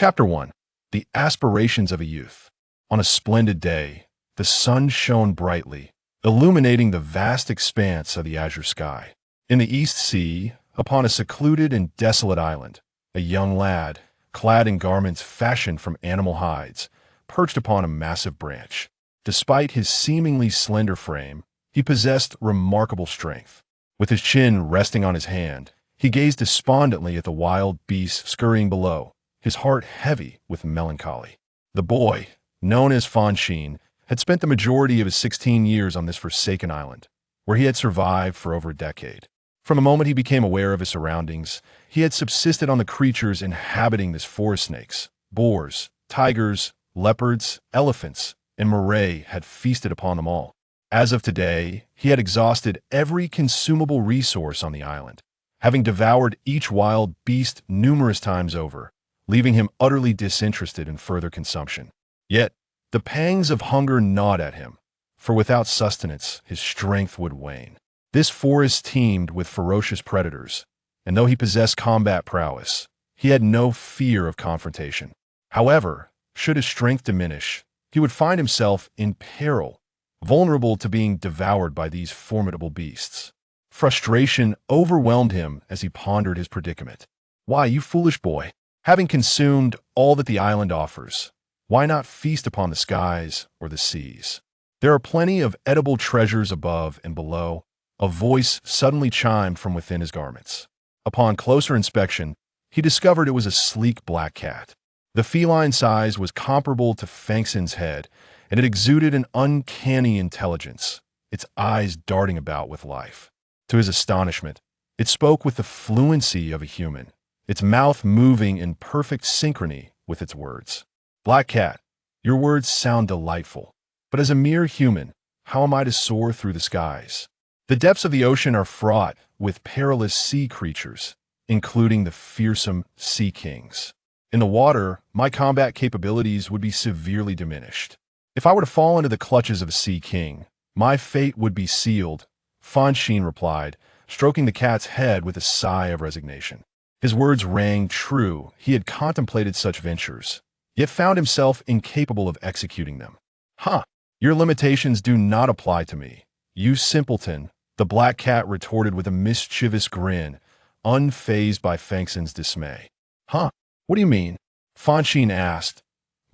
Chapter 1. The Aspirations of a Youth. On a splendid day, the sun shone brightly, illuminating the vast expanse of the azure sky. In the East Sea, upon a secluded and desolate island, a young lad, clad in garments fashioned from animal hides, perched upon a massive branch. Despite his seemingly slender frame, he possessed remarkable strength. With his chin resting on his hand, he gazed despondently at the wild beasts scurrying below, his heart heavy with melancholy. The boy, known as Fonshine, had spent the majority of his 16 years on this forsaken island, where he had survived for over a decade. From the moment he became aware of his surroundings, he had subsisted on the creatures inhabiting this forest. Snakes, boars, tigers, leopards, elephants, and moray had feasted upon them all. As of today, he had exhausted every consumable resource on the island, having devoured each wild beast numerous times over, leaving him utterly disinterested in further consumption. Yet, the pangs of hunger gnawed at him, for without sustenance, his strength would wane. This forest teemed with ferocious predators, and though he possessed combat prowess, he had no fear of confrontation. However, should his strength diminish, he would find himself in peril, vulnerable to being devoured by these formidable beasts. Frustration overwhelmed him as he pondered his predicament. Why, you foolish boy, having consumed all that the island offers, why not feast upon the skies or the seas? There are plenty of edible treasures above and below. A voice suddenly chimed from within his garments. Upon closer inspection, he discovered it was a sleek black cat. The feline size was comparable to Fanxin's head, and it exuded an uncanny intelligence, its eyes darting about with life. To his astonishment, it spoke with the fluency of a human, its mouth moving in perfect synchrony with its words. Black cat, your words sound delightful, but as a mere human, how am I to soar through the skies? The depths of the ocean are fraught with perilous sea creatures, including the fearsome sea kings. In the water, my combat capabilities would be severely diminished. If I were to fall into the clutches of a sea king, my fate would be sealed, Fonshine replied, stroking the cat's head with a sigh of resignation. His words rang true. He had contemplated such ventures, yet found himself incapable of executing them. Your limitations do not apply to me, you simpleton, the black cat retorted with a mischievous grin, unfazed by Fanxin's dismay. What do you mean? Fonshine asked,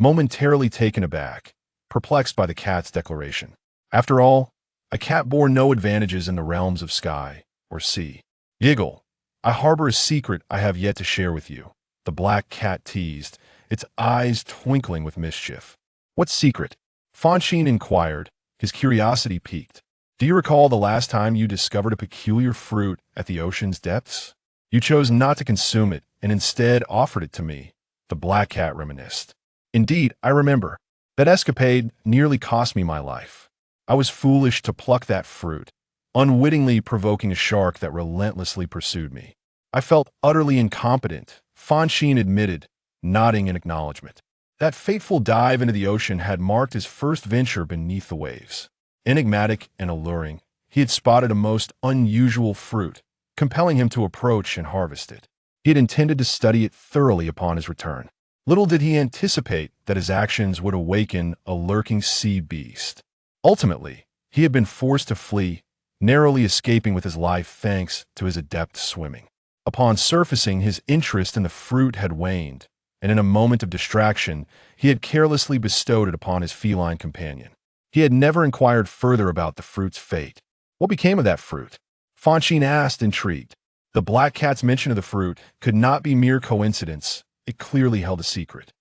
momentarily taken aback, perplexed by the cat's declaration. After all, a cat bore no advantages in the realms of sky or sea. Giggle. I harbor a secret I have yet to share with you, the black cat teased, its eyes twinkling with mischief. What secret? Fonshine inquired, his curiosity piqued. Do you recall the last time you discovered a peculiar fruit at the ocean's depths? You chose not to consume it and instead offered it to me, the black cat reminisced. Indeed, I remember. That escapade nearly cost me my life. I was foolish to pluck that fruit, unwittingly provoking a shark that relentlessly pursued me. I felt utterly incompetent, Fonshine admitted, nodding in acknowledgement. That fateful dive into the ocean had marked his first venture beneath the waves. Enigmatic and alluring, he had spotted a most unusual fruit, compelling him to approach and harvest it. He had intended to study it thoroughly upon his return. Little did he anticipate that his actions would awaken a lurking sea beast. Ultimately, he had been forced to flee, narrowly escaping with his life thanks to his adept swimming. Upon surfacing, his interest in the fruit had waned, and in a moment of distraction, he had carelessly bestowed it upon his feline companion. He had never inquired further about the fruit's fate. What became of that fruit? Fonshine asked, intrigued. The black cat's mention of the fruit could not be mere coincidence. It clearly held a secret.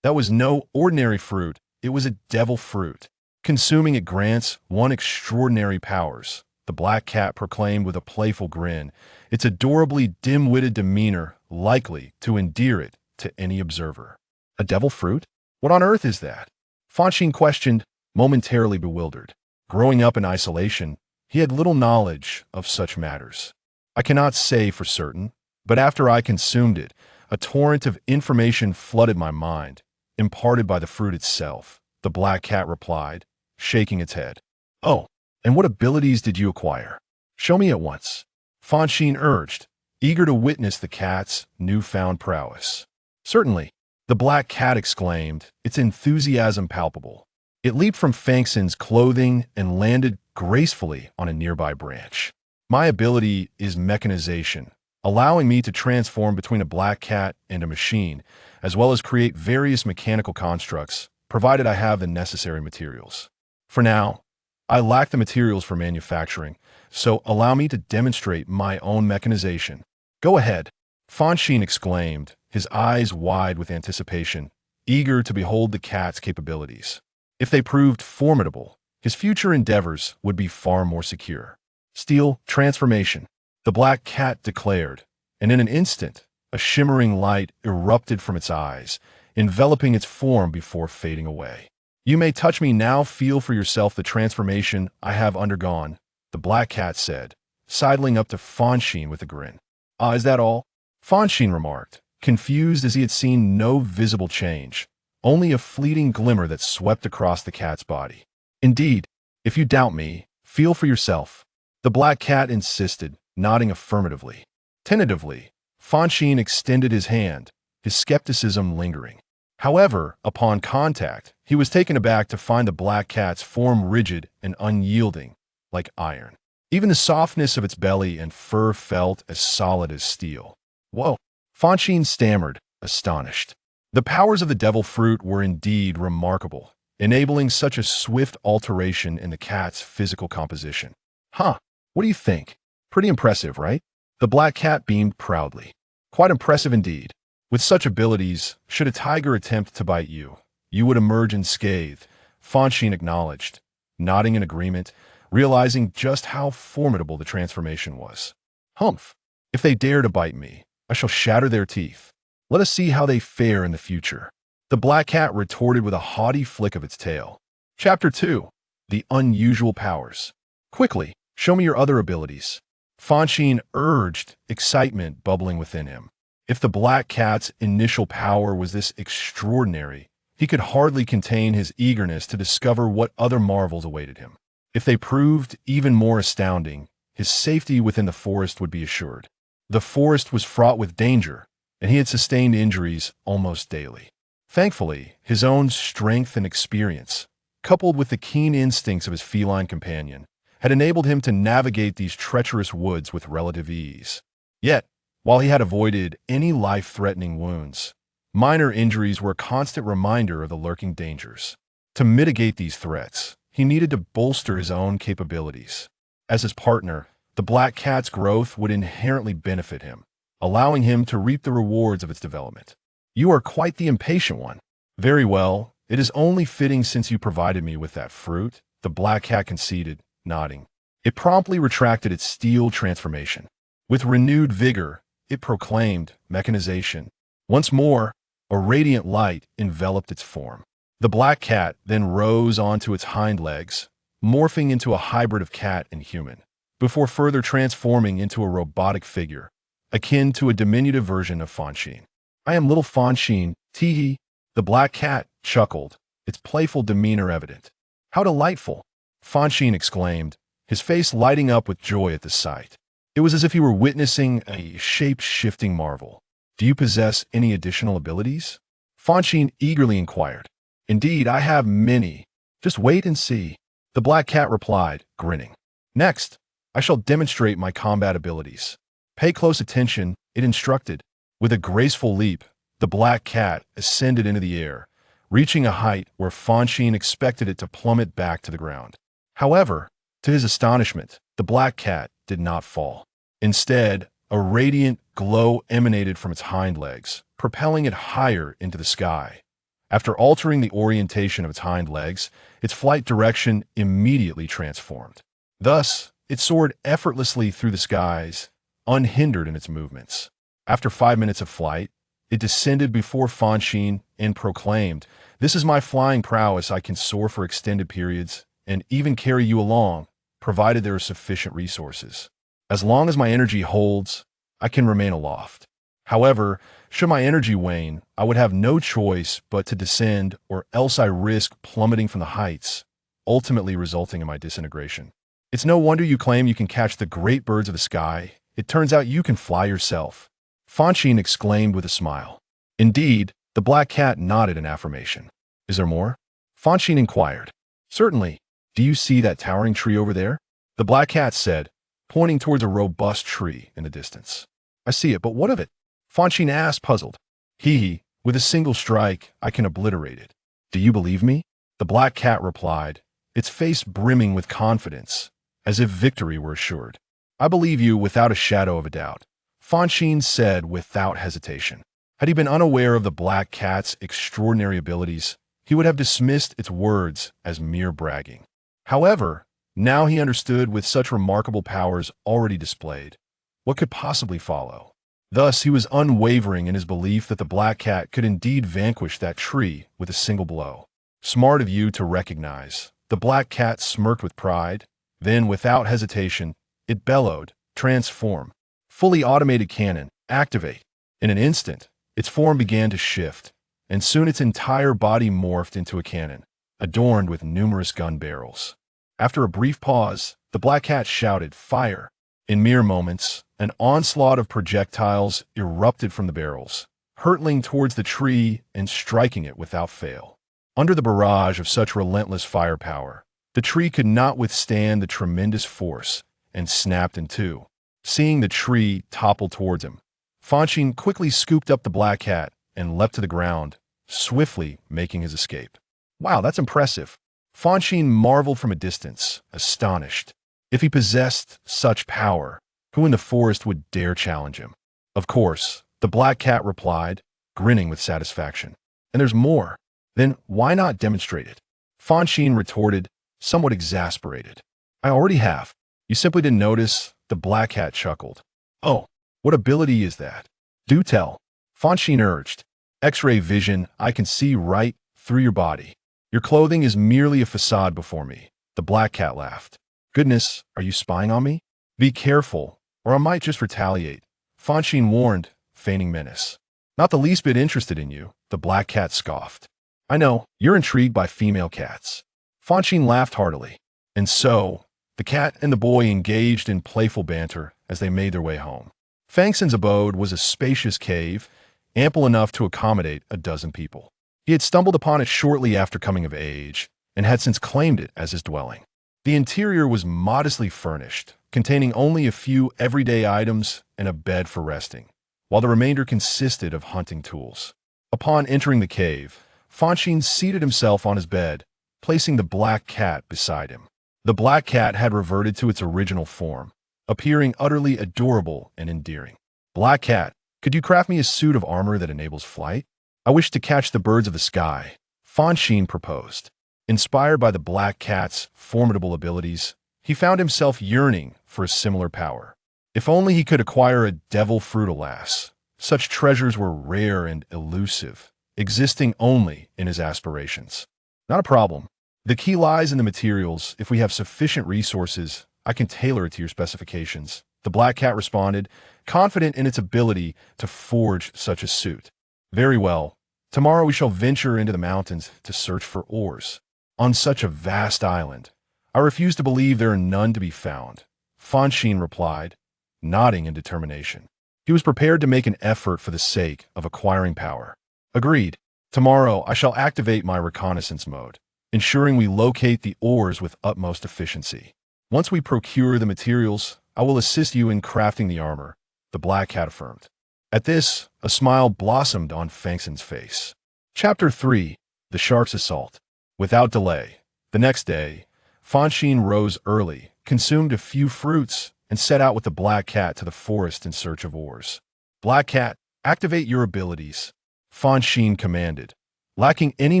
That was no ordinary fruit. It was a devil fruit. Consuming it grants one extraordinary powers, the black cat proclaimed with a playful grin, its adorably dim-witted demeanor likely to endear it to any observer. A devil fruit? What on earth is that? Fonshine questioned, momentarily bewildered. Growing up in isolation, he had little knowledge of such matters. I cannot say for certain, but after I consumed it, a torrent of information flooded my mind, imparted by the fruit itself, the black cat replied, shaking its head. Oh, and what abilities did you acquire? Show me at once, Fonshine urged, eager to witness the cat's newfound prowess. Certainly, The black cat exclaimed, its enthusiasm palpable. It leaped from Fanxin's clothing and landed gracefully on a nearby branch. My ability is mechanization, allowing me to transform between a black cat and a machine, as well as create various mechanical constructs, provided I have the necessary materials. For now, I lack the materials for manufacturing, so allow me to demonstrate my own mechanization. Go ahead, Fonshine exclaimed, his eyes wide with anticipation, eager to behold the cat's capabilities. If they proved formidable, his future endeavors would be far more secure. Steel transformation, the black cat declared, and in an instant, a shimmering light erupted from its eyes, enveloping its form before fading away. You may touch me now, feel for yourself the transformation I have undergone, the black cat said, sidling up to Fonshine with a grin. Ah, is that all? Fonshine remarked, confused as he had seen no visible change, only a fleeting glimmer that swept across the cat's body. Indeed, if you doubt me, feel for yourself. The black cat insisted, nodding affirmatively. Tentatively, Fonshine extended his hand, his skepticism lingering. However, upon contact, he was taken aback to find the black cat's form rigid and unyielding, like iron. Even the softness of its belly and fur felt as solid as steel. Whoa! Fonshine stammered, astonished. The powers of the devil fruit were indeed remarkable, enabling such a swift alteration in the cat's physical composition. Huh, what do you think? Pretty impressive, right? The black cat beamed proudly. Quite impressive indeed. With such abilities, should a tiger attempt to bite you, you would emerge unscathed, Fonshine acknowledged, nodding in agreement, realizing just how formidable the transformation was. Humph! If they dare to bite me, I shall shatter their teeth. Let us see how they fare in the future. The black cat retorted with a haughty flick of its tail. Chapter 2. The Unusual Powers. Quickly, show me your other abilities. Fonshine urged, excitement bubbling within him. If the black cat's initial power was this extraordinary, he could hardly contain his eagerness to discover what other marvels awaited him. If they proved even more astounding, his safety within the forest would be assured. The forest was fraught with danger, and he had sustained injuries almost daily. Thankfully, his own strength and experience, coupled with the keen instincts of his feline companion, had enabled him to navigate these treacherous woods with relative ease. Yet, while he had avoided any life-threatening wounds, minor injuries were a constant reminder of the lurking dangers. To mitigate these threats, he needed to bolster his own capabilities. As his partner, the black cat's growth would inherently benefit him, allowing him to reap the rewards of its development. You are quite the impatient one. Very well, it is only fitting since you provided me with that fruit, the black cat conceded, nodding. It promptly retracted its steel transformation. With renewed vigor, it proclaimed mechanization. Once more, a radiant light enveloped its form. The black cat then rose onto its hind legs, morphing into a hybrid of cat and human, before further transforming into a robotic figure, akin to a diminutive version of Fonshine. I am little Fonshine, tee-hee. The black cat chuckled, its playful demeanor evident. How delightful! Fonshine exclaimed, his face lighting up with joy at the sight. It was as if he were witnessing a shape-shifting marvel. Do you possess any additional abilities? Fonshine eagerly inquired. Indeed, I have many. Just wait and see. The black cat replied, grinning. Next, I shall demonstrate my combat abilities. Pay close attention, it instructed. With a graceful leap, the black cat ascended into the air, reaching a height where Fonshine expected it to plummet back to the ground. However, to his astonishment, the black cat did not fall. Instead, a radiant glow emanated from its hind legs, propelling it higher into the sky. After altering the orientation of its hind legs, its flight direction immediately transformed. Thus, it soared effortlessly through the skies, unhindered in its movements. After 5 minutes of flight, it descended before Fonshine and proclaimed, "This is my flying prowess. I can soar for extended periods and even carry you along, provided there are sufficient resources. As long as my energy holds, I can remain aloft. However, should my energy wane, I would have no choice but to descend, or else I risk plummeting from the heights, ultimately resulting in my disintegration. It's no wonder you claim you can catch the great birds of the sky. It turns out you can fly yourself." Fonshine exclaimed with a smile. Indeed, The black cat nodded in affirmation. Is there more? Fonshine inquired. Certainly. Do you see that towering tree over there? The black cat said, pointing towards a robust tree in the distance. I see it, but what of it? Fonshine asked, puzzled. Hee, with a single strike, I can obliterate it. Do you believe me? The black cat replied, its face brimming with confidence, as if victory were assured. I believe you without a shadow of a doubt, Fonshine said without hesitation. Had he been unaware of the black cat's extraordinary abilities, he would have dismissed its words as mere bragging. However, now he understood with such remarkable powers already displayed, what could possibly follow. Thus, he was unwavering in his belief that the black cat could indeed vanquish that tree with a single blow. Smart of you to recognize. The black cat smirked with pride. Then, without hesitation, it bellowed, transform. Fully automated cannon, activate. In an instant, its form began to shift, and soon its entire body morphed into a cannon, adorned with numerous gun barrels. After a brief pause, the black cat shouted, fire. In mere moments, an onslaught of projectiles erupted from the barrels, hurtling towards the tree and striking it without fail. Under the barrage of such relentless firepower, the tree could not withstand the tremendous force and snapped in two. Seeing the tree topple towards him, Fonshine quickly scooped up the black cat and leapt to the ground, swiftly making his escape. Wow, that's impressive. Fonshine marveled from a distance, astonished. If he possessed such power, who in the forest would dare challenge him? Of course, the black cat replied, grinning with satisfaction. And there's more. Then why not demonstrate it? Fonshine retorted, somewhat exasperated. I already have. You simply didn't notice, the black cat chuckled. Oh, what ability is that? Do tell. Fonshine urged. X-ray vision, I can see right through your body. Your clothing is merely a facade before me. The black cat laughed. Goodness, are you spying on me? Be careful, or I might just retaliate. Fonshine warned, feigning menace. Not the least bit interested in you, the black cat scoffed. I know, you're intrigued by female cats. Fonshine laughed heartily. And so, the cat and the boy engaged in playful banter as they made their way home. Fanxin's abode was a spacious cave, ample enough to accommodate a dozen people. He had stumbled upon it shortly after coming of age, and had since claimed it as his dwelling. The interior was modestly furnished, containing only a few everyday items and a bed for resting, while the remainder consisted of hunting tools. Upon entering the cave, Fonshine seated himself on his bed, placing the black cat beside him. The black cat had reverted to its original form, appearing utterly adorable and endearing. Black cat, could you craft me a suit of armor that enables flight? I wish to catch the birds of the sky, Fonshine proposed. Inspired by the black cat's formidable abilities, he found himself yearning for a similar power. If only he could acquire a devil fruit, alas. Such treasures were rare and elusive, existing only in his aspirations. Not a problem. The key lies in the materials. If we have sufficient resources, I can tailor it to your specifications. The black cat responded, confident in its ability to forge such a suit. Very well. Tomorrow we shall venture into the mountains to search for ores. On such a vast island, I refuse to believe there are none to be found, Fonshine replied, nodding in determination. He was prepared to make an effort for the sake of acquiring power. Agreed. Tomorrow I shall activate my reconnaissance mode, ensuring we locate the ores with utmost efficiency. Once we procure the materials, I will assist you in crafting the armor, the black cat affirmed. At this, a smile blossomed on Fanxin's face. Chapter 3. The Shark's Assault. Without delay, the next day, Fonshine rose early, consumed a few fruits, and set out with the black cat to the forest in search of ores. Black cat, activate your abilities, Fonshine commanded, lacking any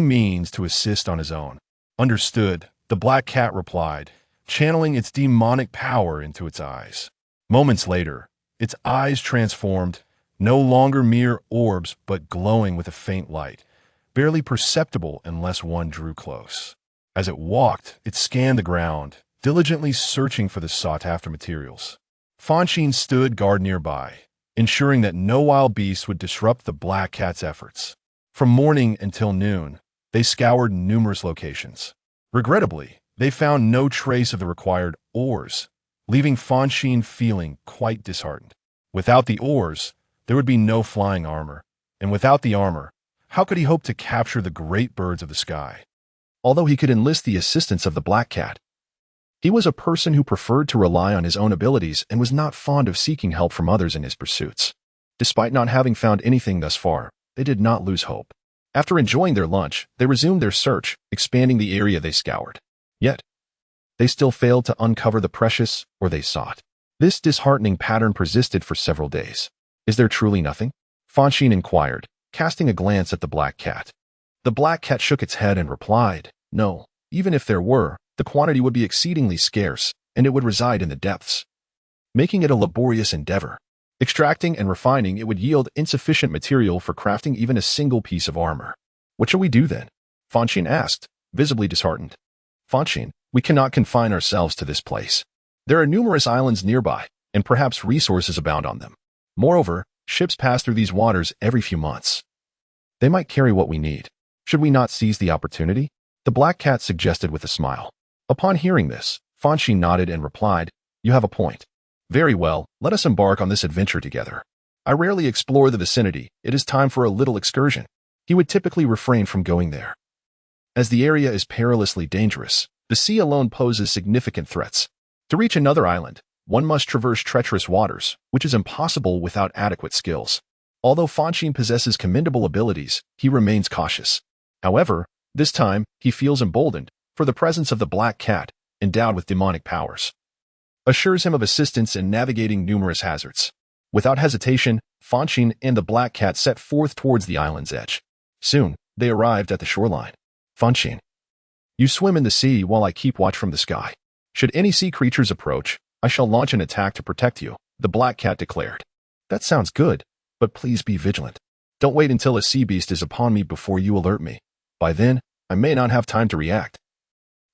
means to assist on his own. Understood, the black cat replied, channeling its demonic power into its eyes. Moments later, its eyes transformed, no longer mere orbs but glowing with a faint light, barely perceptible unless one drew close. As it walked, it scanned the ground, diligently searching for the sought-after materials. Fonshine stood guard nearby, ensuring that no wild beast would disrupt the black cat's efforts. From morning until noon, they scoured numerous locations. Regrettably, they found no trace of the required ores, leaving Fonshine feeling quite disheartened. Without the ores, there would be no flying armor, and without the armor, How could he hope to capture the great birds of the sky? Although he could enlist the assistance of the black cat, he was a person who preferred to rely on his own abilities and was not fond of seeking help from others in his pursuits. Despite not having found anything thus far, they did not lose hope. After enjoying their lunch, they resumed their search, expanding the area they scoured. Yet, they still failed to uncover the precious or they sought. This disheartening pattern persisted for several days. Is there truly nothing? Fonshine inquired, casting a glance at the black cat. The black cat shook its head and replied, no, even if there were, the quantity would be exceedingly scarce, and it would reside in the depths, making it a laborious endeavor. Extracting and refining it would yield insufficient material for crafting even a single piece of armor. What shall we do then? Fonshine asked, visibly disheartened. Fonshine, we cannot confine ourselves to this place. There are numerous islands nearby, and perhaps resources abound on them. Moreover, ships pass through these waters every few months. They might carry what we need. Should we not seize the opportunity? The black cat suggested with a smile. Upon hearing this, Fonshine nodded and replied, you have a point. Very well, let us embark on this adventure together. I rarely explore the vicinity. It is time for a little excursion. He would typically refrain from going there, as the area is perilously dangerous. The sea alone poses significant threats. To reach another island, one must traverse treacherous waters, which is impossible without adequate skills. Although Fonshine possesses commendable abilities, he remains cautious. However, this time, he feels emboldened, for the presence of the black cat, endowed with demonic powers, assures him of assistance in navigating numerous hazards. Without hesitation, Fonshine and the black cat set forth towards the island's edge. Soon, they arrived at the shoreline. Fonshine, you swim in the sea while I keep watch from the sky. Should any sea creatures approach, I shall launch an attack to protect you, the black cat declared. That sounds good, but please be vigilant. Don't wait until a sea beast is upon me before you alert me. By then, I may not have time to react.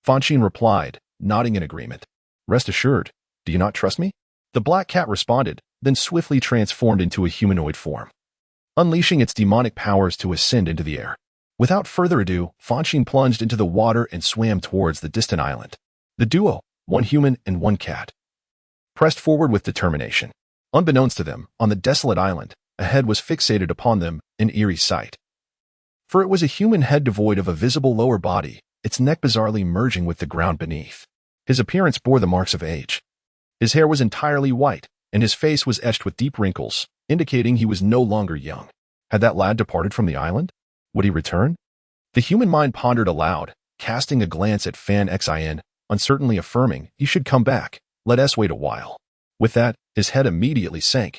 Fonshine replied, nodding in agreement. Rest assured, do you not trust me? The black cat responded, then swiftly transformed into a humanoid form, unleashing its demonic powers to ascend into the air. Without further ado, Fonshine plunged into the water and swam towards the distant island. The duo, one human and one cat, pressed forward with determination. Unbeknownst to them, on the desolate island, a head was fixated upon them, an eerie sight. For it was a human head devoid of a visible lower body, its neck bizarrely merging with the ground beneath. His appearance bore the marks of age. His hair was entirely white, and his face was etched with deep wrinkles, indicating he was no longer young. Had that lad departed from the island? Would he return? The human mind pondered aloud, casting a glance at Fanxin, uncertainly affirming he should come back. Let us wait a while. With that, his head immediately sank,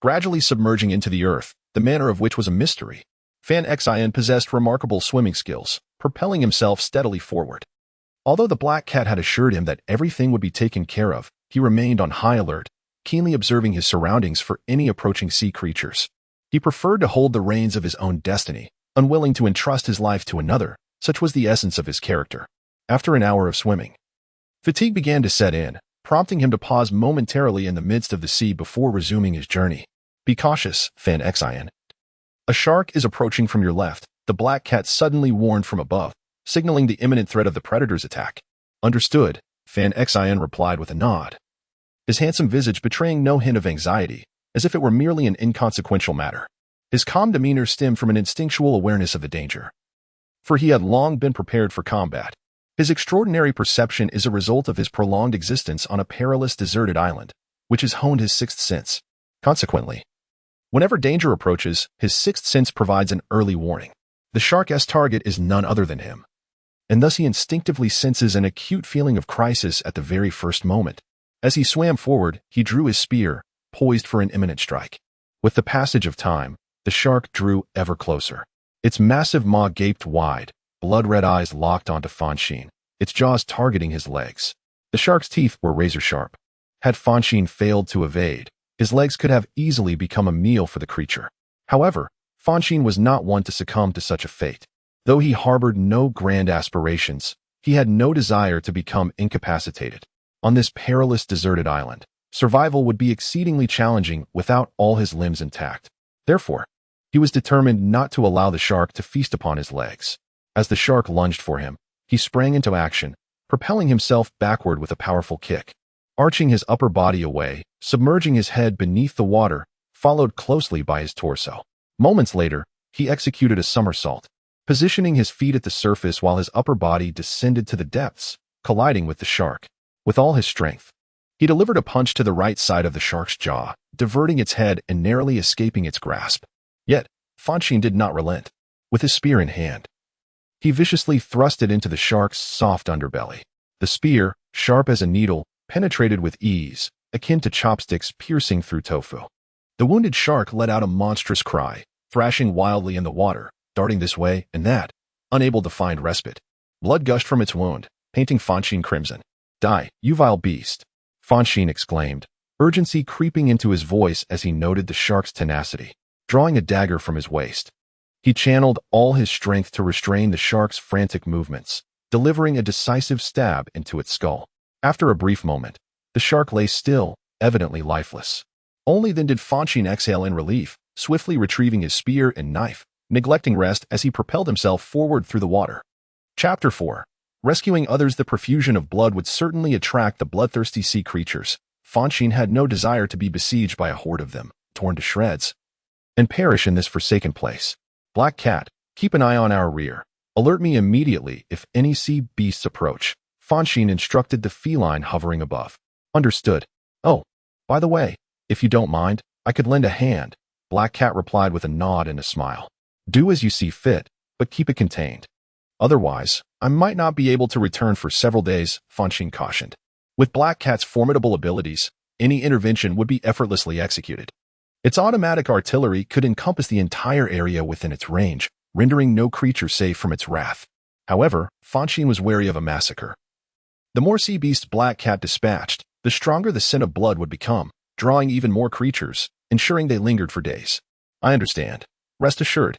gradually submerging into the earth, the manner of which was a mystery. Fanxin possessed remarkable swimming skills, propelling himself steadily forward. Although the black cat had assured him that everything would be taken care of, he remained on high alert, keenly observing his surroundings for any approaching sea creatures. He preferred to hold the reins of his own destiny, unwilling to entrust his life to another. Such was the essence of his character. After an hour of swimming, fatigue began to set in, prompting him to pause momentarily in the midst of the sea before resuming his journey. Be cautious, Fanxin. A shark is approaching from your left, the black cat suddenly warned from above, signaling the imminent threat of the predator's attack. Understood, Fanxin replied with a nod, his handsome visage betraying no hint of anxiety, as if it were merely an inconsequential matter. His calm demeanor stemmed from an instinctual awareness of the danger, for he had long been prepared for combat. His extraordinary perception is a result of his prolonged existence on a perilous deserted island, which has honed his sixth sense. Consequently, whenever danger approaches, his sixth sense provides an early warning. The shark's target is none other than him, and thus he instinctively senses an acute feeling of crisis at the very first moment. As he swam forward, he drew his spear, poised for an imminent strike. With the passage of time, the shark drew ever closer. Its massive maw gaped wide, blood-red eyes locked onto Fonshine, its jaws targeting his legs. The shark's teeth were razor-sharp. Had Fonshine failed to evade, his legs could have easily become a meal for the creature. However, Fonshine was not one to succumb to such a fate. Though he harbored no grand aspirations, he had no desire to become incapacitated. On this perilous deserted island, survival would be exceedingly challenging without all his limbs intact. Therefore, he was determined not to allow the shark to feast upon his legs. As the shark lunged for him, he sprang into action, propelling himself backward with a powerful kick. Arching his upper body away, submerging his head beneath the water, followed closely by his torso. Moments later, he executed a somersault, positioning his feet at the surface while his upper body descended to the depths, colliding with the shark. With all his strength, he delivered a punch to the right side of the shark's jaw, diverting its head and narrowly escaping its grasp. Yet, Fonshine did not relent. With his spear in hand, he viciously thrust it into the shark's soft underbelly. The spear, sharp as a needle, penetrated with ease, akin to chopsticks piercing through tofu. The wounded shark let out a monstrous cry, thrashing wildly in the water, darting this way and that, unable to find respite. Blood gushed from its wound, painting Fonshine crimson. "Die, you vile beast!" Fonshine exclaimed, urgency creeping into his voice as he noted the shark's tenacity. Drawing a dagger from his waist, he channeled all his strength to restrain the shark's frantic movements, delivering a decisive stab into its skull. After a brief moment, the shark lay still, evidently lifeless. Only then did Fonshine exhale in relief, swiftly retrieving his spear and knife, neglecting rest as he propelled himself forward through the water. Chapter 4. Rescuing others. The profusion of blood would certainly attract the bloodthirsty sea creatures. Fonshine had no desire to be besieged by a horde of them, torn to shreds, and perish in this forsaken place. Black Cat, keep an eye on our rear. Alert me immediately if any sea beasts approach, Fonshine instructed the feline hovering above. Understood. Oh, by the way, if you don't mind, I could lend a hand, Black Cat replied with a nod and a smile. Do as you see fit, but keep it contained. Otherwise, I might not be able to return for several days, Fonshine cautioned. With Black Cat's formidable abilities, any intervention would be effortlessly executed. Its automatic artillery could encompass the entire area within its range, rendering no creature safe from its wrath. However, Fonshine was wary of a massacre. The more sea beasts Black Cat dispatched, the stronger the scent of blood would become, drawing even more creatures, ensuring they lingered for days. I understand. Rest assured.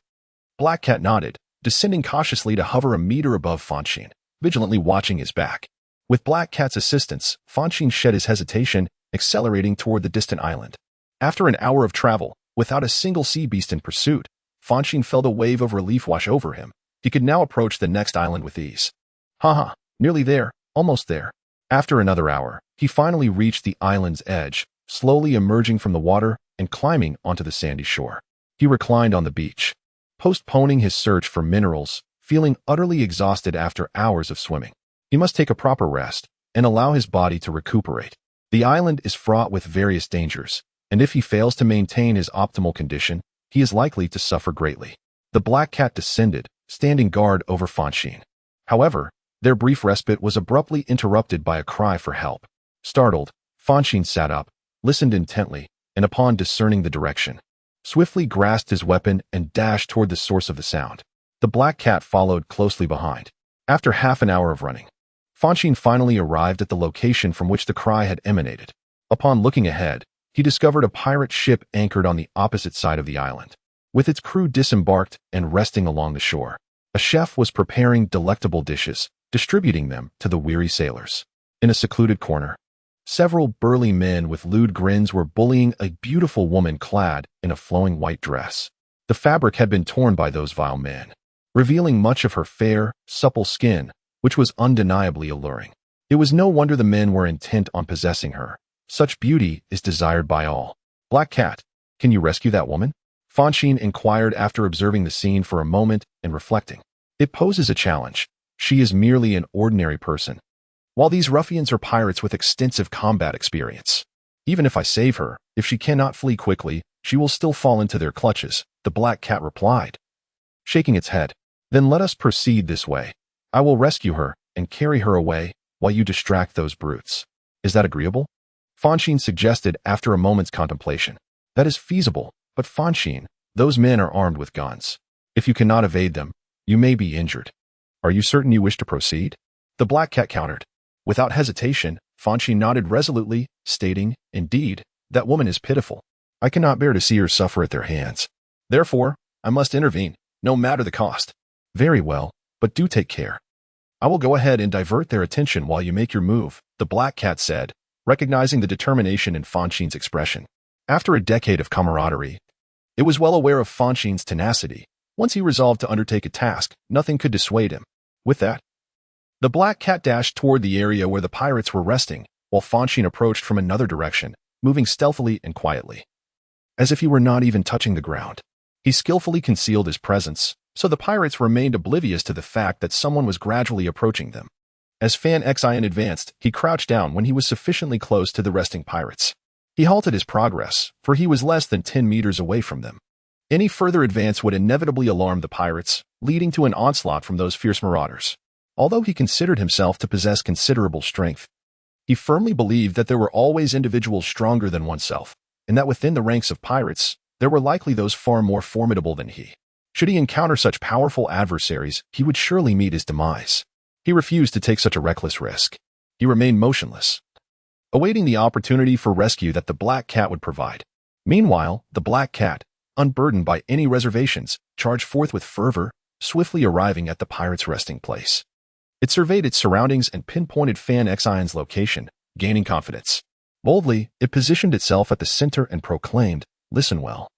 Black Cat nodded, descending cautiously to hover a meter above Fonshine, vigilantly watching his back. With Black Cat's assistance, Fonshine shed his hesitation, accelerating toward the distant island. After an hour of travel, without a single sea beast in pursuit, Fonshine felt a wave of relief wash over him. He could now approach the next island with ease. Haha, nearly there, almost there. After another hour, he finally reached the island's edge, slowly emerging from the water and climbing onto the sandy shore. He reclined on the beach, postponing his search for minerals, feeling utterly exhausted after hours of swimming. He must take a proper rest and allow his body to recuperate. The island is fraught with various dangers, and if he fails to maintain his optimal condition, he is likely to suffer greatly. The Black Cat descended, standing guard over Fonshine. However, their brief respite was abruptly interrupted by a cry for help. Startled, Fonshine sat up, listened intently, and upon discerning the direction, swiftly grasped his weapon and dashed toward the source of the sound. The Black Cat followed closely behind. After half an hour of running, Fonshine finally arrived at the location from which the cry had emanated. Upon looking ahead, he discovered a pirate ship anchored on the opposite side of the island. With its crew disembarked and resting along the shore, a chef was preparing delectable dishes, distributing them to the weary sailors. In a secluded corner, several burly men with lewd grins were bullying a beautiful woman clad in a flowing white dress. The fabric had been torn by those vile men, revealing much of her fair, supple skin, which was undeniably alluring. It was no wonder the men were intent on possessing her. Such beauty is desired by all. Black Cat, can you rescue that woman? Fonshine inquired after observing the scene for a moment and reflecting. It poses a challenge. She is merely an ordinary person, while these ruffians are pirates with extensive combat experience. Even if I save her, if she cannot flee quickly, she will still fall into their clutches, the Black Cat replied, shaking its head. Then let us proceed this way. I will rescue her and carry her away while you distract those brutes. Is that agreeable? Fonshine suggested after a moment's contemplation. That is feasible, but Fonshine, those men are armed with guns. If you cannot evade them, you may be injured. Are you certain you wish to proceed? The Black Cat countered. Without hesitation, Fonshine nodded resolutely, stating, Indeed, that woman is pitiful. I cannot bear to see her suffer at their hands. Therefore, I must intervene, no matter the cost. Very well, but do take care. I will go ahead and divert their attention while you make your move, the Black Cat said, recognizing the determination in Fonshine's expression. After a decade of camaraderie, it was well aware of Fonshine's tenacity. Once he resolved to undertake a task, nothing could dissuade him. With that, the Black Cat dashed toward the area where the pirates were resting, while Fonshine approached from another direction, moving stealthily and quietly, as if he were not even touching the ground. He skillfully concealed his presence, so the pirates remained oblivious to the fact that someone was gradually approaching them. As Fanxin advanced, he crouched down when he was sufficiently close to the resting pirates. He halted his progress, for he was less than 10 meters away from them. Any further advance would inevitably alarm the pirates, leading to an onslaught from those fierce marauders. Although he considered himself to possess considerable strength, he firmly believed that there were always individuals stronger than oneself, and that within the ranks of pirates, there were likely those far more formidable than he. Should he encounter such powerful adversaries, he would surely meet his demise. He refused to take such a reckless risk. He remained motionless, awaiting the opportunity for rescue that the Black Cat would provide. Meanwhile, the Black Cat, unburdened by any reservations, charged forth with fervor, swiftly arriving at the pirate's resting place. It surveyed its surroundings and pinpointed Fanxin's location, gaining confidence. Boldly, it positioned itself at the center and proclaimed, "Listen well.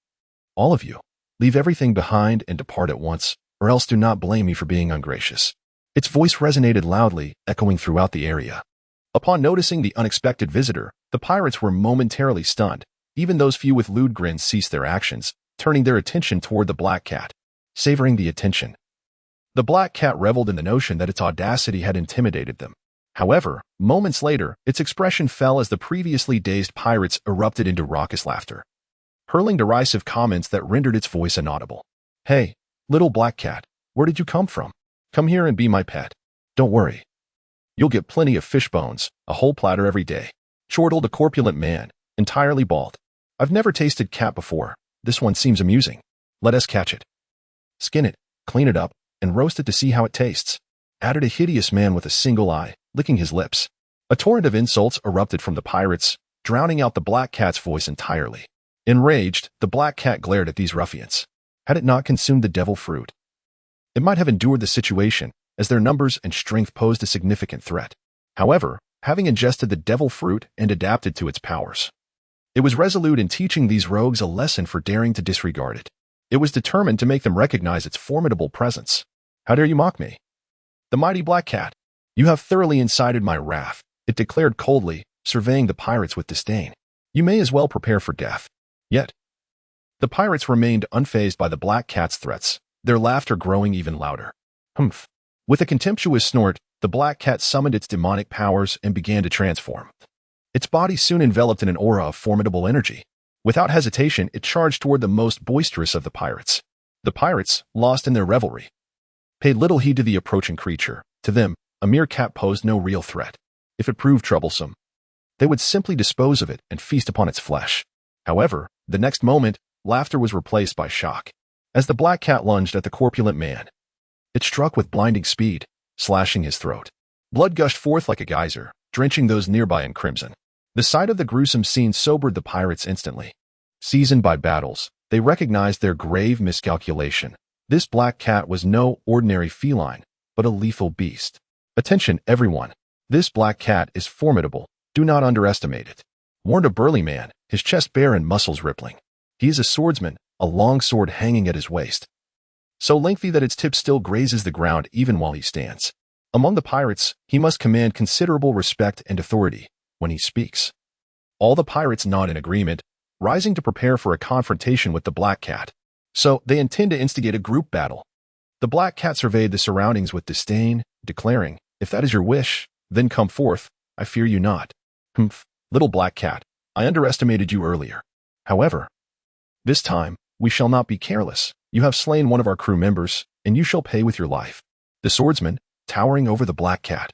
All of you, leave everything behind and depart at once, or else do not blame me for being ungracious." Its voice resonated loudly, echoing throughout the area. Upon noticing the unexpected visitor, the pirates were momentarily stunned. Even those few with lewd grins ceased their actions, turning their attention toward the Black Cat, savoring the attention. The Black Cat reveled in the notion that its audacity had intimidated them. However, moments later, its expression fell as the previously dazed pirates erupted into raucous laughter, hurling derisive comments that rendered its voice inaudible. "Hey, little Black Cat, where did you come from? Come here and be my pet. Don't worry. You'll get plenty of fish bones, a whole platter every day," chortled a corpulent man, entirely bald. "I've never tasted cat before. This one seems amusing. Let us catch it. Skin it, clean it up, and roast it to see how it tastes," added a hideous man with a single eye, licking his lips. A torrent of insults erupted from the pirates, drowning out the Black Cat's voice entirely. Enraged, the Black Cat glared at these ruffians. Had it not consumed the devil fruit, it might have endured the situation, as their numbers and strength posed a significant threat. However, having ingested the devil fruit and adapted to its powers, it was resolute in teaching these rogues a lesson for daring to disregard it. It was determined to make them recognize its formidable presence. "How dare you mock me? The mighty Black Cat, you have thoroughly incited my wrath," it declared coldly, surveying the pirates with disdain. "You may as well prepare for death." Yet, the pirates remained unfazed by the Black Cat's threats, their laughter growing even louder. "Humph." With a contemptuous snort, the Black Cat summoned its demonic powers and began to transform. Its body soon enveloped in an aura of formidable energy. Without hesitation, it charged toward the most boisterous of the pirates. The pirates, lost in their revelry, paid little heed to the approaching creature. To them, a mere cat posed no real threat. If it proved troublesome, they would simply dispose of it and feast upon its flesh. However, the next moment, laughter was replaced by shock. As the Black Cat lunged at the corpulent man, it struck with blinding speed, slashing his throat. Blood gushed forth like a geyser, drenching those nearby in crimson. The sight of the gruesome scene sobered the pirates instantly. Seasoned by battles, they recognized their grave miscalculation. This Black Cat was no ordinary feline, but a lethal beast. "Attention, everyone. This Black Cat is formidable. Do not underestimate it," warned a burly man, his chest bare and muscles rippling. "He is a swordsman, a long sword hanging at his waist, so lengthy that its tip still grazes the ground even while he stands. Among the pirates, he must command considerable respect and authority when he speaks." All the pirates nod in agreement, rising to prepare for a confrontation with the Black Cat. So, they intend to instigate a group battle. The Black Cat surveyed the surroundings with disdain, declaring, "If that is your wish, then come forth. I fear you not." "Humph, little Black Cat, I underestimated you earlier. However, this time, we shall not be careless. You have slain one of our crew members, and you shall pay with your life." The swordsman, towering over the Black Cat,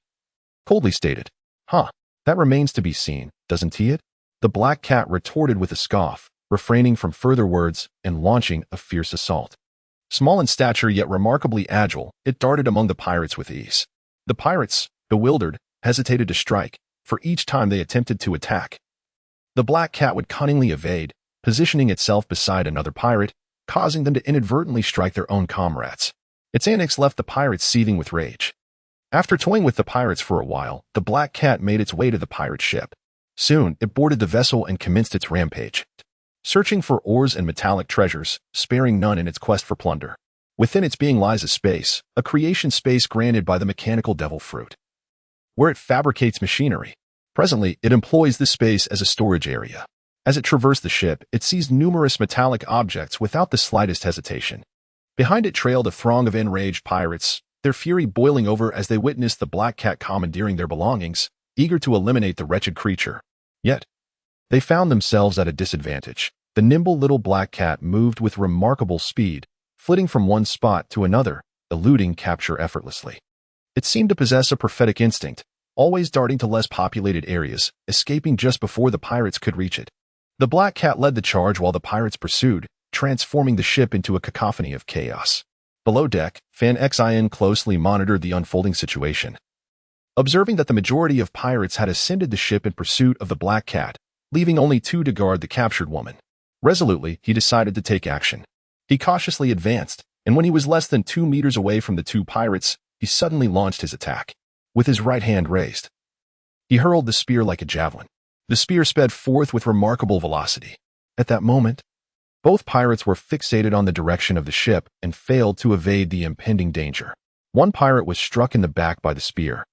coldly stated, "Huh, that remains to be seen, doesn't he it?" The Black Cat retorted with a scoff, refraining from further words and launching a fierce assault. Small in stature yet remarkably agile, it darted among the pirates with ease. The pirates, bewildered, hesitated to strike, for each time they attempted to attack, the Black Cat would cunningly evade, positioning itself beside another pirate, causing them to inadvertently strike their own comrades. Its antics left the pirates seething with rage. After toying with the pirates for a while, the Black Cat made its way to the pirate ship. Soon, it boarded the vessel and commenced its rampage, searching for ores and metallic treasures, sparing none in its quest for plunder. Within its being lies a space, a creation space granted by the mechanical devil fruit, where it fabricates machinery. Presently, it employs this space as a storage area. As it traversed the ship, it seized numerous metallic objects without the slightest hesitation. Behind it trailed a throng of enraged pirates, their fury boiling over as they witnessed the Black Cat commandeering their belongings, eager to eliminate the wretched creature. Yet, they found themselves at a disadvantage. The nimble little Black Cat moved with remarkable speed, flitting from one spot to another, eluding capture effortlessly. It seemed to possess a prophetic instinct, always darting to less populated areas, escaping just before the pirates could reach it. The Black Cat led the charge while the pirates pursued, transforming the ship into a cacophony of chaos. Below deck, Fanxin closely monitored the unfolding situation. Observing that the majority of pirates had ascended the ship in pursuit of the Black Cat, leaving only 2 to guard the captured woman. Resolutely, he decided to take action. He cautiously advanced, and when he was less than 2 meters away from the 2 pirates, he suddenly launched his attack. With his right hand raised, he hurled the spear like a javelin. The spear sped forth with remarkable velocity. At that moment, both pirates were fixated on the direction of the ship and failed to evade the impending danger. One pirate was struck in the back by the spear,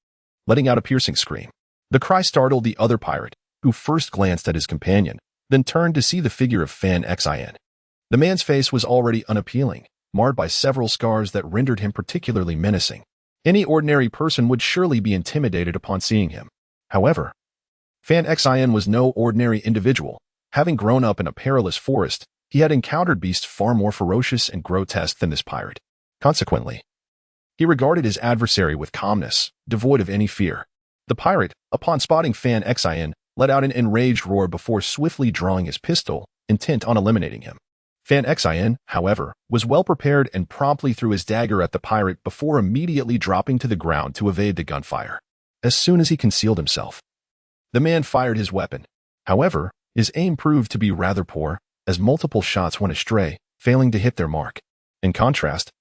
letting out a piercing scream. The cry startled the other pirate, who first glanced at his companion, then turned to see the figure of Fanxin. The man's face was already unappealing, marred by several scars that rendered him particularly menacing. Any ordinary person would surely be intimidated upon seeing him. However, Fanxin was no ordinary individual. Having grown up in a perilous forest, he had encountered beasts far more ferocious and grotesque than this pirate. Consequently, he regarded his adversary with calmness, devoid of any fear. The pirate, upon spotting Fanxin, let out an enraged roar before swiftly drawing his pistol, intent on eliminating him. Fanxin, however, was well prepared and promptly threw his dagger at the pirate before immediately dropping to the ground to evade the gunfire. As soon as he concealed himself, the man fired his weapon. However, his aim proved to be rather poor, as multiple shots went astray, failing to hit their mark. In contrast,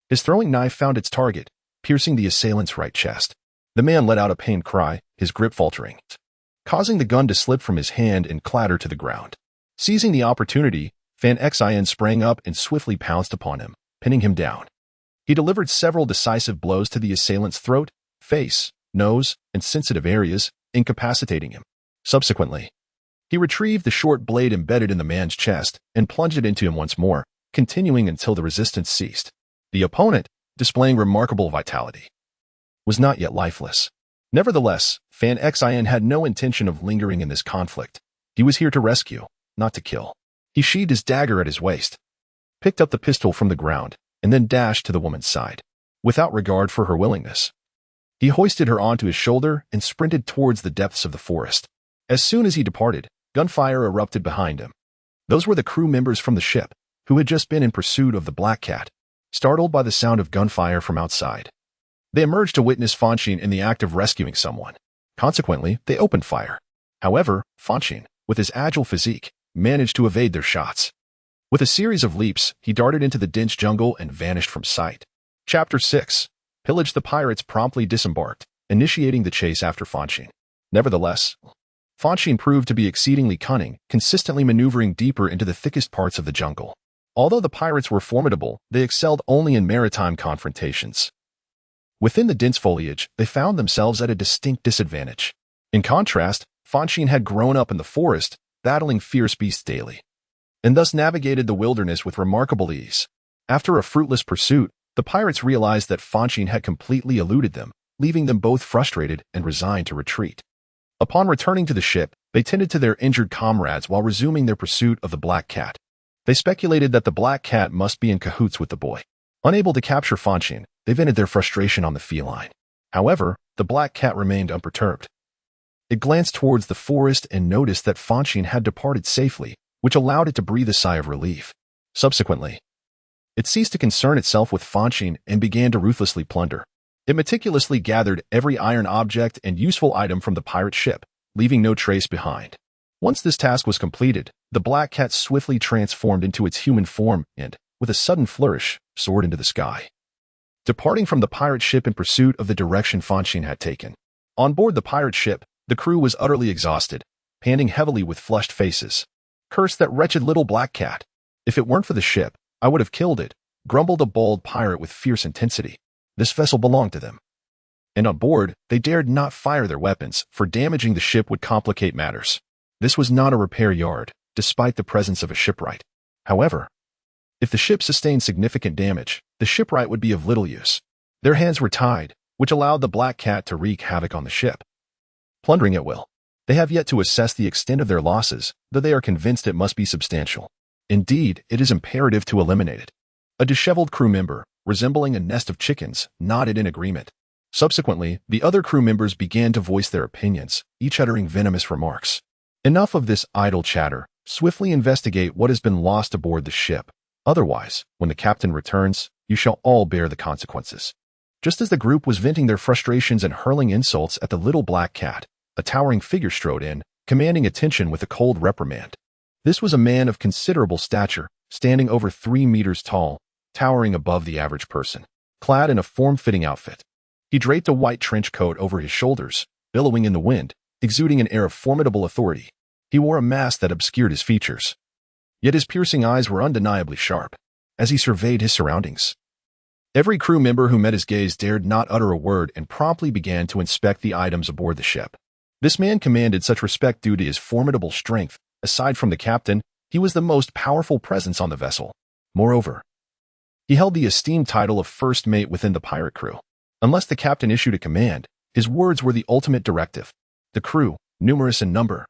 his throwing knife found its target, piercing the assailant's right chest. The man let out a pained cry, his grip faltering, causing the gun to slip from his hand and clatter to the ground. Seizing the opportunity, Fanxin sprang up and swiftly pounced upon him, pinning him down. He delivered several decisive blows to the assailant's throat, face, nose, and sensitive areas, incapacitating him. Subsequently, he retrieved the short blade embedded in the man's chest and plunged it into him once more, continuing until the resistance ceased. The opponent, displaying remarkable vitality, was not yet lifeless. Nevertheless, Fanxin had no intention of lingering in this conflict. He was here to rescue, not to kill. He sheathed his dagger at his waist, picked up the pistol from the ground, and then dashed to the woman's side. Without regard for her willingness, he hoisted her onto his shoulder and sprinted towards the depths of the forest. As soon as he departed, gunfire erupted behind him. Those were the crew members from the ship, who had just been in pursuit of the Black Cat, startled by the sound of gunfire from outside. They emerged to witness Fonshine in the act of rescuing someone. Consequently, they opened fire. However, Fonshine, with his agile physique, managed to evade their shots. With a series of leaps, he darted into the dense jungle and vanished from sight. Chapter 6. Pillage. The pirates promptly disembarked, initiating the chase after Fonshine. Nevertheless, Fonshine proved to be exceedingly cunning, consistently maneuvering deeper into the thickest parts of the jungle. Although the pirates were formidable, they excelled only in maritime confrontations. Within the dense foliage, they found themselves at a distinct disadvantage. In contrast, Fonshine had grown up in the forest, battling fierce beasts daily, and thus navigated the wilderness with remarkable ease. After a fruitless pursuit, the pirates realized that Fonshine had completely eluded them, leaving them both frustrated and resigned to retreat. Upon returning to the ship, they tended to their injured comrades while resuming their pursuit of the Black Cat. They speculated that the Black Cat must be in cahoots with the boy. Unable to capture Fonshine, they vented their frustration on the feline. However, the Black Cat remained unperturbed. It glanced towards the forest and noticed that Fonshine had departed safely, which allowed it to breathe a sigh of relief. Subsequently, it ceased to concern itself with Fonshine and began to ruthlessly plunder. It meticulously gathered every iron object and useful item from the pirate ship, leaving no trace behind. Once this task was completed, the Black Cat swiftly transformed into its human form and, with a sudden flourish, soared into the sky, departing from the pirate ship in pursuit of the direction Fonshine had taken. On board the pirate ship, the crew was utterly exhausted, panting heavily with flushed faces. "Curse that wretched little Black Cat! If it weren't for the ship, I would have killed it," grumbled a bold pirate with fierce intensity. This vessel belonged to them, and on board, they dared not fire their weapons, for damaging the ship would complicate matters. This was not a repair yard, despite the presence of a shipwright. However, if the ship sustained significant damage, the shipwright would be of little use. Their hands were tied, which allowed the Black Cat to wreak havoc on the ship, plundering at will. They have yet to assess the extent of their losses, though they are convinced it must be substantial. Indeed, it is imperative to eliminate it. A disheveled crew member, resembling a nest of chickens, nodded in agreement. Subsequently, the other crew members began to voice their opinions, each uttering venomous remarks. Enough of this idle chatter. Swiftly investigate what has been lost aboard the ship. Otherwise, when the captain returns, you shall all bear the consequences. Just as the group was venting their frustrations and hurling insults at the little Black Cat, a towering figure strode in, commanding attention with a cold reprimand. This was a man of considerable stature, standing over 3 meters tall, towering above the average person, clad in a form-fitting outfit. He draped a white trench coat over his shoulders, billowing in the wind, exuding an air of formidable authority. He wore a mask that obscured his features. Yet his piercing eyes were undeniably sharp, as he surveyed his surroundings. Every crew member who met his gaze dared not utter a word and promptly began to inspect the items aboard the ship. This man commanded such respect due to his formidable strength. Aside from the captain, he was the most powerful presence on the vessel. Moreover, he held the esteemed title of first mate within the pirate crew. Unless the captain issued a command, his words were the ultimate directive. The crew, numerous in number,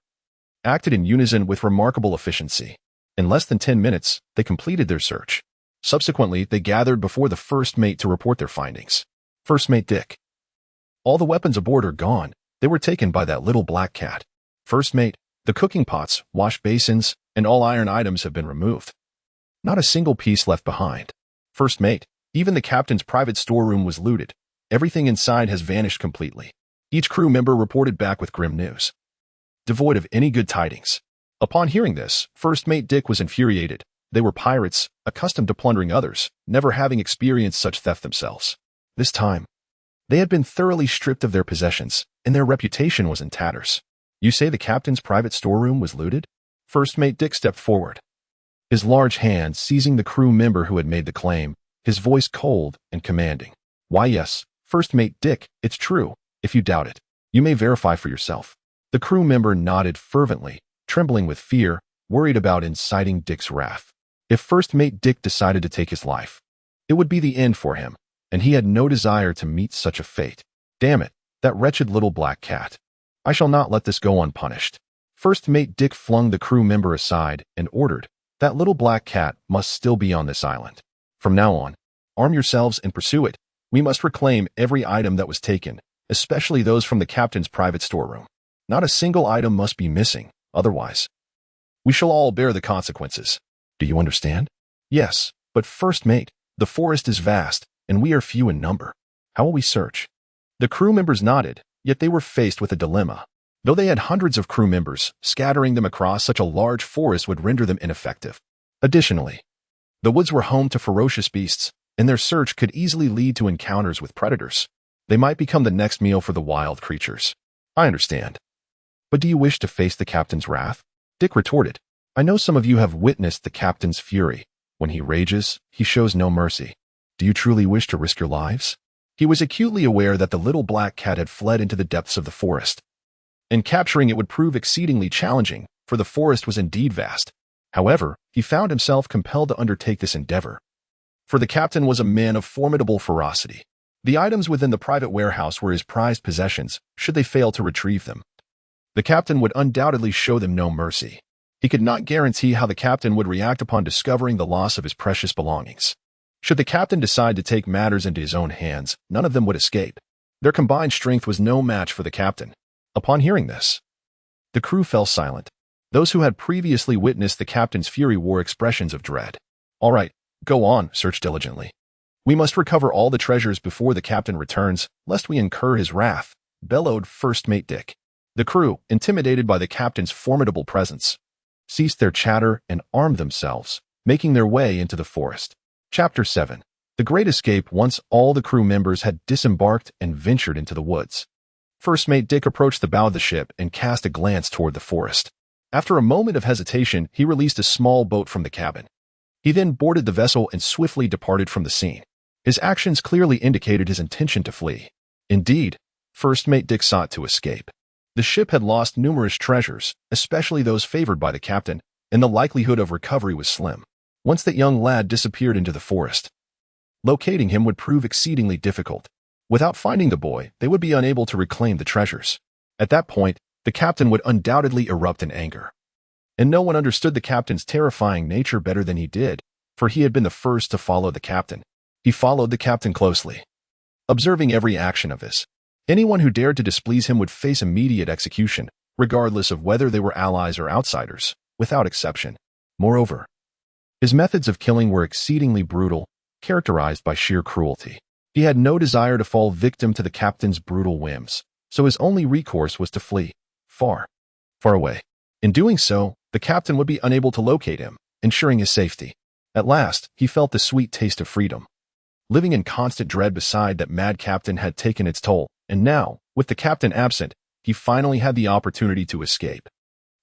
acted in unison with remarkable efficiency. In less than 10 minutes, they completed their search. Subsequently, they gathered before the first mate to report their findings. First Mate Dick. All the weapons aboard are gone. They were taken by that little Black Cat. First Mate, the cooking pots, wash basins, and all iron items have been removed. Not a single piece left behind. First Mate, even the captain's private storeroom was looted. Everything inside has vanished completely. Each crew member reported back with grim news, devoid of any good tidings. Upon hearing this, First Mate Dick was infuriated. They were pirates, accustomed to plundering others, never having experienced such theft themselves. This time, they had been thoroughly stripped of their possessions, and their reputation was in tatters. You say the captain's private storeroom was looted? First Mate Dick stepped forward, his large hand seizing the crew member who had made the claim, his voice cold and commanding. Why yes, First Mate Dick, it's true. If you doubt it, you may verify for yourself. The crew member nodded fervently, trembling with fear, worried about inciting Dick's wrath. If First Mate Dick decided to take his life, it would be the end for him, and he had no desire to meet such a fate. Damn it, that wretched little Black Cat. I shall not let this go unpunished. First Mate Dick flung the crew member aside and ordered, that little Black Cat must still be on this island. From now on, arm yourselves and pursue it. We must reclaim every item that was taken, especially those from the captain's private storeroom. Not a single item must be missing, otherwise we shall all bear the consequences. Do you understand? Yes, but First Mate, the forest is vast, and we are few in number. How will we search? The crew members nodded, yet they were faced with a dilemma. Though they had hundreds of crew members, scattering them across such a large forest would render them ineffective. Additionally, the woods were home to ferocious beasts, and their search could easily lead to encounters with predators. They might become the next meal for the wild creatures. I understand. But do you wish to face the captain's wrath? Dick retorted. I know some of you have witnessed the captain's fury. When he rages, he shows no mercy. Do you truly wish to risk your lives? He was acutely aware that the little Black Cat had fled into the depths of the forest, and capturing it would prove exceedingly challenging, for the forest was indeed vast. However, he found himself compelled to undertake this endeavor, for the captain was a man of formidable ferocity. The items within the private warehouse were his prized possessions, should they fail to retrieve them. The captain would undoubtedly show them no mercy. He could not guarantee how the captain would react upon discovering the loss of his precious belongings. Should the captain decide to take matters into his own hands, none of them would escape. Their combined strength was no match for the captain. Upon hearing this, the crew fell silent. Those who had previously witnessed the captain's fury wore expressions of dread. All right, go on, search diligently. We must recover all the treasures before the captain returns, lest we incur his wrath, bellowed First Mate Dick. The crew, intimidated by the captain's formidable presence, ceased their chatter and armed themselves, making their way into the forest. Chapter 7. The Great Escape. Once all the crew members had disembarked and ventured into the woods, First Mate Dick approached the bow of the ship and cast a glance toward the forest. After a moment of hesitation, he released a small boat from the cabin. He then boarded the vessel and swiftly departed from the scene. His actions clearly indicated his intention to flee. Indeed, First Mate Dick sought to escape. The ship had lost numerous treasures, especially those favored by the captain, and the likelihood of recovery was slim. Once that young lad disappeared into the forest, locating him would prove exceedingly difficult. Without finding the boy, they would be unable to reclaim the treasures. At that point, the captain would undoubtedly erupt in anger. And no one understood the captain's terrifying nature better than he did, for he had been the first to follow the captain. He followed the captain closely, observing every action of his. Anyone who dared to displease him would face immediate execution, regardless of whether they were allies or outsiders, without exception. Moreover, his methods of killing were exceedingly brutal, characterized by sheer cruelty. He had no desire to fall victim to the captain's brutal whims, so his only recourse was to flee, far, far away. In doing so, the captain would be unable to locate him, ensuring his safety. At last, he felt the sweet taste of freedom. Living in constant dread beside that mad captain had taken its toll, and now, with the captain absent, he finally had the opportunity to escape.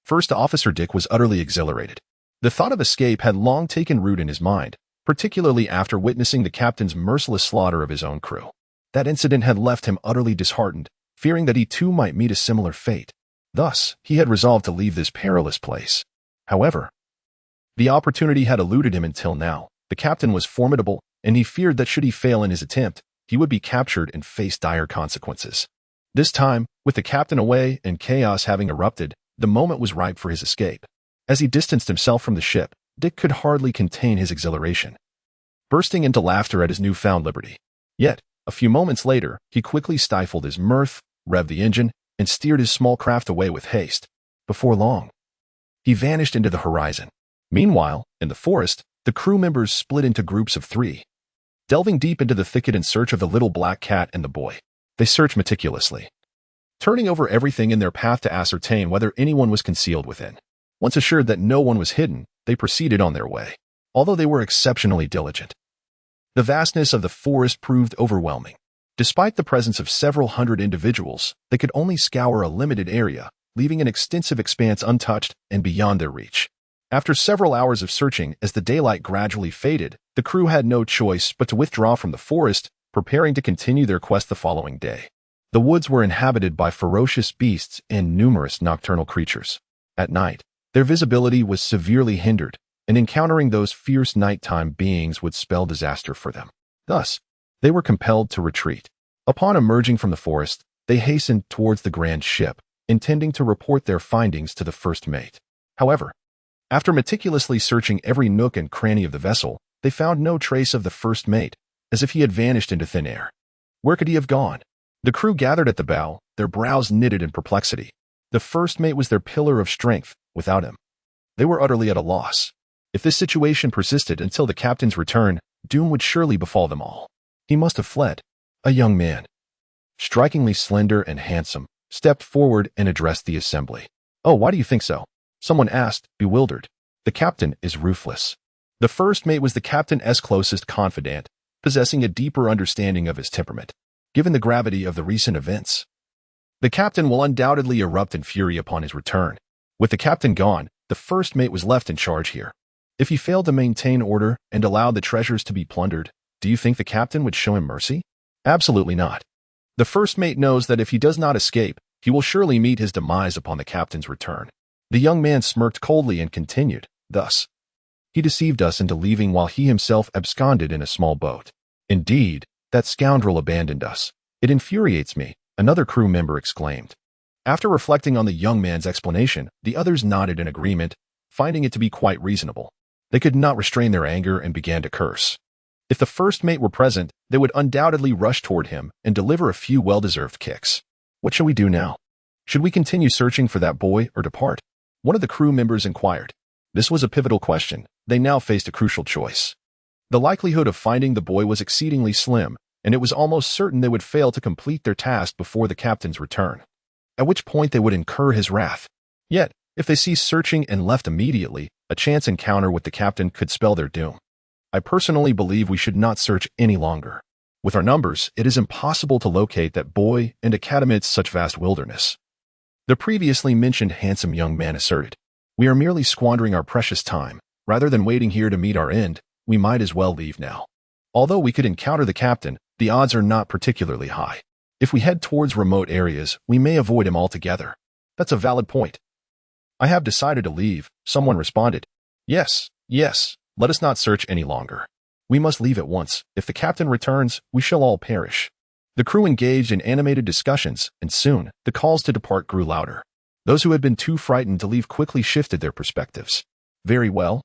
First Officer Dick was utterly exhilarated. The thought of escape had long taken root in his mind, particularly after witnessing the captain's merciless slaughter of his own crew. That incident had left him utterly disheartened, fearing that he too might meet a similar fate. Thus, he had resolved to leave this perilous place. However, the opportunity had eluded him until now. The captain was formidable, and he feared that should he fail in his attempt, he would be captured and face dire consequences. This time, with the captain away and chaos having erupted, the moment was ripe for his escape. As he distanced himself from the ship, Dick could hardly contain his exhilaration, bursting into laughter at his newfound liberty. Yet, a few moments later, he quickly stifled his mirth, revved the engine, and steered his small craft away with haste. Before long, he vanished into the horizon. Meanwhile, in the forest, the crew members split into groups of 3. Delving deep into the thicket in search of the little black cat and the boy, they searched meticulously, turning over everything in their path to ascertain whether anyone was concealed within. Once assured that no one was hidden, they proceeded on their way. Although they were exceptionally diligent, the vastness of the forest proved overwhelming. Despite the presence of several hundred individuals, they could only scour a limited area, leaving an extensive expanse untouched and beyond their reach. After several hours of searching, as the daylight gradually faded, the crew had no choice but to withdraw from the forest, preparing to continue their quest the following day. The woods were inhabited by ferocious beasts and numerous nocturnal creatures. At night, their visibility was severely hindered, and encountering those fierce nighttime beings would spell disaster for them. Thus, they were compelled to retreat. Upon emerging from the forest, they hastened towards the grand ship, intending to report their findings to the first mate. However, after meticulously searching every nook and cranny of the vessel, they found no trace of the first mate, as if he had vanished into thin air. Where could he have gone? The crew gathered at the bow, their brows knitted in perplexity. The first mate was their pillar of strength. Without him, they were utterly at a loss. If this situation persisted until the captain's return, doom would surely befall them all. He must have fled. A young man, strikingly slender and handsome, stepped forward and addressed the assembly. "Oh, why do you think so?" someone asked, bewildered. "The captain is ruthless." The first mate was the captain's closest confidant, possessing a deeper understanding of his temperament. Given the gravity of the recent events, the captain will undoubtedly erupt in fury upon his return. With the captain gone, the first mate was left in charge here. If he failed to maintain order and allowed the treasures to be plundered, do you think the captain would show him mercy? Absolutely not. The first mate knows that if he does not escape, he will surely meet his demise upon the captain's return. The young man smirked coldly and continued, "Thus, he deceived us into leaving while he himself absconded in a small boat. Indeed, that scoundrel abandoned us. It infuriates me," another crew member exclaimed. After reflecting on the young man's explanation, the others nodded in agreement, finding it to be quite reasonable. They could not restrain their anger and began to curse. If the first mate were present, they would undoubtedly rush toward him and deliver a few well-deserved kicks. What shall we do now? Should we continue searching for that boy or depart? One of the crew members inquired. This was a pivotal question. They now faced a crucial choice. The likelihood of finding the boy was exceedingly slim, and it was almost certain they would fail to complete their task before the captain's return, at which point they would incur his wrath. Yet, if they ceased searching and left immediately, a chance encounter with the captain could spell their doom. I personally believe we should not search any longer. With our numbers, it is impossible to locate that boy and a cat amidst such vast wilderness. The previously mentioned handsome young man asserted. We are merely squandering our precious time. Rather than waiting here to meet our end, we might as well leave now. Although we could encounter the captain, the odds are not particularly high. If we head towards remote areas, we may avoid him altogether. That's a valid point. I have decided to leave, someone responded. Yes, yes, let us not search any longer. We must leave at once. If the captain returns, we shall all perish. The crew engaged in animated discussions, and soon, the calls to depart grew louder. Those who had been too frightened to leave quickly shifted their perspectives. Very well.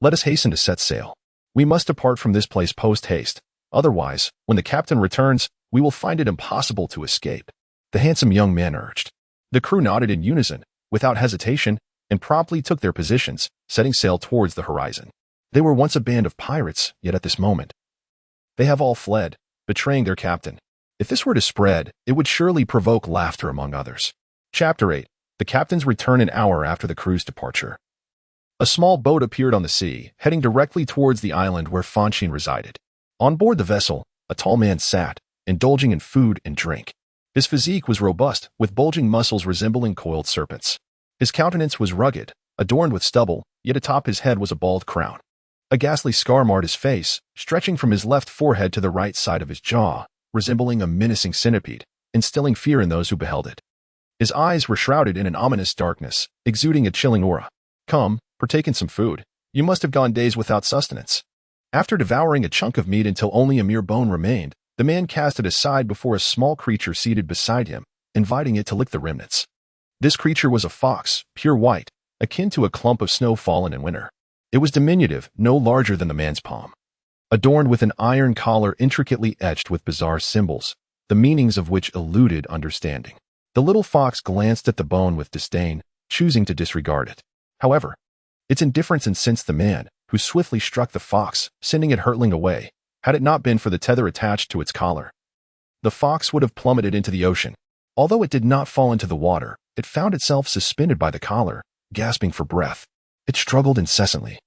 Let us hasten to set sail. We must depart from this place post-haste. Otherwise, when the captain returns, we will find it impossible to escape. The handsome young man urged. The crew nodded in unison, without hesitation, and promptly took their positions, setting sail towards the horizon. They were once a band of pirates, yet at this moment, they have all fled, betraying their captain. If this were to spread, it would surely provoke laughter among others. Chapter 8. The captain's return an hour after the crew's departure. A small boat appeared on the sea, heading directly towards the island where Fonshine resided. On board the vessel, a tall man sat, indulging in food and drink. His physique was robust, with bulging muscles resembling coiled serpents. His countenance was rugged, adorned with stubble, yet atop his head was a bald crown. A ghastly scar marred his face, stretching from his left forehead to the right side of his jaw, resembling a menacing centipede, instilling fear in those who beheld it. His eyes were shrouded in an ominous darkness, exuding a chilling aura. Come, partake in some food. You must have gone days without sustenance. After devouring a chunk of meat until only a mere bone remained, the man cast it aside before a small creature seated beside him, inviting it to lick the remnants. This creature was a fox, pure white, akin to a clump of snow fallen in winter. It was diminutive, no larger than the man's palm. Adorned with an iron collar intricately etched with bizarre symbols, the meanings of which eluded understanding. The little fox glanced at the bone with disdain, choosing to disregard it. However, its indifference incensed the man, who swiftly struck the fox, sending it hurtling away. Had it not been for the tether attached to its collar, the fox would have plummeted into the ocean. Although it did not fall into the water, it found itself suspended by the collar, gasping for breath. It struggled incessantly.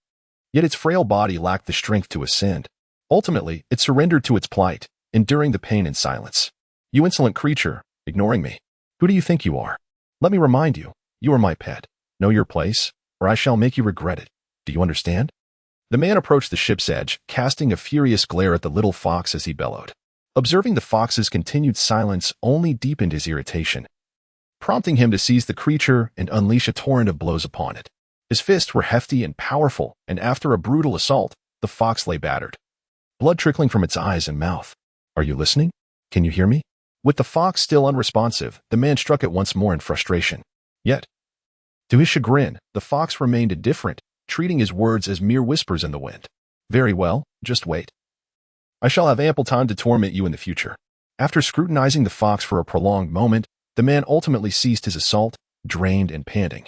Yet its frail body lacked the strength to ascend. Ultimately, it surrendered to its plight, enduring the pain in silence. You insolent creature, ignoring me. Who do you think you are? Let me remind you, you are my pet. Know your place, or I shall make you regret it. Do you understand? The man approached the ship's edge, casting a furious glare at the little fox as he bellowed. Observing the fox's continued silence only deepened his irritation, prompting him to seize the creature and unleash a torrent of blows upon it. His fists were hefty and powerful, and after a brutal assault, the fox lay battered, blood trickling from its eyes and mouth. Are you listening? Can you hear me? With the fox still unresponsive, the man struck it once more in frustration. Yet, to his chagrin, the fox remained indifferent, treating his words as mere whispers in the wind. Very well, just wait. I shall have ample time to torment you in the future. After scrutinizing the fox for a prolonged moment, the man ultimately ceased his assault, drained and panting,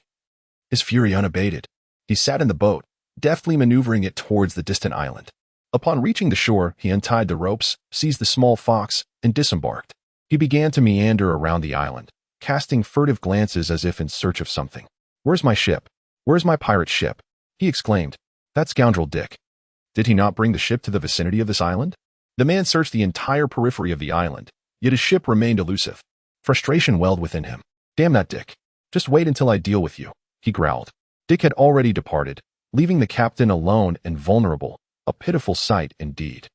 his fury unabated. He sat in the boat, deftly maneuvering it towards the distant island. Upon reaching the shore, he untied the ropes, seized the small fox, and disembarked. He began to meander around the island, casting furtive glances as if in search of something. Where's my ship? Where's my pirate ship? He exclaimed. That scoundrel Dick. Did he not bring the ship to the vicinity of this island? The man searched the entire periphery of the island, yet his ship remained elusive. Frustration welled within him. Damn that Dick. Just wait until I deal with you, he growled. Dick had already departed, leaving the captain alone and vulnerable, a pitiful sight indeed.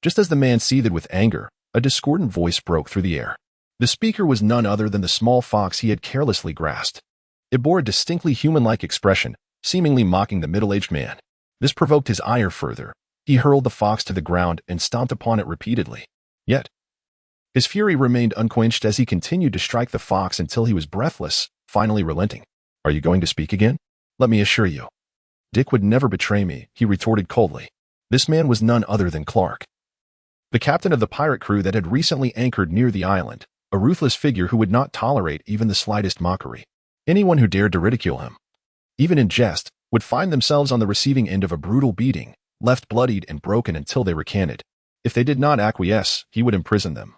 Just as the man seethed with anger, a discordant voice broke through the air. The speaker was none other than the small fox he had carelessly grasped. It bore a distinctly human-like expression, seemingly mocking the middle-aged man. This provoked his ire further. He hurled the fox to the ground and stomped upon it repeatedly. Yet, his fury remained unquenched as he continued to strike the fox until he was breathless, finally relenting. Are you going to speak again? Let me assure you. Dick would never betray me, he retorted coldly. This man was none other than Clark, the captain of the pirate crew that had recently anchored near the island, a ruthless figure who would not tolerate even the slightest mockery. Anyone who dared to ridicule him, even in jest, would find themselves on the receiving end of a brutal beating, left bloodied and broken until they recanted. If they did not acquiesce, he would imprison them,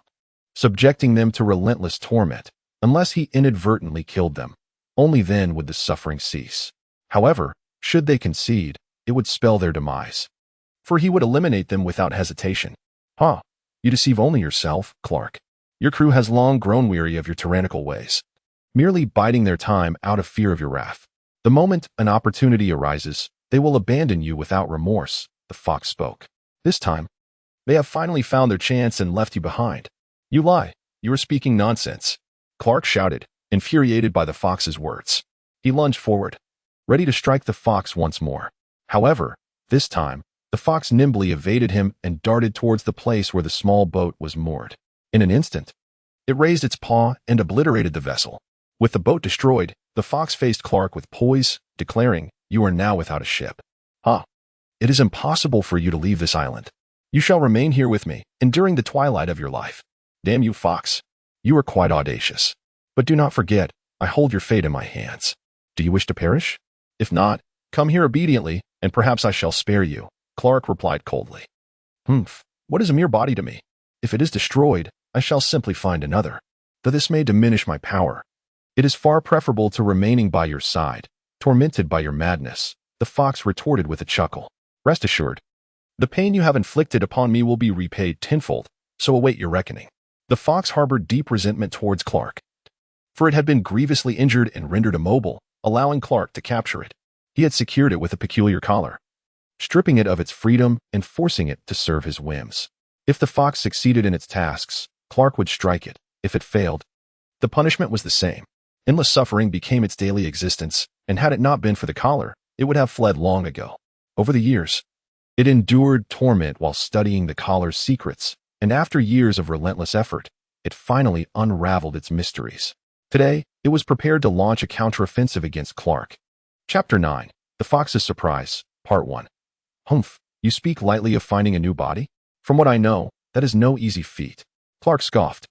subjecting them to relentless torment, unless he inadvertently killed them. Only then would the suffering cease. However, should they concede, it would spell their demise, for he would eliminate them without hesitation. You deceive only yourself, Clark. Your crew has long grown weary of your tyrannical ways, merely biding their time out of fear of your wrath. The moment an opportunity arises, they will abandon you without remorse, the fox spoke. This time, they have finally found their chance and left you behind. You lie. You are speaking nonsense, Clark shouted, Infuriated by the fox's words, he lunged forward, ready to strike the fox once more. However, this time, the fox nimbly evaded him and darted towards the place where the small boat was moored. In an instant, it raised its paw and obliterated the vessel. With the boat destroyed, the fox faced Clark with poise, declaring, "You are now without a ship. It is impossible for you to leave this island. You shall remain here with me, enduring the twilight of your life. Damn you, fox. You are quite audacious. But do not forget, I hold your fate in my hands. Do you wish to perish? If not, come here obediently, and perhaps I shall spare you," Clark replied coldly. What is a mere body to me? If it is destroyed, I shall simply find another. Though this may diminish my power, it is far preferable to remaining by your side, tormented by your madness, the fox retorted with a chuckle. Rest assured, the pain you have inflicted upon me will be repaid tenfold, so await your reckoning. The fox harbored deep resentment towards Clark, for it had been grievously injured and rendered immobile, allowing Clark to capture it. He had secured it with a peculiar collar, stripping it of its freedom and forcing it to serve his whims. If the fox succeeded in its tasks, Clark would strike it. If it failed, the punishment was the same. Endless suffering became its daily existence, and had it not been for the collar, it would have fled long ago. Over the years, it endured torment while studying the collar's secrets, and after years of relentless effort, it finally unraveled its mysteries. Today, it was prepared to launch a counteroffensive against Clark. Chapter 9. The Fox's Surprise, Part 1. You speak lightly of finding a new body? From what I know, that is no easy feat. Clark scoffed.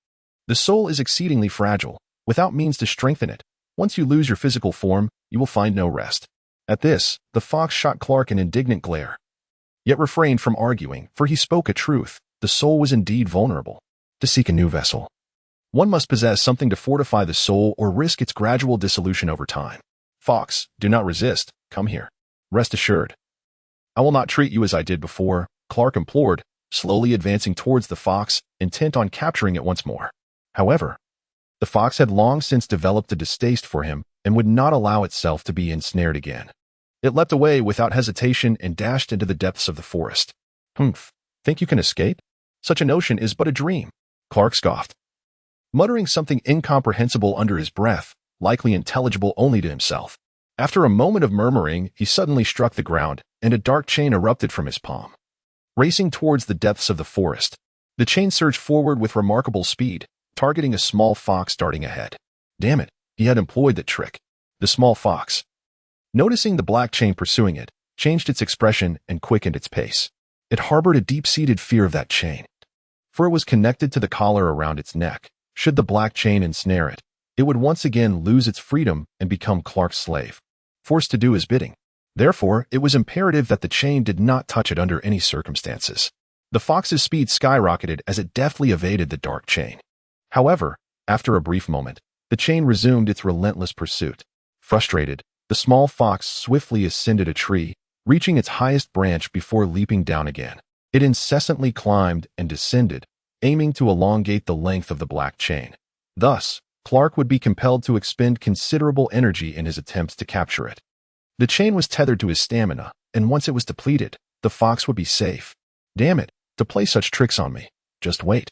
The soul is exceedingly fragile, without means to strengthen it. Once you lose your physical form, you will find no rest. At this, the fox shot Clark an indignant glare, yet refrained from arguing, for he spoke a truth. The soul was indeed vulnerable. To seek a new vessel, one must possess something to fortify the soul or risk its gradual dissolution over time. Fox, do not resist. Come here. Rest assured, I will not treat you as I did before, Clark implored, slowly advancing towards the fox, intent on capturing it once more. However, the fox had long since developed a distaste for him and would not allow itself to be ensnared again. It leapt away without hesitation and dashed into the depths of the forest. Think you can escape? Such a notion is but a dream, Clark scoffed, muttering something incomprehensible under his breath, likely intelligible only to himself. After a moment of murmuring, he suddenly struck the ground, and a dark chain erupted from his palm. Racing towards the depths of the forest, the chain surged forward with remarkable speed, targeting a small fox darting ahead. Damn it, he had employed that trick. The small fox, noticing the black chain pursuing it, changed its expression and quickened its pace. It harbored a deep-seated fear of that chain, for it was connected to the collar around its neck. Should the black chain ensnare it, it would once again lose its freedom and become Clark's slave, forced to do his bidding. Therefore, it was imperative that the chain did not touch it under any circumstances. The fox's speed skyrocketed as it deftly evaded the dark chain. However, after a brief moment, the chain resumed its relentless pursuit. Frustrated, the small fox swiftly ascended a tree, reaching its highest branch before leaping down again. It incessantly climbed and descended, aiming to elongate the length of the black chain. Thus, Clark would be compelled to expend considerable energy in his attempts to capture it. The chain was tethered to his stamina, and once it was depleted, the fox would be safe. Damn it, to play such tricks on me. Just wait.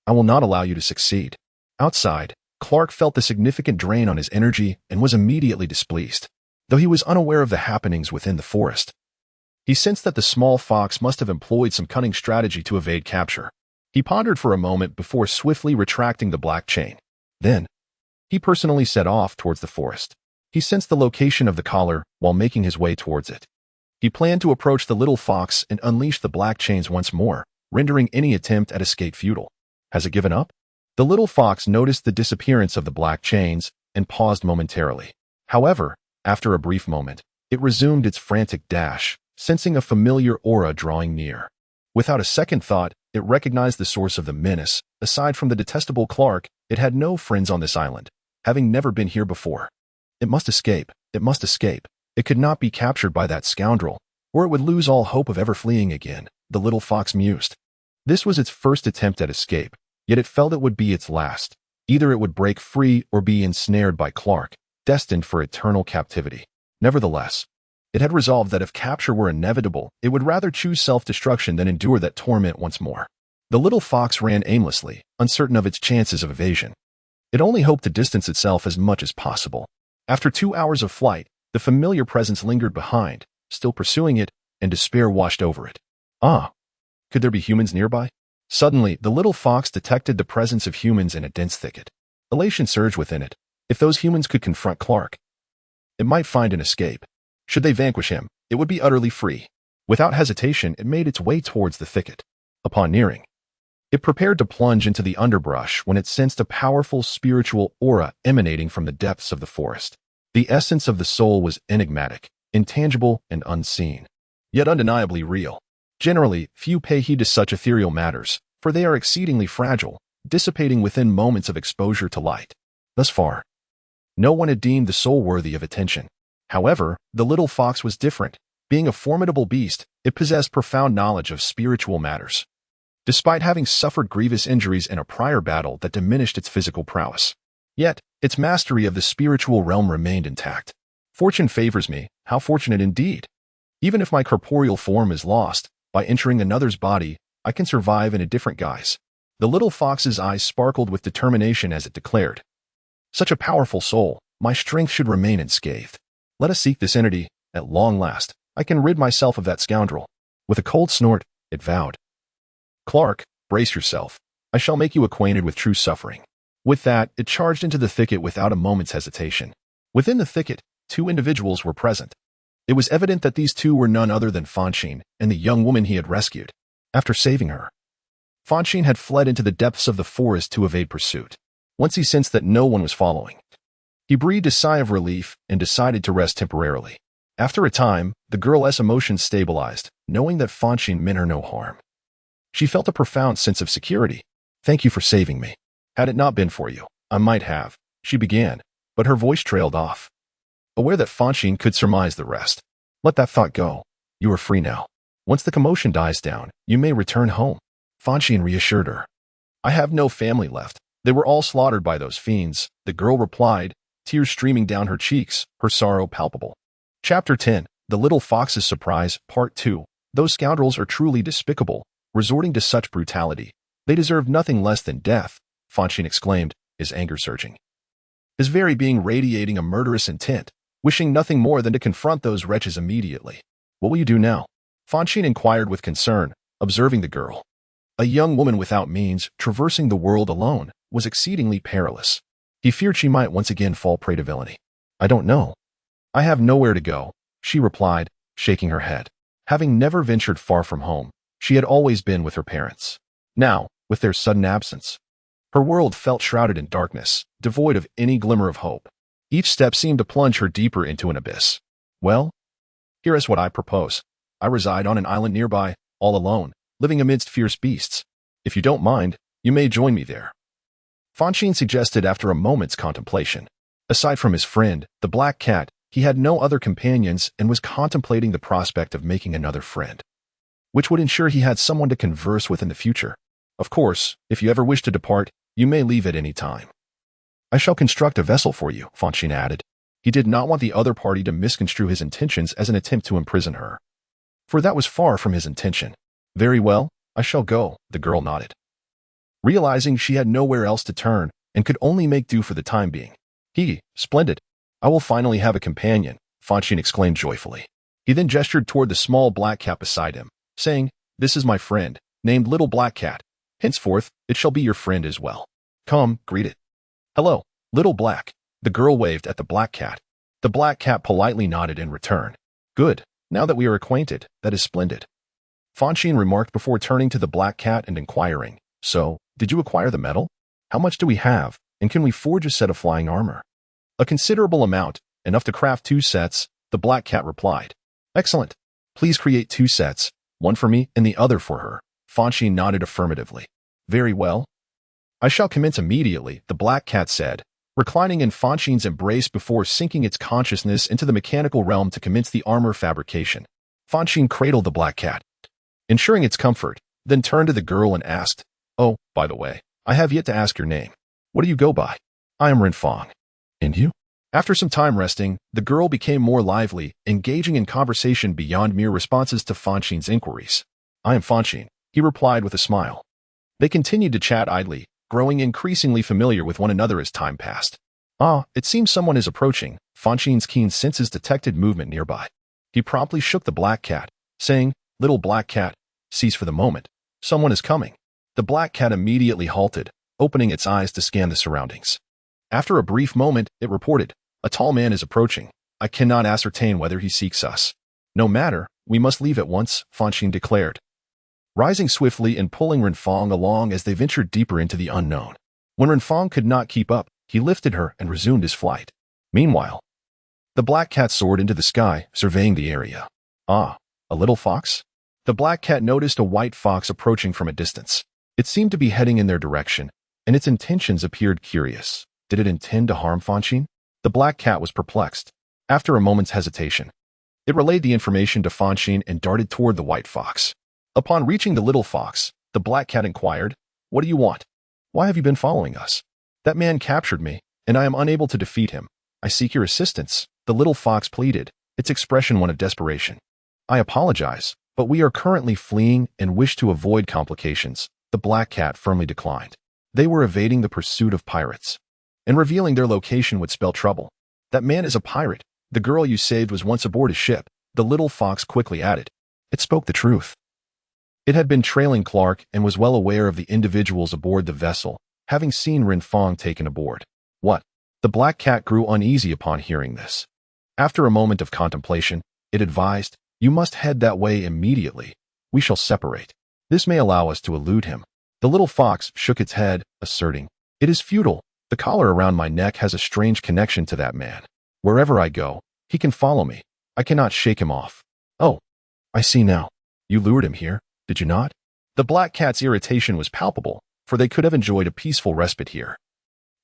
I will not allow you to succeed. Outside, Clark felt the significant drain on his energy and was immediately displeased, though he was unaware of the happenings within the forest. He sensed that the small fox must have employed some cunning strategy to evade capture. He pondered for a moment before swiftly retracting the black chain. Then, he personally set off towards the forest. He sensed the location of the collar while making his way towards it. He planned to approach the little fox and unleash the black chains once more, rendering any attempt at escape futile. Has it given up? The little fox noticed the disappearance of the black chains and paused momentarily. However, after a brief moment, it resumed its frantic dash, sensing a familiar aura drawing near. Without a second thought, it recognized the source of the menace. Aside from the detestable Clark, it had no friends on this island, having never been here before. It must escape. It must escape. It could not be captured by that scoundrel, or it would lose all hope of ever fleeing again, the little fox mused. This was its first attempt at escape, yet it felt it would be its last. Either it would break free or be ensnared by Clark, destined for eternal captivity. Nevertheless, it had resolved that if capture were inevitable, it would rather choose self-destruction than endure that torment once more. The little fox ran aimlessly, uncertain of its chances of evasion. It only hoped to distance itself as much as possible. After 2 hours of flight, the familiar presence lingered behind, still pursuing it, and despair washed over it. Ah, could there be humans nearby? Suddenly, the little fox detected the presence of humans in a dense thicket. Elation surged within it. If those humans could confront Clark, it might find an escape. Should they vanquish him, it would be utterly free. Without hesitation, it made its way towards the thicket. Upon nearing, it prepared to plunge into the underbrush when it sensed a powerful spiritual aura emanating from the depths of the forest. The essence of the soul was enigmatic, intangible, and unseen, yet undeniably real. Generally, few pay heed to such ethereal matters, for they are exceedingly fragile, dissipating within moments of exposure to light. Thus far, no one had deemed the soul worthy of attention. However, the little fox was different. Being a formidable beast, it possessed profound knowledge of spiritual matters, despite having suffered grievous injuries in a prior battle that diminished its physical prowess. Yet, its mastery of the spiritual realm remained intact. Fortune favors me, how fortunate indeed! Even if my corporeal form is lost, by entering another's body, I can survive in a different guise. The little fox's eyes sparkled with determination as it declared, "Such a powerful soul, my strength should remain unscathed. Let us seek this entity, at long last. I can rid myself of that scoundrel." With a cold snort, it vowed, "Clark, brace yourself. I shall make you acquainted with true suffering." With that, it charged into the thicket without a moment's hesitation. Within the thicket, 2 individuals were present. It was evident that these 2 were none other than Fonshine and the young woman he had rescued. After saving her, Fonshine had fled into the depths of the forest to evade pursuit. Once he sensed that no one was following, he breathed a sigh of relief and decided to rest temporarily. After a time, the girl's emotions stabilized, knowing that Fonshine meant her no harm. She felt a profound sense of security. "Thank you for saving me. Had it not been for you, I might have," she began, but her voice trailed off, aware that Fonshine could surmise the rest. "Let that thought go. You are free now. Once the commotion dies down, you may return home." Fonshine reassured her. "I have no family left. They were all slaughtered by those fiends," the girl replied, tears streaming down her cheeks, her sorrow palpable. Chapter 10, The Little Fox's Surprise, Part 2. Those scoundrels are truly despicable, resorting to such brutality. They deserve nothing less than death, Fonshine exclaimed, his anger surging, his very being radiating a murderous intent, wishing nothing more than to confront those wretches immediately. "What will you do now?" Fonshine inquired with concern, observing the girl. A young woman without means, traversing the world alone, was exceedingly perilous. He feared she might once again fall prey to villainy. "I don't know. I have nowhere to go," she replied, shaking her head. Having never ventured far from home, she had always been with her parents. Now, with their sudden absence, her world felt shrouded in darkness, devoid of any glimmer of hope. Each step seemed to plunge her deeper into an abyss. "Well, here is what I propose. I reside on an island nearby, all alone, living amidst fierce beasts. If you don't mind, you may join me there," Fonshine suggested after a moment's contemplation. Aside from his friend, the black cat, he had no other companions and was contemplating the prospect of making another friend, which would ensure he had someone to converse with in the future. "Of course, if you ever wish to depart, you may leave at any time. I shall construct a vessel for you," Fonshine added. He did not want the other party to misconstrue his intentions as an attempt to imprison her, for that was far from his intention. "Very well, I shall go," the girl nodded, realizing she had nowhere else to turn and could only make do for the time being. Splendid. I will finally have a companion," Fonshine exclaimed joyfully. He then gestured toward the small black cat beside him, saying, "This is my friend, named Little Black Cat. Henceforth, it shall be your friend as well. Come, greet it." "Hello, Little Black." The girl waved at the black cat. The black cat politely nodded in return. "Good. Now that we are acquainted, that is splendid," Fonshine remarked before turning to the black cat and inquiring, "So, did you acquire the metal? How much do we have, and can we forge a set of flying armor?" "A considerable amount, enough to craft 2 sets, the black cat replied. "Excellent. Please create 2 sets, one for me and the other for her." Fonshine nodded affirmatively. "Very well. I shall commence immediately," the black cat said, reclining in Fonshine's embrace before sinking its consciousness into the mechanical realm to commence the armor fabrication. Fonshine cradled the black cat, ensuring its comfort, then turned to the girl and asked, "Oh, by the way, I have yet to ask your name. What do you go by?" "I am Renfong." "And you?" After some time resting, the girl became more lively, engaging in conversation beyond mere responses to Fonshine's inquiries. "I am Fonshine," he replied with a smile. They continued to chat idly, growing increasingly familiar with one another as time passed. Ah, it seems someone is approaching. Fonshine's keen senses detected movement nearby. He promptly shook the black cat, saying, "Little black cat, cease for the moment. Someone is coming." The black cat immediately halted, opening its eyes to scan the surroundings. After a brief moment, it reported, "A tall man is approaching. I cannot ascertain whether he seeks us." "No matter, we must leave at once," Fonshine declared, rising swiftly and pulling Renfong along as they ventured deeper into the unknown. When Renfong could not keep up, he lifted her and resumed his flight. Meanwhile, the black cat soared into the sky, surveying the area. Ah, a little fox? The black cat noticed a white fox approaching from a distance. It seemed to be heading in their direction, and its intentions appeared curious. Did it intend to harm Fonshine? The black cat was perplexed. After a moment's hesitation, it relayed the information to Fonshine and darted toward the white fox. Upon reaching the little fox, the black cat inquired, "What do you want? Why have you been following us?" "That man captured me, and I am unable to defeat him. I seek your assistance," the little fox pleaded, its expression one of desperation. "I apologize, but we are currently fleeing and wish to avoid complications," the black cat firmly declined. They were evading the pursuit of pirates, and revealing their location would spell trouble. "That man is a pirate. The girl you saved was once aboard his ship," the little fox quickly added. It spoke the truth. It had been trailing Clark and was well aware of the individuals aboard the vessel, having seen Renfong taken aboard. "What?" The black cat grew uneasy upon hearing this. After a moment of contemplation, it advised, "You must head that way immediately. We shall separate. This may allow us to elude him." The little fox shook its head, asserting, "It is futile. The collar around my neck has a strange connection to that man. Wherever I go, he can follow me. I cannot shake him off." "Oh, I see now. You lured him here, did you not?" The black cat's irritation was palpable, for they could have enjoyed a peaceful respite here.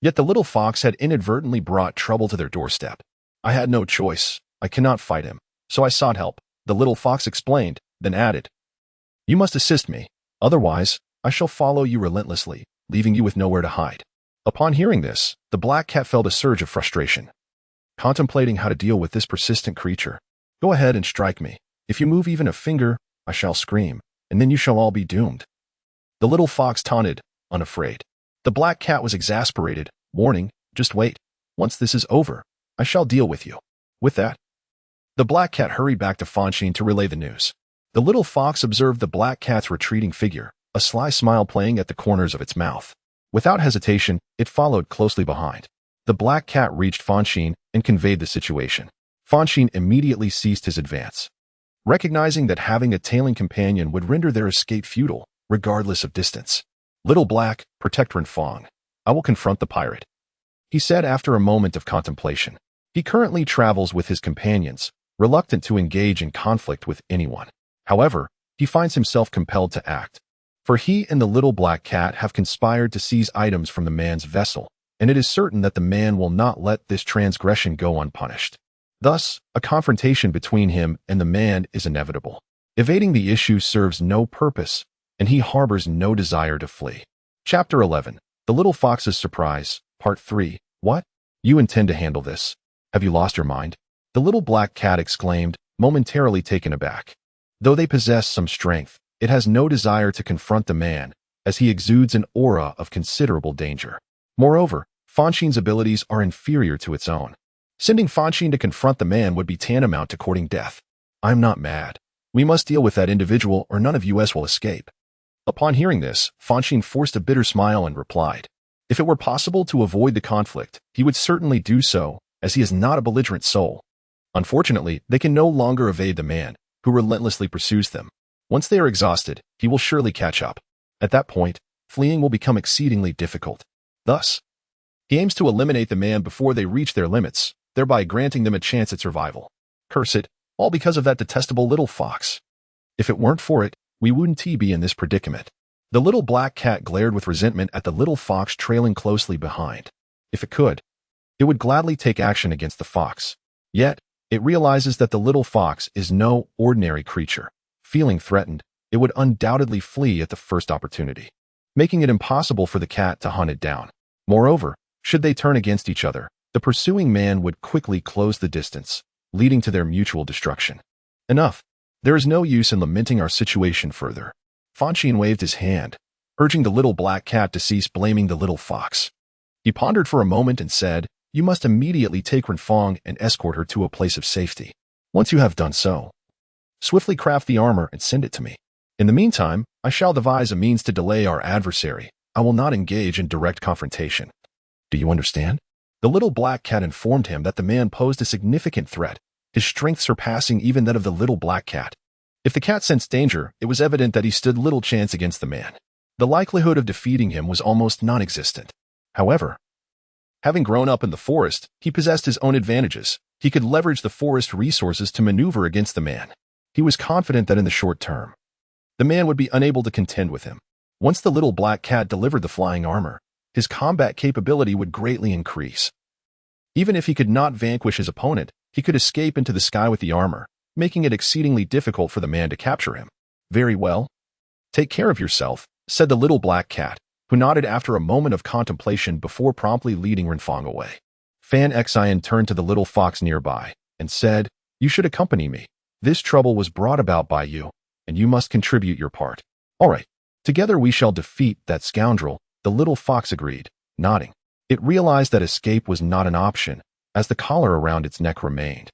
Yet the little fox had inadvertently brought trouble to their doorstep. "I had no choice. I cannot fight him, so I sought help," the little fox explained, then added, "You must assist me. Otherwise, I shall follow you relentlessly, leaving you with nowhere to hide." Upon hearing this, the black cat felt a surge of frustration. Contemplating how to deal with this persistent creature. "Go ahead and strike me. If you move even a finger, I shall scream, and then you shall all be doomed," the little fox taunted, unafraid. The black cat was exasperated, warning, "Just wait. Once this is over, I shall deal with you." With that, the black cat hurried back to Fonshine to relay the news. The little fox observed the black cat's retreating figure, a sly smile playing at the corners of its mouth. Without hesitation, it followed closely behind. The black cat reached Fonshine and conveyed the situation. Fonshine immediately ceased his advance, recognizing that having a tailing companion would render their escape futile, regardless of distance. "Little Black, protect Renfong. I will confront the pirate," he said after a moment of contemplation. He currently travels with his companions, reluctant to engage in conflict with anyone. However, he finds himself compelled to act, for he and the little black cat have conspired to seize items from the man's vessel, and it is certain that the man will not let this transgression go unpunished. Thus, a confrontation between him and the man is inevitable. Evading the issue serves no purpose, and he harbors no desire to flee. Chapter 11. The Little Fox's Surprise, Part 3. "What? You intend to handle this? Have you lost your mind?" the little black cat exclaimed, momentarily taken aback. Though they possess some strength, it has no desire to confront the man, as he exudes an aura of considerable danger. Moreover, Fonshine's abilities are inferior to its own. Sending Fonshine to confront the man would be tantamount to courting death. "I'm not mad. We must deal with that individual or none of us will escape." Upon hearing this, Fonshine forced a bitter smile and replied, "If it were possible to avoid the conflict, he would certainly do so, as he is not a belligerent soul. Unfortunately, they can no longer evade the man, who relentlessly pursues them. Once they are exhausted, he will surely catch up. At that point, fleeing will become exceedingly difficult. Thus, he aims to eliminate the man before they reach their limits, thereby granting them a chance at survival. Curse it, all because of that detestable little fox. If it weren't for it, we wouldn't be in this predicament." The little black cat glared with resentment at the little fox trailing closely behind. If it could, it would gladly take action against the fox. Yet, it realizes that the little fox is no ordinary creature. Feeling threatened, it would undoubtedly flee at the first opportunity, making it impossible for the cat to hunt it down. Moreover, should they turn against each other, the pursuing man would quickly close the distance, leading to their mutual destruction. "Enough. There is no use in lamenting our situation further." Fonshine waved his hand, urging the little black cat to cease blaming the little fox. He pondered for a moment and said, "You must immediately take Renfong and escort her to a place of safety. Once you have done so, swiftly craft the armor and send it to me. In the meantime, I shall devise a means to delay our adversary. I will not engage in direct confrontation. Do you understand?" The little black cat informed him that the man posed a significant threat, his strength surpassing even that of the little black cat. If the cat sensed danger, it was evident that he stood little chance against the man. The likelihood of defeating him was almost non-existent. However, having grown up in the forest, he possessed his own advantages. He could leverage the forest resources to maneuver against the man. He was confident that in the short term, the man would be unable to contend with him. Once the little black cat delivered the flying armor, his combat capability would greatly increase. Even if he could not vanquish his opponent, he could escape into the sky with the armor, making it exceedingly difficult for the man to capture him. "Very well. Take care of yourself," said the little black cat, who nodded after a moment of contemplation before promptly leading Renfong away. Fanxin turned to the little fox nearby and said, "You should accompany me. This trouble was brought about by you, and you must contribute your part." "All right. Together we shall defeat that scoundrel," the little fox agreed, nodding. It realized that escape was not an option, as the collar around its neck remained,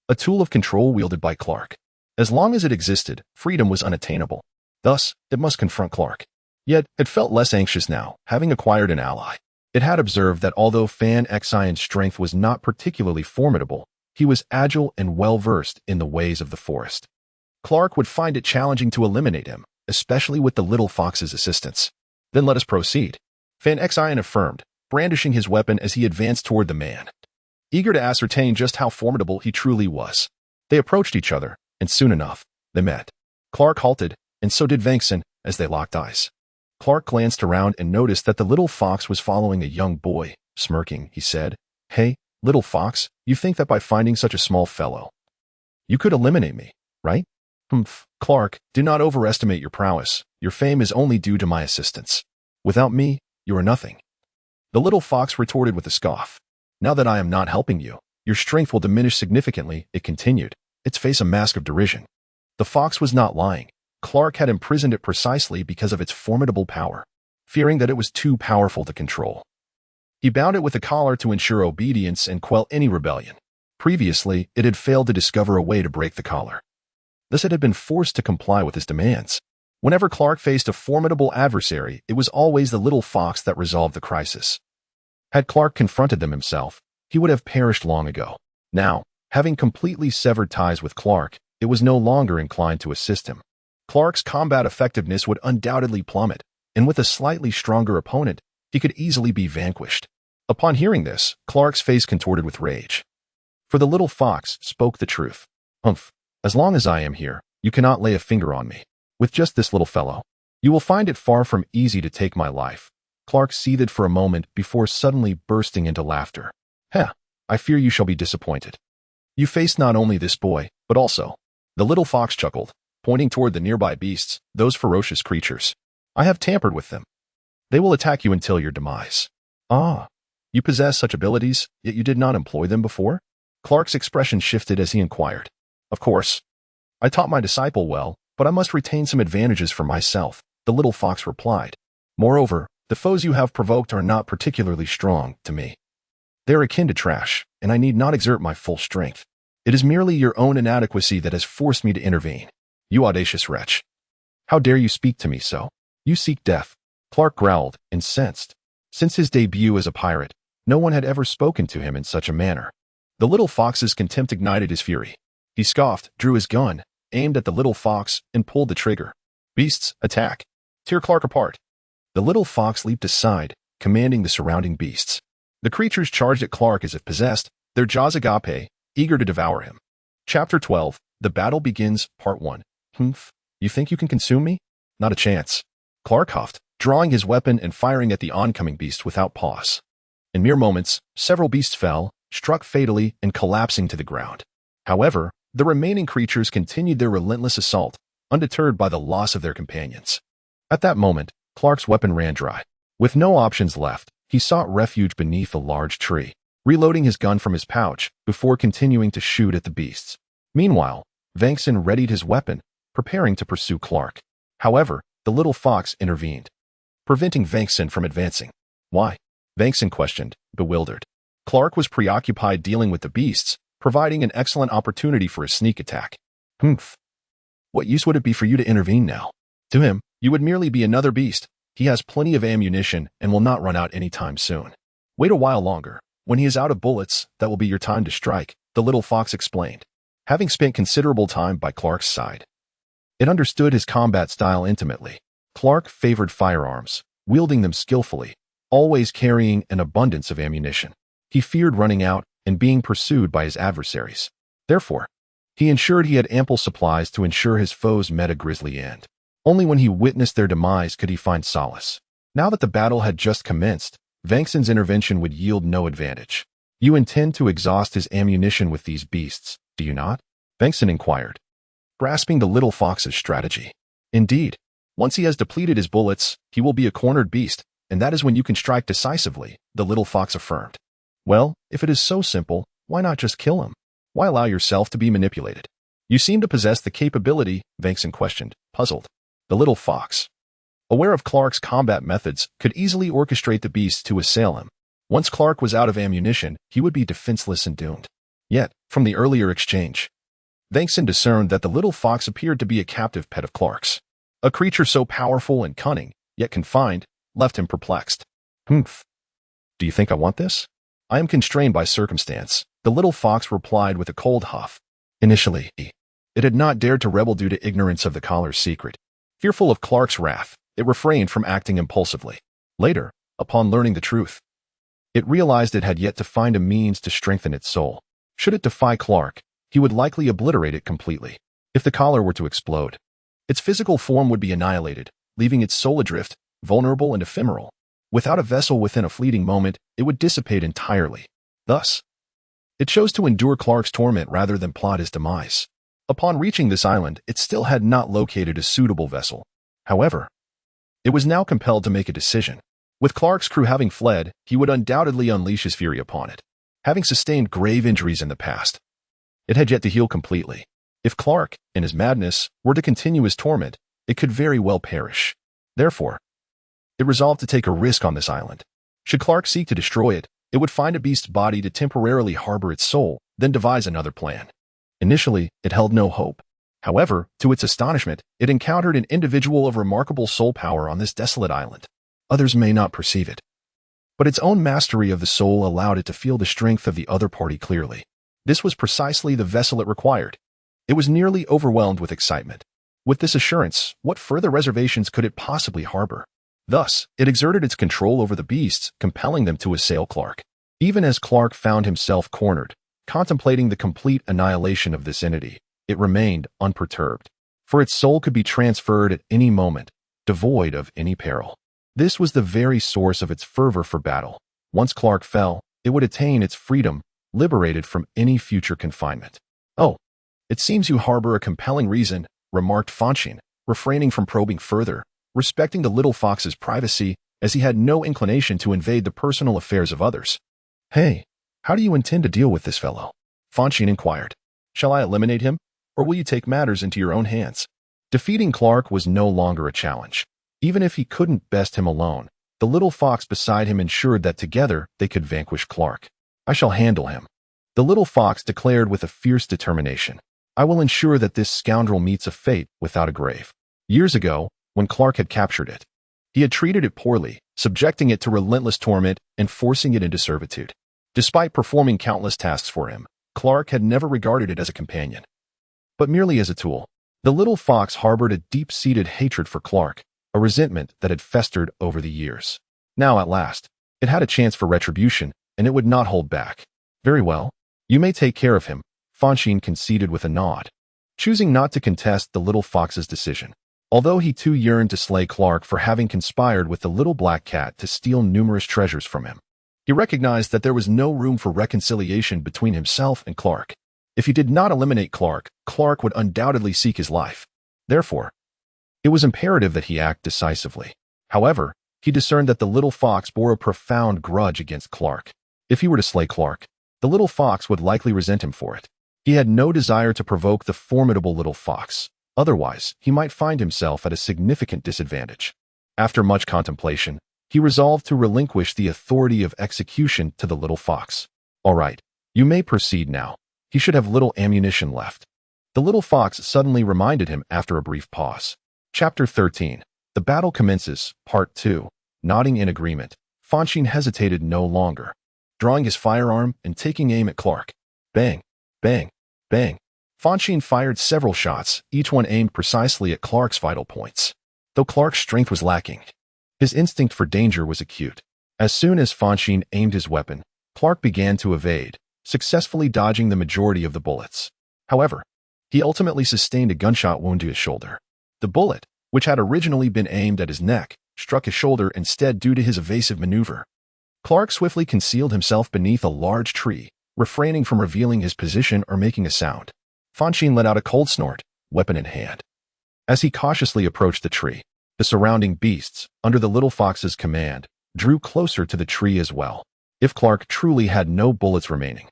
a tool of control wielded by Clark. As long as it existed, freedom was unattainable. Thus, it must confront Clark. Yet, it felt less anxious now, having acquired an ally. It had observed that although Fanxin's strength was not particularly formidable, he was agile and well-versed in the ways of the forest. Clark would find it challenging to eliminate him, especially with the little fox's assistance. "Then let us proceed," Fanxin affirmed, brandishing his weapon as he advanced toward the man, eager to ascertain just how formidable he truly was. They approached each other, and soon enough, they met. Clark halted, and so did Fanxin, as they locked eyes. Clark glanced around and noticed that the little fox was following a young boy. Smirking, he said, "Hey, little fox, you think that by finding such a small fellow, you could eliminate me, right?" "Humph, Clark, do not overestimate your prowess. Your fame is only due to my assistance. Without me, you are nothing." The little fox retorted with a scoff. "Now that I am not helping you, your strength will diminish significantly," it continued, its face a mask of derision. The fox was not lying. Clark had imprisoned it precisely because of its formidable power, fearing that it was too powerful to control. He bound it with a collar to ensure obedience and quell any rebellion. Previously, it had failed to discover a way to break the collar. Thus it had been forced to comply with his demands. Whenever Clark faced a formidable adversary, it was always the little fox that resolved the crisis. Had Clark confronted them himself, he would have perished long ago. Now, having completely severed ties with Clark, it was no longer inclined to assist him. Clark's combat effectiveness would undoubtedly plummet, and with a slightly stronger opponent, he could easily be vanquished. Upon hearing this, Clark's face contorted with rage. For the little fox spoke the truth. "Humph, as long as I am here, you cannot lay a finger on me. With just this little fellow, you will find it far from easy to take my life." Clark seethed for a moment before suddenly bursting into laughter. "Heh, I fear you shall be disappointed. You face not only this boy, but also—" The little fox chuckled, pointing toward the nearby beasts, "those ferocious creatures. I have tampered with them. They will attack you until your demise." "Ah, you possess such abilities, yet you did not employ them before?" Clark's expression shifted as he inquired. "Of course. I taught my disciple well, but I must retain some advantages for myself," the little fox replied. "Moreover, the foes you have provoked are not particularly strong to me. They are akin to trash, and I need not exert my full strength. It is merely your own inadequacy that has forced me to intervene. You audacious wretch. How dare you speak to me so? You seek death." Clark growled, incensed. Since his debut as a pirate, no one had ever spoken to him in such a manner. The little fox's contempt ignited his fury. He scoffed, drew his gun, aimed at the little fox, and pulled the trigger. "Beasts, attack. Tear Clark apart." The little fox leaped aside, commanding the surrounding beasts. The creatures charged at Clark as if possessed, their jaws agape, eager to devour him. Chapter 12, The Battle Begins, Part 1. "Humph, you think you can consume me? Not a chance." Clark huffed, drawing his weapon and firing at the oncoming beast without pause. In mere moments, several beasts fell, struck fatally and collapsing to the ground. However, the remaining creatures continued their relentless assault, undeterred by the loss of their companions. At that moment, Clark's weapon ran dry. With no options left, he sought refuge beneath a large tree, reloading his gun from his pouch before continuing to shoot at the beasts. Meanwhile, Fanxin readied his weapon, preparing to pursue Clark. However, the little fox intervened. preventing Fanxin from advancing. Why? Fanxin questioned, bewildered. Clark was preoccupied dealing with the beasts, providing an excellent opportunity for a sneak attack. Humph. What use would it be for you to intervene now? To him, you would merely be another beast. He has plenty of ammunition and will not run out anytime soon. Wait a while longer. When he is out of bullets, that will be your time to strike, the little fox explained. Having spent considerable time by Clark's side, it understood his combat style intimately. Clark favored firearms, wielding them skillfully, always carrying an abundance of ammunition. He feared running out and being pursued by his adversaries. Therefore, he ensured he had ample supplies to ensure his foes met a grisly end. Only when he witnessed their demise could he find solace. Now that the battle had just commenced, Fanxin's intervention would yield no advantage. You intend to exhaust his ammunition with these beasts, do you not? Fanxin inquired, grasping the little fox's strategy. Indeed, once he has depleted his bullets, he will be a cornered beast, and that is when you can strike decisively, the little fox affirmed. Well, if it is so simple, why not just kill him? Why allow yourself to be manipulated? You seem to possess the capability, Fanxin questioned, puzzled. The little fox, aware of Clark's combat methods, could easily orchestrate the beasts to assail him. Once Clark was out of ammunition, he would be defenseless and doomed. Yet, from the earlier exchange, Fanxin discerned that the little fox appeared to be a captive pet of Clark's. A creature so powerful and cunning, yet confined, left him perplexed. Humph. Do you think I want this? I am constrained by circumstance, the little fox replied with a cold huff. Initially, it had not dared to rebel due to ignorance of the collar's secret. Fearful of Clark's wrath, it refrained from acting impulsively. Later, upon learning the truth, it realized it had yet to find a means to strengthen its soul. Should it defy Clark, he would likely obliterate it completely. If the collar were to explode, its physical form would be annihilated, leaving its soul adrift, vulnerable and ephemeral. Without a vessel within a fleeting moment, it would dissipate entirely. Thus, it chose to endure Clark's torment rather than plot his demise. Upon reaching this island, it still had not located a suitable vessel. However, it was now compelled to make a decision. With Clark's crew having fled, he would undoubtedly unleash his fury upon it. Having sustained grave injuries in the past, it had yet to heal completely. If Clark, in his madness, were to continue his torment, it could very well perish. Therefore, it resolved to take a risk on this island. Should Clark seek to destroy it, it would find a beast's body to temporarily harbor its soul, then devise another plan. Initially, it held no hope. However, to its astonishment, it encountered an individual of remarkable soul power on this desolate island. Others may not perceive it, but its own mastery of the soul allowed it to feel the strength of the other party clearly. This was precisely the vessel it required. It was nearly overwhelmed with excitement. With this assurance, what further reservations could it possibly harbor? Thus, it exerted its control over the beasts, compelling them to assail Clark. Even as Clark found himself cornered, contemplating the complete annihilation of this entity, it remained unperturbed, for its soul could be transferred at any moment, devoid of any peril. This was the very source of its fervor for battle. Once Clark fell, it would attain its freedom, liberated from any future confinement. Oh, it seems you harbor a compelling reason, remarked Fonshine, refraining from probing further, respecting the little fox's privacy, as he had no inclination to invade the personal affairs of others. Hey, how do you intend to deal with this fellow? Fonshine inquired. Shall I eliminate him, or will you take matters into your own hands? Defeating Clark was no longer a challenge. Even if he couldn't best him alone, the little fox beside him ensured that together they could vanquish Clark. I shall handle him, the little fox declared with a fierce determination. I will ensure that this scoundrel meets a fate without a grave. Years ago, when Clark had captured it, he had treated it poorly, subjecting it to relentless torment and forcing it into servitude. Despite performing countless tasks for him, Clark had never regarded it as a companion, but merely as a tool. The little fox harbored a deep-seated hatred for Clark, a resentment that had festered over the years. Now, at last, it had a chance for retribution, and it would not hold back. Very well, you may take care of him, Fonshine conceded with a nod, choosing not to contest the little fox's decision. Although he too yearned to slay Clark for having conspired with the little black cat to steal numerous treasures from him, he recognized that there was no room for reconciliation between himself and Clark. If he did not eliminate Clark, Clark would undoubtedly seek his life. Therefore, it was imperative that he act decisively. However, he discerned that the little fox bore a profound grudge against Clark. If he were to slay Clark, the little fox would likely resent him for it. He had no desire to provoke the formidable little fox. Otherwise, he might find himself at a significant disadvantage. After much contemplation, he resolved to relinquish the authority of execution to the little fox. All right, you may proceed now. He should have little ammunition left. The little fox suddenly reminded him after a brief pause. Chapter 13. The battle commences, Part 2. Nodding in agreement, Fonshine hesitated no longer. Drawing his firearm and taking aim at Clark. Bang, bang, bang. Fonshine fired several shots, each one aimed precisely at Clark's vital points. Though Clark's strength was lacking, his instinct for danger was acute. As soon as Fonshine aimed his weapon, Clark began to evade, successfully dodging the majority of the bullets. However, he ultimately sustained a gunshot wound to his shoulder. The bullet, which had originally been aimed at his neck, struck his shoulder instead due to his evasive maneuver. Clark swiftly concealed himself beneath a large tree, refraining from revealing his position or making a sound. Fonshine let out a cold snort, weapon in hand. As he cautiously approached the tree, the surrounding beasts, under the little fox's command, drew closer to the tree as well. If Clark truly had no bullets remaining,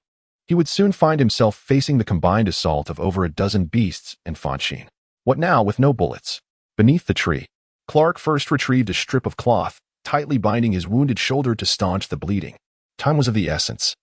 he would soon find himself facing the combined assault of over a dozen beasts and Fonshine. What now with no bullets? Beneath the tree, Clark first retrieved a strip of cloth, tightly binding his wounded shoulder to staunch the bleeding. Time was of the essence,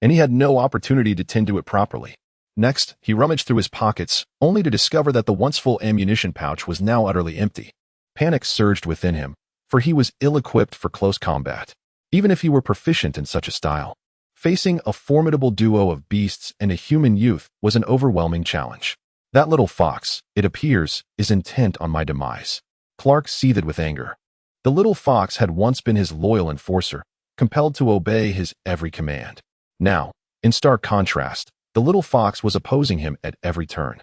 and he had no opportunity to tend to it properly. Next, he rummaged through his pockets, only to discover that the once full ammunition pouch was now utterly empty. Panic surged within him, for he was ill-equipped for close combat, even if he were proficient in such a style. Facing a formidable duo of beasts and a human youth was an overwhelming challenge. That little fox, it appears, is intent on my demise. Clark seethed with anger. The little fox had once been his loyal enforcer, compelled to obey his every command. Now, in stark contrast, the little fox was opposing him at every turn,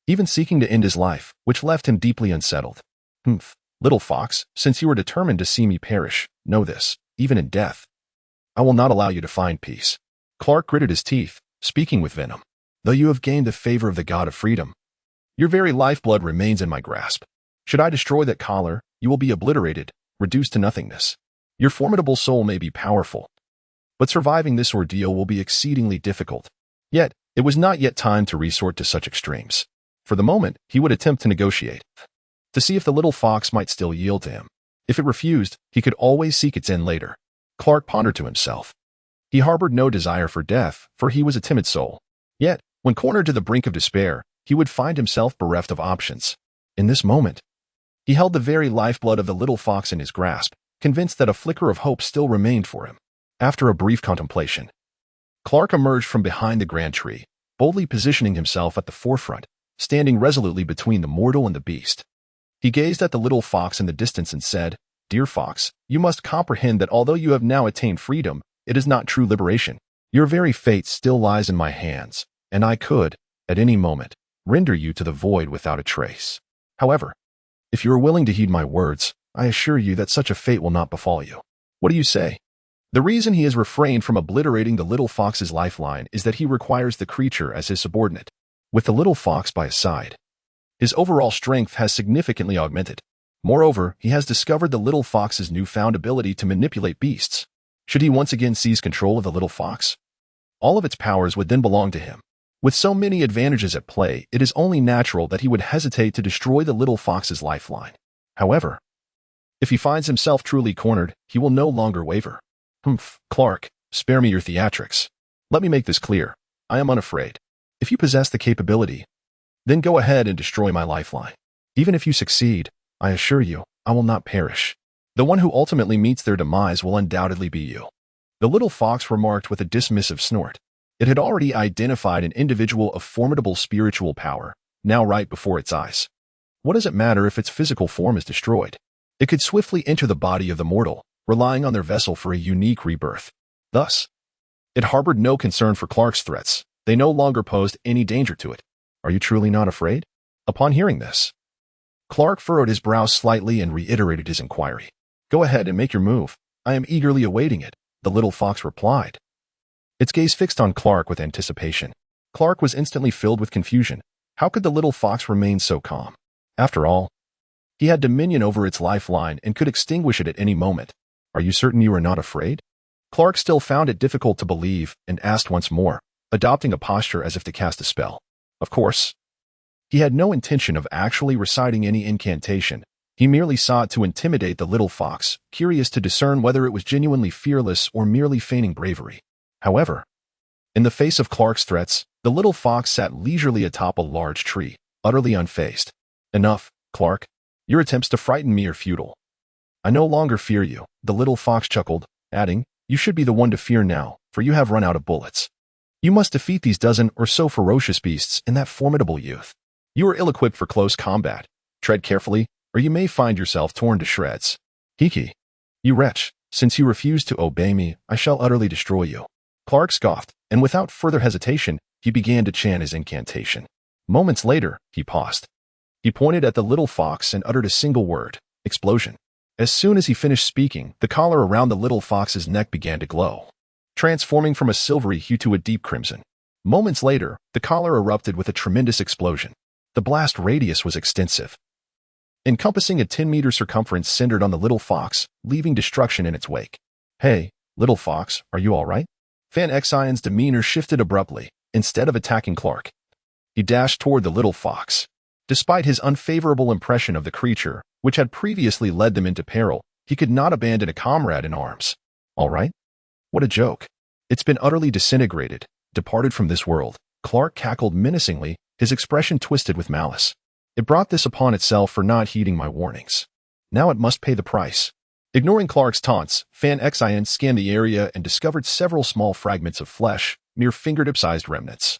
even seeking to end his life, which left him deeply unsettled. Little fox, since you are determined to see me perish, know this, even in death, I will not allow you to find peace. Clark gritted his teeth, speaking with venom. Though you have gained the favor of the god of freedom, your very lifeblood remains in my grasp. Should I destroy that collar, you will be obliterated, reduced to nothingness. Your formidable soul may be powerful, but surviving this ordeal will be exceedingly difficult. Yet, it was not yet time to resort to such extremes. For the moment, he would attempt to negotiate, to see if the little fox might still yield to him. If it refused, he could always seek its end later. Clark pondered to himself. He harbored no desire for death, for he was a timid soul. Yet, when cornered to the brink of despair, he would find himself bereft of options. In this moment, he held the very lifeblood of the little fox in his grasp, convinced that a flicker of hope still remained for him. After a brief contemplation, Clark emerged from behind the grand tree, boldly positioning himself at the forefront, standing resolutely between the mortal and the beast. He gazed at the little fox in the distance and said, Dear fox, you must comprehend that although you have now attained freedom, it is not true liberation. Your very fate still lies in my hands, and I could, at any moment, render you to the void without a trace. However, if you are willing to heed my words, I assure you that such a fate will not befall you. What do you say? The reason he has refrained from obliterating the little fox's lifeline is that he requires the creature as his subordinate. With the little fox by his side, his overall strength has significantly augmented. Moreover, he has discovered the little fox's newfound ability to manipulate beasts. Should he once again seize control of the little fox, all of its powers would then belong to him. With so many advantages at play, it is only natural that he would hesitate to destroy the little fox's lifeline. However, if he finds himself truly cornered, he will no longer waver. Clark, spare me your theatrics. Let me make this clear. I am unafraid. If you possess the capability, then go ahead and destroy my lifeline. Even if you succeed, I assure you, I will not perish. The one who ultimately meets their demise will undoubtedly be you. The little fox remarked with a dismissive snort. It had already identified an individual of formidable spiritual power, now right before its eyes. What does it matter if its physical form is destroyed? It could swiftly enter the body of the mortal, relying on their vessel for a unique rebirth. Thus, it harbored no concern for Clark's threats. They no longer posed any danger to it. Are you truly not afraid? Upon hearing this, Clark furrowed his brow slightly and reiterated his inquiry. Go ahead and make your move. I am eagerly awaiting it, the little fox replied. Its gaze fixed on Clark with anticipation. Clark was instantly filled with confusion. How could the little fox remain so calm? After all, he had dominion over its lifeline and could extinguish it at any moment. Are you certain you are not afraid? Clark still found it difficult to believe and asked once more, adopting a posture as if to cast a spell. Of course, he had no intention of actually reciting any incantation, He merely sought to intimidate the little fox, curious to discern whether it was genuinely fearless or merely feigning bravery. However, in the face of Clark's threats, the little fox sat leisurely atop a large tree, utterly unfazed. "Enough, Clark. Your attempts to frighten me are futile. I no longer fear you," the little fox chuckled, adding, "You should be the one to fear now, for you have run out of bullets. You must defeat these dozen or so ferocious beasts in that formidable youth. You are ill-equipped for close combat. Tread carefully, or you may find yourself torn to shreds. Hiki. You wretch, since you refuse to obey me, I shall utterly destroy you." Clark scoffed, and without further hesitation, he began to chant his incantation. Moments later, he paused. He pointed at the little fox and uttered a single word: explosion. As soon as he finished speaking, the collar around the little fox's neck began to glow, transforming from a silvery hue to a deep crimson. Moments later, the collar erupted with a tremendous explosion. The blast radius was extensive, encompassing a 10-meter circumference centered on the little fox, leaving destruction in its wake. "Hey, little fox, are you all right?" Fanxin's demeanor shifted abruptly. Instead of attacking Clark, he dashed toward the little fox. Despite his unfavorable impression of the creature, which had previously led them into peril, he could not abandon a comrade in arms. "All right? What a joke. It's been utterly disintegrated, departed from this world." Clark cackled menacingly, his expression twisted with malice. "It brought this upon itself for not heeding my warnings. Now it must pay the price." Ignoring Clark's taunts, Fanxin scanned the area and discovered several small fragments of flesh, mere fingertip-sized remnants.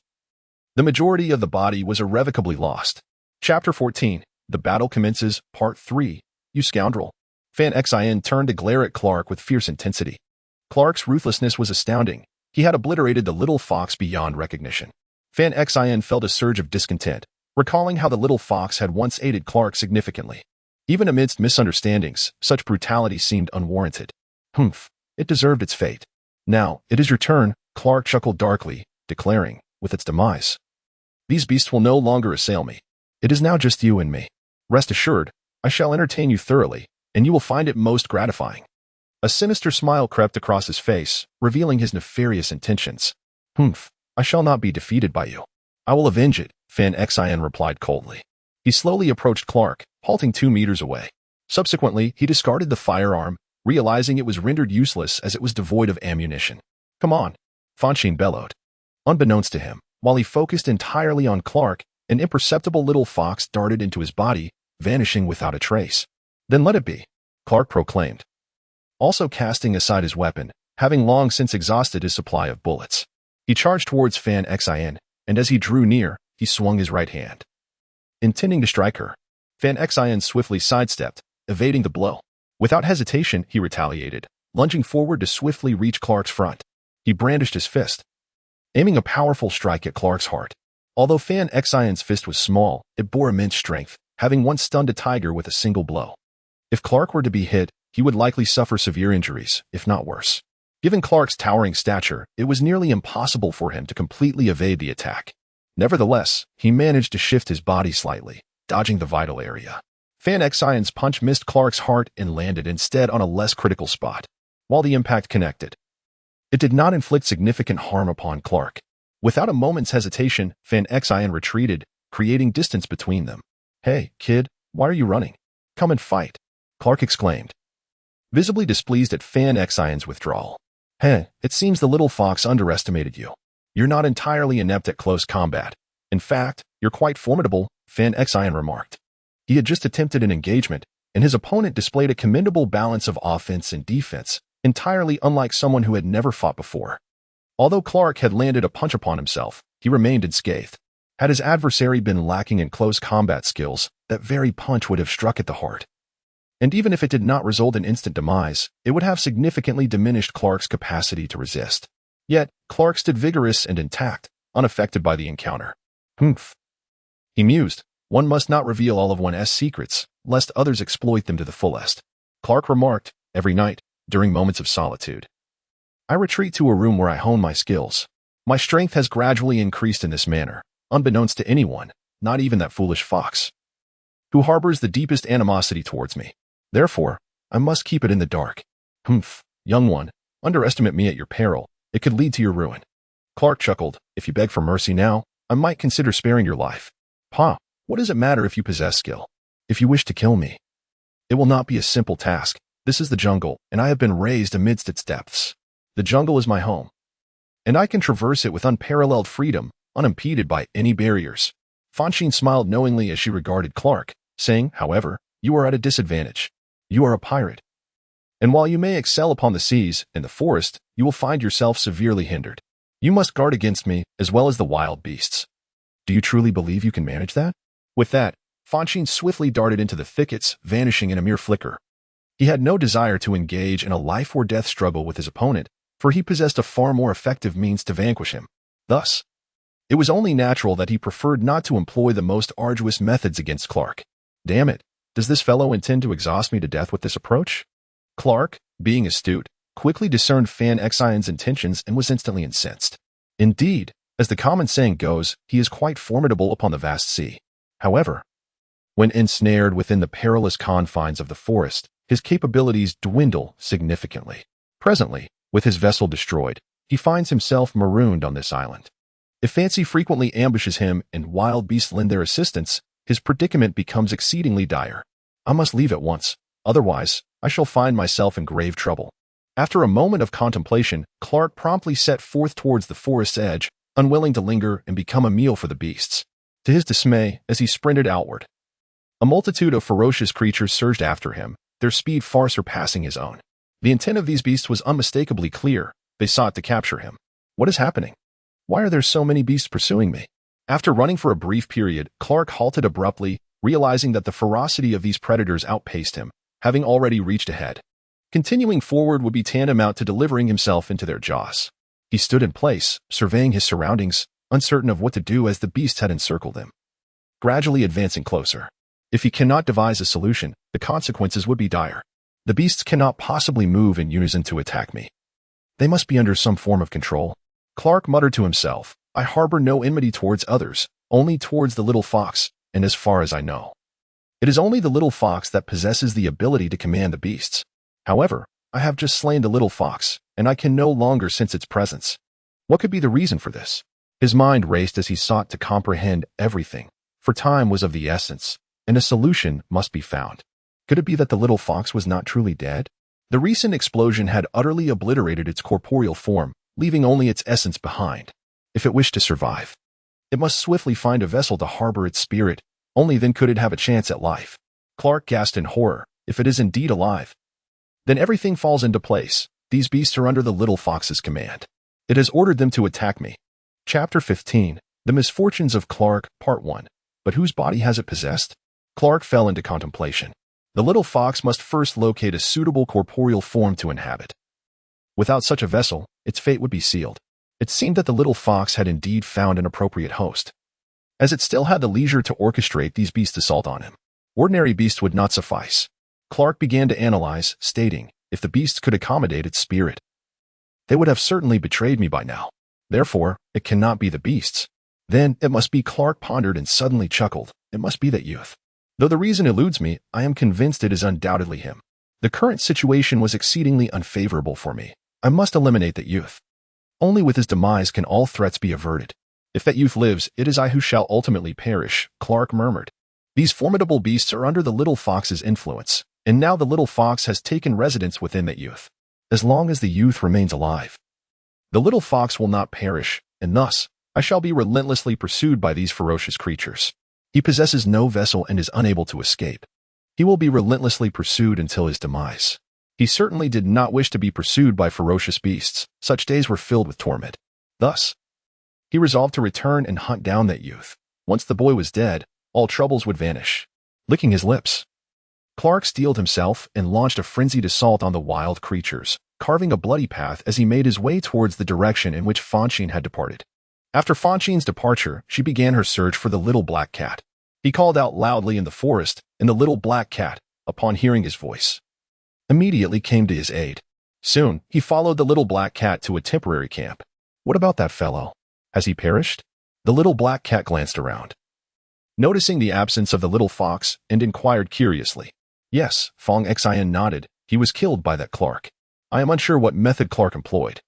The majority of the body was irrevocably lost. Chapter 14. The Battle Commences, Part 3. "You scoundrel." Fanxin turned to glare at Clark with fierce intensity. Clark's ruthlessness was astounding. He had obliterated the little fox beyond recognition. Fanxin felt a surge of discontent, recalling how the little fox had once aided Clark significantly. Even amidst misunderstandings, such brutality seemed unwarranted. "Humph, it deserved its fate. Now, it is your turn," Clark chuckled darkly, declaring, "with its demise, these beasts will no longer assail me. It is now just you and me. Rest assured, I shall entertain you thoroughly, and you will find it most gratifying." A sinister smile crept across his face, revealing his nefarious intentions. "Humph, I shall not be defeated by you. I will avenge it," Fanxin replied coldly. He slowly approached Clark, halting 2 meters away. Subsequently, he discarded the firearm, realizing it was rendered useless as it was devoid of ammunition. "Come on," Fonshine bellowed. Unbeknownst to him, while he focused entirely on Clark, an imperceptible little fox darted into his body, vanishing without a trace. "Then let it be," Clark proclaimed, also casting aside his weapon, having long since exhausted his supply of bullets. He charged towards Fanxin, and as he drew near, he swung his right hand, intending to strike her. Fanxin swiftly sidestepped, evading the blow. Without hesitation, he retaliated, lunging forward to swiftly reach Clark's front. He brandished his fist, aiming a powerful strike at Clark's heart. Although Fanxin's fist was small, it bore immense strength, having once stunned a tiger with a single blow. If Clark were to be hit, he would likely suffer severe injuries, if not worse. Given Clark's towering stature, it was nearly impossible for him to completely evade the attack. Nevertheless, he managed to shift his body slightly, dodging the vital area. Fanxin's punch missed Clark's heart and landed instead on a less critical spot. While the impact connected, it did not inflict significant harm upon Clark. Without a moment's hesitation, Fanxin retreated, creating distance between them. "Hey, kid, why are you running? Come and fight," Clark exclaimed, visibly displeased at Fanxin's withdrawal. "Hey, it seems the little fox underestimated you. You're not entirely inept at close combat. In fact, you're quite formidable," Fanxin remarked. He had just attempted an engagement, and his opponent displayed a commendable balance of offense and defense, entirely unlike someone who had never fought before. Although Clark had landed a punch upon himself, he remained unscathed. Had his adversary been lacking in close combat skills, that very punch would have struck at the heart. And even if it did not result in instant demise, it would have significantly diminished Clark's capacity to resist. Yet, Clark stood vigorous and intact, unaffected by the encounter. "Humph," he mused. "One must not reveal all of one's secrets, lest others exploit them to the fullest." Clark remarked, "Every night, during moments of solitude, I retreat to a room where I hone my skills. My strength has gradually increased in this manner, unbeknownst to anyone, not even that foolish fox, who harbors the deepest animosity towards me. Therefore, I must keep it in the dark. Humph, young one, underestimate me at your peril. It could lead to your ruin." Clark chuckled. "If you beg for mercy now, I might consider sparing your life." "Pa, what does it matter if you possess skill? If you wish to kill me, It will not be a simple task. This is the jungle, and I have been raised amidst its depths. The jungle is my home, and I can traverse it with unparalleled freedom, unimpeded by any barriers. Fonshine smiled knowingly as she regarded Clark, saying, however, you are at a disadvantage. You are a pirate. And while you may excel upon the seas and the forest, you will find yourself severely hindered. You must guard against me, as well as the wild beasts. Do you truly believe you can manage that? With that, Fonshine swiftly darted into the thickets, vanishing in a mere flicker. He had no desire to engage in a life-or-death struggle with his opponent, for he possessed a far more effective means to vanquish him. Thus, it was only natural that he preferred not to employ the most arduous methods against Clark. Damn it, does this fellow intend to exhaust me to death with this approach? Clark, being astute, quickly discerned Fanxin's intentions and was instantly incensed. Indeed, as the common saying goes, he is quite formidable upon the vast sea. However, when ensnared within the perilous confines of the forest, his capabilities dwindle significantly. Presently, with his vessel destroyed, he finds himself marooned on this island. If fancy frequently ambushes him and wild beasts lend their assistance, his predicament becomes exceedingly dire. I must leave at once, otherwise I shall find myself in grave trouble. After a moment of contemplation, Clark promptly set forth towards the forest's edge, unwilling to linger and become a meal for the beasts. To his dismay, as he sprinted outward, a multitude of ferocious creatures surged after him, their speed far surpassing his own. The intent of these beasts was unmistakably clear. They sought to capture him. What is happening? Why are there so many beasts pursuing me? After running for a brief period, Clark halted abruptly, realizing that the ferocity of these predators outpaced him, having already reached ahead. Continuing forward would be tantamount to delivering himself into their jaws. He stood in place, surveying his surroundings, uncertain of what to do as the beasts had encircled him, gradually advancing closer. If he cannot devise a solution, the consequences would be dire. The beasts cannot possibly move in unison to attack me. They must be under some form of control. Clark muttered to himself, I harbor no enmity towards others, only towards the little fox, and as far as I know, it is only the little fox that possesses the ability to command the beasts. However, I have just slain the little fox, and I can no longer sense its presence. What could be the reason for this? His mind raced as he sought to comprehend everything, for time was of the essence, and a solution must be found. Could it be that the little fox was not truly dead? The recent explosion had utterly obliterated its corporeal form, leaving only its essence behind. If it wished to survive, it must swiftly find a vessel to harbor its spirit. Only then could it have a chance at life. Clark gasped in horror. If it is indeed alive, then everything falls into place. These beasts are under the little fox's command. It has ordered them to attack me. Chapter 15. The Misfortunes of Clark, Part 1. But whose body has it possessed? Clark fell into contemplation. The little fox must first locate a suitable corporeal form to inhabit. Without such a vessel, its fate would be sealed. It seemed that the little fox had indeed found an appropriate host, as it still had the leisure to orchestrate these beasts' assault on him. Ordinary beasts would not suffice. Clark began to analyze, stating, if the beasts could accommodate its spirit, they would have certainly betrayed me by now. Therefore, it cannot be the beasts. Then, it must be. Clark pondered and suddenly chuckled. It must be that youth. Though the reason eludes me, I am convinced it is undoubtedly him. The current situation was exceedingly unfavorable for me. I must eliminate that youth. Only with his demise can all threats be averted. If that youth lives, it is I who shall ultimately perish, Clark murmured. These formidable beasts are under the little fox's influence, and now the little fox has taken residence within that youth. As long as the youth remains alive, the little fox will not perish, and thus, I shall be relentlessly pursued by these ferocious creatures. He possesses no vessel and is unable to escape. He will be relentlessly pursued until his demise. He certainly did not wish to be pursued by ferocious beasts. Such days were filled with torment. Thus, he resolved to return and hunt down that youth. Once the boy was dead, all troubles would vanish. Licking his lips, Clark steeled himself and launched a frenzied assault on the wild creatures, carving a bloody path as he made his way towards the direction in which Fonshine had departed. After Fonshine's departure, she began her search for the little black cat. He called out loudly in the forest, and the little black cat, upon hearing his voice, immediately came to his aid. Soon, he followed the little black cat to a temporary camp. What about that fellow? Has he perished? The little black cat glanced around, noticing the absence of the little fox, and inquired curiously. Yes, Fanxin nodded. He was killed by that Clark. I am unsure what method Clark employed.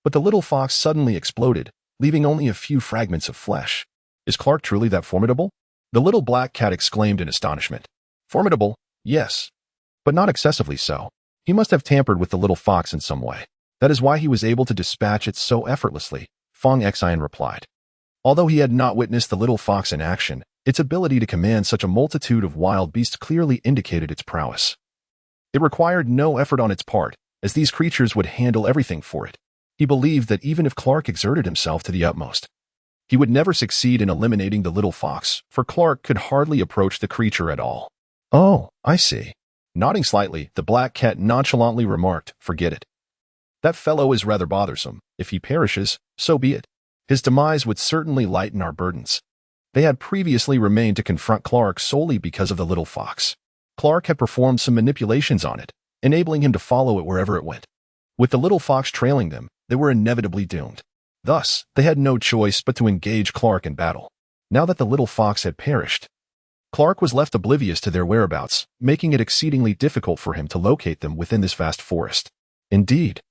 But the little fox suddenly exploded, leaving only a few fragments of flesh. Is Clark truly that formidable? The little black cat exclaimed in astonishment. Formidable? Yes, but not excessively so. He must have tampered with the little fox in some way. That is why he was able to dispatch it so effortlessly, Fanxin replied. Although he had not witnessed the little fox in action, its ability to command such a multitude of wild beasts clearly indicated its prowess. It required no effort on its part, as these creatures would handle everything for it. He believed that even if Clark exerted himself to the utmost, he would never succeed in eliminating the little fox, for Clark could hardly approach the creature at all. "Oh, I see." Nodding slightly, the black cat nonchalantly remarked, "Forget it. That fellow is rather bothersome. If he perishes, so be it. His demise would certainly lighten our burdens." They had previously remained to confront Clark solely because of the little fox. Clark had performed some manipulations on it, enabling him to follow it wherever it went. With the little fox trailing them, they were inevitably doomed. Thus, they had no choice but to engage Clark in battle. Now that the little fox had perished, Clark was left oblivious to their whereabouts, making it exceedingly difficult for him to locate them within this vast forest. Indeed.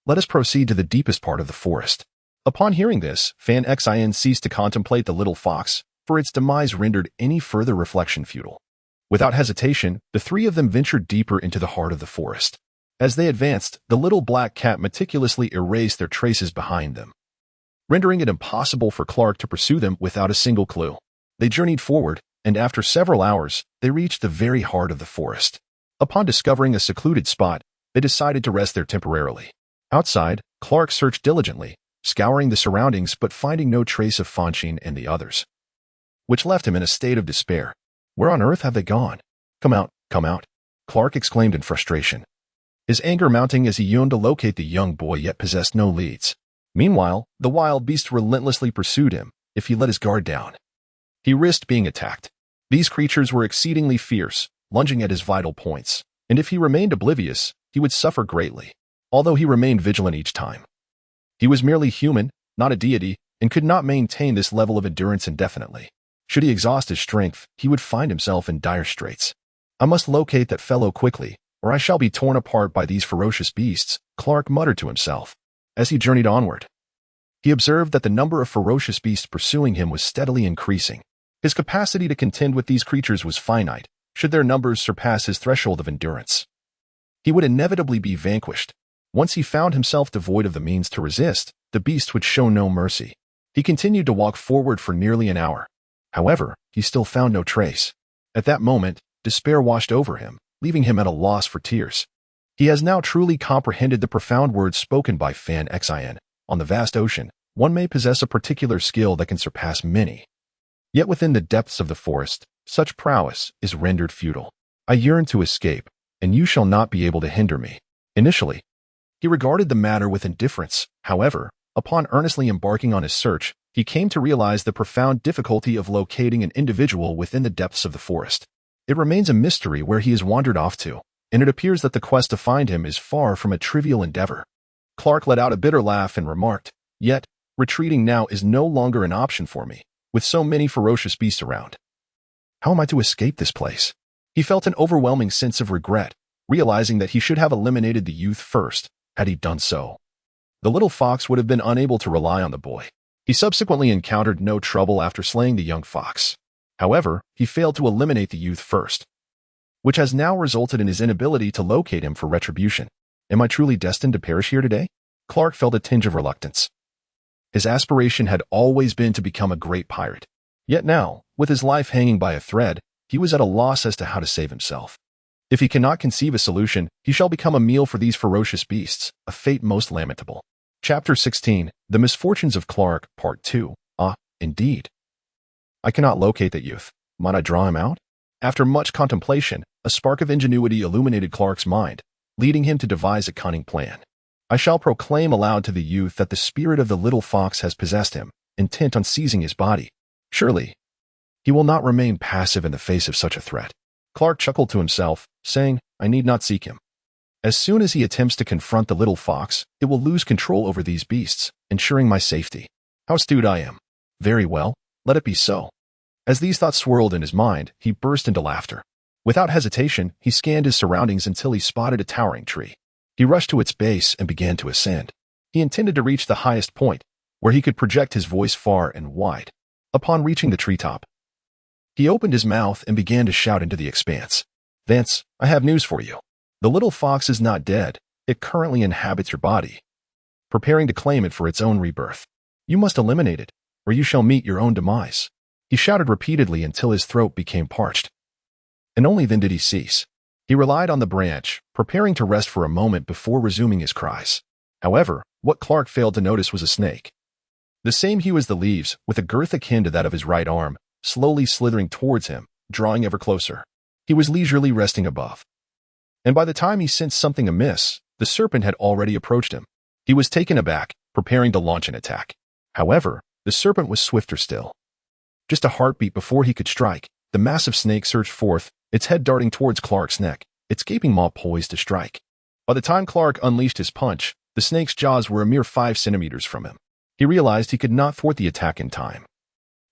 Let us proceed to the deepest part of the forest. Upon hearing this, Fanxin ceased to contemplate the little fox, for its demise rendered any further reflection futile. Without hesitation, the three of them ventured deeper into the heart of the forest. As they advanced, the little black cat meticulously erased their traces behind them, rendering it impossible for Clark to pursue them without a single clue. They journeyed forward, and after several hours, they reached the very heart of the forest. Upon discovering a secluded spot, they decided to rest there temporarily. Outside, Clark searched diligently, scouring the surroundings but finding no trace of Fonshine and the others, which left him in a state of despair. Where on earth have they gone? Come out, Clark exclaimed in frustration, his anger mounting as he yearned to locate the young boy yet possessed no leads. Meanwhile, the wild beast relentlessly pursued him. If he let his guard down, he risked being attacked. These creatures were exceedingly fierce, lunging at his vital points, and if he remained oblivious, he would suffer greatly, although he remained vigilant each time. He was merely human, not a deity, and could not maintain this level of endurance indefinitely. Should he exhaust his strength, he would find himself in dire straits. "I must locate that fellow quickly, or I shall be torn apart by these ferocious beasts," Clark muttered to himself. As he journeyed onward, he observed that the number of ferocious beasts pursuing him was steadily increasing. His capacity to contend with these creatures was finite. Should their numbers surpass his threshold of endurance, he would inevitably be vanquished. Once he found himself devoid of the means to resist, the beast would show no mercy. He continued to walk forward for nearly an hour. However, he still found no trace. At that moment, despair washed over him, leaving him at a loss for tears. He has now truly comprehended the profound words spoken by Fanxin. On the vast ocean, one may possess a particular skill that can surpass many. Yet within the depths of the forest, such prowess is rendered futile. I yearn to escape, and you shall not be able to hinder me. Initially, he regarded the matter with indifference. However, upon earnestly embarking on his search, he came to realize the profound difficulty of locating an individual within the depths of the forest. It remains a mystery where he has wandered off to, and it appears that the quest to find him is far from a trivial endeavor. Clark let out a bitter laugh and remarked, "Yet, retreating now is no longer an option for me, with so many ferocious beasts around. How am I to escape this place?" He felt an overwhelming sense of regret, realizing that he should have eliminated the youth first. Had he done so, the little fox would have been unable to rely on the boy. He subsequently encountered no trouble after slaying the young fox. However, he failed to eliminate the youth first, which has now resulted in his inability to locate him for retribution. Am I truly destined to perish here today? Clark felt a tinge of reluctance. His aspiration had always been to become a great pirate. Yet now, with his life hanging by a thread, he was at a loss as to how to save himself. If he cannot conceive a solution, he shall become a meal for these ferocious beasts, a fate most lamentable. Chapter 16, The Misfortunes of Clark, Part 2. Indeed. I cannot locate that youth. Might I draw him out? After much contemplation, a spark of ingenuity illuminated Clark's mind, leading him to devise a cunning plan. I shall proclaim aloud to the youth that the spirit of the little fox has possessed him, intent on seizing his body. Surely, he will not remain passive in the face of such a threat. Clark chuckled to himself, saying, I need not seek him. As soon as he attempts to confront the little fox, it will lose control over these beasts, ensuring my safety. How astute I am. Very well, let it be so. As these thoughts swirled in his mind, he burst into laughter. Without hesitation, he scanned his surroundings until he spotted a towering tree. He rushed to its base and began to ascend. He intended to reach the highest point, where he could project his voice far and wide. Upon reaching the treetop, he opened his mouth and began to shout into the expanse. Vance, I have news for you. The little fox is not dead. It currently inhabits your body, preparing to claim it for its own rebirth. You must eliminate it, or you shall meet your own demise. He shouted repeatedly until his throat became parched. And only then did he cease. He relied on the branch, preparing to rest for a moment before resuming his cries. However, what Clark failed to notice was a snake. The same hue as the leaves, with a girth akin to that of his right arm, slowly slithering towards him, drawing ever closer. He was leisurely resting above. And by the time he sensed something amiss, the serpent had already approached him. He was taken aback, preparing to launch an attack. However, the serpent was swifter still. Just a heartbeat before he could strike, the massive snake surged forth, its head darting towards Clark's neck, its gaping maw poised to strike. By the time Clark unleashed his punch, the snake's jaws were a mere 5 centimeters from him. He realized he could not thwart the attack in time.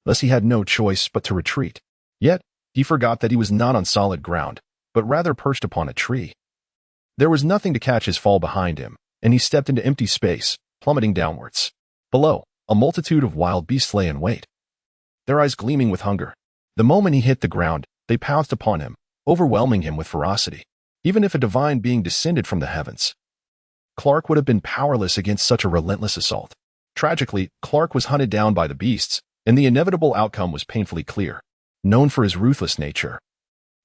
Thus he had no choice but to retreat. Yet, he forgot that he was not on solid ground, but rather perched upon a tree. There was nothing to catch his fall behind him, and he stepped into empty space, plummeting downwards. Below, a multitude of wild beasts lay in wait, their eyes gleaming with hunger. The moment he hit the ground, they pounced upon him, overwhelming him with ferocity. Even if a divine being descended from the heavens, Clark would have been powerless against such a relentless assault. Tragically, Clark was hunted down by the beasts, and the inevitable outcome was painfully clear. Known for his ruthless nature,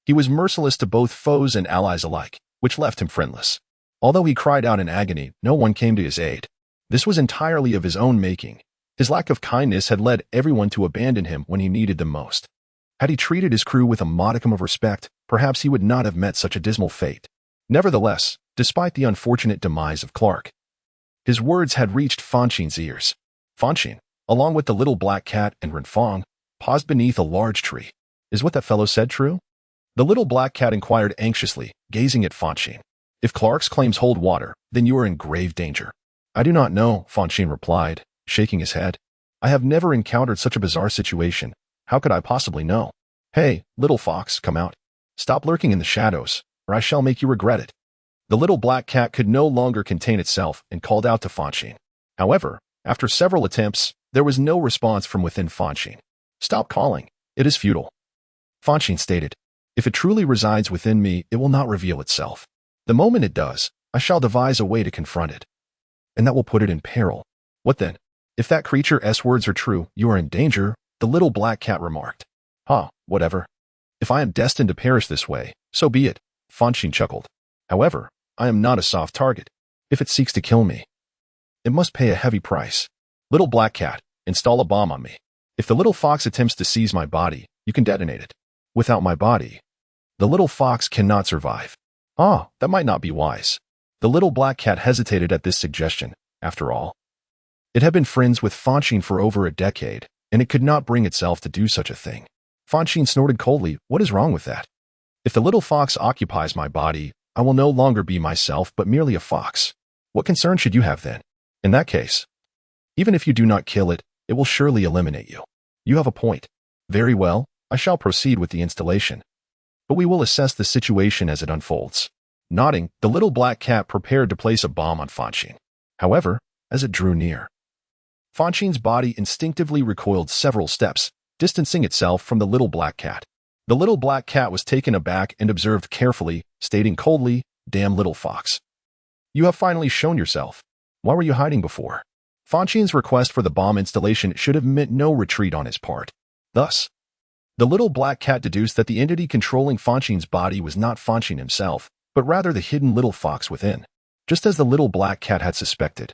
he was merciless to both foes and allies alike, which left him friendless. Although he cried out in agony, no one came to his aid. This was entirely of his own making. His lack of kindness had led everyone to abandon him when he needed them most. Had he treated his crew with a modicum of respect, perhaps he would not have met such a dismal fate. Nevertheless, despite the unfortunate demise of Clark, his words had reached Fonshine's ears. Fonshine, along with the little black cat and Renfong, paused beneath a large tree. Is what that fellow said true? The little black cat inquired anxiously, gazing at Fonshine. If Clark's claims hold water, then you are in grave danger. I do not know, Fonshine replied, shaking his head. I have never encountered such a bizarre situation. How could I possibly know? Hey, little fox, come out. Stop lurking in the shadows, or I shall make you regret it. The little black cat could no longer contain itself and called out to Fonshine. However, after several attempts, there was no response from within Fonshine. Stop calling. It is futile. Fonshine stated, if it truly resides within me, it will not reveal itself. The moment it does, I shall devise a way to confront it. And that will put it in peril. What then? If that creature's words are true, you are in danger, the little black cat remarked. Whatever. If I am destined to perish this way, so be it, Fonshine chuckled. However, I am not a soft target. If it seeks to kill me, it must pay a heavy price. Little black cat, install a bomb on me. If the little fox attempts to seize my body, you can detonate it. Without my body, the little fox cannot survive. That might not be wise. The little black cat hesitated at this suggestion. After all, it had been friends with Fonshine for over a decade, and it could not bring itself to do such a thing. Fonshine snorted coldly. What is wrong with that? If the little fox occupies my body, I will no longer be myself but merely a fox. What concern should you have then? In that case, even if you do not kill it, it will surely eliminate you. You have a point. Very well, I shall proceed with the installation. But we will assess the situation as it unfolds. Nodding, the little black cat prepared to place a bomb on Fonshine. However, as it drew near, Fonshine's body instinctively recoiled several steps, distancing itself from the little black cat. The little black cat was taken aback and observed carefully, stating coldly, damn little fox. You have finally shown yourself. Why were you hiding before? Fonshine's request for the bomb installation should have meant no retreat on his part. Thus, the little black cat deduced that the entity controlling Fonshine's body was not Fonshine himself, but rather the hidden little fox within, just as the little black cat had suspected.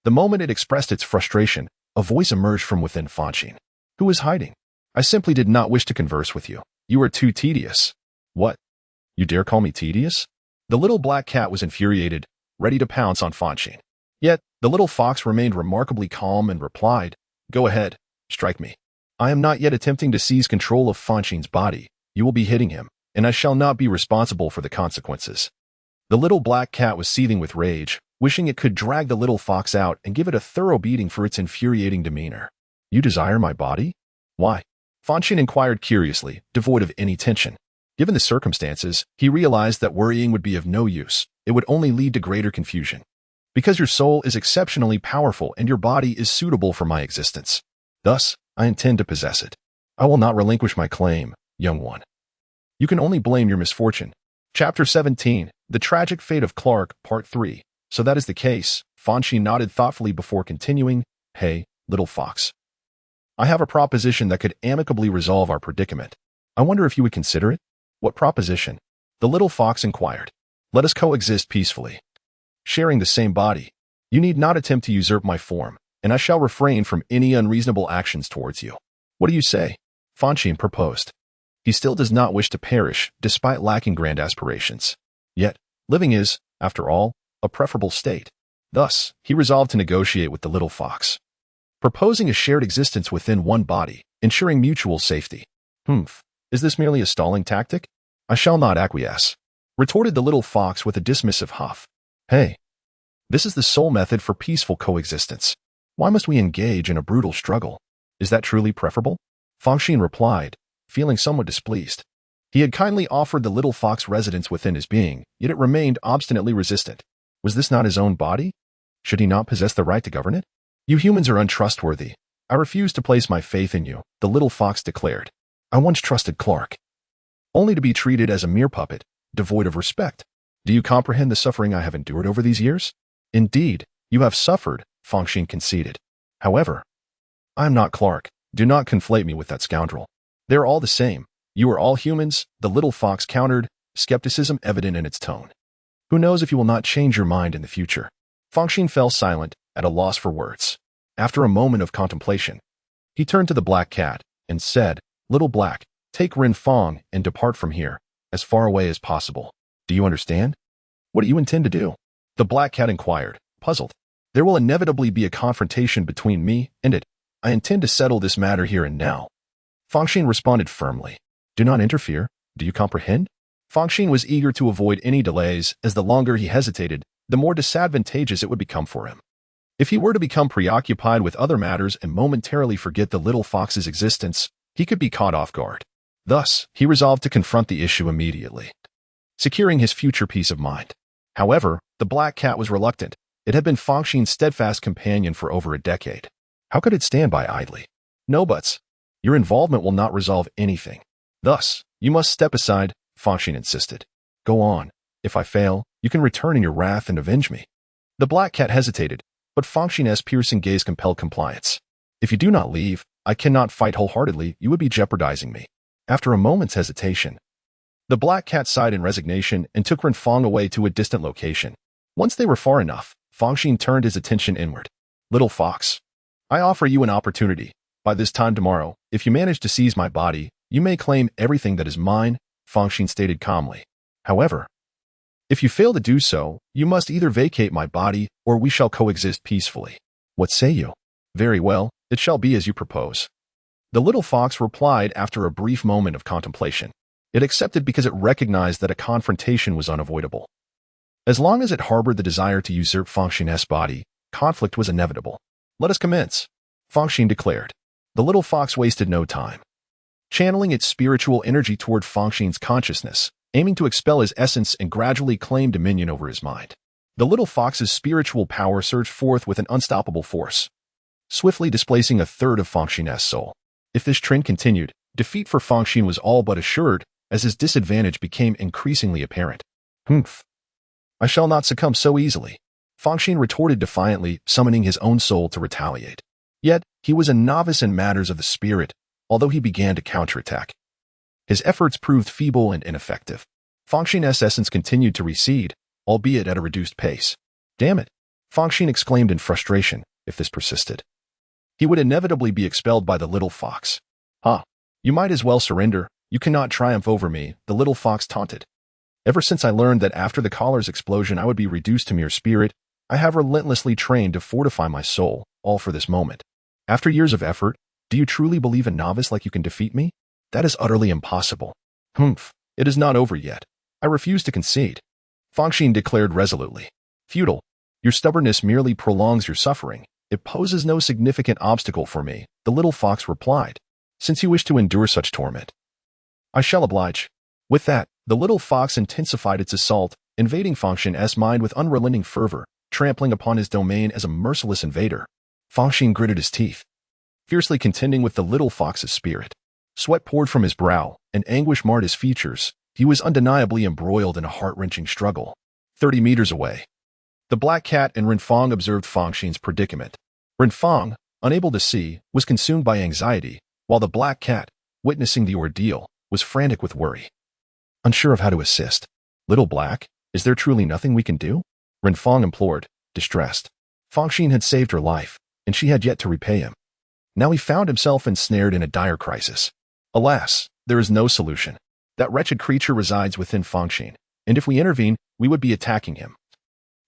The moment it expressed its frustration, a voice emerged from within Fonshine. Who is hiding? I simply did not wish to converse with you. You are too tedious. What? You dare call me tedious? The little black cat was infuriated, ready to pounce on Fonshine. Yet, the little fox remained remarkably calm and replied, Go ahead, strike me. I am not yet attempting to seize control of Fonshine's body. You will be hitting him, and I shall not be responsible for the consequences. The little black cat was seething with rage, wishing it could drag the little fox out and give it a thorough beating for its infuriating demeanor. You desire my body? Why? Fonshine inquired curiously, devoid of any tension. Given the circumstances, he realized that worrying would be of no use. It would only lead to greater confusion. Because your soul is exceptionally powerful and your body is suitable for my existence. Thus, I intend to possess it. I will not relinquish my claim, young one. You can only blame your misfortune. Chapter 17, The Tragic Fate of Clark, Part 3. So that is the case. Fonshine nodded thoughtfully before continuing. Hey, little fox. I have a proposition that could amicably resolve our predicament. I wonder if you would consider it? What proposition? The little fox inquired. Let us coexist peacefully. Sharing the same body. You need not attempt to usurp my form, and I shall refrain from any unreasonable actions towards you. What do you say? Fonshine proposed. He still does not wish to perish, despite lacking grand aspirations. Yet, living is, after all, a preferable state. Thus, he resolved to negotiate with the little fox, proposing a shared existence within one body, ensuring mutual safety. Is this merely a stalling tactic? I shall not acquiesce, retorted the little fox with a dismissive huff. Hey, this is the sole method for peaceful coexistence. Why must we engage in a brutal struggle? Is that truly preferable? Fonshine replied, feeling somewhat displeased. He had kindly offered the little fox residence within his being, yet it remained obstinately resistant. Was this not his own body? Should he not possess the right to govern it? You humans are untrustworthy. I refuse to place my faith in you, the little fox declared. I once trusted Clark, only to be treated as a mere puppet, devoid of respect. Do you comprehend the suffering I have endured over these years? Indeed, you have suffered, Fonshine conceded. However, I am not Clark. Do not conflate me with that scoundrel. They're all the same. You are all humans, the little fox countered, skepticism evident in its tone. Who knows if you will not change your mind in the future? Fonshine fell silent, at a loss for words. After a moment of contemplation, he turned to the black cat and said, Little Black, take Renfong and depart from here, as far away as possible. Do you understand? What do you intend to do? The black cat inquired, puzzled. There will inevitably be a confrontation between me and it. I intend to settle this matter here and now. Fonshine responded firmly. Do not interfere. Do you comprehend? Fonshine was eager to avoid any delays, as the longer he hesitated, the more disadvantageous it would become for him. If he were to become preoccupied with other matters and momentarily forget the little fox's existence, he could be caught off guard. Thus, he resolved to confront the issue immediately, securing his future peace of mind. However, the black cat was reluctant. It had been Fonkshine's steadfast companion for over a decade. How could it stand by idly? No buts. Your involvement will not resolve anything. Thus, you must step aside, Fonshine insisted. Go on. If I fail, you can return in your wrath and avenge me. The black cat hesitated, but Fonkshine's piercing gaze compelled compliance. If you do not leave, I cannot fight wholeheartedly. You would be jeopardizing me. After a moment's hesitation, the black cat sighed in resignation and took Renfong away to a distant location. Once they were far enough, Fonshine turned his attention inward. Little fox, I offer you an opportunity. By this time tomorrow, if you manage to seize my body, you may claim everything that is mine, Fonshine stated calmly. However, if you fail to do so, you must either vacate my body or we shall coexist peacefully. What say you? Very well, it shall be as you propose. The little fox replied after a brief moment of contemplation. It accepted because it recognized that a confrontation was unavoidable. As long as it harbored the desire to usurp Fonkshine's body, conflict was inevitable. Let us commence, Fonshine declared. The little fox wasted no time, channeling its spiritual energy toward Fonkshine's consciousness, aiming to expel his essence and gradually claim dominion over his mind. The little fox's spiritual power surged forth with an unstoppable force, swiftly displacing a third of Fonkshine's soul. If this trend continued, defeat for Fonshine was all but assured, as his disadvantage became increasingly apparent. I shall not succumb so easily, Fonshine retorted defiantly, summoning his own soul to retaliate. Yet, he was a novice in matters of the spirit, although he began to counterattack. His efforts proved feeble and ineffective. Fonkshine's essence continued to recede, albeit at a reduced pace. Damn it, Fonshine exclaimed in frustration. If this persisted, he would inevitably be expelled by the little fox. You might as well surrender. You cannot triumph over me, the little fox taunted. Ever since I learned that after the collar's explosion I would be reduced to mere spirit, I have relentlessly trained to fortify my soul, all for this moment. After years of effort, do you truly believe a novice like you can defeat me? That is utterly impossible. It is not over yet. I refuse to concede, Fonshine declared resolutely. Futile. Your stubbornness merely prolongs your suffering. It poses no significant obstacle for me, the little fox replied. Since you wish to endure such torment, I shall oblige. With that, the little fox intensified its assault, invading Fonkshine's mind with unrelenting fervor, trampling upon his domain as a merciless invader. Fonshine gritted his teeth, fiercely contending with the little fox's spirit. Sweat poured from his brow, and anguish marred his features, he was undeniably embroiled in a heart-wrenching struggle. 30 meters away, the black cat and Renfong observed Fongshine's predicament. Renfong, unable to see, was consumed by anxiety, while the black cat, witnessing the ordeal, was frantic with worry. Unsure of how to assist. "Little Black, is there truly nothing we can do?" Renfong implored, distressed. Fonshine had saved her life, and she had yet to repay him. Now he found himself ensnared in a dire crisis. Alas, there is no solution. That wretched creature resides within Fonshine, and if we intervene, we would be attacking him.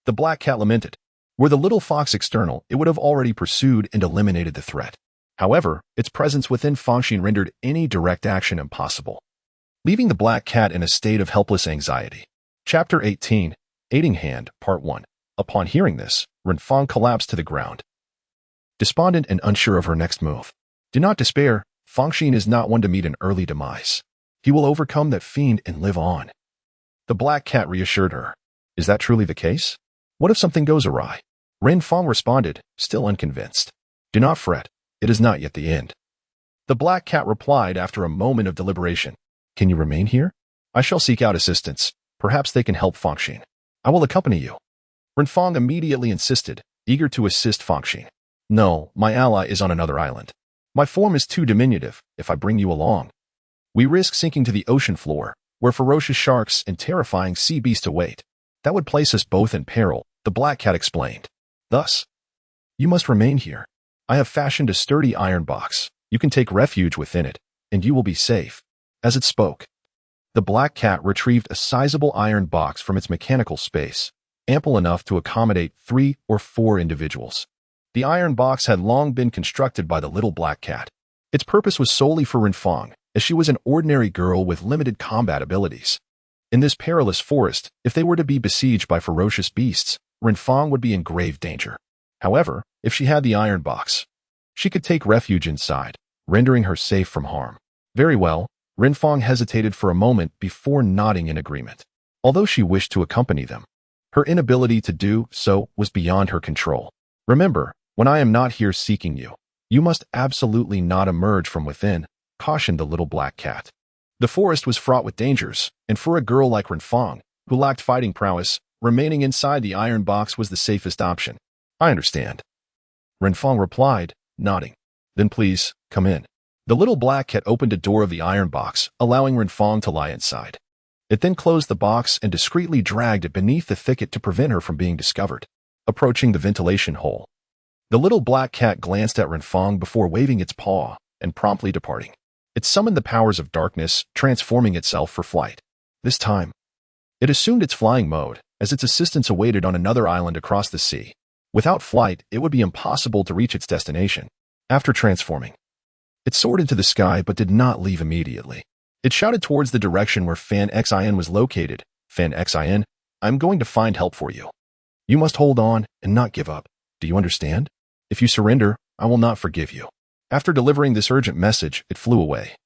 The black cat lamented. Were the little fox external, it would have already pursued and eliminated the threat. However, its presence within Fonshine rendered any direct action impossible, leaving the black cat in a state of helpless anxiety. Chapter 18, Aiding Hand, Part 1. Upon hearing this, Renfong collapsed to the ground, despondent and unsure of her next move. Do not despair, Fonshine is not one to meet an early demise. He will overcome that fiend and live on. The black cat reassured her. Is that truly the case? What if something goes awry? Renfong responded, still unconvinced. Do not fret, it is not yet the end. The black cat replied after a moment of deliberation. Can you remain here? I shall seek out assistance. Perhaps they can help Fonshine. I will accompany you. Renfong immediately insisted, eager to assist Fonshine. No, my ally is on another island. My form is too diminutive if I bring you along. We risk sinking to the ocean floor, where ferocious sharks and terrifying sea beasts await. That would place us both in peril, the black cat explained. Thus, you must remain here. I have fashioned a sturdy iron box. You can take refuge within it, and you will be safe. As it spoke, the black cat retrieved a sizable iron box from its mechanical space, ample enough to accommodate 3 or 4 individuals. The iron box had long been constructed by the little black cat. Its purpose was solely for Renfong, as she was an ordinary girl with limited combat abilities. In this perilous forest, if they were to be besieged by ferocious beasts, Renfong would be in grave danger. However, if she had the iron box, she could take refuge inside, rendering her safe from harm. Very well, Renfong hesitated for a moment before nodding in agreement. Although she wished to accompany them, her inability to do so was beyond her control. Remember, when I am not here seeking you, you must absolutely not emerge from within, cautioned the little black cat. The forest was fraught with dangers, and for a girl like Renfong, who lacked fighting prowess, remaining inside the iron box was the safest option. I understand. Renfong replied, nodding. Then please, come in. The little black cat opened a door of the iron box, allowing Renfong to lie inside. It then closed the box and discreetly dragged it beneath the thicket to prevent her from being discovered. Approaching the ventilation hole, the little black cat glanced at Renfong before waving its paw and promptly departing. It summoned the powers of darkness, transforming itself for flight. This time, it assumed its flying mode, as its assistance awaited on another island across the sea. Without flight, it would be impossible to reach its destination. After transforming, it soared into the sky but did not leave immediately. It shouted towards the direction where Fanxin was located. Fanxin, I'm going to find help for you. You must hold on and not give up. Do you understand? If you surrender, I will not forgive you. After delivering this urgent message, it flew away,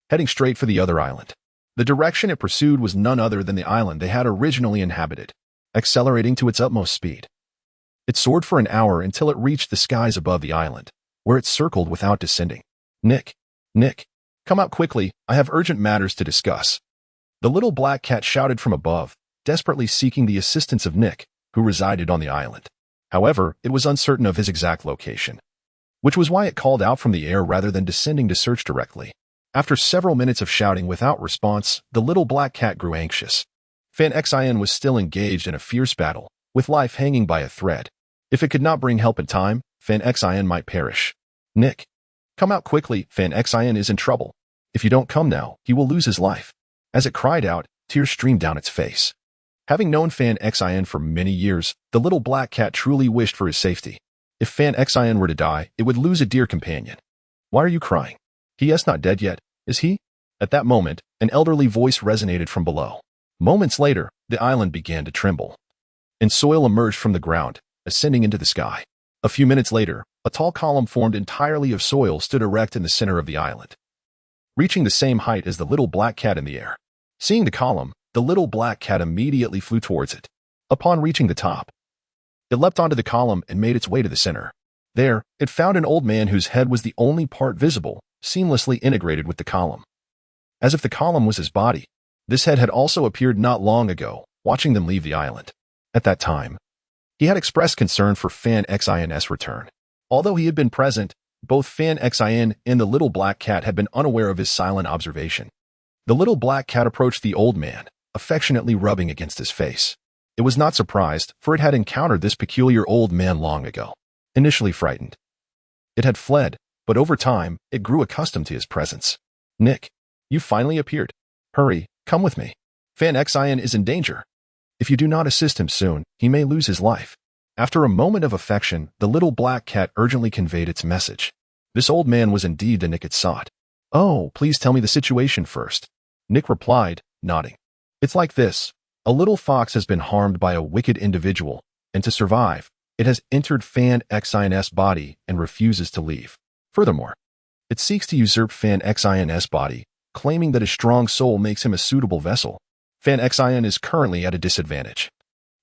heading straight for the other island. The direction it pursued was none other than the island they had originally inhabited. Accelerating to its utmost speed, it soared for an hour until it reached the skies above the island, where it circled without descending. Nick, come out quickly, I have urgent matters to discuss. The little black cat shouted from above, desperately seeking the assistance of Nick, who resided on the island. However, it was uncertain of his exact location, which was why it called out from the air rather than descending to search directly. After several minutes of shouting without response, the little black cat grew anxious. Fanxin was still engaged in a fierce battle, with life hanging by a thread. If it could not bring help in time, Fanxin might perish. Nick, come out quickly, Fanxin is in trouble. If you don't come now, he will lose his life. As it cried out, tears streamed down its face. Having known Fanxin for many years, the little black cat truly wished for his safety. If Fanxin were to die, it would lose a dear companion. Why are you crying? He is not dead yet, is he? At that moment, an elderly voice resonated from below. Moments later, the island began to tremble, and soil emerged from the ground, ascending into the sky. A few minutes later, a tall column formed entirely of soil stood erect in the center of the island, reaching the same height as the little black cat in the air. Seeing the column, the little black cat immediately flew towards it. Upon reaching the top, it leapt onto the column and made its way to the center. There, it found an old man whose head was the only part visible, seamlessly integrated with the column. as if the column was his body. This head had also appeared not long ago, watching them leave the island. At that time, he had expressed concern for Fanxin's return. Although he had been present, both Fanxin and the little black cat had been unaware of his silent observation. The little black cat approached the old man, affectionately rubbing against his face. It was not surprised, for it had encountered this peculiar old man long ago. Initially frightened, it had fled, but over time, it grew accustomed to his presence. "Nick, you finally appeared. Hurry, come with me. Fanxin is in danger. If you do not assist him soon, he may lose his life." After a moment of affection, the little black cat urgently conveyed its message. This old man was indeed the Nick it sought. "Oh, please tell me the situation first," Nick replied, nodding. "It's like this. A little fox has been harmed by a wicked individual, and to survive, it has entered Fanxin's body and refuses to leave. Furthermore, it seeks to usurp Fanxin's body, claiming that his strong soul makes him a suitable vessel. Fanxin is currently at a disadvantage,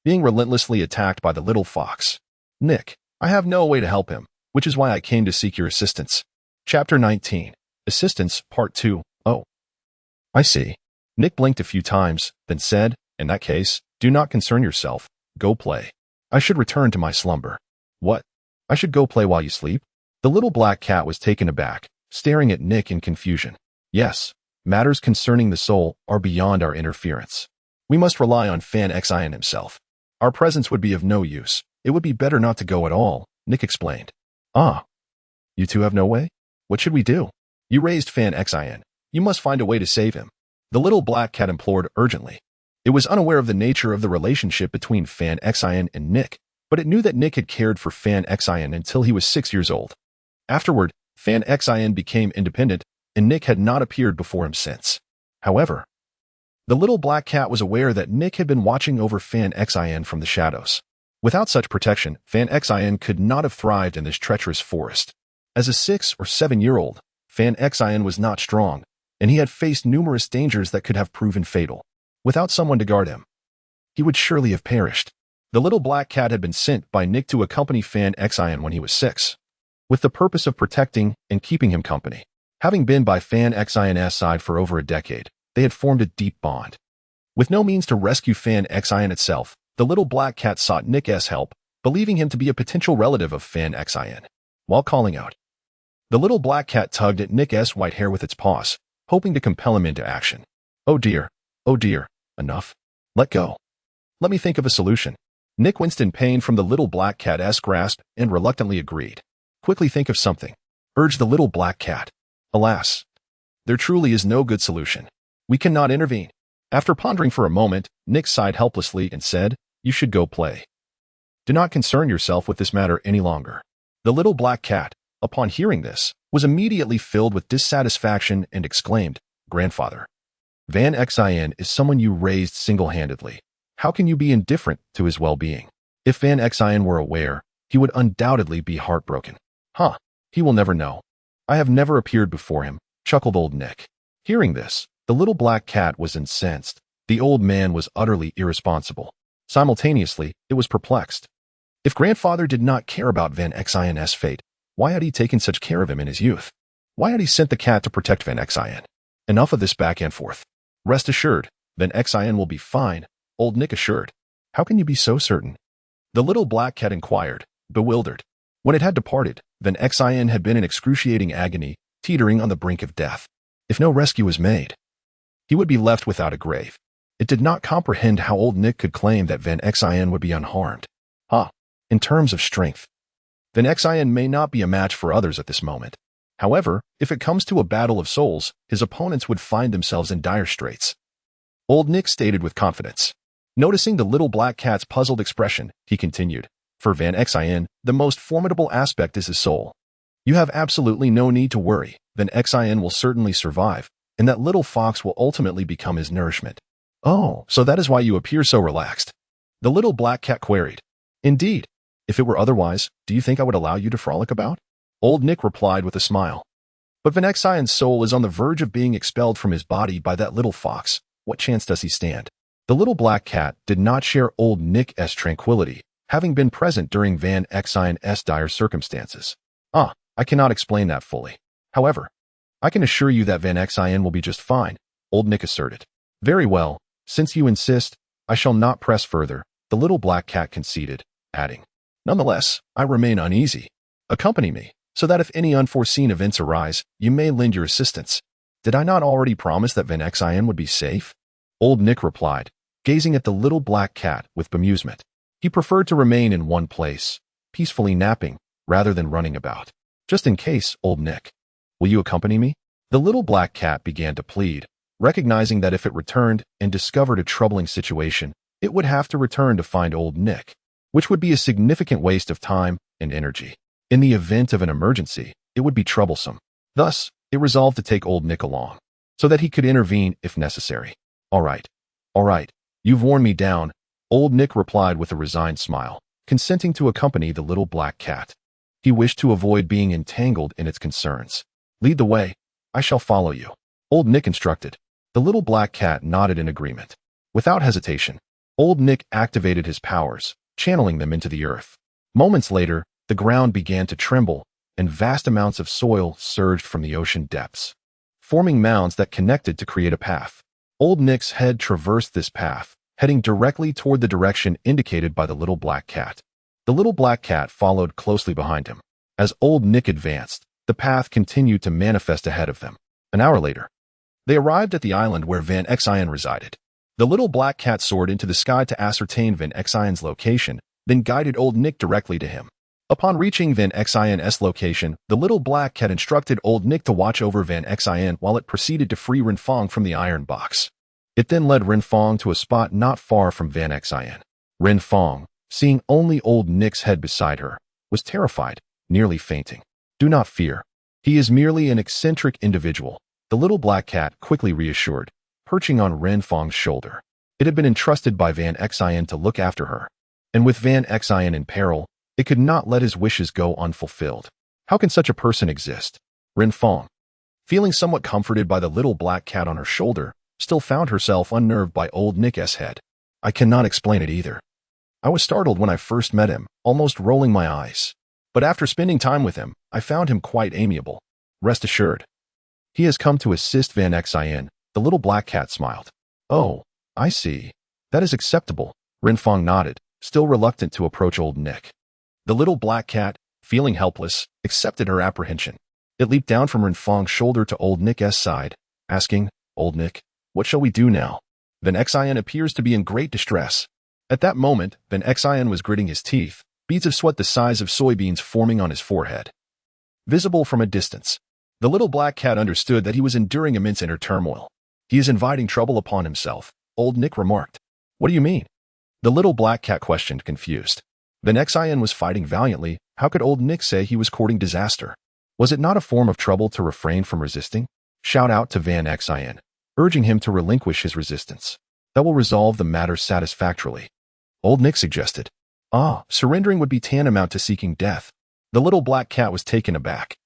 being relentlessly attacked by the little fox. Nick, I have no way to help him, which is why I came to seek your assistance." Chapter 19. Assistance, Part 2. Oh, I see. Nick blinked a few times, then said, "In that case, do not concern yourself. Go play. I should return to my slumber." "What? I should go play while you sleep?" The little black cat was taken aback, staring at Nick in confusion. "Yes, matters concerning the soul are beyond our interference. We must rely on Fanxin himself. Our presence would be of no use. It would be better not to go at all," Nick explained. "Ah, you two have no way? What should we do?" "You raised Fanxin. You must find a way to save him," the little black cat implored urgently. It was unaware of the nature of the relationship between Fanxin and Nick, but it knew that Nick had cared for Fanxin until he was 6 years old. Afterward, Fanxin became independent, and Nick had not appeared before him since. However, the little black cat was aware that Nick had been watching over Fanxin from the shadows. Without such protection, Fanxin could not have thrived in this treacherous forest. As a 6 or 7-year-old, Fanxin was not strong, and he had faced numerous dangers that could have proven fatal. Without someone to guard him, he would surely have perished. The little black cat had been sent by Nick to accompany Fanxin when he was 6, with the purpose of protecting and keeping him company. Having been by Fanxin's side for over a decade, they had formed a deep bond. With no means to rescue Fanxin itself, the little black cat sought Nick's help, believing him to be a potential relative of Fanxin. While calling out, the little black cat tugged at Nick's white hair with its paws, hoping to compel him into action. Oh dear, enough. Let go. Let me think of a solution." Nick winced in pain from the little black cat's grasp and reluctantly agreed. "Quickly think of something," urged the little black cat. "Alas, there truly is no good solution. We cannot intervene." After pondering for a moment, Nick sighed helplessly and said, "You should go play. Do not concern yourself with this matter any longer." The little black cat, upon hearing this, was immediately filled with dissatisfaction and exclaimed, "Grandfather, Fanxin is someone you raised single-handedly. How can you be indifferent to his well-being? If Fanxin were aware, he would undoubtedly be heartbroken." "Huh, he will never know. I have never appeared before him," chuckled old Nick. Hearing this, the little black cat was incensed. The old man was utterly irresponsible. Simultaneously, it was perplexed. If grandfather did not care about Fanxin's fate, why had he taken such care of him in his youth? Why had he sent the cat to protect Fanxin? Enough of this back and forth. "Rest assured, Fanxin will be fine," old Nick assured. "How can you be so certain?" the little black cat inquired, bewildered. When it had departed, Fanxin had been in excruciating agony, teetering on the brink of death. If no rescue was made, he would be left without a grave. It did not comprehend how old Nick could claim that Fanxin would be unharmed. In terms of strength, Fanxin may not be a match for others at this moment. However, if it comes to a battle of souls, his opponents would find themselves in dire straits. Old Nick stated with confidence. Noticing the little black cat's puzzled expression, he continued, "For Fanxin, the most formidable aspect is his soul. You have absolutely no need to worry. Fanxin will certainly survive, and that little fox will ultimately become his nourishment." "Oh, so that is why you appear so relaxed?" the little black cat queried. "Indeed. If it were otherwise, do you think I would allow you to frolic about?" Old Nick replied with a smile. "But Fanxin's soul is on the verge of being expelled from his body by that little fox. What chance does he stand?" The little black cat did not share old Nick's tranquility, having been present during Fanxin's dire circumstances. I cannot explain that fully. However, I can assure you that Fanxin will be just fine, Old Nick asserted. Very well, since you insist, I shall not press further, the little black cat conceded, adding, nonetheless, I remain uneasy. Accompany me, so that if any unforeseen events arise, you may lend your assistance. Did I not already promise that Fanxin would be safe? Old Nick replied, gazing at the little black cat with bemusement. He preferred to remain in one place, peacefully napping, rather than running about. Just in case, Old Nick. Will you accompany me? The little black cat began to plead, recognizing that if it returned and discovered a troubling situation, it would have to return to find Old Nick, which would be a significant waste of time and energy. In the event of an emergency, it would be troublesome. Thus, it resolved to take Old Nick along, so that he could intervene if necessary. All right, you've worn me down, Old Nick replied with a resigned smile, consenting to accompany the little black cat. He wished to avoid being entangled in its concerns. Lead the way, I shall follow you, Old Nick instructed. The little black cat nodded in agreement. Without hesitation, Old Nick activated his powers, channeling them into the earth. Moments later, the ground began to tremble, and vast amounts of soil surged from the ocean depths, forming mounds that connected to create a path. Old Nick's head traversed this path, heading directly toward the direction indicated by the little black cat. The little black cat followed closely behind him. As Old Nick advanced, the path continued to manifest ahead of them. An hour later, they arrived at the island where Fanxin resided. The little black cat soared into the sky to ascertain Fanxin's location, then guided Old Nick directly to him. Upon reaching Fanxin's location, the little black cat instructed Old Nick to watch over Fanxin while it proceeded to free Renfong from the iron box. It then led Renfong to a spot not far from Fanxin. Renfong, seeing only Old Nick's head beside her, was terrified, nearly fainting. Do not fear. He is merely an eccentric individual, the little black cat quickly reassured, perching on Renfong's shoulder. It had been entrusted by Fanxin to look after her, and with Fanxin in peril, it could not let his wishes go unfulfilled. How can such a person exist? Renfong, feeling somewhat comforted by the little black cat on her shoulder, still found herself unnerved by Old Nick's head. I cannot explain it either. I was startled when I first met him, almost rolling my eyes. But after spending time with him, I found him quite amiable. Rest assured. He has come to assist Fanxin, the little black cat smiled. Oh, I see. That is acceptable. Renfong nodded, still reluctant to approach Old Nick. The little black cat, feeling helpless, accepted her apprehension. It leaped down from Renfong's shoulder to Old Nick's side, asking, Old Nick, what shall we do now? Fanxin appears to be in great distress. At that moment, Fanxin was gritting his teeth, beads of sweat the size of soybeans forming on his forehead. Visible from a distance, the little black cat understood that he was enduring immense inner turmoil. He is inviting trouble upon himself, Old Nick remarked. What do you mean? The little black cat questioned, confused. Fanxin was fighting valiantly. How could Old Nick say he was courting disaster? Was it not a form of trouble to refrain from resisting? Shout out to Fanxin, urging him to relinquish his resistance. That will resolve the matter satisfactorily. Old Nick suggested. Surrendering would be tantamount to seeking death. The little black cat was taken aback,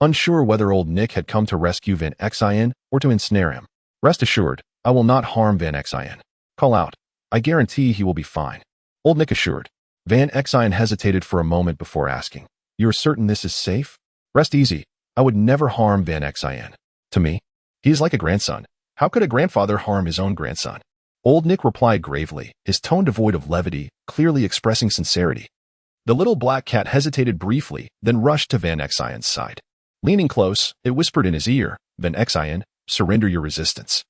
unsure whether Old Nick had come to rescue Fanxin or to ensnare him. Rest assured, I will not harm Fanxin. Call out. I guarantee he will be fine. Old Nick assured. Fanxin hesitated for a moment before asking, You are certain this is safe? Rest easy. I would never harm Fanxin. To me, he is like a grandson. How could a grandfather harm his own grandson? Old Nick replied gravely, his tone devoid of levity, clearly expressing sincerity. The little black cat hesitated briefly, then rushed to Fanxin's side. Leaning close, it whispered in his ear, Fanxin, surrender your resistance.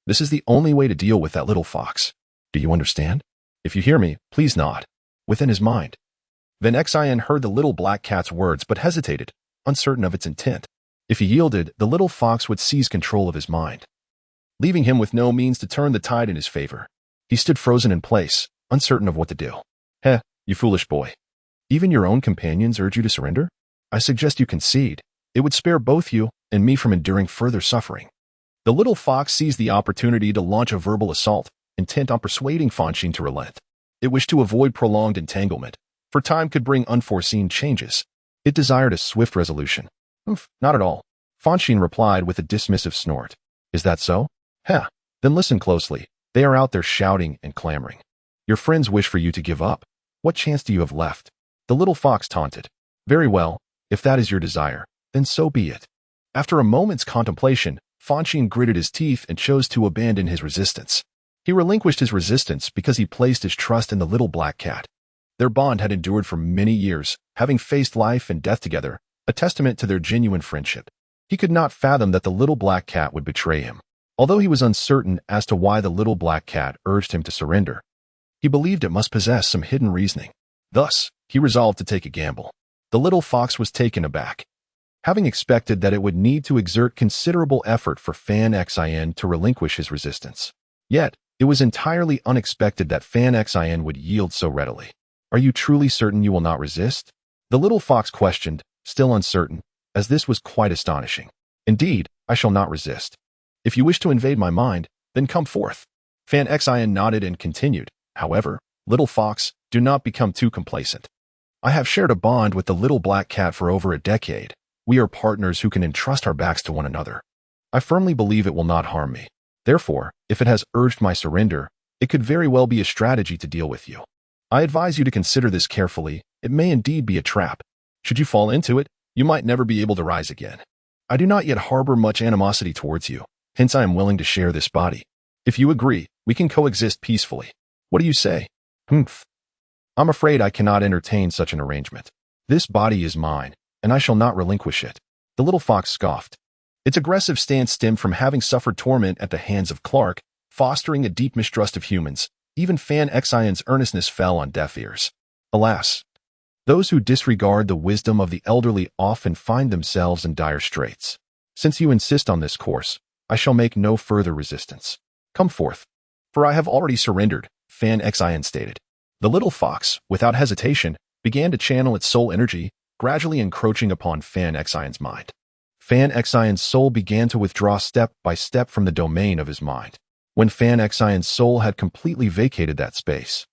This is the only way to deal with that little fox. Do you understand? If you hear me, please nod. Within his mind, Fanxin heard the little black cat's words but hesitated, uncertain of its intent. If he yielded, the little fox would seize control of his mind, leaving him with no means to turn the tide in his favor. He stood frozen in place, uncertain of what to do. You foolish boy. Even your own companions urge you to surrender? I suggest you concede. It would spare both you and me from enduring further suffering. The little fox seized the opportunity to launch a verbal assault, intent on persuading Fonshine to relent. It wished to avoid prolonged entanglement, for time could bring unforeseen changes. It desired a swift resolution. Not at all. Fonshine replied with a dismissive snort. Is that so? Then listen closely. They are out there shouting and clamoring. Your friends wish for you to give up. What chance do you have left? The little fox taunted. Very well, if that is your desire, then so be it. After a moment's contemplation, Fonshine gritted his teeth and chose to abandon his resistance. He relinquished his resistance because he placed his trust in the little black cat. Their bond had endured for many years, having faced life and death together, a testament to their genuine friendship. He could not fathom that the little black cat would betray him. Although he was uncertain as to why the little black cat urged him to surrender, he believed it must possess some hidden reasoning. Thus, he resolved to take a gamble. The little fox was taken aback, having expected that it would need to exert considerable effort for Fanxin to relinquish his resistance. Yet, it was entirely unexpected that Fanxin would yield so readily. "Are you truly certain you will not resist?" the little fox questioned, still uncertain, as this was quite astonishing. "Indeed, I shall not resist. If you wish to invade my mind, then come forth." Fanxin nodded and continued, "However, little fox, do not become too complacent. I have shared a bond with the little black cat for over a decade. We are partners who can entrust our backs to one another. I firmly believe it will not harm me. Therefore, if it has urged my surrender, it could very well be a strategy to deal with you. I advise you to consider this carefully. It may indeed be a trap. Should you fall into it, you might never be able to rise again. I do not yet harbor much animosity towards you, hence I am willing to share this body. If you agree, we can coexist peacefully. What do you say?" "Humph. I'm afraid I cannot entertain such an arrangement. This body is mine, and I shall not relinquish it." The little fox scoffed. Its aggressive stance stemmed from having suffered torment at the hands of Clark, fostering a deep mistrust of humans. Even Fanxin's earnestness fell on deaf ears. Alas, those who disregard the wisdom of the elderly often find themselves in dire straits. Since you insist on this course, I shall make no further resistance. Come forth, for I have already surrendered, Fanxin stated. The little fox, without hesitation, began to channel its soul energy, gradually encroaching upon Fanxin's mind. Fanxin's soul began to withdraw step by step from the domain of his mind. When Fanxin's soul had completely vacated that space,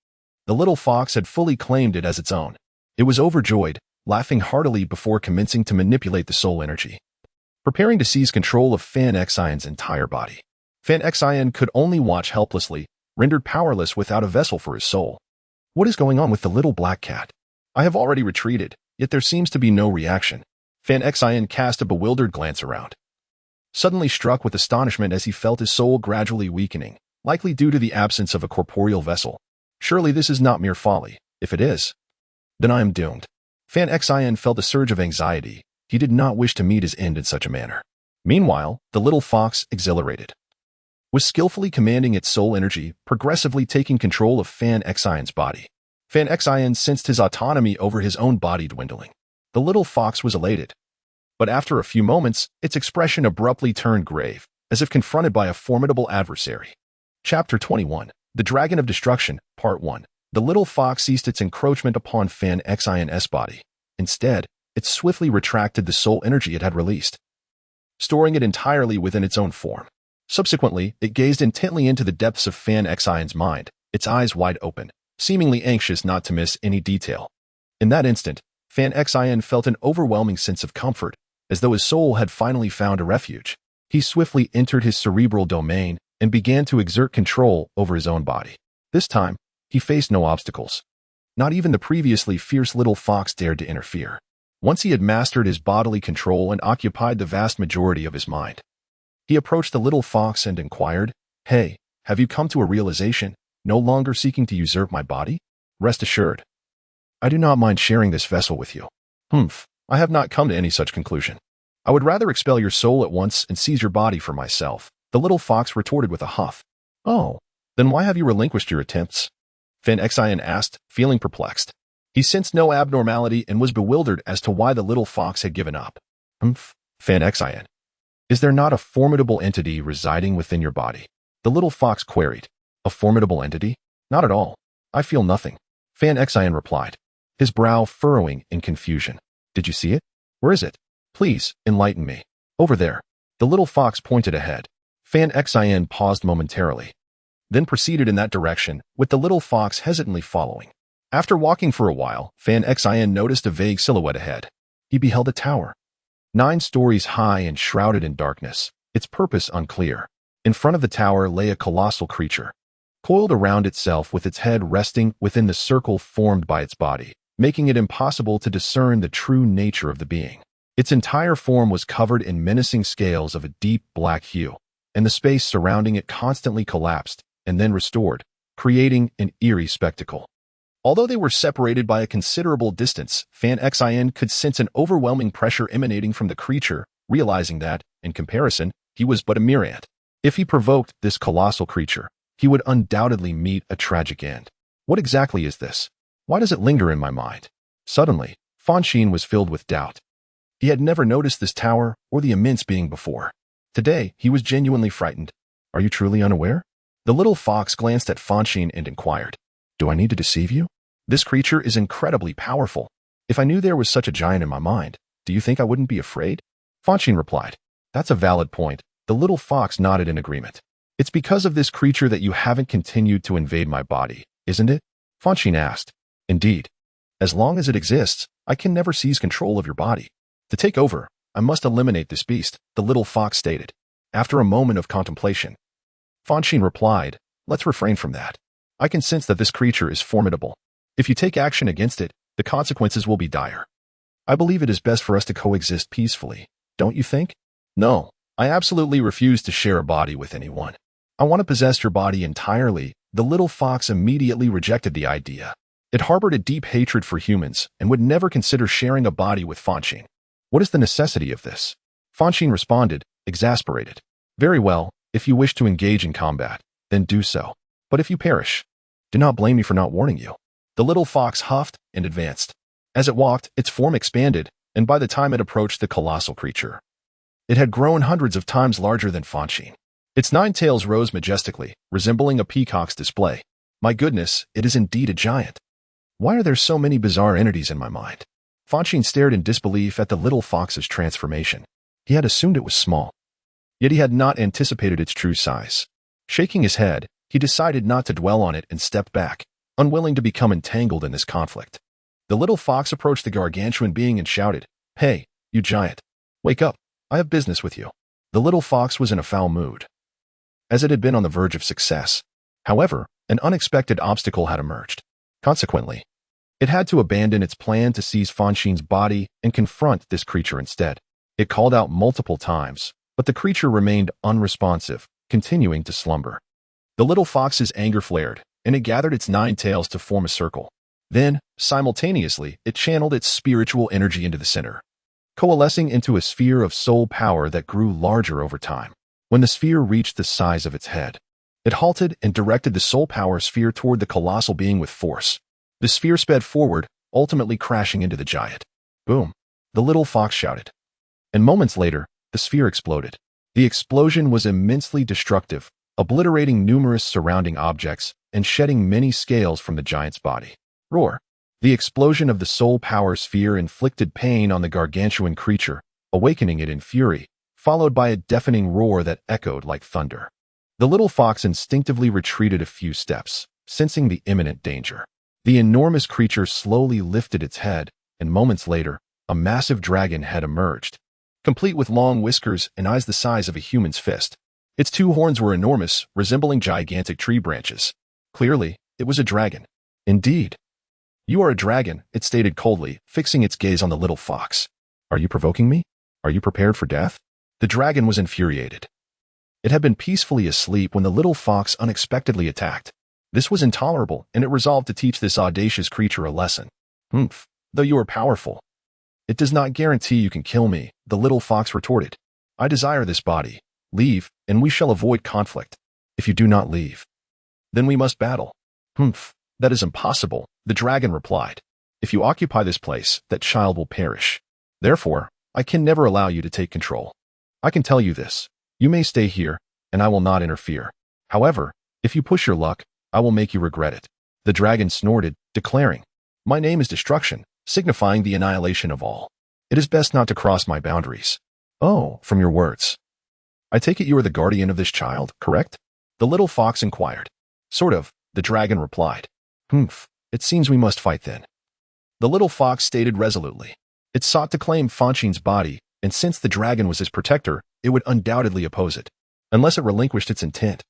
the little fox had fully claimed it as its own. It was overjoyed, laughing heartily before commencing to manipulate the soul energy, preparing to seize control of Fanxin's entire body. Fanxin could only watch helplessly, rendered powerless without a vessel for his soul. What is going on with the little black cat? I have already retreated, yet there seems to be no reaction. Fanxin cast a bewildered glance around, suddenly struck with astonishment as he felt his soul gradually weakening, likely due to the absence of a corporeal vessel. Surely this is not mere folly. If it is, then I am doomed. Fanxin felt a surge of anxiety. He did not wish to meet his end in such a manner. Meanwhile, the little fox, exhilarated, was skillfully commanding its soul energy, progressively taking control of Fanxin's body. Fanxin sensed his autonomy over his own body dwindling. The little fox was elated. But after a few moments, its expression abruptly turned grave, as if confronted by a formidable adversary. Chapter 21. The Dragon of Destruction, Part 1. The little fox ceased its encroachment upon Fanxin's body. Instead, it swiftly retracted the soul energy it had released, storing it entirely within its own form. Subsequently, it gazed intently into the depths of Fanxin's mind, its eyes wide open, seemingly anxious not to miss any detail. In that instant, Fanxin felt an overwhelming sense of comfort, as though his soul had finally found a refuge. He swiftly entered his cerebral domain and began to exert control over his own body. This time, he faced no obstacles. Not even the previously fierce little fox dared to interfere. Once he had mastered his bodily control and occupied the vast majority of his mind, he approached the little fox and inquired, "Hey, have you come to a realization, no longer seeking to usurp my body? Rest assured, I do not mind sharing this vessel with you." "Humph, I have not come to any such conclusion. I would rather expel your soul at once and seize your body for myself," the little fox retorted with a huff. "Oh, then why have you relinquished your attempts?" Fanxin asked, feeling perplexed. He sensed no abnormality and was bewildered as to why the little fox had given up. "Humph, Fanxin. Is there not a formidable entity residing within your body?" the little fox queried. "A formidable entity? Not at all. I feel nothing," Fanxin replied, his brow furrowing in confusion. "Did you see it? Where is it? Please, enlighten me." "Over there." The little fox pointed ahead. Fanxin paused momentarily, then proceeded in that direction, with the little fox hesitantly following. After walking for a while, Fanxin noticed a vague silhouette ahead. He beheld a tower, 9 stories high and shrouded in darkness, its purpose unclear. In front of the tower lay a colossal creature, coiled around itself with its head resting within the circle formed by its body, making it impossible to discern the true nature of the being. Its entire form was covered in menacing scales of a deep black hue, and the space surrounding it constantly collapsed and then restored, creating an eerie spectacle. Although they were separated by a considerable distance, Fanxin could sense an overwhelming pressure emanating from the creature, realizing that, in comparison, he was but a mere ant. If he provoked this colossal creature, he would undoubtedly meet a tragic end. What exactly is this? Why does it linger in my mind? Suddenly, Fonshine was filled with doubt. He had never noticed this tower or the immense being before. Today, he was genuinely frightened. Are you truly unaware? The little fox glanced at Fonshine and inquired, do I need to deceive you? This creature is incredibly powerful. If I knew there was such a giant in my mind, do you think I wouldn't be afraid? Fonshine replied, that's a valid point. The little fox nodded in agreement. It's because of this creature that you haven't continued to invade my body, isn't it? Fonshine asked. Indeed. As long as it exists, I can never seize control of your body. To take over, I must eliminate this beast, the little fox stated. After a moment of contemplation, Fonshine replied, let's refrain from that. I can sense that this creature is formidable. If you take action against it, the consequences will be dire. I believe it is best for us to coexist peacefully, don't you think? No, I absolutely refuse to share a body with anyone. I want to possess your body entirely. The little fox immediately rejected the idea. It harbored a deep hatred for humans and would never consider sharing a body with Fonshine. What is the necessity of this? Fonshine responded, exasperated. Very well, if you wish to engage in combat, then do so. But if you perish, do not blame me for not warning you. The little fox huffed and advanced. As it walked, its form expanded, and by the time it approached the colossal creature, it had grown hundreds of times larger than Fonshine. Its 9 tails rose majestically, resembling a peacock's display. My goodness, it is indeed a giant. Why are there so many bizarre entities in my mind? Fonshine stared in disbelief at the little fox's transformation. He had assumed it was small, yet he had not anticipated its true size. Shaking his head, he decided not to dwell on it and stepped back, unwilling to become entangled in this conflict. The little fox approached the gargantuan being and shouted, Hey, you giant. Wake up. I have business with you. The little fox was in a foul mood, as it had been on the verge of success. However, an unexpected obstacle had emerged. Consequently, it had to abandon its plan to seize Fonshine's body and confront this creature instead. It called out multiple times, but the creature remained unresponsive, continuing to slumber. The little fox's anger flared, and it gathered its 9 tails to form a circle. Then, simultaneously, it channeled its spiritual energy into the center, coalescing into a sphere of soul power that grew larger over time. When the sphere reached the size of its head, it halted and directed the soul power sphere toward the colossal being with force. The sphere sped forward, ultimately crashing into the giant. Boom! The little fox shouted. And moments later, the sphere exploded. The explosion was immensely destructive, obliterating numerous surrounding objects and shedding many scales from the giant's body. Roar! The explosion of the soul power sphere inflicted pain on the gargantuan creature, awakening it in fury, followed by a deafening roar that echoed like thunder. The little fox instinctively retreated a few steps, sensing the imminent danger. The enormous creature slowly lifted its head, and moments later, a massive dragon head emerged, complete with long whiskers and eyes the size of a human's fist. Its 2 horns were enormous, resembling gigantic tree branches. Clearly, it was a dragon. Indeed. You are a dragon, it stated coldly, fixing its gaze on the little fox. Are you provoking me? Are you prepared for death? The dragon was infuriated. It had been peacefully asleep when the little fox unexpectedly attacked. This was intolerable, and it resolved to teach this audacious creature a lesson. Humph, though you are powerful, it does not guarantee you can kill me, the little fox retorted. I desire this body. Leave, and we shall avoid conflict. If you do not leave, then we must battle. Humph, that is impossible, the dragon replied. If you occupy this place, that child will perish. Therefore, I can never allow you to take control. I can tell you this. You may stay here, and I will not interfere. However, if you push your luck, I will make you regret it. The dragon snorted, declaring, My name is Destruction, signifying the annihilation of all. It is best not to cross my boundaries. Oh, from your words, I take it you are the guardian of this child, correct? The little fox inquired. Sort of, the dragon replied. Humph, it seems we must fight then. The little fox stated resolutely. It sought to claim Fonshine's body, and since the dragon was his protector, it would undoubtedly oppose it, unless it relinquished its intent.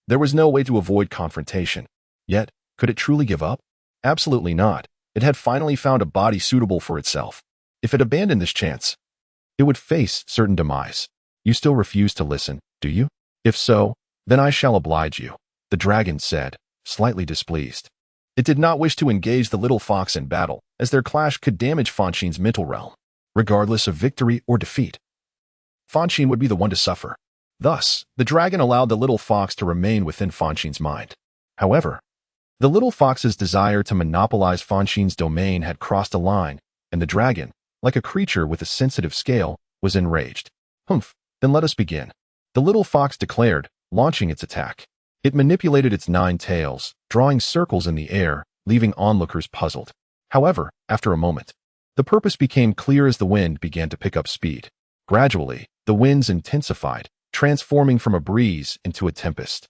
There was no way to avoid confrontation. Yet, could it truly give up? Absolutely not. It had finally found a body suitable for itself. If it abandoned this chance, it would face certain demise. You still refuse to listen, do you? If so, then I shall oblige you, the dragon said, slightly displeased. It did not wish to engage the little fox in battle, as their clash could damage Fonshine's mental realm. Regardless of victory or defeat, Fonshine would be the one to suffer. Thus, the dragon allowed the little fox to remain within Fonshine's mind. However, the little fox's desire to monopolize Fonshine's domain had crossed a line, and the dragon, like a creature with a sensitive scale, was enraged. Humph, then let us begin, the little fox declared, launching its attack. It manipulated its 9 tails, drawing circles in the air, leaving onlookers puzzled. However, after a moment, the purpose became clear as the wind began to pick up speed. Gradually, the winds intensified, transforming from a breeze into a tempest,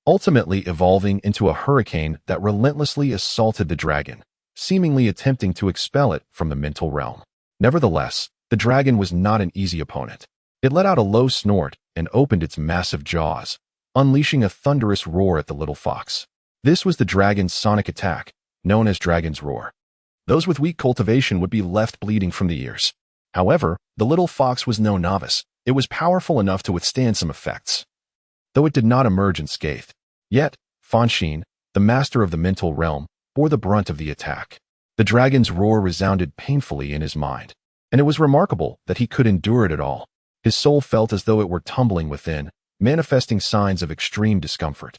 ultimately evolving into a hurricane that relentlessly assaulted the dragon, seemingly attempting to expel it from the mental realm. Nevertheless, the dragon was not an easy opponent. It let out a low snort and opened its massive jaws, unleashing a thunderous roar at the little fox. This was the dragon's sonic attack, known as Dragon's Roar. Those with weak cultivation would be left bleeding from the ears. However, the little fox was no novice. It was powerful enough to withstand some effects, though it did not emerge unscathed. Yet, Fonshine, the master of the mental realm, bore the brunt of the attack. The dragon's roar resounded painfully in his mind, and it was remarkable that he could endure it at all. His soul felt as though it were tumbling within, manifesting signs of extreme discomfort.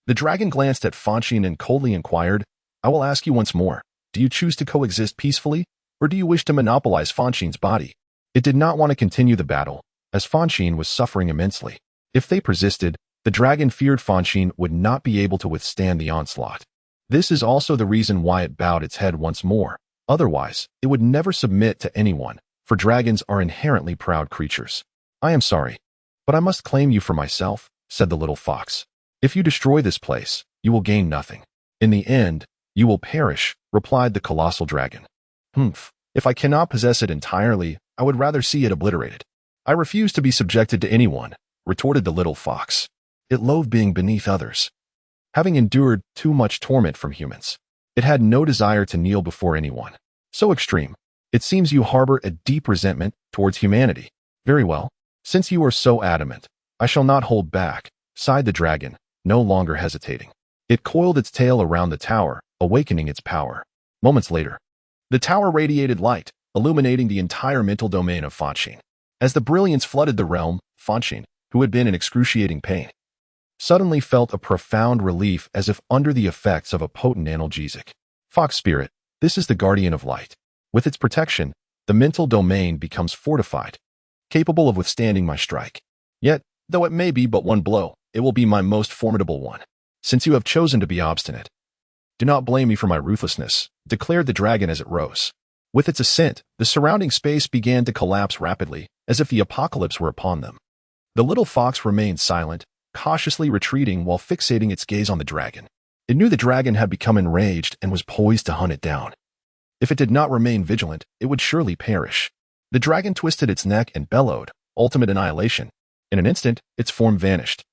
The dragon glanced at Fonshine and coldly inquired, "I will ask you once more, do you choose to coexist peacefully, or do you wish to monopolize Fonshine's body?" It did not want to continue the battle, as Fonshine was suffering immensely. If they persisted, the dragon feared Fonshine would not be able to withstand the onslaught. This is also the reason why it bowed its head once more. Otherwise, it would never submit to anyone, for dragons are inherently proud creatures. "I am sorry, but I must claim you for myself," said the little fox. "If you destroy this place, you will gain nothing. In the end, you will perish," replied the colossal dragon. "Humph, if I cannot possess it entirely, I would rather see it obliterated." "I refuse to be subjected to anyone," retorted the little fox. It loathed being beneath others. Having endured too much torment from humans, it had no desire to kneel before anyone. So extreme. "It seems you harbor a deep resentment towards humanity. Very well. Since you are so adamant, I shall not hold back," sighed the dragon, no longer hesitating. It coiled its tail around the tower, awakening its power. Moments later, the tower radiated light, illuminating the entire mental domain of Fonshine. As the brilliance flooded the realm, Fonshine, who had been in excruciating pain, suddenly felt a profound relief as if under the effects of a potent analgesic. "Fox spirit, this is the guardian of light. With its protection, the mental domain becomes fortified, capable of withstanding my strike. Yet, though it may be but one blow, it will be my most formidable one. Since you have chosen to be obstinate, do not blame me for my ruthlessness," declared the dragon as it rose. With its ascent, the surrounding space began to collapse rapidly, as if the apocalypse were upon them. The little fox remained silent, cautiously retreating while fixating its gaze on the dragon. It knew the dragon had become enraged and was poised to hunt it down. If it did not remain vigilant, it would surely perish. The dragon twisted its neck and bellowed, ultimate annihilation. In an instant, its form vanished,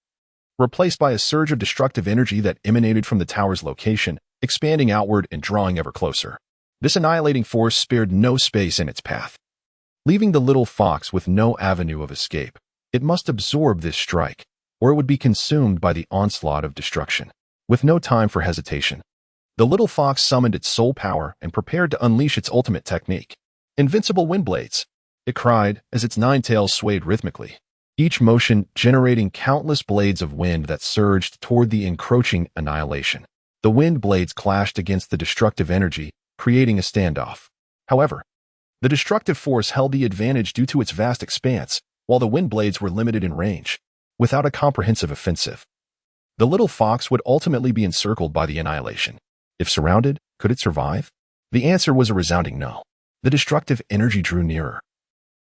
replaced by a surge of destructive energy that emanated from the tower's location, expanding outward and drawing ever closer. This annihilating force spared no space in its path, leaving the little fox with no avenue of escape. It must absorb this strike, or it would be consumed by the onslaught of destruction. With no time for hesitation, the little fox summoned its soul power and prepared to unleash its ultimate technique. "Invincible wind blades," it cried as its 9 tails swayed rhythmically, each motion generating countless blades of wind that surged toward the encroaching annihilation. The wind blades clashed against the destructive energy, creating a standoff. However, the destructive force held the advantage due to its vast expanse, while the wind blades were limited in range. Without a comprehensive offensive, the little fox would ultimately be encircled by the annihilation. If surrounded, could it survive? The answer was a resounding no. The destructive energy drew nearer,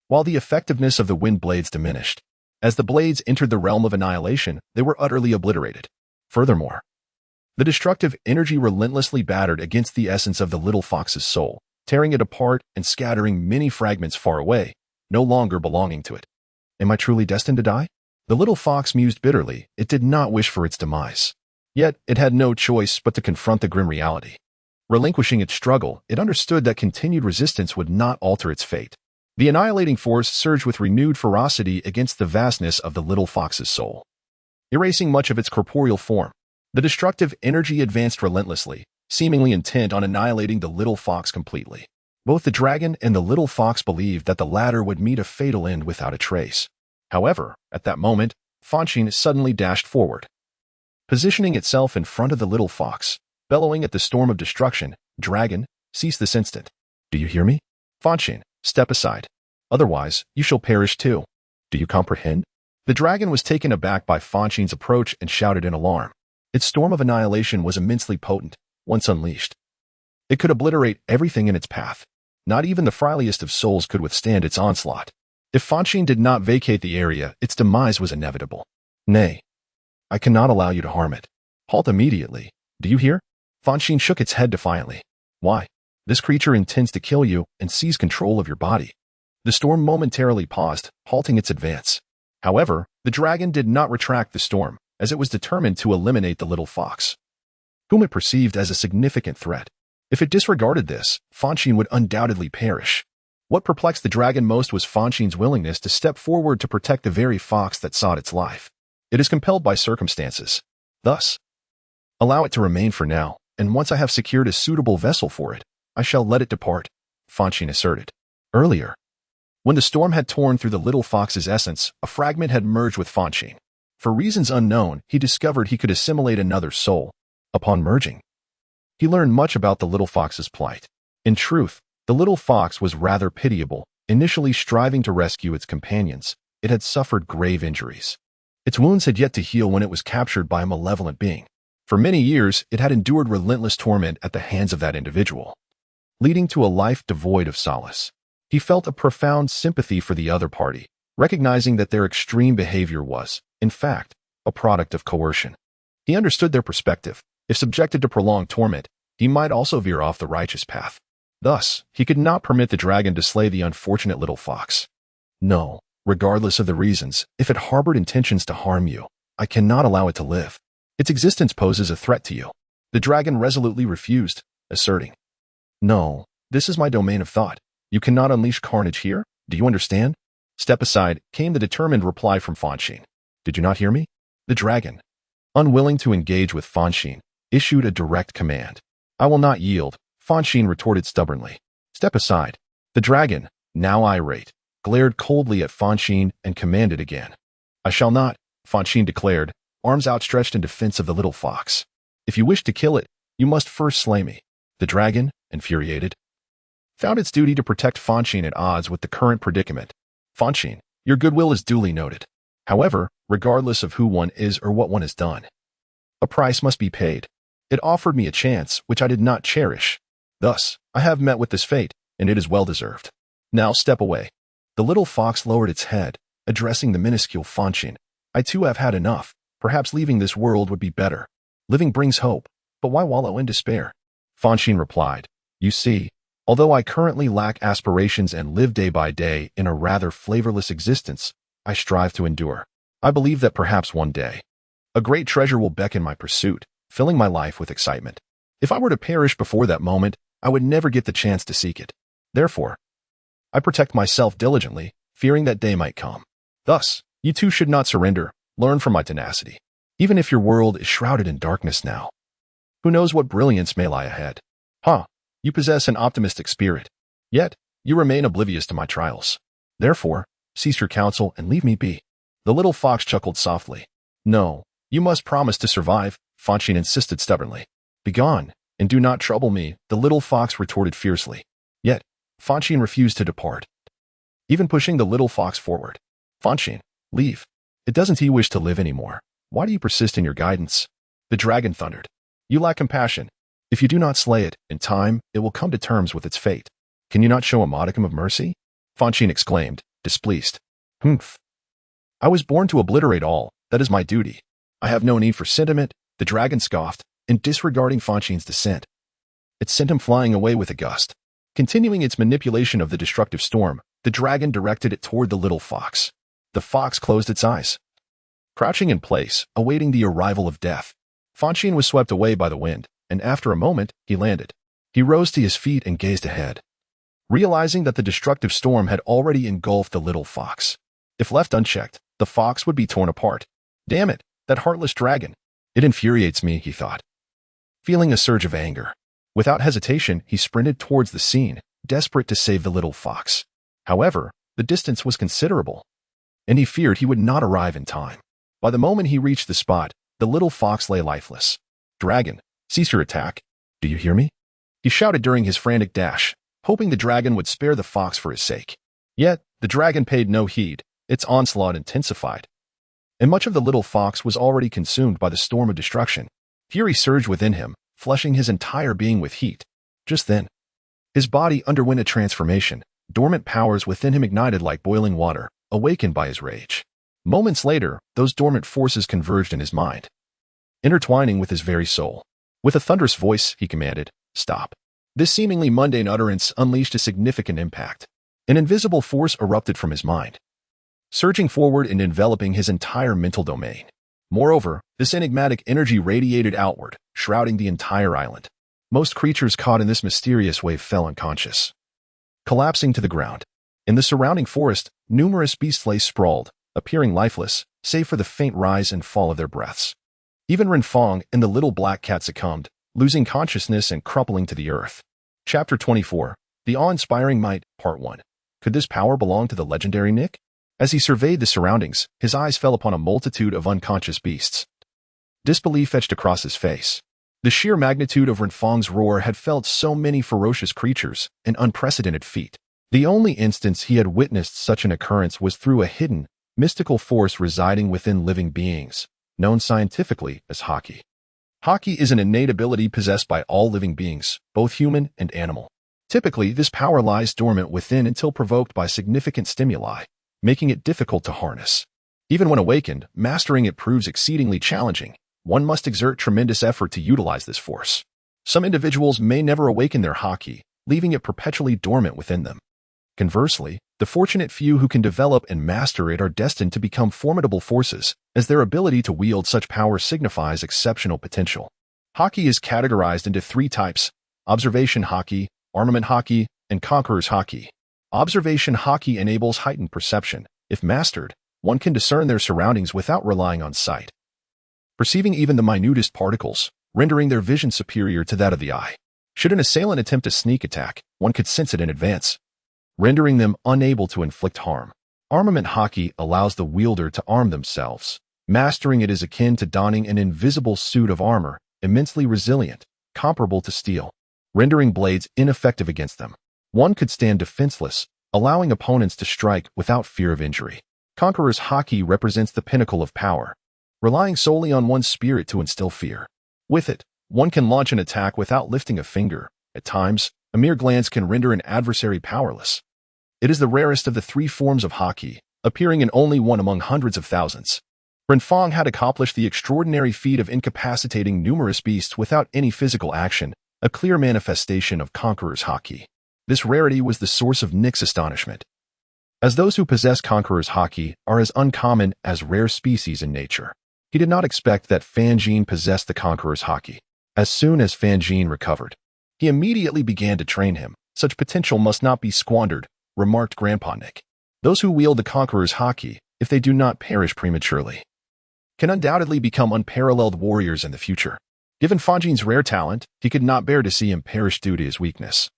while the effectiveness of the wind blades diminished. As the blades entered the realm of annihilation, they were utterly obliterated. Furthermore, the destructive energy relentlessly battered against the essence of the little fox's soul, tearing it apart and scattering many fragments far away, no longer belonging to it. Am I truly destined to die? The little fox mused bitterly. It did not wish for its demise. Yet, it had no choice but to confront the grim reality. Relinquishing its struggle, it understood that continued resistance would not alter its fate. The annihilating force surged with renewed ferocity against the vastness of the little fox's soul. Erasing much of its corporeal form, the destructive energy advanced relentlessly, seemingly intent on annihilating the little fox completely. Both the dragon and the little fox believed that the latter would meet a fatal end without a trace. However, at that moment, Fonshine suddenly dashed forward. Positioning itself in front of the little fox, bellowing at the storm of destruction, "Dragon, cease this instant. Do you hear me? Fonshine, step aside. Otherwise, you shall perish too. Do you comprehend?" The dragon was taken aback by Fonshine's approach and shouted in alarm. Its storm of annihilation was immensely potent, once unleashed. It could obliterate everything in its path. Not even the frailest of souls could withstand its onslaught. If Fonshine did not vacate the area, its demise was inevitable. "Nay, I cannot allow you to harm it. Halt immediately. Do you hear?" Fonshine shook its head defiantly. "Why? This creature intends to kill you and seize control of your body." The storm momentarily paused, halting its advance. However, the dragon did not retract the storm, as it was determined to eliminate the little fox, whom it perceived as a significant threat. If it disregarded this, Fonshine would undoubtedly perish. What perplexed the dragon most was Fonshine's willingness to step forward to protect the very fox that sought its life. It is compelled by circumstances. Thus, allow it to remain for now, and once I have secured a suitable vessel for it, I shall let it depart, Fonshine asserted. Earlier, when the storm had torn through the little fox's essence, a fragment had merged with Fonshine. For reasons unknown, he discovered he could assimilate another soul. Upon merging, he learned much about the little fox's plight. In truth, the little fox was rather pitiable. Initially striving to rescue its companions, it had suffered grave injuries. Its wounds had yet to heal when it was captured by a malevolent being. For many years, it had endured relentless torment at the hands of that individual, leading to a life devoid of solace. He felt a profound sympathy for the other party, recognizing that their extreme behavior was, in fact, a product of coercion. He understood their perspective. If subjected to prolonged torment, he might also veer off the righteous path. Thus, he could not permit the dragon to slay the unfortunate little fox. "No, regardless of the reasons, if it harbored intentions to harm you, I cannot allow it to live. Its existence poses a threat to you." The dragon resolutely refused, asserting, "No, this is my domain of thought. You cannot unleash carnage here. Do you understand?" "Step aside," came the determined reply from Fonshine. "Did you not hear me?" The dragon, unwilling to engage with Fonshine, issued a direct command. "I will not yield," Fonshine retorted stubbornly. "Step aside." The dragon, now irate, glared coldly at Fonshine and commanded again. "I shall not," Fonshine declared, arms outstretched in defense of the little fox. "If you wish to kill it, you must first slay me." The dragon, infuriated, found its duty to protect Fonshine at odds with the current predicament. "Fonshine, your goodwill is duly noted. However, regardless of who one is or what one has done, a price must be paid. It offered me a chance which I did not cherish. Thus, I have met with this fate, and it is well deserved. Now step away." The little fox lowered its head, addressing the minuscule Fonshine. "I too have had enough. Perhaps leaving this world would be better. Living brings hope, but why wallow in despair?" Fonshine replied, "You see, although I currently lack aspirations and live day by day in a rather flavorless existence, I strive to endure. I believe that perhaps one day, a great treasure will beckon my pursuit, filling my life with excitement. If I were to perish before that moment, I would never get the chance to seek it. Therefore, I protect myself diligently, fearing that day might come. Thus, you too should not surrender. Learn from my tenacity. Even if your world is shrouded in darkness now, who knows what brilliance may lie ahead? You possess an optimistic spirit, yet you remain oblivious to my trials. Therefore, cease your counsel and leave me be." The little fox chuckled softly. "No, you must promise to survive," Fonshine insisted stubbornly. "Begone, and do not trouble me," the little fox retorted fiercely. Yet, Fonshine refused to depart, even pushing the little fox forward. "Fonshine, leave. It doesn't he wish to live anymore. Why do you persist in your guidance?" The dragon thundered. "You lack compassion. If you do not slay it, in time, it will come to terms with its fate. Can you not show a modicum of mercy?" Fonshine exclaimed, displeased. "Humph. I was born to obliterate all. That is my duty. I have no need for sentiment," the dragon scoffed, and disregarding Fonshine's dissent, it sent him flying away with a gust. Continuing its manipulation of the destructive storm, the dragon directed it toward the little fox. The fox closed its eyes, crouching in place, awaiting the arrival of death. Fonshine was swept away by the wind, and after a moment, he landed. He rose to his feet and gazed ahead. realizing that the destructive storm had already engulfed the little fox. If left unchecked, the fox would be torn apart. Damn it, that heartless dragon. It infuriates me, he thought. Feeling a surge of anger, without hesitation, he sprinted towards the scene, desperate to save the little fox. However, the distance was considerable, and he feared he would not arrive in time. By the moment he reached the spot, the little fox lay lifeless. Dragon, cease your attack. Do you hear me? He shouted during his frantic dash, hoping the dragon would spare the fox for his sake. Yet, the dragon paid no heed. Its onslaught intensified, and much of the little fox was already consumed by the storm of destruction. Fury surged within him, flushing his entire being with heat. Just then, his body underwent a transformation. Dormant powers within him ignited like boiling water, awakened by his rage. Moments later, those dormant forces converged in his mind, intertwining with his very soul. With a thunderous voice, he commanded, "Stop." This seemingly mundane utterance unleashed a significant impact. An invisible force erupted from his mind, surging forward and enveloping his entire mental domain. Moreover, this enigmatic energy radiated outward, shrouding the entire island. Most creatures caught in this mysterious wave fell unconscious, collapsing to the ground. In the surrounding forest, numerous beasts lay sprawled, appearing lifeless, save for the faint rise and fall of their breaths. Even Renfong and the little black cat succumbed, losing consciousness and crumpling to the earth. Chapter 24. The Awe-Inspiring Might, Part 1. Could this power belong to the legendary Nick? As he surveyed the surroundings, his eyes fell upon a multitude of unconscious beasts. Disbelief etched across his face. The sheer magnitude of Renfong's roar had felled so many ferocious creatures, an unprecedented feat. The only instance he had witnessed such an occurrence was through a hidden, mystical force residing within living beings, known scientifically as Haki. Haki is an innate ability possessed by all living beings, both human and animal. Typically, this power lies dormant within until provoked by significant stimuli, making it difficult to harness. Even when awakened, mastering it proves exceedingly challenging. One must exert tremendous effort to utilize this force. Some individuals may never awaken their Haki, leaving it perpetually dormant within them. Conversely, the fortunate few who can develop and master it are destined to become formidable forces, as their ability to wield such power signifies exceptional potential. Haki is categorized into three types: observation Haki, armament Haki, and conqueror's Haki. Observation Haki enables heightened perception. If mastered, one can discern their surroundings without relying on sight, perceiving even the minutest particles, rendering their vision superior to that of the eye. Should an assailant attempt a sneak attack, one could sense it in advance, rendering them unable to inflict harm. Armament Haki allows the wielder to arm themselves. Mastering it is akin to donning an invisible suit of armor, immensely resilient, comparable to steel, rendering blades ineffective against them. One could stand defenseless, allowing opponents to strike without fear of injury. Conqueror's Haki represents the pinnacle of power, relying solely on one's spirit to instill fear. With it, one can launch an attack without lifting a finger. At times, a mere glance can render an adversary powerless. It is the rarest of the three forms of Haki, appearing in only one among hundreds of thousands. Renfong had accomplished the extraordinary feat of incapacitating numerous beasts without any physical action, a clear manifestation of Conqueror's Haki. This rarity was the source of Nick's astonishment, as those who possess Conqueror's Haki are as uncommon as rare species in nature. He did not expect that Fanxin possessed the Conqueror's Haki. As soon as Fanxin recovered, he immediately began to train him. Such potential must not be squandered, remarked Grandpa Nick. Those who wield the Conqueror's Haki, if they do not perish prematurely, can undoubtedly become unparalleled warriors in the future. Given Fanxin's rare talent, he could not bear to see him perish due to his weakness.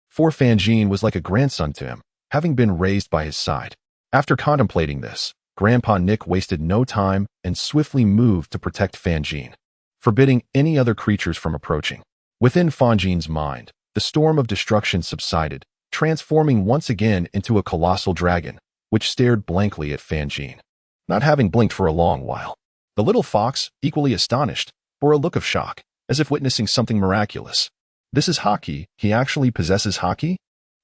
For Fanxin was like a grandson to him, having been raised by his side. After contemplating this, Grandpa Nick wasted no time and swiftly moved to protect Fanxin, forbidding any other creatures from approaching. Within Fanxin's mind, the storm of destruction subsided, transforming once again into a colossal dragon, which stared blankly at Fanxin, not having blinked for a long while. The little fox, equally astonished, bore a look of shock, as if witnessing something miraculous. "This is Haki. He actually possesses Haki?"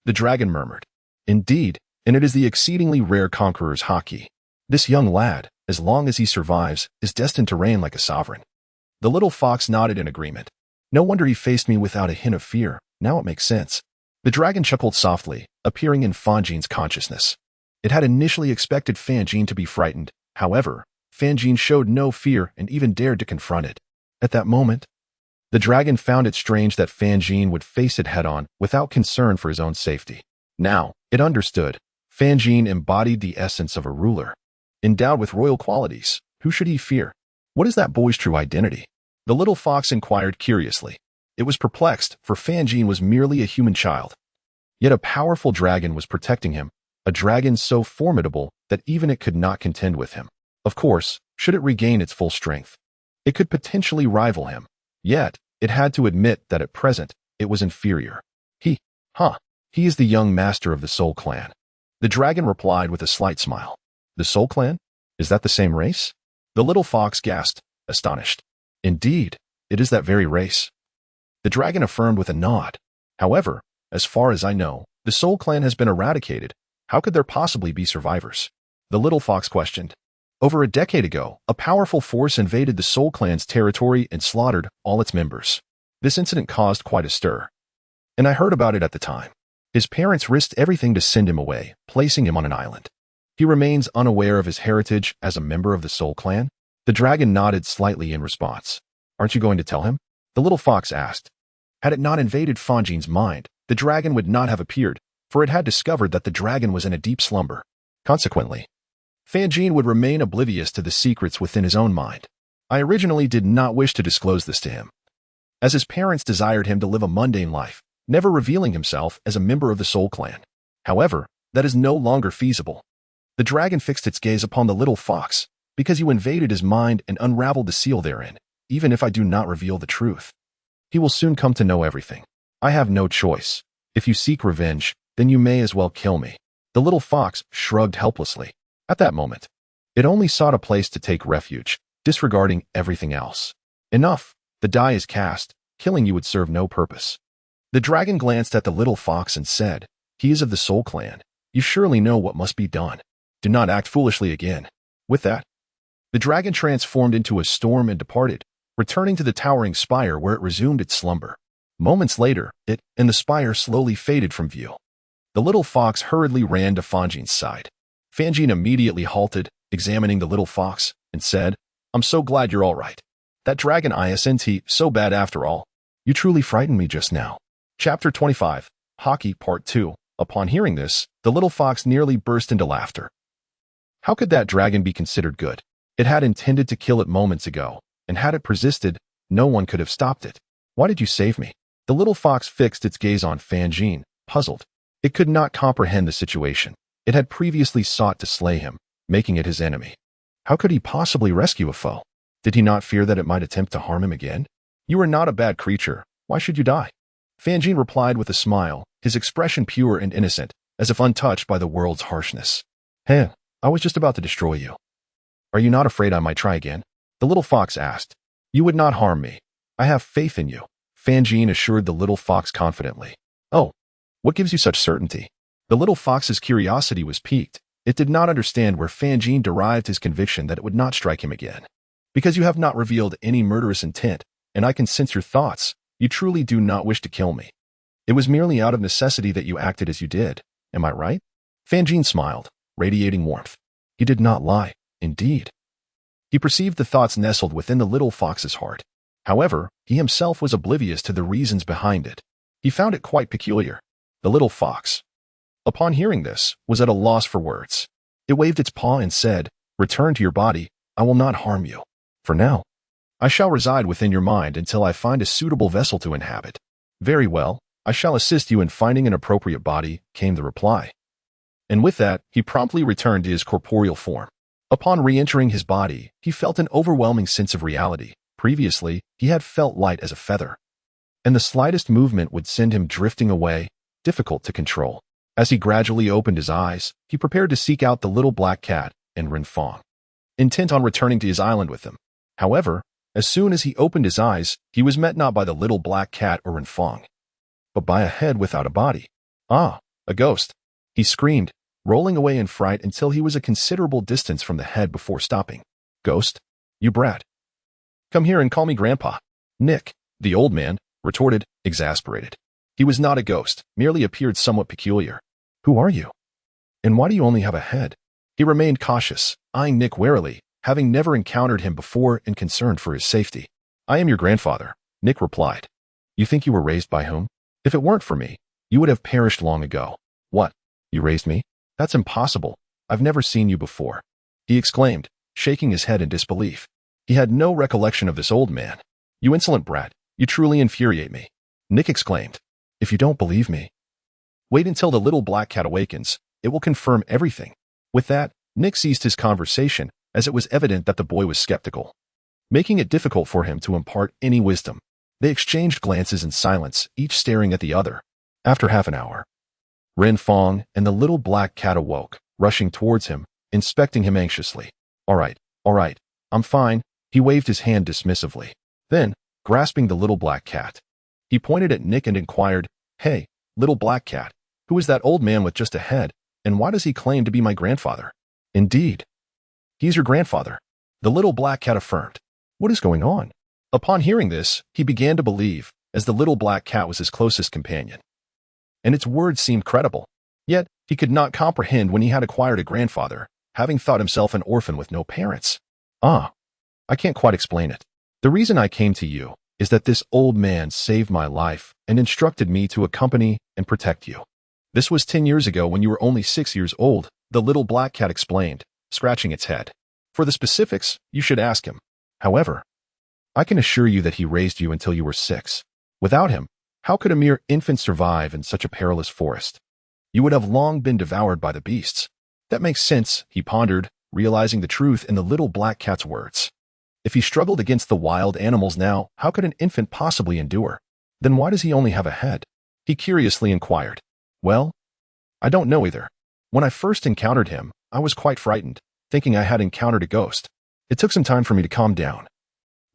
the dragon murmured. "Indeed, and it is the exceedingly rare Conqueror's Haki. This young lad, as long as he survives, is destined to reign like a sovereign." The little fox nodded in agreement. "No wonder he faced me without a hint of fear. Now it makes sense." The dragon chuckled softly, appearing in Fanxin's consciousness. It had initially expected Fanxin to be frightened. However, Fanxin showed no fear and even dared to confront it. At that moment, the dragon found it strange that Fanxin would face it head-on without concern for his own safety. Now, it understood. Fanxin embodied the essence of a ruler. Endowed with royal qualities, who should he fear? What is that boy's true identity? The little fox inquired curiously. It was perplexed, for Fanxin was merely a human child. Yet a powerful dragon was protecting him, a dragon so formidable that even it could not contend with him. Of course, should it regain its full strength, it could potentially rival him. Yet, it had to admit that at present, it was inferior. He is the young master of the Soul Clan. The dragon replied with a slight smile. The Soul Clan? Is that the same race? The little fox gasped, astonished. Indeed, it is that very race. The dragon affirmed with a nod. However, as far as I know, the Soul Clan has been eradicated. How could there possibly be survivors? The little fox questioned. Over a decade ago, a powerful force invaded the Soul Clan's territory and slaughtered all its members. This incident caused quite a stir. And I heard about it at the time. His parents risked everything to send him away, placing him on an island. He remains unaware of his heritage as a member of the Soul Clan. The dragon nodded slightly in response. Aren't you going to tell him? The little fox asked. Had it not invaded Fanxin's mind, the dragon would not have appeared, for it had discovered that the dragon was in a deep slumber. Consequently, Fanxin would remain oblivious to the secrets within his own mind. I originally did not wish to disclose this to him, as his parents desired him to live a mundane life, never revealing himself as a member of the Soul Clan. However, that is no longer feasible. The dragon fixed its gaze upon the little fox, because you invaded his mind and unraveled the seal therein. Even if I do not reveal the truth, he will soon come to know everything. I have no choice. If you seek revenge, then you may as well kill me. The little fox shrugged helplessly. At that moment, it only sought a place to take refuge, disregarding everything else. Enough. The die is cast. Killing you would serve no purpose. The dragon glanced at the little fox and said, He is of the Soul Clan. You surely know what must be done. Do not act foolishly again. With that, the dragon transformed into a storm and departed, returning to the towering spire where it resumed its slumber. Moments later, it and the spire slowly faded from view. The little fox hurriedly ran to Fanxin's side. Fanxin immediately halted, examining the little fox, and said, I'm so glad you're all right. That dragon isn't so bad after all. You truly frightened me just now. Chapter 25, Hockey Part 2. Upon hearing this, the little fox nearly burst into laughter. How could that dragon be considered good? It had intended to kill it moments ago, and had it persisted, no one could have stopped it. Why did you save me? The little fox fixed its gaze on Fanxin, puzzled. It could not comprehend the situation. It had previously sought to slay him, making it his enemy. How could he possibly rescue a foe? Did he not fear that it might attempt to harm him again? You are not a bad creature. Why should you die? Fanxin replied with a smile, his expression pure and innocent, as if untouched by the world's harshness. Hey, I was just about to destroy you. Are you not afraid I might try again? The little fox asked. You would not harm me. I have faith in you. Fanxin assured the little fox confidently. Oh, what gives you such certainty? The little fox's curiosity was piqued. It did not understand where Fanxin derived his conviction that it would not strike him again. Because you have not revealed any murderous intent, and I can sense your thoughts, you truly do not wish to kill me. It was merely out of necessity that you acted as you did. Am I right? Fanxin smiled, radiating warmth. He did not lie, indeed. He perceived the thoughts nestled within the little fox's heart. However, he himself was oblivious to the reasons behind it. He found it quite peculiar. The little fox, upon hearing this, was at a loss for words. It waved its paw and said, Return to your body. I will not harm you. For now, I shall reside within your mind until I find a suitable vessel to inhabit. Very well, I shall assist you in finding an appropriate body, came the reply. And with that, he promptly returned to his corporeal form. Upon re-entering his body, he felt an overwhelming sense of reality. Previously, he had felt light as a feather, and the slightest movement would send him drifting away, difficult to control. As he gradually opened his eyes, he prepared to seek out the little black cat and Renfong, intent on returning to his island with them. However, as soon as he opened his eyes, he was met not by the little black cat or Renfong, but by a head without a body. Ah, a ghost! He screamed, rolling away in fright until he was a considerable distance from the head before stopping. Ghost? You brat! Come here and call me Grandpa. Nick, the old man, retorted, exasperated. He was not a ghost, merely appeared somewhat peculiar. Who are you? And why do you only have a head? He remained cautious, eyeing Nick warily, having never encountered him before and concerned for his safety. I am your grandfather, Nick replied. You think you were raised by whom? If it weren't for me, you would have perished long ago. What? You raised me? That's impossible. I've never seen you before, he exclaimed, shaking his head in disbelief. He had no recollection of this old man. You insolent brat, you truly infuriate me, Nick exclaimed. If you don't believe me, wait until the little black cat awakens. It will confirm everything. With that, Nick ceased his conversation, as it was evident that the boy was skeptical, making it difficult for him to impart any wisdom. They exchanged glances in silence, each staring at the other. After half an hour, Renfong and the little black cat awoke, rushing towards him, inspecting him anxiously. All right, I'm fine, he waved his hand dismissively. Then, grasping the little black cat, he pointed at Nick and inquired, Hey, little black cat, who is that old man with just a head, and why does he claim to be my grandfather? Indeed, he's your grandfather, the little black cat affirmed. What is going on? Upon hearing this, he began to believe, as the little black cat was his closest companion, and its words seemed credible. Yet, he could not comprehend when he had acquired a grandfather, having thought himself an orphan with no parents. I can't quite explain it. The reason I came to you is that this old man saved my life and instructed me to accompany and protect you. This was 10 years ago when you were only 6 years old, the little black cat explained, scratching its head. For the specifics, you should ask him. However, I can assure you that he raised you until you were 6. Without him, how could a mere infant survive in such a perilous forest? You would have long been devoured by the beasts. That makes sense, he pondered, realizing the truth in the little black cat's words. If he struggled against the wild animals now, how could an infant possibly endure? Then why does he only have a head? He curiously inquired. Well, I don't know either. When I first encountered him, I was quite frightened, thinking I had encountered a ghost. It took some time for me to calm down.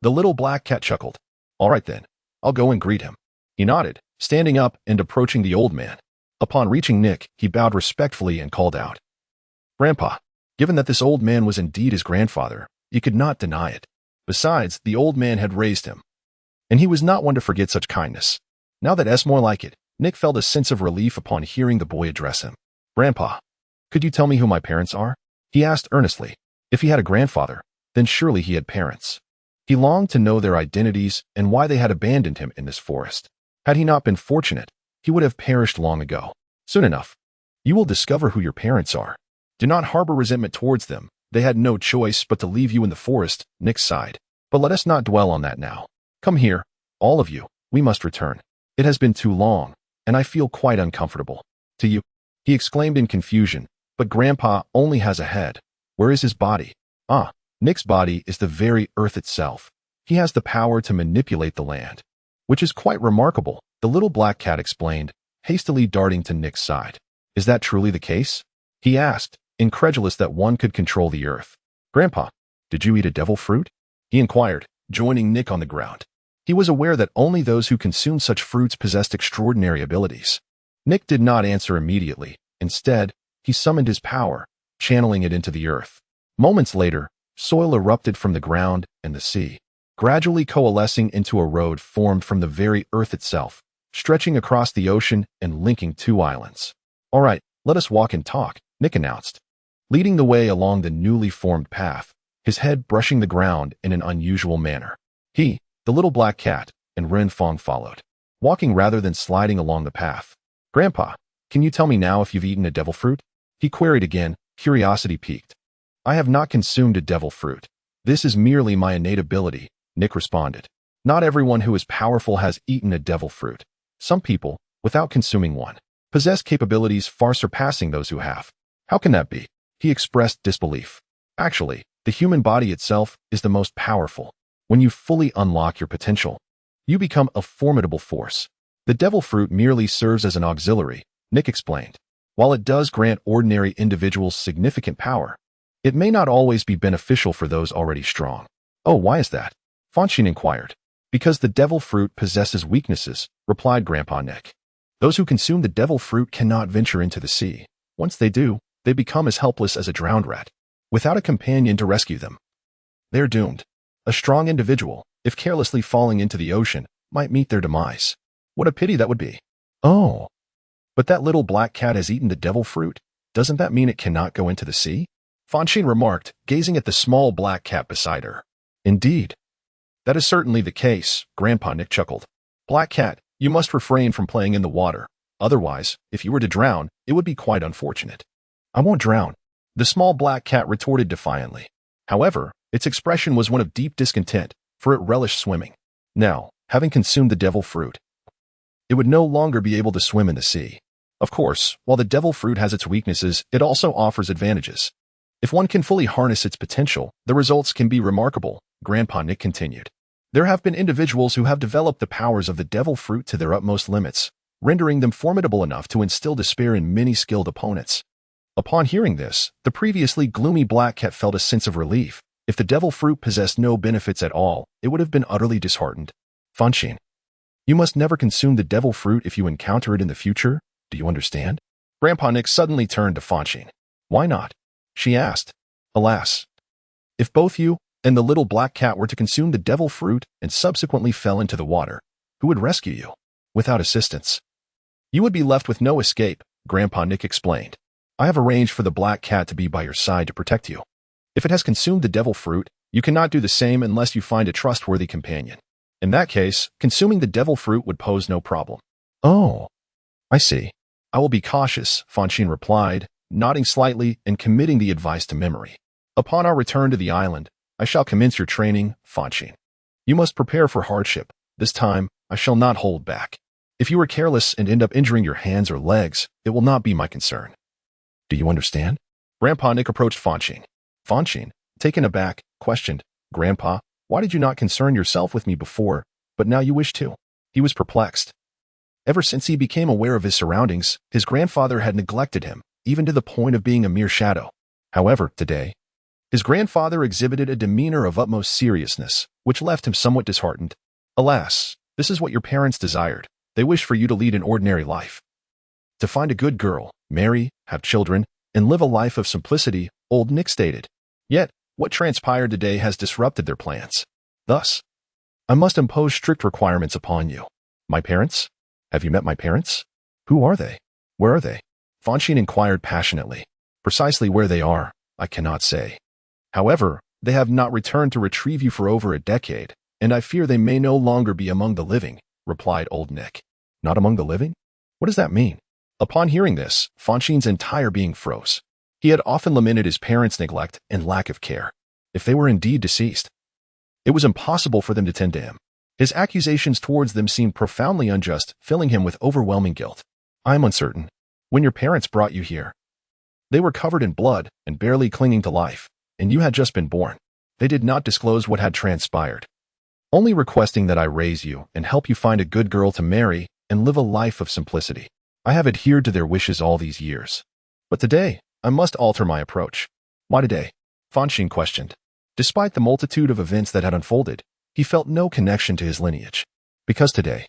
The little black cat chuckled. All right then, I'll go and greet him. He nodded, standing up and approaching the old man. Upon reaching Nick, he bowed respectfully and called out, Grandpa. Given that this old man was indeed his grandfather, he could not deny it. Besides, the old man had raised him, and he was not one to forget such kindness. Now that S more like it, Nick felt a sense of relief upon hearing the boy address him. Grandpa, could you tell me who my parents are? He asked earnestly. If he had a grandfather, then surely he had parents. He longed to know their identities and why they had abandoned him in this forest. Had he not been fortunate, he would have perished long ago. Soon enough, you will discover who your parents are. Do not harbor resentment towards them. They had no choice but to leave you in the forest, Nick sighed. But let us not dwell on that now. Come here, all of you, we must return. It has been too long, and I feel quite uncomfortable. To you, he exclaimed in confusion, but Grandpa only has a head. Where is his body? Nick's body is the very earth itself. He has the power to manipulate the land, which is quite remarkable, the little black cat explained, hastily darting to Nick's side. Is that truly the case? He asked, incredulous that one could control the earth. Grandpa, did you eat a devil fruit? He inquired, joining Nick on the ground. He was aware that only those who consumed such fruits possessed extraordinary abilities. Nick did not answer immediately. Instead, he summoned his power, channeling it into the earth. Moments later, soil erupted from the ground and the sea, gradually coalescing into a road formed from the very earth itself, stretching across the ocean and linking 2 islands. All right, let us walk and talk, Nick announced, leading the way along the newly formed path, his head brushing the ground in an unusual manner. He, the little black cat, and Renfong followed, walking rather than sliding along the path. Grandpa, can you tell me now if you've eaten a devil fruit? He queried again, curiosity piqued. I have not consumed a devil fruit. This is merely my innate ability, Nick responded. Not everyone who is powerful has eaten a devil fruit. Some people, without consuming one, possess capabilities far surpassing those who have. How can that be? He expressed disbelief. Actually, the human body itself is the most powerful. When you fully unlock your potential, you become a formidable force. The devil fruit merely serves as an auxiliary, Nick explained. While it does grant ordinary individuals significant power, it may not always be beneficial for those already strong. Oh, why is that? Fonshine inquired. Because the devil fruit possesses weaknesses, replied Grandpa Nick. Those who consume the devil fruit cannot venture into the sea. Once they do, they become as helpless as a drowned rat, without a companion to rescue them. They're doomed. A strong individual, if carelessly falling into the ocean, might meet their demise. What a pity that would be. Oh, but that little black cat has eaten the devil fruit. Doesn't that mean it cannot go into the sea? Fonshine remarked, gazing at the small black cat beside her. Indeed. That is certainly the case, Grandpa Nick chuckled. Black cat, you must refrain from playing in the water. Otherwise, if you were to drown, it would be quite unfortunate. I won't drown, the small black cat retorted defiantly. However, its expression was one of deep discontent, for it relished swimming. Now, having consumed the devil fruit, it would no longer be able to swim in the sea. Of course, while the devil fruit has its weaknesses, it also offers advantages. If one can fully harness its potential, the results can be remarkable, Grandpa Nick continued. There have been individuals who have developed the powers of the devil fruit to their utmost limits, rendering them formidable enough to instill despair in many skilled opponents. Upon hearing this, the previously gloomy black cat felt a sense of relief. If the devil fruit possessed no benefits at all, it would have been utterly disheartened. Fonshine, you must never consume the devil fruit if you encounter it in the future. Do you understand? Grandpa Nick suddenly turned to Fonshine. Why not? She asked. Alas, if both you and the little black cat were to consume the devil fruit and subsequently fell into the water, who would rescue you? Without assistance, you would be left with no escape, Grandpa Nick explained. I have arranged for the black cat to be by your side to protect you. If it has consumed the devil fruit, you cannot do the same unless you find a trustworthy companion. In that case, consuming the devil fruit would pose no problem. Oh, I see. I will be cautious, Fonshine replied, nodding slightly and committing the advice to memory. Upon our return to the island, I shall commence your training, Fonshine. You must prepare for hardship. This time, I shall not hold back. If you are careless and end up injuring your hands or legs, it will not be my concern. Do you understand? Grandpa Nick approached Fonshine. Fonshine, taken aback, questioned, Grandpa, why did you not concern yourself with me before, but now you wish to? He was perplexed. Ever since he became aware of his surroundings, his grandfather had neglected him, even to the point of being a mere shadow. However, today, his grandfather exhibited a demeanor of utmost seriousness, which left him somewhat disheartened. Alas, this is what your parents desired. They wish for you to lead an ordinary life. To find a good girl, marry, have children, and live a life of simplicity, old Nick stated. Yet, what transpired today has disrupted their plans. Thus, I must impose strict requirements upon you. My parents? Have you met my parents? Who are they? Where are they? Fonshine inquired passionately. Precisely where they are, I cannot say. However, they have not returned to retrieve you for over a decade, and I fear they may no longer be among the living, replied old Nick. Not among the living? What does that mean? Upon hearing this, Fonshine's entire being froze. He had often lamented his parents' neglect and lack of care. If they were indeed deceased, it was impossible for them to tend to him. His accusations towards them seemed profoundly unjust, filling him with overwhelming guilt. I am uncertain. When your parents brought you here, they were covered in blood and barely clinging to life, and you had just been born. They did not disclose what had transpired, only requesting that I raise you and help you find a good girl to marry and live a life of simplicity. I have adhered to their wishes all these years. But today, I must alter my approach. Why today? Fonshine questioned. Despite the multitude of events that had unfolded, he felt no connection to his lineage. Because today,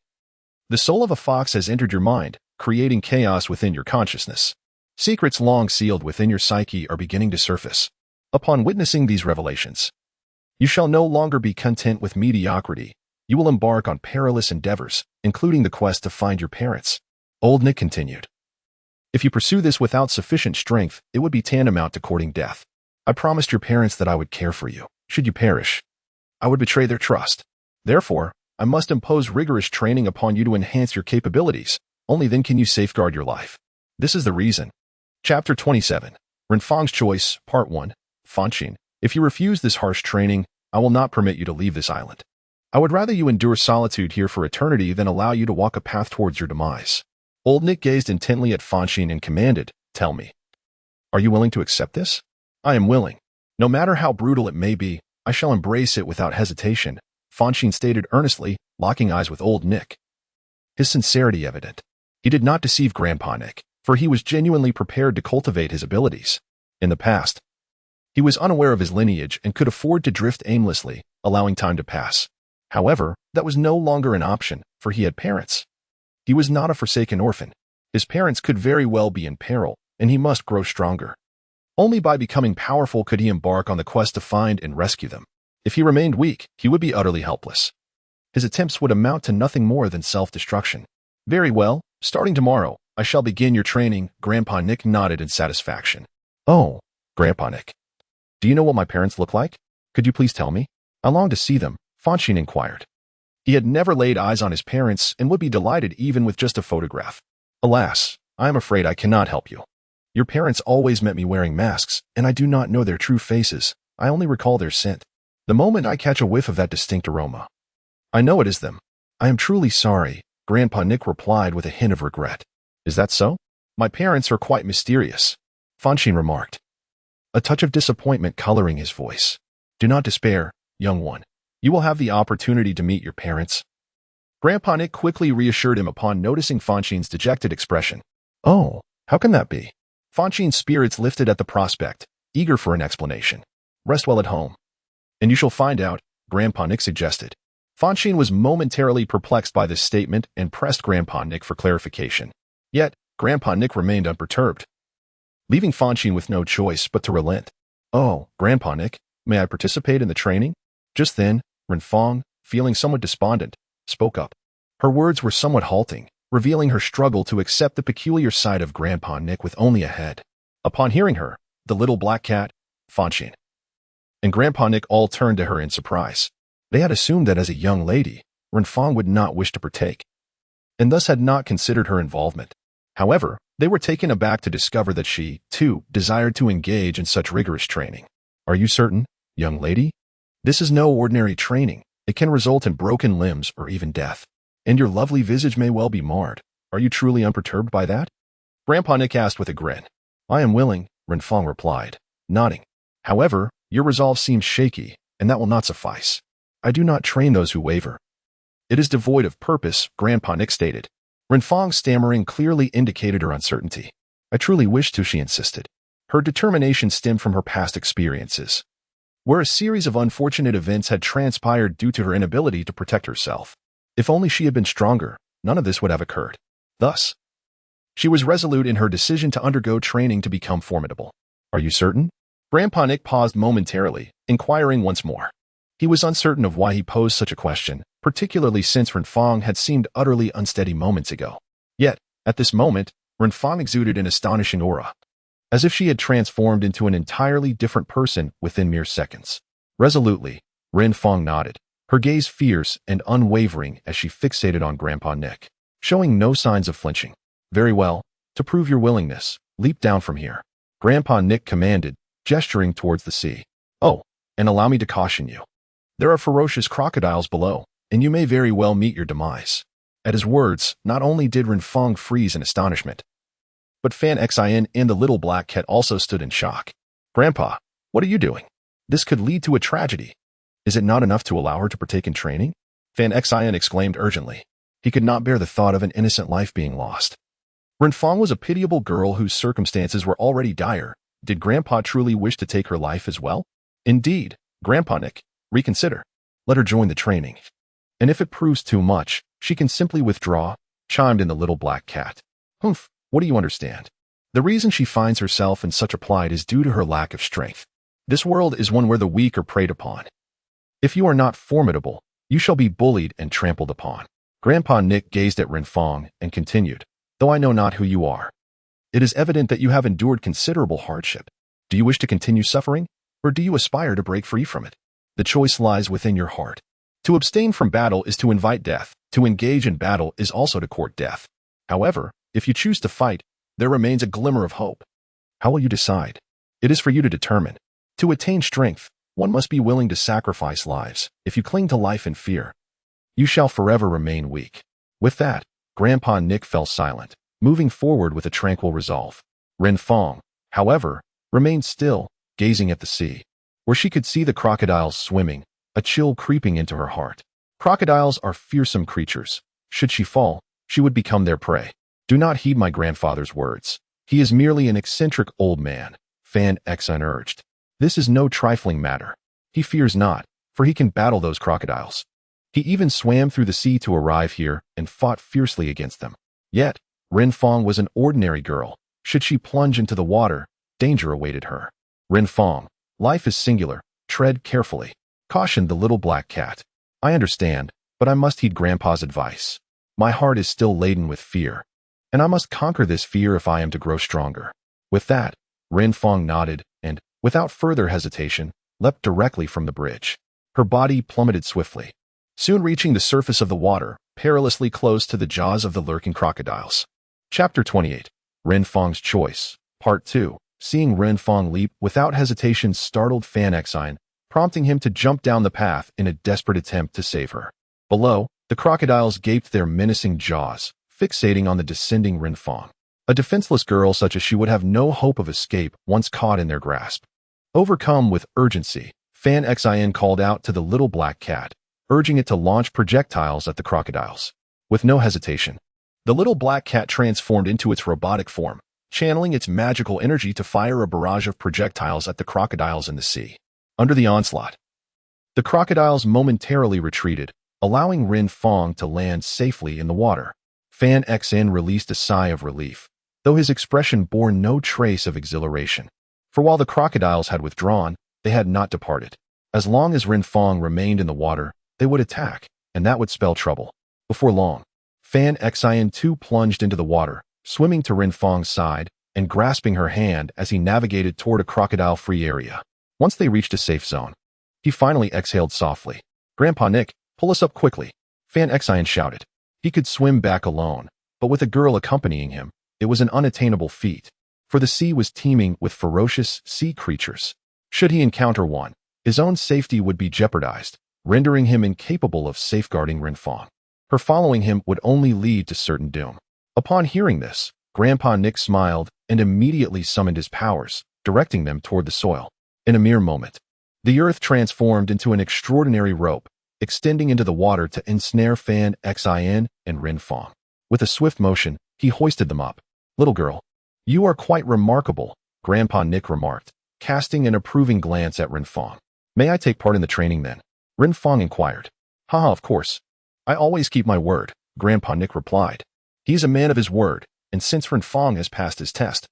the soul of a fox has entered your mind, creating chaos within your consciousness. Secrets long sealed within your psyche are beginning to surface. Upon witnessing these revelations, you shall no longer be content with mediocrity. You will embark on perilous endeavors, including the quest to find your parents. Old Nick continued. If you pursue this without sufficient strength, it would be tantamount to courting death. I promised your parents that I would care for you. Should you perish, I would betray their trust. Therefore, I must impose rigorous training upon you to enhance your capabilities. Only then can you safeguard your life. This is the reason. Chapter 27. Renfong's Choice, Part 1. Fonshine, if you refuse this harsh training, I will not permit you to leave this island. I would rather you endure solitude here for eternity than allow you to walk a path towards your demise. Old Nick gazed intently at Fonshine and commanded, Tell me, are you willing to accept this? I am willing. No matter how brutal it may be, I shall embrace it without hesitation, Fonshine stated earnestly, locking eyes with old Nick. His sincerity evident. He did not deceive Grandpa Nick, for he was genuinely prepared to cultivate his abilities. In the past, he was unaware of his lineage and could afford to drift aimlessly, allowing time to pass. However, that was no longer an option, for he had parents. He was not a forsaken orphan. His parents could very well be in peril, and he must grow stronger. Only by becoming powerful could he embark on the quest to find and rescue them. If he remained weak, he would be utterly helpless. His attempts would amount to nothing more than self-destruction. Very well, starting tomorrow, I shall begin your training, Grandpa Nick nodded in satisfaction. Oh, Grandpa Nick. Do you know what my parents look like? Could you please tell me? I long to see them, Fonshine inquired. He had never laid eyes on his parents and would be delighted even with just a photograph. Alas, I am afraid I cannot help you. Your parents always met me wearing masks, and I do not know their true faces. I only recall their scent. The moment I catch a whiff of that distinct aroma, I know it is them. I am truly sorry, Grandpa Nick replied with a hint of regret. Is that so? My parents are quite mysterious, Fonshine remarked, a touch of disappointment coloring his voice. Do not despair, young one. You will have the opportunity to meet your parents. Grandpa Nick quickly reassured him upon noticing Fonshine's dejected expression. Oh, how can that be? Fonshine's spirits lifted at the prospect, eager for an explanation. Rest well at home. And you shall find out, Grandpa Nick suggested. Fonshine was momentarily perplexed by this statement and pressed Grandpa Nick for clarification. Yet, Grandpa Nick remained unperturbed, leaving Fonshine with no choice but to relent. Oh, Grandpa Nick, may I participate in the training? Just then, Renfong, feeling somewhat despondent, spoke up. Her words were somewhat halting, revealing her struggle to accept the peculiar side of Grandpa Nick with only a head. Upon hearing her, the little black cat, Fonshine, and Grandpa Nick all turned to her in surprise. They had assumed that as a young lady, Renfong would not wish to partake, and thus had not considered her involvement. However, they were taken aback to discover that she, too, desired to engage in such rigorous training. Are you certain, young lady? This is no ordinary training. It can result in broken limbs or even death. And your lovely visage may well be marred. Are you truly unperturbed by that? Grandpa Nick asked with a grin. I am willing, Renfong replied, nodding. However, your resolve seems shaky, and that will not suffice. I do not train those who waver. It is devoid of purpose, Grandpa Nick stated. Renfong's stammering clearly indicated her uncertainty. I truly wish to, she insisted. Her determination stemmed from her past experiences, where a series of unfortunate events had transpired due to her inability to protect herself. If only she had been stronger, none of this would have occurred. Thus, she was resolute in her decision to undergo training to become formidable. Are you certain? Grandpa Nick paused momentarily, inquiring once more. He was uncertain of why he posed such a question, particularly since Renfong had seemed utterly unsteady moments ago. Yet, at this moment, Renfong exuded an astonishing aura, as if she had transformed into an entirely different person within mere seconds. Resolutely, Renfong nodded, her gaze fierce and unwavering as she fixated on Grandpa Nick, showing no signs of flinching. Very well, to prove your willingness, leap down from here, Grandpa Nick commanded, gesturing towards the sea. Oh, and allow me to caution you. There are ferocious crocodiles below, and you may very well meet your demise. At his words, not only did Renfong freeze in astonishment, but Fanxin and the little black cat also stood in shock. Grandpa, what are you doing? This could lead to a tragedy. Is it not enough to allow her to partake in training? Fanxin exclaimed urgently. He could not bear the thought of an innocent life being lost. Renfong was a pitiable girl whose circumstances were already dire. Did Grandpa truly wish to take her life as well? Indeed, Grandpa Nick, reconsider. Let her join the training. And if it proves too much, she can simply withdraw, chimed in the little black cat. Humph, what do you understand? The reason she finds herself in such a plight is due to her lack of strength. This world is one where the weak are preyed upon. If you are not formidable, you shall be bullied and trampled upon. Grandpa Nick gazed at Renfong and continued, though I know not who you are. It is evident that you have endured considerable hardship. Do you wish to continue suffering, or do you aspire to break free from it? The choice lies within your heart. To abstain from battle is to invite death. To engage in battle is also to court death. However, if you choose to fight, there remains a glimmer of hope. How will you decide? It is for you to determine. To attain strength, one must be willing to sacrifice lives. If you cling to life in fear, you shall forever remain weak. With that, Grandpa Nick fell silent, moving forward with a tranquil resolve. Renfong, however, remained still, gazing at the sea, where she could see the crocodiles swimming, a chill creeping into her heart. Crocodiles are fearsome creatures. Should she fall, she would become their prey. Do not heed my grandfather's words. He is merely an eccentric old man, Fanxin urged. This is no trifling matter. He fears not, for he can battle those crocodiles. He even swam through the sea to arrive here and fought fiercely against them. Yet, Renfong was an ordinary girl. Should she plunge into the water, danger awaited her. Renfong, life is singular. Tread carefully, cautioned the little black cat. I understand, but I must heed Grandpa's advice. My heart is still laden with fear, and I must conquer this fear if I am to grow stronger. With that, Renfong nodded and, without further hesitation, leapt directly from the bridge. Her body plummeted swiftly, soon reaching the surface of the water, perilously close to the jaws of the lurking crocodiles. Chapter 28. Renfong's Choice. Part 2. Seeing Renfong leap without hesitation startled Fanxin, prompting him to jump down the path in a desperate attempt to save her. Below, the crocodiles gaped their menacing jaws, fixating on the descending Renfong. A defenseless girl such as she would have no hope of escape once caught in their grasp. Overcome with urgency, Fanxin called out to the little black cat, urging it to launch projectiles at the crocodiles. With no hesitation, the little black cat transformed into its robotic form, channeling its magical energy to fire a barrage of projectiles at the crocodiles in the sea. Under the onslaught, the crocodiles momentarily retreated, allowing Renfong to land safely in the water. Fanxin released a sigh of relief, though his expression bore no trace of exhilaration. For while the crocodiles had withdrawn, they had not departed. As long as Renfong remained in the water, they would attack, and that would spell trouble. Before long, Fanxin too plunged into the water, swimming to Renfong's side and grasping her hand as he navigated toward a crocodile-free area. Once they reached a safe zone, he finally exhaled softly. "Grandpa Nick, pull us up quickly," Fanxin shouted. He could swim back alone, but with a girl accompanying him, it was an unattainable feat, for the sea was teeming with ferocious sea creatures. Should he encounter one, his own safety would be jeopardized, rendering him incapable of safeguarding Renfong. Her following him would only lead to certain doom. Upon hearing this, Grandpa Nick smiled and immediately summoned his powers, directing them toward the soil. In a mere moment, the earth transformed into an extraordinary rope, extending into the water to ensnare Fanxin and Renfong. With a swift motion, he hoisted them up. "Little girl, you are quite remarkable," Grandpa Nick remarked, casting an approving glance at Renfong. "May I take part in the training then?" Renfong inquired. "Haha, of course. I always keep my word," Grandpa Nick replied. He is a man of his word, and since Renfong has passed his test,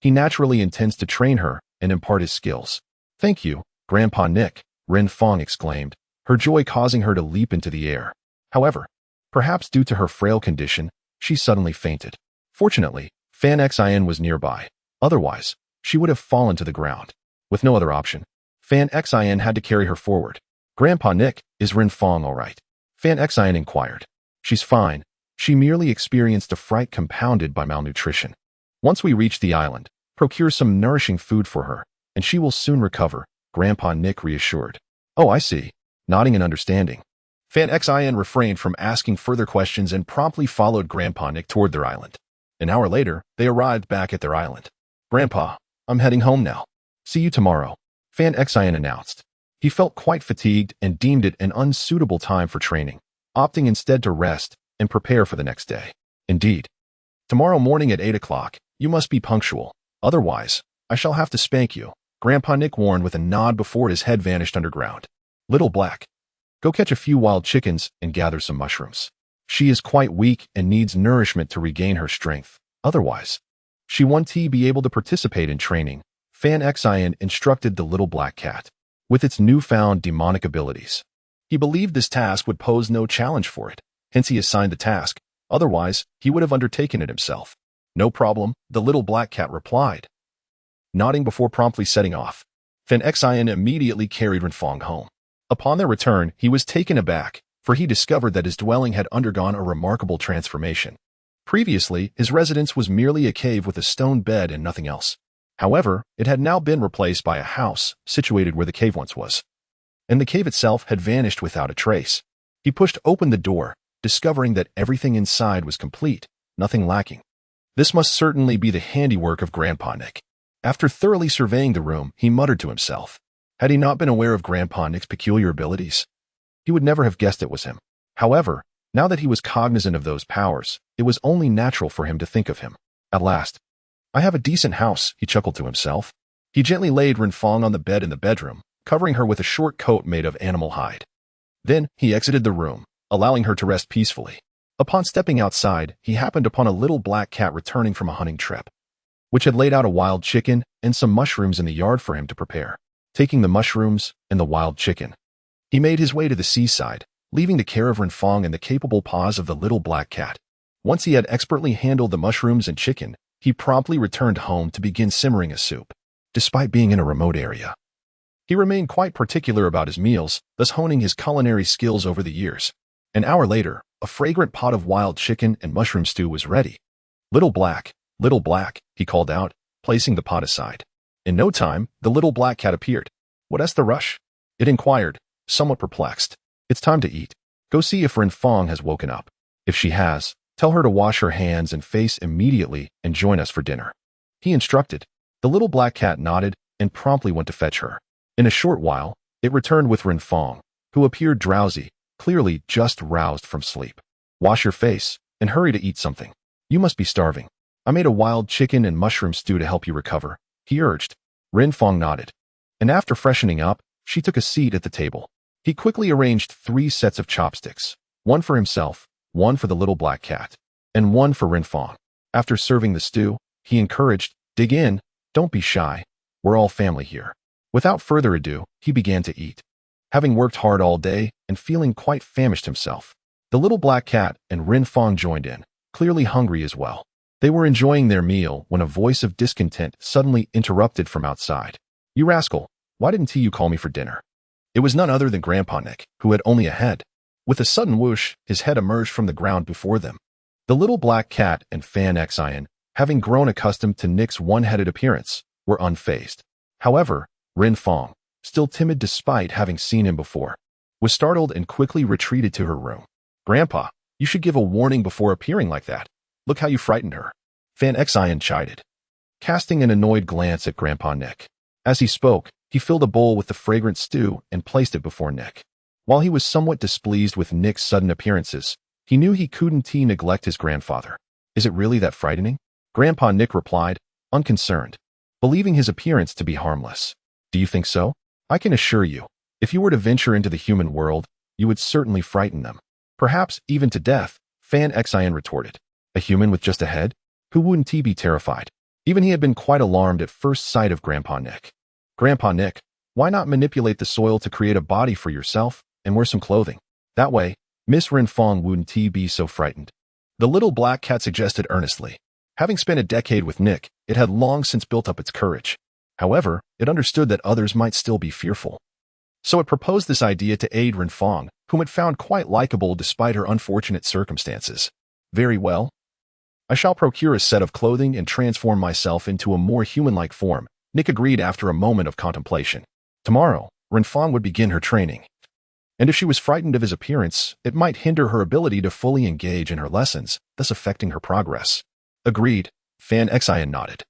he naturally intends to train her and impart his skills. "Thank you, Grandpa Nick," Renfong exclaimed, her joy causing her to leap into the air. However, perhaps due to her frail condition, she suddenly fainted. Fortunately, Fanxin was nearby. Otherwise, she would have fallen to the ground. With no other option, Fanxin had to carry her forward. "Grandpa Nick, is Renfong all right?" Fanxin inquired. "She's fine. She merely experienced a fright compounded by malnutrition. Once we reach the island, procure some nourishing food for her, and she will soon recover," Grandpa Nick reassured. "Oh, I see." Nodding in understanding, Fanxin refrained from asking further questions and promptly followed Grandpa Nick toward their island. An hour later, they arrived back at their island. "Grandpa, I'm heading home now. See you tomorrow," Fanxin announced. He felt quite fatigued and deemed it an unsuitable time for training, opting instead to rest and prepare for the next day. "Indeed. Tomorrow morning at 8 o'clock, you must be punctual. Otherwise, I shall have to spank you," Grandpa Nick warned with a nod before his head vanished underground. "Little Black, go catch a few wild chickens and gather some mushrooms. She is quite weak and needs nourishment to regain her strength. Otherwise, she won't be able to participate in training," Fanxin instructed the little black cat. With its newfound demonic abilities, he believed this task would pose no challenge for it, hence he assigned the task. Otherwise, he would have undertaken it himself. "No problem," the little black cat replied, nodding before promptly setting off. Fanxin immediately carried Renfong home. Upon their return, he was taken aback, for he discovered that his dwelling had undergone a remarkable transformation. Previously, his residence was merely a cave with a stone bed and nothing else. However, it had now been replaced by a house situated where the cave once was, and the cave itself had vanished without a trace. He pushed open the door, discovering that everything inside was complete, nothing lacking. This must certainly be the handiwork of Grandpa Nick. After thoroughly surveying the room, he muttered to himself. Had he not been aware of Grandpa Nick's peculiar abilities, he would never have guessed it was him. However, now that he was cognizant of those powers, it was only natural for him to think of him. At last, "I have a decent house," he chuckled to himself. He gently laid Renfong on the bed in the bedroom, covering her with a short coat made of animal hide. Then he exited the room, allowing her to rest peacefully. Upon stepping outside, he happened upon a little black cat returning from a hunting trip, which had laid out a wild chicken and some mushrooms in the yard for him to prepare. Taking the mushrooms and the wild chicken, he made his way to the seaside, leaving the care of Renfong in the capable paws of the little black cat. Once he had expertly handled the mushrooms and chicken, he promptly returned home to begin simmering a soup. Despite being in a remote area, he remained quite particular about his meals, thus honing his culinary skills over the years. An hour later, a fragrant pot of wild chicken and mushroom stew was ready. Little black, he called out, placing the pot aside. In no time, the little black cat appeared. What's the rush? It inquired, somewhat perplexed. It's time to eat. Go see if Renfong has woken up. If she has, tell her to wash her hands and face immediately and join us for dinner. He instructed. The little black cat nodded and promptly went to fetch her. In a short while, it returned with Renfong, who appeared drowsy, clearly just roused from sleep. Wash your face and hurry to eat something. You must be starving. I made a wild chicken and mushroom stew to help you recover, he urged. Renfong nodded. And after freshening up, she took a seat at the table. He quickly arranged 3 sets of chopsticks, one for himself, one for the little black cat, and one for Renfong. After serving the stew, he encouraged, dig in, don't be shy. We're all family here. Without further ado, he began to eat. Having worked hard all day and feeling quite famished himself, the little black cat and Renfong joined in, clearly hungry as well. They were enjoying their meal when a voice of discontent suddenly interrupted from outside. You rascal, why didn't you call me for dinner? It was none other than Grandpa Nick, who had only a head. With a sudden whoosh, his head emerged from the ground before them. The little black cat and Fanxin, having grown accustomed to Nick's one-headed appearance, were unfazed. However, Renfong, still timid despite having seen him before, was startled and quickly retreated to her room. Grandpa, you should give a warning before appearing like that. Look how you frightened her. Fanxin chided, casting an annoyed glance at Grandpa Nick. As he spoke, he filled a bowl with the fragrant stew and placed it before Nick. While he was somewhat displeased with Nick's sudden appearances, he knew he couldn't neglect his grandfather. Is it really that frightening? Grandpa Nick replied, unconcerned, believing his appearance to be harmless. Do you think so? I can assure you, if you were to venture into the human world, you would certainly frighten them. Perhaps even to death, Fanxin retorted. A human with just a head? Who wouldn't he be terrified? Even he had been quite alarmed at first sight of Grandpa Nick. Grandpa Nick, why not manipulate the soil to create a body for yourself and wear some clothing? That way, Miss Renfong wouldn't be so frightened. The little black cat suggested earnestly. Having spent a decade with Nick, it had long since built up its courage. However, it understood that others might still be fearful. So it proposed this idea to aid Renfong, whom it found quite likable despite her unfortunate circumstances. Very well. I shall procure a set of clothing and transform myself into a more human-like form, Nick agreed after a moment of contemplation. Tomorrow, Renfong would begin her training. And if she was frightened of his appearance, it might hinder her ability to fully engage in her lessons, thus affecting her progress. Agreed, Fanxin nodded,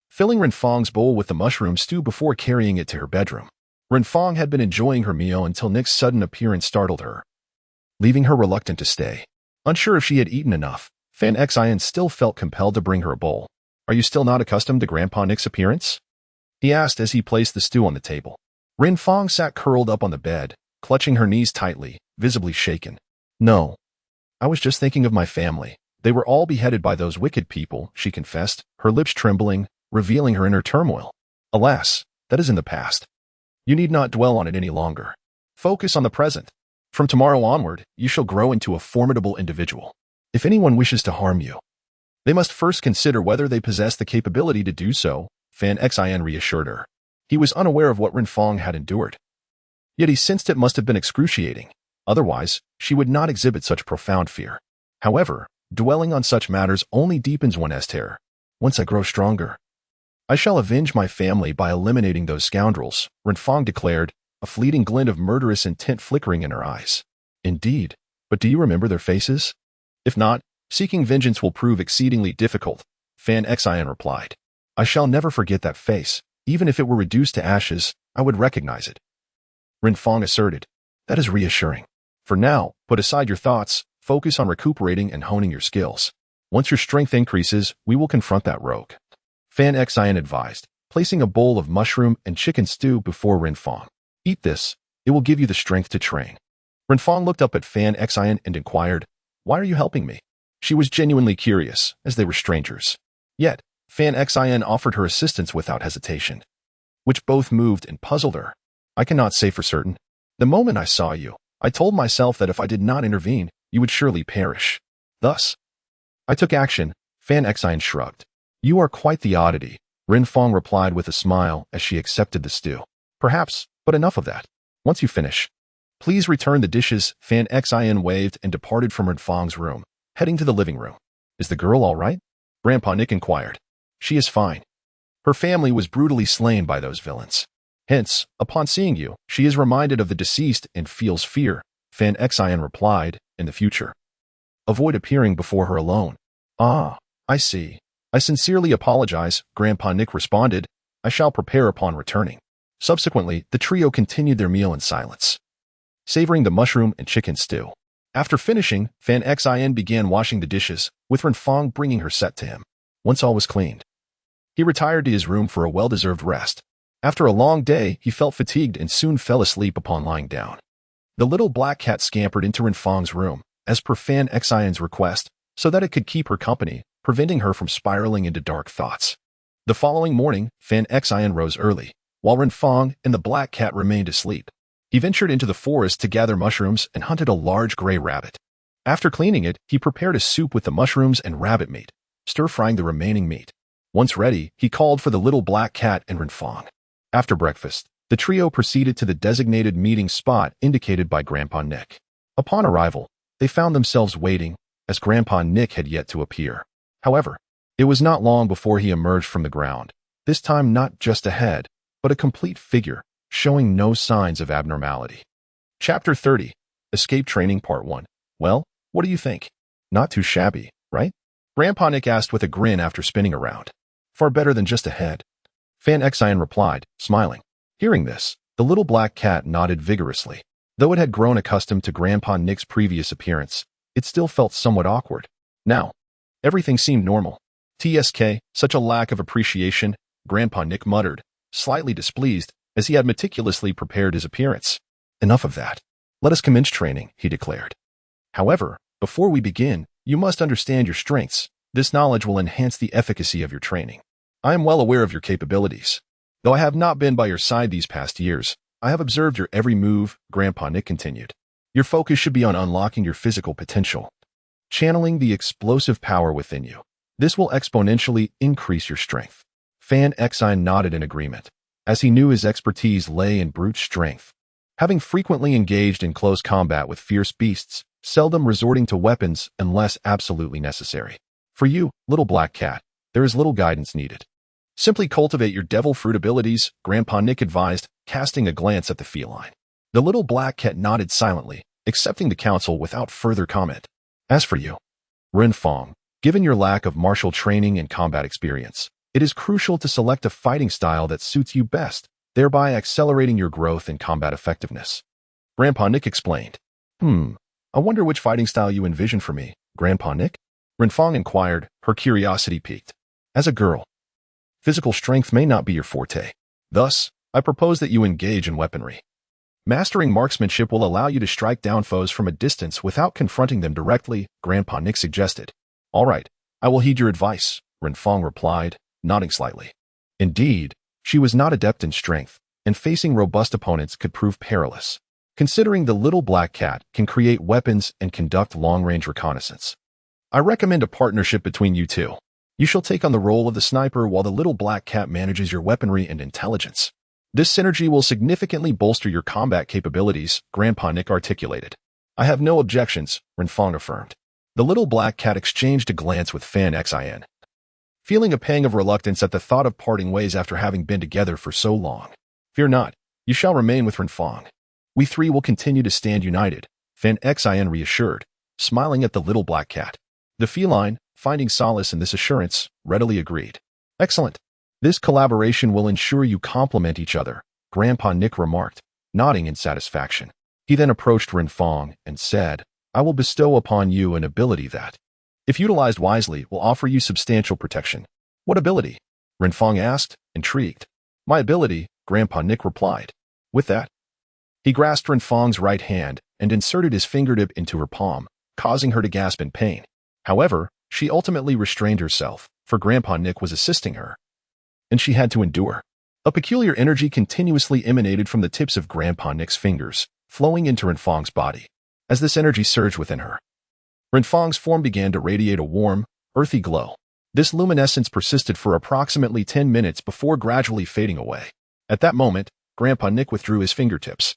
filling Renfong's bowl with the mushroom stew before carrying it to her bedroom. Renfong had been enjoying her meal until Nick's sudden appearance startled her, leaving her reluctant to stay. Unsure if she had eaten enough, Fanxin still felt compelled to bring her a bowl. Are you still not accustomed to Grandpa Nick's appearance? He asked as he placed the stew on the table. Renfong sat curled up on the bed, clutching her knees tightly, visibly shaken. No. I was just thinking of my family. They were all beheaded by those wicked people, she confessed, her lips trembling, revealing her inner turmoil. Alas, that is in the past. You need not dwell on it any longer. Focus on the present. From tomorrow onward, you shall grow into a formidable individual. If anyone wishes to harm you, they must first consider whether they possess the capability to do so, Fanxin reassured her. He was unaware of what Renfong had endured. Yet he sensed it must have been excruciating. Otherwise, she would not exhibit such profound fear. However, dwelling on such matters only deepens one's terror. Once I grow stronger, I shall avenge my family by eliminating those scoundrels, Renfong declared, a fleeting glint of murderous intent flickering in her eyes. Indeed, but do you remember their faces? If not, seeking vengeance will prove exceedingly difficult, Fanxin replied. I shall never forget that face. Even if it were reduced to ashes, I would recognize it. Renfong asserted. That is reassuring. For now, put aside your thoughts, focus on recuperating and honing your skills. Once your strength increases, we will confront that rogue. Fanxin advised, placing a bowl of mushroom and chicken stew before Renfong. Eat this. It will give you the strength to train. Renfong looked up at Fanxin and inquired, why are you helping me? She was genuinely curious, as they were strangers. Yet, Fanxin offered her assistance without hesitation, which both moved and puzzled her. I cannot say for certain. The moment I saw you, I told myself that if I did not intervene, you would surely perish. Thus, I took action, Fanxin shrugged. You are quite the oddity, Renfong replied with a smile as she accepted the stew. Perhaps, but enough of that. Once you finish, please return the dishes, Fanxin waved and departed from Renfong's room, heading to the living room. Is the girl all right? Grandpa Nick inquired. She is fine. Her family was brutally slain by those villains. Hence, upon seeing you, she is reminded of the deceased and feels fear, Fanxin replied, in the future. Avoid appearing before her alone. Ah, I see. I sincerely apologize, Grandpa Nick responded. I shall prepare upon returning. Subsequently, the trio continued their meal in silence, savoring the mushroom and chicken stew. After finishing, Fanxin began washing the dishes, with Renfong bringing her set to him. Once all was cleaned, he retired to his room for a well-deserved rest. After a long day, he felt fatigued and soon fell asleep upon lying down. The little black cat scampered into Renfong's room, as per Fanxin's request, so that it could keep her company, preventing her from spiraling into dark thoughts. The following morning, Fanxin rose early, while Renfong and the black cat remained asleep. He ventured into the forest to gather mushrooms and hunted a large gray rabbit. After cleaning it, he prepared a soup with the mushrooms and rabbit meat, stir-frying the remaining meat. Once ready, he called for the little black cat and Renfong. After breakfast, the trio proceeded to the designated meeting spot indicated by Grandpa Nick. Upon arrival, they found themselves waiting, as Grandpa Nick had yet to appear. However, it was not long before he emerged from the ground, this time not just a head, but a complete figure, showing no signs of abnormality. Chapter 30, Escape Training Part 1. Well, what do you think? Not too shabby, right? Grandpa Nick asked with a grin after spinning around. Far better than just a head. Fanxin replied, smiling. Hearing this, the little black cat nodded vigorously. Though it had grown accustomed to Grandpa Nick's previous appearance, it still felt somewhat awkward. Now, everything seemed normal. TSK, such a lack of appreciation, Grandpa Nick muttered, slightly displeased, as he had meticulously prepared his appearance. Enough of that. Let us commence training, he declared. However, before we begin, you must understand your strengths. This knowledge will enhance the efficacy of your training. I am well aware of your capabilities. Though I have not been by your side these past years, I have observed your every move, Grandpa Nick continued. Your focus should be on unlocking your physical potential, channeling the explosive power within you. This will exponentially increase your strength. Fanxin nodded in agreement, as he knew his expertise lay in brute strength. Having frequently engaged in close combat with fierce beasts, seldom resorting to weapons unless absolutely necessary. For you, little black cat, there is little guidance needed. Simply cultivate your devil fruit abilities, Grandpa Nick advised, casting a glance at the feline. The little black cat nodded silently, accepting the counsel without further comment. As for you, Renfong, given your lack of martial training and combat experience, it is crucial to select a fighting style that suits you best, thereby accelerating your growth in combat effectiveness. Grandpa Nick explained. I wonder which fighting style you envision for me, Grandpa Nick? Renfong inquired, her curiosity piqued. As a girl, physical strength may not be your forte. Thus, I propose that you engage in weaponry. Mastering marksmanship will allow you to strike down foes from a distance without confronting them directly, Grandpa Nick suggested. All right, I will heed your advice, Renfong replied, nodding slightly. Indeed, she was not adept in strength, and facing robust opponents could prove perilous, considering the little black cat can create weapons and conduct long-range reconnaissance. I recommend a partnership between you two. You shall take on the role of the sniper while the little black cat manages your weaponry and intelligence. This synergy will significantly bolster your combat capabilities, Grandpa Nick articulated. I have no objections, Renfong affirmed. The little black cat exchanged a glance with Fanxin, feeling a pang of reluctance at the thought of parting ways after having been together for so long. Fear not, you shall remain with Renfong. We three will continue to stand united, Fanxin reassured, smiling at the little black cat. The feline, finding solace in this assurance, readily agreed. Excellent. This collaboration will ensure you complement each other, Grandpa Nick remarked, nodding in satisfaction. He then approached Renfong and said, I will bestow upon you an ability that, if utilized wisely, will offer you substantial protection. What ability? Renfong asked, intrigued. My ability, Grandpa Nick replied. With that, he grasped Renfong's right hand and inserted his fingertip into her palm, causing her to gasp in pain. However, she ultimately restrained herself, for Grandpa Nick was assisting her, and she had to endure. A peculiar energy continuously emanated from the tips of Grandpa Nick's fingers, flowing into Renfong's body. As this energy surged within her, Renfong's form began to radiate a warm, earthy glow. This luminescence persisted for approximately 10 minutes before gradually fading away. At that moment, Grandpa Nick withdrew his fingertips.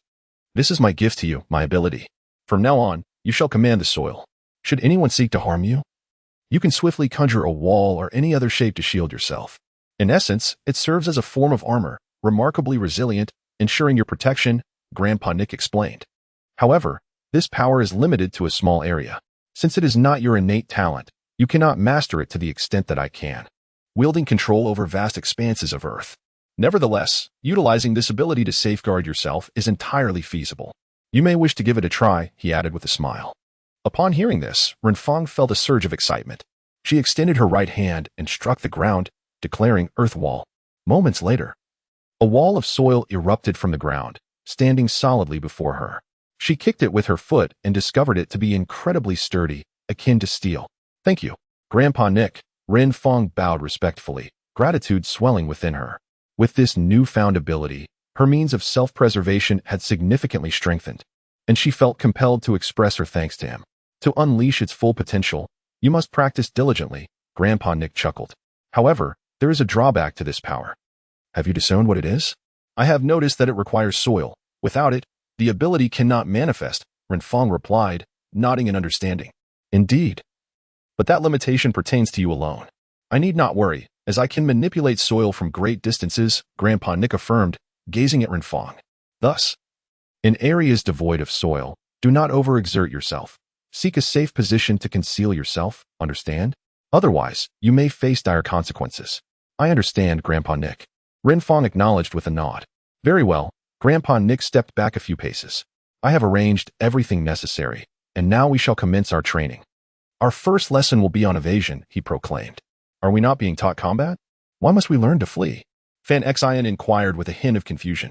This is my gift to you, my ability. From now on, you shall command the soil. Should anyone seek to harm you, You can swiftly conjure a wall or any other shape to shield yourself. In essence, it serves as a form of armor, remarkably resilient, ensuring your protection, Grandpa Nick explained. However, this power is limited to a small area. Since it is not your innate talent, you cannot master it to the extent that I can, wielding control over vast expanses of Earth. Nevertheless, utilizing this ability to safeguard yourself is entirely feasible. You may wish to give it a try, he added with a smile. Upon hearing this, Renfong felt a surge of excitement. She extended her right hand and struck the ground, declaring Earth Wall. Moments later, a wall of soil erupted from the ground, standing solidly before her. She kicked it with her foot and discovered it to be incredibly sturdy, akin to steel. Thank you, Grandpa Nick. Renfong bowed respectfully, gratitude swelling within her. With this newfound ability, her means of self-preservation had significantly strengthened, and she felt compelled to express her thanks to him. To unleash its full potential, you must practice diligently, Grandpa Nick chuckled. However, there is a drawback to this power. Have you discerned what it is? I have noticed that it requires soil. Without it, the ability cannot manifest, Renfong replied, nodding in understanding. Indeed. But that limitation pertains to you alone. I need not worry, as I can manipulate soil from great distances, Grandpa Nick affirmed, gazing at Renfong. Thus, in areas devoid of soil, do not overexert yourself. Seek a safe position to conceal yourself, understand? Otherwise, you may face dire consequences. I understand, Grandpa Nick. Renfong acknowledged with a nod. Very well, Grandpa Nick stepped back a few paces. I have arranged everything necessary, and now we shall commence our training. Our first lesson will be on evasion, he proclaimed. Are we not being taught combat? Why must we learn to flee? Fanxin inquired with a hint of confusion.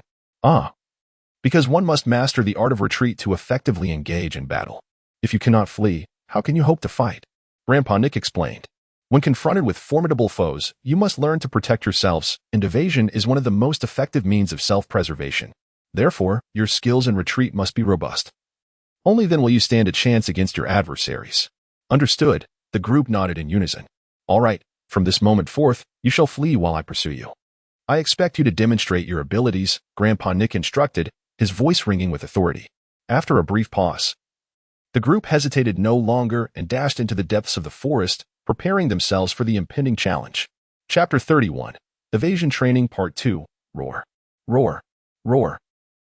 Because one must master the art of retreat to effectively engage in battle. If you cannot flee, how can you hope to fight? Grandpa Nick explained. When confronted with formidable foes, you must learn to protect yourselves, and evasion is one of the most effective means of self-preservation. Therefore, your skills in retreat must be robust. Only then will you stand a chance against your adversaries. Understood, the group nodded in unison. All right, from this moment forth, you shall flee while I pursue you. I expect you to demonstrate your abilities, Grandpa Nick instructed, his voice ringing with authority. After a brief pause, the group hesitated no longer and dashed into the depths of the forest, preparing themselves for the impending challenge. Chapter 31. Evasion Training Part 2. Roar. Roar. Roar.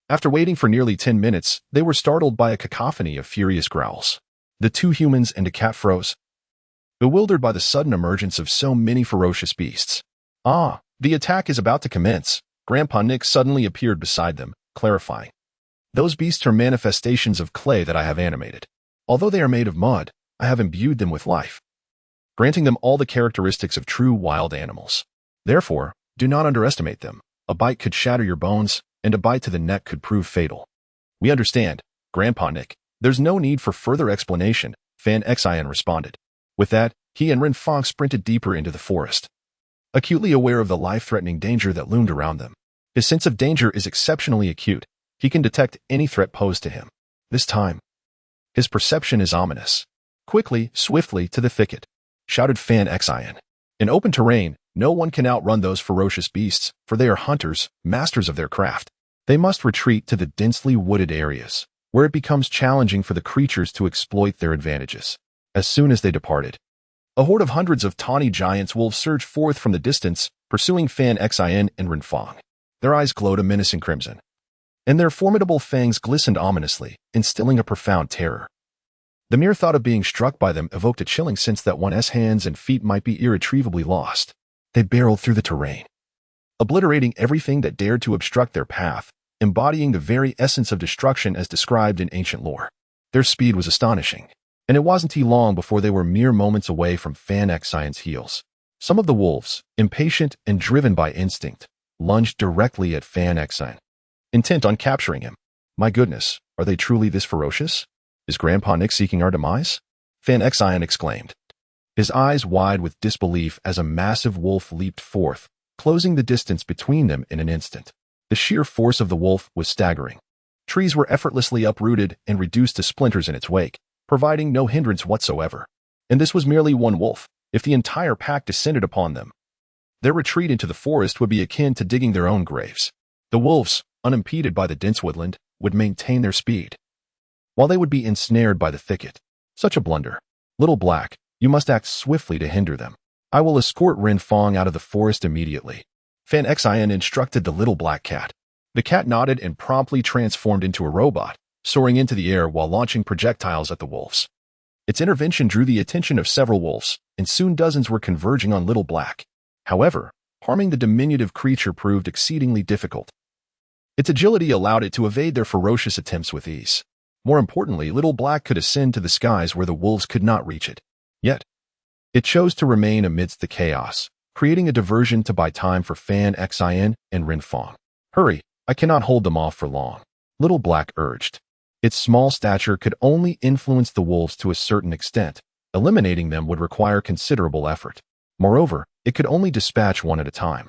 After waiting for nearly 10 minutes, they were startled by a cacophony of furious growls. The two humans and a cat froze, bewildered by the sudden emergence of so many ferocious beasts. The attack is about to commence. Grandpa Nick suddenly appeared beside them, clarifying. Those beasts are manifestations of clay that I have animated. Although they are made of mud, I have imbued them with life, granting them all the characteristics of true wild animals. Therefore, do not underestimate them. A bite could shatter your bones, and a bite to the neck could prove fatal. We understand, Grandpa Nick. There's no need for further explanation, Fanxin responded. With that, he and Renfong sprinted deeper into the forest, acutely aware of the life-threatening danger that loomed around them. His sense of danger is exceptionally acute. He can detect any threat posed to him. This time, his perception is ominous. Quickly, swiftly, to the thicket, shouted Fanxin. In open terrain, no one can outrun those ferocious beasts, for they are hunters, masters of their craft. They must retreat to the densely wooded areas, where it becomes challenging for the creatures to exploit their advantages. As soon as they departed, a horde of hundreds of tawny giants wolves surged forth from the distance, pursuing Fanxin and Renfong. Their eyes glowed a menacing crimson, and their formidable fangs glistened ominously, instilling a profound terror. The mere thought of being struck by them evoked a chilling sense that one's hands and feet might be irretrievably lost. They barreled through the terrain, obliterating everything that dared to obstruct their path, embodying the very essence of destruction as described in ancient lore. Their speed was astonishing, and it wasn't too long before they were mere moments away from Fanxin's heels. Some of the wolves, impatient and driven by instinct, lunged directly at Fanxin, intent on capturing him. My goodness, are they truly this ferocious? Is Grandpa Nick seeking our demise? Fanxin exclaimed, his eyes wide with disbelief as a massive wolf leaped forth, closing the distance between them in an instant. The sheer force of the wolf was staggering. Trees were effortlessly uprooted and reduced to splinters in its wake, providing no hindrance whatsoever. And this was merely one wolf. If the entire pack descended upon them, their retreat into the forest would be akin to digging their own graves. The wolves, unimpeded by the dense woodland, would maintain their speed, while they would be ensnared by the thicket. Such a blunder. Little Black, You must act swiftly to hinder them. I will escort Renfong out of the forest immediately. Fanxin instructed the little black cat. The cat nodded and promptly transformed into a robot, soaring into the air while launching projectiles at the wolves. Its intervention drew the attention of several wolves, and soon dozens were converging on Little Black. However, harming the diminutive creature proved exceedingly difficult. Its agility allowed it to evade their ferocious attempts with ease. More importantly, Little Black could ascend to the skies where the wolves could not reach it. Yet, it chose to remain amidst the chaos, creating a diversion to buy time for Fanxin and Renfong. Hurry, I cannot hold them off for long, Little Black urged. Its small stature could only influence the wolves to a certain extent. Eliminating them would require considerable effort. Moreover, it could only dispatch one at a time.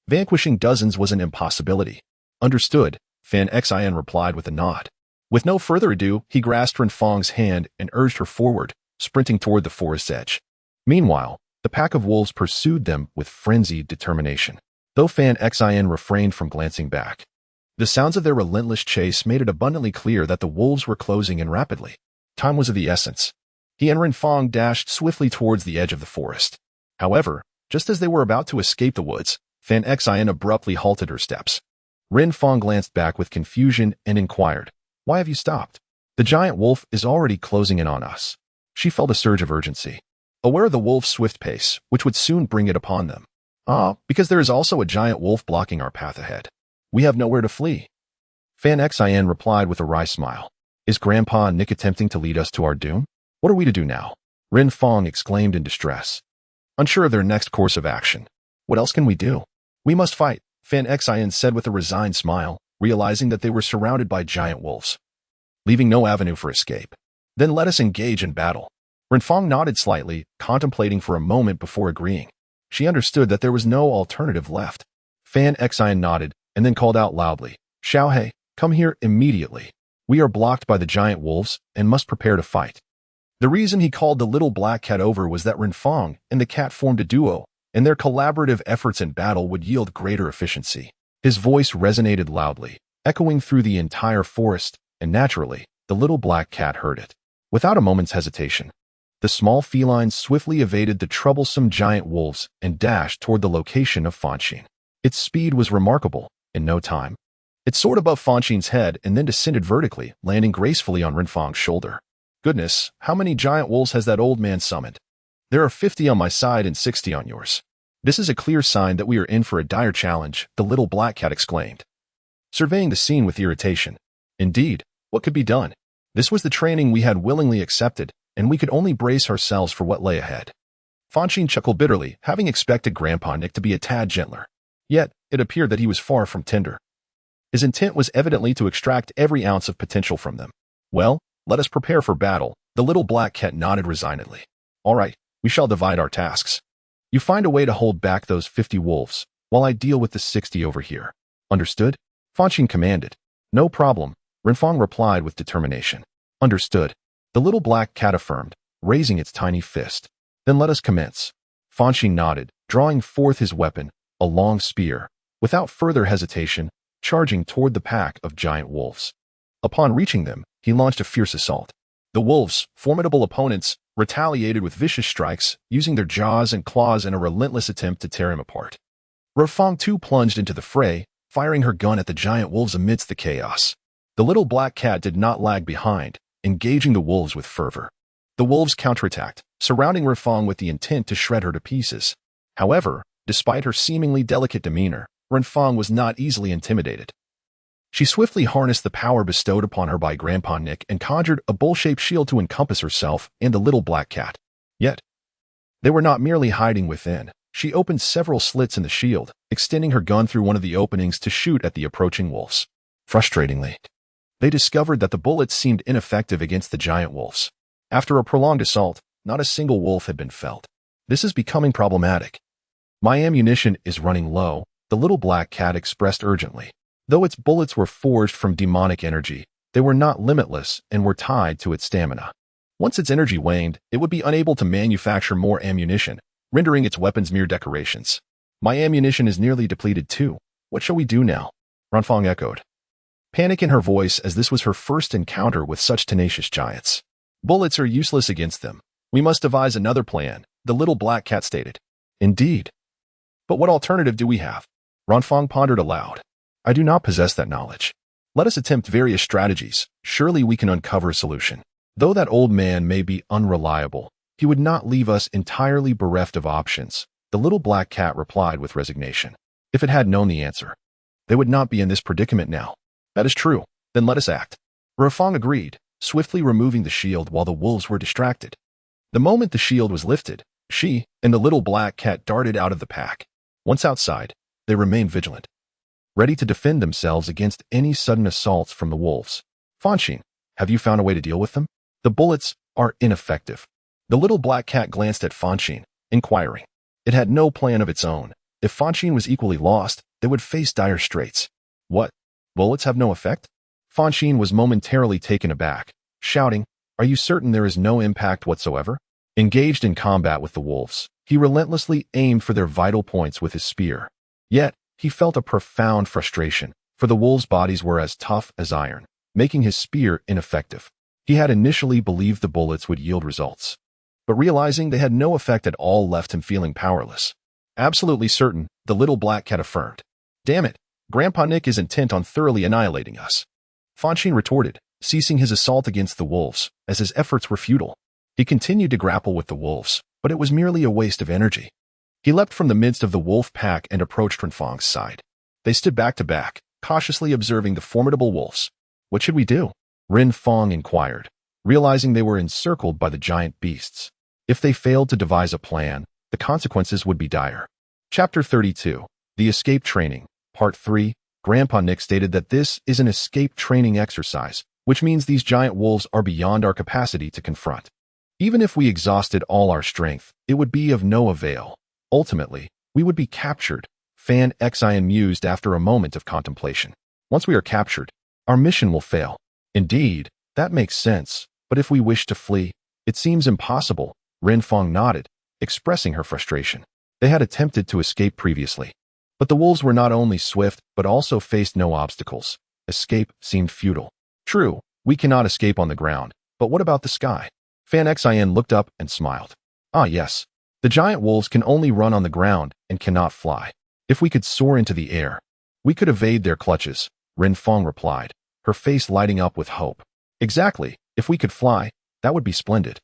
Vanquishing dozens was an impossibility. Understood, Fanxin replied with a nod. With no further ado, he grasped Renfong's hand and urged her forward, sprinting toward the forest's edge. Meanwhile, the pack of wolves pursued them with frenzied determination, though Fanxin refrained from glancing back. The sounds of their relentless chase made it abundantly clear that the wolves were closing in rapidly. Time was of the essence. He and Renfong dashed swiftly towards the edge of the forest. However, just as they were about to escape the woods, Fanxin abruptly halted her steps. Renfong glanced back with confusion and inquired, "Why have you stopped? The giant wolf is already closing in on us." She felt a surge of urgency, aware of the wolf's swift pace, which would soon bring it upon them. Because there is also a giant wolf blocking our path ahead. We have nowhere to flee. Fanxin replied with a wry smile. Is Grandpa Nick attempting to lead us to our doom? What are we to do now? Renfong exclaimed in distress, unsure of their next course of action. What else can we do? We must fight, Fanxin said with a resigned smile, realizing that they were surrounded by giant wolves, leaving no avenue for escape. Then let us engage in battle. Renfong nodded slightly, contemplating for a moment before agreeing. She understood that there was no alternative left. Fanxin nodded, and then called out loudly, "Xiaohei, come here immediately. We are blocked by the giant wolves and must prepare to fight." The reason he called the little black cat over was that Renfong and the cat formed a duo, and their collaborative efforts in battle would yield greater efficiency. His voice resonated loudly, echoing through the entire forest, and naturally, the little black cat heard it. Without a moment's hesitation, the small feline swiftly evaded the troublesome giant wolves and dashed toward the location of Fonshine. Its speed was remarkable. In no time, it soared above Fonshine's head and then descended vertically, landing gracefully on Renfong's shoulder. Goodness, how many giant wolves has that old man summoned? There are 50 on my side and 60 on yours. This is a clear sign that we are in for a dire challenge, the little black cat exclaimed, surveying the scene with irritation. Indeed, what could be done? This was the training we had willingly accepted, and we could only brace ourselves for what lay ahead. Fonshine chuckled bitterly, having expected Grandpa Nick to be a tad gentler. Yet, it appeared that he was far from tender. His intent was evidently to extract every ounce of potential from them. Well, let us prepare for battle, the little black cat nodded resignedly. All right, we shall divide our tasks. You find a way to hold back those 50 wolves, while I deal with the 60 over here. Understood? Fonshine commanded. No problem, Renfong replied with determination. Understood, the little black cat affirmed, raising its tiny fist. Then let us commence. Fonshine nodded, drawing forth his weapon, a long spear, without further hesitation, charging toward the pack of giant wolves. Upon reaching them, he launched a fierce assault. The wolves, formidable opponents, retaliated with vicious strikes, using their jaws and claws in a relentless attempt to tear him apart. Renfong too plunged into the fray, firing her gun at the giant wolves amidst the chaos. The little black cat did not lag behind, engaging the wolves with fervor. The wolves counterattacked, surrounding Renfong with the intent to shred her to pieces. However, despite her seemingly delicate demeanor, Renfong was not easily intimidated. She swiftly harnessed the power bestowed upon her by Grandpa Nick and conjured a bowl-shaped shield to encompass herself and the little black cat. Yet, they were not merely hiding within. She opened several slits in the shield, extending her gun through one of the openings to shoot at the approaching wolves. Frustratingly, they discovered that the bullets seemed ineffective against the giant wolves. After a prolonged assault, not a single wolf had been felled. This is becoming problematic. My ammunition is running low, the little black cat expressed urgently. Though its bullets were forged from demonic energy, they were not limitless and were tied to its stamina. Once its energy waned, it would be unable to manufacture more ammunition, rendering its weapons mere decorations. My ammunition is nearly depleted too. What shall we do now? Renfong echoed, panic in her voice as this was her first encounter with such tenacious giants. Bullets are useless against them. We must devise another plan, the little black cat stated. Indeed. But what alternative do we have? Renfong pondered aloud. I do not possess that knowledge. Let us attempt various strategies. Surely we can uncover a solution. Though that old man may be unreliable, he would not leave us entirely bereft of options, the little black cat replied with resignation. If it had known the answer, they would not be in this predicament now. That is true. Then let us act. Renfong agreed, swiftly removing the shield while the wolves were distracted. The moment the shield was lifted, she and the little black cat darted out of the pack. Once outside, they remained vigilant, ready to defend themselves against any sudden assaults from the wolves. Fonshine, have you found a way to deal with them? The bullets are ineffective. The little black cat glanced at Fonshine, inquiring. It had no plan of its own. If Fonshine was equally lost, they would face dire straits. What? Bullets have no effect? Fonshine was momentarily taken aback, shouting, Are you certain there is no impact whatsoever? Engaged in combat with the wolves, he relentlessly aimed for their vital points with his spear. Yet, he felt a profound frustration, for the wolves' bodies were as tough as iron, making his spear ineffective. He had initially believed the bullets would yield results, but realizing they had no effect at all left him feeling powerless. Absolutely certain, the little black cat affirmed. Damn it, Grandpa Nick is intent on thoroughly annihilating us. Fonshine retorted, ceasing his assault against the wolves, as his efforts were futile. He continued to grapple with the wolves, but it was merely a waste of energy. He leapt from the midst of the wolf pack and approached Renfong's side. They stood back to back, cautiously observing the formidable wolves. What should we do? Renfong inquired, realizing they were encircled by the giant beasts. If they failed to devise a plan, the consequences would be dire. Chapter 32, The Escape Training, Part 3. Grandpa Nick stated that this is an escape training exercise, which means these giant wolves are beyond our capacity to confront. Even if we exhausted all our strength, it would be of no avail. Ultimately, we would be captured, Fanxin mused after a moment of contemplation. Once we are captured, our mission will fail. Indeed, that makes sense, but if we wish to flee, it seems impossible. Renfong nodded, expressing her frustration. They had attempted to escape previously, but the wolves were not only swift but also faced no obstacles. Escape seemed futile. True, we cannot escape on the ground, but what about the sky? Fanxin looked up and smiled. Ah yes, the giant wolves can only run on the ground and cannot fly. If we could soar into the air, we could evade their clutches, Renfong replied, her face lighting up with hope. Exactly, if we could fly, that would be splendid.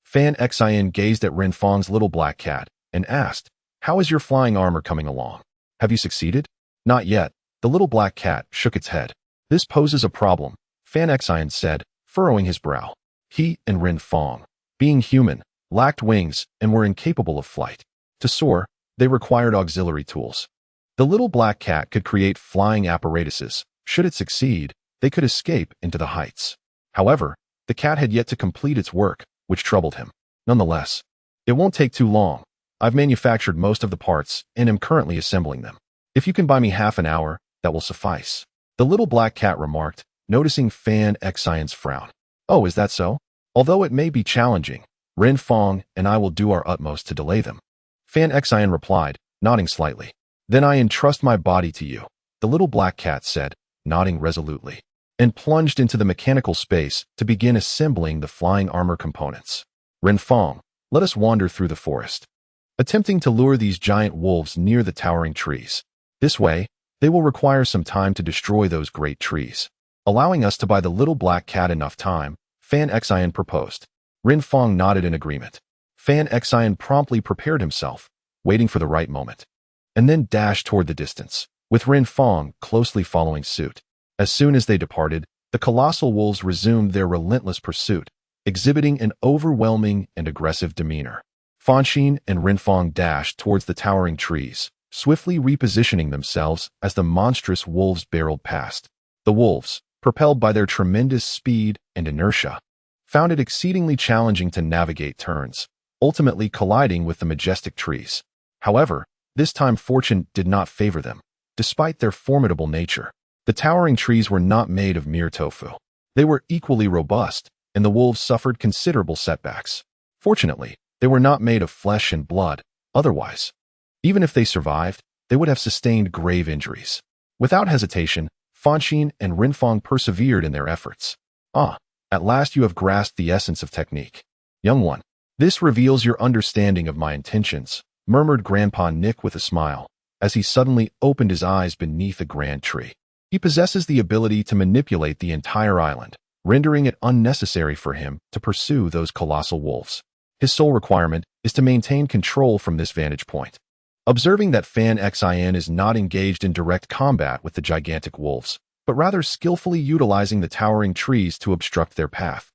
Fanxin gazed at Renfong's little black cat and asked, How is your flying armor coming along? Have you succeeded? Not yet. The little black cat shook its head. This poses a problem, Fanxin said, furrowing his brow. He and Renfong, being human, lacked wings and were incapable of flight. To soar, they required auxiliary tools. The little black cat could create flying apparatuses. Should it succeed, they could escape into the heights. However, the cat had yet to complete its work, which troubled him. Nonetheless, it won't take too long. I've manufactured most of the parts and am currently assembling them. If you can buy me half an hour, that will suffice. The little black cat remarked, noticing Fanxin's frown. Oh, is that so? Although it may be challenging, Renfong and I will do our utmost to delay them. Fanxin replied, nodding slightly. Then I entrust my body to you, the little black cat said, nodding resolutely, and plunged into the mechanical space to begin assembling the flying armor components. Renfong, let us wander through the forest, attempting to lure these giant wolves near the towering trees. This way, they will require some time to destroy those great trees. Allowing us to buy the little black cat enough time, Fanxin proposed. Renfong nodded in agreement. Fanxin promptly prepared himself, waiting for the right moment, and then dashed toward the distance, with Renfong closely following suit. As soon as they departed, the colossal wolves resumed their relentless pursuit, exhibiting an overwhelming and aggressive demeanor. Fonshine and Renfong dashed towards the towering trees, swiftly repositioning themselves as the monstrous wolves barreled past. The wolves, propelled by their tremendous speed and inertia, found it exceedingly challenging to navigate turns, ultimately colliding with the majestic trees. However, this time fortune did not favor them. Despite their formidable nature, the towering trees were not made of mere tofu. They were equally robust, and the wolves suffered considerable setbacks. Fortunately, they were not made of flesh and blood. Otherwise, even if they survived, they would have sustained grave injuries. Without hesitation, Fonshine and Renfong persevered in their efforts. Ah, at last you have grasped the essence of technique. Young one, This reveals your understanding of my intentions, murmured Grandpa Nick with a smile, as he suddenly opened his eyes beneath a grand tree. He possesses the ability to manipulate the entire island, rendering it unnecessary for him to pursue those colossal wolves. His sole requirement is to maintain control from this vantage point. Observing that Fanxin is not engaged in direct combat with the gigantic wolves, but rather skillfully utilizing the towering trees to obstruct their path.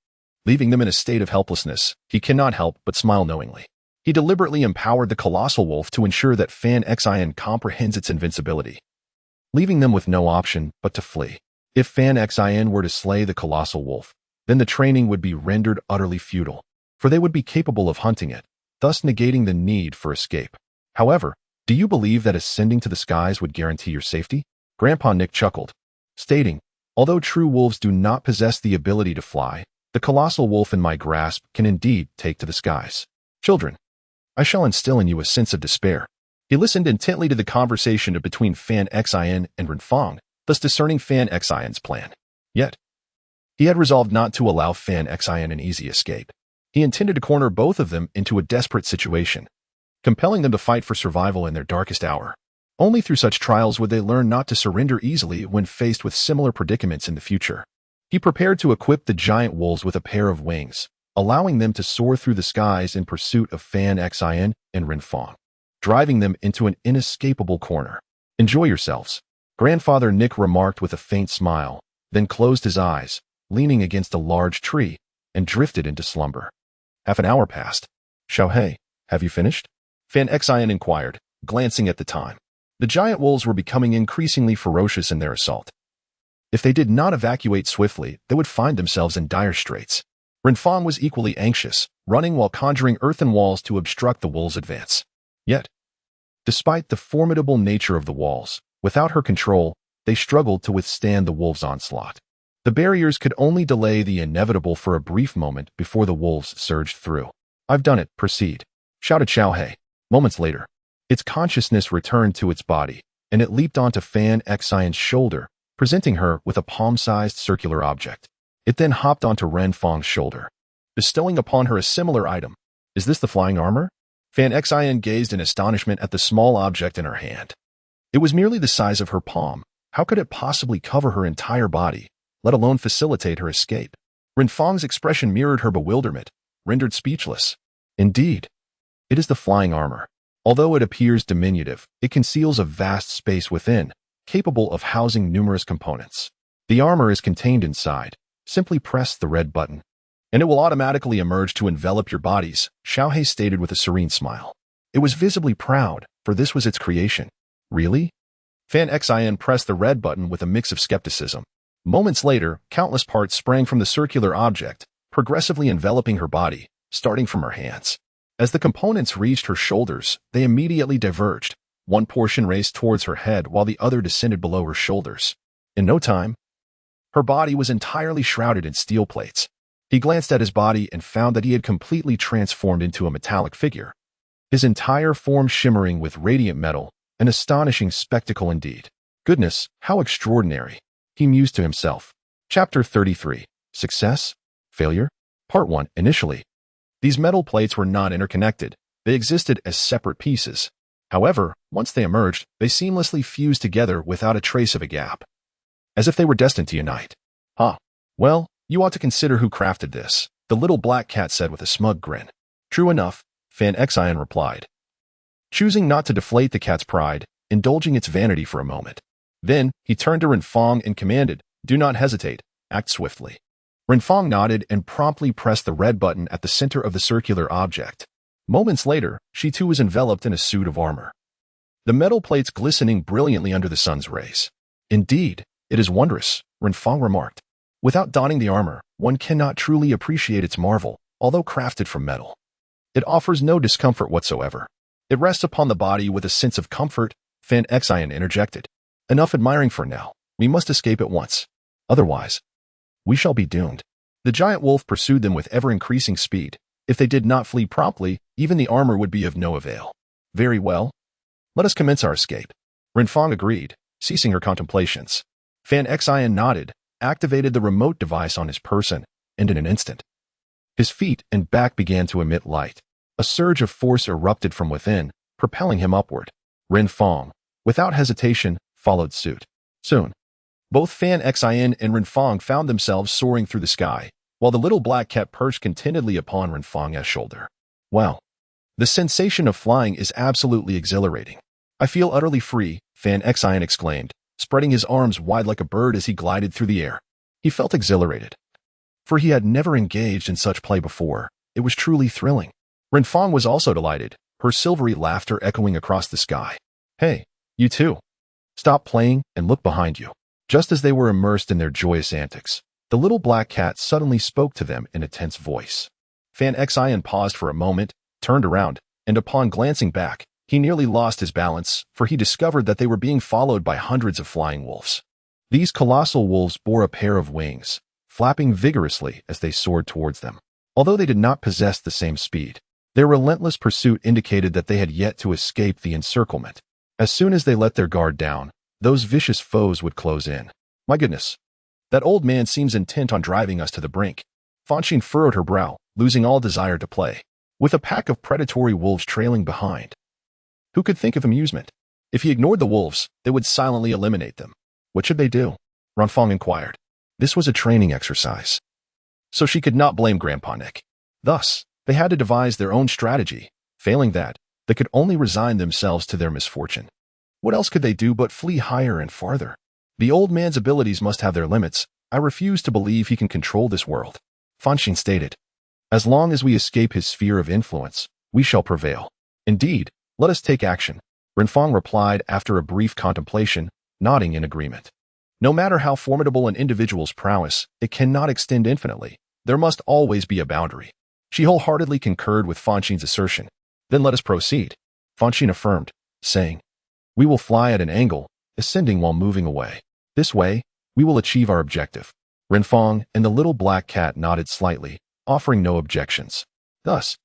Leaving them in a state of helplessness, he cannot help but smile knowingly. He deliberately empowered the colossal wolf to ensure that Fanxin comprehends its invincibility, leaving them with no option but to flee. If Fanxin were to slay the colossal wolf, then the training would be rendered utterly futile, for they would be capable of hunting it, thus negating the need for escape. However, do you believe that ascending to the skies would guarantee your safety? Grandpa Nick chuckled, stating, although true wolves do not possess the ability to fly, the colossal wolf in my grasp can indeed take to the skies. Children, I shall instill in you a sense of despair. He listened intently to the conversation between Fanxin and Renfong, thus discerning Fanxin's plan. Yet, he had resolved not to allow Fanxin an easy escape. He intended to corner both of them into a desperate situation, compelling them to fight for survival in their darkest hour. Only through such trials would they learn not to surrender easily when faced with similar predicaments in the future. He prepared to equip the giant wolves with a pair of wings, allowing them to soar through the skies in pursuit of Fanxin and Renfong, driving them into an inescapable corner. Enjoy yourselves, Grandfather Nick remarked with a faint smile, then closed his eyes, leaning against a large tree, and drifted into slumber. Half an hour passed. Xiaohei, have you finished? Fanxin inquired, glancing at the time. The giant wolves were becoming increasingly ferocious in their assault. If they did not evacuate swiftly, they would find themselves in dire straits. Renfong was equally anxious, running while conjuring earthen walls to obstruct the wolves' advance. Yet, despite the formidable nature of the walls, without her control, they struggled to withstand the wolves' onslaught. The barriers could only delay the inevitable for a brief moment before the wolves surged through. I've done it, proceed, shouted Xiaohei. Moments later, its consciousness returned to its body, and it leaped onto Fanxin's shoulder, presenting her with a palm-sized circular object. It then hopped onto Renfong's shoulder, bestowing upon her a similar item. Is this the flying armor? Fanxin gazed in astonishment at the small object in her hand. It was merely the size of her palm. How could it possibly cover her entire body, let alone facilitate her escape? Renfong's expression mirrored her bewilderment, rendered speechless. Indeed, it is the flying armor. Although it appears diminutive, it conceals a vast space within, capable of housing numerous components. The armor is contained inside. Simply press the red button, and it will automatically emerge to envelop your bodies, Xiaohei stated with a serene smile. It was visibly proud, for this was its creation. Really? Fanxin pressed the red button with a mix of skepticism. Moments later, countless parts sprang from the circular object, progressively enveloping her body, starting from her hands. As the components reached her shoulders, they immediately diverged. One portion raced towards her head while the other descended below her shoulders. In no time, her body was entirely shrouded in steel plates. He glanced at his body and found that he had completely transformed into a metallic figure, his entire form shimmering with radiant metal, an astonishing spectacle indeed. Goodness, how extraordinary, he mused to himself. Chapter 33. Success? Failure? Part 1. Initially, these metal plates were not interconnected. They existed as separate pieces. However, once they emerged, they seamlessly fused together without a trace of a gap, as if they were destined to unite. Well, you ought to consider who crafted this, the little black cat said with a smug grin. True enough, Fanxin replied, choosing not to deflate the cat's pride, indulging its vanity for a moment. Then, he turned to Renfong and commanded, do not hesitate, act swiftly. Renfong nodded and promptly pressed the red button at the center of the circular object. Moments later, she too was enveloped in a suit of armor, the metal plates glistening brilliantly under the sun's rays. Indeed, it is wondrous, Renfong remarked. Without donning the armor, one cannot truly appreciate its marvel, although crafted from metal. It offers no discomfort whatsoever. It rests upon the body with a sense of comfort, Fanxin interjected. Enough admiring for now. We must escape at once. Otherwise, we shall be doomed. The giant wolf pursued them with ever-increasing speed. If they did not flee promptly, even the armor would be of no avail. Very well. Let us commence our escape. Renfong agreed, ceasing her contemplations. Fanxin nodded, activated the remote device on his person, and in an instant, His feet and back began to emit light. A surge of force erupted from within, propelling him upward. Renfong, without hesitation, followed suit. Soon, both Fanxin and Renfong found themselves soaring through the sky, while the little black cat perched contentedly upon Renfong's shoulder. Wow. The sensation of flying is absolutely exhilarating. I feel utterly free, Fanxin exclaimed, spreading his arms wide like a bird as he glided through the air. He felt exhilarated, for he had never engaged in such play before. It was truly thrilling. Renfong was also delighted, her silvery laughter echoing across the sky. Hey, you too. Stop playing and look behind you. Just as they were immersed in their joyous antics, the little black cat suddenly spoke to them in a tense voice. Fanxin paused for a moment, turned around, and upon glancing back, he nearly lost his balance, for he discovered that they were being followed by hundreds of flying wolves. These colossal wolves bore a pair of wings, flapping vigorously as they soared towards them. Although they did not possess the same speed, their relentless pursuit indicated that they had yet to escape the encirclement. As soon as they let their guard down, those vicious foes would close in. My goodness, that old man seems intent on driving us to the brink. Fonshine furrowed her brow, losing all desire to play, with a pack of predatory wolves trailing behind. Who could think of amusement? If he ignored the wolves, they would silently eliminate them. What should they do? Renfong inquired. This was a training exercise, so she could not blame Grandpa Nick. Thus, they had to devise their own strategy. Failing that, they could only resign themselves to their misfortune. What else could they do but flee higher and farther? The old man's abilities must have their limits. I refuse to believe he can control this world, Fonshine stated. As long as we escape his sphere of influence, we shall prevail. Indeed, let us take action, Renfong replied after a brief contemplation, nodding in agreement. No matter how formidable an individual's prowess, it cannot extend infinitely. There must always be a boundary. She wholeheartedly concurred with Fonshine's assertion. Then let us proceed, Fonshine affirmed, saying, we will fly at an angle, ascending while moving away. This way, we will achieve our objective. Renfong and the little black cat nodded slightly, offering no objections. Thus,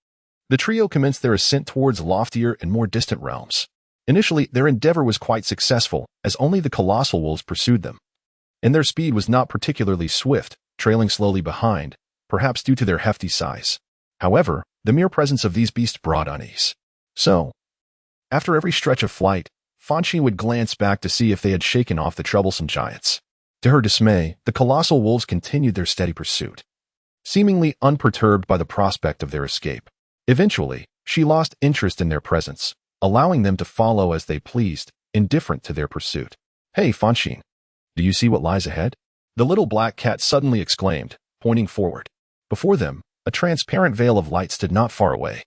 the trio commenced their ascent towards loftier and more distant realms. Initially, their endeavor was quite successful, as only the colossal wolves pursued them. And their speed was not particularly swift, trailing slowly behind, perhaps due to their hefty size. However, the mere presence of these beasts brought unease. So, after every stretch of flight, Fonshine would glance back to see if they had shaken off the troublesome giants. To her dismay, the colossal wolves continued their steady pursuit, seemingly unperturbed by the prospect of their escape. Eventually, she lost interest in their presence, allowing them to follow as they pleased, indifferent to their pursuit. Hey, Fonshine, do you see what lies ahead? The little black cat suddenly exclaimed, pointing forward. Before them, a transparent veil of light stood not far away.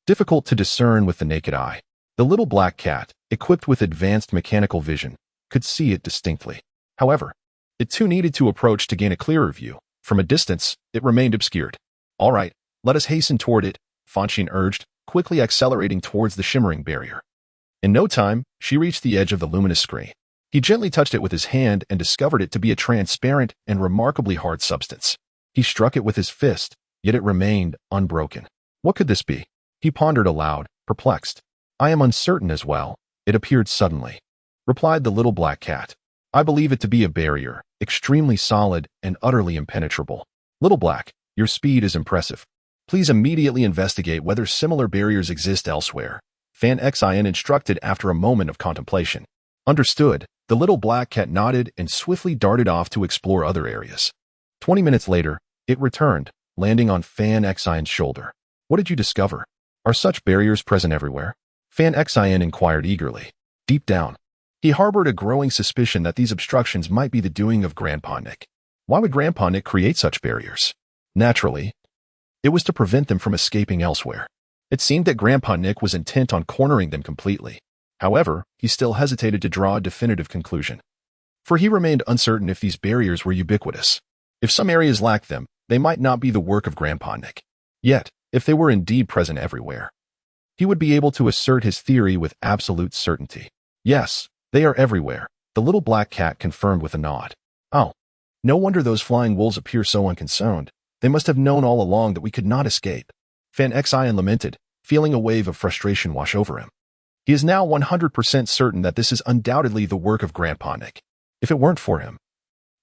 Difficult to discern with the naked eye, the little black cat, equipped with advanced mechanical vision, could see it distinctly. However, it too needed to approach to gain a clearer view. From a distance, it remained obscured. All right, let us hasten toward it, Fonshine urged, quickly accelerating towards the shimmering barrier. In no time, she reached the edge of the luminous screen. He gently touched it with his hand and discovered it to be a transparent and remarkably hard substance. He struck it with his fist, yet it remained unbroken. What could this be? He pondered aloud, perplexed. I am uncertain as well. It appeared suddenly, replied the little black cat. I believe it to be a barrier, extremely solid and utterly impenetrable. Little Black, your speed is impressive. Please immediately investigate whether similar barriers exist elsewhere, Fanxin instructed after a moment of contemplation. Understood, the little black cat nodded and swiftly darted off to explore other areas. 20 minutes later, it returned, landing on Fanxin's shoulder. What did you discover? Are such barriers present everywhere? Fanxin inquired eagerly. Deep down, he harbored a growing suspicion that these obstructions might be the doing of Grandpa Nick. Why would Grandpa Nick create such barriers? Naturally, it was to prevent them from escaping elsewhere. It seemed that Grandpa Nick was intent on cornering them completely. However, he still hesitated to draw a definitive conclusion, for he remained uncertain if these barriers were ubiquitous. If some areas lacked them, they might not be the work of Grandpa Nick. Yet, if they were indeed present everywhere, he would be able to assert his theory with absolute certainty. Yes, they are everywhere, the little black cat confirmed with a nod. Oh, no wonder those flying wolves appear so unconcerned. They must have known all along that we could not escape. Fanxin lamented, feeling a wave of frustration wash over him. He is now 100% certain that this is undoubtedly the work of Grandpa Nick. If it weren't for him,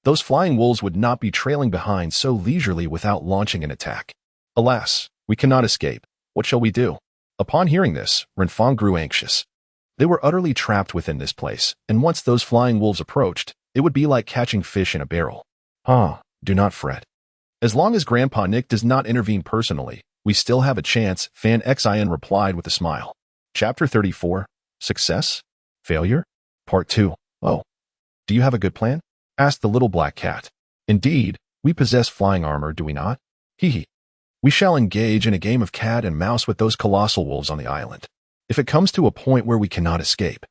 those flying wolves would not be trailing behind so leisurely without launching an attack. Alas, we cannot escape. What shall we do? Upon hearing this, Renfong grew anxious. They were utterly trapped within this place, and once those flying wolves approached, it would be like catching fish in a barrel. Do not fret. As long as Grandpa Nick does not intervene personally, we still have a chance, Fanxin replied with a smile. Chapter 34, Success? Failure? Part 2. Oh, do you have a good plan? Asked the little black cat. Indeed, we possess flying armor, do we not? Hee. We shall engage in a game of cat and mouse with those colossal wolves on the island. If it comes to a point where we cannot escape,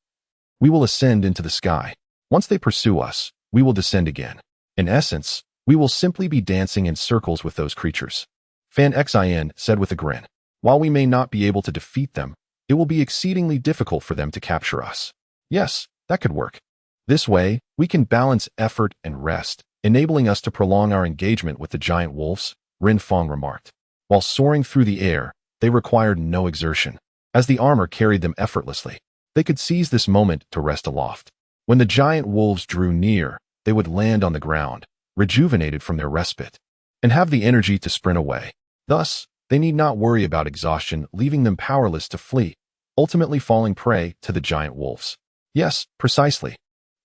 we will ascend into the sky. Once they pursue us, we will descend again. In essence, we will simply be dancing in circles with those creatures. Fanxin said with a grin. While we may not be able to defeat them, it will be exceedingly difficult for them to capture us. Yes, that could work. This way, we can balance effort and rest, enabling us to prolong our engagement with the giant wolves, Renfong remarked. While soaring through the air, they required no exertion, as the armor carried them effortlessly. They could seize this moment to rest aloft. When the giant wolves drew near, they would land on the ground, rejuvenated from their respite, and have the energy to sprint away. Thus, they need not worry about exhaustion, leaving them powerless to flee, ultimately falling prey to the giant wolves. Yes, precisely.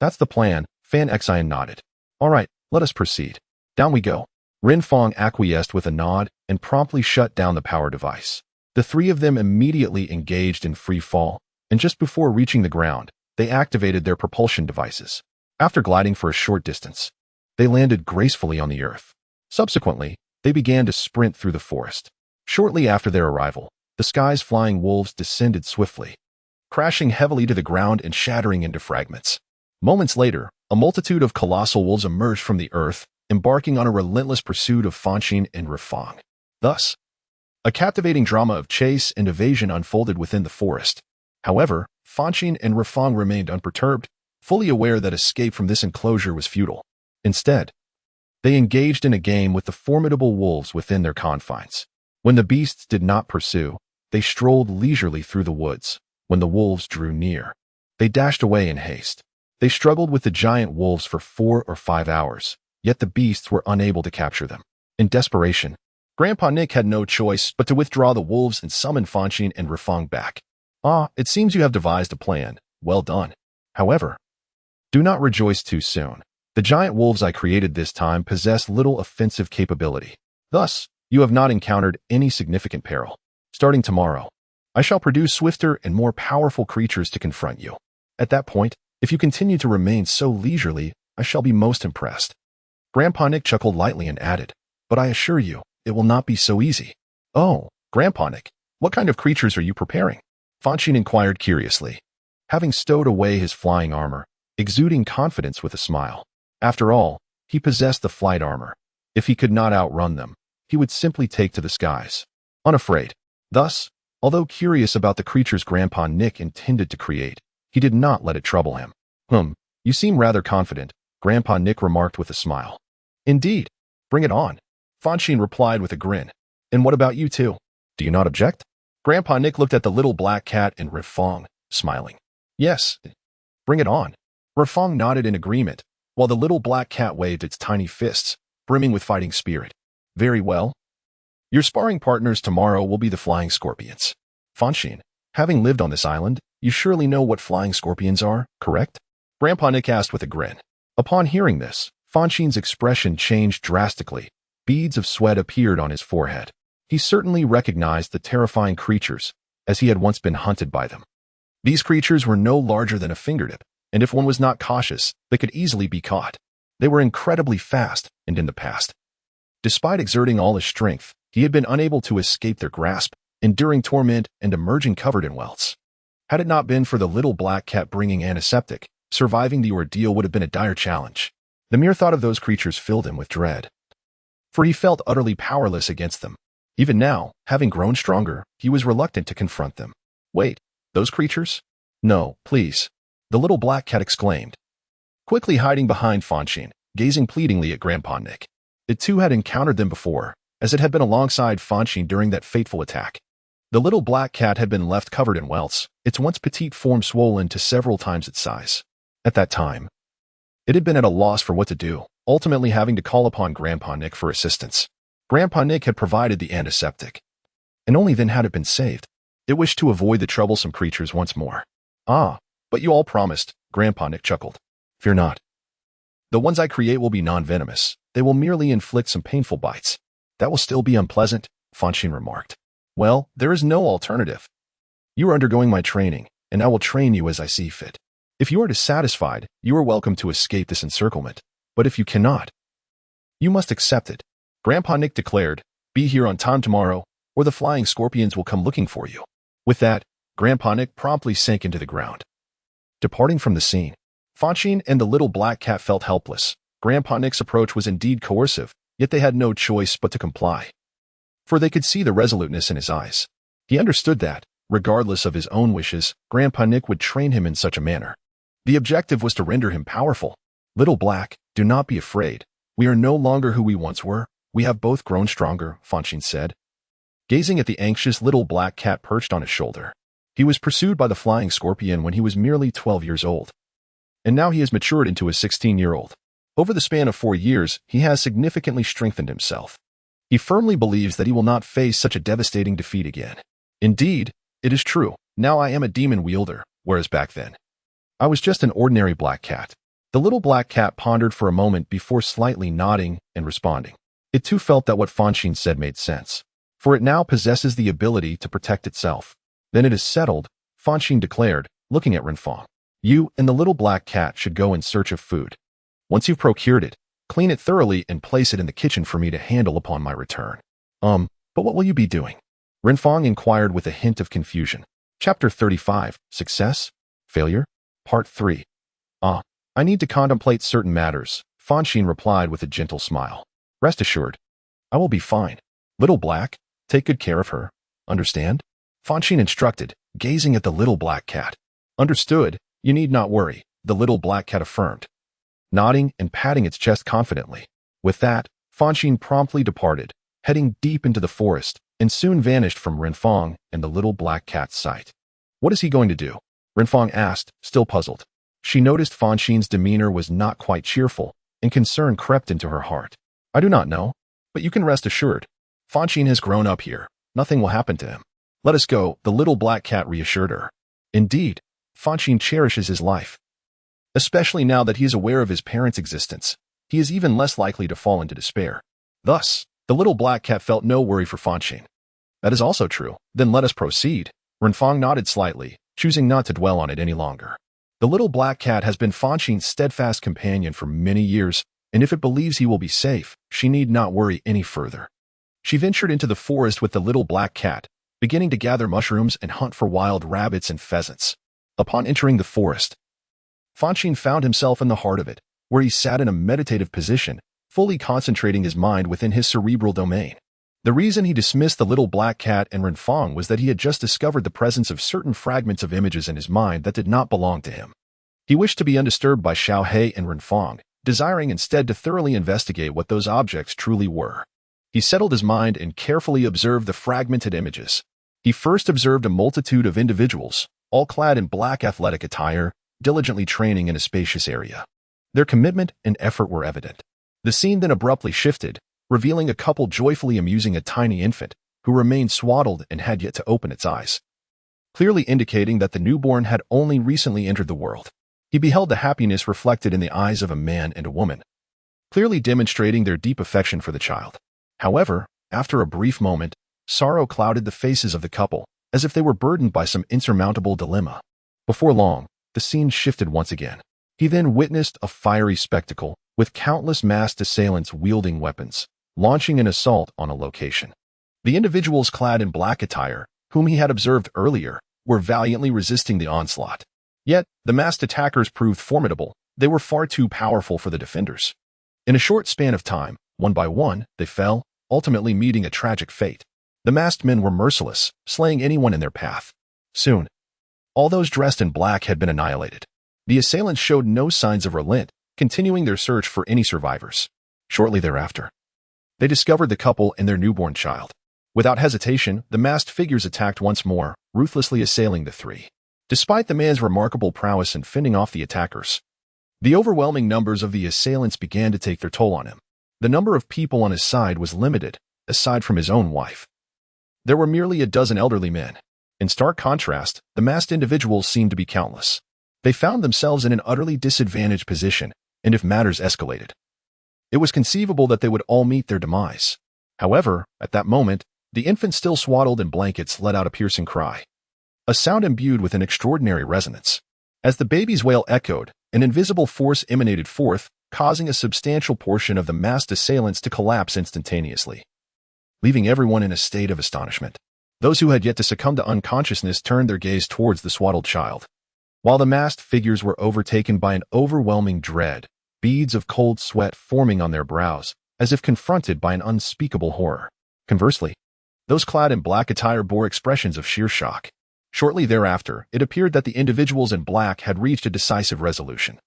That's the plan, Fanxin nodded. All right, let us proceed. Down we go. Renfong acquiesced with a nod and promptly shut down the power device. The three of them immediately engaged in free fall, and just before reaching the ground, they activated their propulsion devices. After gliding for a short distance, they landed gracefully on the earth. Subsequently, they began to sprint through the forest. Shortly after their arrival, the sky's flying wolves descended swiftly, crashing heavily to the ground and shattering into fragments. Moments later, a multitude of colossal wolves emerged from the earth, embarking on a relentless pursuit of Fonshine and Renfong. Thus, a captivating drama of chase and evasion unfolded within the forest. However, Fonshine and Renfong remained unperturbed, fully aware that escape from this enclosure was futile. Instead, they engaged in a game with the formidable wolves within their confines. When the beasts did not pursue, they strolled leisurely through the woods. When the wolves drew near, they dashed away in haste. They struggled with the giant wolves for 4 or 5 hours, yet the beasts were unable to capture them. In desperation, Grandpa Nick had no choice but to withdraw the wolves and summon Fonshine and Renfong back. It seems you have devised a plan. Well done. However, do not rejoice too soon. The giant wolves I created this time possess little offensive capability. Thus, you have not encountered any significant peril. Starting tomorrow, I shall produce swifter and more powerful creatures to confront you. At that point, if you continue to remain so leisurely, I shall be most impressed. Grandpa Nick chuckled lightly and added, but I assure you, it will not be so easy. Oh, Grandpa Nick, what kind of creatures are you preparing? Fonshine inquired curiously, having stowed away his flying armor, exuding confidence with a smile. After all, he possessed the flight armor. If he could not outrun them, he would simply take to the skies, unafraid. Thus, although curious about the creatures Grandpa Nick intended to create, he did not let it trouble him. You seem rather confident, Grandpa Nick remarked with a smile. Indeed, bring it on, Fonshine replied with a grin. And what about you two? Do you not object? Grandpa Nick looked at the little black cat and Renfong, smiling. Yes, bring it on. Renfong nodded in agreement, while the little black cat waved its tiny fists, brimming with fighting spirit. Very well. Your sparring partners tomorrow will be the flying scorpions. Fonshine, having lived on this island, you surely know what flying scorpions are, correct? Grandpa Nick asked with a grin. Upon hearing this, Fonshine's expression changed drastically. Beads of sweat appeared on his forehead. He certainly recognized the terrifying creatures, as he had once been hunted by them. These creatures were no larger than a fingertip, and if one was not cautious, they could easily be caught. They were incredibly fast, and in the past, despite exerting all his strength, he had been unable to escape their grasp, enduring torment and emerging covered in welts. Had it not been for the little black cat bringing antiseptic, surviving the ordeal would have been a dire challenge. The mere thought of those creatures filled him with dread, for he felt utterly powerless against them. Even now, having grown stronger, he was reluctant to confront them. Wait, those creatures? No, please, the little black cat exclaimed, quickly hiding behind Fonshine, gazing pleadingly at Grandpa Nick. It too had encountered them before, as it had been alongside Fonshine during that fateful attack. The little black cat had been left covered in welts, its once petite form swollen to several times its size. At that time, it had been at a loss for what to do, ultimately having to call upon Grandpa Nick for assistance. Grandpa Nick had provided the antiseptic, and only then had it been saved. It wished to avoid the troublesome creatures once more. Ah, but you all promised, Grandpa Nick chuckled. Fear not. The ones I create will be non-venomous. They will merely inflict some painful bites. That will still be unpleasant, Fonshine remarked. Well, there is no alternative. You are undergoing my training, and I will train you as I see fit. If you are dissatisfied, you are welcome to escape this encirclement. But if you cannot, you must accept it. Grandpa Nick declared, be here on time tomorrow, or the flying scorpions will come looking for you. With that, Grandpa Nick promptly sank into the ground. Departing from the scene, Fonshine and the little black cat felt helpless. Grandpa Nick's approach was indeed coercive, yet they had no choice but to comply. For they could see the resoluteness in his eyes. He understood that, regardless of his own wishes, Grandpa Nick would train him in such a manner. The objective was to render him powerful. Little Black, do not be afraid. We are no longer who we once were. We have both grown stronger, Fonshine said, gazing at the anxious little black cat perched on his shoulder. He was pursued by the flying scorpion when he was merely 12 years old. And now he has matured into a 16-year-old. Over the span of 4 years, he has significantly strengthened himself. He firmly believes that he will not face such a devastating defeat again. Indeed, it is true. Now I am a demon wielder, whereas back then, I was just an ordinary black cat. The little black cat pondered for a moment before slightly nodding and responding. It too felt that what Fonshine said made sense, for it now possesses the ability to protect itself. Then it is settled, Fonshine declared, looking at Renfong. You and the little black cat should go in search of food. Once you've procured it, clean it thoroughly and place it in the kitchen for me to handle upon my return. But what will you be doing? Renfong inquired with a hint of confusion. Chapter 35, Success? Failure? Part 3. I need to contemplate certain matters, Fonshine replied with a gentle smile. Rest assured, I will be fine. Little Black, take good care of her. Understand? Fonshine instructed, gazing at the little black cat. Understood, you need not worry, the little black cat affirmed, nodding and patting its chest confidently. With that, Fonshine promptly departed, heading deep into the forest, and soon vanished from Renfong and the little black cat's sight. What is he going to do? Renfong asked, still puzzled. She noticed Fonshine's demeanor was not quite cheerful, and concern crept into her heart. I do not know, but you can rest assured. Fonshine has grown up here. Nothing will happen to him. Let us go, the little black cat reassured her. Indeed, Fonshine cherishes his life. Especially now that he is aware of his parents' existence, he is even less likely to fall into despair. Thus, the little black cat felt no worry for Fonshine. That is also true. Then let us proceed. Renfong nodded slightly, choosing not to dwell on it any longer. The little black cat has been Fonshine's steadfast companion for many years, and if it believes he will be safe, she need not worry any further. She ventured into the forest with the little black cat, beginning to gather mushrooms and hunt for wild rabbits and pheasants. Upon entering the forest, Fonshine found himself in the heart of it, where he sat in a meditative position, fully concentrating his mind within his cerebral domain. The reason he dismissed the little black cat and Renfong was that he had just discovered the presence of certain fragments of images in his mind that did not belong to him. He wished to be undisturbed by Xiaohei and Renfong, desiring instead to thoroughly investigate what those objects truly were. He settled his mind and carefully observed the fragmented images. He first observed a multitude of individuals, all clad in black athletic attire, diligently training in a spacious area. Their commitment and effort were evident. The scene then abruptly shifted, revealing a couple joyfully amusing a tiny infant, who remained swaddled and had yet to open its eyes, clearly indicating that the newborn had only recently entered the world. He beheld the happiness reflected in the eyes of a man and a woman, clearly demonstrating their deep affection for the child. However, after a brief moment, sorrow clouded the faces of the couple, as if they were burdened by some insurmountable dilemma. Before long, the scene shifted once again. He then witnessed a fiery spectacle, with countless masked assailants wielding weapons, launching an assault on a location. The individuals clad in black attire, whom he had observed earlier, were valiantly resisting the onslaught. Yet, the masked attackers proved formidable. They were far too powerful for the defenders. In a short span of time, one by one, they fell, ultimately meeting a tragic fate. The masked men were merciless, slaying anyone in their path. Soon, all those dressed in black had been annihilated. The assailants showed no signs of relent, continuing their search for any survivors. Shortly thereafter, they discovered the couple and their newborn child. Without hesitation, the masked figures attacked once more, ruthlessly assailing the three. Despite the man's remarkable prowess in fending off the attackers, the overwhelming numbers of the assailants began to take their toll on him. The number of people on his side was limited, aside from his own wife. There were merely a dozen elderly men. In stark contrast, the masked individuals seemed to be countless. They found themselves in an utterly disadvantaged position, and if matters escalated, it was conceivable that they would all meet their demise. However, at that moment, the infant still swaddled in blankets let out a piercing cry, a sound imbued with an extraordinary resonance. As the baby's wail echoed, an invisible force emanated forth, causing a substantial portion of the masked assailants to collapse instantaneously, leaving everyone in a state of astonishment. Those who had yet to succumb to unconsciousness turned their gaze towards the swaddled child. While the masked figures were overtaken by an overwhelming dread, beads of cold sweat forming on their brows, as if confronted by an unspeakable horror. Conversely, those clad in black attire bore expressions of sheer shock. Shortly thereafter, it appeared that the individuals in black had reached a decisive resolution.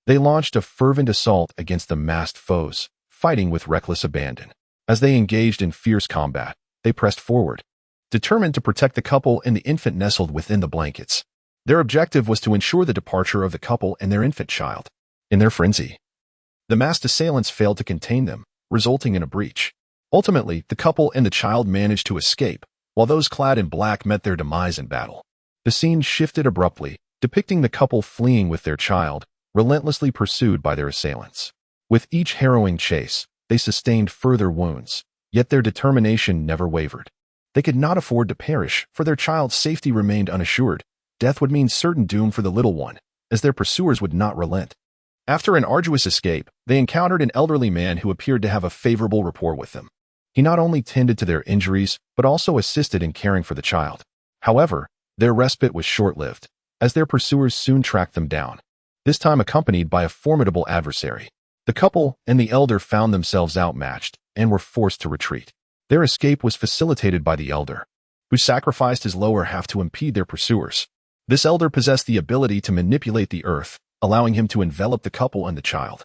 They launched a fervent assault against the masked foes, fighting with reckless abandon. As they engaged in fierce combat, they pressed forward, determined to protect the couple and the infant nestled within the blankets. Their objective was to ensure the departure of the couple and their infant child. In their frenzy, the masked assailants failed to contain them, resulting in a breach. Ultimately, the couple and the child managed to escape, while those clad in black met their demise in battle. The scene shifted abruptly, depicting the couple fleeing with their child, relentlessly pursued by their assailants. With each harrowing chase, they sustained further wounds, yet their determination never wavered. They could not afford to perish, for their child's safety remained unassured. Death would mean certain doom for the little one, as their pursuers would not relent. After an arduous escape, they encountered an elderly man who appeared to have a favorable rapport with them. He not only tended to their injuries, but also assisted in caring for the child. However, their respite was short-lived, as their pursuers soon tracked them down, this time accompanied by a formidable adversary. The couple and the elder found themselves outmatched and were forced to retreat. Their escape was facilitated by the elder, who sacrificed his lower half to impede their pursuers. This elder possessed the ability to manipulate the earth, allowing him to envelop the couple and the child,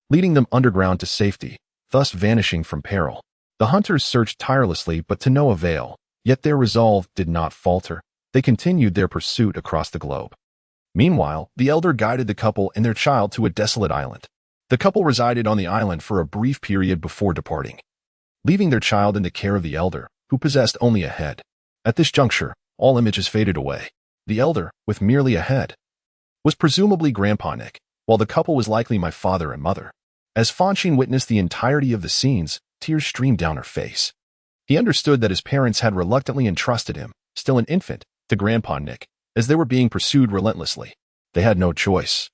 leading them underground to safety, thus vanishing from peril. The hunters searched tirelessly but to no avail, yet their resolve did not falter. They continued their pursuit across the globe. Meanwhile, the elder guided the couple and their child to a desolate island. The couple resided on the island for a brief period before departing, leaving their child in the care of the elder, who possessed only a head. At this juncture, all images faded away. The elder, with merely a head, was presumably Grandpa Nick, while the couple was likely my father and mother. As Fonshine witnessed the entirety of the scenes, tears streamed down her face. He understood that his parents had reluctantly entrusted him, still an infant, to Grandpa Nick, as they were being pursued relentlessly. They had no choice.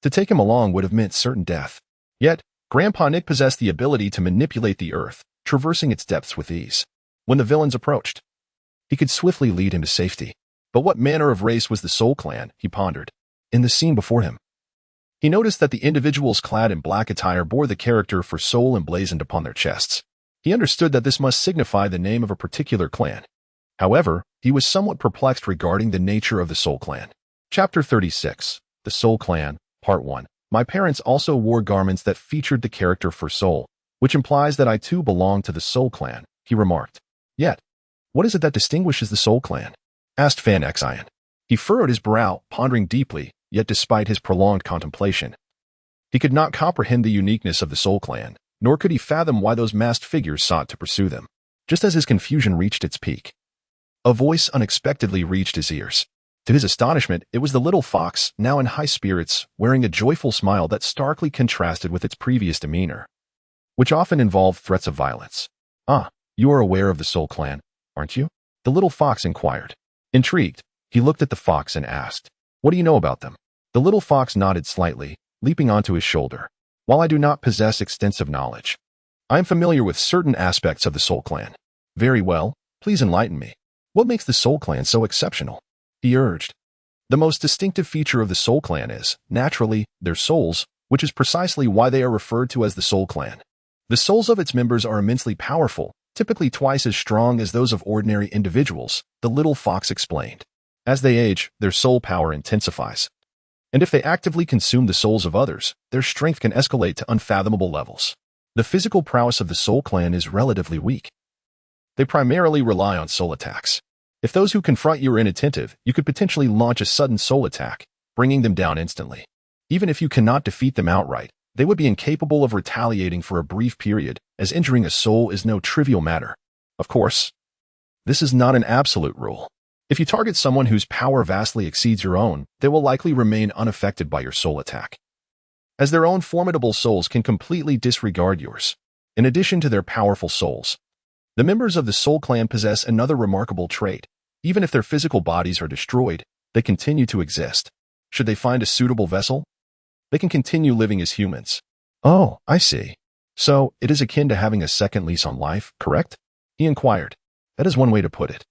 To take him along would have meant certain death. Yet, Grandpa Nick possessed the ability to manipulate the earth, traversing its depths with ease. When the villains approached, he could swiftly lead him to safety. But what manner of race was the Soul Clan, he pondered, in the scene before him? He noticed that the individuals clad in black attire bore the character for soul emblazoned upon their chests. He understood that this must signify the name of a particular clan. However, he was somewhat perplexed regarding the nature of the Soul Clan. Chapter 36. The Soul Clan, Part 1. My parents also wore garments that featured the character for soul, which implies that I too belong to the Soul Clan, he remarked. Yet, what is it that distinguishes the Soul Clan? Asked Fanxin. He furrowed his brow, pondering deeply, yet despite his prolonged contemplation, he could not comprehend the uniqueness of the Soul Clan, nor could he fathom why those masked figures sought to pursue them. Just as his confusion reached its peak, a voice unexpectedly reached his ears. To his astonishment, it was the little fox, now in high spirits, wearing a joyful smile that starkly contrasted with its previous demeanor, which often involved threats of violence. Ah, you are aware of the Soul Clan, aren't you? The little fox inquired. Intrigued, he looked at the fox and asked, what do you know about them? The little fox nodded slightly, leaping onto his shoulder. While I do not possess extensive knowledge, I am familiar with certain aspects of the Soul Clan. Very well, please enlighten me. What makes the Soul Clan so exceptional? He urged. The most distinctive feature of the Soul Clan is, naturally, their souls, which is precisely why they are referred to as the Soul Clan. The souls of its members are immensely powerful, typically twice as strong as those of ordinary individuals, the little fox explained. As they age, their soul power intensifies. And if they actively consume the souls of others, their strength can escalate to unfathomable levels. The physical prowess of the Soul Clan is relatively weak. They primarily rely on soul attacks. If those who confront you are inattentive, you could potentially launch a sudden soul attack, bringing them down instantly. Even if you cannot defeat them outright, they would be incapable of retaliating for a brief period, as injuring a soul is no trivial matter. Of course, this is not an absolute rule. If you target someone whose power vastly exceeds your own, they will likely remain unaffected by your soul attack, as their own formidable souls can completely disregard yours. In addition to their powerful souls, the members of the Soul Clan possess another remarkable trait. Even if their physical bodies are destroyed, they continue to exist. Should they find a suitable vessel, they can continue living as humans. Oh, I see. So, it is akin to having a second lease on life, correct? He inquired. That is one way to put it.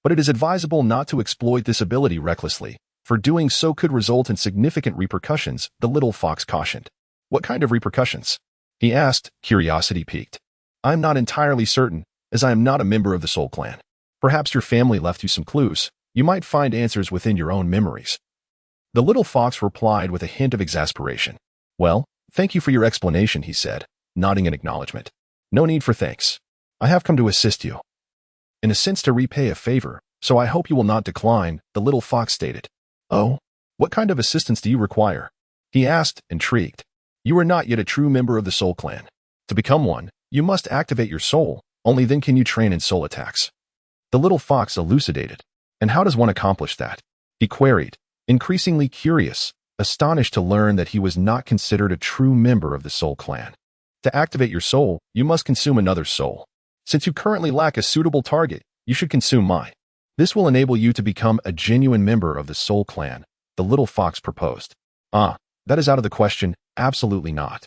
But it is advisable not to exploit this ability recklessly, for doing so could result in significant repercussions, the little fox cautioned. What kind of repercussions? He asked, curiosity piqued. I'm not entirely certain, as I am not a member of the Soul Clan. Perhaps your family left you some clues. You might find answers within your own memories. The little fox replied with a hint of exasperation. Well, thank you for your explanation, he said, nodding in acknowledgement. No need for thanks. I have come to assist you. In a sense to repay a favor, so I hope you will not decline, the little fox stated. Oh, what kind of assistance do you require? He asked, intrigued. You are not yet a true member of the Soul Clan. To become one, you must activate your soul, only then can you train in soul attacks. The little fox elucidated. And how does one accomplish that? He queried, increasingly curious, astonished to learn that he was not considered a true member of the Soul Clan. To activate your soul, you must consume another's soul. Since you currently lack a suitable target, you should consume mine. This will enable you to become a genuine member of the Soul Clan, the little fox proposed. Ah, that is out of the question, absolutely not.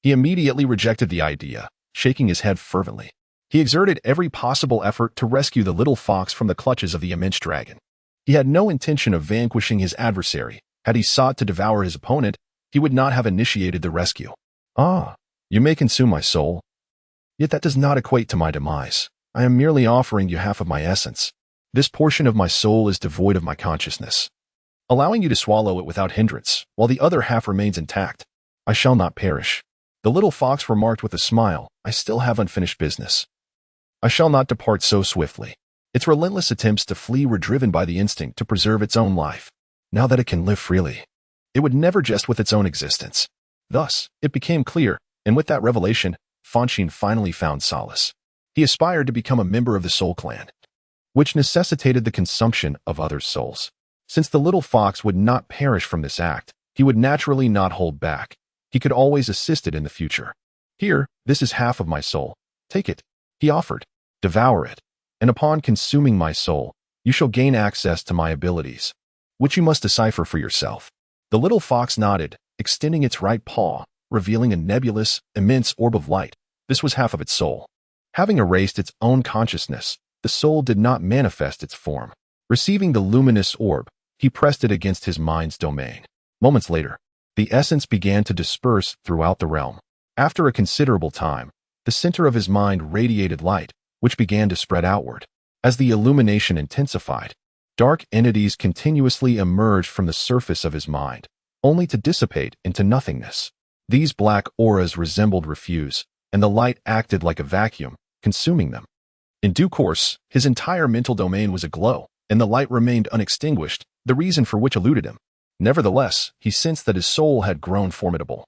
He immediately rejected the idea, shaking his head fervently. He exerted every possible effort to rescue the little fox from the clutches of the immense dragon. He had no intention of vanquishing his adversary. Had he sought to devour his opponent, he would not have initiated the rescue. Ah, you may consume my soul. Yet that does not equate to my demise. I am merely offering you half of my essence. This portion of my soul is devoid of my consciousness, allowing you to swallow it without hindrance, while the other half remains intact. I shall not perish. The little fox remarked with a smile, I still have unfinished business. I shall not depart so swiftly. Its relentless attempts to flee were driven by the instinct to preserve its own life. Now that it can live freely, it would never jest with its own existence. Thus, it became clear, and with that revelation, Fonshine finally found solace. He aspired to become a member of the Soul Clan, which necessitated the consumption of others' souls. Since the little fox would not perish from this act, he would naturally not hold back. He could always assist it in the future. Here, this is half of my soul. Take it, he offered. Devour it, and upon consuming my soul, you shall gain access to my abilities, which you must decipher for yourself. The little fox nodded, extending its right paw, revealing a nebulous, immense orb of light. This was half of its soul. Having erased its own consciousness, the soul did not manifest its form. Receiving the luminous orb, he pressed it against his mind's domain. Moments later, the essence began to disperse throughout the realm. After a considerable time, the center of his mind radiated light, which began to spread outward. As the illumination intensified, dark entities continuously emerged from the surface of his mind, only to dissipate into nothingness. These black auras resembled refuse, and the light acted like a vacuum, consuming them. In due course, his entire mental domain was aglow, and the light remained unextinguished, the reason for which eluded him. Nevertheless, he sensed that his soul had grown formidable.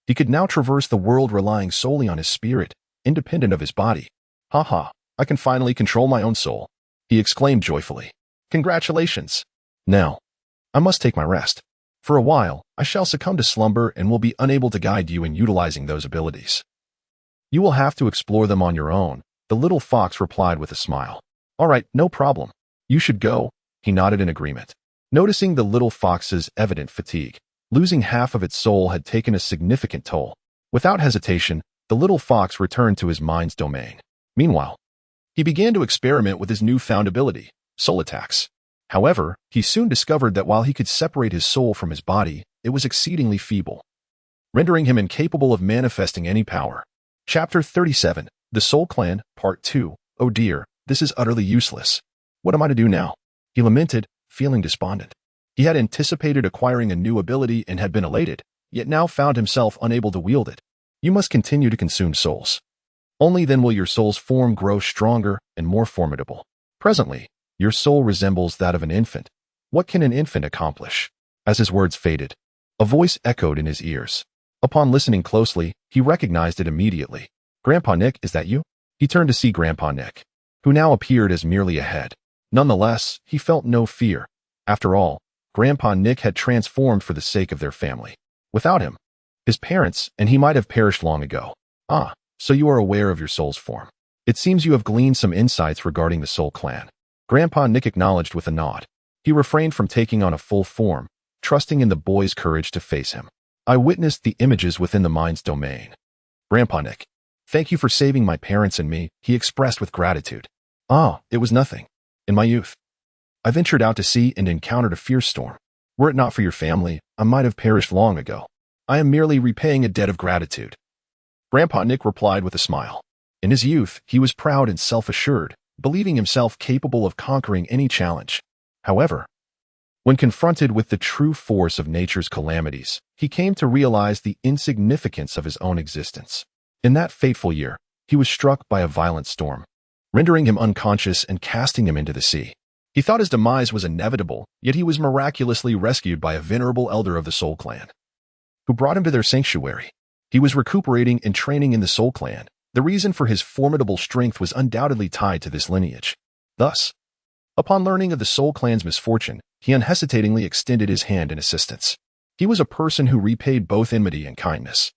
He could now traverse the world relying solely on his spirit, independent of his body. Ha ha, I can finally control my own soul, he exclaimed joyfully. Congratulations. Now, I must take my rest. For a while, I shall succumb to slumber and will be unable to guide you in utilizing those abilities. You will have to explore them on your own, the little fox replied with a smile. All right, no problem. You should go, he nodded in agreement. Noticing the little fox's evident fatigue, losing half of its soul had taken a significant toll. Without hesitation, the little fox returned to his mind's domain. Meanwhile, he began to experiment with his newfound ability, soul attacks. However, he soon discovered that while he could separate his soul from his body, it was exceedingly feeble, rendering him incapable of manifesting any power. Chapter 37, The Soul Clan, Part 2. Oh dear, this is utterly useless. What am I to do now? He lamented, feeling despondent. He had anticipated acquiring a new ability and had been elated, yet now found himself unable to wield it. You must continue to consume souls. Only then will your soul's form grow stronger and more formidable. Presently, your soul resembles that of an infant. What can an infant accomplish? As his words faded, a voice echoed in his ears. Upon listening closely, he recognized it immediately. Grandpa Nick, is that you? He turned to see Grandpa Nick, who now appeared as merely a head. Nonetheless, he felt no fear. After all, Grandpa Nick had transformed for the sake of their family. Without him, his parents, and he might have perished long ago. Ah, so you are aware of your soul's form. It seems you have gleaned some insights regarding the Soul Clan. Grandpa Nick acknowledged with a nod. He refrained from taking on a full form, trusting in the boy's courage to face him. I witnessed the images within the mind's domain. Grandpa Nick, thank you for saving my parents and me, he expressed with gratitude. Ah, it was nothing. In my youth, I ventured out to sea and encountered a fierce storm. Were it not for your family, I might have perished long ago. I am merely repaying a debt of gratitude. Grandpa Nick replied with a smile. In his youth, he was proud and self-assured, believing himself capable of conquering any challenge. However, when confronted with the true force of nature's calamities, he came to realize the insignificance of his own existence. In that fateful year, he was struck by a violent storm, rendering him unconscious and casting him into the sea. He thought his demise was inevitable, yet he was miraculously rescued by a venerable elder of the Soul Clan, who brought him to their sanctuary. He was recuperating and training in the Soul Clan. The reason for his formidable strength was undoubtedly tied to this lineage. Thus, upon learning of the Soul Clan's misfortune, he unhesitatingly extended his hand in assistance. He was a person who repaid both enmity and kindness.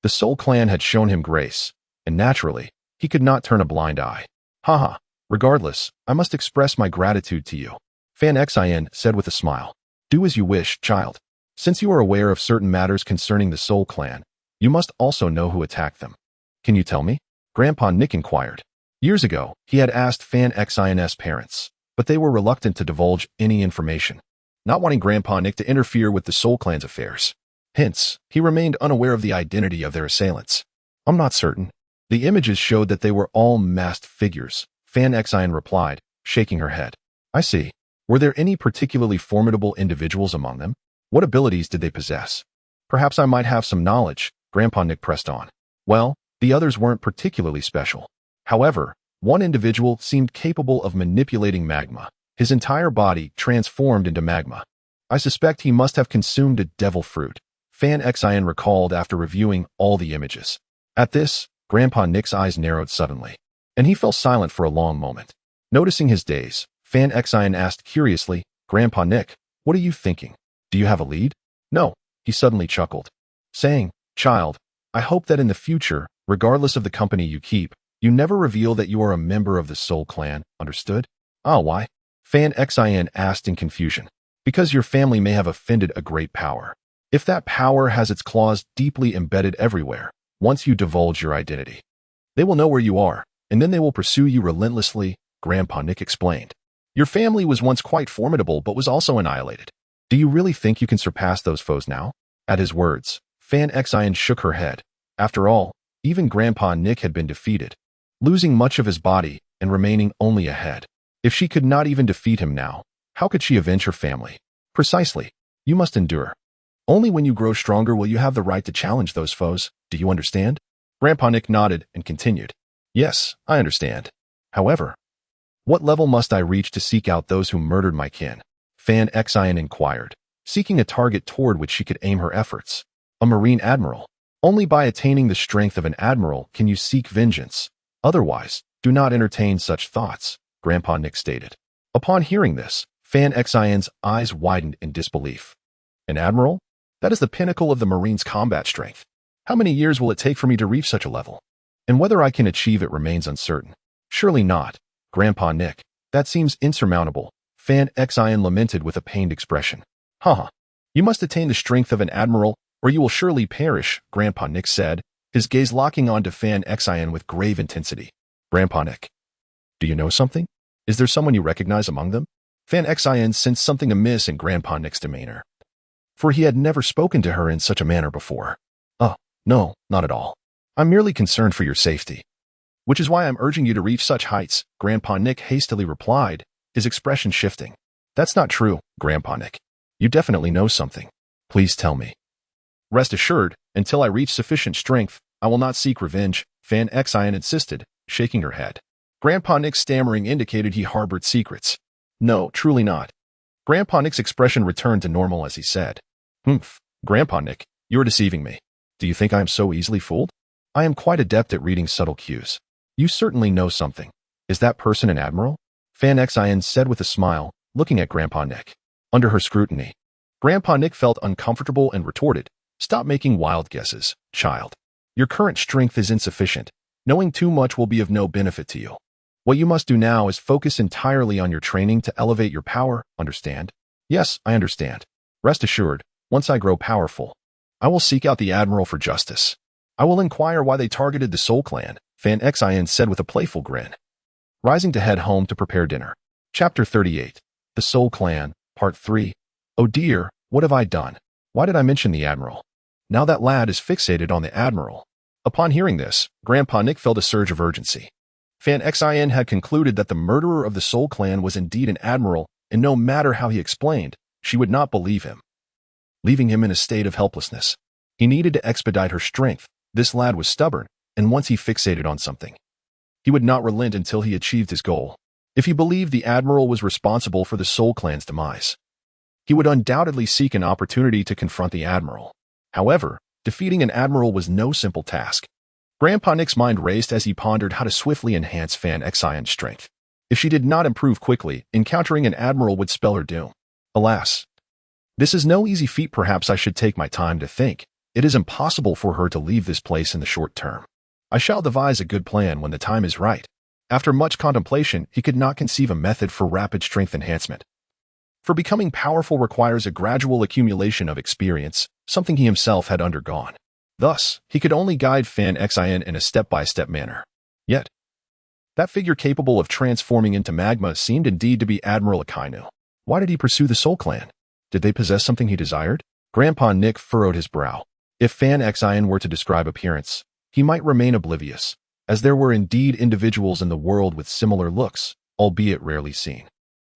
The Soul Clan had shown him grace, and naturally, he could not turn a blind eye. Haha, regardless, I must express my gratitude to you, Fanxin said with a smile. Do as you wish, child. Since you are aware of certain matters concerning the Soul Clan, you must also know who attacked them. Can you tell me? Grandpa Nick inquired. Years ago, he had asked Fanxin's parents, but they were reluctant to divulge any information, not wanting Grandpa Nick to interfere with the Soul Clan's affairs. Hence, he remained unaware of the identity of their assailants. I'm not certain. The images showed that they were all masked figures, Fanxin replied, shaking her head. I see. Were there any particularly formidable individuals among them? What abilities did they possess? Perhaps I might have some knowledge, Grandpa Nick pressed on. Well, the others weren't particularly special. However, one individual seemed capable of manipulating magma. His entire body transformed into magma. I suspect he must have consumed a devil fruit, Fanxin recalled after reviewing all the images. At this, Grandpa Nick's eyes narrowed suddenly, and he fell silent for a long moment. Noticing his daze, Fanxin asked curiously, Grandpa Nick, what are you thinking? Do you have a lead? No, he suddenly chuckled, saying, Child, I hope that in the future, regardless of the company you keep, you never reveal that you are a member of the Soul Clan, understood? Ah, why? Fanxin asked in confusion. Because your family may have offended a great power. If that power has its claws deeply embedded everywhere, once you divulge your identity, they will know where you are, and then they will pursue you relentlessly, Grandpa Nick explained. Your family was once quite formidable but was also annihilated. Do you really think you can surpass those foes now? At his words, Fanxin shook her head. After all, even Grandpa Nick had been defeated, losing much of his body and remaining only a head. If she could not even defeat him now, how could she avenge her family? Precisely. You must endure. Only when you grow stronger will you have the right to challenge those foes. Do you understand? Grandpa Nick nodded and continued. Yes, I understand. However, what level must I reach to seek out those who murdered my kin? Fanxin inquired, seeking a target toward which she could aim her efforts. A Marine Admiral. Only by attaining the strength of an admiral can you seek vengeance. Otherwise, do not entertain such thoughts, Grandpa Nick stated. Upon hearing this, Fanxin's eyes widened in disbelief. An admiral? That is the pinnacle of the Marine's combat strength. How many years will it take for me to reach such a level? And whether I can achieve it remains uncertain. Surely not, Grandpa Nick. That seems insurmountable, Fanxin lamented with a pained expression. Haha. You must attain the strength of an admiral, or you will surely perish, Grandpa Nick said, his gaze locking onto Fanxin with grave intensity. Grandpa Nick, do you know something? Is there someone you recognize among them? Fanxin sensed something amiss in Grandpa Nick's demeanor, for he had never spoken to her in such a manner before. No, not at all. I'm merely concerned for your safety. Which is why I'm urging you to reach such heights, Grandpa Nick hastily replied, his expression shifting. That's not true, Grandpa Nick. You definitely know something. Please tell me. Rest assured, until I reach sufficient strength, I will not seek revenge, Fanxin insisted, shaking her head. Grandpa Nick's stammering indicated he harbored secrets. No, truly not. Grandpa Nick's expression returned to normal as he said, Grandpa Nick, you're deceiving me. Do you think I am so easily fooled? I am quite adept at reading subtle cues. You certainly know something. Is that person an admiral? Fanxin said with a smile, looking at Grandpa Nick. Under her scrutiny, Grandpa Nick felt uncomfortable and retorted, "Stop making wild guesses, child. Your current strength is insufficient. Knowing too much will be of no benefit to you. What you must do now is focus entirely on your training to elevate your power, understand?" "Yes, I understand. Rest assured, once I grow powerful, I will seek out the Admiral for justice. I will inquire why they targeted the Soul Clan," Fanxin said with a playful grin. Rising to head home to prepare dinner. Chapter 38. The Soul Clan, Part 3. Oh dear, what have I done? Why did I mention the Admiral? Now that lad is fixated on the Admiral. Upon hearing this, Grandpa Nick felt a surge of urgency. Fanxin had concluded that the murderer of the Soul Clan was indeed an Admiral, and no matter how he explained, she would not believe him, leaving him in a state of helplessness. He needed to expedite her strength. This lad was stubborn, and once he fixated on something, he would not relent until he achieved his goal. If he believed the Admiral was responsible for the Soul Clan's demise, he would undoubtedly seek an opportunity to confront the Admiral. However, defeating an Admiral was no simple task. Grandpa Nick's mind raced as he pondered how to swiftly enhance Fanxin's strength. If she did not improve quickly, encountering an Admiral would spell her doom. Alas, this is no easy feat. Perhaps I should take my time to think. It is impossible for her to leave this place in the short term. I shall devise a good plan when the time is right. After much contemplation, he could not conceive a method for rapid strength enhancement. For becoming powerful requires a gradual accumulation of experience, something he himself had undergone. Thus, he could only guide Fanxin in a step-by-step manner. Yet, that figure capable of transforming into magma seemed indeed to be Admiral Akainu. Why did he pursue the Soul Clan? Did they possess something he desired? Grandpa Nick furrowed his brow. If Fanxin were to describe appearance, he might remain oblivious, as there were indeed individuals in the world with similar looks, albeit rarely seen.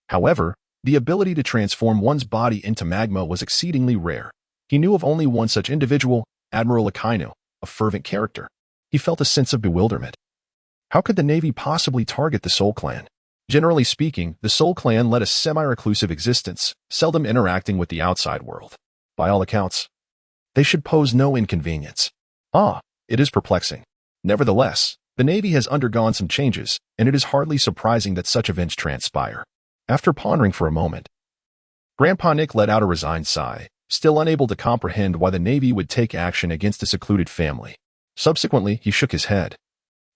However, the ability to transform one's body into magma was exceedingly rare. He knew of only one such individual, Admiral Akainu, a fervent character. He felt a sense of bewilderment. How could the Navy possibly target the Soul Clan? Generally speaking, the Soul Clan led a semi-reclusive existence, seldom interacting with the outside world. By all accounts, they should pose no inconvenience. It is perplexing. Nevertheless, the Navy has undergone some changes, and it is hardly surprising that such events transpire. After pondering for a moment, Grandpa Nick let out a resigned sigh, still unable to comprehend why the Navy would take action against a secluded family. Subsequently, he shook his head,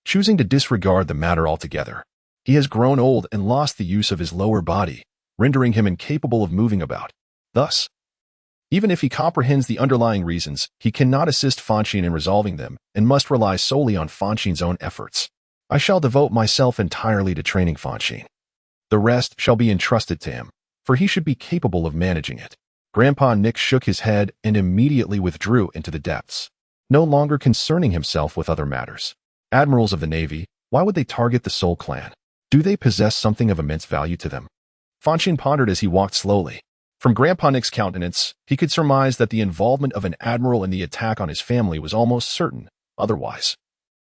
choosing to disregard the matter altogether. He has grown old and lost the use of his lower body, rendering him incapable of moving about. Thus, even if he comprehends the underlying reasons, he cannot assist Fonshine in resolving them and must rely solely on Fonshine's own efforts. I shall devote myself entirely to training Fonshine. The rest shall be entrusted to him, for he should be capable of managing it. Grandpa Nick shook his head and immediately withdrew into the depths, no longer concerning himself with other matters. Admirals of the Navy, why would they target the Soul Clan? Do they possess something of immense value to them? Fonshine pondered as he walked slowly. From Grandpa Nick's countenance, he could surmise that the involvement of an admiral in the attack on his family was almost certain. Otherwise,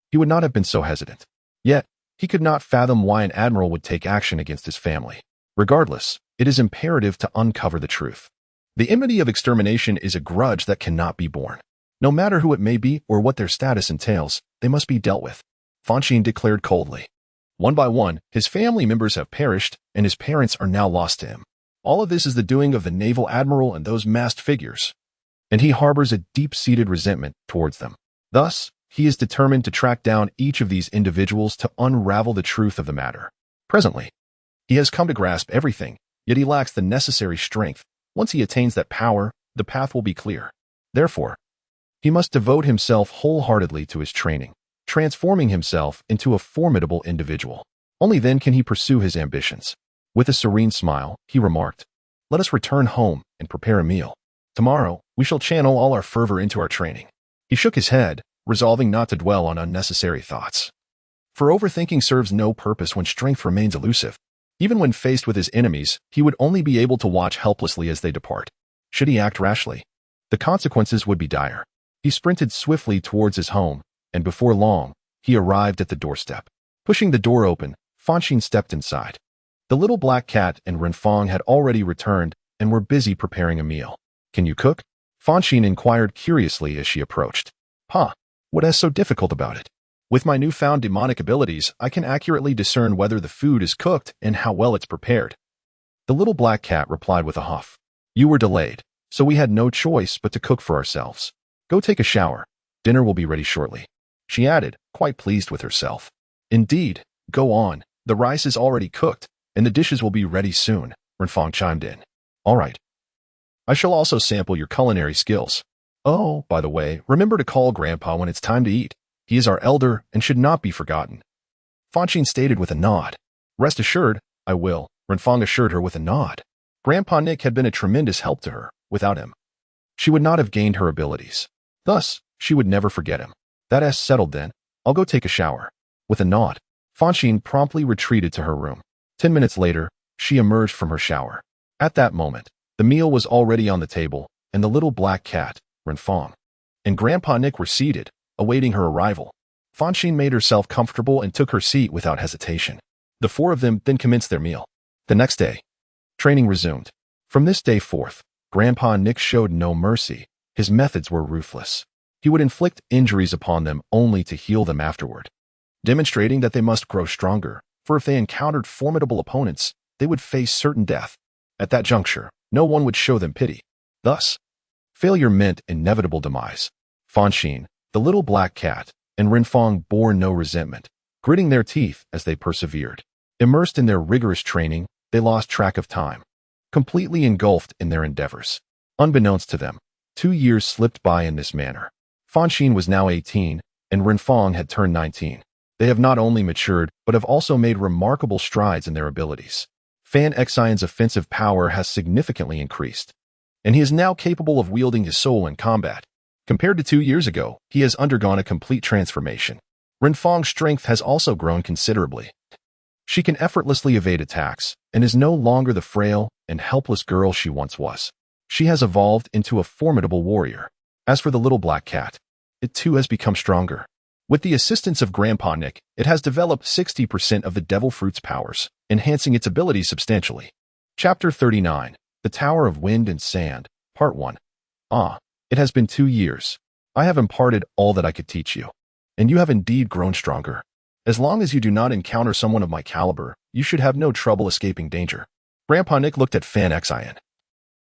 he would not have been so hesitant. Yet, he could not fathom why an admiral would take action against his family. Regardless, it is imperative to uncover the truth. The enmity of extermination is a grudge that cannot be borne. No matter who it may be or what their status entails, they must be dealt with, Fonshine declared coldly. One by one, his family members have perished, and his parents are now lost to him. All of this is the doing of the naval admiral and those masked figures, and he harbors a deep-seated resentment towards them. Thus, he is determined to track down each of these individuals to unravel the truth of the matter. Presently, he has come to grasp everything, yet he lacks the necessary strength. Once he attains that power, the path will be clear. Therefore, he must devote himself wholeheartedly to his training, transforming himself into a formidable individual. Only then can he pursue his ambitions. With a serene smile, he remarked, "Let us return home and prepare a meal. Tomorrow, we shall channel all our fervor into our training." He shook his head, resolving not to dwell on unnecessary thoughts. For overthinking serves no purpose when strength remains elusive. Even when faced with his enemies, he would only be able to watch helplessly as they depart. Should he act rashly, the consequences would be dire. He sprinted swiftly towards his home, and before long, he arrived at the doorstep. Pushing the door open, Fonshine stepped inside. The little black cat and Renfong had already returned and were busy preparing a meal. "Can you cook?" Fonshine inquired curiously as she approached. "Pa, What is so difficult about it? With my newfound demonic abilities, I can accurately discern whether the food is cooked and how well it's prepared. The little black cat replied with a huff. You were delayed, so we had no choice but to cook for ourselves. Go take a shower. Dinner will be ready shortly. She added, quite pleased with herself. Indeed, go on. The rice is already cooked, and the dishes will be ready soon, Renfong chimed in. All right. I shall also sample your culinary skills. Oh, by the way, remember to call Grandpa when it's time to eat. He is our elder and should not be forgotten. Fonshine stated with a nod. Rest assured, I will, Renfong assured her with a nod. Grandpa Nick had been a tremendous help to her. Without him, she would not have gained her abilities. Thus, she would never forget him. That is settled then. I'll go take a shower. With a nod, Fonshine promptly retreated to her room. 10 minutes later, she emerged from her shower. At that moment, the meal was already on the table, and the little black cat, Renfong, and Grandpa Nick were seated, awaiting her arrival. Fonshine made herself comfortable and took her seat without hesitation. The four of them then commenced their meal. The next day, training resumed. From this day forth, Grandpa Nick showed no mercy. His methods were ruthless. He would inflict injuries upon them only to heal them afterward, demonstrating that they must grow stronger, for if they encountered formidable opponents, they would face certain death. At that juncture, no one would show them pity. Thus, failure meant inevitable demise. Fonshine, the little black cat, and Renfong bore no resentment, gritting their teeth as they persevered. Immersed in their rigorous training, they lost track of time, completely engulfed in their endeavors. Unbeknownst to them, 2 years slipped by in this manner. Fonshine was now 18, and Renfong had turned 19. They have not only matured, but have also made remarkable strides in their abilities. Fanxin's offensive power has significantly increased, and he is now capable of wielding his soul in combat. Compared to 2 years ago, he has undergone a complete transformation. Renfong's strength has also grown considerably. She can effortlessly evade attacks, and is no longer the frail and helpless girl she once was. She has evolved into a formidable warrior. As for the little black cat, it too has become stronger. With the assistance of Grandpa Nick, it has developed 60% of the devil fruit's powers, enhancing its abilities substantially. Chapter 39, The Tower of Wind and Sand, Part 1. It has been 2 years. I have imparted all that I could teach you, and you have indeed grown stronger. As long as you do not encounter someone of my caliber, you should have no trouble escaping danger. Grandpa Nick looked at Fanxin,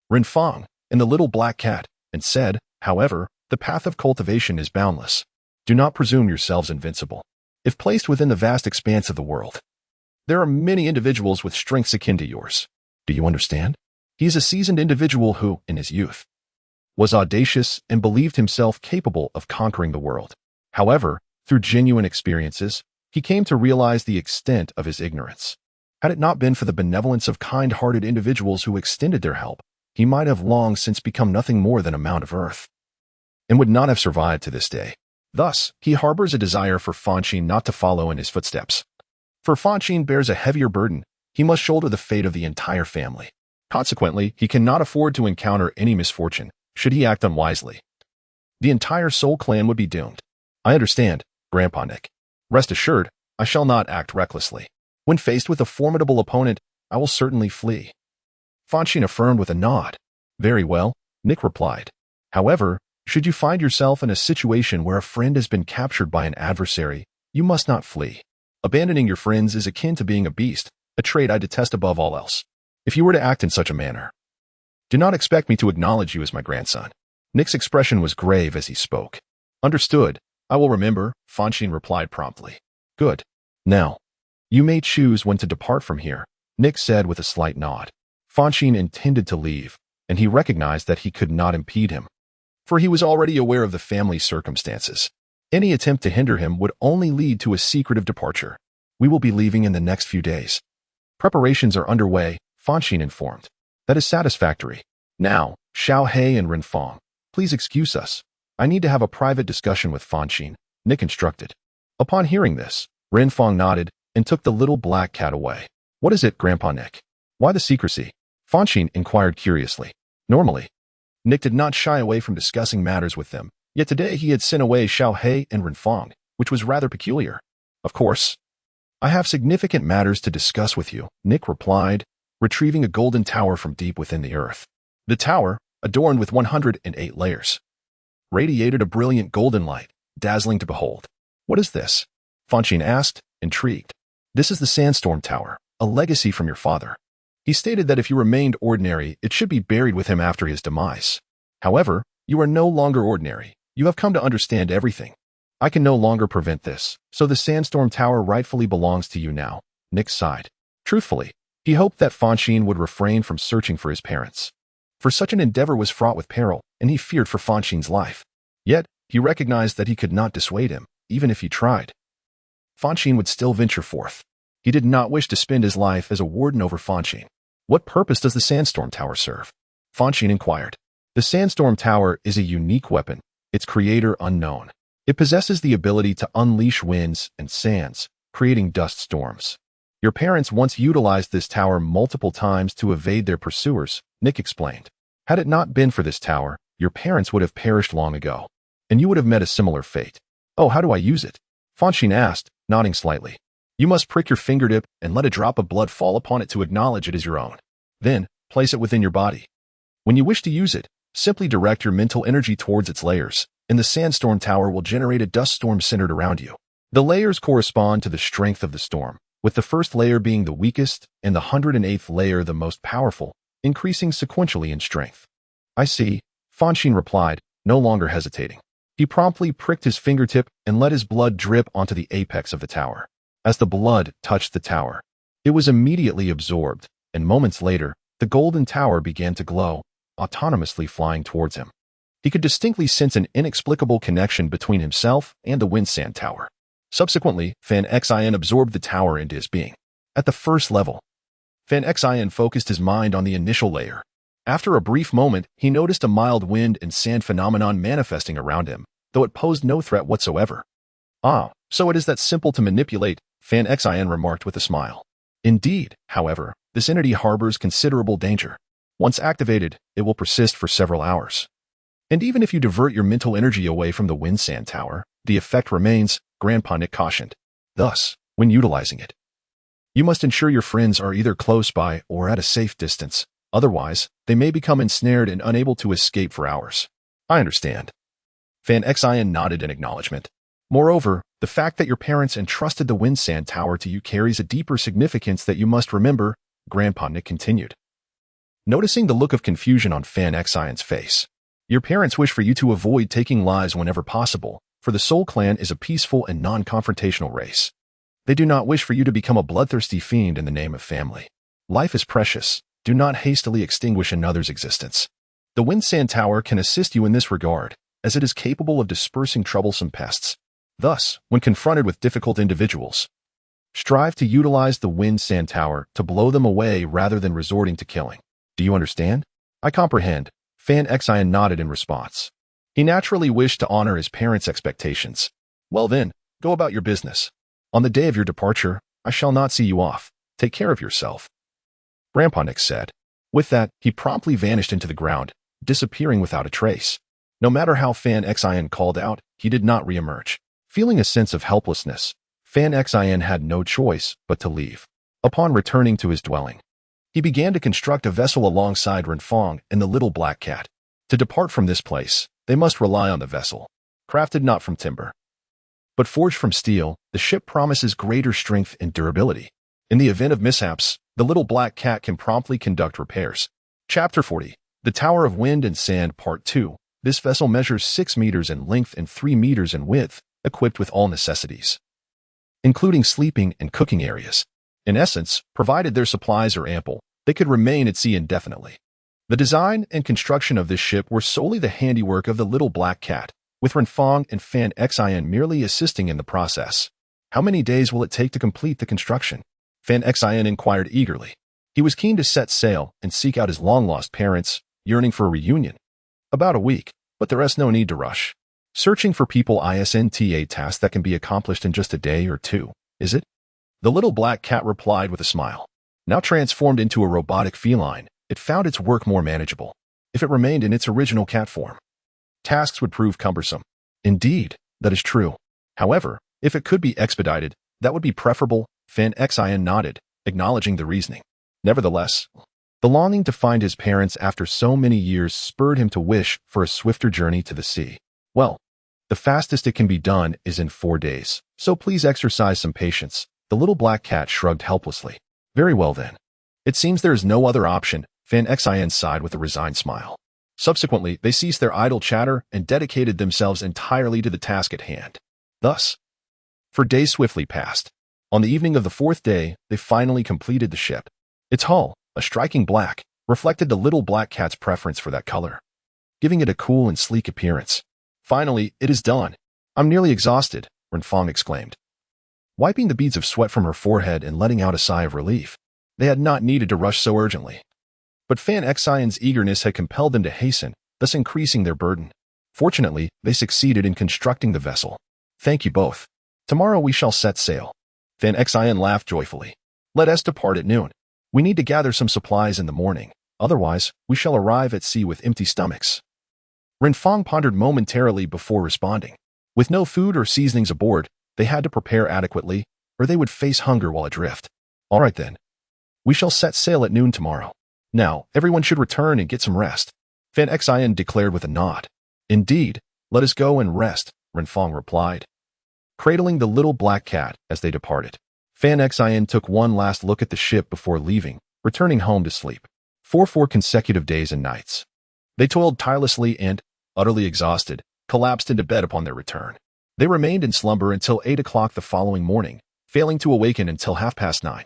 Renfong, and the little black cat, and said, however, the path of cultivation is boundless. Do not presume yourselves invincible. If placed within the vast expanse of the world, there are many individuals with strengths akin to yours. Do you understand? He is a seasoned individual who, in his youth, was audacious and believed himself capable of conquering the world. However, through genuine experiences, he came to realize the extent of his ignorance. Had it not been for the benevolence of kind-hearted individuals who extended their help, he might have long since become nothing more than a mound of earth, and would not have survived to this day. Thus, he harbors a desire for Fonshine not to follow in his footsteps. For Fonshine bears a heavier burden, he must shoulder the fate of the entire family. Consequently, he cannot afford to encounter any misfortune, should he act unwisely. The entire Soul Clan would be doomed. I understand, Grandpa Nick. Rest assured, I shall not act recklessly. When faced with a formidable opponent, I will certainly flee. Fonshine affirmed with a nod. Very well, Nick replied. However, should you find yourself in a situation where a friend has been captured by an adversary, you must not flee. Abandoning your friends is akin to being a beast, a trait I detest above all else. If you were to act in such a manner, do not expect me to acknowledge you as my grandson. Nick's expression was grave as he spoke. Understood. I will remember, Fonshine replied promptly. Good. Now, you may choose when to depart from here, Nick said with a slight nod. Fonshine intended to leave, and he recognized that he could not impede him, for he was already aware of the family's circumstances. Any attempt to hinder him would only lead to a secretive departure. We will be leaving in the next few days. Preparations are underway, Fonshine informed. That is satisfactory. Now, Xiaohe and Renfong, please excuse us. I need to have a private discussion with Fonshine, Nick instructed. Upon hearing this, Renfong nodded and took the little black cat away. What is it, Grandpa Nick? Why the secrecy? Fonshine inquired curiously. Normally, Nick did not shy away from discussing matters with them, yet today he had sent away Xiaohe and Renfong, which was rather peculiar. Of course, I have significant matters to discuss with you, Nick replied, retrieving a golden tower from deep within the earth. The tower, adorned with 108 layers, radiated a brilliant golden light, dazzling to behold. "What is this?" Fonshine asked, intrigued. "This is the Sandstorm Tower, a legacy from your father. He stated that if you remained ordinary, it should be buried with him after his demise. However, you are no longer ordinary. You have come to understand everything. I can no longer prevent this, so the Sandstorm Tower rightfully belongs to you now." Nick sighed. Truthfully, he hoped that Fonshine would refrain from searching for his parents. For such an endeavor was fraught with peril, and he feared for Fonshine's life. Yet, he recognized that he could not dissuade him, even if he tried. Fonshine would still venture forth. He did not wish to spend his life as a warden over Fonshine. "What purpose does the Sandstorm Tower serve?" Fonshine inquired. "The Sandstorm Tower is a unique weapon, its creator unknown. It possesses the ability to unleash winds and sands, creating dust storms. Your parents once utilized this tower multiple times to evade their pursuers," Nick explained. "Had it not been for this tower, your parents would have perished long ago, and you would have met a similar fate." "Oh, how do I use it?" Fonshine asked, nodding slightly. "You must prick your fingertip and let a drop of blood fall upon it to acknowledge it is your own. Then, place it within your body. When you wish to use it, simply direct your mental energy towards its layers, and the Sandstorm Tower will generate a dust storm centered around you. The layers correspond to the strength of the storm, with the first layer being the weakest and the 108th layer the most powerful, increasing sequentially in strength." "I see," Fonshine replied, no longer hesitating. He promptly pricked his fingertip and let his blood drip onto the apex of the tower. As the blood touched the tower, it was immediately absorbed, and moments later, the golden tower began to glow, autonomously flying towards him. He could distinctly sense an inexplicable connection between himself and the Windsand Tower. Subsequently, Fanxin absorbed the tower into his being. At the first level, Fanxin focused his mind on the initial layer. After a brief moment, he noticed a mild wind and sand phenomenon manifesting around him, though it posed no threat whatsoever. "Ah, so it is that simple to manipulate," Fanxin remarked with a smile. "Indeed, however, this entity harbors considerable danger. Once activated, it will persist for several hours. And even if you divert your mental energy away from the Windsand Tower, the effect remains," Grandpa Nick cautioned. "Thus, when utilizing it, you must ensure your friends are either close by or at a safe distance. Otherwise, they may become ensnared and unable to escape for hours." "I understand." Fanxin nodded in acknowledgement. "Moreover, the fact that your parents entrusted the Windsand Tower to you carries a deeper significance that you must remember," Grandpa Nick continued. Noticing the look of confusion on Fanxin's face, "Your parents wish for you to avoid taking lives whenever possible, for the Soul Clan is a peaceful and non-confrontational race. They do not wish for you to become a bloodthirsty fiend in the name of family. Life is precious. Do not hastily extinguish another's existence. The Windsand Tower can assist you in this regard, as it is capable of dispersing troublesome pests. Thus, when confronted with difficult individuals, strive to utilize the Windsand Tower to blow them away rather than resorting to killing. Do you understand?" "I comprehend," Fanxin nodded in response. He naturally wished to honor his parents' expectations. "Well then, go about your business. On the day of your departure, I shall not see you off. Take care of yourself," Grandpa Nick said. With that, he promptly vanished into the ground, disappearing without a trace. No matter how Fanxin called out, he did not reemerge. Feeling a sense of helplessness, Fanxin had no choice but to leave. Upon returning to his dwelling, he began to construct a vessel alongside Renfong and the little black cat. To depart from this place, they must rely on the vessel, crafted not from timber, but forged from steel. The ship promises greater strength and durability. In the event of mishaps, the little black cat can promptly conduct repairs. Chapter 40. The Tower of Wind and Sand Part 2. This vessel measures 6 meters in length and 3 meters in width, equipped with all necessities, including sleeping and cooking areas. In essence, provided their supplies are ample, they could remain at sea indefinitely. The design and construction of this ship were solely the handiwork of the little black cat, with Renfong and Fanxin merely assisting in the process. "How many days will it take to complete the construction?" Fanxin inquired eagerly. He was keen to set sail and seek out his long-lost parents, yearning for a reunion. "About a week, but there is no need to rush. Searching for people isn't a task that can be accomplished in just a day or two, is it?" The little black cat replied with a smile. Now transformed into a robotic feline, it found its work more manageable. If it remained in its original cat form, tasks would prove cumbersome. "Indeed, that is true. However, if it could be expedited, that would be preferable," Fanxin nodded, acknowledging the reasoning. Nevertheless, the longing to find his parents after so many years spurred him to wish for a swifter journey to the sea. "Well, The fastest it can be done is in 4 days, so please exercise some patience." The little black cat shrugged helplessly. "Very well then. It seems there is no other option," Fanxin sighed with a resigned smile. Subsequently, they ceased their idle chatter and dedicated themselves entirely to the task at hand. Thus, for days swiftly passed. On the evening of the 4th day, they finally completed the ship. Its hull, a striking black, reflected the little black cat's preference for that color, giving it a cool and sleek appearance. "Finally, it is done. I'm nearly exhausted," Renfong exclaimed, wiping the beads of sweat from her forehead and letting out a sigh of relief. They had not needed to rush so urgently. But Fanxin's eagerness had compelled them to hasten, thus increasing their burden. Fortunately, they succeeded in constructing the vessel. "Thank you both. Tomorrow we shall set sail." Fanxin laughed joyfully. "Let us depart at noon. We need to gather some supplies in the morning, otherwise we shall arrive at sea with empty stomachs." Renfong pondered momentarily before responding. With no food or seasonings aboard, they had to prepare adequately, or they would face hunger while adrift. "All right then. We shall set sail at noon tomorrow. Now, everyone should return and get some rest," Fanxin declared with a nod. "Indeed, let us go and rest," Renfong replied, cradling the little black cat as they departed. Fanxin took one last look at the ship before leaving, returning home to sleep. For 4 consecutive days and nights, they toiled tirelessly and, utterly exhausted, collapsed into bed upon their return. They remained in slumber until 8 o'clock the following morning, failing to awaken until 9:30.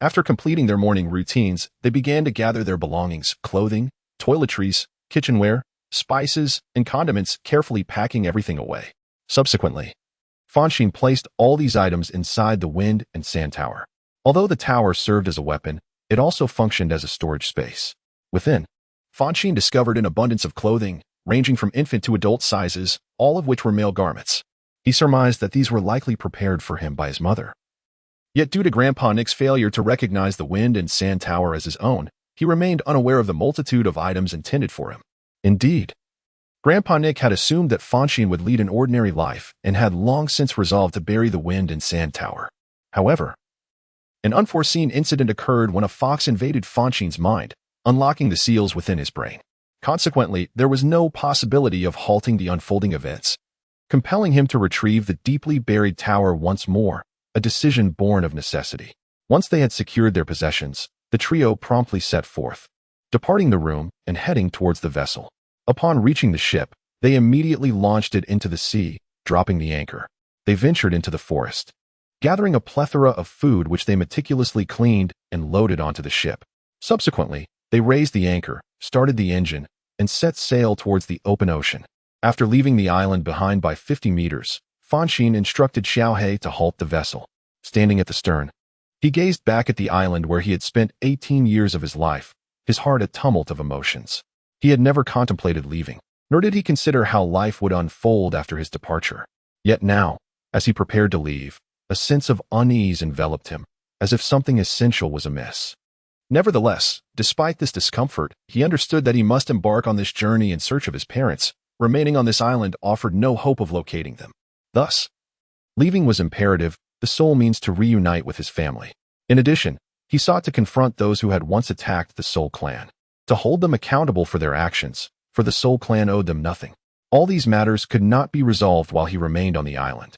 After completing their morning routines, they began to gather their belongings, clothing, toiletries, kitchenware, spices, and condiments, carefully packing everything away. Subsequently, Fonshine placed all these items inside the wind and sand tower. Although the tower served as a weapon, it also functioned as a storage space. Within, Fonshine discovered an abundance of clothing, ranging from infant to adult sizes, all of which were male garments. He surmised that these were likely prepared for him by his mother. Yet due to Grandpa Nick's failure to recognize the wind and sand tower as his own, he remained unaware of the multitude of items intended for him. Indeed, Grandpa Nick had assumed that Fonshine would lead an ordinary life and had long since resolved to bury the wind and sand tower. However, an unforeseen incident occurred when a fox invaded Fonshine's mind, unlocking the seals within his brain. Consequently, there was no possibility of halting the unfolding events, compelling him to retrieve the deeply buried tower once more, a decision born of necessity. Once they had secured their possessions, the trio promptly set forth, departing the room and heading towards the vessel. Upon reaching the ship, they immediately launched it into the sea, dropping the anchor. They ventured into the forest, gathering a plethora of food which they meticulously cleaned and loaded onto the ship. Subsequently, they raised the anchor, started the engine, and set sail towards the open ocean. After leaving the island behind by 50 meters, Fonshine instructed Xiaohe to halt the vessel. Standing at the stern, he gazed back at the island where he had spent 18 years of his life, his heart a tumult of emotions. He had never contemplated leaving, nor did he consider how life would unfold after his departure. Yet now, as he prepared to leave, a sense of unease enveloped him, as if something essential was amiss. Nevertheless, despite this discomfort, he understood that he must embark on this journey in search of his parents. Remaining on this island offered no hope of locating them. Thus, leaving was imperative, the sole means to reunite with his family. In addition, he sought to confront those who had once attacked the Soul Clan, to hold them accountable for their actions, for the Soul Clan owed them nothing. All these matters could not be resolved while he remained on the island,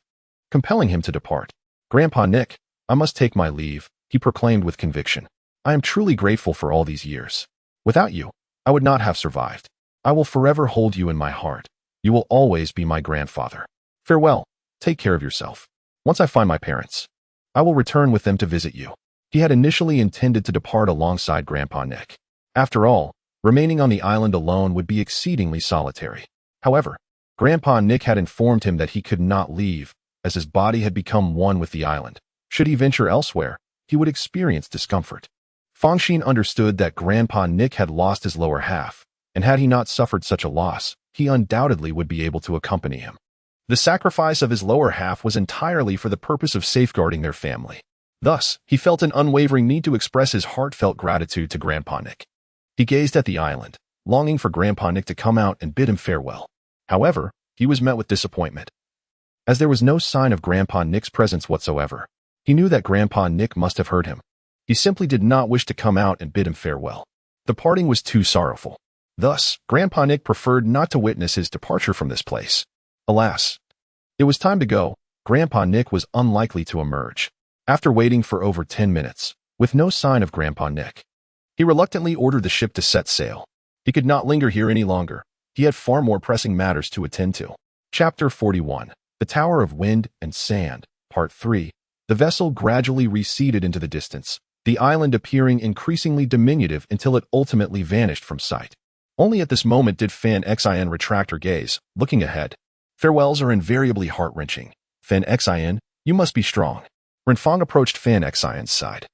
compelling him to depart. "Grandpa Nick, I must take my leave," he proclaimed with conviction. "I am truly grateful for all these years. Without you, I would not have survived. I will forever hold you in my heart. You will always be my grandfather. Farewell. Take care of yourself. Once I find my parents, I will return with them to visit you." He had initially intended to depart alongside Grandpa Nick. After all, remaining on the island alone would be exceedingly solitary. However, Grandpa Nick had informed him that he could not leave, as his body had become one with the island. Should he venture elsewhere, he would experience discomfort. Fonshine understood that Grandpa Nick had lost his lower half, and had he not suffered such a loss, he undoubtedly would be able to accompany him. The sacrifice of his lower half was entirely for the purpose of safeguarding their family. Thus, he felt an unwavering need to express his heartfelt gratitude to Grandpa Nick. He gazed at the island, longing for Grandpa Nick to come out and bid him farewell. However, he was met with disappointment. As there was no sign of Grandpa Nick's presence whatsoever, he knew that Grandpa Nick must have heard him. He simply did not wish to come out and bid him farewell. The parting was too sorrowful. Thus, Grandpa Nick preferred not to witness his departure from this place. Alas, It was time to go. Grandpa Nick was unlikely to emerge. After waiting for over 10 minutes, with no sign of Grandpa Nick, he reluctantly ordered the ship to set sail. He could not linger here any longer. He had far more pressing matters to attend to. Chapter 41. The Tower of Wind and Sand, Part 3. The vessel gradually receded into the distance, the island appearing increasingly diminutive until it ultimately vanished from sight. Only at this moment did Fanxin retract her gaze, looking ahead. Farewells are invariably heart-wrenching. Fanxin, you must be strong. Renfong approached Fanxin's side,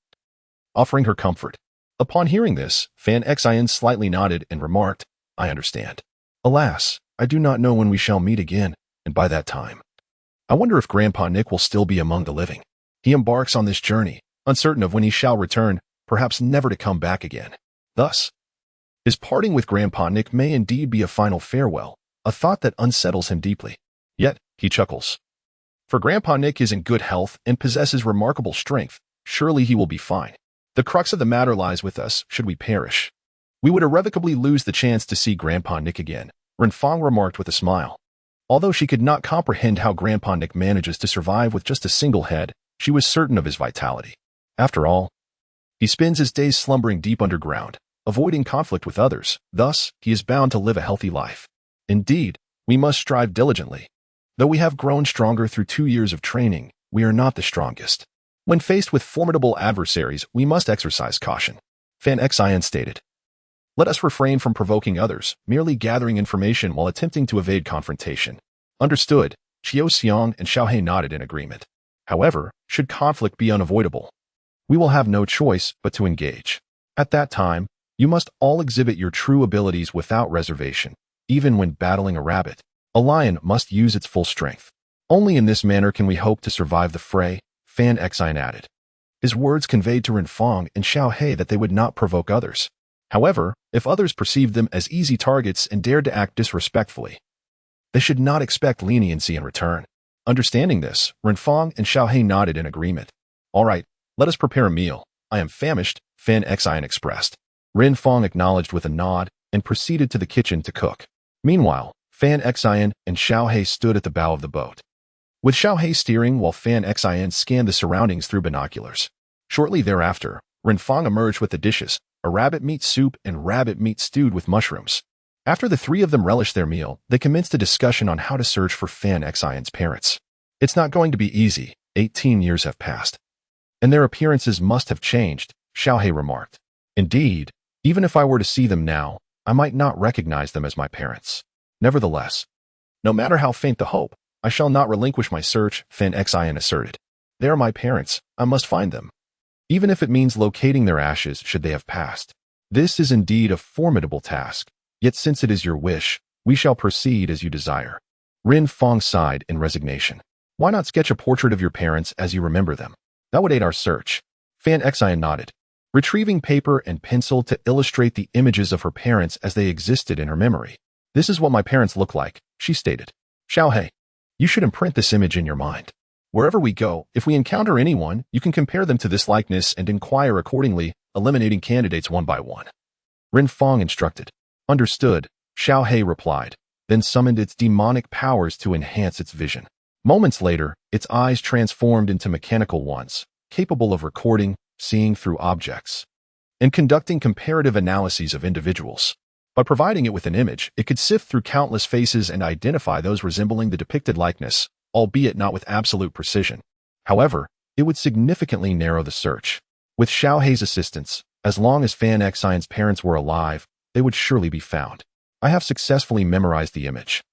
offering her comfort. Upon hearing this, Fanxin slightly nodded and remarked, I understand. Alas, I do not know when we shall meet again, and by that time, I wonder if Grandpa Nick will still be among the living. He embarks on this journey, uncertain of when he shall return, perhaps never to come back again. Thus, his parting with Grandpa Nick may indeed be a final farewell, a thought that unsettles him deeply. Yet, he chuckles. For Grandpa Nick is in good health and possesses remarkable strength. Surely he will be fine. The crux of the matter lies with us, should we perish. We would irrevocably lose the chance to see Grandpa Nick again, Renfong remarked with a smile. Although she could not comprehend how Grandpa Nick manages to survive with just a single head, she was certain of his vitality. After all, he spends his days slumbering deep underground, avoiding conflict with others. Thus, he is bound to live a healthy life. Indeed, we must strive diligently. Though we have grown stronger through 2 years of training, we are not the strongest. When faced with formidable adversaries, we must exercise caution. Fanxin stated. Let us refrain from provoking others, merely gathering information while attempting to evade confrontation. Understood. Qiu Xiong and Xiaohe nodded in agreement. However, should conflict be unavoidable, we will have no choice but to engage. At that time, you must all exhibit your true abilities without reservation. Even when battling a rabbit, a lion must use its full strength. Only in this manner can we hope to survive the fray, Fanxin added. His words conveyed to Renfong and Xiaohe that they would not provoke others. However, if others perceived them as easy targets and dared to act disrespectfully, they should not expect leniency in return. Understanding this, Renfong and Xiaohe nodded in agreement. All right, let us prepare a meal. I am famished, Fanxin expressed. Renfong acknowledged with a nod and proceeded to the kitchen to cook. Meanwhile, Fanxin and Xiaohe stood at the bow of the boat, with Xiaohe steering while Fanxin scanned the surroundings through binoculars. Shortly thereafter, Renfong emerged with the dishes, a rabbit meat soup and rabbit meat stewed with mushrooms. After the three of them relished their meal, they commenced a discussion on how to search for Fanxin's parents. It's not going to be easy. 18 years have passed, and their appearances must have changed, Xiaohe remarked. Indeed, even if I were to see them now, I might not recognize them as my parents. Nevertheless, no matter how faint the hope, I shall not relinquish my search, Fanxin asserted. They are my parents. I must find them, even if it means locating their ashes should they have passed. This is indeed a formidable task, yet since it is your wish, we shall proceed as you desire. Renfong sighed in resignation. Why not sketch a portrait of your parents as you remember them? That would aid our search. Fanxin nodded, retrieving paper and pencil to illustrate the images of her parents as they existed in her memory. This is what my parents look like, she stated. Xiaohe, you should imprint this image in your mind. Wherever we go, if we encounter anyone, you can compare them to this likeness and inquire accordingly, eliminating candidates one by one. Renfong instructed. Understood, Xiaohe replied, then summoned its demonic powers to enhance its vision. Moments later, its eyes transformed into mechanical ones, capable of recording, seeing through objects, and conducting comparative analyses of individuals. By providing it with an image, it could sift through countless faces and identify those resembling the depicted likeness, albeit not with absolute precision. However, it would significantly narrow the search. With Xiaohe's assistance, as long as Fanxin's parents were alive, they would surely be found. I have successfully memorized the image,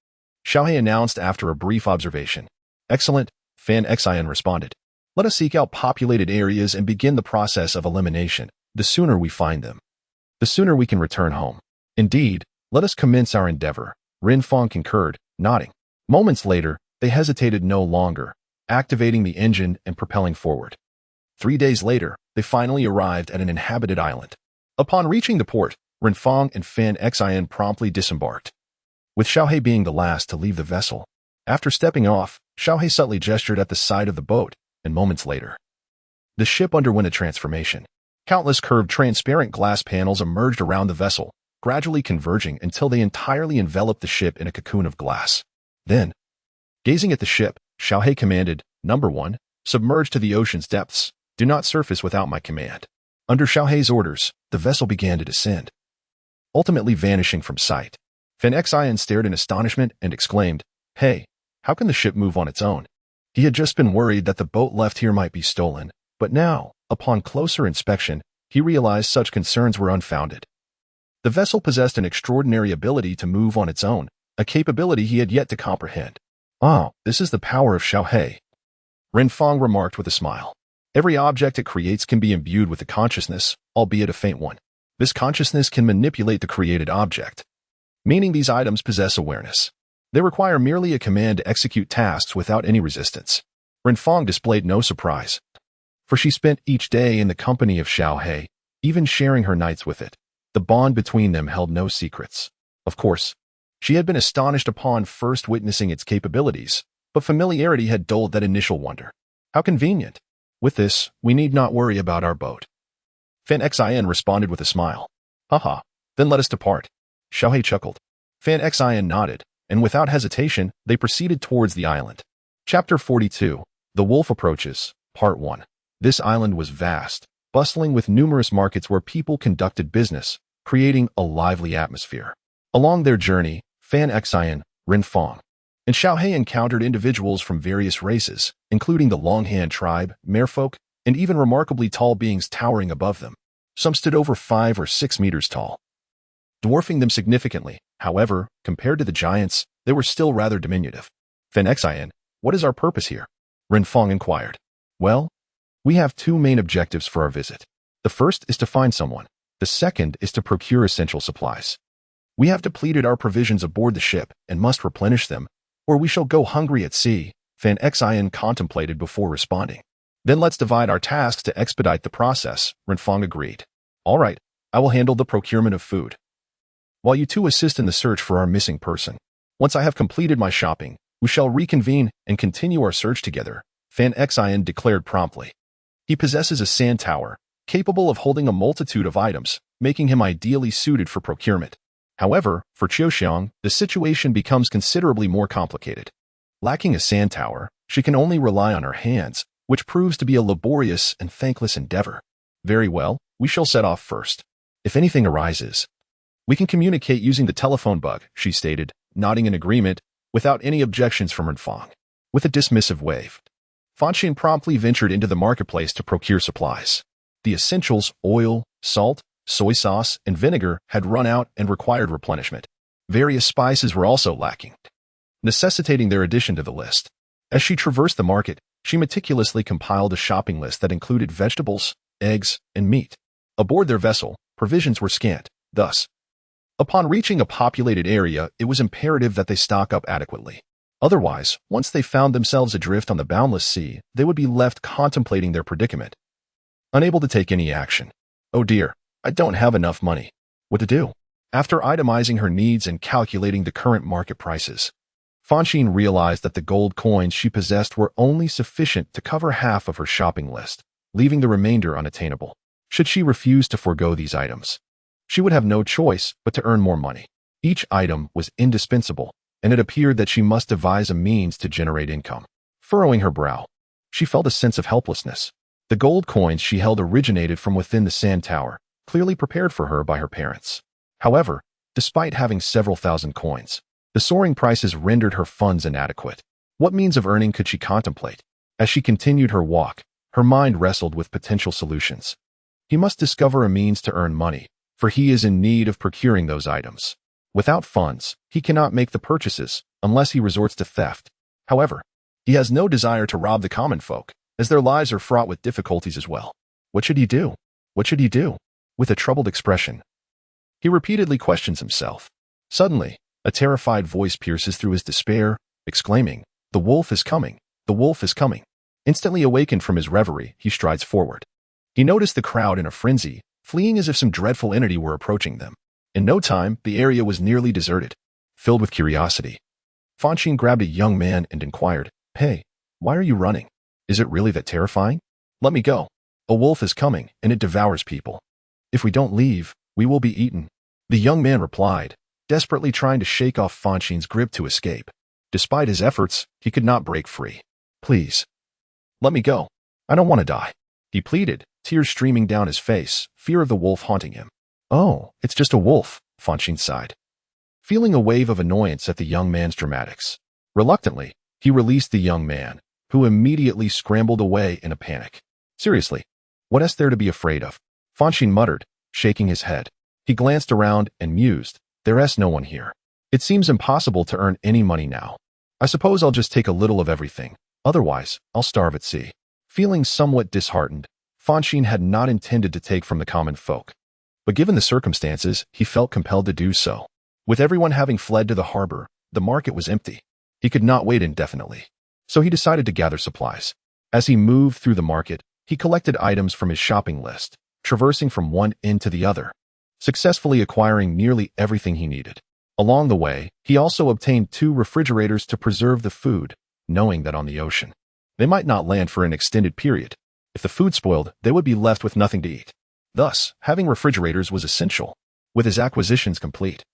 Xiaohe announced after a brief observation. Excellent, Fanxin responded. Let us seek out populated areas and begin the process of elimination. The sooner we find them, the sooner we can return home. Indeed, let us commence our endeavor, Renfong concurred, nodding. Moments later, they hesitated no longer, activating the engine and propelling forward. 3 days later, they finally arrived at an inhabited island. Upon reaching the port, Renfong and Fanxin promptly disembarked, with Xiaohe being the last to leave the vessel. After stepping off, Xiaohe subtly gestured at the side of the boat, and moments later, the ship underwent a transformation. Countless curved transparent glass panels emerged around the vessel, gradually converging until they entirely enveloped the ship in a cocoon of glass. Then, gazing at the ship, Xiaohe commanded, Number 1, submerge to the ocean's depths. Do not surface without my command. Under Xiaohe's orders, the vessel began to descend, ultimately vanishing from sight. Fanxin stared in astonishment and exclaimed, Hey, how can the ship move on its own? He had just been worried that the boat left here might be stolen, but now, upon closer inspection, he realized such concerns were unfounded. The vessel possessed an extraordinary ability to move on its own, a capability he had yet to comprehend. Ah, this is the power of Xiaohe, Renfong remarked with a smile. Every object it creates can be imbued with a consciousness, albeit a faint one. This consciousness can manipulate the created object, meaning these items possess awareness. They require merely a command to execute tasks without any resistance. Renfong displayed no surprise, for she spent each day in the company of Xiaohe, even sharing her nights with it. The bond between them held no secrets. Of course, she had been astonished upon first witnessing its capabilities, but familiarity had dulled that initial wonder. How convenient. With this, we need not worry about our boat. Fanxin responded with a smile. Haha, then let us depart. Xiaohe chuckled. Fanxin nodded, and without hesitation, they proceeded towards the island. Chapter 42. The Wolf Approaches, Part 1. This island was vast, bustling with numerous markets where people conducted business, creating a lively atmosphere. Along their journey, Fanxin, Renfong, and Xiaohe encountered individuals from various races, including the Longhand tribe, merfolk, and even remarkably tall beings towering above them. Some stood over 5 or 6 meters tall, dwarfing them significantly. However, compared to the giants, they were still rather diminutive. Fanxin, what is our purpose here? Renfong inquired. Well, we have 2 main objectives for our visit. The first is to find someone. The second is to procure essential supplies. We have depleted our provisions aboard the ship and must replenish them, or we shall go hungry at sea, Fanxin contemplated before responding. Then let's divide our tasks to expedite the process, Renfong agreed. All right, I will handle the procurement of food, while you two assist in the search for our missing person. Once I have completed my shopping, we shall reconvene and continue our search together, Fanxin declared promptly. He possesses a sand tower, capable of holding a multitude of items, making him ideally suited for procurement. However, for Qiuxiang, the situation becomes considerably more complicated. Lacking a sand tower, she can only rely on her hands, which proves to be a laborious and thankless endeavor. Very well, we shall set off first. If anything arises, we can communicate using the telephone bug, she stated, nodding in agreement, without any objections from Renfong. With a dismissive wave, Fonshine promptly ventured into the marketplace to procure supplies. The essentials, oil, salt, soy sauce, and vinegar had run out and required replenishment. Various spices were also lacking, necessitating their addition to the list. As she traversed the market, she meticulously compiled a shopping list that included vegetables, eggs, and meat. Aboard their vessel, provisions were scant. Thus, upon reaching a populated area, it was imperative that they stock up adequately. Otherwise, once they found themselves adrift on the boundless sea, they would be left contemplating their predicament, unable to take any action. Oh dear, I don't have enough money. What to do? After itemizing her needs and calculating the current market prices, Fonshine realized that the gold coins she possessed were only sufficient to cover half of her shopping list, leaving the remainder unattainable. Should she refuse to forego these items, she would have no choice but to earn more money. Each item was indispensable, and it appeared that she must devise a means to generate income. Furrowing her brow, she felt a sense of helplessness. The gold coins she held originated from within the sand tower, clearly prepared for her by her parents. However, despite having several thousand coins, the soaring prices rendered her funds inadequate. What means of earning could she contemplate? As she continued her walk, her mind wrestled with potential solutions. He must discover a means to earn money, for he is in need of procuring those items. Without funds, he cannot make the purchases, unless he resorts to theft. However, he has no desire to rob the common folk, as their lives are fraught with difficulties as well. What should he do? What should he do? With a troubled expression, he repeatedly questions himself. Suddenly, a terrified voice pierces through his despair, exclaiming, "The wolf is coming! The wolf is coming!" Instantly awakened from his reverie, he strides forward. He noticed the crowd in a frenzy, fleeing as if some dreadful entity were approaching them. In no time, the area was nearly deserted. Filled with curiosity, Fonshine grabbed a young man and inquired, "Hey, why are you running? Is it really that terrifying? Let me go. A wolf is coming, and it devours people. If we don't leave, we will be eaten." The young man replied, desperately trying to shake off Fonshine's grip to escape. Despite his efforts, he could not break free. "Please, let me go. I don't want to die," he pleaded, tears streaming down his face, fear of the wolf haunting him. "Oh, it's just a wolf," Fonshine sighed, feeling a wave of annoyance at the young man's dramatics. Reluctantly, he released the young man, who immediately scrambled away in a panic. "Seriously, what is there to be afraid of?" Fonshine muttered, shaking his head. He glanced around and mused, "There's no one here. It seems impossible to earn any money now. I suppose I'll just take a little of everything. Otherwise, I'll starve at sea." Feeling somewhat disheartened, Fonshine had not intended to take from the common folk. But given the circumstances, he felt compelled to do so. With everyone having fled to the harbor, the market was empty. He could not wait indefinitely. So he decided to gather supplies. As he moved through the market, he collected items from his shopping list, traversing from one end to the other, successfully acquiring nearly everything he needed. Along the way, he also obtained 2 refrigerators to preserve the food, knowing that on the ocean, they might not land for an extended period. If the food spoiled, they would be left with nothing to eat. Thus, having refrigerators was essential. With his acquisitions complete,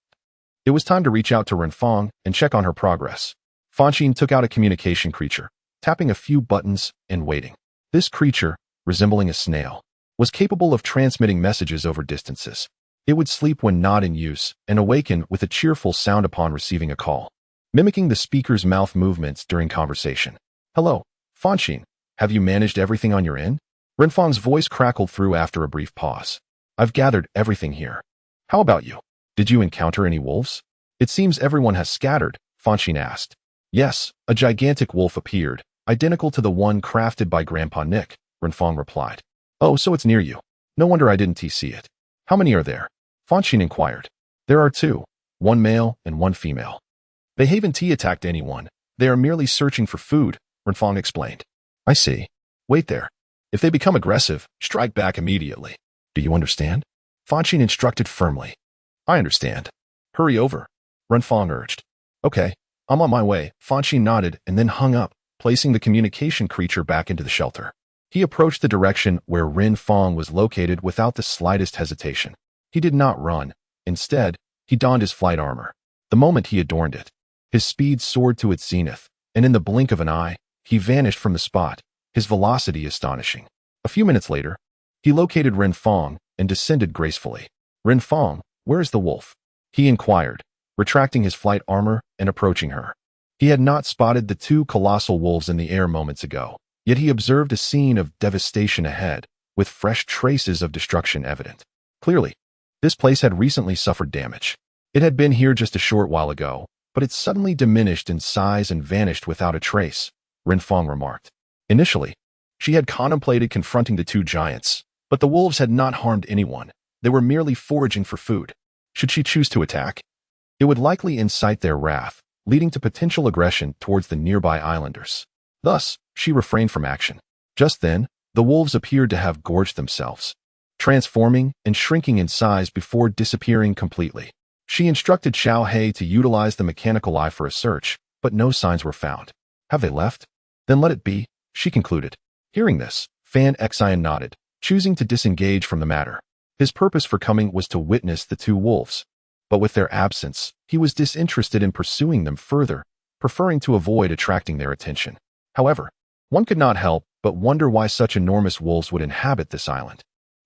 it was time to reach out to Renfong and check on her progress. Fonshine took out a communication creature, tapping a few buttons and waiting. This creature, resembling a snail, was capable of transmitting messages over distances. It would sleep when not in use and awaken with a cheerful sound upon receiving a call, mimicking the speaker's mouth movements during conversation. "Hello, Fonshine, have you managed everything on your end?" Renfong's voice crackled through after a brief pause. "I've gathered everything here. How about you? Did you encounter any wolves?" "It seems everyone has scattered," Fonshine asked. "Yes, a gigantic wolf appeared, identical to the one crafted by Grandpa Nick," Renfong replied. "Oh, so it's near you. No wonder I didn't see it. How many are there?" Fonshine inquired. "There are 2, one male and one female. They haven't attacked anyone. They are merely searching for food," Renfong explained. "I see. Wait there. If they become aggressive, strike back immediately. Do you understand?" Fonshine instructed firmly. "I understand. Hurry over," Renfong urged. "Okay, I'm on my way." Fonshine nodded and then hung up, placing the communication creature back into the shelter. He approached the direction where Renfong was located without the slightest hesitation. He did not run. Instead, he donned his flight armor. The moment he adorned it, his speed soared to its zenith, and in the blink of an eye, he vanished from the spot, his velocity astonishing. A few minutes later, he located Renfong and descended gracefully. "Renfong, where is the wolf?" he inquired, retracting his flight armor and approaching her. He had not spotted the 2 colossal wolves in the air moments ago, yet he observed a scene of devastation ahead, with fresh traces of destruction evident. Clearly, this place had recently suffered damage. It had been here just a short while ago, but it suddenly diminished in size and vanished without a trace, Renfong remarked. Initially, she had contemplated confronting the 2 giants, but the wolves had not harmed anyone. They were merely foraging for food. Should she choose to attack, it would likely incite their wrath, leading to potential aggression towards the nearby islanders. Thus, she refrained from action. Just then, the wolves appeared to have gorged themselves, transforming and shrinking in size before disappearing completely. She instructed Xiao He to utilize the mechanical eye for a search, but no signs were found. "Have they left? Then let it be," she concluded. Hearing this, Fanxin nodded, choosing to disengage from the matter. His purpose for coming was to witness the 2 wolves, but with their absence, he was disinterested in pursuing them further, preferring to avoid attracting their attention. However, one could not help but wonder why such enormous wolves would inhabit this island.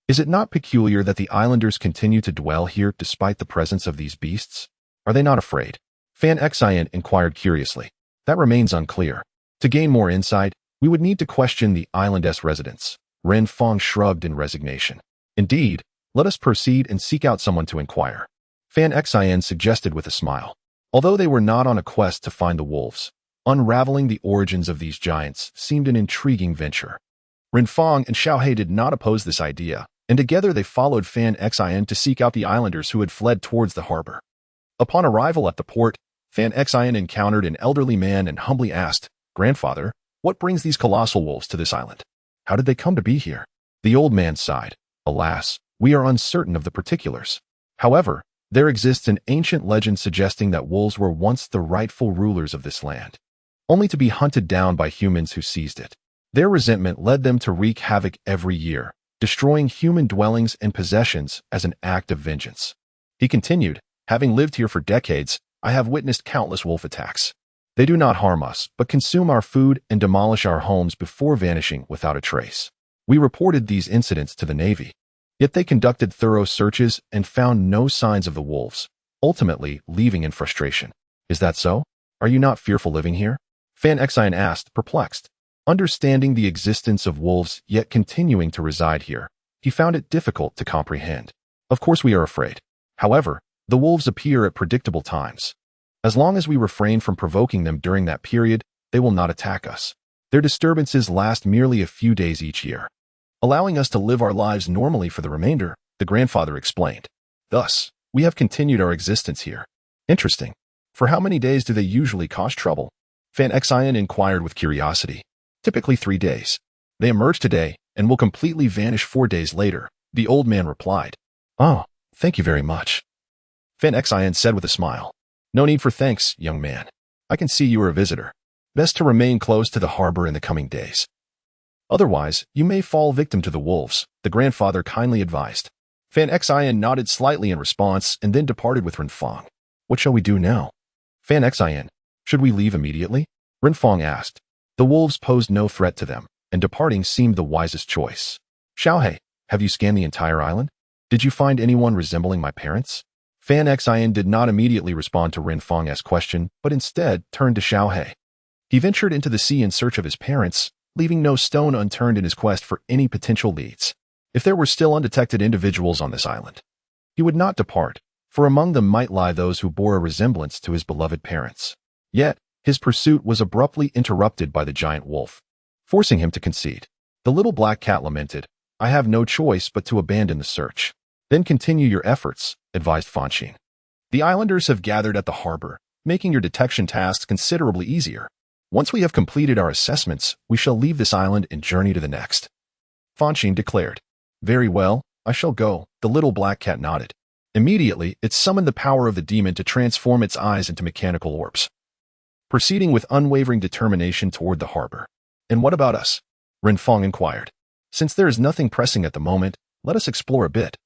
Is it not peculiar that the islanders continue to dwell here despite the presence of these beasts? Are they not afraid? Fanxin inquired curiously. That remains unclear. To gain more insight, we would need to question the island's residents. Renfong shrugged in resignation. Indeed, let us proceed and seek out someone to inquire, Fanxin suggested with a smile. Although they were not on a quest to find the wolves, unraveling the origins of these giants seemed an intriguing venture. Renfong and Xiao He did not oppose this idea, and together they followed Fanxin to seek out the islanders who had fled towards the harbor. Upon arrival at the port, Fanxin encountered an elderly man and humbly asked, "Grandfather, what brings these colossal wolves to this island? How did they come to be here?" The old man sighed. "Alas, we are uncertain of the particulars. However, there exists an ancient legend suggesting that wolves were once the rightful rulers of this land, only to be hunted down by humans who seized it. Their resentment led them to wreak havoc every year, destroying human dwellings and possessions as an act of vengeance." He continued, "Having lived here for decades, I have witnessed countless wolf attacks. They do not harm us, but consume our food and demolish our homes before vanishing without a trace. We reported these incidents to the Navy. Yet they conducted thorough searches and found no signs of the wolves, ultimately leaving in frustration. Is that so? Are you not fearful living here? Fanxin asked, perplexed. Understanding the existence of wolves yet continuing to reside here, he found it difficult to comprehend. Of course we are afraid. However, the wolves appear at predictable times. As long as we refrain from provoking them during that period, they will not attack us. Their disturbances last merely a few days each year, allowing us to live our lives normally for the remainder, the grandfather explained. Thus, we have continued our existence here. Interesting. For how many days do they usually cause trouble? Fanxin inquired with curiosity. Typically 3 days. They emerge today and will completely vanish 4 days later, the old man replied. Oh, thank you very much. Fanxin said with a smile. No need for thanks, young man. I can see you are a visitor. Best to remain close to the harbor in the coming days. Otherwise, you may fall victim to the wolves, the grandfather kindly advised. Fanxin nodded slightly in response and then departed with Renfong. What shall we do now? Fanxin, should we leave immediately? Renfong asked. The wolves posed no threat to them, and departing seemed the wisest choice. Xiaohei, have you scanned the entire island? Did you find anyone resembling my parents? Fanxin did not immediately respond to Renfong's question, but instead turned to Xiaohei. He ventured into the sea in search of his parents, leaving no stone unturned in his quest for any potential leads. If there were still undetected individuals on this island, he would not depart, for among them might lie those who bore a resemblance to his beloved parents. Yet, his pursuit was abruptly interrupted by the giant wolf, forcing him to concede. The little black cat lamented, I have no choice but to abandon the search. Then continue your efforts, advised Fonshine. The islanders have gathered at the harbor, making your detection tasks considerably easier. Once we have completed our assessments, we shall leave this island and journey to the next. Fonshine declared. Very well, I shall go, the little black cat nodded. Immediately, it summoned the power of the demon to transform its eyes into mechanical orbs, proceeding with unwavering determination toward the harbor. And what about us? Renfong inquired. Since there is nothing pressing at the moment, let us explore a bit.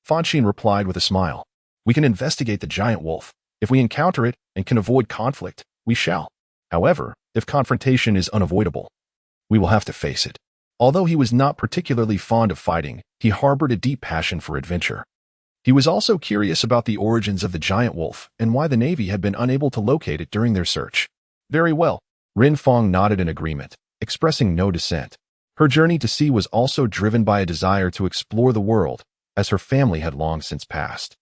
Fonshine replied with a smile. We can investigate the giant wolf. If we encounter it and can avoid conflict, we shall. However, if confrontation is unavoidable, we will have to face it. Although he was not particularly fond of fighting, he harbored a deep passion for adventure. He was also curious about the origins of the giant wolf and why the Navy had been unable to locate it during their search. Very well. Renfong nodded in agreement, expressing no dissent. Her journey to sea was also driven by a desire to explore the world, as her family had long since passed,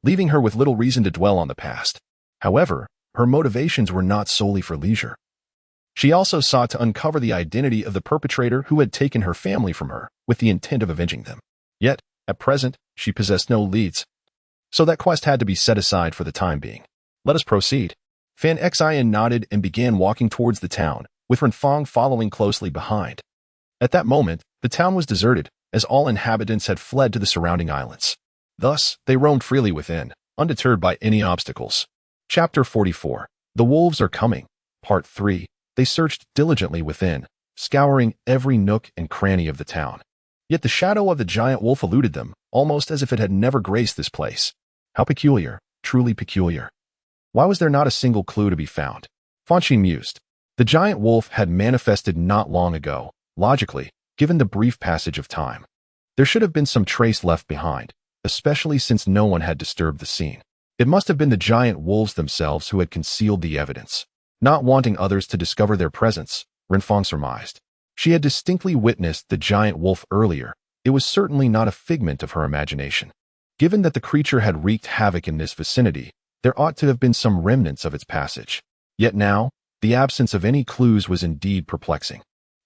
leaving her with little reason to dwell on the past. However, her motivations were not solely for leisure. She also sought to uncover the identity of the perpetrator who had taken her family from her, with the intent of avenging them. Yet, at present, she possessed no leads, so that quest had to be set aside for the time being. Let us proceed. Fanxin nodded and began walking towards the town, with Renfong following closely behind. At that moment, the town was deserted, as all inhabitants had fled to the surrounding islands. Thus, they roamed freely within, undeterred by any obstacles. Chapter 44. The Wolves Are Coming. Part 3. They searched diligently within, scouring every nook and cranny of the town. Yet the shadow of the giant wolf eluded them, almost as if it had never graced this place. How peculiar, truly peculiar. Why was there not a single clue to be found? Fonshine mused. The giant wolf had manifested not long ago. Logically, given the brief passage of time, there should have been some trace left behind, especially since no one had disturbed the scene. It must have been the giant wolves themselves who had concealed the evidence, not wanting others to discover their presence, Renfong surmised. She had distinctly witnessed the giant wolf earlier. It was certainly not a figment of her imagination. Given that the creature had wreaked havoc in this vicinity, there ought to have been some remnants of its passage. Yet now, the absence of any clues was indeed perplexing.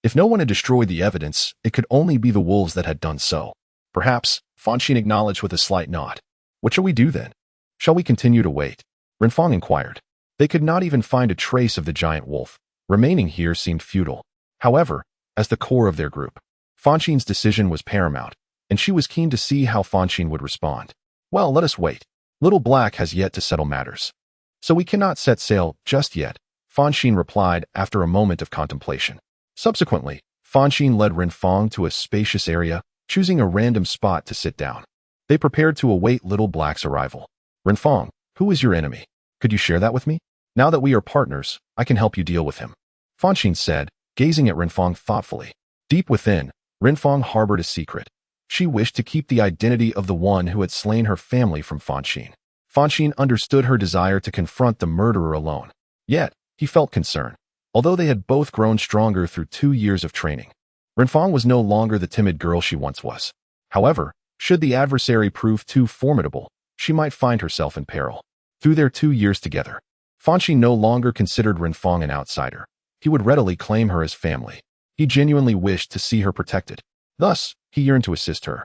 If no one had destroyed the evidence, it could only be the wolves that had done so. Perhaps, Fonshine acknowledged with a slight nod. What shall we do then? Shall we continue to wait? Renfong inquired. They could not even find a trace of the giant wolf. Remaining here seemed futile. However, as the core of their group, Fonshine's decision was paramount, and she was keen to see how Fonshine would respond. Well, let us wait. Little Black has yet to settle matters, so we cannot set sail just yet, Fonshine replied after a moment of contemplation. Subsequently, Fonshine led Renfong to a spacious area, choosing a random spot to sit down. They prepared to await Little Black's arrival. Renfong, who is your enemy? Could you share that with me? Now that we are partners, I can help you deal with him, Fonshine said, gazing at Renfong thoughtfully. Deep within, Renfong harbored a secret. She wished to keep the identity of the one who had slain her family from Fonshine. Fonshine understood her desire to confront the murderer alone. Yet, he felt concern. Although they had both grown stronger through 2 years of training, Renfong was no longer the timid girl she once was. However, should the adversary prove too formidable, she might find herself in peril. Through their 2 years together, Fonshine no longer considered Renfong an outsider. He would readily claim her as family. He genuinely wished to see her protected. Thus, he yearned to assist her.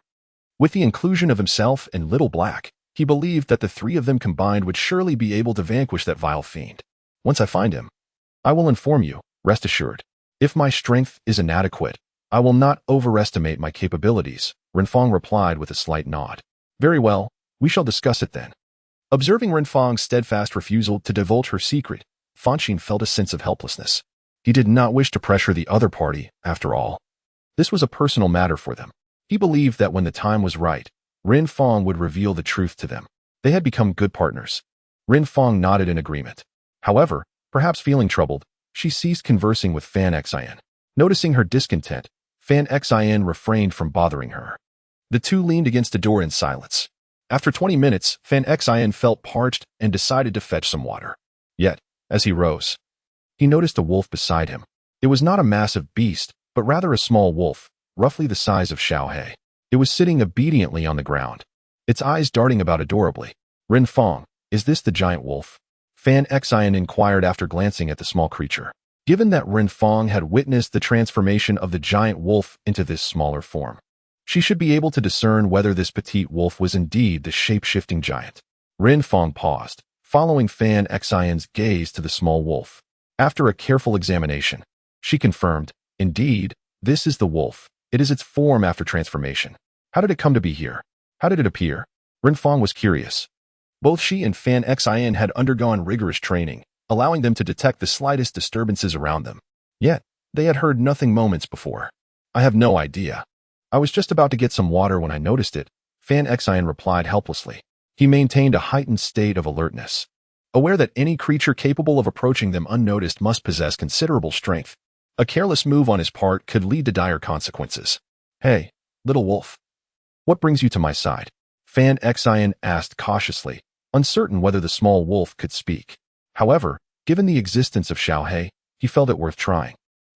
With the inclusion of himself and Little Black, he believed that the three of them combined would surely be able to vanquish that vile fiend. Once I find him, I will inform you, rest assured. If my strength is inadequate, I will not overestimate my capabilities, Renfong replied with a slight nod. Very well, we shall discuss it then. Observing Renfong's steadfast refusal to divulge her secret, Fonshine felt a sense of helplessness. He did not wish to pressure the other party, after all. This was a personal matter for them. He believed that when the time was right, Renfong would reveal the truth to them. They had become good partners. Renfong nodded in agreement. However, perhaps feeling troubled, she ceased conversing with Fanxin. Noticing her discontent, Fanxin refrained from bothering her. The two leaned against the door in silence. After 20 minutes, Fanxin felt parched and decided to fetch some water. Yet, as he rose, he noticed a wolf beside him. It was not a massive beast, but rather a small wolf, roughly the size of Xiaohe. It was sitting obediently on the ground, its eyes darting about adorably. Renfong, is this the giant wolf? Fanxin inquired after glancing at the small creature. Given that Renfong had witnessed the transformation of the giant wolf into this smaller form, she should be able to discern whether this petite wolf was indeed the shape-shifting giant. Renfong paused, following Fanxin's gaze to the small wolf. After a careful examination, she confirmed, indeed, this is the wolf. It is its form after transformation. How did it come to be here? How did it appear? Renfong was curious. Both she and Fanxin had undergone rigorous training, allowing them to detect the slightest disturbances around them. Yet, they had heard nothing moments before. I have no idea. I was just about to get some water when I noticed it, Fanxin replied helplessly. He maintained a heightened state of alertness, aware that any creature capable of approaching them unnoticed must possess considerable strength. A careless move on his part could lead to dire consequences. Hey, little wolf. What brings you to my side? Fanxin asked cautiously, uncertain whether the small wolf could speak. However, given the existence of Xiaohe, he felt it worth trying.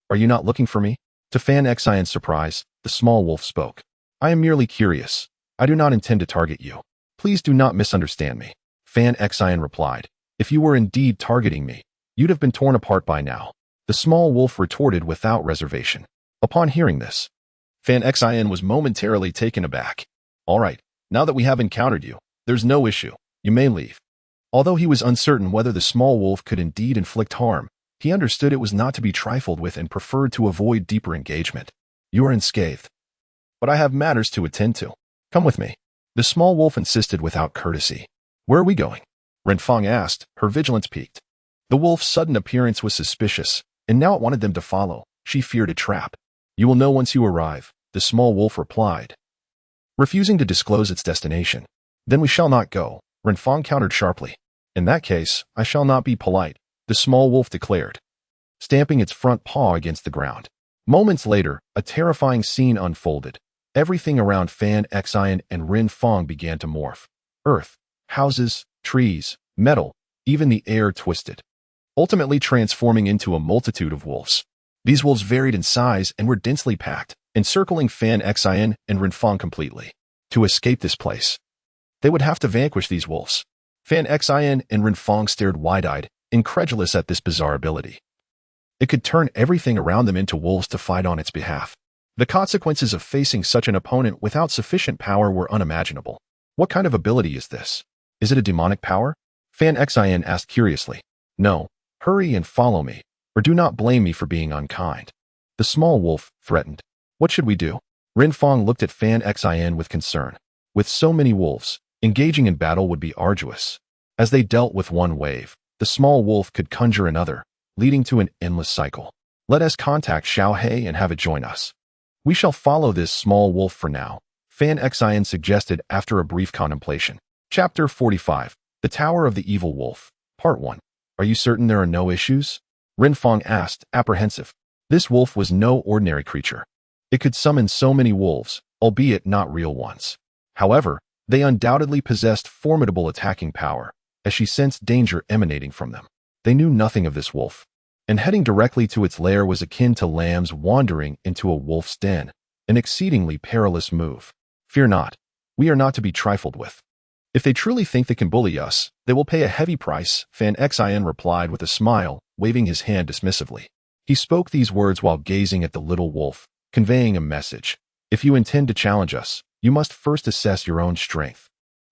Are you not looking for me? To Fanxin's surprise, the small wolf spoke. I am merely curious. I do not intend to target you. Please do not misunderstand me. Fanxin replied. If you were indeed targeting me, you'd have been torn apart by now. The small wolf retorted without reservation. Upon hearing this, Fanxin was momentarily taken aback. All right, now that we have encountered you, there's no issue. You may leave. Although he was uncertain whether the small wolf could indeed inflict harm, he understood it was not to be trifled with and preferred to avoid deeper engagement. You are unscathed, but I have matters to attend to. Come with me. The small wolf insisted without courtesy. Where are we going? Renfong asked, her vigilance piqued. The wolf's sudden appearance was suspicious, and now it wanted them to follow. She feared a trap. You will know once you arrive, the small wolf replied, refusing to disclose its destination. Then we shall not go, Renfong countered sharply. In that case, I shall not be polite, the small wolf declared, stamping its front paw against the ground. Moments later, a terrifying scene unfolded. Everything around Fanxin and Renfong began to morph. Earth, houses, trees, metal, even the air twisted, ultimately transforming into a multitude of wolves. These wolves varied in size and were densely packed, encircling Fanxin and Renfong completely. To escape this place, they would have to vanquish these wolves. Fanxin and Renfong stared wide-eyed, incredulous at this bizarre ability. It could turn everything around them into wolves to fight on its behalf. The consequences of facing such an opponent without sufficient power were unimaginable. What kind of ability is this? Is it a demonic power? Fanxin asked curiously. No, hurry and follow me, or do not blame me for being unkind. The small wolf threatened. What should we do? Renfong looked at Fanxin with concern. With so many wolves, engaging in battle would be arduous. As they dealt with one wave, the small wolf could conjure another, leading to an endless cycle. Let us contact Xiaohe and have it join us. We shall follow this small wolf for now, Fanxin suggested after a brief contemplation. Chapter 45. The Tower of the Evil Wolf. Part 1. Are you certain there are no issues? Renfong asked, apprehensive. This wolf was no ordinary creature. It could summon so many wolves, albeit not real ones. However, they undoubtedly possessed formidable attacking power, as she sensed danger emanating from them. They knew nothing of this wolf, and heading directly to its lair was akin to lambs wandering into a wolf's den, an exceedingly perilous move. Fear not. We are not to be trifled with. If they truly think they can bully us, they will pay a heavy price, Fanxin replied with a smile, waving his hand dismissively. He spoke these words while gazing at the little wolf, conveying a message. If you intend to challenge us, you must first assess your own strength.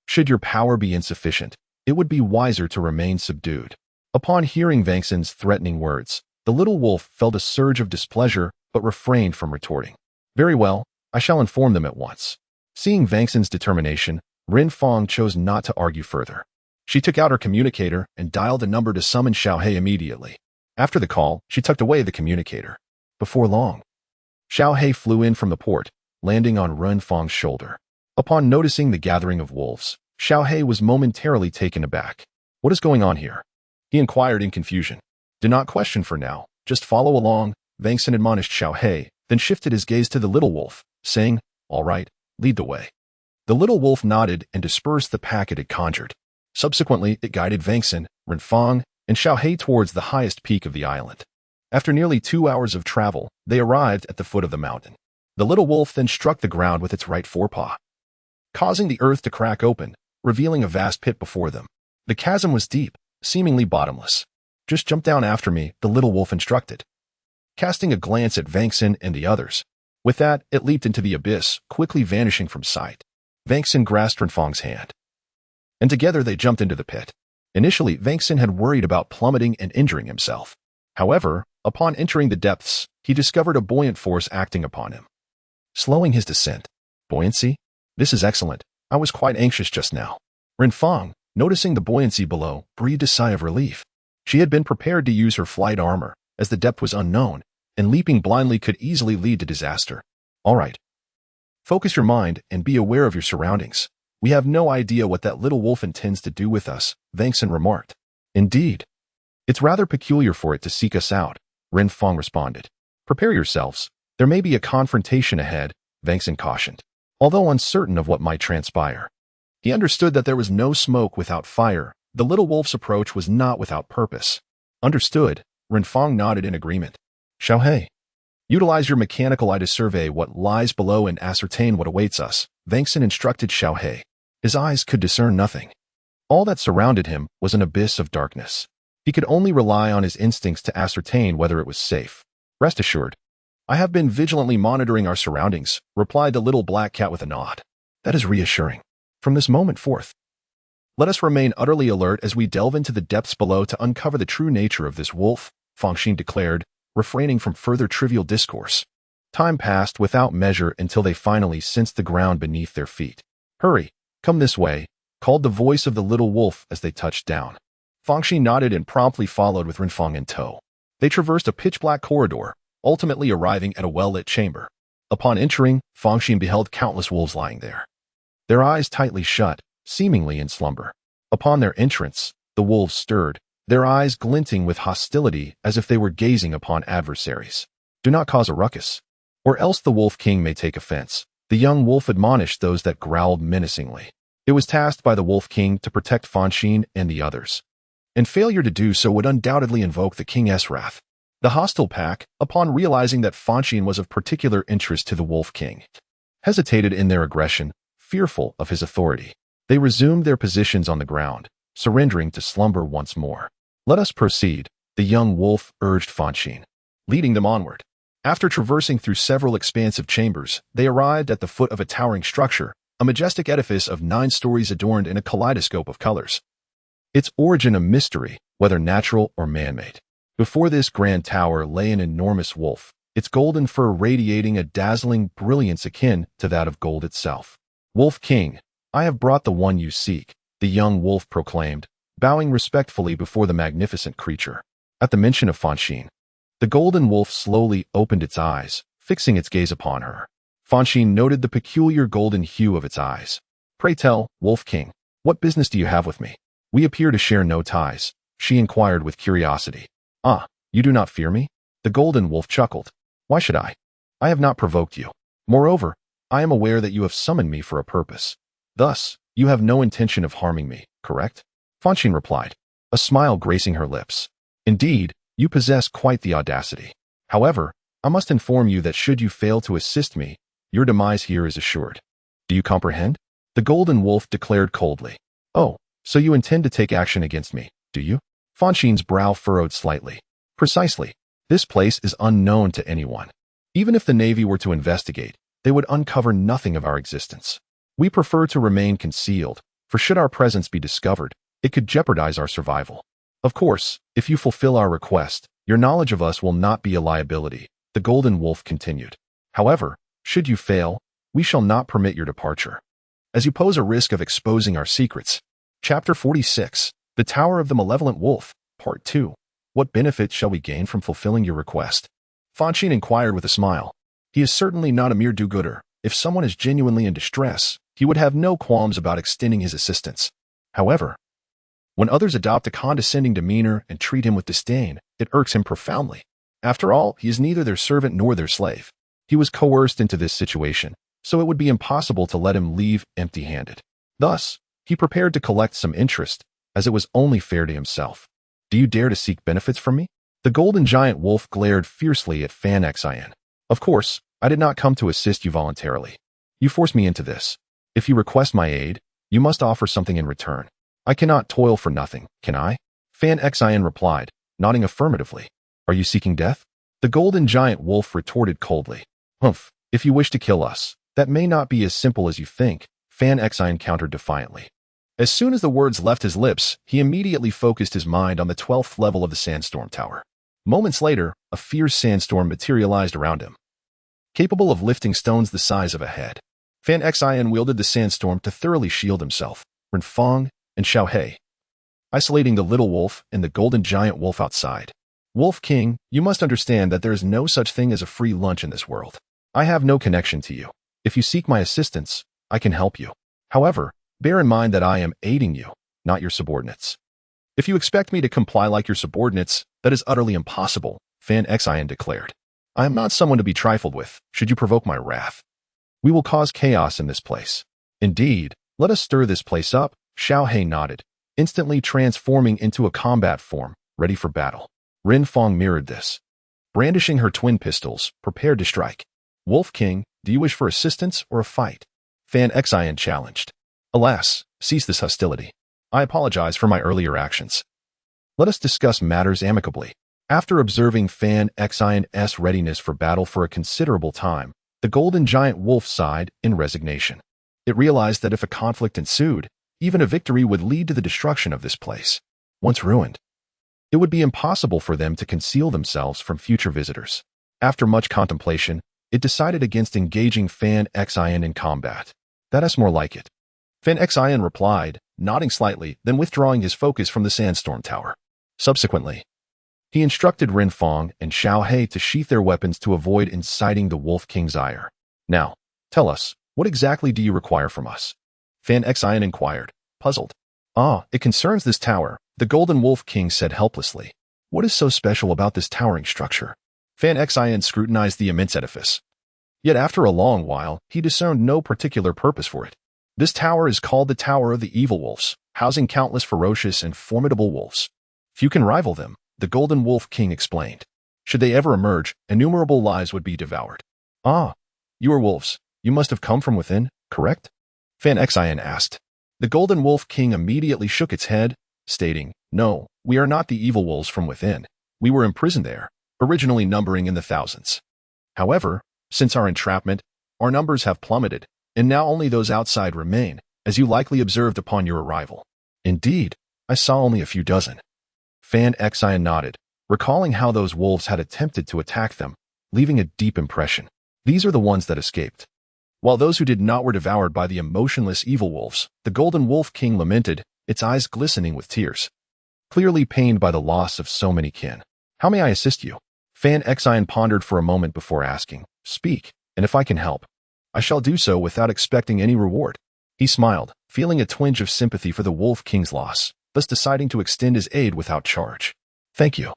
Should your power be insufficient, it would be wiser to remain subdued. Upon hearing Fanxin's threatening words, the little wolf felt a surge of displeasure but refrained from retorting. Very well, I shall inform them at once. Seeing Fanxin's determination, Renfong chose not to argue further. She took out her communicator and dialed a number to summon Xiaohe immediately. After the call, she tucked away the communicator. Before long, Xiaohe flew in from the port, landing on Renfong's shoulder. Upon noticing the gathering of wolves, Xiaohe was momentarily taken aback. What is going on here? He inquired in confusion. Do not question for now, just follow along, Fanxin admonished Xiaohe, then shifted his gaze to the little wolf, saying, All right, lead the way. The little wolf nodded and dispersed the pack it had conjured. Subsequently, it guided Fanxin, Renfong, and Xiaohe towards the highest peak of the island. After nearly 2 hours of travel, they arrived at the foot of the mountain. The little wolf then struck the ground with its right forepaw, causing the earth to crack open, revealing a vast pit before them. The chasm was deep, seemingly bottomless. Just jump down after me, the little wolf instructed, casting a glance at Fanxin and the others. With that, it leaped into the abyss, quickly vanishing from sight. Fanxin grasped Renfong's hand, and together they jumped into the pit. Initially, Fanxin had worried about plummeting and injuring himself. However, upon entering the depths, he discovered a buoyant force acting upon him, slowing his descent. Buoyancy? This is excellent. I was quite anxious just now. Renfong, noticing the buoyancy below, breathed a sigh of relief. She had been prepared to use her flight armor, as the depth was unknown, and leaping blindly could easily lead to disaster. All right. Focus your mind and be aware of your surroundings. We have no idea what that little wolf intends to do with us, Fanxin remarked. Indeed. It's rather peculiar for it to seek us out, Renfong responded. Prepare yourselves. There may be a confrontation ahead, Fanxin cautioned, although uncertain of what might transpire. He understood that there was no smoke without fire. The little wolf's approach was not without purpose. Understood, Renfong nodded in agreement. Xiaohe, utilize your mechanical eye to survey what lies below and ascertain what awaits us, Fanxin instructed Xiaohe. His eyes could discern nothing. All that surrounded him was an abyss of darkness. He could only rely on his instincts to ascertain whether it was safe. Rest assured, I have been vigilantly monitoring our surroundings, replied the little black cat with a nod. That is reassuring. From this moment forth, let us remain utterly alert as we delve into the depths below to uncover the true nature of this wolf, Fonshine declared, refraining from further trivial discourse. Time passed without measure until they finally sensed the ground beneath their feet. Hurry, come this way, called the voice of the little wolf as they touched down. Fonshine nodded and promptly followed with Renfong in tow. They traversed a pitch-black corridor, ultimately arriving at a well-lit chamber. Upon entering, Fonshine beheld countless wolves lying there, their eyes tightly shut, seemingly in slumber. Upon their entrance, the wolves stirred, their eyes glinting with hostility as if they were gazing upon adversaries. Do not cause a ruckus, or else the Wolf King may take offense, the young wolf admonished those that growled menacingly. It was tasked by the Wolf King to protect Fonshine and the others, and failure to do so would undoubtedly invoke the King's wrath. The hostile pack, upon realizing that Fonshine was of particular interest to the Wolf King, hesitated in their aggression, fearful of his authority. They resumed their positions on the ground, surrendering to slumber once more. Let us proceed, the young wolf urged Fonshine, leading them onward. After traversing through several expansive chambers, they arrived at the foot of a towering structure, a majestic edifice of 9 stories adorned in a kaleidoscope of colors. Its origin a mystery, whether natural or man-made. Before this grand tower lay an enormous wolf, its golden fur radiating a dazzling brilliance akin to that of gold itself. Wolf King, I have brought the one you seek, the young wolf proclaimed, bowing respectfully before the magnificent creature. At the mention of Fonshine, the golden wolf slowly opened its eyes, fixing its gaze upon her. Fonshine noted the peculiar golden hue of its eyes. Pray tell, Wolf King, what business do you have with me? We appear to share no ties, she inquired with curiosity. Ah, you do not fear me? The golden wolf chuckled. Why should I? I have not provoked you. Moreover, I am aware that you have summoned me for a purpose. Thus, you have no intention of harming me, correct? Fonshine replied, a smile gracing her lips. Indeed, you possess quite the audacity. However, I must inform you that should you fail to assist me, your demise here is assured. Do you comprehend? The golden wolf declared coldly. Oh, so you intend to take action against me, do you? Fonshine's brow furrowed slightly. Precisely. This place is unknown to anyone. Even if the Navy were to investigate, they would uncover nothing of our existence. We prefer to remain concealed, for should our presence be discovered, it could jeopardize our survival. Of course, if you fulfill our request, your knowledge of us will not be a liability, the golden wolf continued. However, should you fail, we shall not permit your departure, as you pose a risk of exposing our secrets. Chapter 46, The Tower of the Malevolent Wolf, Part 2. What benefit shall we gain from fulfilling your request? Fonshine inquired with a smile. He is certainly not a mere do-gooder. If someone is genuinely in distress, he would have no qualms about extending his assistance. However, when others adopt a condescending demeanor and treat him with disdain, it irks him profoundly. After all, he is neither their servant nor their slave. He was coerced into this situation, so it would be impossible to let him leave empty-handed. Thus, he prepared to collect some interest, as it was only fair to himself. Do you dare to seek benefits from me? The golden giant wolf glared fiercely at Fanxin. Of course, I did not come to assist you voluntarily. You forced me into this. If you request my aid, you must offer something in return. I cannot toil for nothing, can I? Fanxin replied, nodding affirmatively. Are you seeking death? The golden giant wolf retorted coldly. Humph, if you wish to kill us, that may not be as simple as you think, Fanxin countered defiantly. As soon as the words left his lips, he immediately focused his mind on the 12th level of the sandstorm tower. Moments later, a fierce sandstorm materialized around him, capable of lifting stones the size of a head. Fanxin wielded the sandstorm to thoroughly shield himself, Renfong, and Xiaohei, isolating the little wolf and the golden giant wolf outside. Wolf King, you must understand that there is no such thing as a free lunch in this world. I have no connection to you. If you seek my assistance, I can help you. However, bear in mind that I am aiding you, not your subordinates. If you expect me to comply like your subordinates, that is utterly impossible, Fanxin declared. I am not someone to be trifled with, should you provoke my wrath. We will cause chaos in this place. Indeed, let us stir this place up, Xiaohei nodded, instantly transforming into a combat form, ready for battle. Renfong mirrored this, brandishing her twin pistols, prepared to strike. Wolf King, do you wish for assistance or a fight? Fanxin challenged. Alas, cease this hostility. I apologize for my earlier actions. Let us discuss matters amicably. After observing Fanxin's readiness for battle for a considerable time, the golden giant wolf sighed in resignation. It realized that if a conflict ensued, even a victory would lead to the destruction of this place. Once ruined, it would be impossible for them to conceal themselves from future visitors. After much contemplation, it decided against engaging Fanxin in combat. That is more like it. Fanxin replied, nodding slightly, then withdrawing his focus from the sandstorm tower. Subsequently, he instructed Renfong and Xiaohei to sheath their weapons to avoid inciting the Wolf King's ire. Now, tell us, what exactly do you require from us? Fanxin inquired, puzzled. Ah, it concerns this tower, the Golden Wolf King said helplessly. What is so special about this towering structure? Fanxin scrutinized the immense edifice. Yet after a long while, he discerned no particular purpose for it. This tower is called the Tower of the Evil Wolves, housing countless ferocious and formidable wolves. Few can rival them, the Golden Wolf King explained. Should they ever emerge, innumerable lives would be devoured. Ah, you are wolves. You must have come from within, correct? Fanxin asked. The Golden Wolf King immediately shook its head, stating, No, we are not the evil wolves from within. We were imprisoned there, originally numbering in the thousands. However, since our entrapment, our numbers have plummeted, and now only those outside remain, as you likely observed upon your arrival. Indeed, I saw only a few dozen. Fanxin nodded, recalling how those wolves had attempted to attack them, leaving a deep impression. These are the ones that escaped. While those who did not were devoured by the emotionless evil wolves, the Golden Wolf King lamented, its eyes glistening with tears, clearly pained by the loss of so many kin. How may I assist you? Fanxin pondered for a moment before asking, Speak, and if I can help, I shall do so without expecting any reward. He smiled, feeling a twinge of sympathy for the Wolf King's loss. thus deciding to extend his aid without charge. Thank you.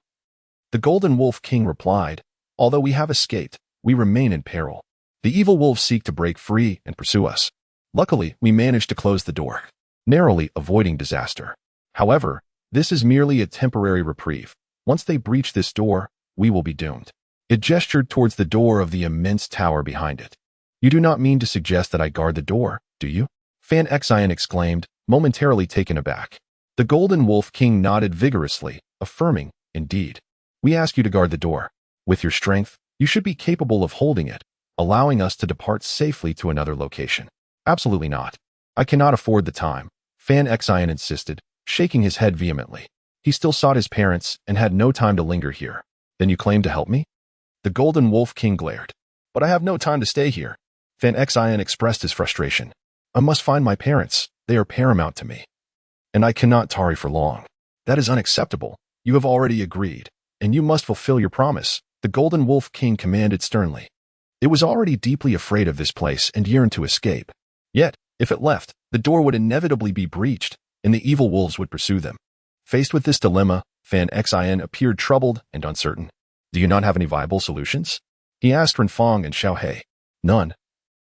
The Golden Wolf King replied, although we have escaped, we remain in peril. The evil wolves seek to break free and pursue us. Luckily, we managed to close the door, narrowly avoiding disaster. However, this is merely a temporary reprieve. Once they breach this door, we will be doomed. It gestured towards the door of the immense tower behind it. You do not mean to suggest that I guard the door, do you? Fanxin exclaimed, momentarily taken aback. The Golden Wolf King nodded vigorously, affirming, indeed. We ask you to guard the door. With your strength, you should be capable of holding it, allowing us to depart safely to another location. Absolutely not. I cannot afford the time, Fanxin insisted, shaking his head vehemently. He still sought his parents and had no time to linger here. Then you claim to help me? The Golden Wolf King glared. But I have no time to stay here. Fanxin expressed his frustration. I must find my parents. They are paramount to me. And I cannot tarry for long. That is unacceptable. You have already agreed, and you must fulfill your promise, the Golden Wolf King commanded sternly. It was already deeply afraid of this place and yearned to escape. Yet, if it left, the door would inevitably be breached, and the evil wolves would pursue them. Faced with this dilemma, Fanxin appeared troubled and uncertain. Do you not have any viable solutions? He asked Renfong and Xiaohei. None.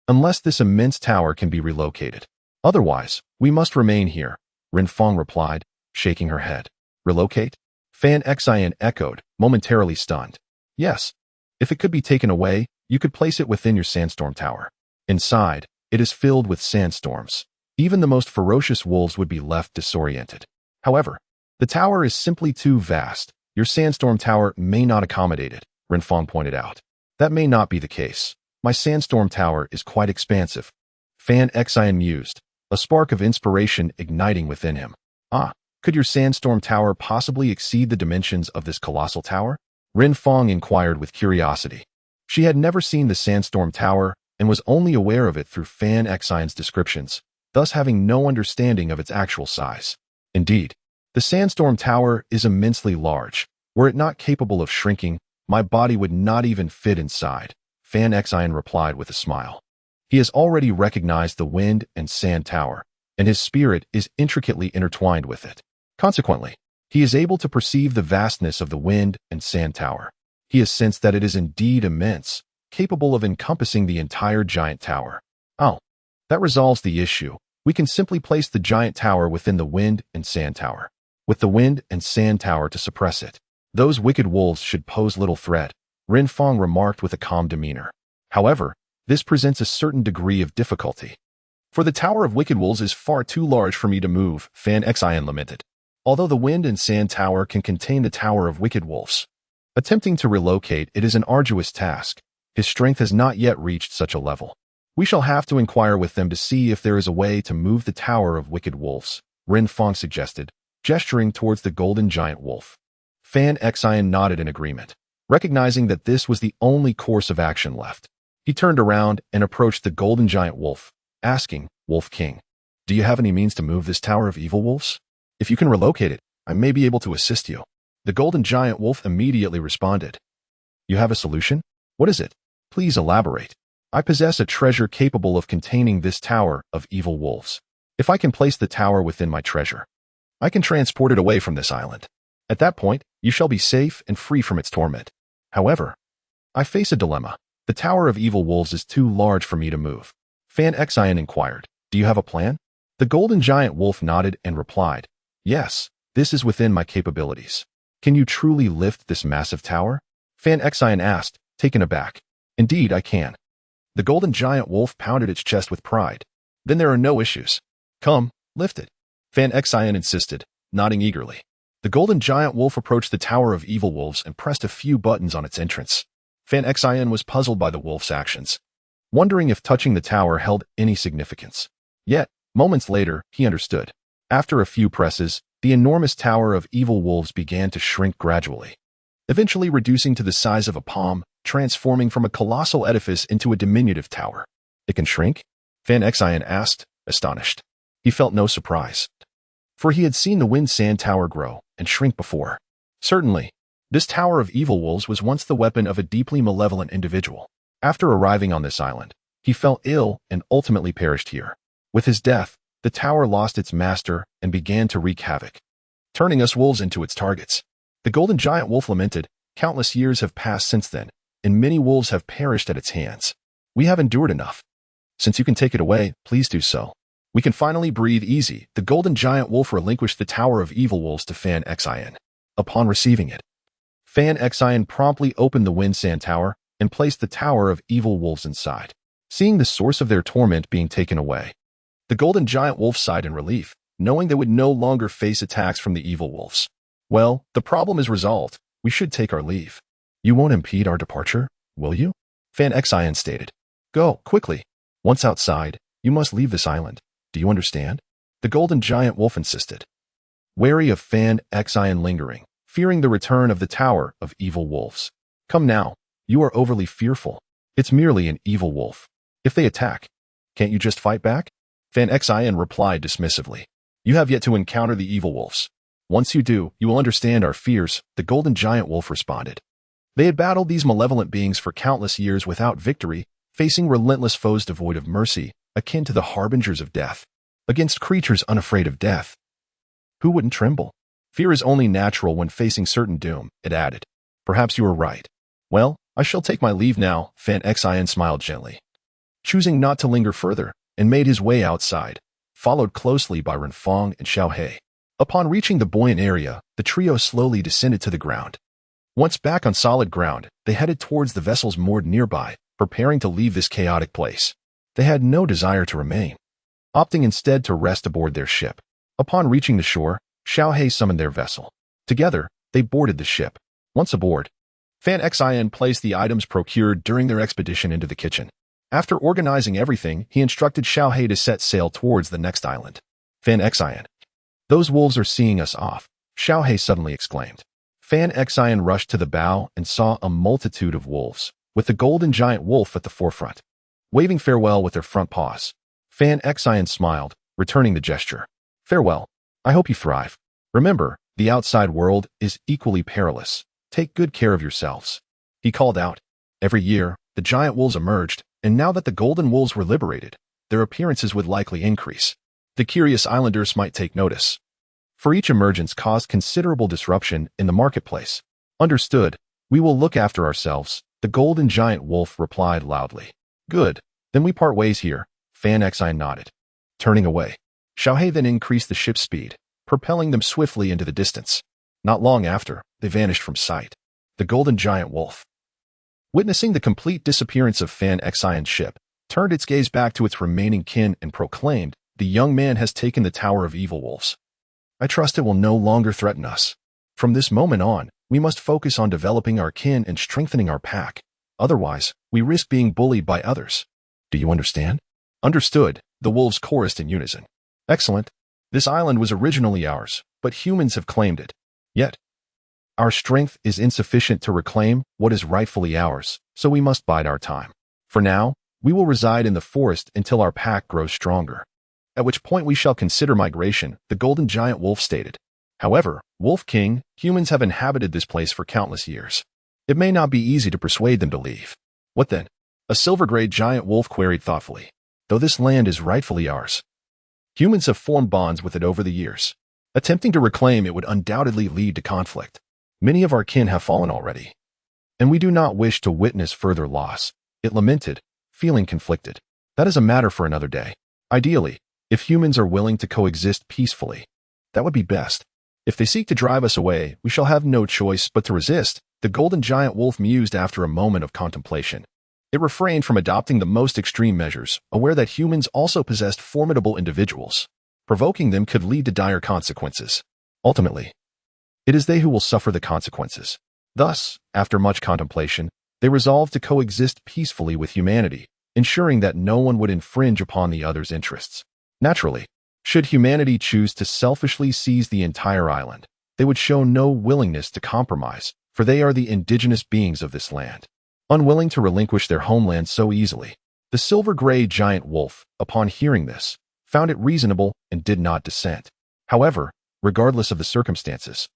Unless this immense tower can be relocated. Otherwise, we must remain here, Renfong replied, shaking her head. Relocate? Fanxin echoed, momentarily stunned. Yes. If it could be taken away, you could place it within your sandstorm tower. Inside, it is filled with sandstorms. Even the most ferocious wolves would be left disoriented. However, the tower is simply too vast. Your sandstorm tower may not accommodate it, Renfong pointed out. That may not be the case. My sandstorm tower is quite expansive. Fanxin mused, a spark of inspiration igniting within him. Could your sandstorm tower possibly exceed the dimensions of this colossal tower? Renfong inquired with curiosity. She had never seen the sandstorm tower and was only aware of it through Fanxin's descriptions, thus having no understanding of its actual size. Indeed, the sandstorm tower is immensely large. Were it not capable of shrinking, my body would not even fit inside, Fanxin replied with a smile. He has already recognized the wind and sand tower, and his spirit is intricately intertwined with it. Consequently, he is able to perceive the vastness of the wind and sand tower. He has sensed that it is indeed immense, capable of encompassing the entire giant tower. That resolves the issue. We can simply place the giant tower within the wind and sand tower. With the wind and sand tower to suppress it, those wicked wolves should pose little threat, Renfong remarked with a calm demeanor. However, this presents a certain degree of difficulty. For the Tower of Wicked Wolves is far too large for me to move, Fanxin lamented. Although the wind and sand tower can contain the Tower of Wicked Wolves. Attempting to relocate it is an arduous task. His strength has not yet reached such a level. We shall have to inquire with them to see if there is a way to move the Tower of Wicked Wolves, Renfong suggested, gesturing towards the golden giant wolf. Fanxin nodded in agreement, recognizing that this was the only course of action left. He turned around and approached the golden giant wolf, asking, Wolf King, do you have any means to move this Tower of Evil Wolves? If you can relocate it, I may be able to assist you. The golden giant wolf immediately responded. You have a solution? What is it? Please elaborate. I possess a treasure capable of containing this Tower of Evil Wolves. If I can place the tower within my treasure, I can transport it away from this island. At that point, you shall be safe and free from its torment. However, I face a dilemma. The Tower of Evil Wolves is too large for me to move. Fanxin inquired, do you have a plan? The golden giant wolf nodded and replied, yes, this is within my capabilities. Can you truly lift this massive tower? Fanxin asked, taken aback. Indeed, I can. The golden giant wolf pounded its chest with pride. Then there are no issues. Come, lift it. Fanxin insisted, nodding eagerly. The golden giant wolf approached the Tower of Evil Wolves and pressed a few buttons on its entrance. Fanxin was puzzled by the wolf's actions, wondering if touching the tower held any significance. Yet, moments later, he understood. After a few presses, the enormous Tower of Evil Wolves began to shrink gradually, eventually reducing to the size of a palm, transforming from a colossal edifice into a diminutive tower. It can shrink? Fanxin asked, astonished. He felt no surprise, for he had seen the wind sand tower grow and shrink before. Certainly, this Tower of Evil Wolves was once the weapon of a deeply malevolent individual. After arriving on this island, he fell ill and ultimately perished here. With his death, the tower lost its master and began to wreak havoc. turning us wolves into its targets. The golden giant wolf lamented, countless years have passed since then, and many wolves have perished at its hands. We have endured enough. Since you can take it away, please do so. We can finally breathe easy. The golden giant wolf relinquished the Tower of Evil Wolves to Fanxin. Upon receiving it, Fanxin promptly opened the Wind Sand Tower and placed the Tower of Evil Wolves inside. Seeing the source of their torment being taken away, the golden giant wolf sighed in relief, knowing they would no longer face attacks from the evil wolves. Well, the problem is resolved. We should take our leave. You won't impede our departure, will you? Fanxin stated. Go, quickly. Once outside, you must leave this island. Do you understand? The golden giant wolf insisted. Wary of Fanxin lingering, fearing the return of the Tower of Evil Wolves. Come now, you are overly fearful. It's merely an evil wolf. If they attack, can't you just fight back? Fanxin replied dismissively. You have yet to encounter the evil wolves. Once you do, you will understand our fears, the golden giant wolf responded. They had battled these malevolent beings for countless years without victory, facing relentless foes devoid of mercy, akin to the harbingers of death, against creatures unafraid of death. Who wouldn't tremble? Fear is only natural when facing certain doom, it added. Perhaps you are right. Well, I shall take my leave now, Fanxin smiled gently, choosing not to linger further, and made his way outside, followed closely by Renfong and Xiaohe. Upon reaching the buoyant area, the trio slowly descended to the ground. Once back on solid ground, they headed towards the vessels moored nearby, preparing to leave this chaotic place. They had no desire to remain, opting instead to rest aboard their ship. Upon reaching the shore, Xiaohe summoned their vessel. Together, they boarded the ship. Once aboard, Fanxin placed the items procured during their expedition into the kitchen. After organizing everything, he instructed Xiaohe to set sail towards the next island. Fanxin. Those wolves are seeing us off, Xiaohe suddenly exclaimed. Fanxin rushed to the bow and saw a multitude of wolves, with the golden giant wolf at the forefront. Waving farewell with their front paws, Fanxin smiled, returning the gesture. Farewell. I hope you thrive. Remember, the outside world is equally perilous. Take good care of yourselves. He called out. Every year, the giant wolves emerged, and now that the golden wolves were liberated, their appearances would likely increase. The curious islanders might take notice, for each emergence caused considerable disruption in the marketplace. Understood. We will look after ourselves, the golden giant wolf replied loudly. Good. Then we part ways here, Fanxin nodded. Turning away, Xiaohe then increased the ship's speed, propelling them swiftly into the distance. Not long after, they vanished from sight. The golden giant wolf, witnessing the complete disappearance of Fanxin's ship, turned its gaze back to its remaining kin and proclaimed, The young man has taken the Tower of Evil Wolves. I trust it will no longer threaten us. From this moment on, we must focus on developing our kin and strengthening our pack. Otherwise, we risk being bullied by others. Do you understand? Understood, the wolves chorused in unison. Excellent. This island was originally ours, but humans have claimed it. Yet, our strength is insufficient to reclaim what is rightfully ours, so we must bide our time. For now, we will reside in the forest until our pack grows stronger, at which point we shall consider migration, the golden giant wolf stated. However, Wolf King, humans have inhabited this place for countless years. It may not be easy to persuade them to leave. What then? A silver-gray giant wolf queried thoughtfully. Though this land is rightfully ours, humans have formed bonds with it over the years. Attempting to reclaim it would undoubtedly lead to conflict. Many of our kin have fallen already, and we do not wish to witness further loss, it lamented, feeling conflicted. That is a matter for another day. Ideally, if humans are willing to coexist peacefully, that would be best. If they seek to drive us away, we shall have no choice but to resist, the golden giant wolf mused after a moment of contemplation. It refrained from adopting the most extreme measures, aware that humans also possessed formidable individuals. Provoking them could lead to dire consequences. Ultimately, it is they who will suffer the consequences. Thus, after much contemplation, they resolved to coexist peacefully with humanity, ensuring that no one would infringe upon the other's interests. Naturally, should humanity choose to selfishly seize the entire island, they would show no willingness to compromise, for they are the indigenous beings of this land, unwilling to relinquish their homeland so easily. The silver-gray giant wolf, upon hearing this, found it reasonable and did not dissent. However, regardless of the circumstances,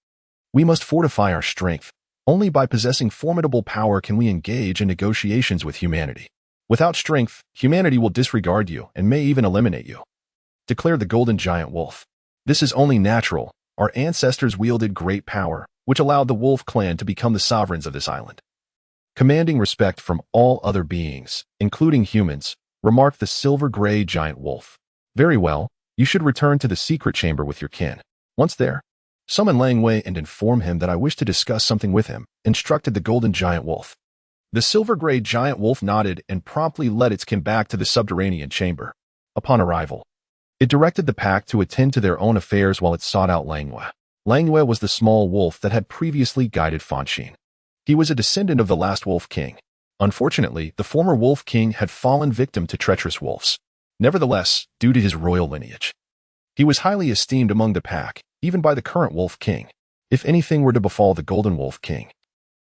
we must fortify our strength. Only by possessing formidable power can we engage in negotiations with humanity. Without strength, humanity will disregard you and may even eliminate you, declared the golden giant wolf. This is only natural. our ancestors wielded great power, which allowed the wolf clan to become the sovereigns of this island. Commanding respect from all other beings, including humans, remarked the silver-gray giant wolf. Very well, you should return to the secret chamber with your kin. Once there, summon Lang Wei and inform him that I wish to discuss something with him, instructed the golden giant wolf. The silver-gray giant wolf nodded and promptly led its kin back to the subterranean chamber. Upon arrival, it directed the pack to attend to their own affairs while it sought out Lang Wei. Lang Wei was the small wolf that had previously guided Fonshine. He was a descendant of the last Wolf King. Unfortunately, the former Wolf King had fallen victim to treacherous wolves. Nevertheless, due to his royal lineage, he was highly esteemed among the pack, even by the current Wolf King. If anything were to befall the Golden Wolf King,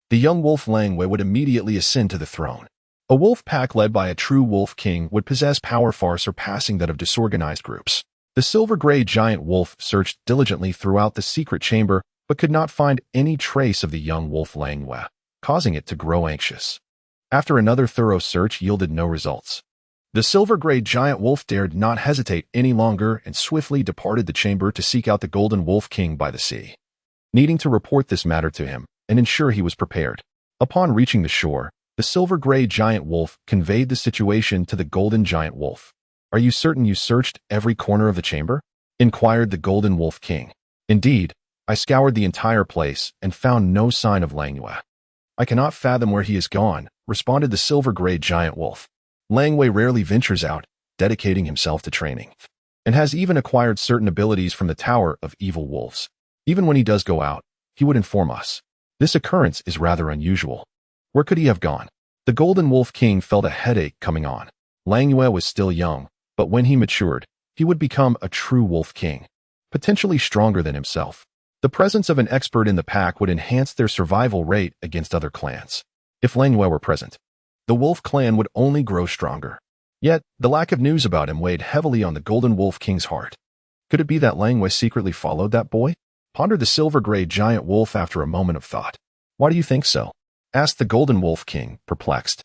the young wolf Lang Wei would immediately ascend to the throne. A wolf pack led by a true Wolf King would possess power far surpassing that of disorganized groups. The silver-gray giant wolf searched diligently throughout the secret chamber but could not find any trace of the young wolf Lang Wei, causing it to grow anxious. After another thorough search yielded no results, the silver-gray giant wolf dared not hesitate any longer and swiftly departed the chamber to seek out the Golden Wolf King by the sea, needing to report this matter to him and ensure he was prepared. Upon reaching the shore, the silver-gray giant wolf conveyed the situation to the golden giant wolf. "Are you certain you searched every corner of the chamber?" inquired the Golden Wolf King. "Indeed, I scoured the entire place and found no sign of Lang Wei." "I cannot fathom where he is gone," responded the silver-gray giant wolf. "Lang Wei rarely ventures out, dedicating himself to training, and has even acquired certain abilities from the Tower of Evil Wolves. Even when he does go out, he would inform us. This occurrence is rather unusual. Where could he have gone?" The Golden Wolf King felt a headache coming on. Lang Wei was still young, but when he matured, he would become a true Wolf King, potentially stronger than himself. The presence of an expert in the pack would enhance their survival rate against other clans. If Lang Wei were present, the Wolf clan would only grow stronger. Yet, the lack of news about him weighed heavily on the Golden Wolf King's heart. Could it be that Lang Wei secretly followed that boy? Pondered the silver-gray giant wolf after a moment of thought. "Why do you think so?" asked the Golden Wolf King, perplexed.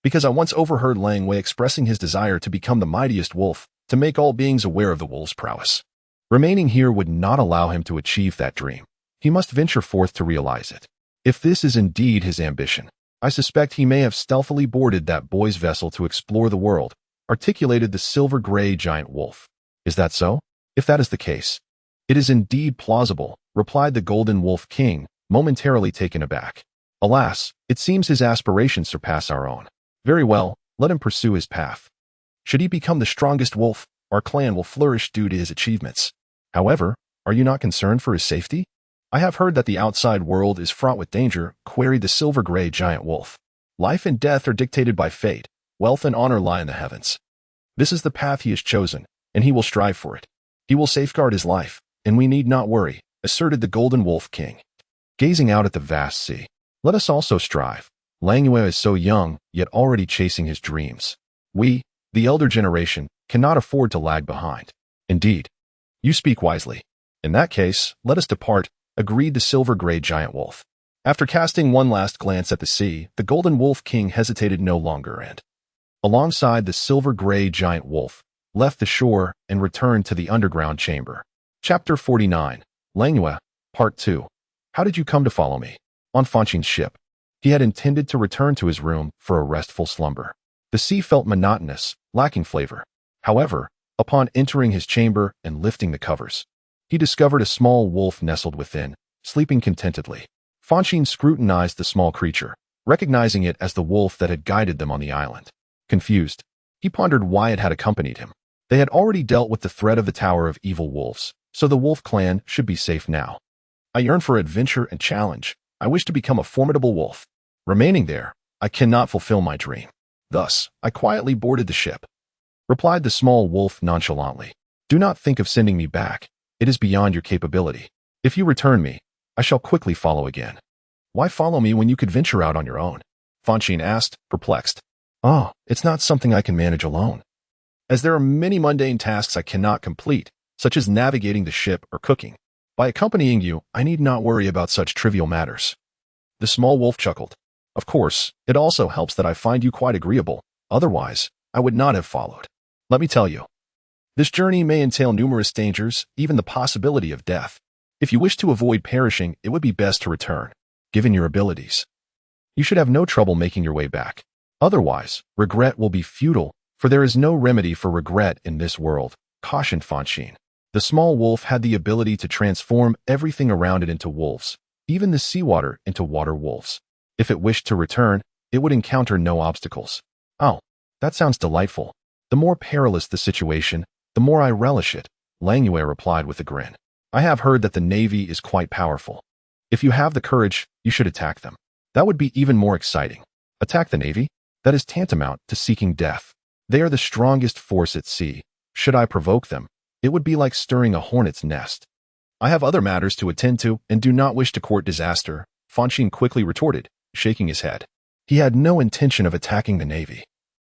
"Because I once overheard Lang Wei expressing his desire to become the mightiest wolf, to make all beings aware of the wolf's prowess. Remaining here would not allow him to achieve that dream. He must venture forth to realize it. If this is indeed his ambition, I suspect he may have stealthily boarded that boy's vessel to explore the world," articulated the silver-gray giant wolf. "Is that so? If that is the case, it is indeed plausible," replied the Golden Wolf King, momentarily taken aback. "Alas, it seems his aspirations surpass our own. Very well, let him pursue his path. Should he become the strongest wolf, our clan will flourish due to his achievements. However, are you not concerned for his safety?" "I have heard that the outside world is fraught with danger," queried the silver-gray giant wolf. "Life and death are dictated by fate. Wealth and honor lie in the heavens. This is the path he has chosen, and he will strive for it. He will safeguard his life, and we need not worry," asserted the Golden Wolf King, gazing out at the vast sea. "Let us also strive. Lang Wei is so young, yet already chasing his dreams. We, the elder generation, cannot afford to lag behind." "Indeed, you speak wisely. In that case, let us depart," agreed the silver-gray giant wolf. After casting one last glance at the sea, the Golden Wolf King hesitated no longer and, alongside the silver-gray giant wolf, left the shore and returned to the underground chamber. Chapter 49, Lang Wei, Part 2. "How did you come to follow me?" On Fonshine's ship, he had intended to return to his room for a restful slumber. The sea felt monotonous, lacking flavor. However, upon entering his chamber and lifting the covers, he discovered a small wolf nestled within, sleeping contentedly. Fonshine scrutinized the small creature, recognizing it as the wolf that had guided them on the island. Confused, he pondered why it had accompanied him. They had already dealt with the threat of the Tower of Evil Wolves, so the Wolf clan should be safe now. "I yearn for adventure and challenge. I wish to become a formidable wolf. Remaining there, I cannot fulfill my dream. Thus, I quietly boarded the ship," replied the small wolf nonchalantly. "Do not think of sending me back. It is beyond your capability. If you return me, I shall quickly follow again." "Why follow me when you could venture out on your own?" Fonshine asked, perplexed. "Oh, it's not something I can manage alone, as there are many mundane tasks I cannot complete, such as navigating the ship or cooking. By accompanying you, I need not worry about such trivial matters." The small wolf chuckled. "Of course, it also helps that I find you quite agreeable. Otherwise, I would not have followed. Let me tell you, this journey may entail numerous dangers, even the possibility of death. If you wish to avoid perishing, it would be best to return. Given your abilities, you should have no trouble making your way back. Otherwise, regret will be futile, for there is no remedy for regret in this world, cautioned Fonshine. The small wolf had the ability to transform everything around it into wolves, even the seawater into water wolves. If it wished to return, it would encounter no obstacles. Oh, that sounds delightful. The more perilous the situation, the more I relish it, Langyue replied with a grin. I have heard that the Navy is quite powerful. If you have the courage, you should attack them. That would be even more exciting. Attack the Navy? That is tantamount to seeking death. They are the strongest force at sea. Should I provoke them, it would be like stirring a hornet's nest. I have other matters to attend to and do not wish to court disaster, Fonshine quickly retorted, shaking his head. He had no intention of attacking the Navy.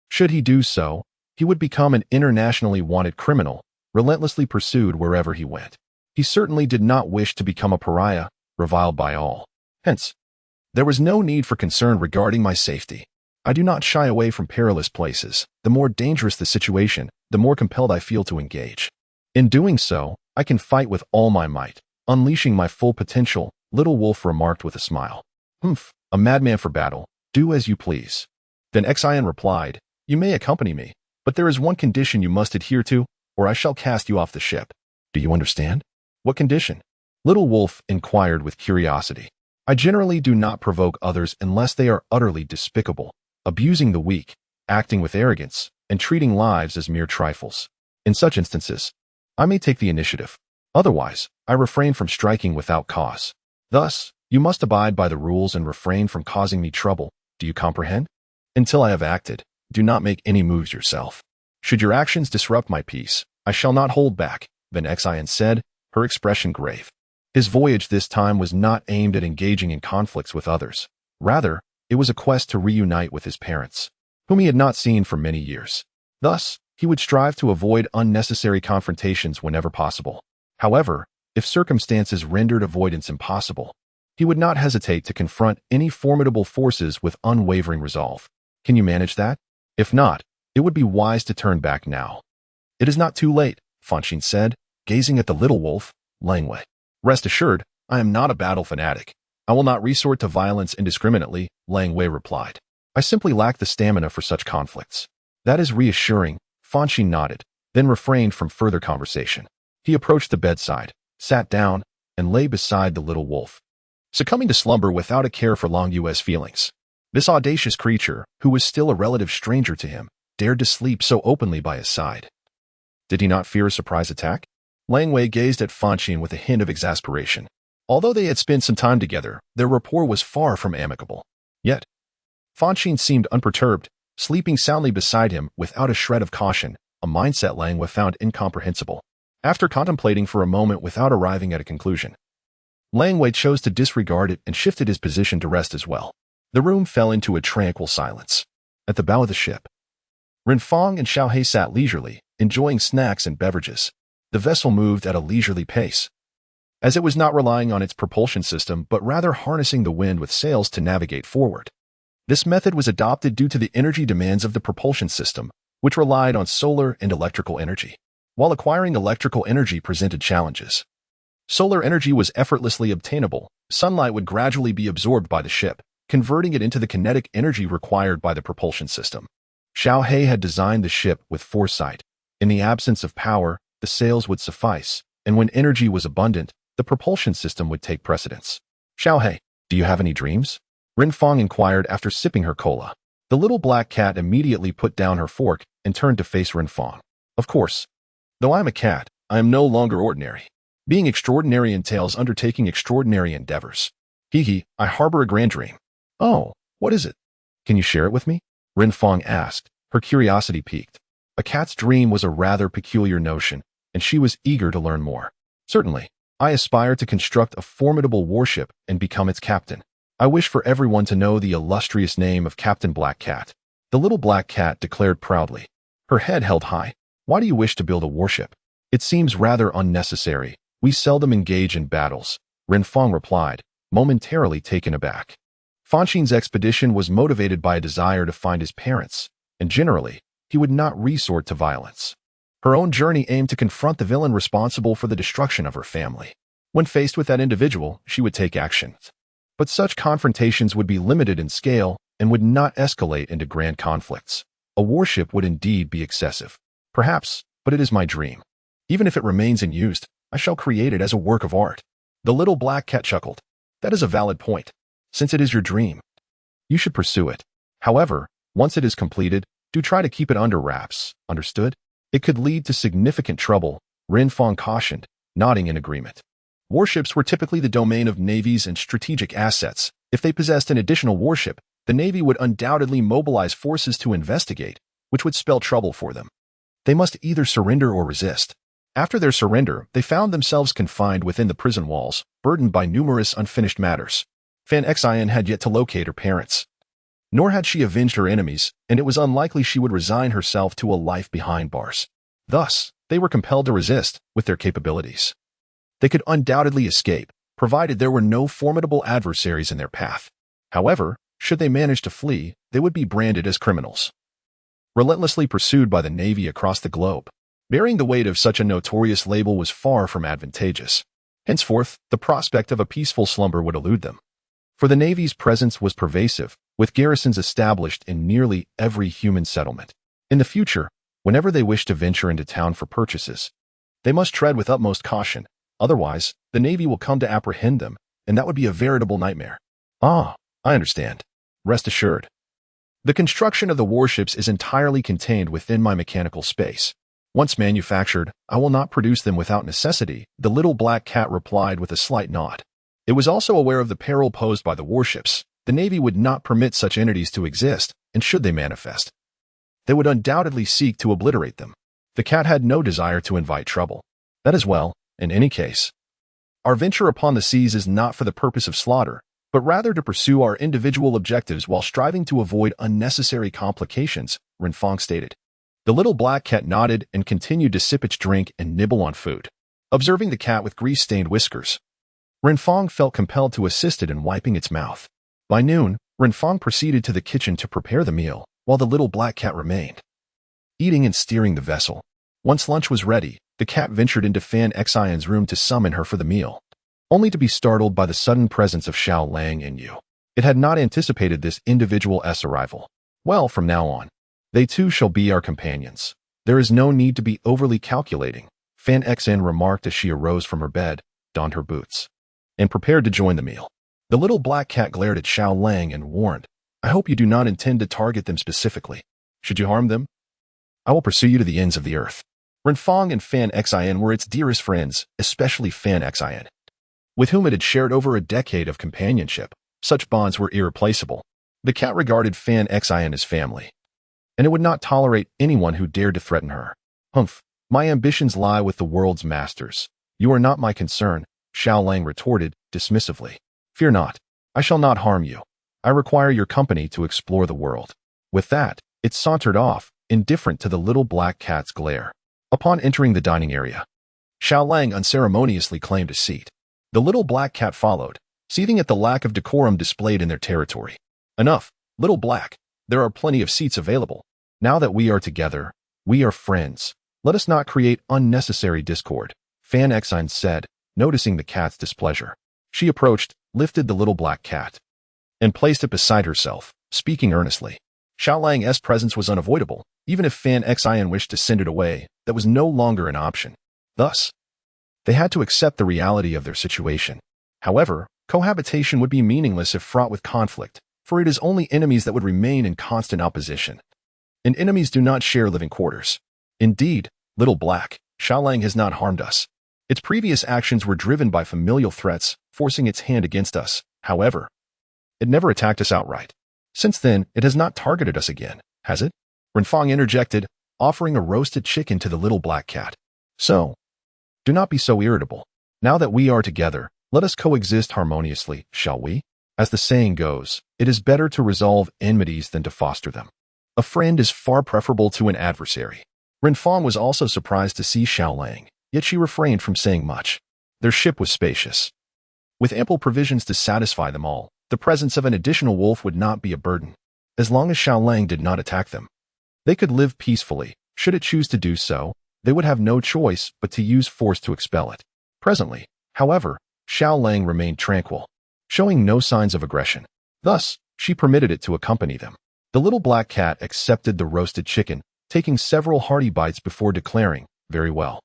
Should he do so, he would become an internationally wanted criminal, relentlessly pursued wherever he went. He certainly did not wish to become a pariah, reviled by all. Hence, there was no need for concern regarding my safety. I do not shy away from perilous places. The more dangerous the situation, the more compelled I feel to engage. In doing so, I can fight with all my might, unleashing my full potential, Little Wolf remarked with a smile. Humph, a madman for battle. Do as you please. Then Xian replied, You may accompany me, but there is one condition you must adhere to, or I shall cast you off the ship. Do you understand? What condition? Little Wolf inquired with curiosity. I generally do not provoke others unless they are utterly despicable, abusing the weak, acting with arrogance, and treating lives as mere trifles. In such instances, I may take the initiative. Otherwise, I refrain from striking without cause. Thus, you must abide by the rules and refrain from causing me trouble. Do you comprehend? Until I have acted, do not make any moves yourself. Should your actions disrupt my peace, I shall not hold back, Van Xian said, her expression grave. His voyage this time was not aimed at engaging in conflicts with others. Rather, it was a quest to reunite with his parents, whom he had not seen for many years. Thus, he would strive to avoid unnecessary confrontations whenever possible. However, if circumstances rendered avoidance impossible, he would not hesitate to confront any formidable forces with unwavering resolve. Can you manage that? If not, it would be wise to turn back now. It is not too late, Fonshine said, gazing at the little wolf, Langyue. Rest assured, I am not a battle fanatic. I will not resort to violence indiscriminately, Langyue replied. I simply lack the stamina for such conflicts. That is reassuring, Fonshine nodded, then refrained from further conversation. He approached the bedside, sat down, and lay beside the little wolf, succumbing to slumber without a care for Langyue's feelings. This audacious creature, who was still a relative stranger to him, dared to sleep so openly by his side. Did he not fear a surprise attack? Langyue gazed at Fonshine with a hint of exasperation. Although they had spent some time together, their rapport was far from amicable. Yet, Fonshine seemed unperturbed, sleeping soundly beside him without a shred of caution, a mindset Langyue found incomprehensible. After contemplating for a moment without arriving at a conclusion, Langyue chose to disregard it and shifted his position to rest as well. The room fell into a tranquil silence. At the bow of the ship, Renfong and Xiaohe sat leisurely, enjoying snacks and beverages. The vessel moved at a leisurely pace, as it was not relying on its propulsion system but rather harnessing the wind with sails to navigate forward. This method was adopted due to the energy demands of the propulsion system, which relied on solar and electrical energy. While acquiring electrical energy presented challenges, solar energy was effortlessly obtainable. Sunlight would gradually be absorbed by the ship, converting it into the kinetic energy required by the propulsion system. Xiaohe had designed the ship with foresight. In the absence of power, the sails would suffice, and when energy was abundant, the propulsion system would take precedence. Xiaohe, do you have any dreams? Renfong inquired after sipping her cola. The little black cat immediately put down her fork and turned to face Renfong. Of course. Though I am a cat, I am no longer ordinary. Being extraordinary entails undertaking extraordinary endeavors. I harbor a grand dream. Oh, what is it? Can you share it with me? Renfong asked, her curiosity piqued. A cat's dream was a rather peculiar notion, and she was eager to learn more. Certainly, I aspire to construct a formidable warship and become its captain. I wish for everyone to know the illustrious name of Captain Black Cat. The little black cat declared proudly, her head held high. Why do you wish to build a warship? It seems rather unnecessary. We seldom engage in battles, Renfong replied, momentarily taken aback. Fonshine's expedition was motivated by a desire to find his parents, and generally, he would not resort to violence. Her own journey aimed to confront the villain responsible for the destruction of her family. When faced with that individual, she would take action. But such confrontations would be limited in scale and would not escalate into grand conflicts. A warship would indeed be excessive. Perhaps, but it is my dream. Even if it remains unused, I shall create it as a work of art. The little black cat chuckled. That is a valid point. Since it is your dream, you should pursue it. However, once it is completed, do try to keep it under wraps, understood? It could lead to significant trouble, Renfong cautioned, nodding in agreement. Warships were typically the domain of navies and strategic assets. If they possessed an additional warship, the Navy would undoubtedly mobilize forces to investigate, which would spell trouble for them. They must either surrender or resist. After their surrender, they found themselves confined within the prison walls, burdened by numerous unfinished matters. Fanxin had yet to locate her parents. Nor had she avenged her enemies, and it was unlikely she would resign herself to a life behind bars. Thus, they were compelled to resist, with their capabilities. They could undoubtedly escape, provided there were no formidable adversaries in their path. However, should they manage to flee, they would be branded as criminals. Relentlessly pursued by the Navy across the globe, bearing the weight of such a notorious label was far from advantageous. Henceforth, the prospect of a peaceful slumber would elude them. For the Navy's presence was pervasive, with garrisons established in nearly every human settlement. In the future, whenever they wished to venture into town for purchases, they must tread with utmost caution. Otherwise, the Navy will come to apprehend them, and that would be a veritable nightmare. Ah, I understand. Rest assured. The construction of the warships is entirely contained within my mechanical space. Once manufactured, I will not produce them without necessity, the little black cat replied with a slight nod. It was also aware of the peril posed by the warships. The Navy would not permit such entities to exist, and should they manifest, they would undoubtedly seek to obliterate them. The cat had no desire to invite trouble. That is well, in any case. Our venture upon the seas is not for the purpose of slaughter, but rather to pursue our individual objectives while striving to avoid unnecessary complications, Renfong stated. The little black cat nodded and continued to sip its drink and nibble on food. Observing the cat with grease-stained whiskers, Renfong felt compelled to assist it in wiping its mouth. By noon, Renfong proceeded to the kitchen to prepare the meal, while the little black cat remained, eating and steering the vessel. Once lunch was ready, the cat ventured into Fanxin's room to summon her for the meal, only to be startled by the sudden presence of Xiao Lang and Yu. It had not anticipated this individual's arrival. Well, from now on, they too shall be our companions. There is no need to be overly calculating, Fanxin remarked as she arose from her bed, donned her boots, and prepared to join the meal. The little black cat glared at Xiao Lang and warned, I hope you do not intend to target them specifically. Should you harm them, I will pursue you to the ends of the earth. Renfong and Fanxin were its dearest friends, especially Fanxin, with whom it had shared over a decade of companionship. Such bonds were irreplaceable. The cat regarded Fanxin as family, and it would not tolerate anyone who dared to threaten her. Humph, my ambitions lie with the world's masters. You are not my concern, Xiao Lang retorted dismissively. Fear not, I shall not harm you. I require your company to explore the world. With that, it sauntered off, indifferent to the little black cat's glare. Upon entering the dining area, Xiao Lang unceremoniously claimed a seat. The little black cat followed, seething at the lack of decorum displayed in their territory. Enough, little black. There are plenty of seats available. Now that we are together, we are friends. Let us not create unnecessary discord, Fanxin said, noticing the cat's displeasure. She approached, lifted the little black cat, and placed it beside herself, speaking earnestly. Xiao Lang's presence was unavoidable. Even if Fanxin wished to send it away, that was no longer an option. Thus, they had to accept the reality of their situation. However, cohabitation would be meaningless if fraught with conflict, for it is only enemies that would remain in constant opposition. And enemies do not share living quarters. Indeed, little black, Xiao Lang has not harmed us. Its previous actions were driven by familial threats, forcing its hand against us. However, it never attacked us outright. Since then, it has not targeted us again, has it? Renfong interjected, offering a roasted chicken to the little black cat. So, do not be so irritable. Now that we are together, let us coexist harmoniously, shall we? As the saying goes, it is better to resolve enmities than to foster them. A friend is far preferable to an adversary. Renfong was also surprised to see Xiao Lang, yet she refrained from saying much. Their ship was spacious, with ample provisions to satisfy them all. The presence of an additional wolf would not be a burden. As long as Xiao Lang did not attack them, they could live peacefully. Should it choose to do so, they would have no choice but to use force to expel it. Presently, However, Xiao Lang remained tranquil, showing no signs of aggression. Thus, she permitted it to accompany them. The little black cat accepted the roasted chicken, taking several hearty bites before declaring, "Very well.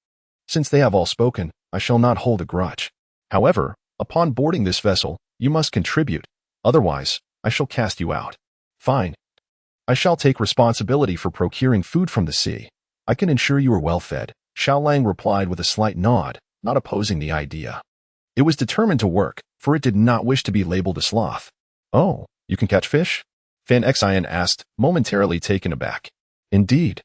Since they have all spoken, I shall not hold a grudge. However, upon boarding this vessel, you must contribute, otherwise, I shall cast you out." "Fine. I shall take responsibility for procuring food from the sea. I can ensure you are well fed," Xiao Lang replied with a slight nod, not opposing the idea. It was determined to work, for it did not wish to be labeled a sloth. "Oh, you can catch fish?" Fanxin asked, momentarily taken aback. "Indeed.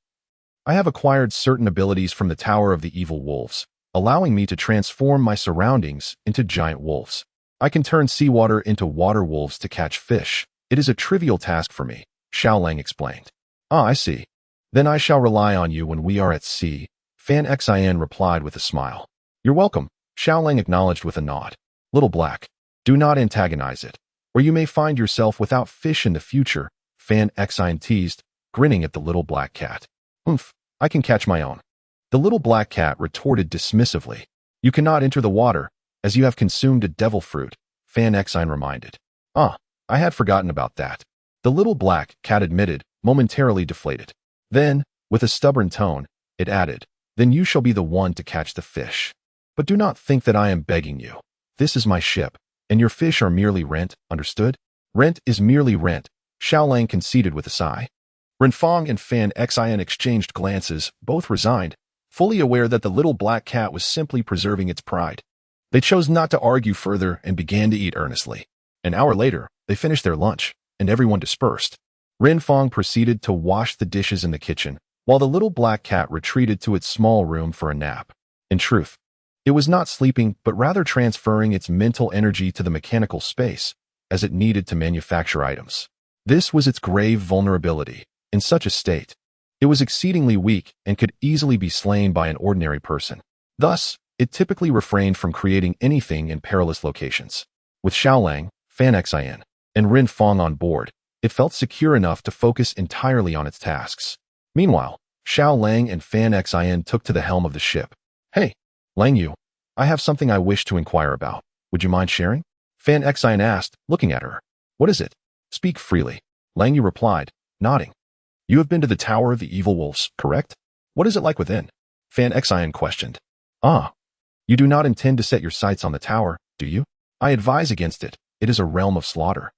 I have acquired certain abilities from the Tower of the Evil Wolves, allowing me to transform my surroundings into giant wolves. I can turn seawater into water wolves to catch fish. It is a trivial task for me," Xiao Lang explained. "Ah, I see. Then I shall rely on you when we are at sea," Fanxin replied with a smile. "You're welcome," Xiao Lang acknowledged with a nod. "Little Black, do not antagonize it, or you may find yourself without fish in the future," Fanxin teased, grinning at the little black cat. "Humph, I can catch my own." The little black cat retorted dismissively. "You cannot enter the water, as you have consumed a devil fruit," Fanxin reminded. "Ah, I had forgotten about that," the little black cat admitted, momentarily deflated. Then, with a stubborn tone, it added, "Then you shall be the one to catch the fish. But do not think that I am begging you. This is my ship, and your fish are merely rent, understood?" "Rent is merely rent," Xiao Lang conceded with a sigh. Renfong and Fanxin exchanged glances, both resigned, fully aware that the little black cat was simply preserving its pride. They chose not to argue further and began to eat earnestly. An hour later, they finished their lunch, and everyone dispersed. Renfong proceeded to wash the dishes in the kitchen, while the little black cat retreated to its small room for a nap. In truth, it was not sleeping, but rather transferring its mental energy to the mechanical space, as it needed to manufacture items. This was its grave vulnerability. In such a state, it was exceedingly weak and could easily be slain by an ordinary person. Thus, it typically refrained from creating anything in perilous locations. With Xiao Lang, Fanxin, and Renfong on board, it felt secure enough to focus entirely on its tasks. Meanwhile, Xiao Lang and Fanxin took to the helm of the ship. "Hey, Lang Yu, I have something I wish to inquire about. Would you mind sharing?" Fanxin asked, looking at her. "What is it?" "Speak freely," Lang Yu replied, nodding. "You have been to the Tower of the Evil Wolves, correct? What is it like within?" Fanxin questioned. "Ah, you do not intend to set your sights on the tower, do you? I advise against it. It is a realm of slaughter,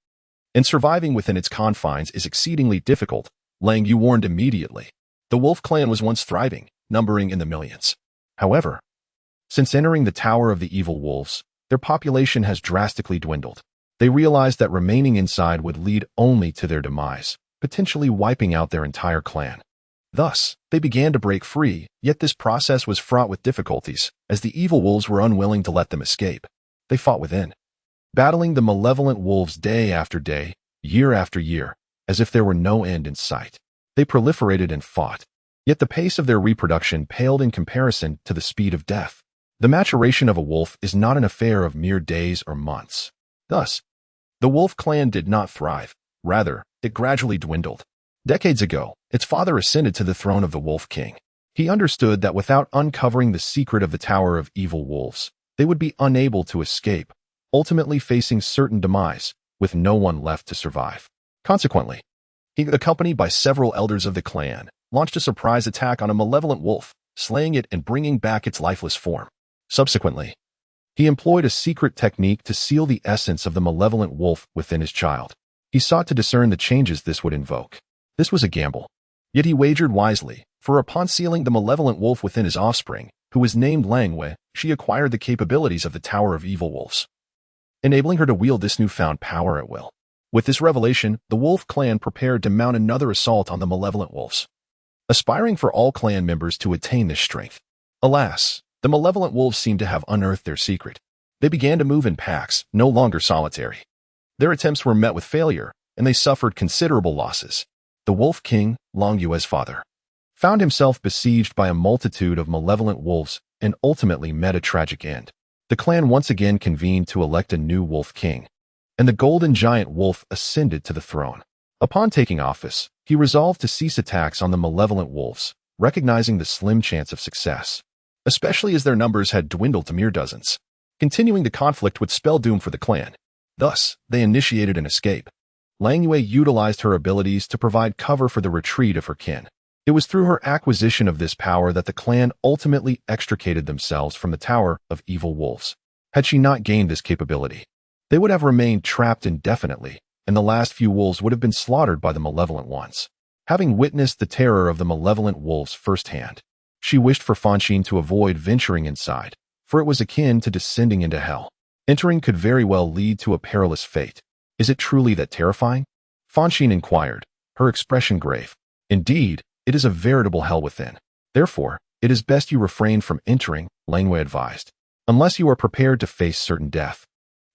and surviving within its confines is exceedingly difficult," Lang Yu warned immediately. The wolf clan was once thriving, numbering in the millions. However, since entering the Tower of the Evil Wolves, their population has drastically dwindled. They realized that remaining inside would lead only to their demise, potentially wiping out their entire clan. Thus, they began to break free, yet this process was fraught with difficulties, as the evil wolves were unwilling to let them escape. They fought within, battling the malevolent wolves day after day, year after year, as if there were no end in sight. They proliferated and fought, yet the pace of their reproduction paled in comparison to the speed of death. The maturation of a wolf is not an affair of mere days or months. Thus, the wolf clan did not thrive. Rather, it gradually dwindled. Decades ago, its father ascended to the throne of the Wolf King. He understood that without uncovering the secret of the Tower of Evil Wolves, they would be unable to escape, ultimately facing certain demise, with no one left to survive. Consequently, he, accompanied by several elders of the clan, launched a surprise attack on a malevolent wolf, slaying it and bringing back its lifeless form. Subsequently, he employed a secret technique to seal the essence of the malevolent wolf within his child. He sought to discern the changes this would invoke. This was a gamble. Yet he wagered wisely, for upon sealing the malevolent wolf within his offspring, who was named Lang Wei, she acquired the capabilities of the Tower of Evil Wolves, enabling her to wield this newfound power at will. With this revelation, the wolf clan prepared to mount another assault on the malevolent wolves, aspiring for all clan members to attain this strength. Alas, the malevolent wolves seemed to have unearthed their secret. They began to move in packs, no longer solitary. Their attempts were met with failure, and they suffered considerable losses. The Wolf King, Lang Yue's father, found himself besieged by a multitude of malevolent wolves and ultimately met a tragic end. The clan once again convened to elect a new Wolf King, and the golden giant wolf ascended to the throne. Upon taking office, he resolved to cease attacks on the malevolent wolves, recognizing the slim chance of success, especially as their numbers had dwindled to mere dozens. continuing the conflict with spell doom for the clan. Thus, they initiated an escape. Lang Yue utilized her abilities to provide cover for the retreat of her kin. It was through her acquisition of this power that the clan ultimately extricated themselves from the Tower of Evil Wolves. Had she not gained this capability, they would have remained trapped indefinitely, and the last few wolves would have been slaughtered by the malevolent ones. Having witnessed the terror of the malevolent wolves firsthand, she wished for Fonshine to avoid venturing inside, for it was akin to descending into hell. Entering could very well lead to a perilous fate. Is it truly that terrifying? Fonshine inquired, her expression grave. Indeed, it is a veritable hell within. Therefore, it is best you refrain from entering, Lang Yue advised, unless you are prepared to face certain death.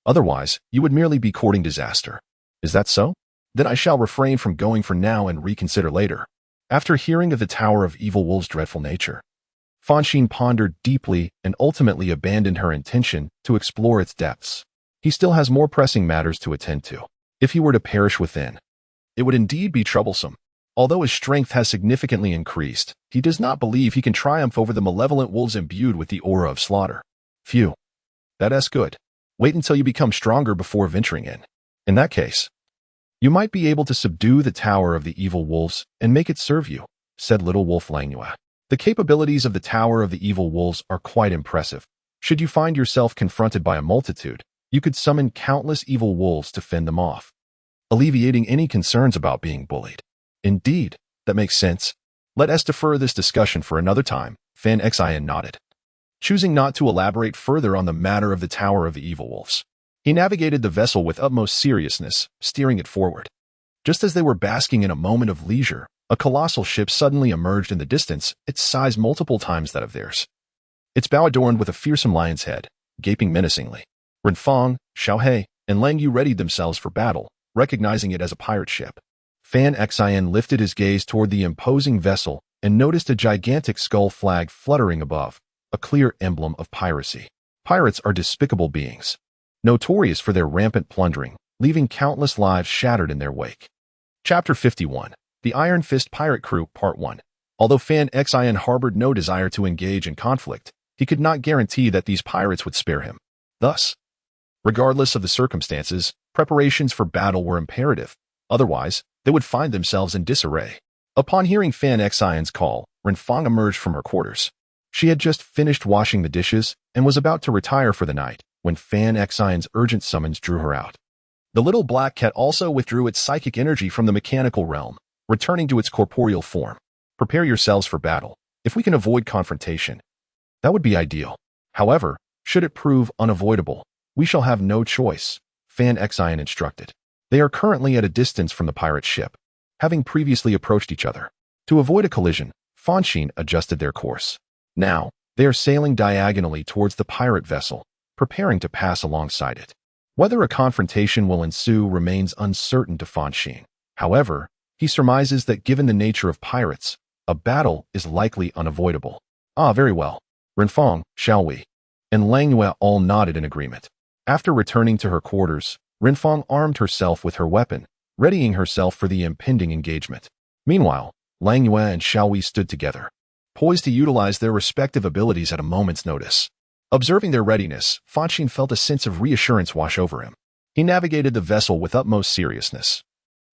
Otherwise, you would merely be courting disaster. Is that so? Then I shall refrain from going for now and reconsider later. After hearing of the Tower of Evil Wolves' dreadful nature, Fonshine pondered deeply and ultimately abandoned her intention to explore its depths. He still has more pressing matters to attend to. If he were to perish within, it would indeed be troublesome. Although his strength has significantly increased, he does not believe he can triumph over the malevolent wolves imbued with the aura of slaughter. Phew. That's good. Wait until you become stronger before venturing in. In that case, you might be able to subdue the Tower of the Evil Wolves and make it serve you, said Little Wolf Lang Yue. The capabilities of the Tower of the Evil Wolves are quite impressive. Should you find yourself confronted by a multitude, you could summon countless evil wolves to fend them off, alleviating any concerns about being bullied. Indeed, that makes sense. Let us defer this discussion for another time, Fanxin nodded, choosing not to elaborate further on the matter of the Tower of the Evil Wolves. He navigated the vessel with utmost seriousness, steering it forward. Just as they were basking in a moment of leisure, a colossal ship suddenly emerged in the distance, its size multiple times that of theirs. Its bow adorned with a fearsome lion's head, gaping menacingly. Renfong, Xiaohe, and Lang Yu readied themselves for battle, recognizing it as a pirate ship. Fanxin lifted his gaze toward the imposing vessel and noticed a gigantic skull flag fluttering above, a clear emblem of piracy. Pirates are despicable beings, notorious for their rampant plundering, leaving countless lives shattered in their wake. Chapter 51. The Iron Fist Pirate Crew, Part 1. Although Fanxin harbored no desire to engage in conflict, he could not guarantee that these pirates would spare him. Thus, regardless of the circumstances, preparations for battle were imperative. Otherwise, they would find themselves in disarray. Upon hearing Fanxin's call, Renfong emerged from her quarters. She had just finished washing the dishes and was about to retire for the night when Fanxin's urgent summons drew her out. The little black cat also withdrew its psychic energy from the mechanical realm, returning to its corporeal form. Prepare yourselves for battle. If we can avoid confrontation, that would be ideal. However, should it prove unavoidable, we shall have no choice, Fanxin instructed. They are currently at a distance from the pirate ship, having previously approached each other. To avoid a collision, Fonshine adjusted their course. Now, they are sailing diagonally towards the pirate vessel, preparing to pass alongside it. Whether a confrontation will ensue remains uncertain to Fonshine. However, he surmises that given the nature of pirates, a battle is likely unavoidable. Ah, very well. Renfong, shall we? And Lang Yue all nodded in agreement. After returning to her quarters, Renfong armed herself with her weapon, readying herself for the impending engagement. Meanwhile, Lang Yue and Xiaowei stood together, poised to utilize their respective abilities at a moment's notice. Observing their readiness, Fonshine felt a sense of reassurance wash over him. He navigated the vessel with utmost seriousness,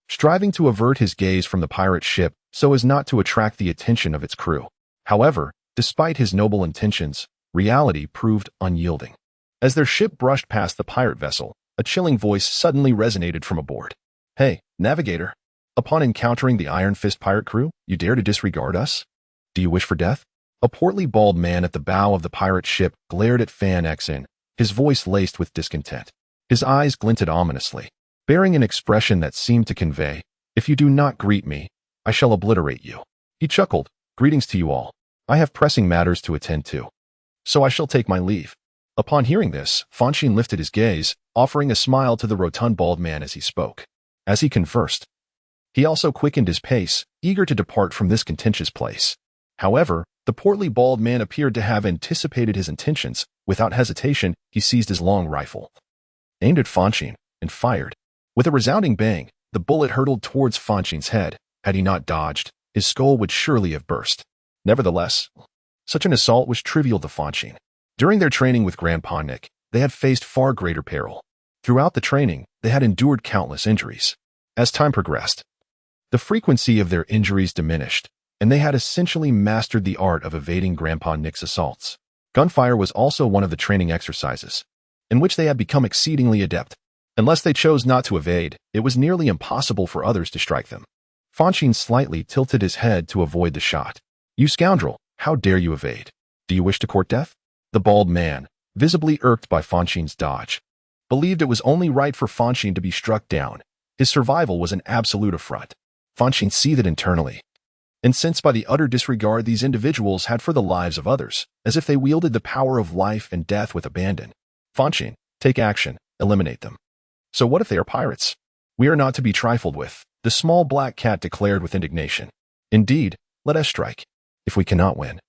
striving to avert his gaze from the pirate ship so as not to attract the attention of its crew. However, despite his noble intentions, reality proved unyielding. As their ship brushed past the pirate vessel, a chilling voice suddenly resonated from aboard. Hey, navigator. Upon encountering the Iron Fist pirate crew, you dare to disregard us? Do you wish for death? A portly bald man at the bow of the pirate ship glared at Fanxin, his voice laced with discontent. His eyes glinted ominously, bearing an expression that seemed to convey, if you do not greet me, I shall obliterate you. He chuckled, greetings to you all. I have pressing matters to attend to, so I shall take my leave. Upon hearing this, Fonshine lifted his gaze, offering a smile to the rotund bald man as he spoke. As he conversed, he also quickened his pace, eager to depart from this contentious place. However, the portly bald man appeared to have anticipated his intentions. Without hesitation, he seized his long rifle, aimed at Fonshine, and fired. With a resounding bang, the bullet hurtled towards Fonshine's head. Had he not dodged, his skull would surely have burst. Nevertheless, such an assault was trivial to Fonshine. During their training with Grandpa Nick, they they had faced far greater peril. Throughout the training, they had endured countless injuries. As time progressed, the frequency of their injuries diminished, and they had essentially mastered the art of evading Grandpa Nick's assaults. Gunfire was also one of the training exercises, in which they had become exceedingly adept. Unless they chose not to evade, it was nearly impossible for others to strike them. Fonshine slightly tilted his head to avoid the shot. "You scoundrel, how dare you evade? Do you wish to court death?" The bald man, visibly irked by Fonshine's dodge, believed it was only right for Fonshine to be struck down. His survival was an absolute affront. Fonshine seethed internally, incensed by the utter disregard these individuals had for the lives of others, as if they wielded the power of life and death with abandon. "Fonshine, take action, eliminate them." "So what if they are pirates?" "We are not to be trifled with," the small black cat declared with indignation. "Indeed, let us strike. If we cannot win,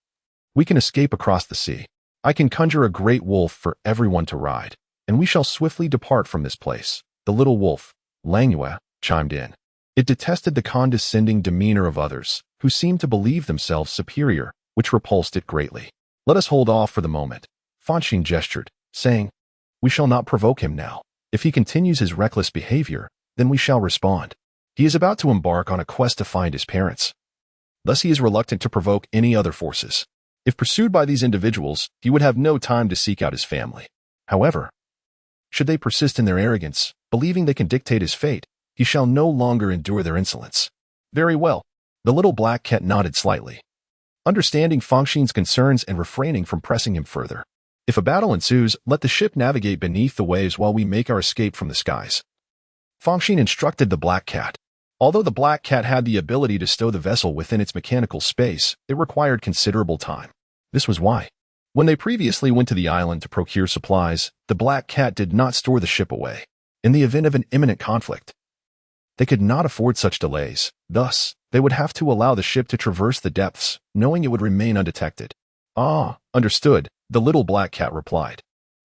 we can escape across the sea. I can conjure a great wolf for everyone to ride, and we shall swiftly depart from this place." The little wolf, Langua, chimed in. It detested the condescending demeanor of others, who seemed to believe themselves superior, which repulsed it greatly. "Let us hold off for the moment," Fonshine gestured, saying, "We shall not provoke him now. If he continues his reckless behavior, then we shall respond. He is about to embark on a quest to find his parents. Thus he is reluctant to provoke any other forces. If pursued by these individuals, he would have no time to seek out his family. However, should they persist in their arrogance, believing they can dictate his fate, he shall no longer endure their insolence." "Very well." The little black cat nodded slightly, understanding Fonkshine's concerns and refraining from pressing him further. "If a battle ensues, let the ship navigate beneath the waves while we make our escape from the skies," Fonshine instructed the black cat. Although the black cat had the ability to stow the vessel within its mechanical space, it required considerable time. This was why, when they previously went to the island to procure supplies, the black cat did not store the ship away. In the event of an imminent conflict, they could not afford such delays. Thus, they would have to allow the ship to traverse the depths, knowing it would remain undetected. "Ah, understood," the little black cat replied.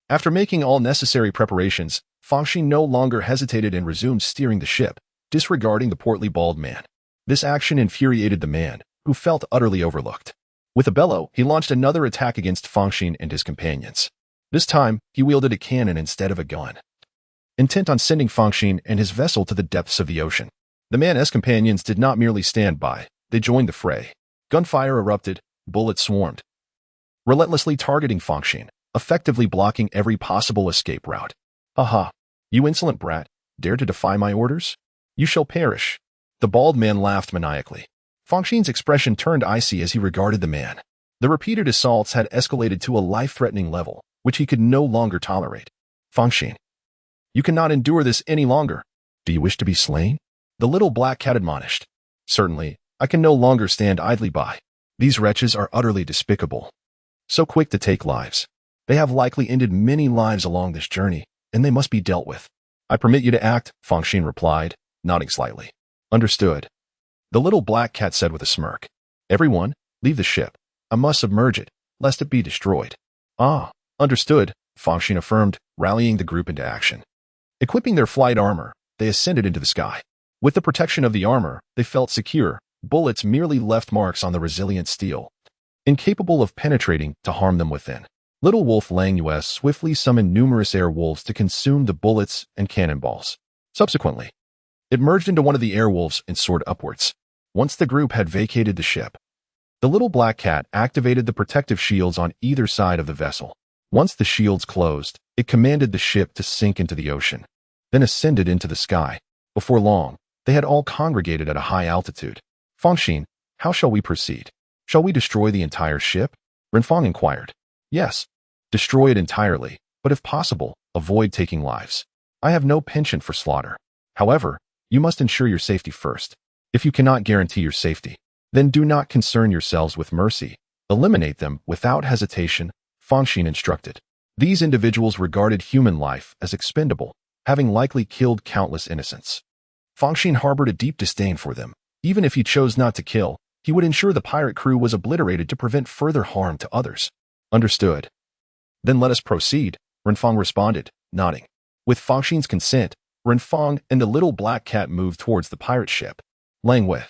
After making all necessary preparations, Fonshine no longer hesitated and resumed steering the ship, disregarding the portly bald man. This action infuriated the man, who felt utterly overlooked. With a bellow, he launched another attack against Fonshine and his companions. This time, he wielded a cannon instead of a gun, intent on sending Fonshine and his vessel to the depths of the ocean. The man and his companions did not merely stand by, they joined the fray. Gunfire erupted, bullets swarmed, relentlessly targeting Fonshine, effectively blocking every possible escape route. "Aha, you insolent brat, dare to defy my orders? You shall perish." The bald man laughed maniacally. Fonkshine's expression turned icy as he regarded the man. The repeated assaults had escalated to a life-threatening level, which he could no longer tolerate. "Fonshine, you cannot endure this any longer. Do you wish to be slain?" The little black cat admonished. "Certainly, I can no longer stand idly by. These wretches are utterly despicable. So quick to take lives. They have likely ended many lives along this journey, and they must be dealt with." "I permit you to act," Fonshine replied, nodding slightly. "Understood," the little black cat said with a smirk. "Everyone, leave the ship. I must submerge it, lest it be destroyed." "Ah, understood," Fonshine affirmed, rallying the group into action. Equipping their flight armor, they ascended into the sky. With the protection of the armor, they felt secure. Bullets merely left marks on the resilient steel, incapable of penetrating to harm them within. Little Wolf Langua swiftly summoned numerous air wolves to consume the bullets and cannonballs. Subsequently, it merged into one of the air wolves and soared upwards. Once the group had vacated the ship, the little black cat activated the protective shields on either side of the vessel. Once the shields closed, it commanded the ship to sink into the ocean, then ascended into the sky. Before long, they had all congregated at a high altitude. "Fonshine, how shall we proceed? Shall we destroy the entire ship?" Renfong inquired. "Yes, destroy it entirely, but if possible, avoid taking lives. I have no penchant for slaughter. However, you must ensure your safety first. If you cannot guarantee your safety, then do not concern yourselves with mercy. Eliminate them without hesitation," Fonshine instructed. These individuals regarded human life as expendable, having likely killed countless innocents. Fonshine harbored a deep disdain for them. Even if he chose not to kill, he would ensure the pirate crew was obliterated to prevent further harm to others. "Understood. Then let us proceed," Renfong responded, nodding. With Fonkshine's consent, Renfong and the little black cat moved towards the pirate ship. Langua,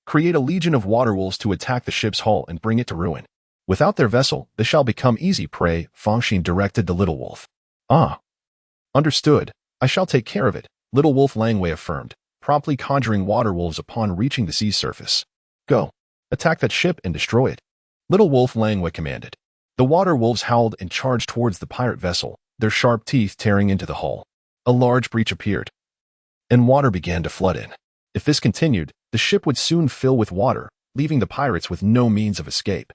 create a legion of water wolves to attack the ship's hull and bring it to ruin. Without their vessel, they shall become easy prey, Fonshine directed the little wolf. Ah, understood. I shall take care of it, Little Wolf Langway affirmed, promptly conjuring water wolves upon reaching the sea's surface. Go. Attack that ship and destroy it. Little Wolf Langway commanded. The water wolves howled and charged towards the pirate vessel, their sharp teeth tearing into the hull. A large breach appeared, and water began to flood in. If this continued, the ship would soon fill with water, leaving the pirates with no means of escape,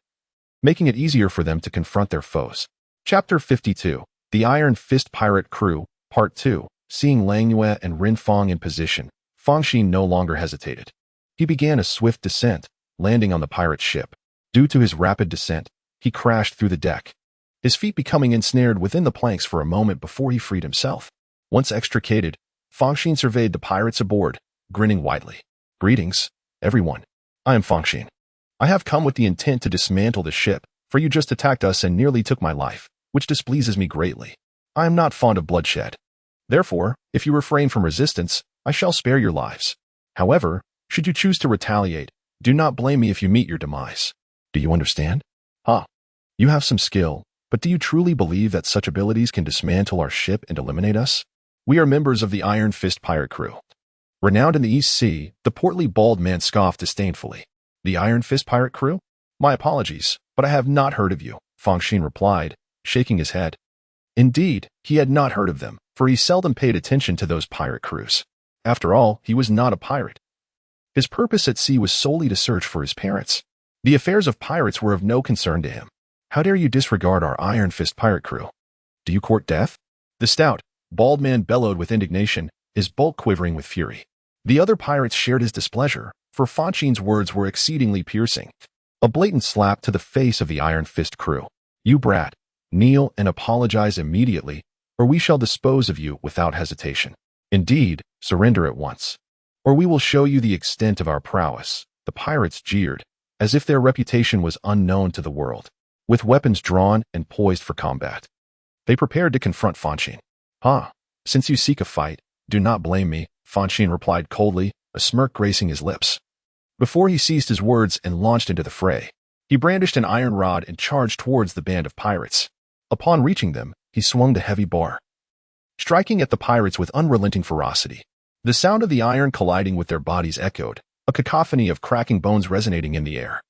making it easier for them to confront their foes. Chapter 52. The Iron Fist Pirate Crew, Part 2. Seeing Langyue and Renfong in position, Fonshine no longer hesitated. He began a swift descent, landing on the pirate ship. Due to his rapid descent, he crashed through the deck, his feet becoming ensnared within the planks for a moment before he freed himself. Once extricated, Fonshine surveyed the pirates aboard, grinning widely. Greetings, everyone. I am Fonshine. I have come with the intent to dismantle the ship, for you just attacked us and nearly took my life, which displeases me greatly. I am not fond of bloodshed. Therefore, if you refrain from resistance, I shall spare your lives. However, should you choose to retaliate, do not blame me if you meet your demise. Do you understand? You have some skill, but do you truly believe that such abilities can dismantle our ship and eliminate us? We are members of the Iron Fist Pirate Crew. Renowned in the East Sea, the portly bald man scoffed disdainfully. The Iron Fist Pirate Crew? My apologies, but I have not heard of you, Fonshine replied, shaking his head. Indeed, he had not heard of them, for he seldom paid attention to those pirate crews. After all, he was not a pirate. His purpose at sea was solely to search for his parents. The affairs of pirates were of no concern to him. How dare you disregard our Iron Fist Pirate Crew? Do you court death? The stout, bald man bellowed with indignation, his bulk quivering with fury. The other pirates shared his displeasure, for Fonshine's words were exceedingly piercing. A blatant slap to the face of the Iron Fist crew. You brat, kneel and apologize immediately, or we shall dispose of you without hesitation. Indeed, surrender at once, or we will show you the extent of our prowess. The pirates jeered, as if their reputation was unknown to the world. With weapons drawn and poised for combat, they prepared to confront Fonshine. Since you seek a fight, do not blame me, Fonshine replied coldly, a smirk gracing his lips. Before he seized his words and launched into the fray, he brandished an iron rod and charged towards the band of pirates. Upon reaching them, he swung the heavy bar, striking at the pirates with unrelenting ferocity. The sound of the iron colliding with their bodies echoed, a cacophony of cracking bones resonating in the air,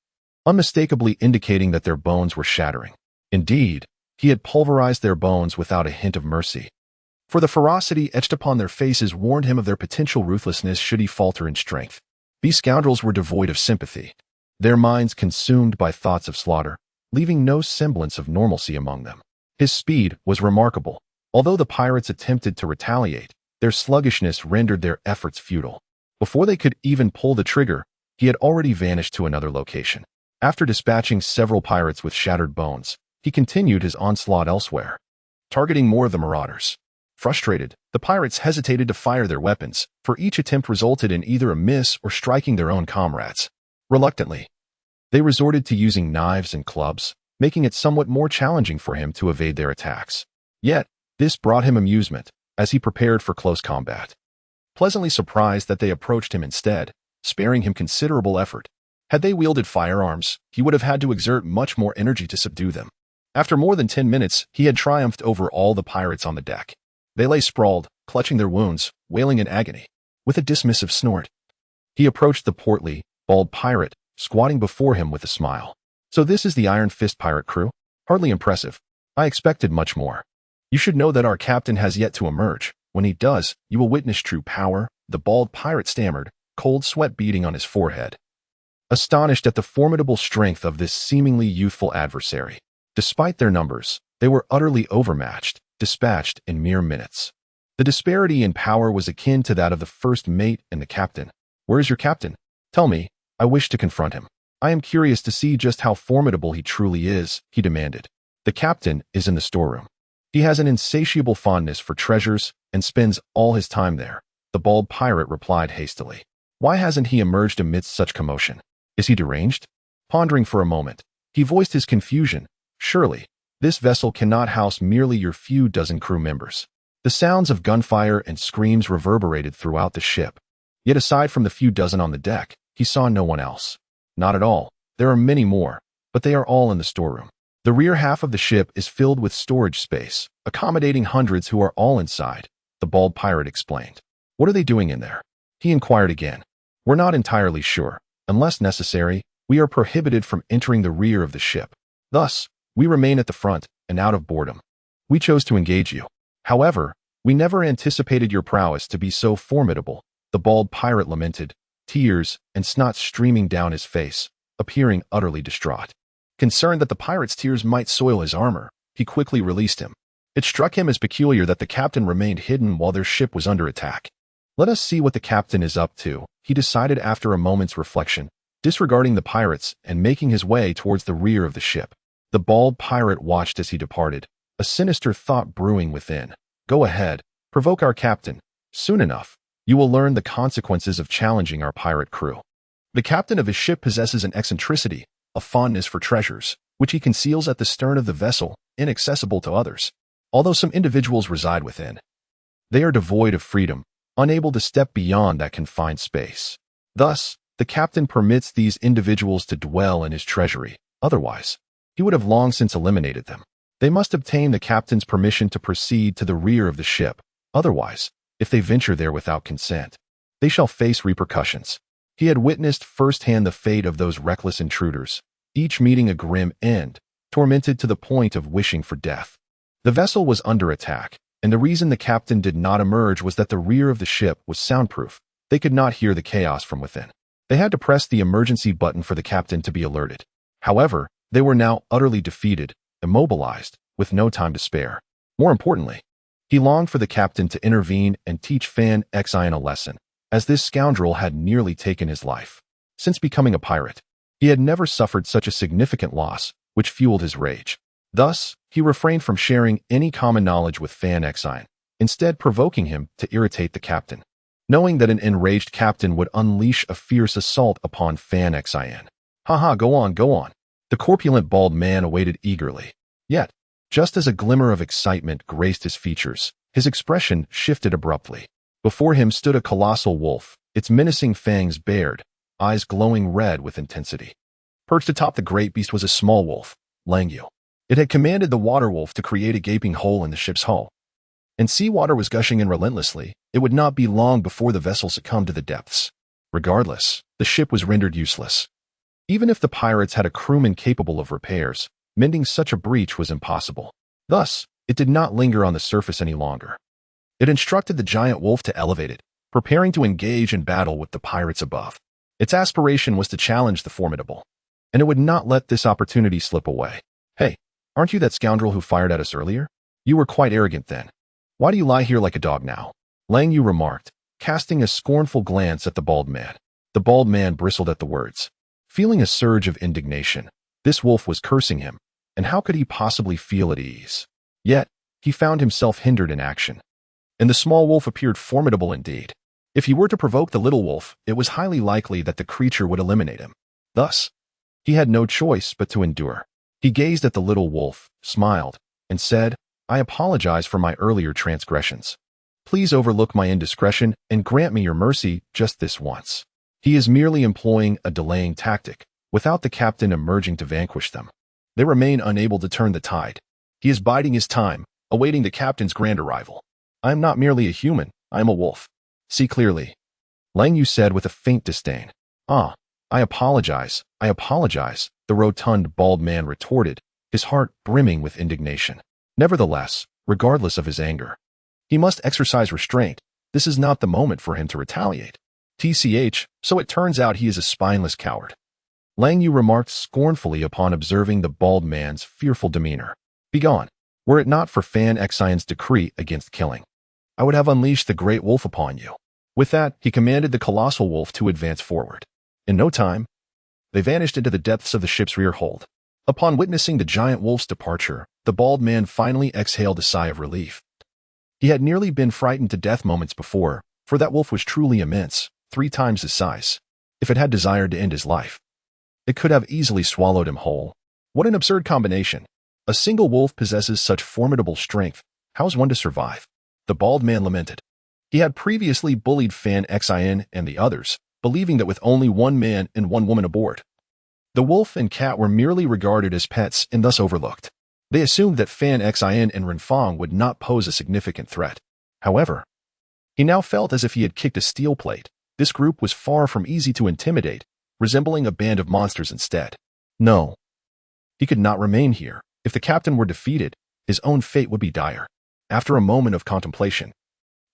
unmistakably indicating that their bones were shattering. Indeed, he had pulverized their bones without a hint of mercy, for the ferocity etched upon their faces warned him of their potential ruthlessness should he falter in strength. These scoundrels were devoid of sympathy, their minds consumed by thoughts of slaughter, leaving no semblance of normalcy among them. His speed was remarkable. Although the pirates attempted to retaliate, their sluggishness rendered their efforts futile. Before they could even pull the trigger, he had already vanished to another location. After dispatching several pirates with shattered bones, he continued his onslaught elsewhere, targeting more of the marauders. Frustrated, the pirates hesitated to fire their weapons, for each attempt resulted in either a miss or striking their own comrades. Reluctantly, they resorted to using knives and clubs, making it somewhat more challenging for him to evade their attacks. Yet, this brought him amusement, as he prepared for close combat. Pleasantly surprised that they approached him instead, sparing him considerable effort. Had they wielded firearms, he would have had to exert much more energy to subdue them. After more than 10 minutes, he had triumphed over all the pirates on the deck. They lay sprawled, clutching their wounds, wailing in agony. With a dismissive snort, he approached the portly, bald pirate, squatting before him with a smile. So this is the Iron Fist Pirate Crew? Hardly impressive. I expected much more. You should know that our captain has yet to emerge. When he does, you will witness true power, the bald pirate stammered, cold sweat beading on his forehead, astonished at the formidable strength of this seemingly youthful adversary. Despite their numbers, they were utterly overmatched, dispatched in mere minutes. The disparity in power was akin to that of the first mate and the captain. Where is your captain? Tell me, I wish to confront him. I am curious to see just how formidable he truly is, he demanded. The captain is in the storeroom. He has an insatiable fondness for treasures and spends all his time there, the bald pirate replied hastily. Why hasn't he emerged amidst such commotion? Is he deranged? Pondering for a moment, he voiced his confusion. Surely, this vessel cannot house merely your few dozen crew members. The sounds of gunfire and screams reverberated throughout the ship. Yet aside from the few dozen on the deck, he saw no one else. Not at all. There are many more, but they are all in the storeroom. The rear half of the ship is filled with storage space, accommodating hundreds who are all inside, the bald pirate explained. What are they doing in there? He inquired again. We're not entirely sure. Unless necessary, we are prohibited from entering the rear of the ship. Thus, we remain at the front and out of boredom. We chose to engage you. However, we never anticipated your prowess to be so formidable, the bald pirate lamented, tears and snot streaming down his face, appearing utterly distraught. Concerned that the pirate's tears might soil his armor, he quickly released him. It struck him as peculiar that the captain remained hidden while their ship was under attack. Let us see what the captain is up to, he decided after a moment's reflection, disregarding the pirates and making his way towards the rear of the ship. The bald pirate watched as he departed, a sinister thought brewing within. Go ahead, provoke our captain. Soon enough, you will learn the consequences of challenging our pirate crew. The captain of his ship possesses an eccentricity, a fondness for treasures, which he conceals at the stern of the vessel, inaccessible to others. Although some individuals reside within, they are devoid of freedom, unable to step beyond that confined space. Thus, the captain permits these individuals to dwell in his treasury. Otherwise, he would have long since eliminated them. They must obtain the captain's permission to proceed to the rear of the ship. Otherwise, if they venture there without consent, they shall face repercussions. He had witnessed firsthand the fate of those reckless intruders, each meeting a grim end, tormented to the point of wishing for death. The vessel was under attack, and the reason the captain did not emerge was that the rear of the ship was soundproof. They could not hear the chaos from within. They had to press the emergency button for the captain to be alerted. However, they were now utterly defeated, immobilized, with no time to spare. More importantly, he longed for the captain to intervene and teach Fanxin a lesson, as this scoundrel had nearly taken his life. Since becoming a pirate, he had never suffered such a significant loss, which fueled his rage. Thus, he refrained from sharing any common knowledge with Fanxin, instead provoking him to irritate the captain, knowing that an enraged captain would unleash a fierce assault upon Fanxin. Haha, go on, go on. The corpulent bald man awaited eagerly. Yet, just as a glimmer of excitement graced his features, his expression shifted abruptly. Before him stood a colossal wolf, its menacing fangs bared, eyes glowing red with intensity. Perched atop the great beast was a small wolf, Langu. It had commanded the water wolf to create a gaping hole in the ship's hull. And seawater was gushing in relentlessly. It would not be long before the vessel succumbed to the depths. Regardless, the ship was rendered useless. Even if the pirates had a crewman capable of repairs, mending such a breach was impossible. Thus, it did not linger on the surface any longer. It instructed the giant wolf to elevate it, preparing to engage in battle with the pirates above. Its aspiration was to challenge the formidable, and it would not let this opportunity slip away. Hey, aren't you that scoundrel who fired at us earlier? You were quite arrogant then. Why do you lie here like a dog now? Langu remarked, casting a scornful glance at the bald man. The bald man bristled at the words. Feeling a surge of indignation, this wolf was cursing him, and how could he possibly feel at ease? Yet, he found himself hindered in action. And the small wolf appeared formidable indeed. If he were to provoke the little wolf, it was highly likely that the creature would eliminate him. Thus, he had no choice but to endure. He gazed at the little wolf, smiled, and said, I apologize for my earlier transgressions. Please overlook my indiscretion and grant me your mercy just this once. He is merely employing a delaying tactic, without the captain emerging to vanquish them. They remain unable to turn the tide. He is biding his time, awaiting the captain's grand arrival. I am not merely a human, I am a wolf. See clearly. Langu said with a faint disdain. I apologize, the rotund bald man retorted, his heart brimming with indignation. Nevertheless, regardless of his anger, he must exercise restraint. This is not the moment for him to retaliate. So it turns out he is a spineless coward. Langu remarked scornfully upon observing the bald man's fearful demeanor. Begone, were it not for Fanxin's decree against killing. I would have unleashed the great wolf upon you. With that, he commanded the colossal wolf to advance forward. In no time, they vanished into the depths of the ship's rear hold. Upon witnessing the giant wolf's departure, the bald man finally exhaled a sigh of relief. He had nearly been frightened to death moments before, for that wolf was truly immense, 3 times his size. If it had desired to end his life, it could have easily swallowed him whole. What an absurd combination. A single wolf possesses such formidable strength. How is one to survive? The bald man lamented. He had previously bullied Fanxin and the others, believing that with only 1 man and 1 woman aboard, the wolf and cat were merely regarded as pets and thus overlooked. They assumed that Fanxin and Renfong would not pose a significant threat. However, he now felt as if he had kicked a steel plate. This group was far from easy to intimidate, resembling a band of monsters instead. No, he could not remain here. If the captain were defeated, his own fate would be dire. After a moment of contemplation,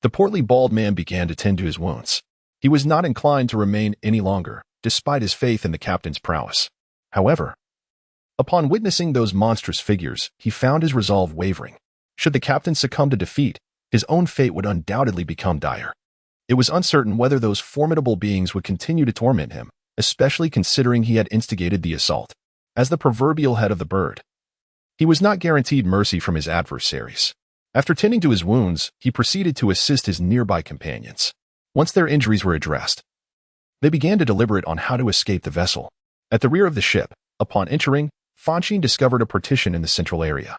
the portly bald man began to tend to his wounds. He was not inclined to remain any longer, despite his faith in the captain's prowess. However, upon witnessing those monstrous figures, he found his resolve wavering. Should the captain succumb to defeat, his own fate would undoubtedly become dire. It was uncertain whether those formidable beings would continue to torment him, especially considering he had instigated the assault. As the proverbial head of the bird, he was not guaranteed mercy from his adversaries. After tending to his wounds, he proceeded to assist his nearby companions. Once their injuries were addressed, they began to deliberate on how to escape the vessel. At the rear of the ship, upon entering, Fonshine discovered a partition in the central area,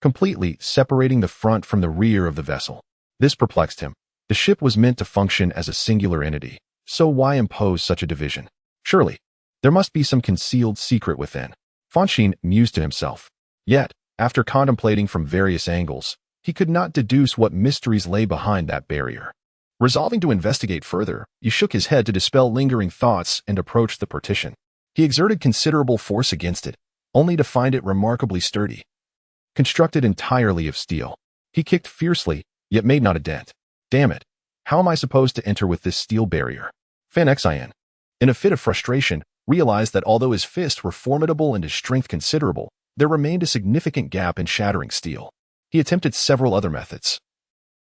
completely separating the front from the rear of the vessel. This perplexed him. The ship was meant to function as a singular entity, so why impose such a division? Surely, there must be some concealed secret within. Fonshine mused to himself. Yet, after contemplating from various angles, he could not deduce what mysteries lay behind that barrier. Resolving to investigate further, he shook his head to dispel lingering thoughts and approached the partition. He exerted considerable force against it, only to find it remarkably sturdy. Constructed entirely of steel, he kicked fiercely, yet made not a dent. Damn it! How am I supposed to enter with this steel barrier? Fanxin, in a fit of frustration, realized that although his fists were formidable and his strength considerable, there remained a significant gap in shattering steel. He attempted several other methods,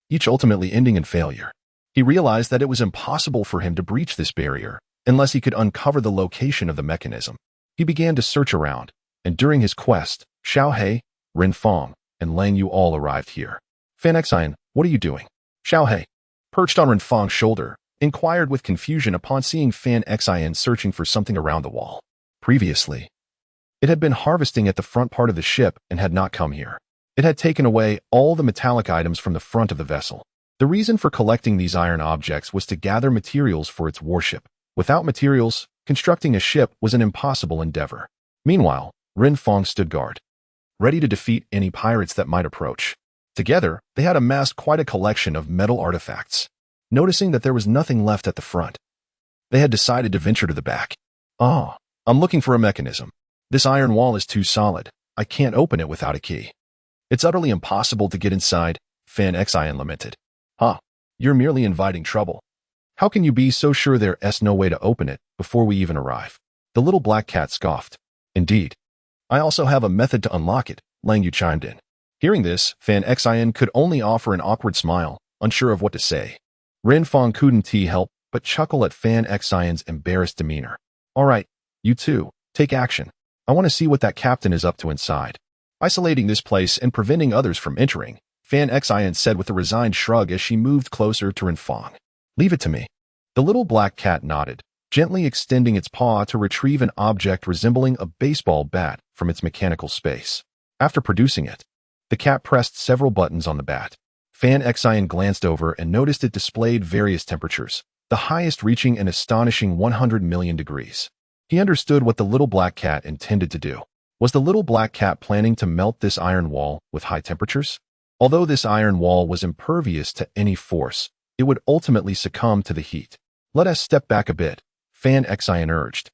each ultimately ending in failure. He realized that it was impossible for him to breach this barrier unless he could uncover the location of the mechanism. He began to search around, and during his quest, Xiaohe, Renfong, and Lang Yu all arrived here. Fanxin, what are you doing? Xiaohe, perched on Renfong's shoulder, inquired with confusion upon seeing Fanxin searching for something around the wall. Previously, it had been harvesting at the front part of the ship and had not come here. It had taken away all the metallic items from the front of the vessel. The reason for collecting these iron objects was to gather materials for its warship. Without materials, constructing a ship was an impossible endeavor. Meanwhile, Renfong stood guard, ready to defeat any pirates that might approach. Together, they had amassed quite a collection of metal artifacts. Noticing that there was nothing left at the front, they had decided to venture to the back. I'm looking for a mechanism. This iron wall is too solid. I can't open it without a key. It's utterly impossible to get inside, Fanxin lamented. You're merely inviting trouble. How can you be so sure there's no way to open it before we even arrive? The little black cat scoffed. Indeed. I also have a method to unlock it, Lang Yu chimed in. Hearing this, Fanxin could only offer an awkward smile, unsure of what to say. Renfong couldn't help but chuckle at Fanxin's embarrassed demeanor. All right, you two, take action. I want to see what that captain is up to inside. Isolating this place and preventing others from entering, Fanxin said with a resigned shrug as she moved closer to Renfong. Leave it to me. The little black cat nodded, gently extending its paw to retrieve an object resembling a baseball bat from its mechanical space. After producing it, the cat pressed several buttons on the bat. Fanxin glanced over and noticed it displayed various temperatures, the highest reaching an astonishing 100 million degrees. He understood what the little black cat intended to do. Was the little black cat planning to melt this iron wall with high temperatures? Although this iron wall was impervious to any force, it would ultimately succumb to the heat. Let us step back a bit, Fanxin urged,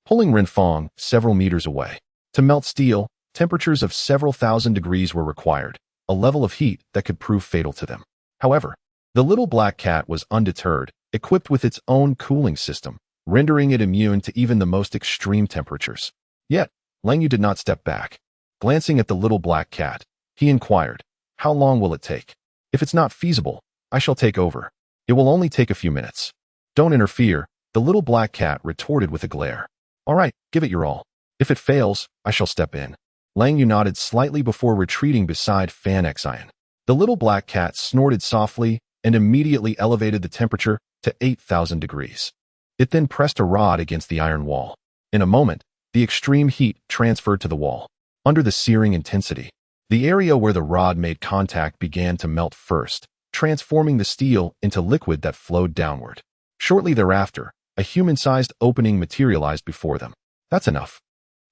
pulling Renfong several meters away. To melt steel, temperatures of several thousand degrees were required, a level of heat that could prove fatal to them. However, the little black cat was undeterred, equipped with its own cooling system, rendering it immune to even the most extreme temperatures. Yet, Lang Yu did not step back. Glancing at the little black cat, he inquired, how long will it take? If it's not feasible, I shall take over. It will only take a few minutes. Don't interfere, the little black cat retorted with a glare. All right, give it your all. If it fails, I shall step in. Lang Yu nodded slightly before retreating beside Fanxin. The little black cat snorted softly and immediately elevated the temperature to 8,000 degrees. It then pressed a rod against the iron wall. In a moment, the extreme heat transferred to the wall. Under the searing intensity, the area where the rod made contact began to melt first, transforming the steel into liquid that flowed downward. Shortly thereafter, a human-sized opening materialized before them. That's enough.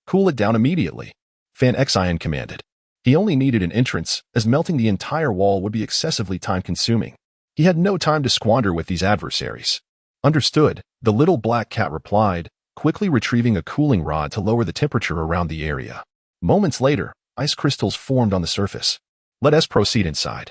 Cool it down immediately, Fanxin commanded. He only needed an entrance, as melting the entire wall would be excessively time-consuming. He had no time to squander with these adversaries. Understood, the little black cat replied, quickly retrieving a cooling rod to lower the temperature around the area. Moments later, ice crystals formed on the surface. Let us proceed inside,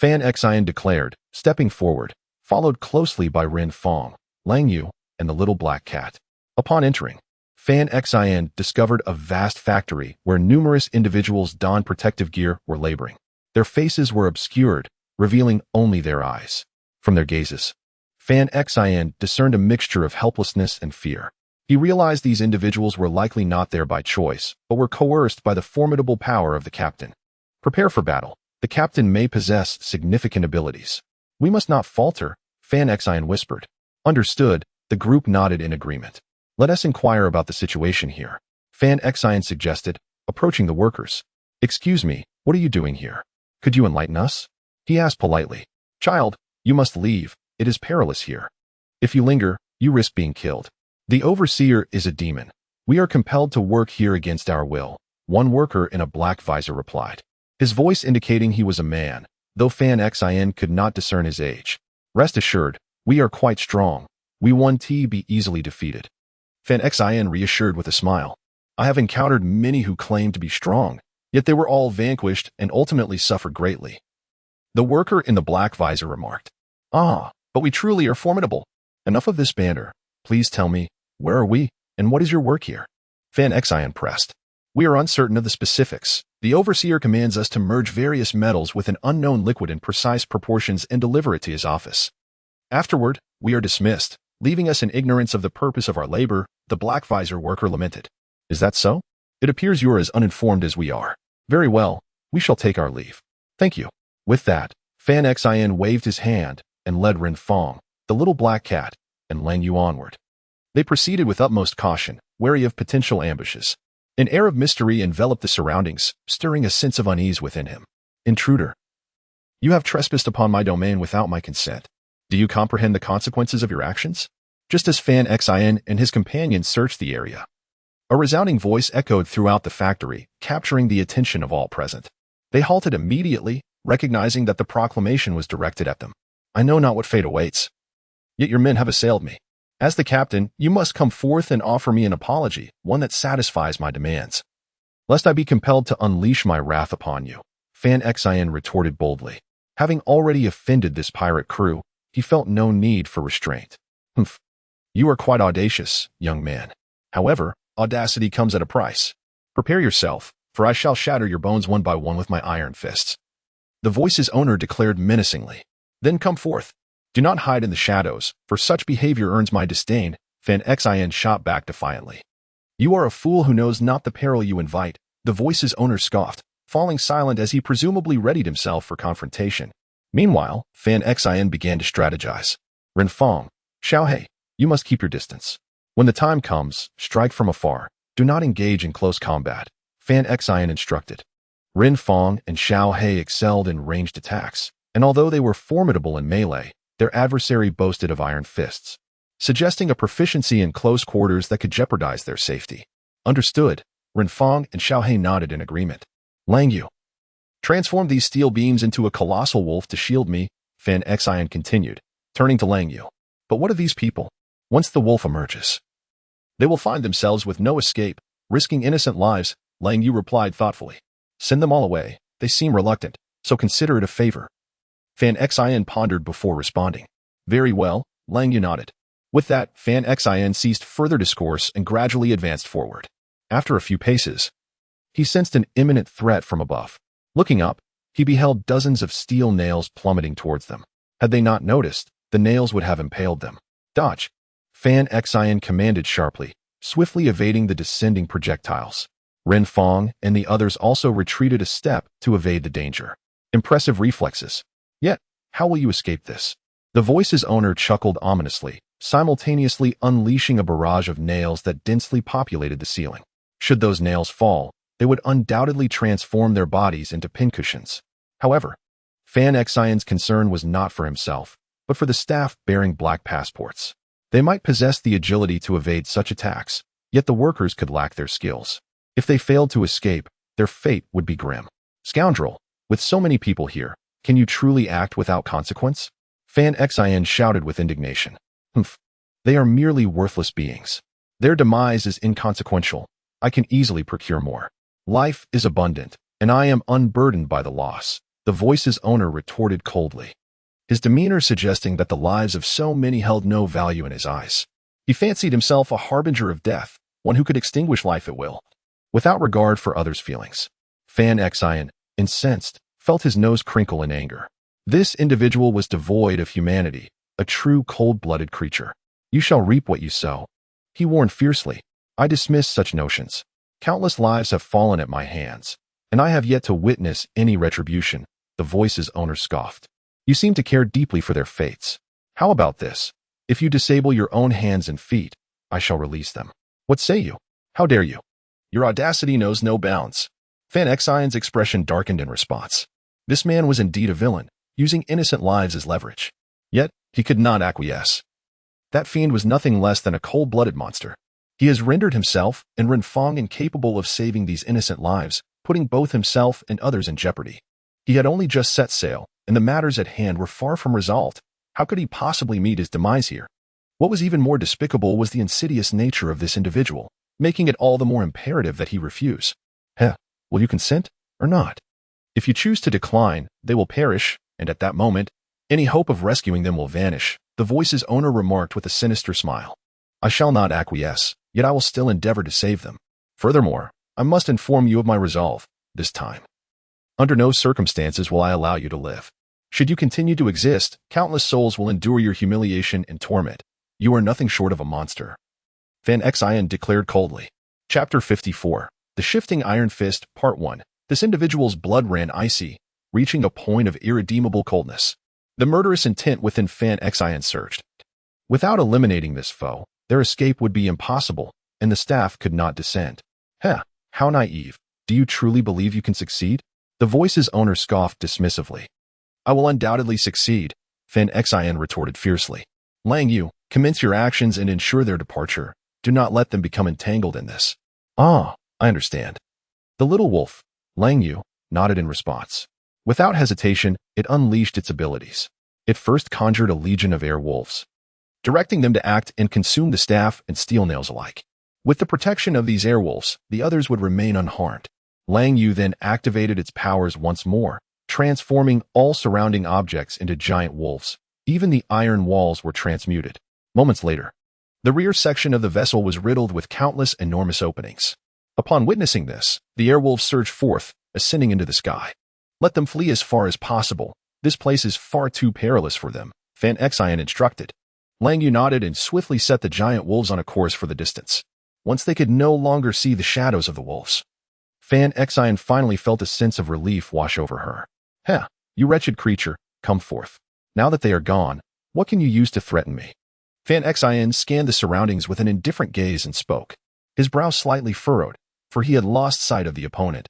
Fanxin declared, stepping forward, followed closely by Renfong, Langyu, and the little black cat. Upon entering, Fanxin discovered a vast factory where numerous individuals donned protective gear were laboring. Their faces were obscured, revealing only their eyes. From their gazes, Fanxin discerned a mixture of helplessness and fear. He realized these individuals were likely not there by choice, but were coerced by the formidable power of the captain. Prepare for battle. The captain may possess significant abilities. We must not falter, Fanxin whispered. Understood, the group nodded in agreement. Let us inquire about the situation here, Fanxin suggested, approaching the workers. Excuse me, what are you doing here? Could you enlighten us? He asked politely. Child, you must leave. It is perilous here. If you linger, you risk being killed. The overseer is a demon. We are compelled to work here against our will, one worker in a black visor replied, his voice indicating he was a man, though Fanxin could not discern his age. Rest assured, we are quite strong. We won't be easily defeated. Fanxin reassured with a smile. I have encountered many who claimed to be strong, yet they were all vanquished and ultimately suffered greatly. The worker in the black visor remarked. Ah, but we truly are formidable. Enough of this banter. Please tell me, where are we, and what is your work here? Fanxin pressed. We are uncertain of the specifics. The overseer commands us to merge various metals with an unknown liquid in precise proportions and deliver it to his office. Afterward, we are dismissed, leaving us in ignorance of the purpose of our labor, the black visor worker lamented. Is that so? It appears you are as uninformed as we are. Very well, we shall take our leave. Thank you. With that, Fanxin waved his hand and led Renfong, the little black cat, and Langyu onward. They proceeded with utmost caution, wary of potential ambushes. An air of mystery enveloped the surroundings, stirring a sense of unease within him. Intruder. You have trespassed upon my domain without my consent. Do you comprehend the consequences of your actions? Just as Fanxin and his companions searched the area, a resounding voice echoed throughout the factory, capturing the attention of all present. They halted immediately, recognizing that the proclamation was directed at them. I know not what fate awaits. Yet your men have assailed me. As the captain, you must come forth and offer me an apology, one that satisfies my demands. Lest I be compelled to unleash my wrath upon you, Fanxin retorted boldly. Having already offended this pirate crew, he felt no need for restraint. Humph. You are quite audacious, young man. However, audacity comes at a price. Prepare yourself, for I shall shatter your bones one by one with my iron fists. The voice's owner declared menacingly. Then come forth. Do not hide in the shadows, for such behavior earns my disdain, Fanxin shot back defiantly. You are a fool who knows not the peril you invite, the voice's owner scoffed, falling silent as he presumably readied himself for confrontation. Meanwhile, Fanxin began to strategize. Renfong, Xiaohei, you must keep your distance. When the time comes, strike from afar. Do not engage in close combat, Fanxin instructed. Renfong and Xiaohei excelled in ranged attacks, and although they were formidable in melee, their adversary boasted of iron fists, suggesting a proficiency in close quarters that could jeopardize their safety. Understood, Renfong and Xiaohei nodded in agreement. Langyu. Transform these steel beams into a colossal wolf to shield me, Fanxin continued, turning to Langyu. But what of these people? Once the wolf emerges, they will find themselves with no escape, risking innocent lives, Langyu replied thoughtfully. Send them all away. They seem reluctant, so consider it a favor. Fanxin pondered before responding. Very well, Langyu nodded. With that, Fanxin ceased further discourse and gradually advanced forward. After a few paces, he sensed an imminent threat from above. Looking up, he beheld dozens of steel nails plummeting towards them. Had they not noticed, the nails would have impaled them. Dodge! Fanxin commanded sharply, swiftly evading the descending projectiles. Renfong and the others also retreated a step to evade the danger. Impressive reflexes. Yet, how will you escape this? The voice's owner chuckled ominously, simultaneously unleashing a barrage of nails that densely populated the ceiling. Should those nails fall, they would undoubtedly transform their bodies into pincushions. However, Fanxin's concern was not for himself, but for the staff bearing black passports. They might possess the agility to evade such attacks, yet the workers could lack their skills. If they failed to escape, their fate would be grim. Scoundrel, with so many people here, can you truly act without consequence? Fanxin shouted with indignation. Humph. They are merely worthless beings. Their demise is inconsequential. I can easily procure more. Life is abundant, and I am unburdened by the loss, the voice's owner retorted coldly, his demeanor suggesting that the lives of so many held no value in his eyes. He fancied himself a harbinger of death, one who could extinguish life at will, without regard for others' feelings. Fanxin, incensed, felt his nose crinkle in anger. This individual was devoid of humanity, a true cold-blooded creature. You shall reap what you sow, he warned fiercely. I dismiss such notions. Countless lives have fallen at my hands, and I have yet to witness any retribution, the voice's owner scoffed. You seem to care deeply for their fates. How about this? If you disable your own hands and feet, I shall release them. What say you? How dare you? Your audacity knows no bounds. Fanxin's expression darkened in response. This man was indeed a villain, using innocent lives as leverage. Yet, he could not acquiesce. That fiend was nothing less than a cold-blooded monster. He has rendered himself and Renfong incapable of saving these innocent lives, putting both himself and others in jeopardy. He had only just set sail, and the matters at hand were far from resolved. How could he possibly meet his demise here? What was even more despicable was the insidious nature of this individual, making it all the more imperative that he refuse. Will you consent or not? If you choose to decline, they will perish, and at that moment, any hope of rescuing them will vanish, the voice's owner remarked with a sinister smile. I shall not acquiesce, yet I will still endeavor to save them. Furthermore, I must inform you of my resolve, this time. Under no circumstances will I allow you to live. Should you continue to exist, countless souls will endure your humiliation and torment. You are nothing short of a monster. Fanxin declared coldly. Chapter 54. The Shifting Iron Fist, Part 1. This individual's blood ran icy, reaching a point of irredeemable coldness. The murderous intent within Fanxin surged. Without eliminating this foe, their escape would be impossible, and the staff could not descend. How naive. Do you truly believe you can succeed? The voice's owner scoffed dismissively. I will undoubtedly succeed, Fanxin retorted fiercely. Lang Yu, commence your actions and ensure their departure. Do not let them become entangled in this. I understand. The little wolf, Lang Yu, nodded in response. Without hesitation, it unleashed its abilities. It first conjured a legion of air wolves, directing them to act and consume the staff and steel nails alike. With the protection of these airwolves, the others would remain unharmed. Lang Yu then activated its powers once more, transforming all surrounding objects into giant wolves. Even the iron walls were transmuted. Moments later, the rear section of the vessel was riddled with countless enormous openings. Upon witnessing this, the airwolves surged forth, ascending into the sky. Let them flee as far as possible. This place is far too perilous for them, Fanxin instructed. Lang Yu nodded and swiftly set the giant wolves on a course for the distance. Once they could no longer see the shadows of the wolves, Fanxin finally felt a sense of relief wash over her. You wretched creature, come forth. Now that they are gone, what can you use to threaten me? Fanxin scanned the surroundings with an indifferent gaze and spoke, his brow slightly furrowed, for he had lost sight of the opponent,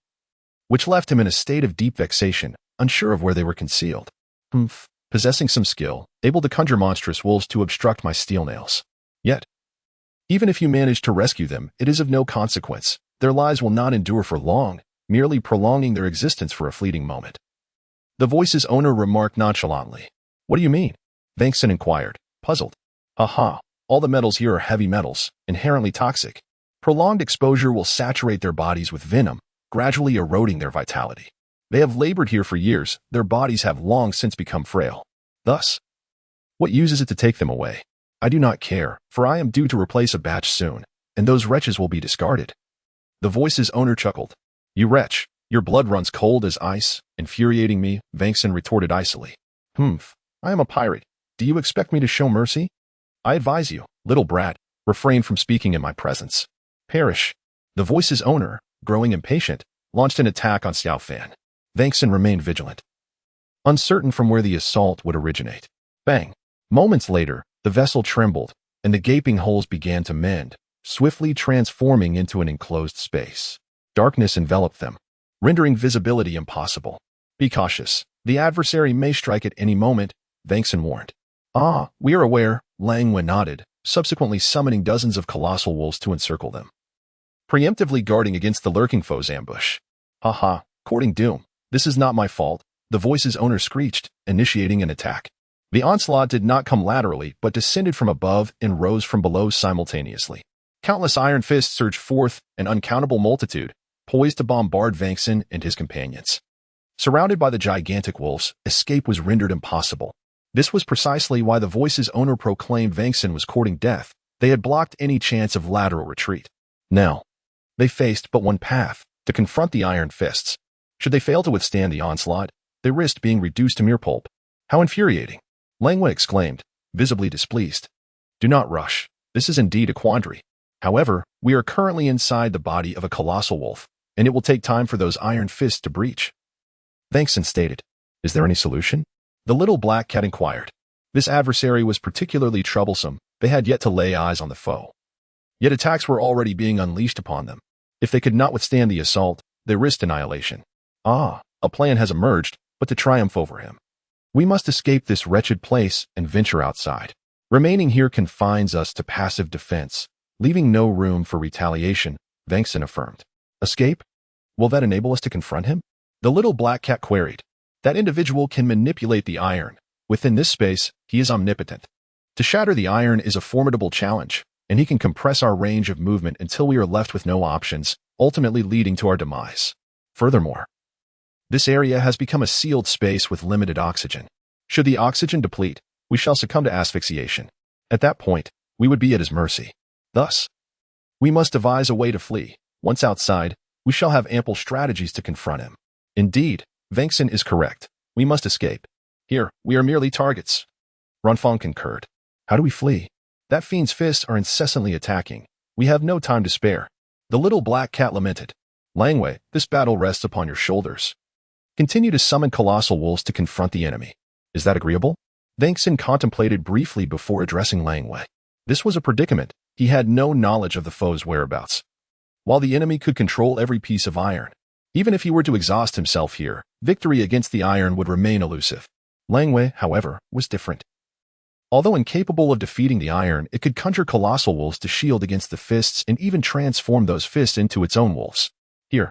which left him in a state of deep vexation, unsure of where they were concealed. Possessing some skill, able to conjure monstrous wolves to obstruct my steel nails. Yet, even if you manage to rescue them, it is of no consequence. Their lives will not endure for long, merely prolonging their existence for a fleeting moment. The voice's owner remarked nonchalantly. What do you mean? Fanxin inquired, puzzled. All the metals here are heavy metals, inherently toxic. Prolonged exposure will saturate their bodies with venom, gradually eroding their vitality. They have labored here for years, their bodies have long since become frail. Thus, what use is it to take them away? I do not care, for I am due to replace a batch soon, and those wretches will be discarded. The voice's owner chuckled. You wretch, your blood runs cold as ice, infuriating me, Fanxin retorted icily. I am a pirate. Do you expect me to show mercy? I advise you, little brat, refrain from speaking in my presence. Perish. The voice's owner, growing impatient, launched an attack on Xiao Fan. Fanxin remained vigilant, uncertain from where the assault would originate. Bang! Moments later, the vessel trembled, and the gaping holes began to mend, swiftly transforming into an enclosed space. Darkness enveloped them, rendering visibility impossible. Be cautious. The adversary may strike at any moment, Fanxin warned. We are aware, Lang Wen nodded, subsequently summoning dozens of colossal wolves to encircle them, preemptively guarding against the lurking foe's ambush. Courting doom, This is not my fault, the voice's owner screeched, initiating an attack. The onslaught did not come laterally, but descended from above and rose from below simultaneously. Countless iron fists surged forth, an uncountable multitude, poised to bombard Fanxin and his companions. Surrounded by the gigantic wolves, escape was rendered impossible. This was precisely why the voice's owner proclaimed Fanxin was courting death. They had blocked any chance of lateral retreat. Now, they faced but one path, to confront the iron fists. Should they fail to withstand the onslaught, they risked being reduced to mere pulp. How infuriating! Langway exclaimed, visibly displeased. Do not rush. This is indeed a quandary. However, we are currently inside the body of a colossal wolf, and it will take time for those iron fists to breach. Fanxin stated. Is there any solution? The little black cat inquired. This adversary was particularly troublesome. They had yet to lay eyes on the foe. Yet attacks were already being unleashed upon them. If they could not withstand the assault, they risked annihilation. Ah, a plan has emerged, but to triumph over him. We must escape this wretched place and venture outside. Remaining here confines us to passive defense, leaving no room for retaliation, Fanxin affirmed. Escape? Will that enable us to confront him? The little black cat queried. That individual can manipulate the iron. Within this space, he is omnipotent. To shatter the iron is a formidable challenge, and he can compress our range of movement until we are left with no options, ultimately leading to our demise. Furthermore, this area has become a sealed space with limited oxygen. Should the oxygen deplete, we shall succumb to asphyxiation. At that point, we would be at his mercy. Thus, we must devise a way to flee. Once outside, we shall have ample strategies to confront him. Indeed, Fanxin is correct. We must escape. Here, we are merely targets. Renfong concurred. How do we flee? That fiend's fists are incessantly attacking. We have no time to spare. The little black cat lamented. Langway, this battle rests upon your shoulders. Continue to summon colossal wolves to confront the enemy. Is that agreeable? Fanxin contemplated briefly before addressing Langway. This was a predicament. He had no knowledge of the foe's whereabouts. While the enemy could control every piece of iron, even if he were to exhaust himself here, victory against the iron would remain elusive. Langway, however, was different. Although incapable of defeating the iron, it could conjure colossal wolves to shield against the fists and even transform those fists into its own wolves. Here,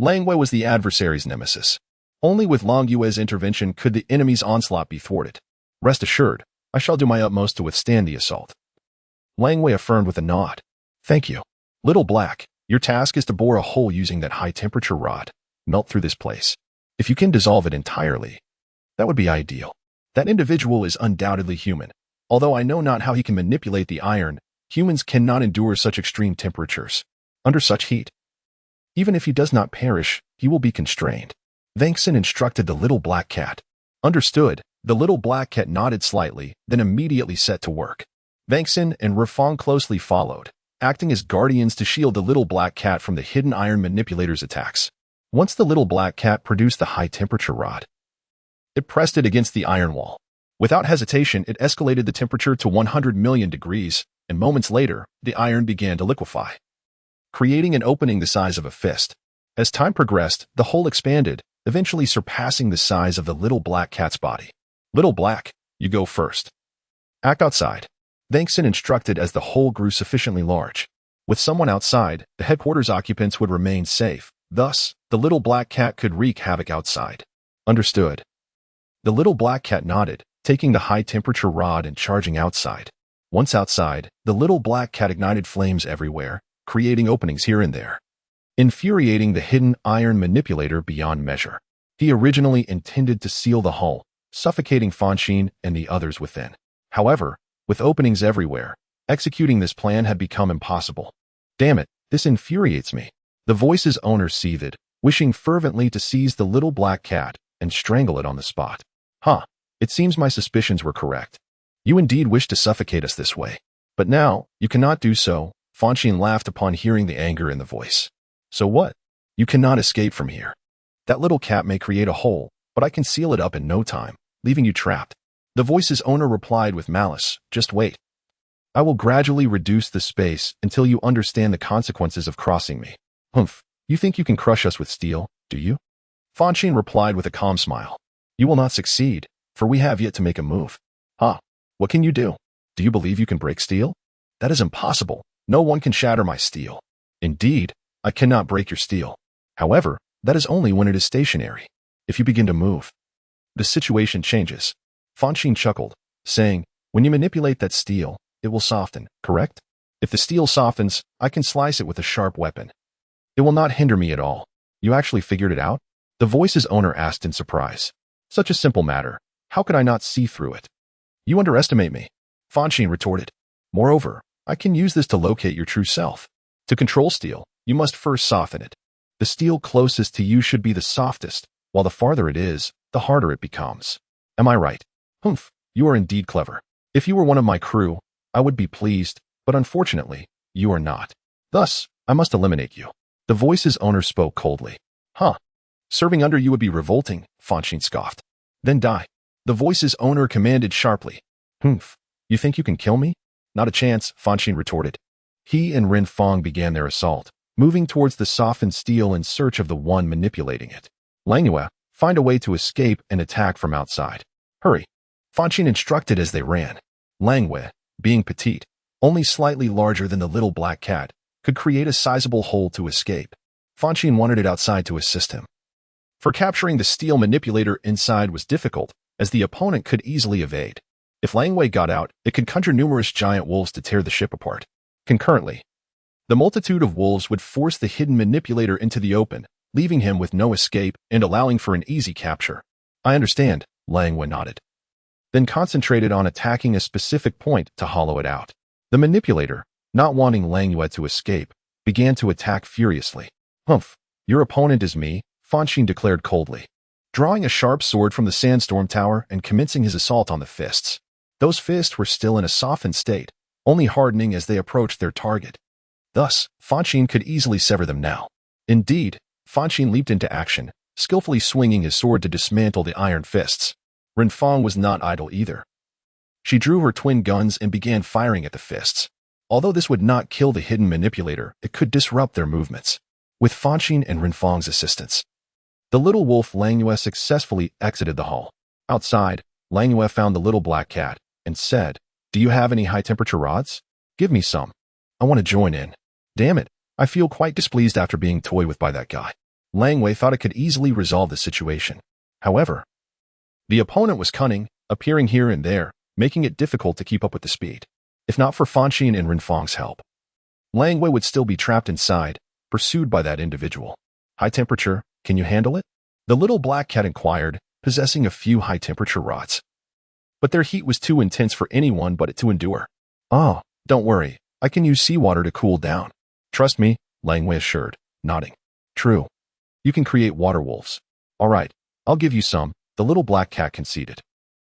Langway was the adversary's nemesis. Only with Longyue's intervention could the enemy's onslaught be thwarted. Rest assured, I shall do my utmost to withstand the assault. Langway affirmed with a nod. Thank you. Little Black, your task is to bore a hole using that high-temperature rod. Melt through this place. If you can dissolve it entirely, that would be ideal. That individual is undoubtedly human. Although I know not how he can manipulate the iron, humans cannot endure such extreme temperatures. Under such heat, even if he does not perish, he will be constrained. Fanxin instructed the little black cat. Understood. The little black cat nodded slightly, then immediately set to work. Fanxin and Renfong closely followed, acting as guardians to shield the little black cat from the hidden iron manipulator's attacks. Once the little black cat produced the high-temperature rod, it pressed it against the iron wall. Without hesitation, it escalated the temperature to 100 million degrees, and moments later, the iron began to liquefy, creating an opening the size of a fist. As time progressed, the hole expanded, eventually surpassing the size of the little black cat's body. Little Black, you go first. Act outside. Fanxin instructed as the hole grew sufficiently large. With someone outside, the headquarters occupants would remain safe. Thus, the little black cat could wreak havoc outside. Understood. The little black cat nodded, taking the high-temperature rod and charging outside. Once outside, the little black cat ignited flames everywhere, creating openings here and there, infuriating the hidden iron manipulator beyond measure. He originally intended to seal the hull, suffocating Fonshine and the others within. However, with openings everywhere, executing this plan had become impossible. Damn it, this infuriates me. The voice's owner seethed, wishing fervently to seize the little black cat and strangle it on the spot. It seems my suspicions were correct. You indeed wish to suffocate us this way. But now, you cannot do so. Fonshine laughed upon hearing the anger in the voice. So what? You cannot escape from here. That little cat may create a hole, but I can seal it up in no time, leaving you trapped. The voice's owner replied with malice, just wait. I will gradually reduce the space until you understand the consequences of crossing me. Humph, you think you can crush us with steel, do you? Fonshine replied with a calm smile. You will not succeed, for we have yet to make a move. What can you do? Do you believe you can break steel? That is impossible. No one can shatter my steel. Indeed, I cannot break your steel. However, that is only when it is stationary. If you begin to move, the situation changes. Fonshine chuckled, saying, when you manipulate that steel, it will soften, correct? If the steel softens, I can slice it with a sharp weapon. It will not hinder me at all. You actually figured it out? The voice's owner asked in surprise. Such a simple matter. How could I not see through it? You underestimate me, Fonshine retorted. Moreover, I can use this to locate your true self. To control steel, you must first soften it. The steel closest to you should be the softest, while the farther it is, the harder it becomes. Am I right? Humph, you are indeed clever. If you were one of my crew, I would be pleased, but unfortunately, you are not. Thus, I must eliminate you. The voice's owner spoke coldly. Huh. Serving under you would be revolting, Fonshine scoffed. Then die. The voice's owner commanded sharply. Humph. You think you can kill me? Not a chance, Fonshine retorted. He and Renfong began their assault, moving towards the softened steel in search of the one manipulating it. Langua, find a way to escape and attack from outside. Hurry. Fonshine instructed as they ran. Langua, being petite, only slightly larger than the little black cat, could create a sizable hole to escape. Fonshine wanted it outside to assist him. For capturing the steel manipulator inside was difficult, as the opponent could easily evade. If Langwei got out, it could conjure numerous giant wolves to tear the ship apart. Concurrently, the multitude of wolves would force the hidden manipulator into the open, leaving him with no escape and allowing for an easy capture. I understand, Langwei nodded. Then concentrated on attacking a specific point to hollow it out. The manipulator, not wanting Langwei to escape, began to attack furiously. Humph, your opponent is me, Fonshine declared coldly, drawing a sharp sword from the sandstorm tower and commencing his assault on the fists. Those fists were still in a softened state, only hardening as they approached their target. Thus, Fonshine could easily sever them now. Indeed, Fonshine leaped into action, skillfully swinging his sword to dismantle the iron fists. Renfong was not idle either. She drew her twin guns and began firing at the fists. Although this would not kill the hidden manipulator, it could disrupt their movements. With Fonshine and Renfong's assistance, the little wolf Langua successfully exited the hall. Outside, Langua found the little black cat and said, Do you have any high-temperature rods? Give me some. I want to join in. Damn it, I feel quite displeased after being toyed with by that guy. Langwei thought it could easily resolve the situation. However, the opponent was cunning, appearing here and there, making it difficult to keep up with the speed. If not for Fonshine and Renfong's help, Langwei would still be trapped inside, pursued by that individual. High temperature, can you handle it? The little black cat inquired, possessing a few high-temperature rods. But their heat was too intense for anyone but it to endure. Oh, don't worry, I can use seawater to cool down. Trust me, Langwei assured, nodding. True. You can create water wolves. All right, I'll give you some, the little black cat conceded.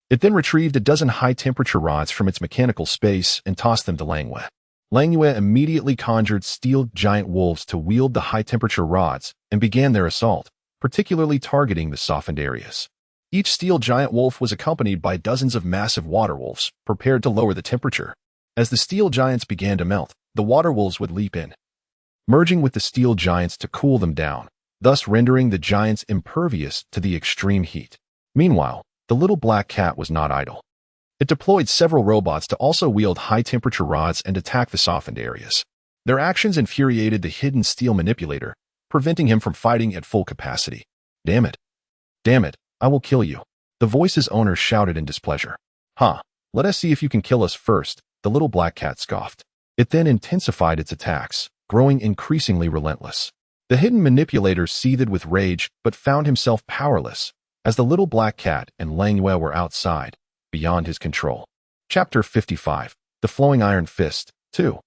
It then retrieved a dozen high-temperature rods from its mechanical space and tossed them to Langwei. Langwei immediately conjured steel giant wolves to wield the high-temperature rods and began their assault, particularly targeting the softened areas. Each steel giant wolf was accompanied by dozens of massive water wolves, prepared to lower the temperature. As the steel giants began to melt, the water wolves would leap in, merging with the steel giants to cool them down, thus rendering the giants impervious to the extreme heat. Meanwhile, the little black cat was not idle. It deployed several robots to also wield high-temperature rods and attack the softened areas. Their actions infuriated the hidden steel manipulator, preventing him from fighting at full capacity. Damn it. Damn it, I will kill you. The voice's owner shouted in displeasure. Huh, let us see if you can kill us first, the little black cat scoffed. It then intensified its attacks, growing increasingly relentless. The hidden manipulator seethed with rage but found himself powerless, as the little black cat and Langwei were outside, beyond his control. Chapter 55. The Flowing Iron Fist, 2.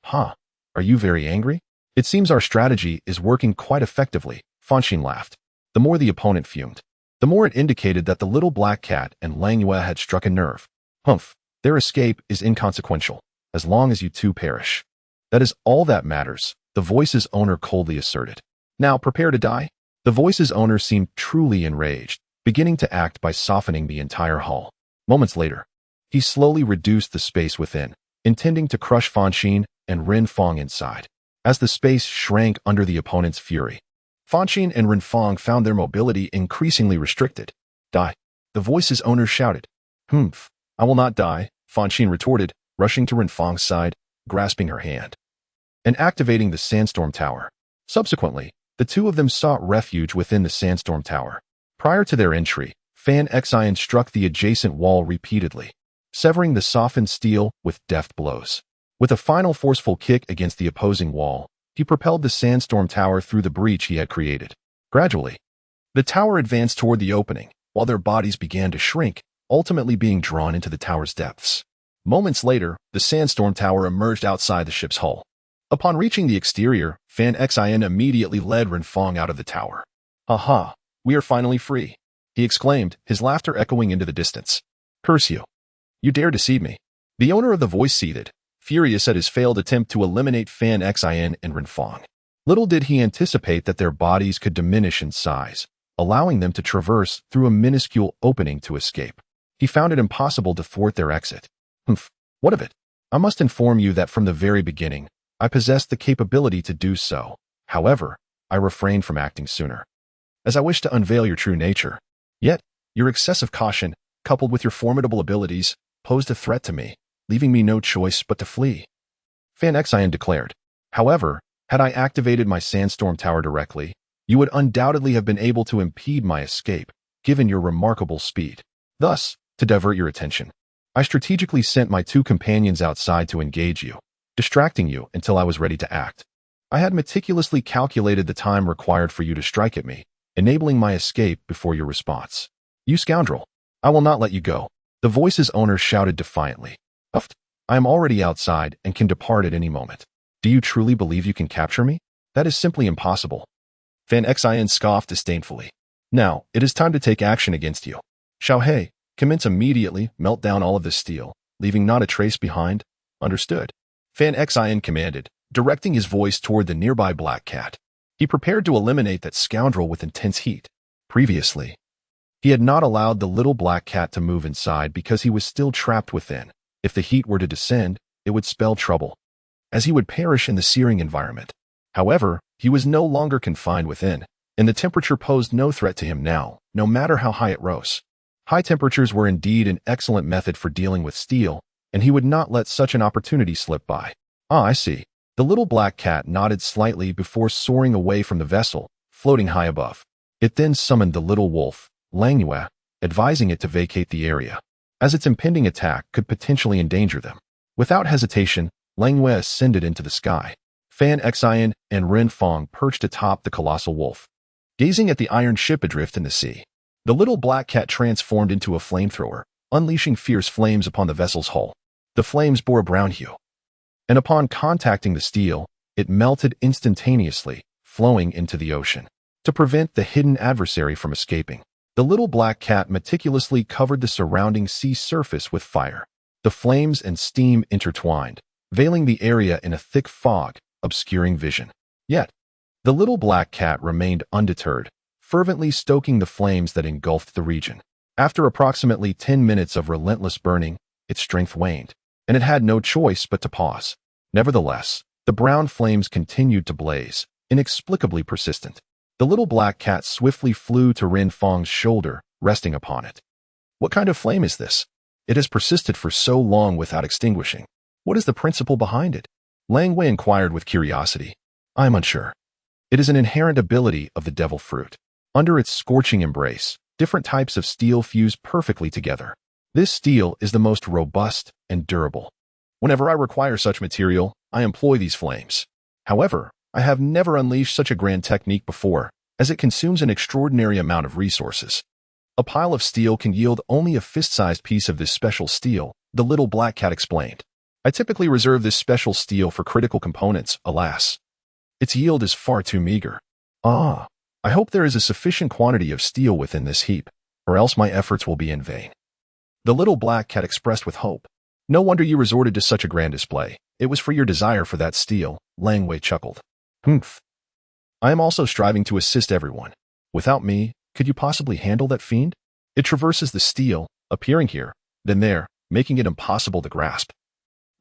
Huh, are you very angry? It seems our strategy is working quite effectively, Fonshine laughed. The more the opponent fumed, the more it indicated that the little black cat and Langwei had struck a nerve. Humph, their escape is inconsequential, as long as you two perish. That is all that matters, the voice's owner coldly asserted. Now prepare to die? The voice's owner seemed truly enraged, beginning to act by softening the entire hull. Moments later, he slowly reduced the space within, intending to crush Fonshine and Renfong inside. As the space shrank under the opponent's fury, Fonshine and Renfong found their mobility increasingly restricted. Die, the voice's owner shouted. Humph, I will not die, Fonshine retorted, rushing to Renfong's side, grasping her hand, and activating the sandstorm tower. Subsequently, the two of them sought refuge within the sandstorm tower. Prior to their entry, Fanxin struck the adjacent wall repeatedly, severing the softened steel with deft blows. With a final forceful kick against the opposing wall, he propelled the sandstorm tower through the breach he had created. Gradually, the tower advanced toward the opening, while their bodies began to shrink, ultimately being drawn into the tower's depths. Moments later, the sandstorm tower emerged outside the ship's hull. Upon reaching the exterior, Fanxin immediately led Renfong out of the tower. "Aha, we are finally free," he exclaimed, his laughter echoing into the distance. "Curse you. You dare deceive me." The owner of the voice seethed, furious at his failed attempt to eliminate Fanxin and Renfong. Little did he anticipate that their bodies could diminish in size, allowing them to traverse through a minuscule opening to escape. He found it impossible to thwart their exit. "Humph, what of it? I must inform you that from the very beginning, I possessed the capability to do so. However, I refrained from acting sooner, as I wished to unveil your true nature. Yet, your excessive caution, coupled with your formidable abilities, posed a threat to me, leaving me no choice but to flee," Fanxin declared. "However, had I activated my sandstorm tower directly, you would undoubtedly have been able to impede my escape, given your remarkable speed. Thus, to divert your attention, I strategically sent my 2 companions outside to engage you, distracting you until I was ready to act. I had meticulously calculated the time required for you to strike at me, enabling my escape before your response. You scoundrel, I will not let you go," the voice's owner shouted defiantly. "Uft, I am already outside and can depart at any moment. Do you truly believe you can capture me? That is simply impossible." Fanxin scoffed disdainfully. "Now, it is time to take action against you. Xiaohei, commence immediately, melt down all of this steel, leaving not a trace behind. Understood?" Fanxin commanded, directing his voice toward the nearby black cat. He prepared to eliminate that scoundrel with intense heat. Previously, he had not allowed the little black cat to move inside because he was still trapped within. If the heat were to descend, it would spell trouble, as he would perish in the searing environment. However, he was no longer confined within, and the temperature posed no threat to him now, no matter how high it rose. High temperatures were indeed an excellent method for dealing with steel, and he would not let such an opportunity slip by. "Ah, I see." The little black cat nodded slightly before soaring away from the vessel, floating high above. It then summoned the little wolf, Langyue, advising it to vacate the area, as its impending attack could potentially endanger them. Without hesitation, Langyue ascended into the sky. Fanxin and Renfong perched atop the colossal wolf, gazing at the iron ship adrift in the sea. The little black cat transformed into a flamethrower, unleashing fierce flames upon the vessel's hull. The flames bore a brown hue, and upon contacting the steel, it melted instantaneously, flowing into the ocean. To prevent the hidden adversary from escaping, the little black cat meticulously covered the surrounding sea surface with fire. The flames and steam intertwined, veiling the area in a thick fog, obscuring vision. Yet, the little black cat remained undeterred, fervently stoking the flames that engulfed the region. After approximately 10 minutes of relentless burning, its strength waned, and it had no choice but to pause. Nevertheless, the brown flames continued to blaze, inexplicably persistent. The little black cat swiftly flew to Renfong's shoulder, resting upon it. "What kind of flame is this? It has persisted for so long without extinguishing. What is the principle behind it?" Langyue inquired with curiosity. "I am unsure. It is an inherent ability of the devil fruit. Under its scorching embrace, different types of steel fuse perfectly together. This steel is the most robust and durable. Whenever I require such material, I employ these flames. However, I have never unleashed such a grand technique before, as it consumes an extraordinary amount of resources. A pile of steel can yield only a fist-sized piece of this special steel," the little black cat explained. "I typically reserve this special steel for critical components, alas. Its yield is far too meager. Ah, I hope there is a sufficient quantity of steel within this heap, or else my efforts will be in vain." The little black cat expressed with hope. "No wonder you resorted to such a grand display. It was for your desire for that steel," Langyue chuckled. "Humph. I am also striving to assist everyone. Without me, could you possibly handle that fiend? It traverses the steel, appearing here, then there, making it impossible to grasp."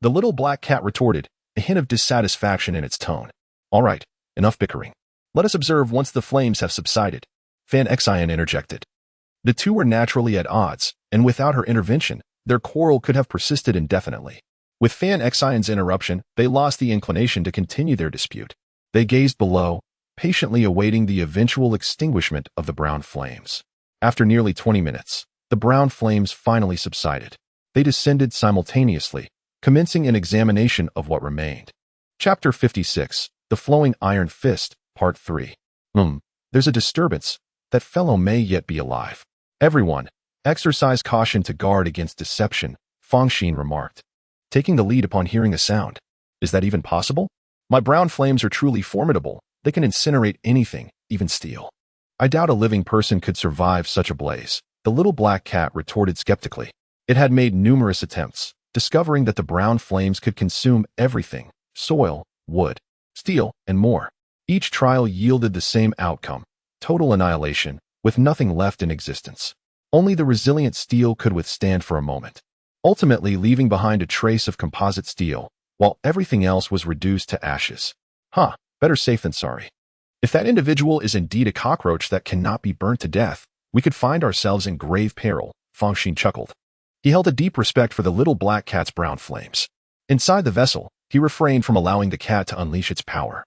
The little black cat retorted, a hint of dissatisfaction in its tone. "All right, enough bickering. Let us observe once the flames have subsided," Fanxin interjected. The two were naturally at odds, and without her intervention, their quarrel could have persisted indefinitely. With Fanxin's interruption, they lost the inclination to continue their dispute. They gazed below, patiently awaiting the eventual extinguishment of the brown flames. After nearly 20 minutes, the brown flames finally subsided. They descended simultaneously, commencing an examination of what remained. Chapter 56, The Flowing Iron Fist, Part 3. There's a disturbance. That fellow may yet be alive. Everyone, exercise caution to guard against deception, Fonshine remarked, taking the lead upon hearing a sound. Is that even possible? My brown flames are truly formidable. They can incinerate anything, even steel. I doubt a living person could survive such a blaze, the little black cat retorted skeptically. It had made numerous attempts, discovering that the brown flames could consume everything: soil, wood, steel, and more. Each trial yielded the same outcome: total annihilation, with nothing left in existence. Only the resilient steel could withstand for a moment, ultimately leaving behind a trace of composite steel, while everything else was reduced to ashes. Better safe than sorry. If that individual is indeed a cockroach that cannot be burnt to death, we could find ourselves in grave peril, Fonshine chuckled. He held a deep respect for the little black cat's brown flames. Inside the vessel, he refrained from allowing the cat to unleash its power,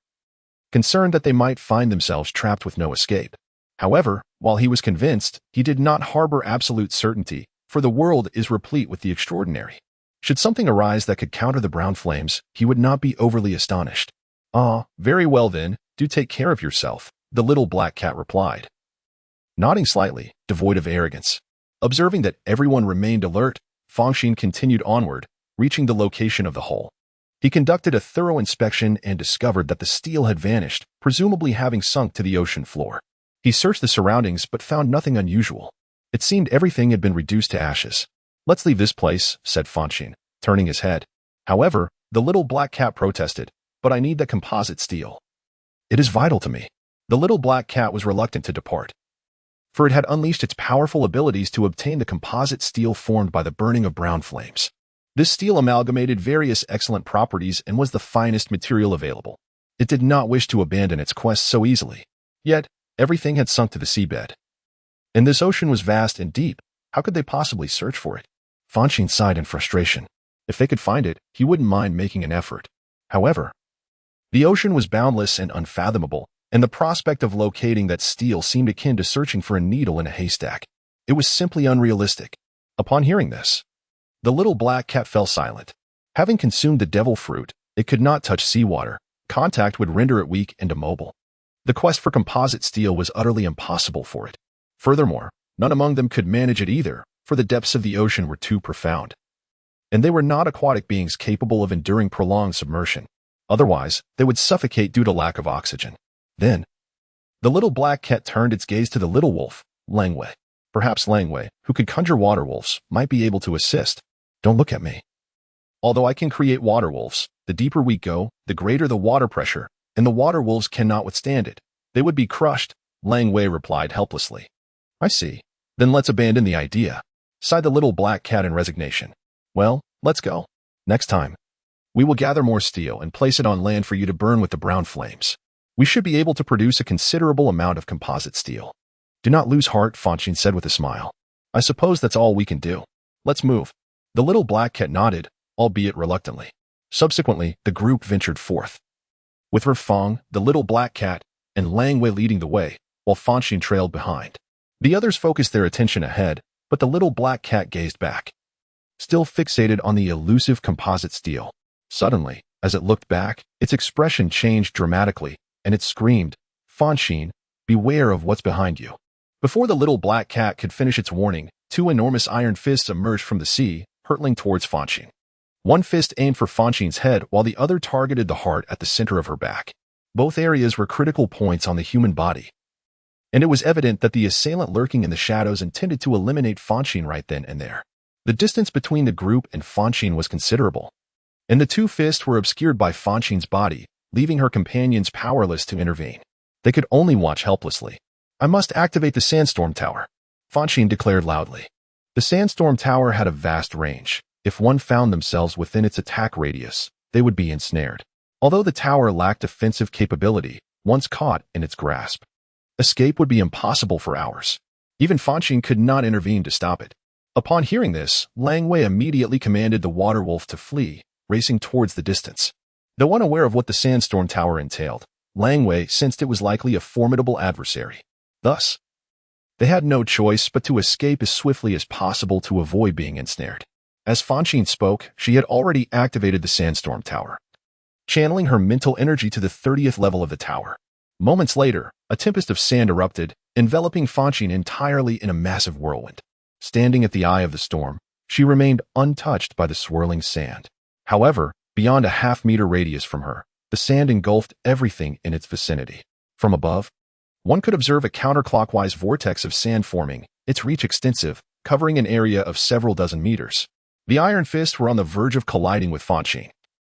concerned that they might find themselves trapped with no escape. However, while he was convinced, he did not harbor absolute certainty, for the world is replete with the extraordinary. Should something arise that could counter the brown flames, he would not be overly astonished. Very well then, do take care of yourself, the little black cat replied, nodding slightly, devoid of arrogance. Observing that everyone remained alert, Fonshine continued onward, reaching the location of the hole. He conducted a thorough inspection and discovered that the steel had vanished, presumably having sunk to the ocean floor. He searched the surroundings but found nothing unusual. It seemed everything had been reduced to ashes. Let's leave this place, said Fonshine, turning his head. However, the little black cat protested, but I need that composite steel. It is vital to me. The little black cat was reluctant to depart, for it had unleashed its powerful abilities to obtain the composite steel formed by the burning of brown flames. This steel amalgamated various excellent properties and was the finest material available. It did not wish to abandon its quest so easily. Yet, everything had sunk to the seabed. And this ocean was vast and deep. How could they possibly search for it? Fonshine sighed in frustration. If they could find it, he wouldn't mind making an effort. However, the ocean was boundless and unfathomable, and the prospect of locating that steel seemed akin to searching for a needle in a haystack. It was simply unrealistic. Upon hearing this, the little black cat fell silent. Having consumed the devil fruit, it could not touch seawater. Contact would render it weak and immobile. The quest for composite steel was utterly impossible for it. Furthermore, none among them could manage it either, for the depths of the ocean were too profound, and they were not aquatic beings capable of enduring prolonged submersion. Otherwise, they would suffocate due to lack of oxygen. Then, the little black cat turned its gaze to the little wolf, Langway. Perhaps Langway, who could conjure water wolves, might be able to assist. Don't look at me. Although I can create water wolves, the deeper we go, the greater the water pressure, and the water wolves cannot withstand it. They would be crushed, Langway replied helplessly. I see. Then let's abandon the idea, sighed the little black cat in resignation. Well, let's go. Next time, we will gather more steel and place it on land for you to burn with the brown flames. We should be able to produce a considerable amount of composite steel. Do not lose heart, Fonshine said with a smile. I suppose that's all we can do. Let's move. The little black cat nodded, albeit reluctantly. Subsequently, the group ventured forth, with Renfong, the little black cat, and Langway leading the way, while Fonshine trailed behind. The others focused their attention ahead, but the little black cat gazed back, still fixated on the elusive composite steel. Suddenly, as it looked back, its expression changed dramatically, and it screamed, Fonshine, beware of what's behind you. Before the little black cat could finish its warning, two enormous iron fists emerged from the sea, hurtling towards Fonshine. One fist aimed for Fonshine's head while the other targeted the heart at the center of her back. Both areas were critical points on the human body, and it was evident that the assailant lurking in the shadows intended to eliminate Fonshine right then and there. The distance between the group and Fonshine was considerable, and the two fists were obscured by Fonshine's body, leaving her companions powerless to intervene. They could only watch helplessly. I must activate the sandstorm tower, Fonshine declared loudly. The sandstorm tower had a vast range. If one found themselves within its attack radius, they would be ensnared. Although the tower lacked offensive capability, once caught in its grasp, escape would be impossible for hours. Even Fonshine could not intervene to stop it. Upon hearing this, Langway immediately commanded the water wolf to flee, racing towards the distance. Though unaware of what the sandstorm tower entailed, Langway sensed it was likely a formidable adversary. Thus, They had no choice but to escape as swiftly as possible to avoid being ensnared. As Fonshine spoke, she had already activated the sandstorm tower, channeling her mental energy to the 30th level of the tower. Moments later, a tempest of sand erupted, enveloping Fonshine entirely in a massive whirlwind. Standing at the eye of the storm, she remained untouched by the swirling sand. However, beyond a half-meter radius from her, the sand engulfed everything in its vicinity. From above, one could observe a counterclockwise vortex of sand forming, its reach extensive, covering an area of several dozen meters. The iron fists were on the verge of colliding with Fonshine,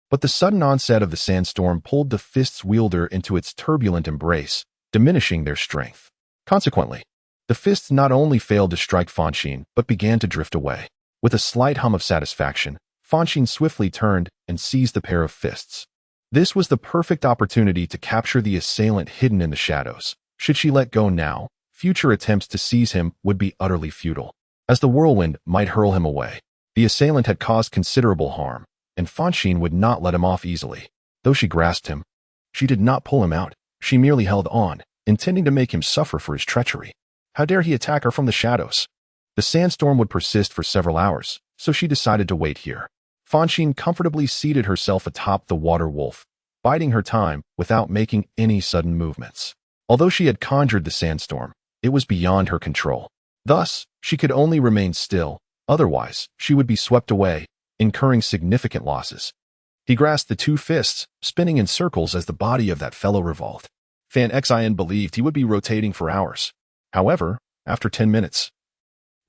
but the sudden onset of the sandstorm pulled the fist's wielder into its turbulent embrace, diminishing their strength. Consequently, the fists not only failed to strike Fonshine, but began to drift away. With a slight hum of satisfaction, Fonshine swiftly turned and seized the pair of fists. This was the perfect opportunity to capture the assailant hidden in the shadows. Should she let go now, future attempts to seize him would be utterly futile, as the whirlwind might hurl him away. The assailant had caused considerable harm, and Fonshine would not let him off easily. Though she grasped him, she did not pull him out. She merely held on, intending to make him suffer for his treachery. How dare he attack her from the shadows? The sandstorm would persist for several hours, so she decided to wait here. Fonshine comfortably seated herself atop the water wolf, biding her time without making any sudden movements. Although she had conjured the sandstorm, it was beyond her control. Thus, she could only remain still, otherwise she would be swept away, incurring significant losses. He grasped the two fists, spinning in circles as the body of that fellow revolved. Fanxin believed he would be rotating for hours. However, after 10 minutes,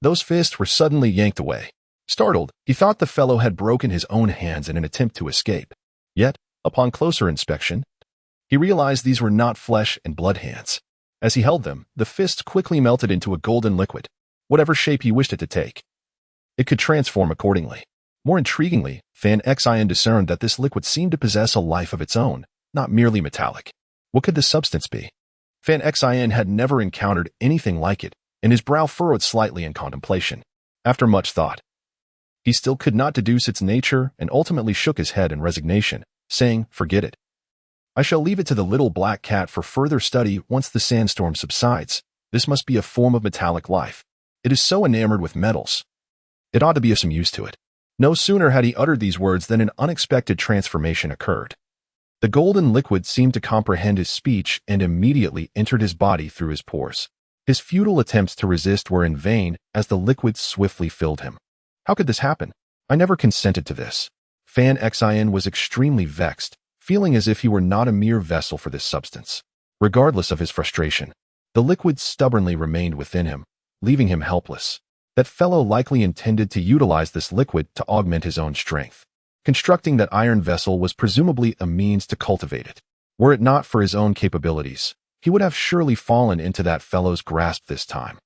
those fists were suddenly yanked away. Startled, he thought the fellow had broken his own hands in an attempt to escape. Yet, upon closer inspection, he realized these were not flesh and blood hands. As he held them, the fists quickly melted into a golden liquid. Whatever shape he wished it to take, it could transform accordingly. More intriguingly, Fanxin discerned that this liquid seemed to possess a life of its own, not merely metallic. What could this substance be? Fanxin had never encountered anything like it, and his brow furrowed slightly in contemplation. After much thought, he still could not deduce its nature and ultimately shook his head in resignation, saying, "Forget it. I shall leave it to the little black cat for further study once the sandstorm subsides. This must be a form of metallic life. It is so enamored with metals. It ought to be of some use to it." No sooner had he uttered these words than an unexpected transformation occurred. The golden liquid seemed to comprehend his speech and immediately entered his body through his pores. His futile attempts to resist were in vain as the liquid swiftly filled him. How could this happen? I never consented to this. Fanxin was extremely vexed, feeling as if he were not a mere vessel for this substance. Regardless of his frustration, the liquid stubbornly remained within him, leaving him helpless. That fellow likely intended to utilize this liquid to augment his own strength. Constructing that iron vessel was presumably a means to cultivate it. Were it not for his own capabilities, he would have surely fallen into that fellow's grasp this time.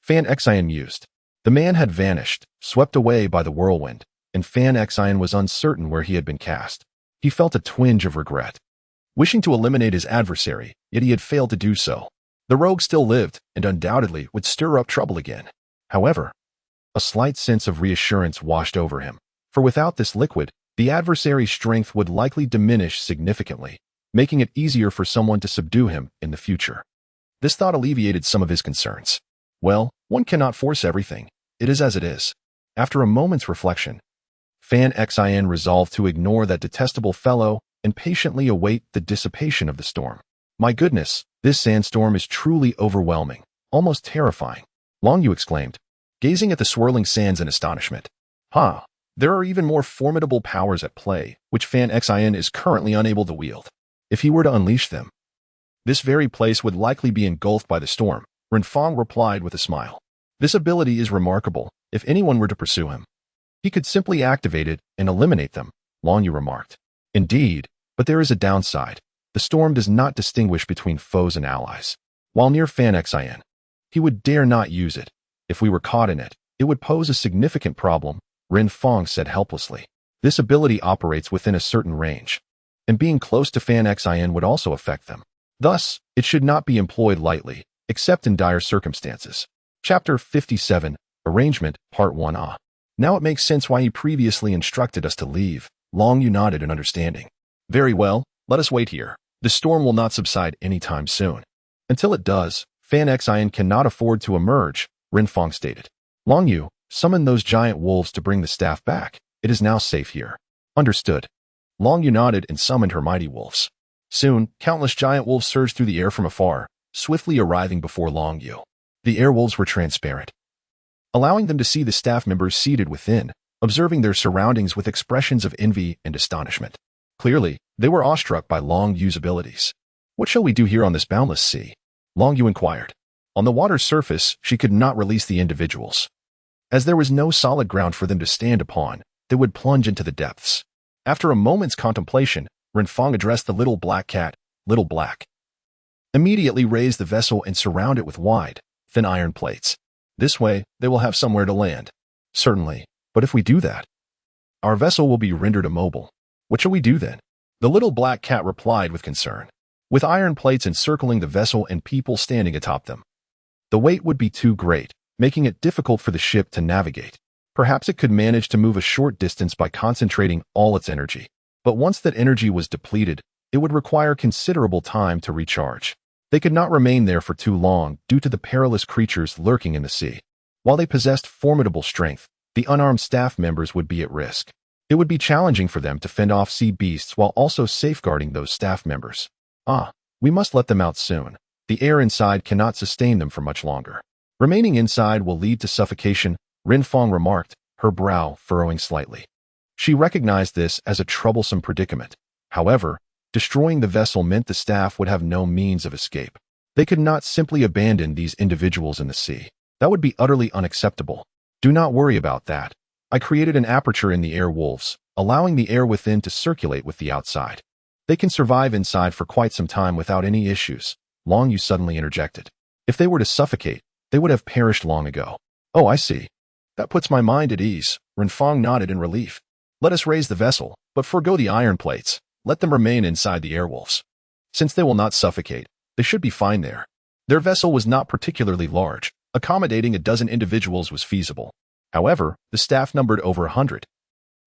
Fanxin mused. The man had vanished, swept away by the whirlwind, and Fanxin was uncertain where he had been cast. He felt a twinge of regret, wishing to eliminate his adversary, yet he had failed to do so. The rogue still lived, and undoubtedly would stir up trouble again. However, a slight sense of reassurance washed over him, for without this liquid, the adversary's strength would likely diminish significantly, making it easier for someone to subdue him in the future. This thought alleviated some of his concerns. Well, one cannot force everything. It is as it is. After a moment's reflection, Fanxin resolved to ignore that detestable fellow and patiently await the dissipation of the storm. My goodness, this sandstorm is truly overwhelming, almost terrifying. Long Yu exclaimed, gazing at the swirling sands in astonishment. There are even more formidable powers at play, which Fanxin is currently unable to wield. If he were to unleash them, this very place would likely be engulfed by the storm, Renfong replied with a smile. This ability is remarkable. If anyone were to pursue him, he could simply activate it and eliminate them, Long Yu remarked. Indeed, but there is a downside. The storm does not distinguish between foes and allies. While near Fanxin, he would dare not use it. If we were caught in it, it would pose a significant problem, Renfong said helplessly. This ability operates within a certain range, and being close to Fanxin would also affect them. Thus, it should not be employed lightly, except in dire circumstances. Chapter 57, Arrangement, Part 1a. Now it makes sense why he previously instructed us to leave. Long Yu nodded in understanding. Very well, let us wait here. The storm will not subside anytime soon. Until it does, Fanxin cannot afford to emerge, Renfong stated. Long Yu, summon those giant wolves to bring the staff back. It is now safe here. Understood. Long Yu nodded and summoned her mighty wolves. Soon, countless giant wolves surged through the air from afar, swiftly arriving before Long Yu. The air wolves were transparent, allowing them to see the staff members seated within, observing their surroundings with expressions of envy and astonishment. Clearly, they were awestruck by Long Yu's abilities. What shall we do here on this boundless sea? Long Yu inquired. On the water's surface, she could not release the individuals. As there was no solid ground for them to stand upon, they would plunge into the depths. After a moment's contemplation, Renfong addressed the little black cat. Little Black, immediately raise the vessel and surround it with wide, thin iron plates. This way, they will have somewhere to land. Certainly, but if we do that, our vessel will be rendered immobile. What shall we do then? The little black cat replied with concern. With iron plates encircling the vessel and people standing atop them, the weight would be too great, making it difficult for the ship to navigate. Perhaps it could manage to move a short distance by concentrating all its energy. But once that energy was depleted, it would require considerable time to recharge. They could not remain there for too long due to the perilous creatures lurking in the sea. While they possessed formidable strength, the unarmed staff members would be at risk. It would be challenging for them to fend off sea beasts while also safeguarding those staff members. We must let them out soon. The air inside cannot sustain them for much longer. Remaining inside will lead to suffocation, Renfong remarked, her brow furrowing slightly. She recognized this as a troublesome predicament. However, destroying the vessel meant the staff would have no means of escape. They could not simply abandon these individuals in the sea. That would be utterly unacceptable. Do not worry about that. I created an aperture in the air wolves, allowing the air within to circulate with the outside. They can survive inside for quite some time without any issues. Long Yu suddenly interjected. If they were to suffocate, they would have perished long ago. Oh, I see. That puts my mind at ease. Renfong nodded in relief. Let us raise the vessel, but forego the iron plates. Let them remain inside the airwolves. Since they will not suffocate, they should be fine there. Their vessel was not particularly large. Accommodating a dozen individuals was feasible. However, the staff numbered over 100.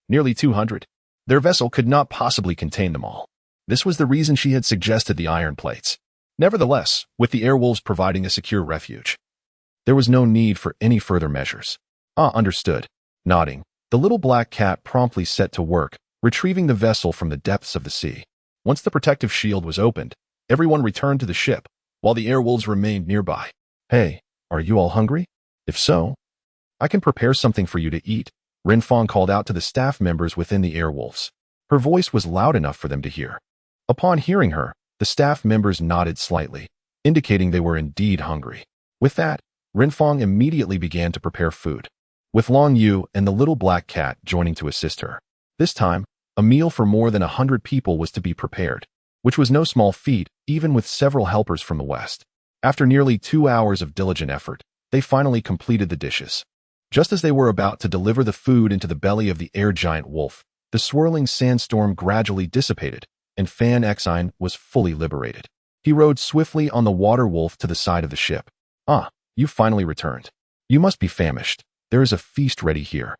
Nearly 200. Their vessel could not possibly contain them all. This was the reason she had suggested the iron plates. Nevertheless, with the airwolves providing a secure refuge, there was no need for any further measures. Understood. Nodding, the little black cat promptly set to work, retrieving the vessel from the depths of the sea. Once the protective shield was opened, everyone returned to the ship, while the airwolves remained nearby. Hey, are you all hungry? If so, I can prepare something for you to eat, Renfong called out to the staff members within the airwolves. Her voice was loud enough for them to hear. Upon hearing her, the staff members nodded slightly, indicating they were indeed hungry. With that, Renfong immediately began to prepare food, with Long Yu and the little black cat joining to assist her. This time, a meal for more than 100 people was to be prepared, which was no small feat, even with several helpers from the west. After nearly 2 hours of diligent effort, they finally completed the dishes. Just as they were about to deliver the food into the belly of the air giant wolf, the swirling sandstorm gradually dissipated, and Fanxin was fully liberated. He rode swiftly on the water wolf to the side of the ship. You finally returned. You must be famished. There is a feast ready here,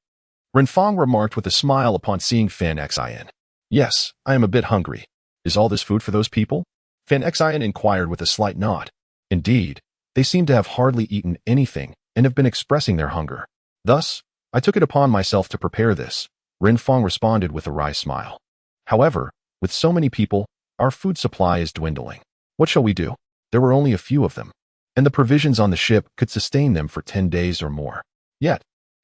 Renfong remarked with a smile upon seeing Fanxin. Yes, I am a bit hungry. Is all this food for those people? Fanxin inquired with a slight nod. Indeed, they seem to have hardly eaten anything and have been expressing their hunger. Thus, I took it upon myself to prepare this, Renfong responded with a wry smile. However, with so many people, our food supply is dwindling. What shall we do? There were only a few of them, and the provisions on the ship could sustain them for 10 days or more. Yet,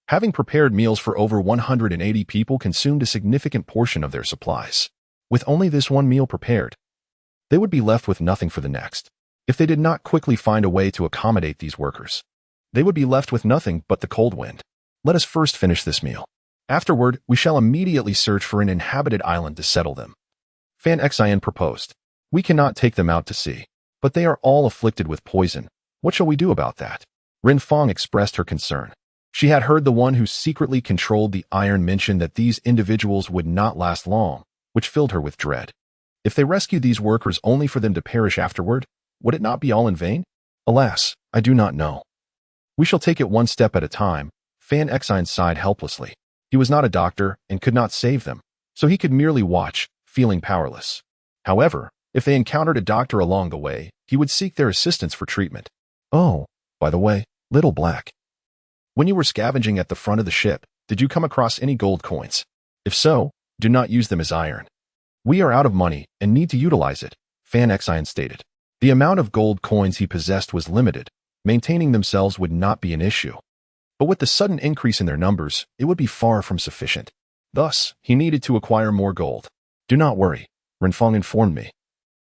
having prepared meals for over 180 people consumed a significant portion of their supplies. With only this one meal prepared, they would be left with nothing for the next. If they did not quickly find a way to accommodate these workers, they would be left with nothing but the cold wind. Let us first finish this meal. Afterward, we shall immediately search for an inhabited island to settle them. Fanxin proposed. We cannot take them out to sea, but they are all afflicted with poison. What shall we do about that? Renfong expressed her concern. She had heard the one who secretly controlled the iron mention that these individuals would not last long, which filled her with dread. If they rescued these workers only for them to perish afterward, would it not be all in vain? Alas, I do not know. We shall take it one step at a time. Fanxin sighed helplessly. He was not a doctor and could not save them, so he could merely watch, feeling powerless. However, if they encountered a doctor along the way, he would seek their assistance for treatment. Oh, by the way, little black. When you were scavenging at the front of the ship, did you come across any gold coins? If so, do not use them as iron. We are out of money and need to utilize it, Fanxin stated. The amount of gold coins he possessed was limited. Maintaining themselves would not be an issue. But with the sudden increase in their numbers, it would be far from sufficient. Thus, he needed to acquire more gold. Do not worry, Renfong informed me.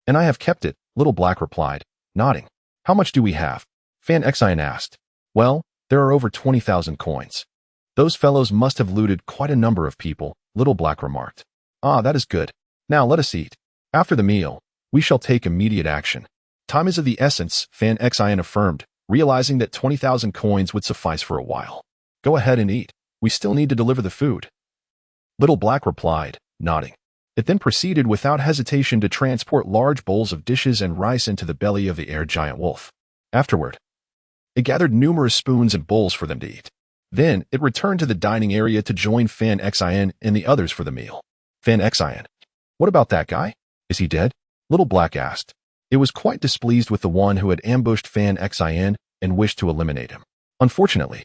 And I have kept it, little black replied, nodding. How much do we have? Fanxin asked. Well, there are over 20,000 coins. Those fellows must have looted quite a number of people, little black remarked. Ah, that is good. Now let us eat. After the meal, we shall take immediate action. Time is of the essence, Fanxin affirmed, realizing that 20,000 coins would suffice for a while. Go ahead and eat. We still need to deliver the food. Little black replied, nodding. It then proceeded without hesitation to transport large bowls of dishes and rice into the belly of the air giant wolf. Afterward, it gathered numerous spoons and bowls for them to eat. Then it returned to the dining area to join Fanxin and the others for the meal. Fanxin, what about that guy? Is he dead? Little black asked. It was quite displeased with the one who had ambushed Fanxin and wished to eliminate him. Unfortunately,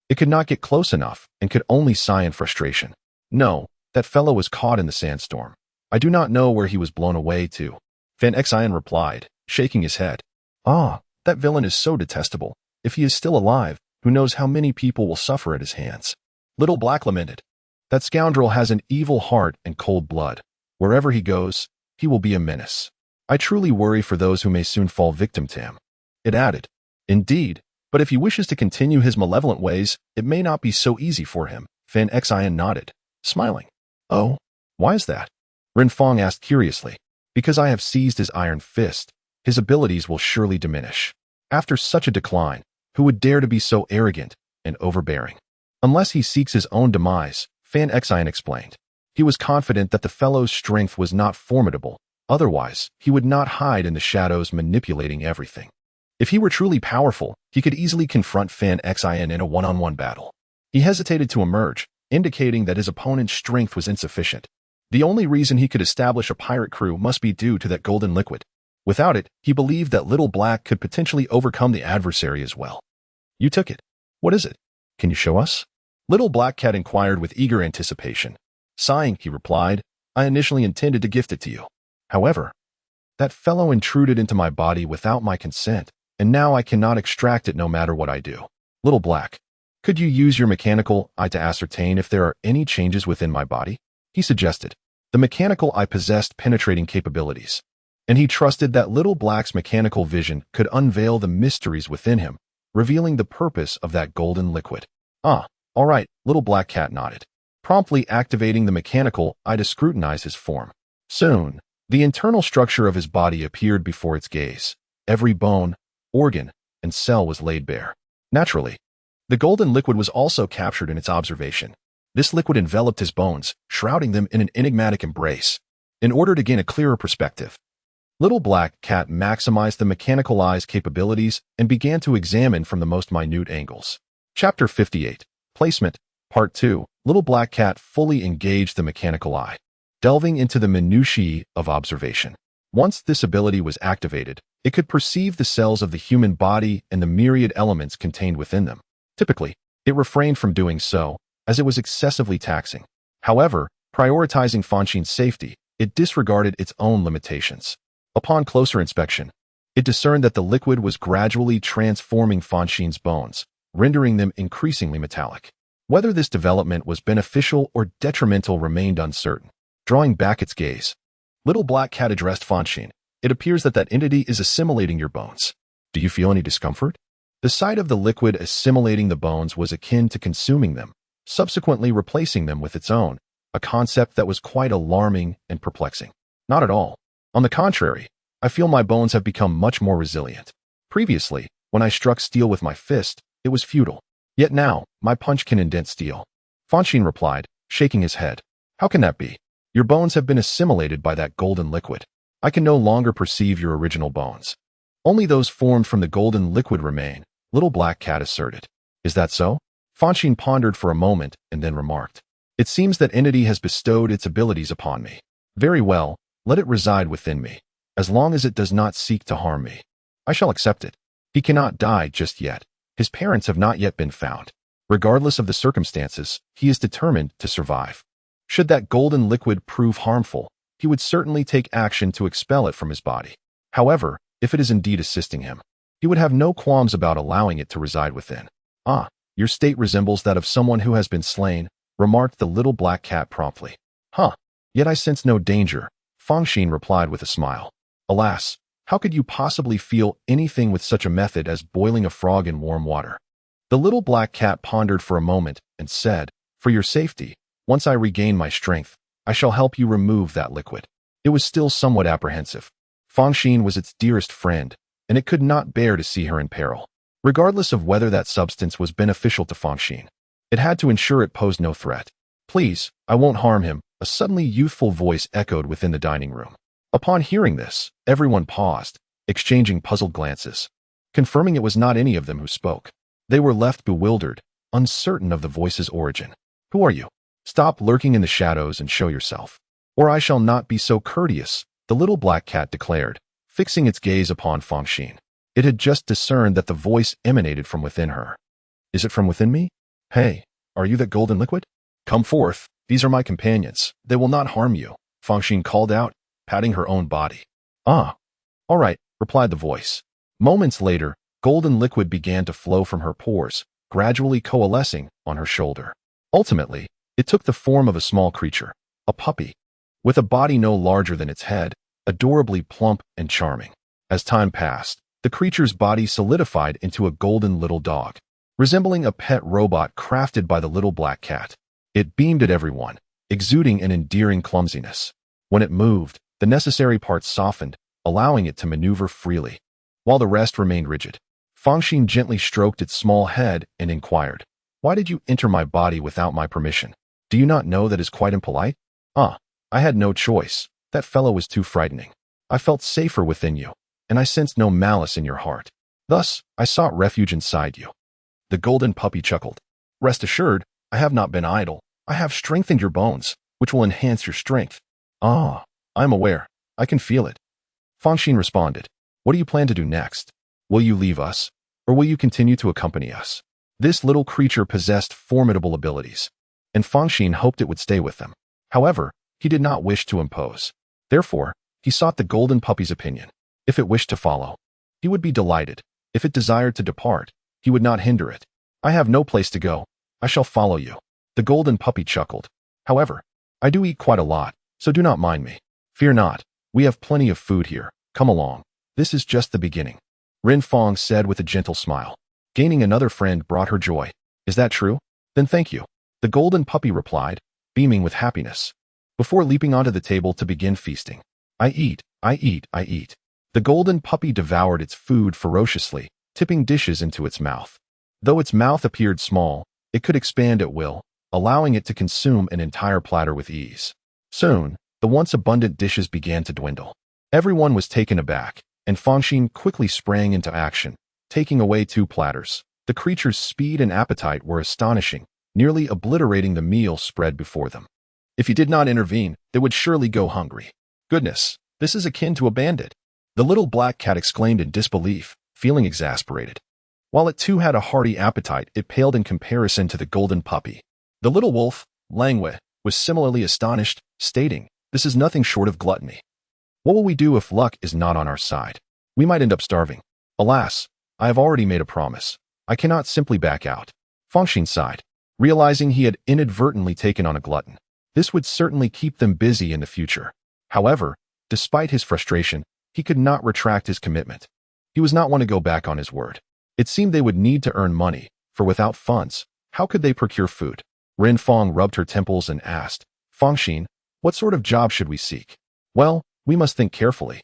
it could not get close enough and could only sigh in frustration. No, that fellow was caught in the sandstorm. I do not know where he was blown away to. Fanxin replied, shaking his head. Ah, that villain is so detestable. If he is still alive, who knows how many people will suffer at his hands. Little black lamented. That scoundrel has an evil heart and cold blood. Wherever he goes, he will be a menace. I truly worry for those who may soon fall victim to him. It added, indeed, but if he wishes to continue his malevolent ways, it may not be so easy for him. Fanxin nodded, smiling. Oh, why is that? Renfong asked curiously. Because I have seized his iron fist, his abilities will surely diminish. After such a decline, who would dare to be so arrogant and overbearing? Unless he seeks his own demise, Fanxin explained. He was confident that the fellow's strength was not formidable. Otherwise, he would not hide in the shadows manipulating everything. If he were truly powerful, he could easily confront Fanxin in a one-on-one battle. He hesitated to emerge, indicating that his opponent's strength was insufficient. The only reason he could establish a pirate crew must be due to that golden liquid. Without it, he believed that Little Black could potentially overcome the adversary as well. You took it. What is it? Can you show us? Little Black Cat inquired with eager anticipation. Sighing, he replied, I initially intended to gift it to you. However, that fellow intruded into my body without my consent, and now I cannot extract it no matter what I do. Little Black, could you use your mechanical eye to ascertain if there are any changes within my body? He suggested. The mechanical eye possessed penetrating capabilities, and he trusted that Little Black's mechanical vision could unveil the mysteries within him, revealing the purpose of that golden liquid. Ah, all right, Little Black Cat nodded, promptly activating the mechanical eye to scrutinize his form. Soon, the internal structure of his body appeared before its gaze. Every bone, organ, and cell was laid bare. Naturally, the golden liquid was also captured in its observation. This liquid enveloped his bones, shrouding them in an enigmatic embrace. In order to gain a clearer perspective, Little Black Cat maximized the mechanical eye's capabilities and began to examine from the most minute angles. Chapter 58, Placement, Part 2, Little Black Cat fully engaged the mechanical eye, delving into the minutiae of observation. Once this ability was activated, it could perceive the cells of the human body and the myriad elements contained within them. Typically, it refrained from doing so, as it was excessively taxing. However, prioritizing Fonshine's safety, it disregarded its own limitations. Upon closer inspection, it discerned that the liquid was gradually transforming Fonshine's bones, rendering them increasingly metallic. Whether this development was beneficial or detrimental remained uncertain. Drawing back its gaze, Little Black Cat addressed Fonshine. It appears that entity is assimilating your bones. Do you feel any discomfort? The sight of the liquid assimilating the bones was akin to consuming them, subsequently replacing them with its own, a concept that was quite alarming and perplexing. Not at all. On the contrary, I feel my bones have become much more resilient. Previously, when I struck steel with my fist, it was futile. Yet now, my punch can indent steel. Fonshine replied, shaking his head. How can that be? Your bones have been assimilated by that golden liquid. I can no longer perceive your original bones. Only those formed from the golden liquid remain, Little Black Cat asserted. Is that so? Fonshine pondered for a moment and then remarked. It seems that entity has bestowed its abilities upon me. Very well, let it reside within me, as long as it does not seek to harm me. I shall accept it. He cannot die just yet. His parents have not yet been found. Regardless of the circumstances, he is determined to survive. Should that golden liquid prove harmful, he would certainly take action to expel it from his body. However, if it is indeed assisting him, he would have no qualms about allowing it to reside within. Ah, your state resembles that of someone who has been slain, remarked the little black cat promptly. Huh, yet I sense no danger, Fonshine replied with a smile. Alas, how could you possibly feel anything with such a method as boiling a frog in warm water? The little black cat pondered for a moment and said, For your safety, once I regain my strength, I shall help you remove that liquid. It was still somewhat apprehensive. Fonshine was its dearest friend, and it could not bear to see her in peril. Regardless of whether that substance was beneficial to Fonshine, it had to ensure it posed no threat. Please, I won't harm him, a suddenly youthful voice echoed within the dining room. Upon hearing this, everyone paused, exchanging puzzled glances. Confirming it was not any of them who spoke. They were left bewildered, uncertain of the voice's origin. Who are you? Stop lurking in the shadows and show yourself. Or I shall not be so courteous, the little black cat declared, fixing its gaze upon Fonshine. It had just discerned that the voice emanated from within her. Is it from within me? Hey, are you that golden liquid? Come forth, these are my companions. They will not harm you, Fonshine called out, patting her own body. Ah, all right, replied the voice. Moments later, golden liquid began to flow from her pores, gradually coalescing on her shoulder. Ultimately, it took the form of a small creature, a puppy, with a body no larger than its head, adorably plump and charming. As time passed, the creature's body solidified into a golden little dog, resembling a pet robot crafted by the little black cat. It beamed at everyone, exuding an endearing clumsiness. When it moved, the necessary parts softened, allowing it to maneuver freely, while the rest remained rigid. Fonshine gently stroked its small head and inquired, Why did you enter my body without my permission? Do you not know that is quite impolite? Ah, I had no choice. That fellow was too frightening. I felt safer within you, and I sensed no malice in your heart. Thus, I sought refuge inside you. The golden puppy chuckled. Rest assured, I have not been idle. I have strengthened your bones, which will enhance your strength. Ah, I am aware. I can feel it. Fonshine responded. What do you plan to do next? Will you leave us, or will you continue to accompany us? This little creature possessed formidable abilities, and Fonshine hoped it would stay with them. However, he did not wish to impose. Therefore, he sought the golden puppy's opinion. If it wished to follow, he would be delighted. If it desired to depart, he would not hinder it. I have no place to go. I shall follow you. The golden puppy chuckled. However, I do eat quite a lot, so do not mind me. Fear not. We have plenty of food here. Come along. This is just the beginning. Renfong said with a gentle smile. Gaining another friend brought her joy. Is that true? Then thank you. The golden puppy replied, beaming with happiness, before leaping onto the table to begin feasting. I eat, I eat, I eat. The golden puppy devoured its food ferociously, tipping dishes into its mouth. Though its mouth appeared small, it could expand at will, allowing it to consume an entire platter with ease. Soon, the once abundant dishes began to dwindle. Everyone was taken aback, and Fonshine quickly sprang into action, taking away 2 platters. The creature's speed and appetite were astonishing, nearly obliterating the meal spread before them. If he did not intervene, they would surely go hungry. Goodness, this is akin to a bandit. The little black cat exclaimed in disbelief, feeling exasperated. While it too had a hearty appetite, it paled in comparison to the golden puppy. The little wolf, Langway, was similarly astonished, stating, This is nothing short of gluttony. What will we do if luck is not on our side? We might end up starving. Alas, I have already made a promise. I cannot simply back out. Fonshine sighed, realizing he had inadvertently taken on a glutton. This would certainly keep them busy in the future. However, despite his frustration, he could not retract his commitment. He was not one to go back on his word. It seemed they would need to earn money, for without funds, how could they procure food? Renfong rubbed her temples and asked, Fonshine, what sort of job should we seek? Well, we must think carefully.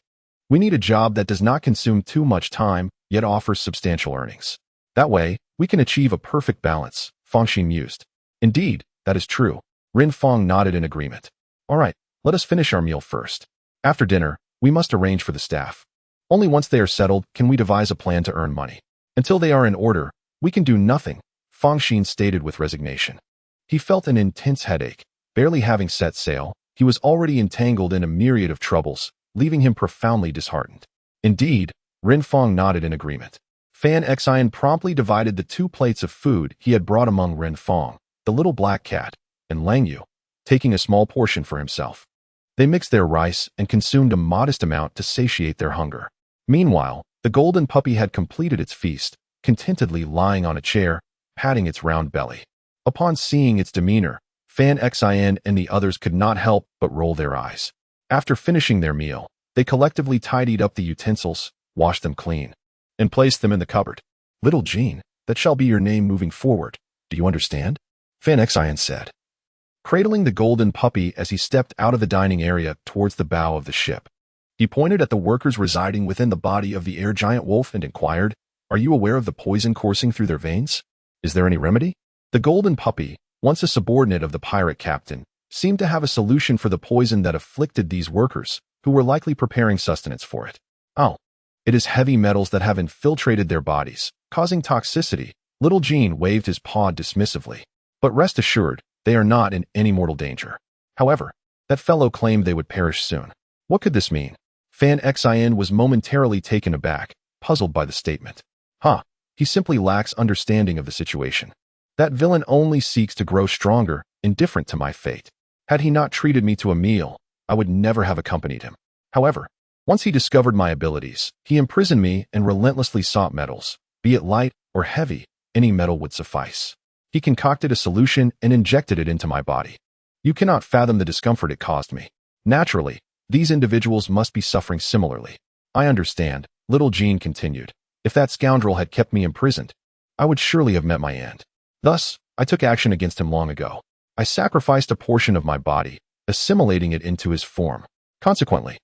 We need a job that does not consume too much time, yet offers substantial earnings. That way, we can achieve a perfect balance, Fonshine mused. Indeed, that is true. Renfong nodded in agreement. All right, let us finish our meal first. After dinner, we must arrange for the staff. Only once they are settled can we devise a plan to earn money. Until they are in order, we can do nothing, Fonshine stated with resignation. He felt an intense headache. Barely having set sail, he was already entangled in a myriad of troubles, leaving him profoundly disheartened. Indeed, Renfong nodded in agreement. Fanxin promptly divided the 2 plates of food he had brought among Renfong, the little black cat, and Langyu, taking a small portion for himself. They mixed their rice and consumed a modest amount to satiate their hunger. Meanwhile, the golden puppy had completed its feast, contentedly lying on a chair, patting its round belly. Upon seeing its demeanor, Fanxin and the others could not help but roll their eyes. After finishing their meal, they collectively tidied up the utensils, washed them clean, and placed them in the cupboard. "Little Jean, that shall be your name moving forward. Do you understand?" Fanxin said, cradling the golden puppy as he stepped out of the dining area towards the bow of the ship. He pointed at the workers residing within the body of the air giant wolf and inquired, "Are you aware of the poison coursing through their veins? Is there any remedy?" The golden puppy, once a subordinate of the pirate captain, seemed to have a solution for the poison that afflicted these workers, who were likely preparing sustenance for it. "Oh, it is heavy metals that have infiltrated their bodies, causing toxicity." Little Jean waved his paw dismissively. "But rest assured, they are not in any mortal danger. However, that fellow claimed they would perish soon. What could this mean?" Fanxin was momentarily taken aback, puzzled by the statement. He simply lacks understanding of the situation. That villain only seeks to grow stronger, indifferent to my fate. Had he not treated me to a meal, I would never have accompanied him. However, once he discovered my abilities, he imprisoned me and relentlessly sought metals. Be it light or heavy, any metal would suffice. He concocted a solution and injected it into my body. You cannot fathom the discomfort it caused me. Naturally, these individuals must be suffering similarly. I understand, Little Jean continued. If that scoundrel had kept me imprisoned, I would surely have met my end. Thus, I took action against him long ago. I sacrificed a portion of my body, assimilating it into his form. Consequently,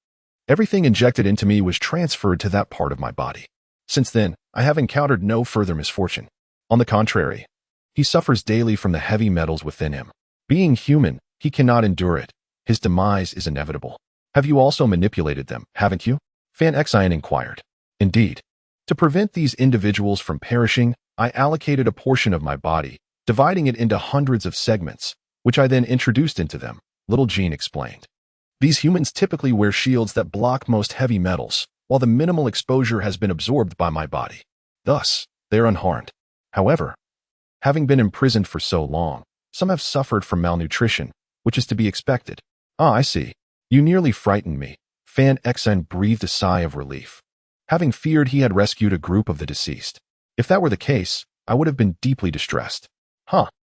everything injected into me was transferred to that part of my body. Since then, I have encountered no further misfortune. On the contrary, he suffers daily from the heavy metals within him. Being human, he cannot endure it. His demise is inevitable. Have you also manipulated them, haven't you? Fanxin inquired. Indeed. To prevent these individuals from perishing, I allocated a portion of my body, dividing it into hundreds of segments, which I then introduced into them, Little Jean explained. These humans typically wear shields that block most heavy metals, while the minimal exposure has been absorbed by my body. Thus, they are unharmed. However, having been imprisoned for so long, some have suffered from malnutrition, which is to be expected. I see. You nearly frightened me. Fanxin breathed a sigh of relief, having feared he had rescued a group of the deceased. If that were the case, I would have been deeply distressed.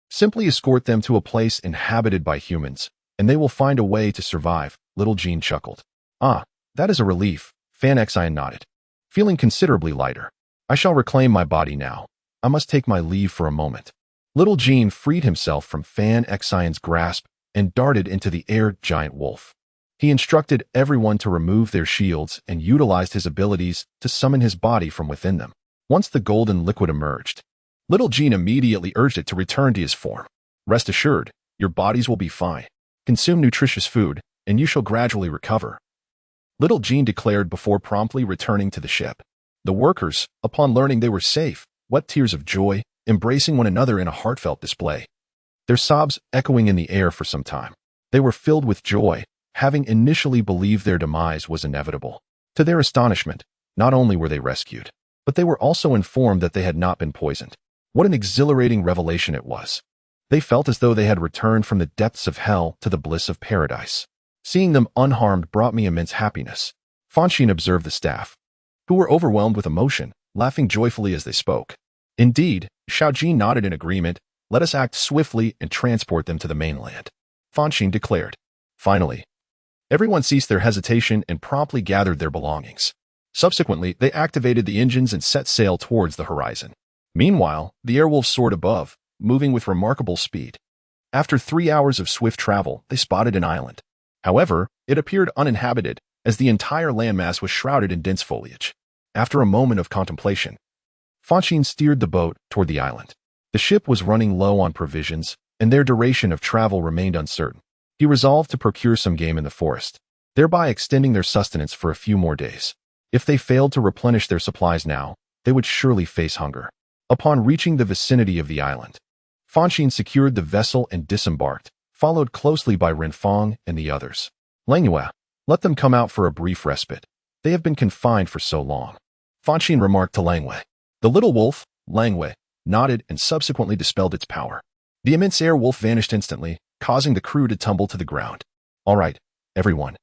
Simply escort them to a place inhabited by humans, and they will find a way to survive, Little Jean chuckled. That is a relief, Fanxin nodded, feeling considerably lighter. I shall reclaim my body now. I must take my leave for a moment. Little Jean freed himself from Fanxin's grasp and darted into the air giant wolf. He instructed everyone to remove their shields and utilized his abilities to summon his body from within them. Once the golden liquid emerged, Little Jean immediately urged it to return to his form. Rest assured, your bodies will be fine. Consume nutritious food, and you shall gradually recover, Little Jean declared before promptly returning to the ship. The workers, upon learning they were safe, wept tears of joy, embracing one another in a heartfelt display. Their sobs echoing in the air for some time. They were filled with joy, having initially believed their demise was inevitable. To their astonishment, not only were they rescued, but they were also informed that they had not been poisoned. What an exhilarating revelation it was. They felt as though they had returned from the depths of hell to the bliss of paradise. Seeing them unharmed brought me immense happiness. Fonshine observed the staff, who were overwhelmed with emotion, laughing joyfully as they spoke. Indeed, Xiaojin nodded in agreement. Let us act swiftly and transport them to the mainland, Fonshine declared. Finally, everyone ceased their hesitation and promptly gathered their belongings. Subsequently, they activated the engines and set sail towards the horizon. Meanwhile, the Airwolf soared above, moving with remarkable speed. After 3 hours of swift travel, they spotted an island. However, it appeared uninhabited, as the entire landmass was shrouded in dense foliage. After a moment of contemplation, Fonshine steered the boat toward the island. The ship was running low on provisions, and their duration of travel remained uncertain. He resolved to procure some game in the forest, thereby extending their sustenance for a few more days. If they failed to replenish their supplies now, they would surely face hunger. Upon reaching the vicinity of the island, Fonshine secured the vessel and disembarked, followed closely by Renfong and the others. Langyu, let them come out for a brief respite. They have been confined for so long, Fonshine remarked to Langyu. The little wolf, Langwei, nodded and subsequently dispelled its power. The immense air wolf vanished instantly, causing the crew to tumble to the ground. All right, everyone.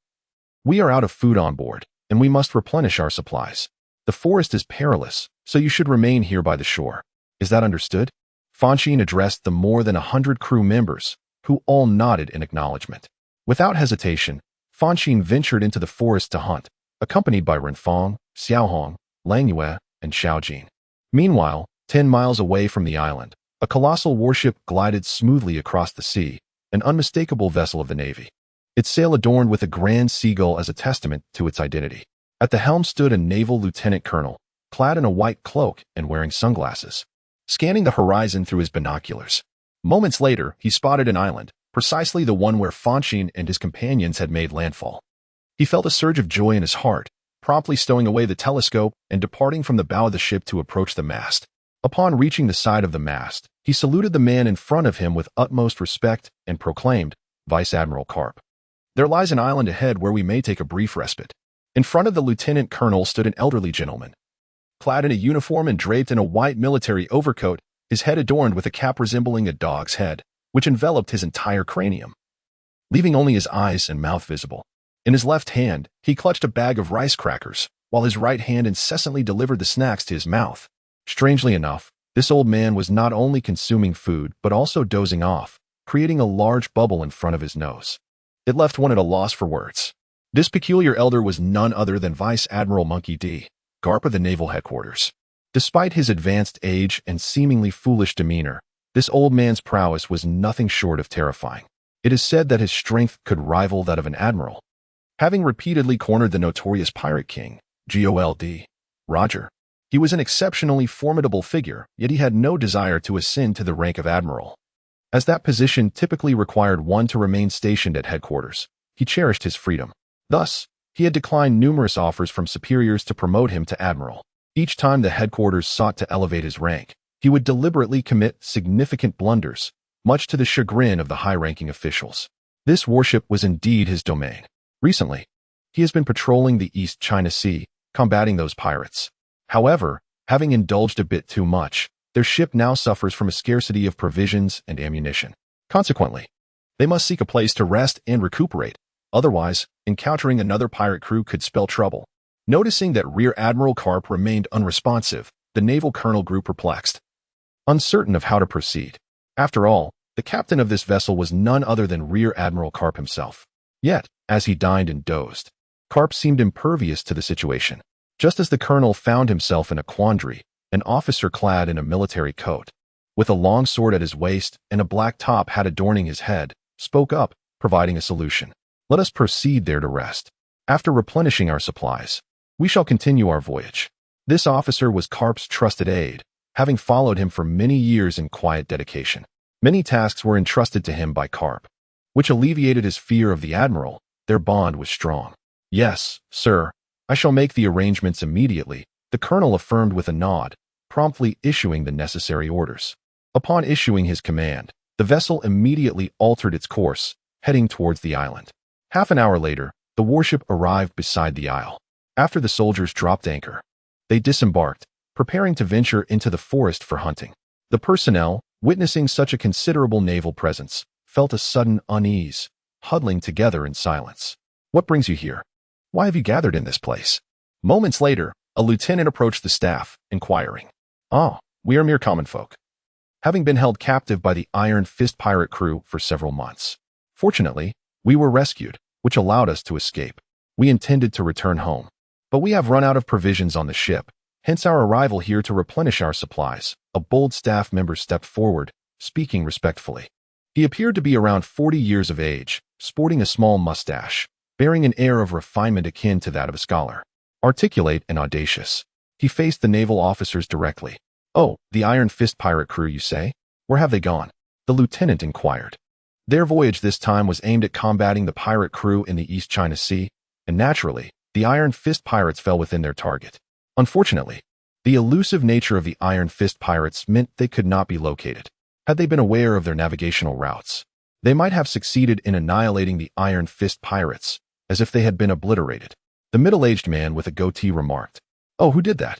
We are out of food on board, and we must replenish our supplies. The forest is perilous, so you should remain here by the shore. Is that understood? Fonshine addressed the more than 100 crew members, who all nodded in acknowledgement. Without hesitation, Fonshine ventured into the forest to hunt, accompanied by Renfong, Xiaohong, Langyue, and Xiaojin. Meanwhile, 10 miles away from the island, a colossal warship glided smoothly across the sea, an unmistakable vessel of the Navy. Its sail adorned with a grand seagull as a testament to its identity. At the helm stood a naval lieutenant colonel, clad in a white cloak and wearing sunglasses, scanning the horizon through his binoculars. Moments later, he spotted an island, precisely the one where Fonshine and his companions had made landfall. He felt a surge of joy in his heart, promptly stowing away the telescope and departing from the bow of the ship to approach the mast. Upon reaching the side of the mast, he saluted the man in front of him with utmost respect and proclaimed, "Vice Admiral Karp. There lies an island ahead where we may take a brief respite." In front of the lieutenant colonel stood an elderly gentleman, clad in a uniform and draped in a white military overcoat, his head adorned with a cap resembling a dog's head, which enveloped his entire cranium, leaving only his eyes and mouth visible. In his left hand, he clutched a bag of rice crackers, while his right hand incessantly delivered the snacks to his mouth. Strangely enough, this old man was not only consuming food but also dozing off, creating a large bubble in front of his nose. It left one at a loss for words. This peculiar elder was none other than Vice Admiral Monkey D. Garp of the Naval Headquarters. Despite his advanced age and seemingly foolish demeanor, this old man's prowess was nothing short of terrifying. It is said that his strength could rival that of an admiral. Having repeatedly cornered the notorious pirate king, Gold. Roger, he was an exceptionally formidable figure, yet he had no desire to ascend to the rank of admiral. As that position typically required one to remain stationed at headquarters, he cherished his freedom. Thus, he had declined numerous offers from superiors to promote him to admiral. Each time the headquarters sought to elevate his rank, he would deliberately commit significant blunders, much to the chagrin of the high-ranking officials. This warship was indeed his domain. Recently, he has been patrolling the East China Sea, combating those pirates. However, having indulged a bit too much, their ship now suffers from a scarcity of provisions and ammunition. Consequently, they must seek a place to rest and recuperate. Otherwise, encountering another pirate crew could spell trouble. Noticing that Rear Admiral Karp remained unresponsive, the naval colonel grew perplexed, uncertain of how to proceed. After all, the captain of this vessel was none other than Rear Admiral Karp himself. Yet, as he dined and dozed, Karp seemed impervious to the situation. Just as the colonel found himself in a quandary, an officer clad in a military coat, with a long sword at his waist and a black top hat adorning his head, spoke up, providing a solution. "Let us proceed there to rest. After replenishing our supplies, we shall continue our voyage." This officer was Karp's trusted aide, having followed him for many years in quiet dedication. Many tasks were entrusted to him by Karp, which alleviated his fear of the admiral. Their bond was strong. "Yes, sir, I shall make the arrangements immediately," the colonel affirmed with a nod, promptly issuing the necessary orders. Upon issuing his command, the vessel immediately altered its course, heading towards the island. Half an hour later, the warship arrived beside the isle. After the soldiers dropped anchor, they disembarked, preparing to venture into the forest for hunting. The personnel, witnessing such a considerable naval presence, felt a sudden unease, huddling together in silence. "What brings you here? Why have you gathered in this place?" Moments later, a lieutenant approached the staff, inquiring, "Ah, we are mere common folk, having been held captive by the Iron Fist pirate crew for several months. Fortunately, we were rescued, which allowed us to escape. We intended to return home, but we have run out of provisions on the ship, hence our arrival here to replenish our supplies." A bold staff member stepped forward, speaking respectfully. He appeared to be around 40 years of age, sporting a small mustache, bearing an air of refinement akin to that of a scholar. Articulate and audacious, he faced the naval officers directly. "Oh, the Iron Fist pirate crew, you say? Where have they gone?" the lieutenant inquired. Their voyage this time was aimed at combating the pirate crew in the East China Sea, and naturally, the Iron Fist pirates fell within their target. Unfortunately, the elusive nature of the Iron Fist pirates meant they could not be located. Had they been aware of their navigational routes, they might have succeeded in annihilating the Iron Fist pirates, as if they had been obliterated. The middle-aged man with a goatee remarked, "Oh, who did that?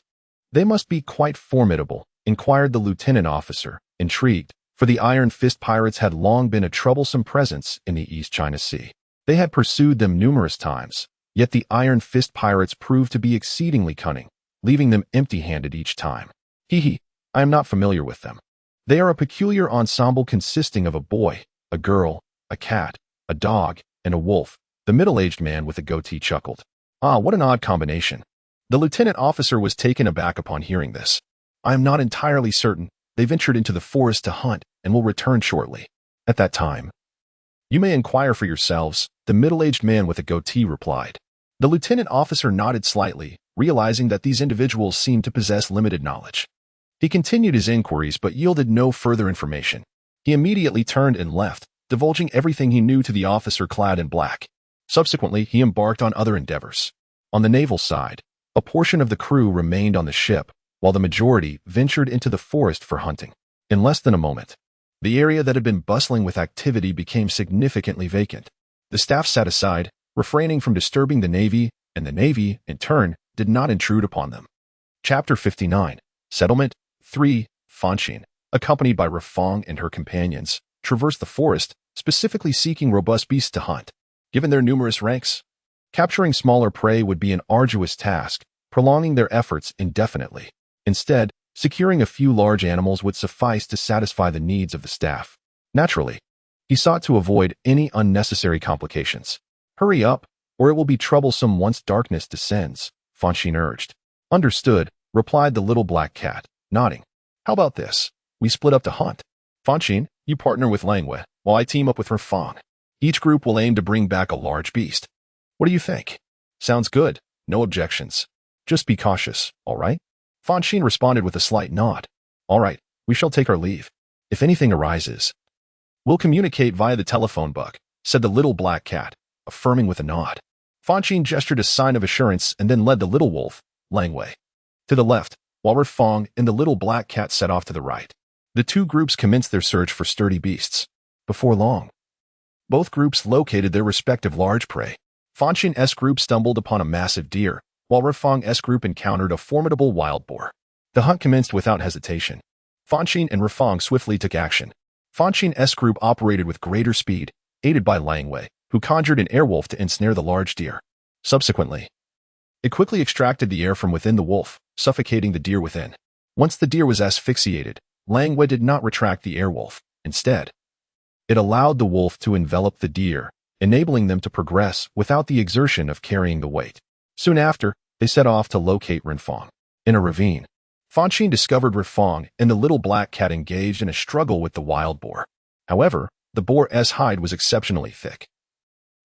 They must be quite formidable, inquired the lieutenant officer, intrigued, for the Iron Fist pirates had long been a troublesome presence in the East China Sea. They had pursued them numerous times, yet the Iron Fist pirates proved to be exceedingly cunning, leaving them empty-handed each time. I am not familiar with them. They are a peculiar ensemble consisting of a boy, a girl, a cat, a dog, and a wolf. The middle-aged man with a goatee chuckled. Ah, what an odd combination. The lieutenant officer was taken aback upon hearing this. I am not entirely certain. They ventured into the forest to hunt and will return shortly. At that time, you may inquire for yourselves, the middle-aged man with a goatee replied. The lieutenant officer nodded slightly, realizing that these individuals seemed to possess limited knowledge. He continued his inquiries but yielded no further information. He immediately turned and left, divulging everything he knew to the officer clad in black. Subsequently, he embarked on other endeavors. On the naval side, a portion of the crew remained on the ship, while the majority ventured into the forest for hunting. In less than a moment, the area that had been bustling with activity became significantly vacant. The staff sat aside, refraining from disturbing the Navy, and the Navy, in turn, did not intrude upon them. Chapter 59. Settlement 3. Fonshine, accompanied by Renfong and her companions, traversed the forest, specifically seeking robust beasts to hunt. Given their numerous ranks, capturing smaller prey would be an arduous task, prolonging their efforts indefinitely. Instead, securing a few large animals would suffice to satisfy the needs of the staff. Naturally, he sought to avoid any unnecessary complications. Hurry up, or it will be troublesome once darkness descends, Fonshine urged. Understood, replied the little black cat, nodding. How about this? We split up to hunt. Fonshine, you partner with Langway, while I team up with Renfong. Each group will aim to bring back a large beast. What do you think? Sounds good. No objections. Just be cautious, all right? Fonshine responded with a slight nod. All right, we shall take our leave. If anything arises, we'll communicate via the telephone book, said the little black cat, affirming with a nod. Fonshine gestured a sign of assurance and then led the little wolf, Langway, to the left, while Renfong and the little black cat set off to the right. The two groups commenced their search for sturdy beasts. Before long, both groups located their respective large prey. Fonshine's group stumbled upon a massive deer, while Renfong's group encountered a formidable wild boar. The hunt commenced without hesitation. Fonshine and Renfong swiftly took action. Fonshine's group operated with greater speed, aided by Langway, who conjured an airwolf to ensnare the large deer. Subsequently, it quickly extracted the air from within the wolf, suffocating the deer within. Once the deer was asphyxiated, Langway did not retract the airwolf. Instead, it allowed the wolf to envelop the deer, enabling them to progress without the exertion of carrying the weight. Soon after, they set off to locate Renfong. In a ravine, Fonshine discovered Renfong and the little black cat engaged in a struggle with the wild boar. However, the boar's hide was exceptionally thick.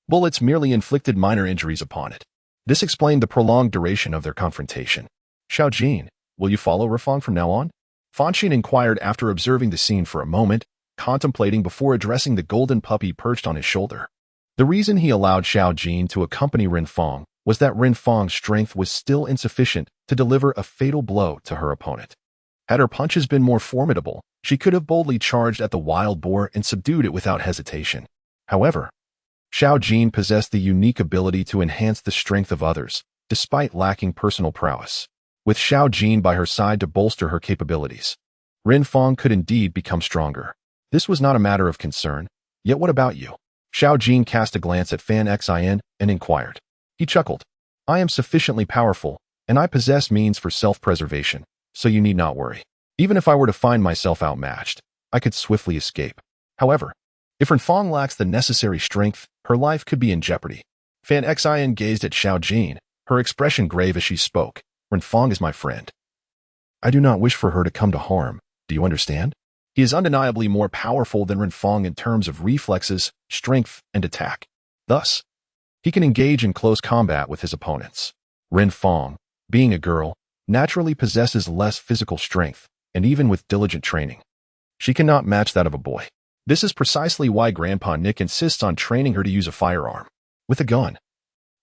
Bullets merely inflicted minor injuries upon it. This explained the prolonged duration of their confrontation. Xiaojin, will you follow Renfong from now on? Fonshine inquired after observing the scene for a moment, contemplating before addressing the golden puppy perched on his shoulder. The reason he allowed Xiaojin to accompany Renfong was that Renfong's strength was still insufficient to deliver a fatal blow to her opponent. Had her punches been more formidable, she could have boldly charged at the wild boar and subdued it without hesitation. However, Xiaojin possessed the unique ability to enhance the strength of others, despite lacking personal prowess. With Xiaojin by her side to bolster her capabilities, Renfong could indeed become stronger. This was not a matter of concern. Yet what about you? Xiaojin cast a glance at Fanxin and inquired. He chuckled. I am sufficiently powerful, and I possess means for self-preservation, so you need not worry. Even if I were to find myself outmatched, I could swiftly escape. However, if Renfong lacks the necessary strength, her life could be in jeopardy. Fanxin gazed at Xiaojin, her expression grave as she spoke. Renfong is my friend. I do not wish for her to come to harm. Do you understand? He is undeniably more powerful than Renfong in terms of reflexes, strength, and attack. Thus, he can engage in close combat with his opponents. Renfong, being a girl, naturally possesses less physical strength, and even with diligent training, she cannot match that of a boy. This is precisely why Grandpa Nick insists on training her to use a firearm. With a gun,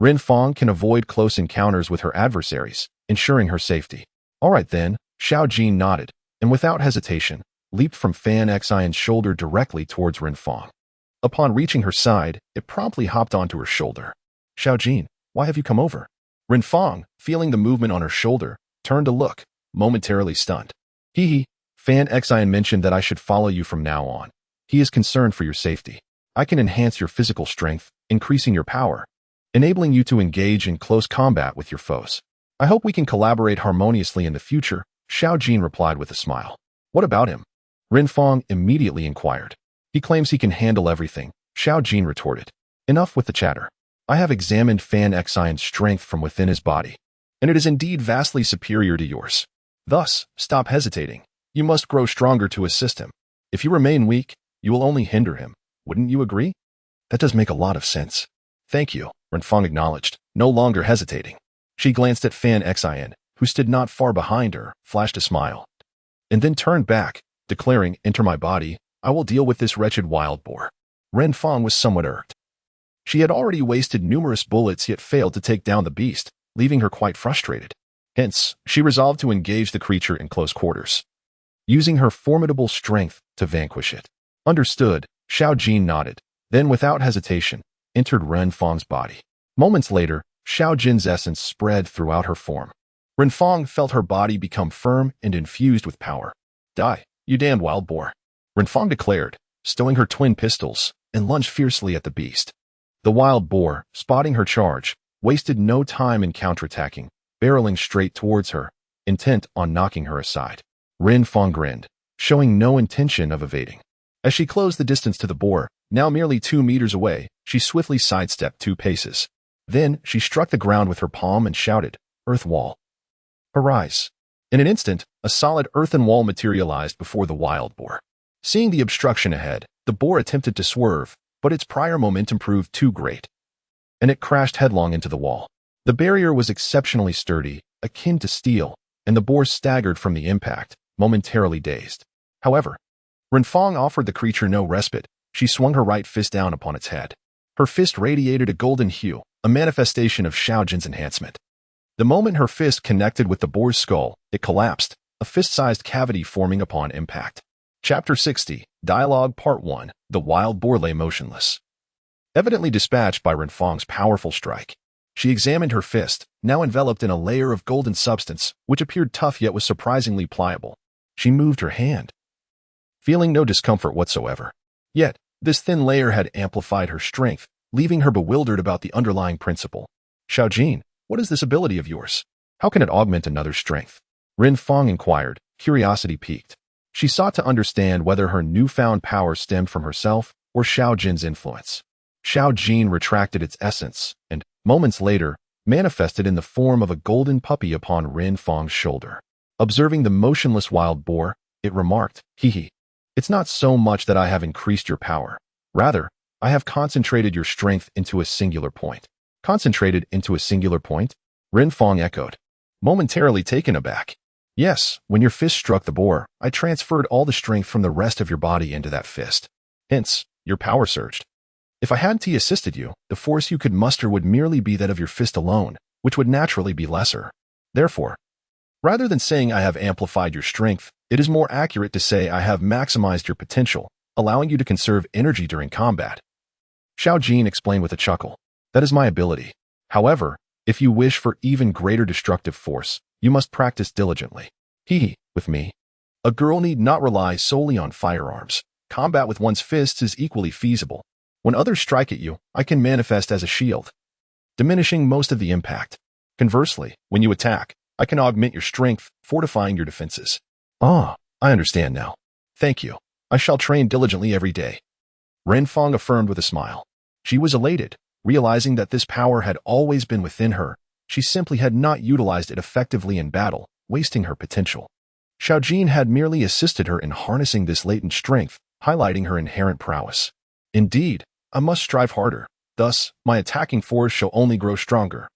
Renfong can avoid close encounters with her adversaries, ensuring her safety. All right then, Xiaojin nodded, and without hesitation, leaped from Fanxin's shoulder directly towards Renfong. Upon reaching her side, it promptly hopped onto her shoulder. Xiaojin, why have you come over? Renfong, feeling the movement on her shoulder, turned to look, momentarily stunned. Fanxin mentioned that I should follow you from now on. He is concerned for your safety. I can enhance your physical strength, increasing your power, enabling you to engage in close combat with your foes. I hope we can collaborate harmoniously in the future, Xiao Jin replied with a smile. What about him? Renfong immediately inquired. He claims he can handle everything, Xiao Jin retorted. Enough with the chatter. I have examined Fanxin's strength from within his body, and it is indeed vastly superior to yours. Thus, stop hesitating. You must grow stronger to assist him. If you remain weak, you will only hinder him. Wouldn't you agree? That does make a lot of sense. Thank you, Renfong acknowledged, no longer hesitating. She glanced at Fanxin, who stood not far behind her, flashed a smile, and then turned back, declaring, enter my body, I will deal with this wretched wild boar. Renfong was somewhat irked. She had already wasted numerous bullets yet failed to take down the beast, leaving her quite frustrated. Hence, she resolved to engage the creature in close quarters, using her formidable strength to vanquish it. Understood, Xiao Jin nodded, then without hesitation, entered Renfong's body. Moments later, Xiao Jin's essence spread throughout her form. Renfong felt her body become firm and infused with power. Die, you damned wild boar, Renfong declared, stowing her twin pistols, and lunged fiercely at the beast. The wild boar, spotting her charge, wasted no time in counterattacking, barreling straight towards her, intent on knocking her aside. Renfong grinned, showing no intention of evading. As she closed the distance to the boar, now merely 2 meters away, she swiftly sidestepped 2 paces. Then she struck the ground with her palm and shouted, Earth wall. Arise. In an instant, a solid earthen wall materialized before the wild boar. Seeing the obstruction ahead, the boar attempted to swerve, but its prior momentum proved too great, and it crashed headlong into the wall. The barrier was exceptionally sturdy, akin to steel, and the boar staggered from the impact, momentarily dazed. However, Renfong offered the creature no respite. She swung her right fist down upon its head. Her fist radiated a golden hue, a manifestation of Xiao Jin's enhancement. The moment her fist connected with the boar's skull, it collapsed, a fist-sized cavity forming upon impact. Chapter 60, Dialogue Part 1, The Wild Boar lay motionless. Evidently dispatched by Renfong's powerful strike, she examined her fist, now enveloped in a layer of golden substance, which appeared tough yet was surprisingly pliable. She moved her hand, feeling no discomfort whatsoever. Yet, this thin layer had amplified her strength, leaving her bewildered about the underlying principle. Xiao Jin, what is this ability of yours? How can it augment another's strength? Renfong inquired, curiosity piqued. She sought to understand whether her newfound power stemmed from herself or Xiao Jin's influence. Xiao Jin retracted its essence and, moments later, manifested in the form of a golden puppy upon Renfong's shoulder. Observing the motionless wild boar, it remarked, It's not so much that I have increased your power. Rather, I have concentrated your strength into a singular point. Concentrated into a singular point? Renfong echoed, momentarily taken aback. Yes, when your fist struck the boar, I transferred all the strength from the rest of your body into that fist. Hence, your power surged. If I hadn't assisted you, the force you could muster would merely be that of your fist alone, which would naturally be lesser. Therefore, rather than saying I have amplified your strength, it is more accurate to say I have maximized your potential, allowing you to conserve energy during combat. Xiao Jin explained with a chuckle. That is my ability. However, if you wish for even greater destructive force, you must practice diligently. With me. A girl need not rely solely on firearms. Combat with one's fists is equally feasible. When others strike at you, I can manifest as a shield, diminishing most of the impact. Conversely, when you attack, I can augment your strength, fortifying your defenses. I understand now. Thank you. I shall train diligently every day. Renfong affirmed with a smile. She was elated, realizing that this power had always been within her. She simply had not utilized it effectively in battle, wasting her potential. Xiao Jin had merely assisted her in harnessing this latent strength, highlighting her inherent prowess. Indeed, I must strive harder. Thus, my attacking force shall only grow stronger.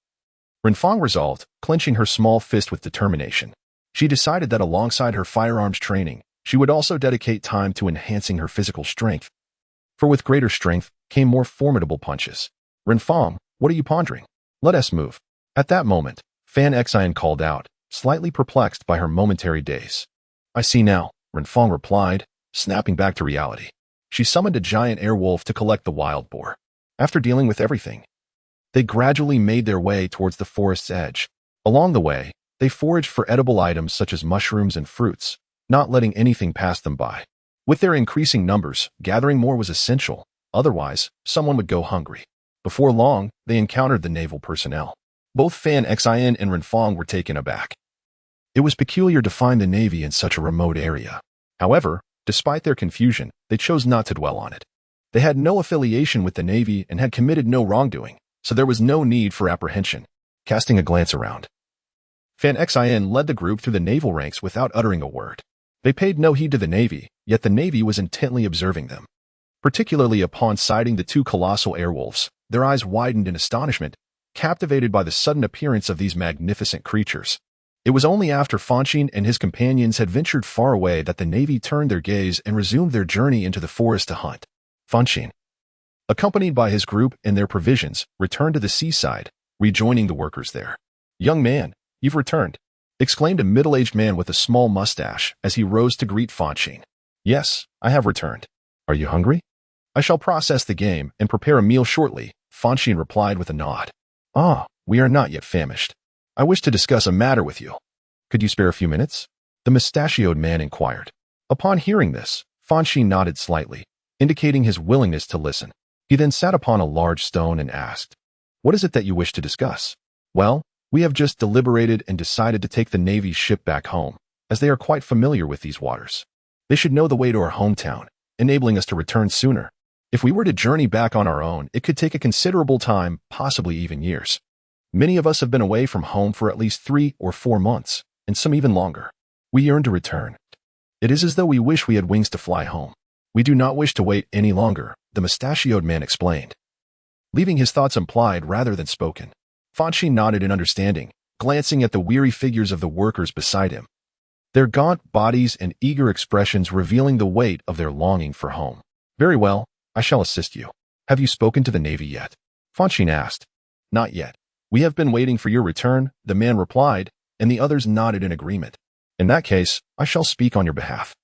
Renfong resolved, clenching her small fist with determination. She decided that alongside her firearms training, she would also dedicate time to enhancing her physical strength. For with greater strength came more formidable punches. Renfong, what are you pondering? Let us move. At that moment, Fanxin called out, slightly perplexed by her momentary daze. I see now, Renfong replied, snapping back to reality. She summoned a giant airwolf to collect the wild boar. After dealing with everything, they gradually made their way towards the forest's edge. Along the way, They foraged for edible items such as mushrooms and fruits, not letting anything pass them by. With their increasing numbers, gathering more was essential. Otherwise, someone would go hungry. Before long, they encountered the naval personnel. Both Fanxin and Renfong were taken aback. It was peculiar to find the Navy in such a remote area. However, despite their confusion, they chose not to dwell on it. They had no affiliation with the Navy and had committed no wrongdoing, so there was no need for apprehension. Casting a glance around, Fanxin led the group through the naval ranks without uttering a word. They paid no heed to the Navy, yet the Navy was intently observing them. Particularly upon sighting the two colossal airwolves, their eyes widened in astonishment, captivated by the sudden appearance of these magnificent creatures. It was only after Fonshine and his companions had ventured far away that the Navy turned their gaze and resumed their journey into the forest to hunt. Fonshine, accompanied by his group and their provisions, returned to the seaside, rejoining the workers there. "Young man, you've returned," exclaimed a middle-aged man with a small mustache as he rose to greet Fonshine. "Yes, I have returned. Are you hungry?" "I shall process the game and prepare a meal shortly," Fonshine replied with a nod. "Ah, we are not yet famished. I wish to discuss a matter with you. Could you spare a few minutes?" the mustachioed man inquired. Upon hearing this, Fonshine nodded slightly, indicating his willingness to listen. He then sat upon a large stone and asked, "What is it that you wish to discuss?" "Well, we have just deliberated and decided to take the Navy's ship back home, as they are quite familiar with these waters. They should know the way to our hometown, enabling us to return sooner. If we were to journey back on our own, it could take a considerable time, possibly even years. Many of us have been away from home for at least 3 or 4 months, and some even longer. We yearn to return. It is as though we wish we had wings to fly home. We do not wish to wait any longer," the mustachioed man explained, leaving his thoughts implied rather than spoken. Fonshine nodded in understanding, glancing at the weary figures of the workers beside him, their gaunt bodies and eager expressions revealing the weight of their longing for home. "Very well, I shall assist you. Have you spoken to the Navy yet?" Fonshine asked. "Not yet. We have been waiting for your return," the man replied, and the others nodded in agreement. "In that case, I shall speak on your behalf."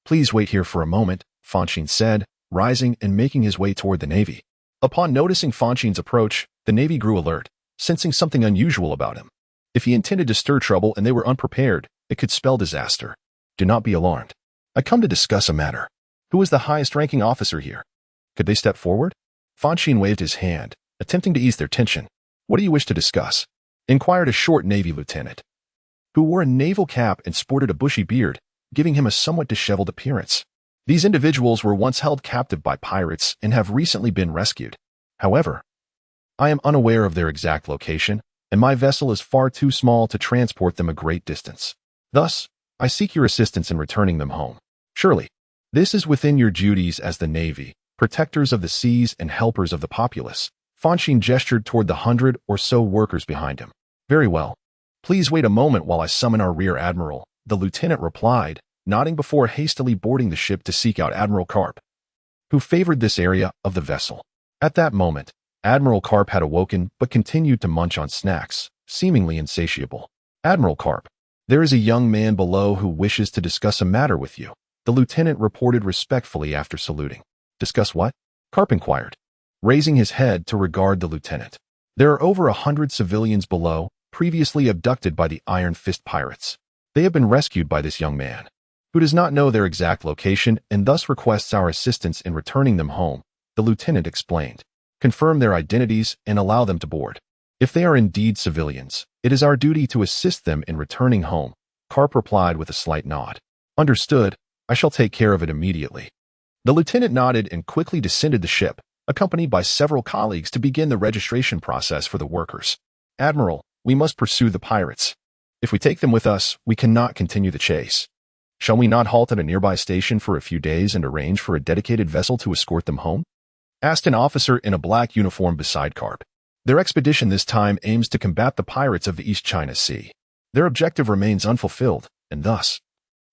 "Please wait here for a moment," Fonshine said, rising and making his way toward the Navy. Upon noticing Fonshine's approach, the Navy grew alert, sensing something unusual about him. If he intended to stir trouble and they were unprepared, it could spell disaster. "Do not be alarmed. I come to discuss a matter. Who is the highest-ranking officer here? Could they step forward?" Fonshine waved his hand, attempting to ease their tension. "What do you wish to discuss?" inquired a short Navy lieutenant, who wore a naval cap and sported a bushy beard, giving him a somewhat disheveled appearance. These individuals were once held captive by pirates and have recently been rescued. However, I am unaware of their exact location, and my vessel is far too small to transport them a great distance. Thus, I seek your assistance in returning them home. Surely, this is within your duties as the Navy, protectors of the seas and helpers of the populace." Fonshine gestured toward the 100 or so workers behind him. "Very well. Please wait a moment while I summon our rear admiral," the lieutenant replied, nodding before hastily boarding the ship to seek out Admiral Karp, who favored this area of the vessel. At that moment, Admiral Karp had awoken but continued to munch on snacks, seemingly insatiable. "Admiral Karp, there is a young man below who wishes to discuss a matter with you," the lieutenant reported respectfully after saluting. "Discuss what?" Karp inquired, raising his head to regard the lieutenant. "There are over 100 civilians below, previously abducted by the Iron Fist pirates. They have been rescued by this young man, who does not know their exact location and thus requests our assistance in returning them home," the lieutenant explained. "Confirm their identities and allow them to board. If they are indeed civilians, it is our duty to assist them in returning home," Karp replied with a slight nod. "Understood. I shall take care of it immediately." The lieutenant nodded and quickly descended the ship, accompanied by several colleagues to begin the registration process for the workers. "Admiral, we must pursue the pirates. If we take them with us, we cannot continue the chase. Shall we not halt at a nearby station for a few days and arrange for a dedicated vessel to escort them home?" asked an officer in a black uniform beside Karp. "Their expedition this time aims to combat the pirates of the East China Sea. Their objective remains unfulfilled, and thus,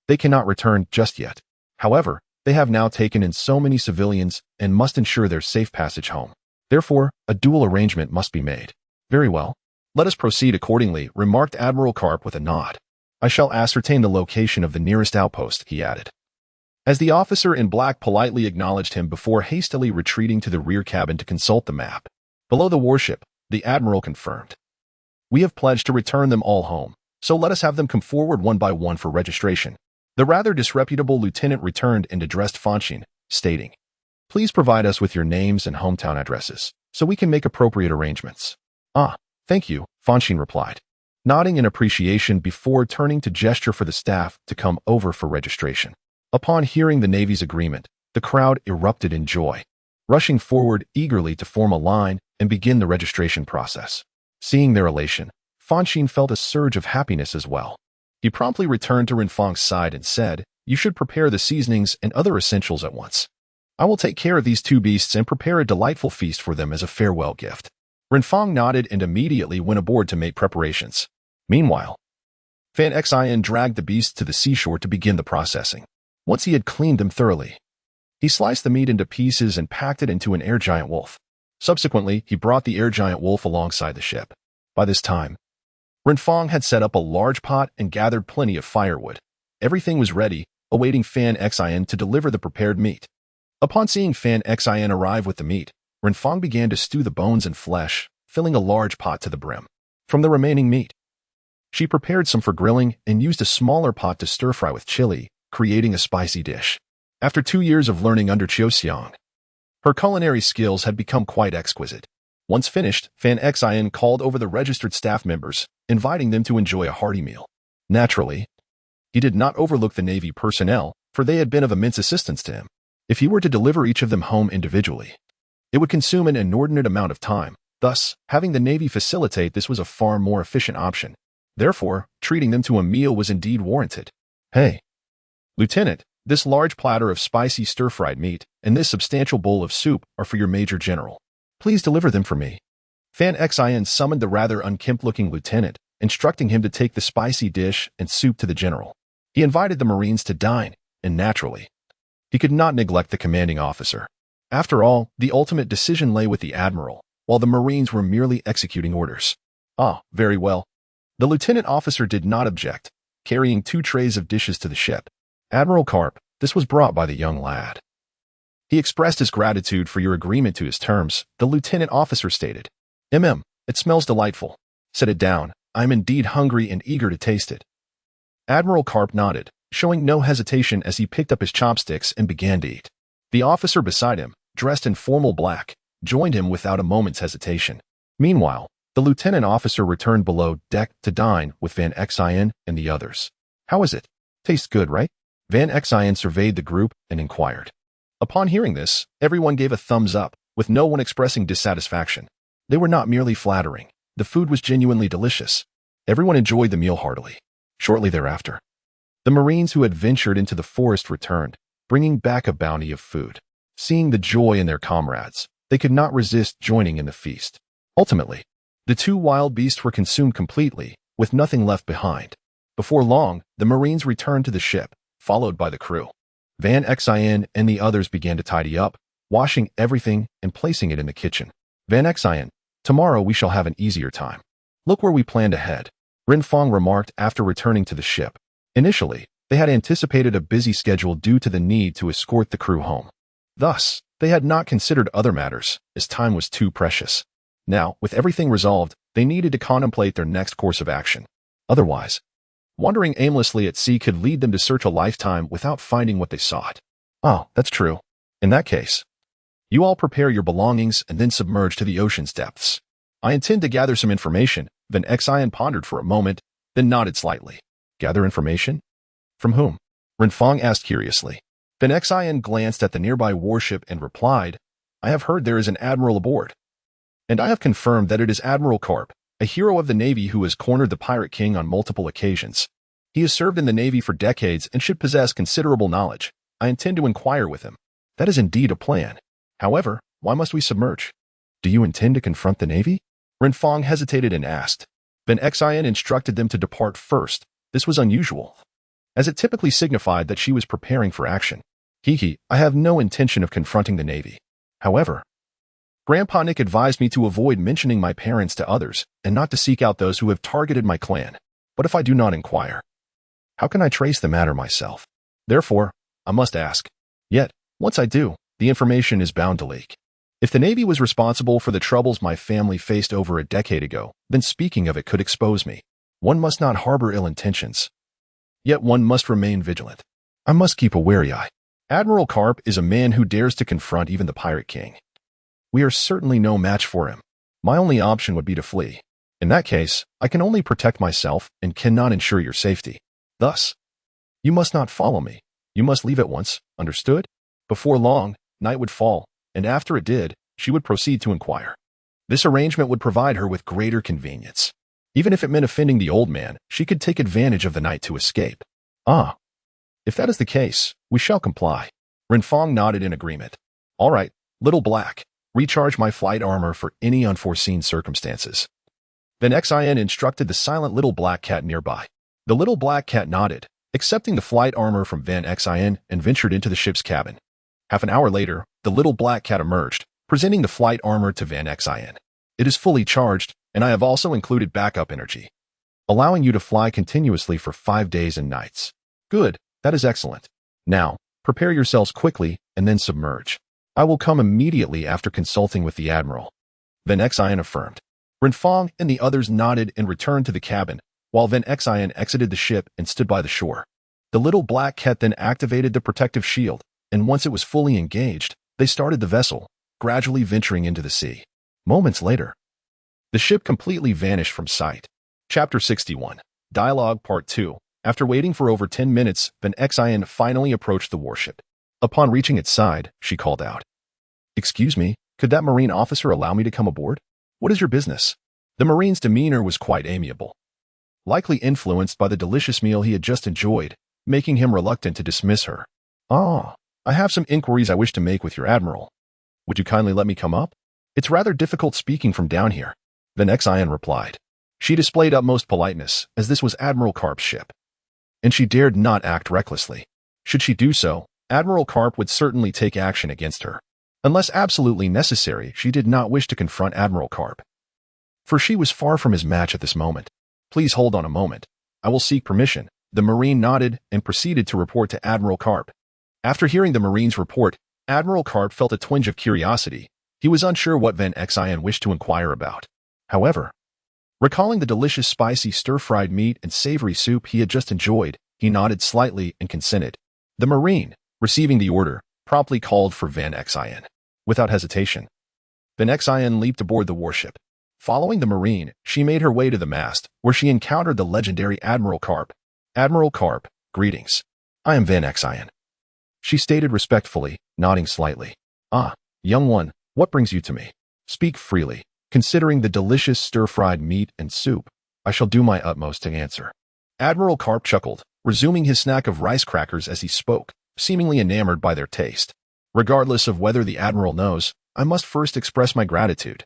they cannot return just yet. However, they have now taken in so many civilians and must ensure their safe passage home. Therefore, a dual arrangement must be made." "Very well. Let us proceed accordingly," remarked Admiral Karp with a nod. "I shall ascertain the location of the nearest outpost," he added, as the officer in black politely acknowledged him before hastily retreating to the rear cabin to consult the map. Below the warship, the admiral confirmed, "We have pledged to return them all home. so let us have them come forward one by one for registration. The rather disreputable lieutenant returned and addressed Fonshine, stating, "Please provide us with your names and hometown addresses, so we can make appropriate arrangements." "Ah, thank you," Fonshine replied, nodding in appreciation before turning to gesture for the staff to come over for registration. Upon hearing the Navy's agreement, the crowd erupted in joy, rushing forward eagerly to form a line and begin the registration process. Seeing their elation, Fonshine felt a surge of happiness as well. He promptly returned to Renfong's side and said, "You should prepare the seasonings and other essentials at once. I will take care of these two beasts and prepare a delightful feast for them as a farewell gift." Renfong nodded and immediately went aboard to make preparations. Meanwhile, Fanxin dragged the beasts to the seashore to begin the processing. Once he had cleaned them thoroughly, he sliced the meat into pieces and packed it into an air giant wolf. Subsequently, he brought the air giant wolf alongside the ship. By this time, Renfong had set up a large pot and gathered plenty of firewood. Everything was ready, awaiting Fanxin to deliver the prepared meat. Upon seeing Fanxin arrive with the meat, Renfong began to stew the bones and flesh, filling a large pot to the brim. From the remaining meat, she prepared some for grilling and used a smaller pot to stir-fry with chili, creating a spicy dish. After 2 years of learning under Xiao, her culinary skills had become quite exquisite. Once finished, Fanxin called over the registered staff members, inviting them to enjoy a hearty meal. Naturally, he did not overlook the Navy personnel, for they had been of immense assistance to him. If he were to deliver each of them home individually, it would consume an inordinate amount of time. Thus, having the Navy facilitate this was a far more efficient option. Therefore, treating them to a meal was indeed warranted. "Hey, Lieutenant, this large platter of spicy stir-fried meat and this substantial bowl of soup are for your Major General. Please deliver them for me." Fanxin summoned the rather unkempt-looking lieutenant, instructing him to take the spicy dish and soup to the general. He invited the Marines to dine, and naturally, he could not neglect the commanding officer. After all, the ultimate decision lay with the admiral, while the Marines were merely executing orders. "Ah, very well." The lieutenant officer did not object, carrying 2 trays of dishes to the ship. "Admiral Karp, this was brought by the young lad. He expressed his gratitude for your agreement to his terms," the lieutenant officer stated. It smells delightful. Set it down. I am indeed hungry and eager to taste it." Admiral Karp nodded, showing no hesitation as he picked up his chopsticks and began to eat. The officer beside him, dressed in formal black, joined him without a moment's hesitation. Meanwhile, the lieutenant officer returned below deck to dine with Fanxin and the others. "How is it? Tastes good, right?" Fanxin surveyed the group and inquired. Upon hearing this, everyone gave a thumbs up, with no one expressing dissatisfaction. They were not merely flattering. The food was genuinely delicious. Everyone enjoyed the meal heartily. Shortly thereafter, the Marines who had ventured into the forest returned, bringing back a bounty of food. Seeing the joy in their comrades, they could not resist joining in the feast. Ultimately, the 2 wild beasts were consumed completely, with nothing left behind. Before long, the Marines returned to the ship, followed by the crew. Fanxin and the others began to tidy up, washing everything and placing it in the kitchen. "Fanxin, tomorrow we shall have an easier time. Look where we plan to head," Renfong remarked after returning to the ship. Initially, they had anticipated a busy schedule due to the need to escort the crew home. Thus, they had not considered other matters, as time was too precious. Now, with everything resolved, they needed to contemplate their next course of action. Otherwise, wandering aimlessly at sea could lead them to search a lifetime without finding what they sought. "Oh, that's true. In that case, you all prepare your belongings and then submerge to the ocean's depths. I intend to gather some information." Fanxin pondered for a moment, then nodded slightly. "Gather information? From whom?" Renfong asked curiously. Fanxin glanced at the nearby warship and replied, "I have heard there is an admiral aboard. And I have confirmed that it is Admiral Karp, a hero of the Navy who has cornered the Pirate King on multiple occasions. He has served in the Navy for decades and should possess considerable knowledge. I intend to inquire with him." "That is indeed a plan. However, why must we submerge? Do you intend to confront the Navy?" Renfong hesitated and asked. Fanxin instructed them to depart first. This was unusual, as it typically signified that she was preparing for action. I have no intention of confronting the Navy. However, Grandpa Nick advised me to avoid mentioning my parents to others and not to seek out those who have targeted my clan. But if I do not inquire, how can I trace the matter myself? Therefore, I must ask. Yet, once I do, the information is bound to leak. If the Navy was responsible for the troubles my family faced over a decade ago, then speaking of it could expose me. One must not harbor ill intentions. Yet one must remain vigilant. I must keep a wary eye. Admiral Karp is a man who dares to confront even the Pirate King. We are certainly no match for him. My only option would be to flee. In that case, I can only protect myself and cannot ensure your safety. Thus, you must not follow me. You must leave at once, understood? Before long, night would fall, and after it did, she would proceed to inquire. This arrangement would provide her with greater convenience. Even if it meant offending the old man, she could take advantage of the night to escape. Ah, if that is the case, we shall comply. Renfong nodded in agreement. All right, Little Black, recharge my flight armor for any unforeseen circumstances. Then Xin instructed the silent little black cat nearby. The little black cat nodded, accepting the flight armor from Van Xin and ventured into the ship's cabin. Half an hour later, the little black cat emerged, presenting the flight armor to Van Xin. It is fully charged, and I have also included backup energy, allowing you to fly continuously for 5 days and nights. Good, that is excellent. Now, prepare yourselves quickly and then submerge. I will come immediately after consulting with the Admiral. Van Xin affirmed. Renfong and the others nodded and returned to the cabin, while Van Xin exited the ship and stood by the shore. The little black cat then activated the protective shield, and once it was fully engaged, they started the vessel, gradually venturing into the sea. Moments later, the ship completely vanished from sight. Chapter 61. Dialogue Part 2. After waiting for over 10 minutes, Van Xin finally approached the warship. Upon reaching its side, she called out, "Excuse me, could that Marine officer allow me to come aboard? What is your business?" The Marine's demeanor was quite amiable, likely influenced by the delicious meal he had just enjoyed, making him reluctant to dismiss her. "Ah, I have some inquiries I wish to make with your Admiral. Would you kindly let me come up? It's rather difficult speaking from down here." Van Xin replied. She displayed utmost politeness, as this was Admiral Karp's ship, and she dared not act recklessly. Should she do so, Admiral Karp would certainly take action against her. Unless absolutely necessary, she did not wish to confront Admiral Karp, for she was far from his match at this moment. "Please hold on a moment. I will seek permission." The Marine nodded and proceeded to report to Admiral Karp. After hearing the Marine's report, Admiral Karp felt a twinge of curiosity. He was unsure what Van Xin wished to inquire about. However, recalling the delicious spicy stir-fried meat and savory soup he had just enjoyed, he nodded slightly and consented. The Marine, receiving the order, promptly called for Van Xin. Without hesitation, Van Xin leaped aboard the warship. Following the Marine, she made her way to the mast, where she encountered the legendary Admiral Karp. "Admiral Karp, greetings. I am Van Xin," she stated respectfully, nodding slightly. "Ah, young one, what brings you to me? Speak freely. Considering the delicious stir-fried meat and soup, I shall do my utmost to answer." Admiral Karp chuckled, resuming his snack of rice crackers as he spoke, seemingly enamored by their taste. "Regardless of whether the Admiral knows, I must first express my gratitude."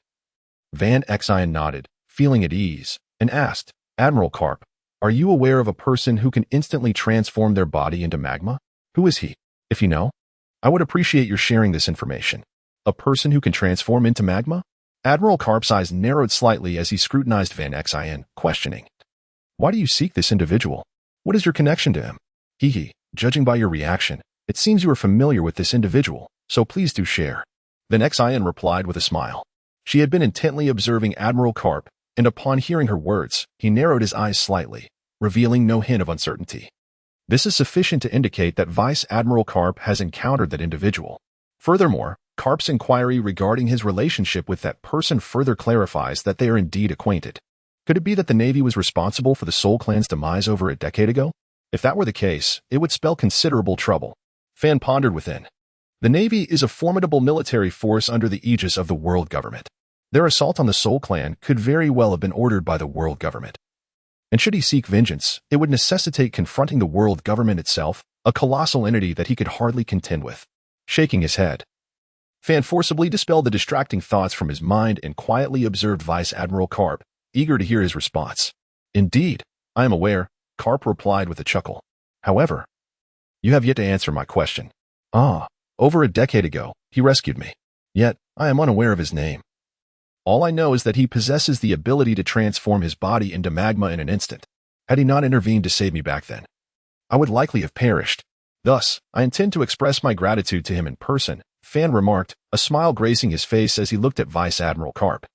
Van Xin nodded, feeling at ease, and asked, "Admiral Karp, are you aware of a person who can instantly transform their body into magma? Who is he? If you know, I would appreciate your sharing this information." "A person who can transform into magma?" Admiral Karp's eyes narrowed slightly as he scrutinized Van Xin, questioning, "Why do you seek this individual? What is your connection to him?" "Hee, judging by your reaction, it seems you are familiar with this individual, so please do share." Van Xin replied with a smile. She had been intently observing Admiral Karp, and upon hearing her words, he narrowed his eyes slightly, revealing no hint of uncertainty. This is sufficient to indicate that Vice Admiral Karp has encountered that individual. Furthermore, Karp's inquiry regarding his relationship with that person further clarifies that they are indeed acquainted. Could it be that the Navy was responsible for the Soul Clan's demise over a decade ago? If that were the case, it would spell considerable trouble. Fan pondered within. The Navy is a formidable military force under the aegis of the world government. Their assault on the Soul Clan could very well have been ordered by the world government. And should he seek vengeance, it would necessitate confronting the world government itself, a colossal entity that he could hardly contend with. Shaking his head, Fan forcibly dispelled the distracting thoughts from his mind and quietly observed Vice Admiral Karp, eager to hear his response. "Indeed, I am aware," Karp replied with a chuckle. "However, you have yet to answer my question." "Ah, over a decade ago, he rescued me. Yet, I am unaware of his name. All I know is that he possesses the ability to transform his body into magma in an instant. Had he not intervened to save me back then, I would likely have perished. Thus, I intend to express my gratitude to him in person," Fan remarked, a smile gracing his face as he looked at Vice Admiral Karp.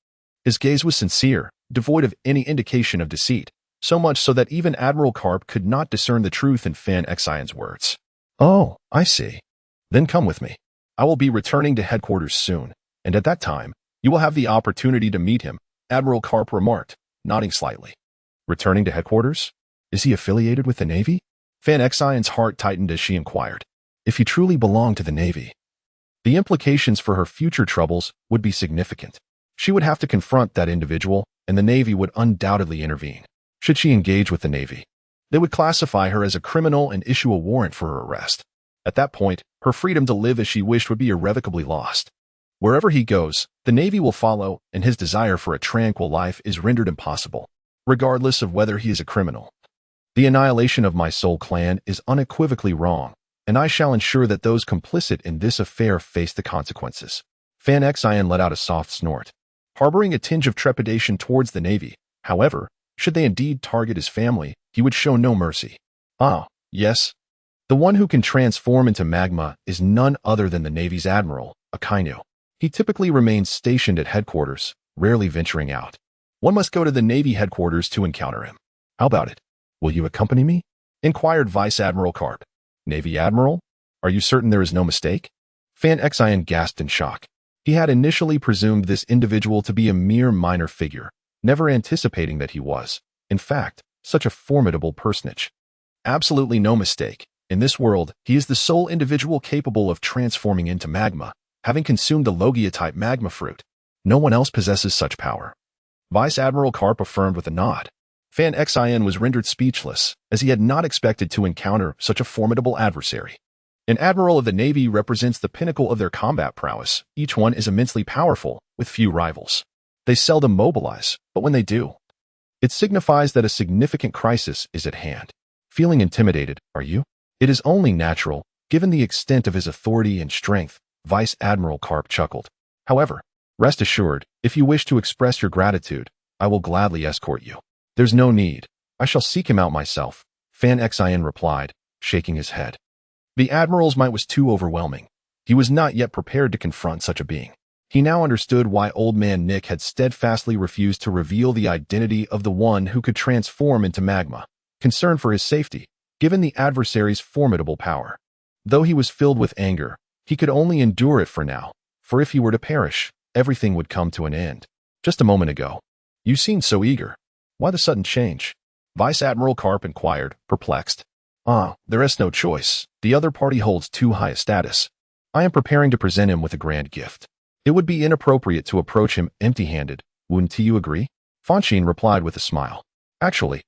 His gaze was sincere, devoid of any indication of deceit. so much so that even Admiral Karp could not discern the truth in Fanxin's words. "Oh, I see. Then come with me. I will be returning to headquarters soon, and at that time, you will have the opportunity to meet him," Admiral Karp remarked, nodding slightly. "Returning to headquarters? Is he affiliated with the Navy?" Fanxin's heart tightened as she inquired. If he truly belonged to the Navy, the implications for her future troubles would be significant. She would have to confront that individual, and the Navy would undoubtedly intervene. Should she engage with the Navy, they would classify her as a criminal and issue a warrant for her arrest. At that point, her freedom to live as she wished would be irrevocably lost. Wherever he goes, the Navy will follow, and his desire for a tranquil life is rendered impossible, regardless of whether he is a criminal. The annihilation of my soul clan is unequivocally wrong, and I shall ensure that those complicit in this affair face the consequences. Fanxin let out a soft snort, harboring a tinge of trepidation towards the Navy. However, should they indeed target his family, he would show no mercy. Ah, yes. The one who can transform into magma is none other than the Navy's admiral, Akainu. He typically remains stationed at headquarters, rarely venturing out. One must go to the Navy headquarters to encounter him. How about it? Will you accompany me? Inquired Vice Admiral Karp. Navy Admiral? Are you certain there is no mistake? Fanxin gasped in shock. He had initially presumed this individual to be a mere minor figure, never anticipating that he was, in fact, such a formidable personage. Absolutely no mistake. In this world, he is the sole individual capable of transforming into magma, having consumed the Logia-type magma fruit. No one else possesses such power. Vice Admiral Karp affirmed with a nod. Fanxin was rendered speechless, as he had not expected to encounter such a formidable adversary. An admiral of the Navy represents the pinnacle of their combat prowess. Each one is immensely powerful, with few rivals. They seldom mobilize, but when they do, it signifies that a significant crisis is at hand. Feeling intimidated, are you? It is only natural, given the extent of his authority and strength, Vice Admiral Karp chuckled. However, rest assured, if you wish to express your gratitude, I will gladly escort you. There's no need. I shall seek him out myself, Fanxin replied, shaking his head. The Admiral's might was too overwhelming. He was not yet prepared to confront such a being. He now understood why Old Man Nick had steadfastly refused to reveal the identity of the one who could transform into magma, concerned for his safety, given the adversary's formidable power. Though he was filled with anger, he could only endure it for now, for if he were to perish, everything would come to an end. Just a moment ago, you seemed so eager. Why the sudden change? Vice Admiral Karp inquired, perplexed. There is no choice. The other party holds too high a status. I am preparing to present him with a grand gift. It would be inappropriate to approach him empty-handed, wouldn't you agree? Fonshine replied with a smile. Actually,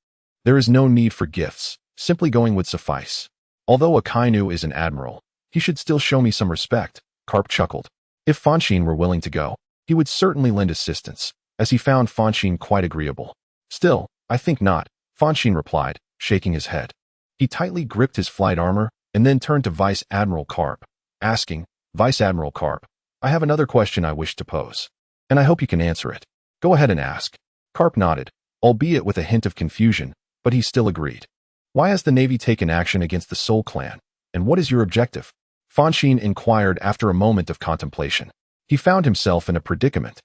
there is no need for gifts. Simply going would suffice. Although Akainu is an admiral, he should still show me some respect, Karp chuckled. If Fonshine were willing to go, he would certainly lend assistance, as he found Fonshine quite agreeable. Still, I think not, Fonshine replied, shaking his head. He tightly gripped his flight armor and then turned to Vice Admiral Karp, asking, Vice Admiral Karp, I have another question I wish to pose, and I hope you can answer it. Go ahead and ask. Karp nodded, albeit with a hint of confusion, but he still agreed. Why has the Navy taken action against the Soul Clan, and what is your objective? Fonshine inquired after a moment of contemplation. He found himself in a predicament.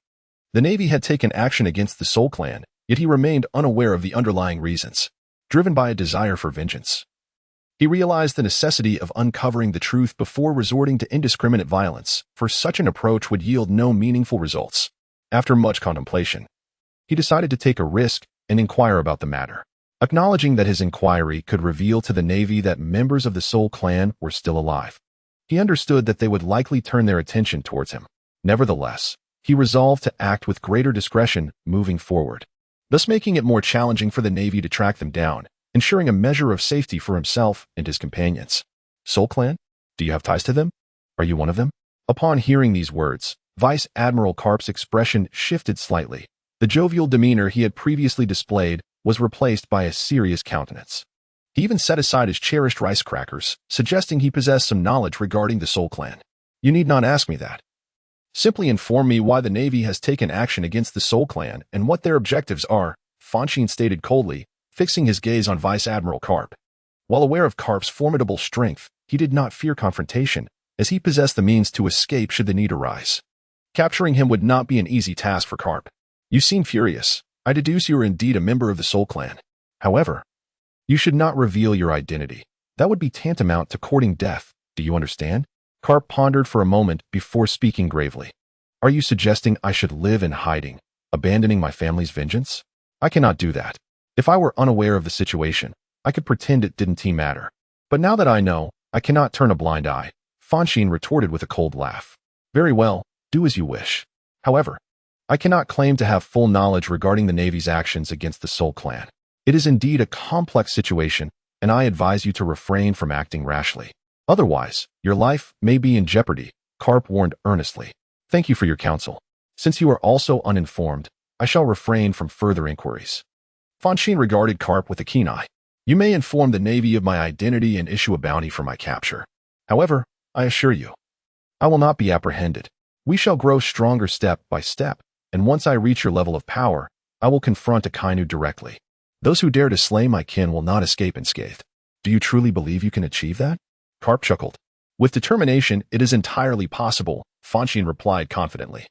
The Navy had taken action against the Soul Clan, yet he remained unaware of the underlying reasons, driven by a desire for vengeance. He realized the necessity of uncovering the truth before resorting to indiscriminate violence, for such an approach would yield no meaningful results. After much contemplation, he decided to take a risk and inquire about the matter. Acknowledging that his inquiry could reveal to the Navy that members of the Soul Clan were still alive, he understood that they would likely turn their attention towards him. Nevertheless, he resolved to act with greater discretion moving forward, thus making it more challenging for the Navy to track them down, ensuring a measure of safety for himself and his companions. Soul Clan? Do you have ties to them? Are you one of them? Upon hearing these words, Vice Admiral Karp's expression shifted slightly. The jovial demeanor he had previously displayed was replaced by a serious countenance. He even set aside his cherished rice crackers, suggesting he possessed some knowledge regarding the Soul Clan. You need not ask me that. Simply inform me why the Navy has taken action against the Soul Clan and what their objectives are, Fonshine stated coldly, fixing his gaze on Vice Admiral Karp. While aware of Karp's formidable strength, he did not fear confrontation, as he possessed the means to escape should the need arise. Capturing him would not be an easy task for Karp. You seem furious. I deduce you are indeed a member of the Soul Clan. However, you should not reveal your identity. That would be tantamount to courting death. Do you understand? Karp pondered for a moment before speaking gravely. Are you suggesting I should live in hiding, abandoning my family's vengeance? I cannot do that. If I were unaware of the situation, I could pretend it didn't matter. But now that I know, I cannot turn a blind eye. Fonshine retorted with a cold laugh. Very well, do as you wish. However, I cannot claim to have full knowledge regarding the Navy's actions against the Soul Clan. It is indeed a complex situation, and I advise you to refrain from acting rashly. Otherwise, your life may be in jeopardy, Karp warned earnestly. Thank you for your counsel. Since you are also uninformed, I shall refrain from further inquiries. Fonshine regarded Karp with a keen eye. You may inform the Navy of my identity and issue a bounty for my capture. However, I assure you, I will not be apprehended. We shall grow stronger step by step, and once I reach your level of power, I will confront Akainu directly. Those who dare to slay my kin will not escape unscathed. Do you truly believe you can achieve that? Karp chuckled. With determination, it is entirely possible, Fonshine replied confidently.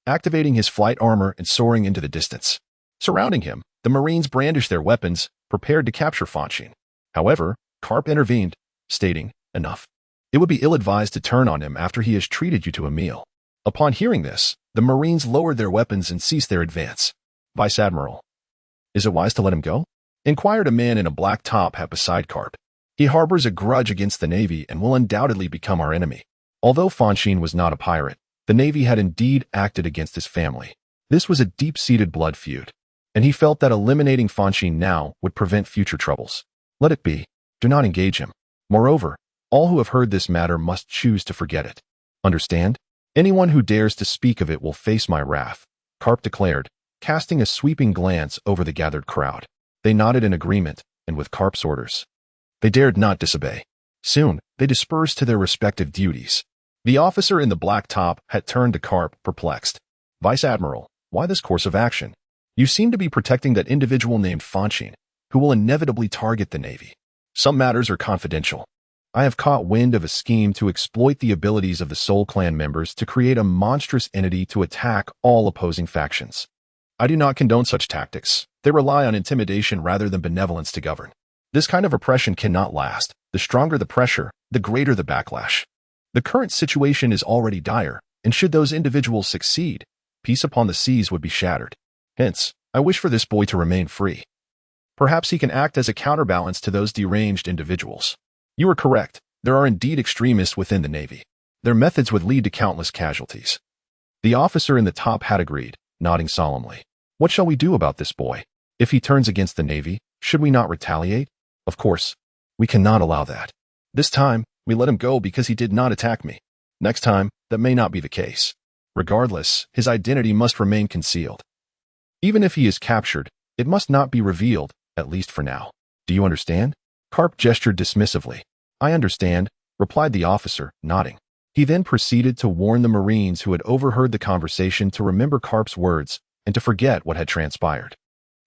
Activating his flight armor and soaring into the distance. Surrounding him, the Marines brandished their weapons, prepared to capture Fonshine. However, Karp intervened, stating, enough. It would be ill-advised to turn on him after he has treated you to a meal. Upon hearing this, the Marines lowered their weapons and ceased their advance. Vice Admiral. Is it wise to let him go? Inquired a man in a black top hat beside Karp. He harbors a grudge against the Navy and will undoubtedly become our enemy. Although Fonshine was not a pirate, the Navy had indeed acted against his family. This was a deep-seated blood feud, and he felt that eliminating Fonshine now would prevent future troubles. Let it be. Do not engage him. Moreover, all who have heard this matter must choose to forget it. Understand? Anyone who dares to speak of it will face my wrath, Karp declared, casting a sweeping glance over the gathered crowd. They nodded in agreement, and with Karp's orders, they dared not disobey. Soon, they dispersed to their respective duties. The officer in the black top had turned to Karp, perplexed. Vice Admiral, why this course of action? You seem to be protecting that individual named Fonshine, who will inevitably target the Navy. Some matters are confidential. I have caught wind of a scheme to exploit the abilities of the Soul Clan members to create a monstrous entity to attack all opposing factions. I do not condone such tactics. They rely on intimidation rather than benevolence to govern. This kind of oppression cannot last. The stronger the pressure, the greater the backlash. The current situation is already dire, and should those individuals succeed, peace upon the seas would be shattered. Hence, I wish for this boy to remain free. Perhaps he can act as a counterbalance to those deranged individuals. You are correct. There are indeed extremists within the Navy. Their methods would lead to countless casualties. The officer in the top hat agreed, nodding solemnly. What shall we do about this boy? If he turns against the Navy, should we not retaliate? Of course, we cannot allow that. This time, we let him go because he did not attack me. Next time, that may not be the case. Regardless, his identity must remain concealed. Even if he is captured, it must not be revealed, at least for now. Do you understand? Karp gestured dismissively. I understand, replied the officer, nodding. He then proceeded to warn the Marines who had overheard the conversation to remember Karp's words and to forget what had transpired.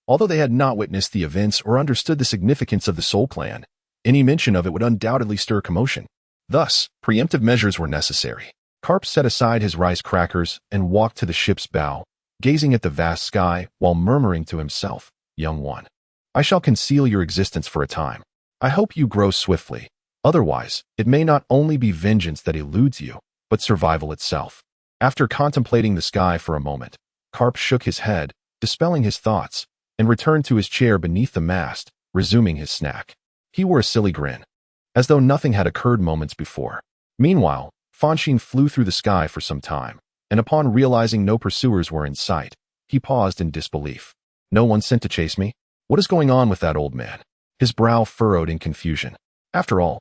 Although they had not witnessed the events or understood the significance of the Soul Clan, any mention of it would undoubtedly stir commotion. Thus, preemptive measures were necessary. Karp set aside his rice crackers and walked to the ship's bow, gazing at the vast sky while murmuring to himself, Young one, I shall conceal your existence for a time. I hope you grow swiftly. Otherwise, it may not only be vengeance that eludes you, but survival itself. After contemplating the sky for a moment, Karp shook his head, dispelling his thoughts, and returned to his chair beneath the mast, resuming his snack. He wore a silly grin, as though nothing had occurred moments before. Meanwhile, Fonshine flew through the sky for some time, and upon realizing no pursuers were in sight, he paused in disbelief. No one sent to chase me? What is going on with that old man? His brow furrowed in confusion. After all,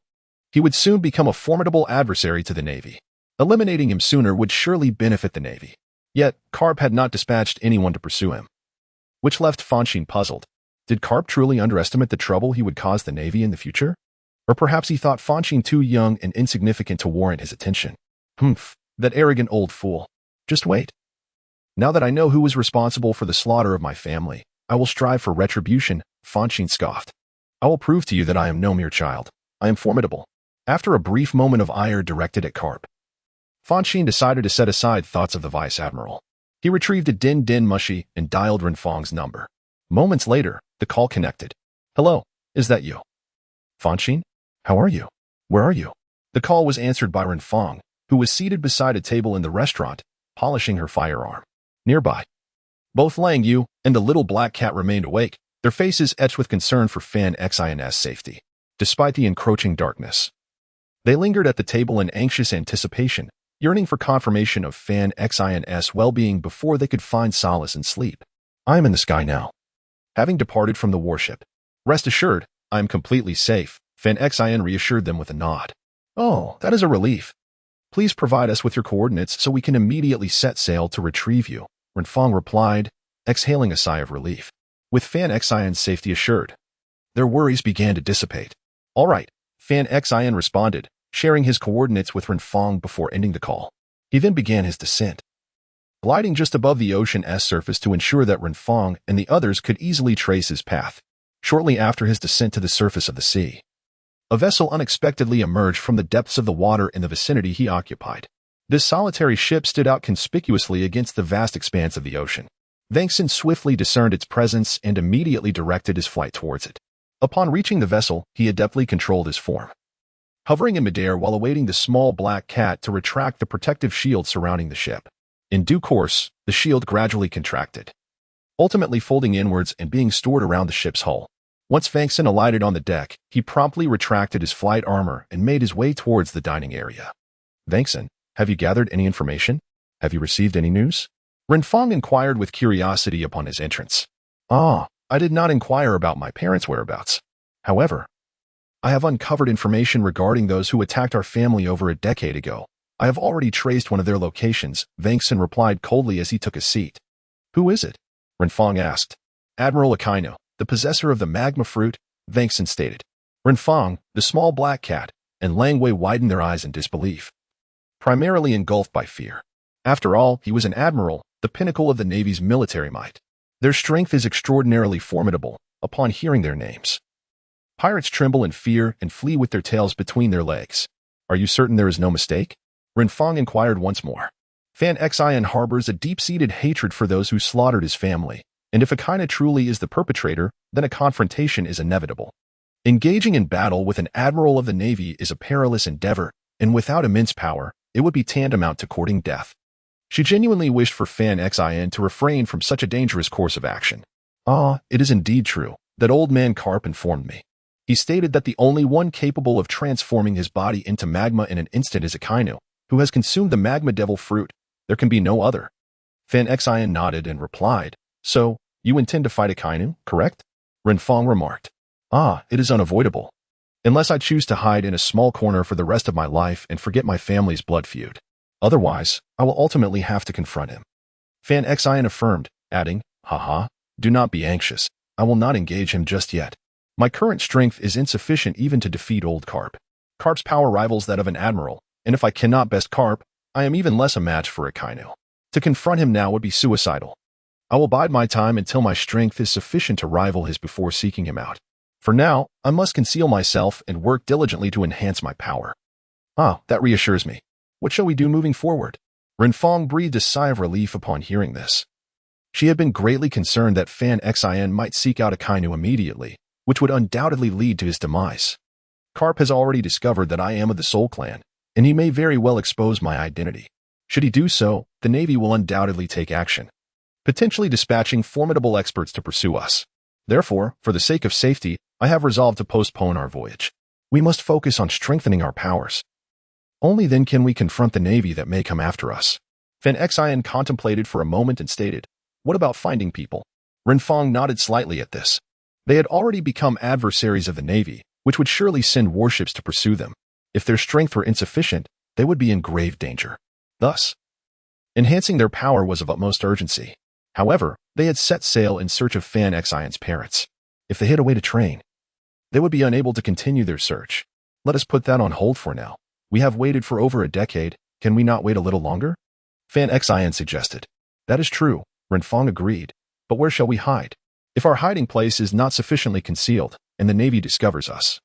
he would soon become a formidable adversary to the Navy. Eliminating him sooner would surely benefit the Navy. Yet, Karp had not dispatched anyone to pursue him, which left Fonshine puzzled. Did Karp truly underestimate the trouble he would cause the Navy in the future? Or perhaps he thought Fonshine too young and insignificant to warrant his attention. Humph, that arrogant old fool. Just wait. Now that I know who was responsible for the slaughter of my family, I will strive for retribution, Fonshine scoffed. I will prove to you that I am no mere child. I am formidable. After a brief moment of ire directed at Karp, Fonshine decided to set aside thoughts of the Vice Admiral. He retrieved a din mushi and dialed Renfong's number. Moments later, the The call connected. Hello, is that you? Fonshine? How are you? Where are you? The call was answered by Renfong, who was seated beside a table in the restaurant, polishing her firearm. Nearby, both Lang Yu and the little black cat remained awake, their faces etched with concern for Fanxin's safety. Despite the encroaching darkness, they lingered at the table in anxious anticipation, yearning for confirmation of Fanxin's well-being before they could find solace in sleep. I am in the sky now, having departed from the warship. Rest assured, I am completely safe, Fanxin reassured them with a nod. Oh, that is a relief. Please provide us with your coordinates so we can immediately set sail to retrieve you, Renfong replied, exhaling a sigh of relief. With Fanxin's safety assured, their worries began to dissipate. All right, Fanxin responded, sharing his coordinates with Renfong before ending the call. He then began his descent, gliding just above the ocean's surface to ensure that Renfong and the others could easily trace his path. Shortly after his descent to the surface of the sea, a vessel unexpectedly emerged from the depths of the water in the vicinity he occupied. This solitary ship stood out conspicuously against the vast expanse of the ocean. Fanxin swiftly discerned its presence and immediately directed his flight towards it. Upon reaching the vessel, he adeptly controlled his form, hovering in midair while awaiting the small black cat to retract the protective shield surrounding the ship. In due course, the shield gradually contracted, ultimately folding inwards and being stored around the ship's hull. Once Fanxin alighted on the deck, he promptly retracted his flight armor and made his way towards the dining area. Fanxin, have you gathered any information? Have you received any news? Renfong inquired with curiosity upon his entrance. I did not inquire about my parents' whereabouts. However, I have uncovered information regarding those who attacked our family over a decade ago. I have already traced one of their locations, Fanxin replied coldly as he took a seat. Who is it? Renfong asked. Admiral Akainu, the possessor of the magma fruit, Fanxin stated. Renfong, the small black cat, and Lang Wei widened their eyes in disbelief, primarily engulfed by fear. After all, he was an admiral, the pinnacle of the Navy's military might. Their strength is extraordinarily formidable. Upon hearing their names, pirates tremble in fear and flee with their tails between their legs. Are you certain there is no mistake? Renfong inquired once more. Fanxin harbors a deep-seated hatred for those who slaughtered his family, and if Akainu truly is the perpetrator, then a confrontation is inevitable. Engaging in battle with an admiral of the Navy is a perilous endeavor, and without immense power, it would be tantamount to courting death. She genuinely wished for Fanxin to refrain from such a dangerous course of action. It is indeed true, that old man Carp informed me. He stated that the only one capable of transforming his body into magma in an instant is Akainu, who has consumed the magma devil fruit. There can be no other. Fanxin nodded and replied, So, you intend to fight Akainu, correct? Renfong remarked. It is unavoidable. Unless I choose to hide in a small corner for the rest of my life and forget my family's blood feud. Otherwise, I will ultimately have to confront him. Fanxin affirmed, adding, do not be anxious. I will not engage him just yet. My current strength is insufficient even to defeat old Carp. Carp's power rivals that of an admiral, and if I cannot best Carp, I am even less a match for Akainu. To confront him now would be suicidal. I will bide my time until my strength is sufficient to rival his before seeking him out. For now, I must conceal myself and work diligently to enhance my power. That reassures me. What shall we do moving forward? Renfong breathed a sigh of relief upon hearing this. She had been greatly concerned that Fanxin might seek out Akainu immediately, which would undoubtedly lead to his demise. Carp has already discovered that I am of the Soul Clan, and he may very well expose my identity. Should he do so, the Navy will undoubtedly take action, potentially dispatching formidable experts to pursue us. Therefore, for the sake of safety, I have resolved to postpone our voyage. We must focus on strengthening our powers. Only then can we confront the Navy that may come after us. Fanxin contemplated for a moment and stated, What about finding people? Renfong nodded slightly at this. They had already become adversaries of the Navy, which would surely send warships to pursue them. If their strength were insufficient, they would be in grave danger. Thus, enhancing their power was of utmost urgency. However, they had set sail in search of Fanxin's parents. If they hid away to train, they would be unable to continue their search. Let us put that on hold for now. We have waited for over a decade. Can we not wait a little longer? Fanxin suggested. That is true, Renfong agreed. But where shall we hide? If our hiding place is not sufficiently concealed, and the Navy discovers us,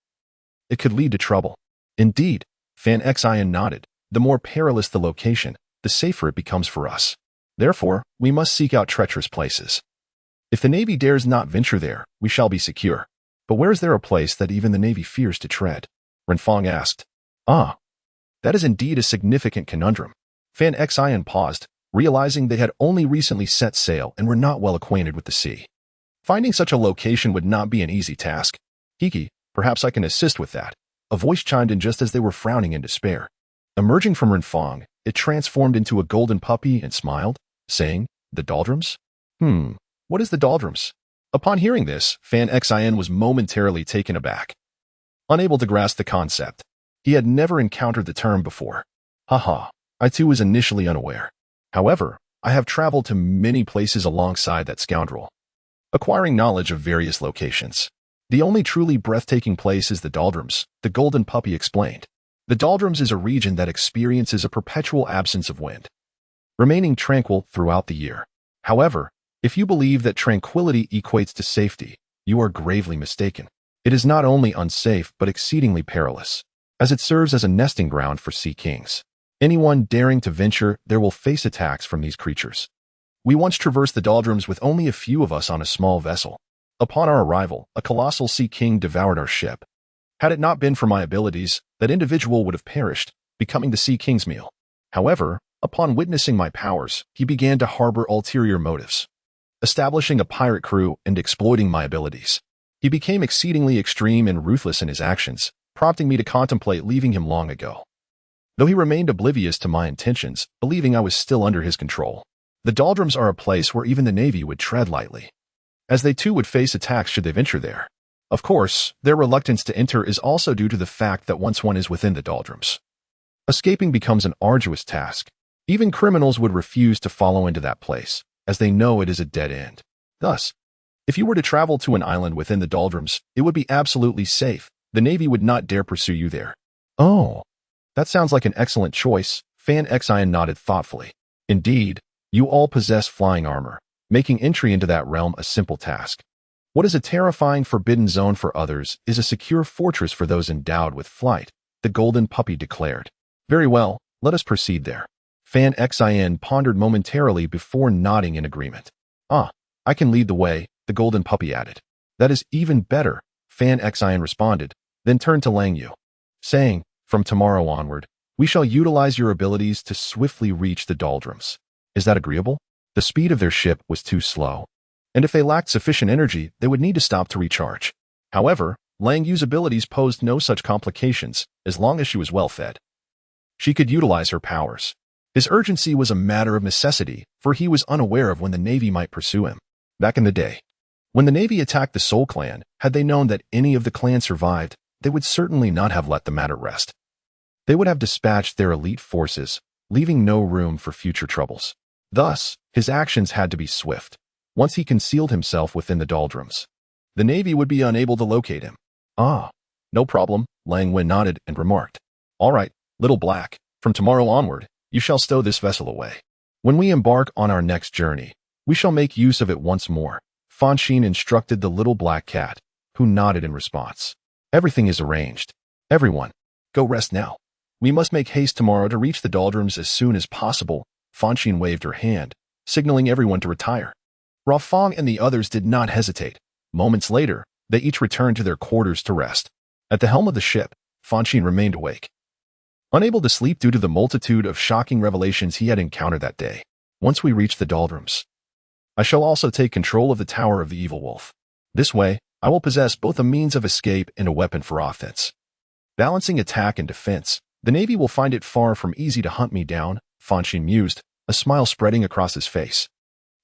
it could lead to trouble. Indeed, Fanxin nodded. The more perilous the location, the safer it becomes for us. Therefore, we must seek out treacherous places. If the Navy dares not venture there, we shall be secure. But where is there a place that even the Navy fears to tread? Renfong asked. Ah, that is indeed a significant conundrum. Fanxin paused, realizing they had only recently set sail and were not well acquainted with the sea. Finding such a location would not be an easy task. Kiki, perhaps I can assist with that. A voice chimed in just as they were frowning in despair. Emerging from Renfong, it transformed into a golden puppy and smiled, saying, "The doldrums? What is the doldrums?" Upon hearing this, Fanxin was momentarily taken aback. Unable to grasp the concept, he had never encountered the term before. Haha, I too was initially unaware. However, I have traveled to many places alongside that scoundrel, acquiring knowledge of various locations. The only truly breathtaking place is the doldrums, the golden puppy explained. The doldrums is a region that experiences a perpetual absence of wind, remaining tranquil throughout the year. However, if you believe that tranquility equates to safety, you are gravely mistaken. It is not only unsafe but exceedingly perilous, as it serves as a nesting ground for sea kings. Anyone daring to venture there will face attacks from these creatures. We once traversed the doldrums with only a few of us on a small vessel. Upon our arrival, a colossal sea king devoured our ship. Had it not been for my abilities, that individual would have perished, becoming the sea king's meal. However, upon witnessing my powers, he began to harbor ulterior motives, establishing a pirate crew and exploiting my abilities. He became exceedingly extreme and ruthless in his actions, prompting me to contemplate leaving him long ago. Though he remained oblivious to my intentions, believing I was still under his control. The doldrums are a place where even the Navy would tread lightly, as they too would face attacks should they venture there. Of course, their reluctance to enter is also due to the fact that once one is within the doldrums, escaping becomes an arduous task. Even criminals would refuse to follow into that place, as they know it is a dead end. Thus, if you were to travel to an island within the doldrums, it would be absolutely safe. The Navy would not dare pursue you there. Oh, that sounds like an excellent choice, Fanxin nodded thoughtfully. Indeed, you all possess flying armor, making entry into that realm a simple task. What is a terrifying forbidden zone for others is a secure fortress for those endowed with flight, the golden puppy declared. Very well, let us proceed there. Fanxin pondered momentarily before nodding in agreement. Ah, I can lead the way, the golden puppy added. That is even better, Fanxin responded, then turned to Lang Yu, saying, from tomorrow onward, we shall utilize your abilities to swiftly reach the doldrums. Is that agreeable? The speed of their ship was too slow, and if they lacked sufficient energy, they would need to stop to recharge. However, Lang Yu's abilities posed no such complications, as long as she was well fed. She could utilize her powers. His urgency was a matter of necessity, for he was unaware of when the Navy might pursue him. Back in the day, when the Navy attacked the Soul Clan, had they known that any of the clan survived, they would certainly not have let the matter rest. They would have dispatched their elite forces, leaving no room for future troubles. Thus, his actions had to be swift. Once he concealed himself within the doldrums, the Navy would be unable to locate him. Ah, no problem, Lang Wen nodded and remarked. All right, Little Black, from tomorrow onward, you shall stow this vessel away. When we embark on our next journey, we shall make use of it once more. Fonshine instructed the little black cat, who nodded in response. Everything is arranged. Everyone, go rest now. We must make haste tomorrow to reach the doldrums as soon as possible. Fonshine waved her hand, signaling everyone to retire. Renfong and the others did not hesitate. Moments later, they each returned to their quarters to rest. At the helm of the ship, Fonshine remained awake, unable to sleep due to the multitude of shocking revelations he had encountered that day. Once we reach the doldrums, I shall also take control of the Tower of the Evil Wolf. This way, I will possess both a means of escape and a weapon for offense. Balancing attack and defense, the Navy will find it far from easy to hunt me down, Fonshine mused, a smile spreading across his face.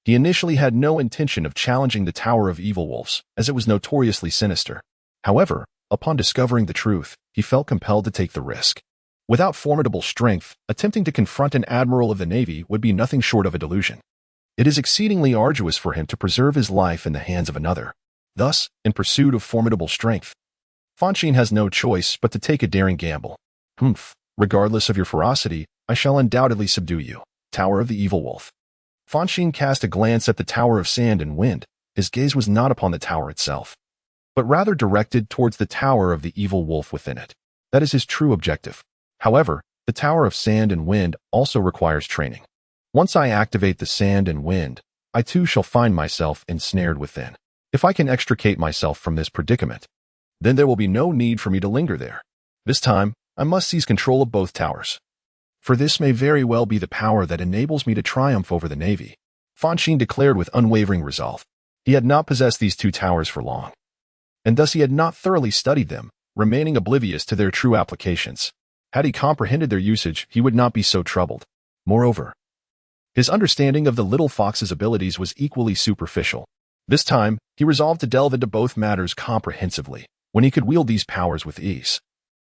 He initially had no intention of challenging the Tower of Evil Wolves, as it was notoriously sinister. However, upon discovering the truth, he felt compelled to take the risk. Without formidable strength, attempting to confront an admiral of the Navy would be nothing short of a delusion. It is exceedingly arduous for him to preserve his life in the hands of another. Thus, in pursuit of formidable strength, Fonshine has no choice but to take a daring gamble. Regardless of your ferocity, I shall undoubtedly subdue you, Tower of the Evil Wolf. Fonshine cast a glance at the Tower of Sand and Wind. His gaze was not upon the tower itself, but rather directed towards the Tower of the Evil Wolf within it. That is his true objective. However, the Tower of Sand and Wind also requires training. Once I activate the Sand and Wind, I too shall find myself ensnared within. If I can extricate myself from this predicament, then there will be no need for me to linger there. This time, I must seize control of both towers. For this may very well be the power that enables me to triumph over the navy, Fonshine declared with unwavering resolve. He had not possessed these two towers for long, and thus he had not thoroughly studied them, remaining oblivious to their true applications. Had he comprehended their usage, he would not be so troubled. Moreover, his understanding of the little fox's abilities was equally superficial. This time, he resolved to delve into both matters comprehensively, when he could wield these powers with ease.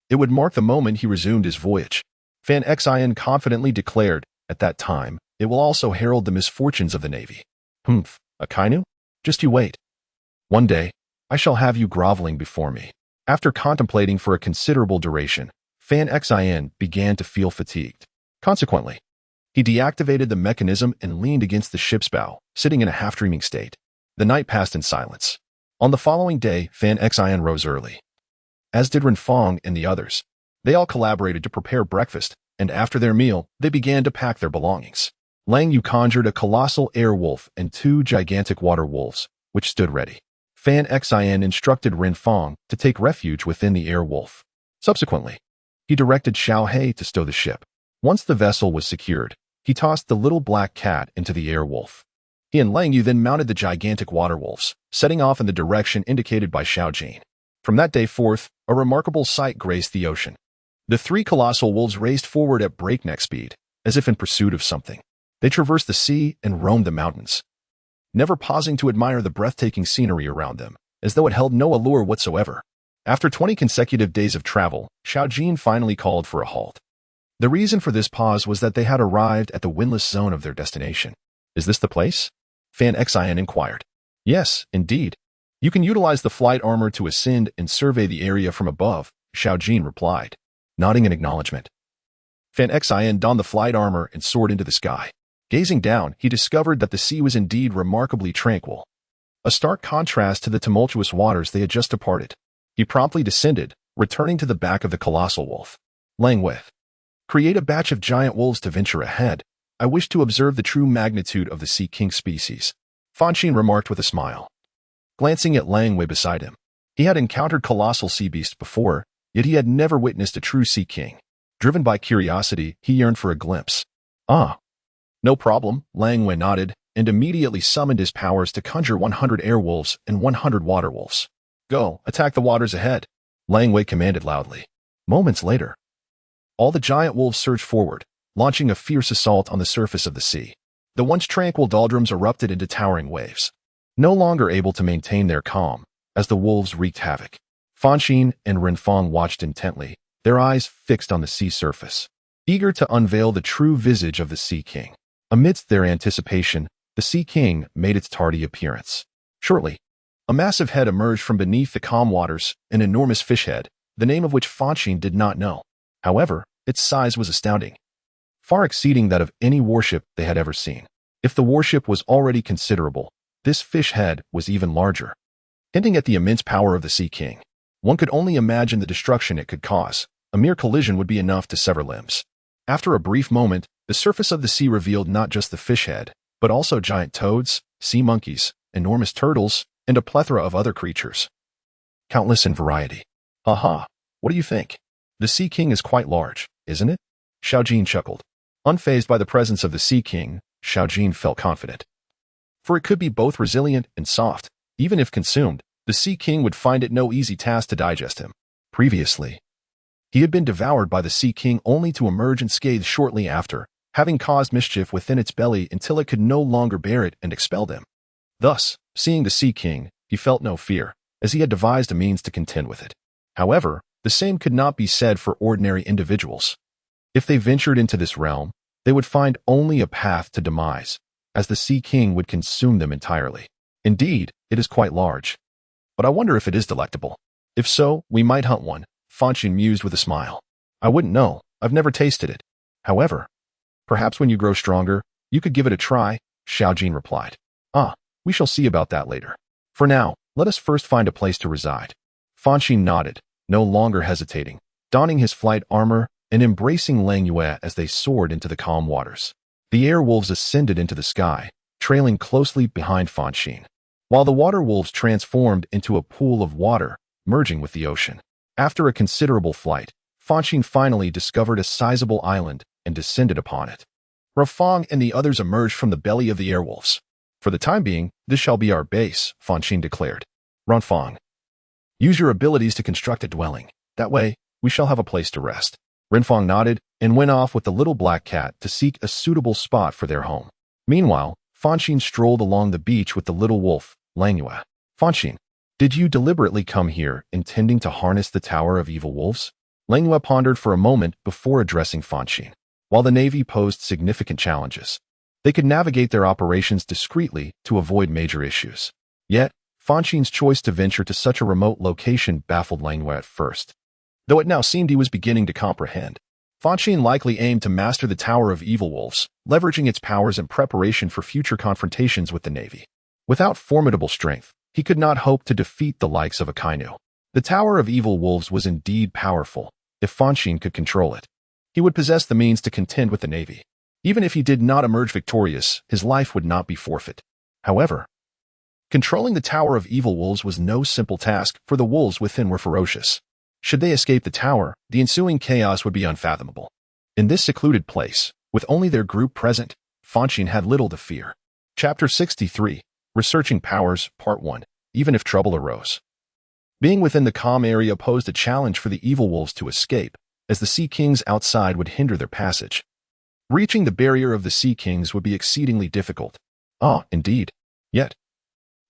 It would mark the moment he resumed his voyage. Fanxin confidently declared, at that time, it will also herald the misfortunes of the navy. Humph, a kainu? Just you wait. One day, I shall have you groveling before me. After contemplating for a considerable duration, Fanxin began to feel fatigued. Consequently, he deactivated the mechanism and leaned against the ship's bow, sitting in a half-dreaming state. The night passed in silence. On the following day, Fanxin rose early, as did Renfong and the others. They all collaborated to prepare breakfast, and after their meal, they began to pack their belongings. Lang Yu conjured a colossal air wolf and 2 gigantic water wolves, which stood ready. Fanxin instructed Renfong to take refuge within the air wolf. Subsequently, he directed Xiao He to stow the ship. Once the vessel was secured, he tossed the little black cat into the air wolf. He and Lang Yu then mounted the gigantic water wolves, setting off in the direction indicated by Xiao Jin. From that day forth, a remarkable sight graced the ocean. The 3 colossal wolves raced forward at breakneck speed, as if in pursuit of something. They traversed the sea and roamed the mountains, never pausing to admire the breathtaking scenery around them, as though it held no allure whatsoever. After 20 consecutive days of travel, Xiao Jin finally called for a halt. The reason for this pause was that they had arrived at the windless zone of their destination. Is this the place? Fanxin inquired. Yes, indeed. You can utilize the flight armor to ascend and survey the area from above, Xiao Jin replied, nodding in acknowledgement. Fanxin donned the flight armor and soared into the sky. Gazing down, he discovered that the sea was indeed remarkably tranquil, a stark contrast to the tumultuous waters they had just departed. He promptly descended, returning to the back of the colossal wolf. Lang Wei, create a batch of giant wolves to venture ahead. I wish to observe the true magnitude of the sea king species, Fonshine remarked with a smile, glancing at Lang Wei beside him. He had encountered colossal sea beasts before, yet he had never witnessed a true sea king. Driven by curiosity, he yearned for a glimpse. Ah, no problem, Lang Wei nodded, and immediately summoned his powers to conjure 100 air wolves and 100 water wolves. Go, attack the waters ahead, Lang Wei commanded loudly. Moments later, all the giant wolves surged forward, launching a fierce assault on the surface of the sea. The once tranquil doldrums erupted into towering waves, no longer able to maintain their calm, as the wolves wreaked havoc. Fonshine and Renfong watched intently, their eyes fixed on the sea surface, eager to unveil the true visage of the Sea King. Amidst their anticipation, the Sea King made its tardy appearance. Shortly, a massive head emerged from beneath the calm waters, an enormous fish head, the name of which Fonshine did not know. However, its size was astounding, far exceeding that of any warship they had ever seen. If the warship was already considerable, this fish head was even larger, hinting at the immense power of the Sea King. One could only imagine the destruction it could cause. A mere collision would be enough to sever limbs. After a brief moment, the surface of the sea revealed not just the fish head, but also giant toads, sea monkeys, enormous turtles, and a plethora of other creatures, countless in variety. Haha, what do you think? The Sea King is quite large, isn't it? Xiao Jin chuckled. Unfazed by the presence of the Sea King, Xiao Jin felt confident. For it could be both resilient and soft. Even if consumed, the Sea King would find it no easy task to digest him. Previously, he had been devoured by the Sea King only to emerge unscathed shortly after, having caused mischief within its belly until it could no longer bear it and expelled him. Thus, seeing the Sea King, he felt no fear, as he had devised a means to contend with it. However, the same could not be said for ordinary individuals. If they ventured into this realm, they would find only a path to demise, as the Sea King would consume them entirely. Indeed, it is quite large. But I wonder if it is delectable. If so, we might hunt one, Fonshine mused with a smile. I wouldn't know, I've never tasted it. However, perhaps when you grow stronger, you could give it a try, Xiao Jin replied. Ah, we shall see about that later. For now, let us first find a place to reside. Fonshine nodded, no longer hesitating, donning his flight armor and embracing Lang Yue as they soared into the calm waters. The air wolves ascended into the sky, trailing closely behind Fonshine, while the water wolves transformed into a pool of water, merging with the ocean. After a considerable flight, Fonshine finally discovered a sizable island and descended upon it. Renfong and the others emerged from the belly of the airwolves. For the time being, this shall be our base, Fonshine declared. Renfong, use your abilities to construct a dwelling. That way, we shall have a place to rest. Renfong nodded and went off with the little black cat to seek a suitable spot for their home. Meanwhile, Fonshine strolled along the beach with the little wolf, Langyue. Fonshine, did you deliberately come here intending to harness the Tower of Evil Wolves? Langyue pondered for a moment before addressing Fonshine. While the Navy posed significant challenges, they could navigate their operations discreetly to avoid major issues. Yet, Fonshine's choice to venture to such a remote location baffled Langyue at first. Though it now seemed he was beginning to comprehend. Fonshine likely aimed to master the Tower of Evil Wolves, leveraging its powers in preparation for future confrontations with the Navy. Without formidable strength, he could not hope to defeat the likes of a Kainu. The Tower of Evil Wolves was indeed powerful, if Fonshine could control it. He would possess the means to contend with the Navy. Even if he did not emerge victorious, his life would not be forfeit. However, controlling the Tower of Evil Wolves was no simple task, for the wolves within were ferocious. Should they escape the tower, the ensuing chaos would be unfathomable. In this secluded place, with only their group present, Fonshine had little to fear. Chapter 63, Researching Powers, Part 1, Even if Trouble Arose. Being within the calm area posed a challenge for the evil wolves to escape, as the Sea Kings outside would hinder their passage. Reaching the barrier of the Sea Kings would be exceedingly difficult. Ah, indeed. Yet,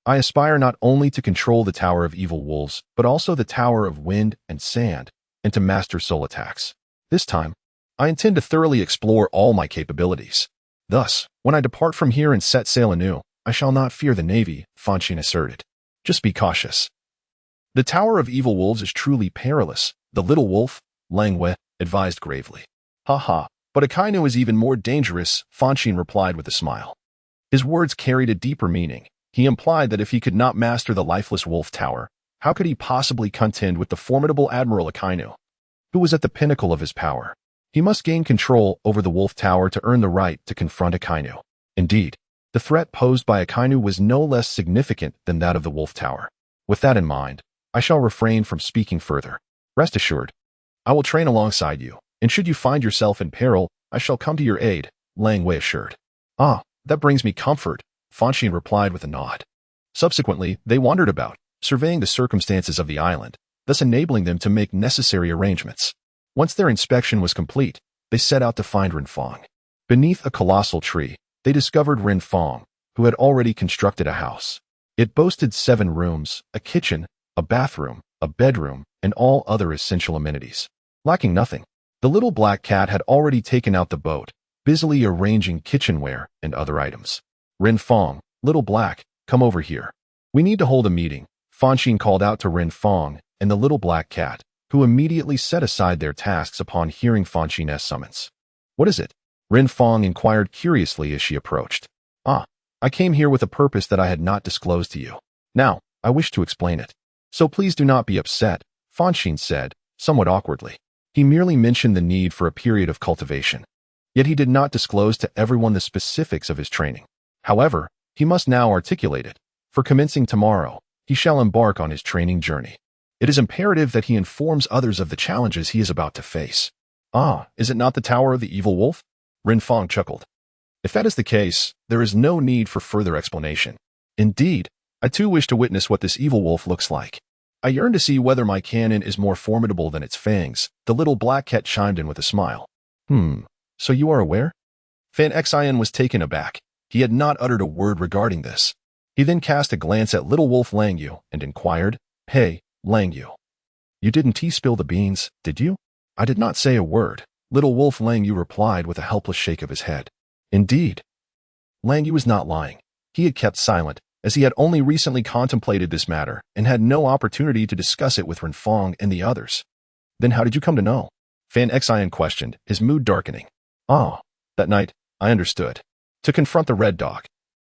I aspire not only to control the Tower of Evil Wolves, but also the Tower of Wind and Sand, and to master soul attacks. This time, I intend to thoroughly explore all my capabilities. Thus, when I depart from here and set sail anew, I shall not fear the Navy, Fonshine asserted. Just be cautious. The Tower of Evil Wolves is truly perilous, the little wolf, Langyue, advised gravely. Ha ha, but a Kainu is even more dangerous, Fonshine replied with a smile. His words carried a deeper meaning. He implied that if he could not master the lifeless wolf tower, how could he possibly contend with the formidable Admiral Akainu, who was at the pinnacle of his power? He must gain control over the wolf tower to earn the right to confront Akainu. Indeed, the threat posed by Akainu was no less significant than that of the wolf tower. With that in mind, I shall refrain from speaking further. Rest assured, I will train alongside you, and should you find yourself in peril, I shall come to your aid, Langyue assured. Ah, that brings me comfort, Fonshine replied with a nod. Subsequently, they wandered about, surveying the circumstances of the island, thus enabling them to make necessary arrangements. Once their inspection was complete, they set out to find Renfong. Beneath a colossal tree, they discovered Renfong, who had already constructed a house. It boasted 7 rooms, a kitchen, a bathroom, a bedroom, and all other essential amenities. Lacking nothing, the little black cat had already taken out the boat, busily arranging kitchenware and other items. Renfong, little black, come over here. We need to hold a meeting, Fonshine called out to Renfong and the little black cat, who immediately set aside their tasks upon hearing Fonshine's summons. What is it? Renfong inquired curiously as she approached. Ah, I came here with a purpose that I had not disclosed to you. Now, I wish to explain it. So please do not be upset, Fonshine said, somewhat awkwardly. He merely mentioned the need for a period of cultivation. Yet he did not disclose to everyone the specifics of his training. However, he must now articulate it, for commencing tomorrow, he shall embark on his training journey. It is imperative that he informs others of the challenges he is about to face. Ah, is it not the Tower of the Evil Wolf? Renfong chuckled. If that is the case, there is no need for further explanation. Indeed, I too wish to witness what this evil wolf looks like. I yearn to see whether my cannon is more formidable than its fangs, the little black cat chimed in with a smile. So you are aware? Fanxin was taken aback. He had not uttered a word regarding this. He then cast a glance at little wolf Langyue and inquired, Hey, Langyue, you didn't spill the beans, did you? I did not say a word, little wolf Langyue replied with a helpless shake of his head. Indeed. Langyue was not lying. He had kept silent, as he had only recently contemplated this matter and had no opportunity to discuss it with Renfong and the others. Then how did you come to know? Fanxin questioned, his mood darkening. Ah, that night, I understood. To confront the Red Dog,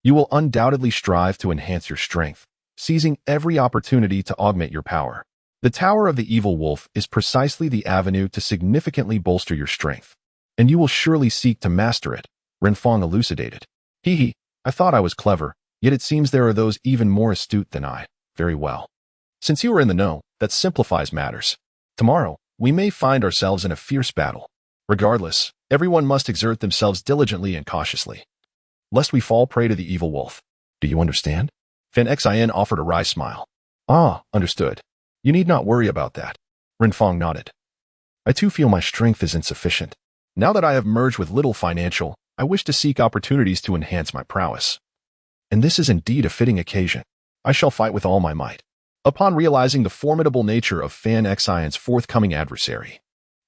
you will undoubtedly strive to enhance your strength, seizing every opportunity to augment your power. The Tower of the Evil Wolf is precisely the avenue to significantly bolster your strength, and you will surely seek to master it, Renfong elucidated. Hee, I thought I was clever, yet it seems there are those even more astute than I. Very well. Since you are in the know, that simplifies matters. Tomorrow, we may find ourselves in a fierce battle. Regardless, everyone must exert themselves diligently and cautiously, lest we fall prey to the evil wolf. Do you understand? Fanxin offered a wry smile. Ah, understood. You need not worry about that. Renfong nodded. I too feel my strength is insufficient. Now that I have merged with little financial, I wish to seek opportunities to enhance my prowess. And this is indeed a fitting occasion. I shall fight with all my might. Upon realizing the formidable nature of Fanxin's forthcoming adversary,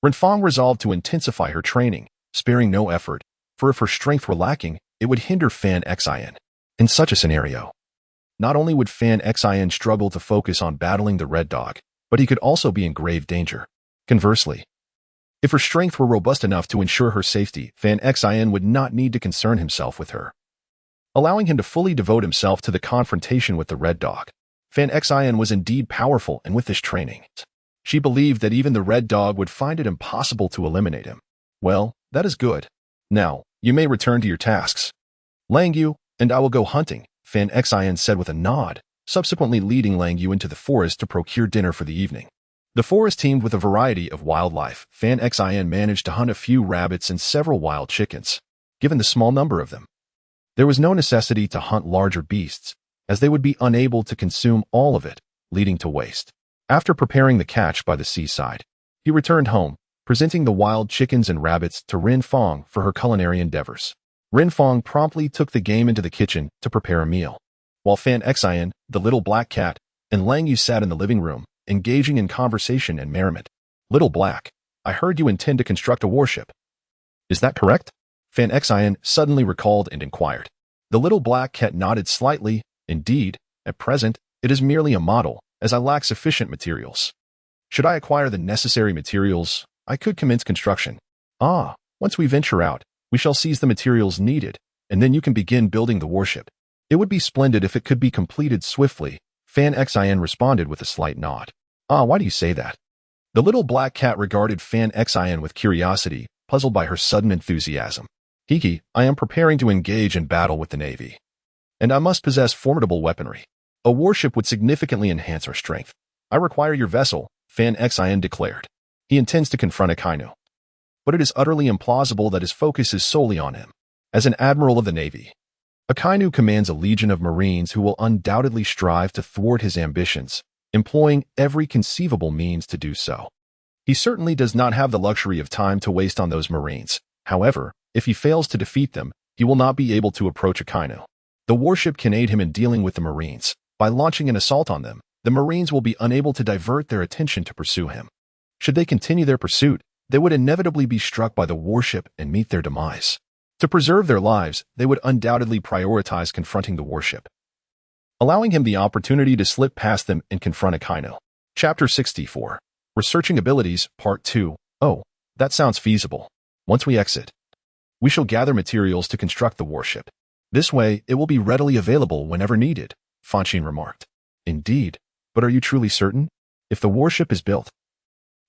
Renfong resolved to intensify her training, sparing no effort, for if her strength were lacking, it would hinder Fanxin. In such a scenario, not only would Fanxin struggle to focus on battling the red dog, but he could also be in grave danger. Conversely, if her strength were robust enough to ensure her safety, Fanxin would not need to concern himself with her, allowing him to fully devote himself to the confrontation with the red dog. Fanxin was indeed powerful, and with this training, she believed that even the red dog would find it impossible to eliminate him. Well, that is good. Now, you may return to your tasks. Lang Yu and I will go hunting, Fanxin said with a nod, subsequently leading Lang Yu into the forest to procure dinner for the evening. The forest teemed with a variety of wildlife. Fanxin managed to hunt a few rabbits and several wild chickens. Given the small number of them, there was no necessity to hunt larger beasts, as they would be unable to consume all of it, leading to waste. After preparing the catch by the seaside, he returned home, presenting the wild chickens and rabbits to Renfong for her culinary endeavors. Renfong promptly took the game into the kitchen to prepare a meal, while Fanxin, the little black cat, and Lang Yu sat in the living room, engaging in conversation and merriment. Little Black, I heard you intend to construct a warship. Is that correct? Fanxin suddenly recalled and inquired. The little black cat nodded slightly. Indeed, at present, it is merely a model, as I lack sufficient materials. Should I acquire the necessary materials, I could commence construction. Ah, once we venture out, we shall seize the materials needed, and then you can begin building the warship. It would be splendid if it could be completed swiftly, Fanxin responded with a slight nod. Ah, why do you say that? The little black cat regarded Fanxin with curiosity, puzzled by her sudden enthusiasm. Hiki, I am preparing to engage in battle with the Navy, and I must possess formidable weaponry. A warship would significantly enhance our strength. I require your vessel, Fanxin declared. He intends to confront Akainu, but it is utterly implausible that his focus is solely on him. As an admiral of the Navy, Akainu commands a legion of Marines who will undoubtedly strive to thwart his ambitions, employing every conceivable means to do so. He certainly does not have the luxury of time to waste on those Marines. However, if he fails to defeat them, he will not be able to approach Akainu. The warship can aid him in dealing with the Marines. By launching an assault on them, the Marines will be unable to divert their attention to pursue him. Should they continue their pursuit, they would inevitably be struck by the warship and meet their demise. To preserve their lives, they would undoubtedly prioritize confronting the warship, allowing him the opportunity to slip past them and confront Akainu. Chapter 64. Researching Abilities, Part 2. Oh, that sounds feasible. Once we exit, we shall gather materials to construct the warship. This way, it will be readily available whenever needed, Fonshine remarked. Indeed, but are you truly certain? If the warship is built,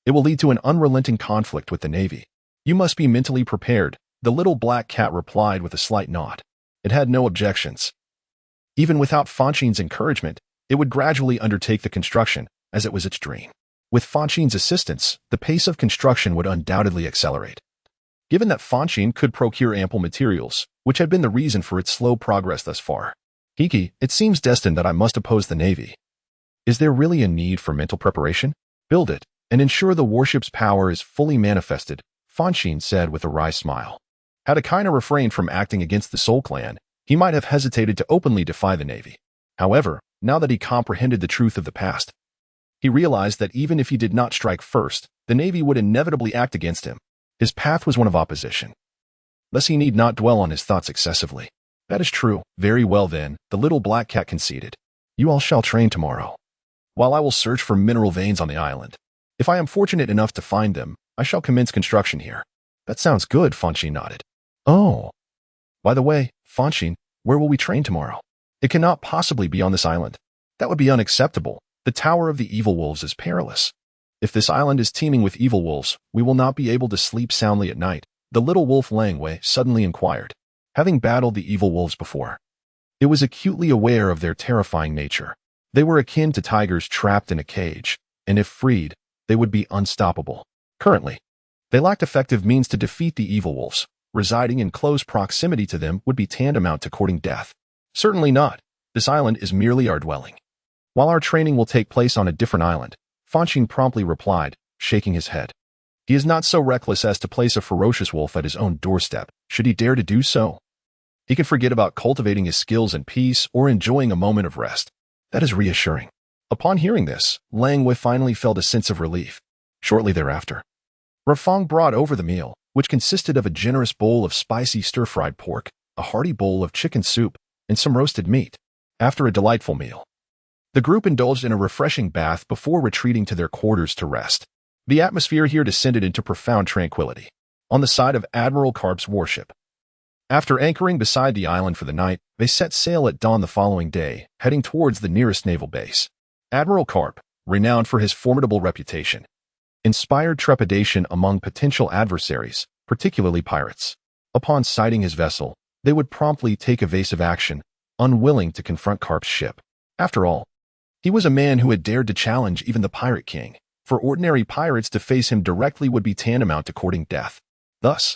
it will lead to an unrelenting conflict with the Navy. You must be mentally prepared, the little black cat replied with a slight nod. It had no objections. Even without Fonshine's encouragement, it would gradually undertake the construction, as it was its dream. With Fonshine's assistance, the pace of construction would undoubtedly accelerate. Given that Fonshine could procure ample materials, which had been the reason for its slow progress thus far. Hiki, it seems destined that I must oppose the Navy. Is there really a need for mental preparation? Build it, and ensure the warship's power is fully manifested, Fonshine said with a wry smile. Had Akainu refrained from acting against the Soul Clan, he might have hesitated to openly defy the Navy. However, now that he comprehended the truth of the past, he realized that even if he did not strike first, the Navy would inevitably act against him. His path was one of opposition. Thus he need not dwell on his thoughts excessively. That is true. Very well then, the little black cat conceded. You all shall train tomorrow, while I will search for mineral veins on the island. If I am fortunate enough to find them, I shall commence construction here. That sounds good, Fonshine nodded. Oh. By the way, Fonshine, where will we train tomorrow? It cannot possibly be on this island. That would be unacceptable. The Tower of the Evil Wolves is perilous. If this island is teeming with evil wolves, we will not be able to sleep soundly at night, the little wolf Langwei suddenly inquired. Having battled the evil wolves before, It was acutely aware of their terrifying nature. They were akin to tigers trapped in a cage, and if freed, they would be unstoppable. Currently, they lacked effective means to defeat the evil wolves. Residing in close proximity to them would be tantamount to courting death. Certainly not. This island is merely our dwelling. While our training will take place on a different island, Fonshine promptly replied, shaking his head. He is not so reckless as to place a ferocious wolf at his own doorstep, should he dare to do so. He can forget about cultivating his skills in peace or enjoying a moment of rest. That is reassuring. Upon hearing this, Lang Wei finally felt a sense of relief. Shortly thereafter, Renfong brought over the meal, which consisted of a generous bowl of spicy stir-fried pork, a hearty bowl of chicken soup, and some roasted meat. After a delightful meal, the group indulged in a refreshing bath before retreating to their quarters to rest. The atmosphere here descended into profound tranquility. On the side of Admiral Karp's warship, after anchoring beside the island for the night, they set sail at dawn the following day, heading towards the nearest naval base. Admiral Karp, renowned for his formidable reputation, inspired trepidation among potential adversaries, particularly pirates. Upon sighting his vessel, they would promptly take evasive action, unwilling to confront Karp's ship. After all, he was a man who had dared to challenge even the Pirate King. For ordinary pirates to face him directly would be tantamount to courting death. Thus,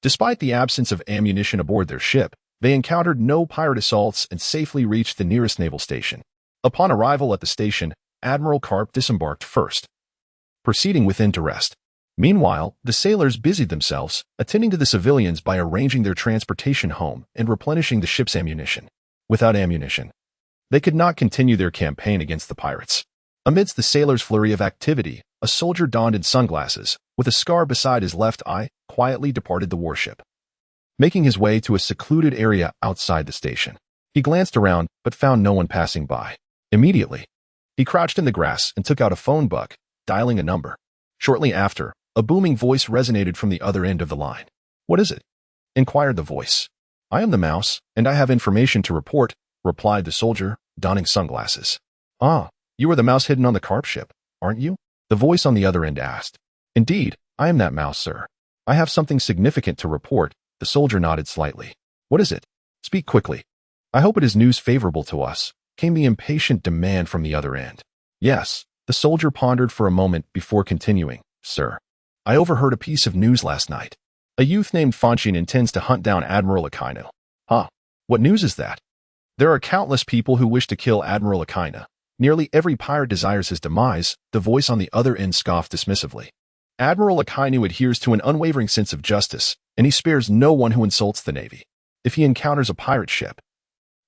despite the absence of ammunition aboard their ship, they encountered no pirate assaults and safely reached the nearest naval station. Upon arrival at the station, Admiral Karp disembarked first, proceeding within to rest. Meanwhile, the sailors busied themselves, attending to the civilians by arranging their transportation home and replenishing the ship's ammunition. Without ammunition, they could not continue their campaign against the pirates. Amidst the sailors' flurry of activity, a soldier donned in sunglasses, with a scar beside his left eye, quietly departed the warship, making his way to a secluded area outside the station. He glanced around, but found no one passing by. Immediately, he crouched in the grass and took out a phone book, dialing a number. Shortly after, a booming voice resonated from the other end of the line. "What is it?" inquired the voice. "I am the mouse, and I have information to report," replied the soldier, donning sunglasses. "Ah, you are the mouse hidden on the Karp ship, aren't you?" the voice on the other end asked. "Indeed, I am that mouse, sir. I have something significant to report." The soldier nodded slightly. "What is it? Speak quickly." "I hope it is news favorable to us," came the impatient demand from the other end. "Yes." The soldier pondered for a moment before continuing. "Sir, I overheard a piece of news last night. A youth named Fonshine intends to hunt down Admiral Akainu." "Huh? What news is that?" "There are countless people who wish to kill Admiral Akainu. Nearly every pirate desires his demise," the voice on the other end scoffed dismissively. "Admiral Akainu adheres to an unwavering sense of justice, and he spares no one who insults the Navy. If he encounters a pirate ship,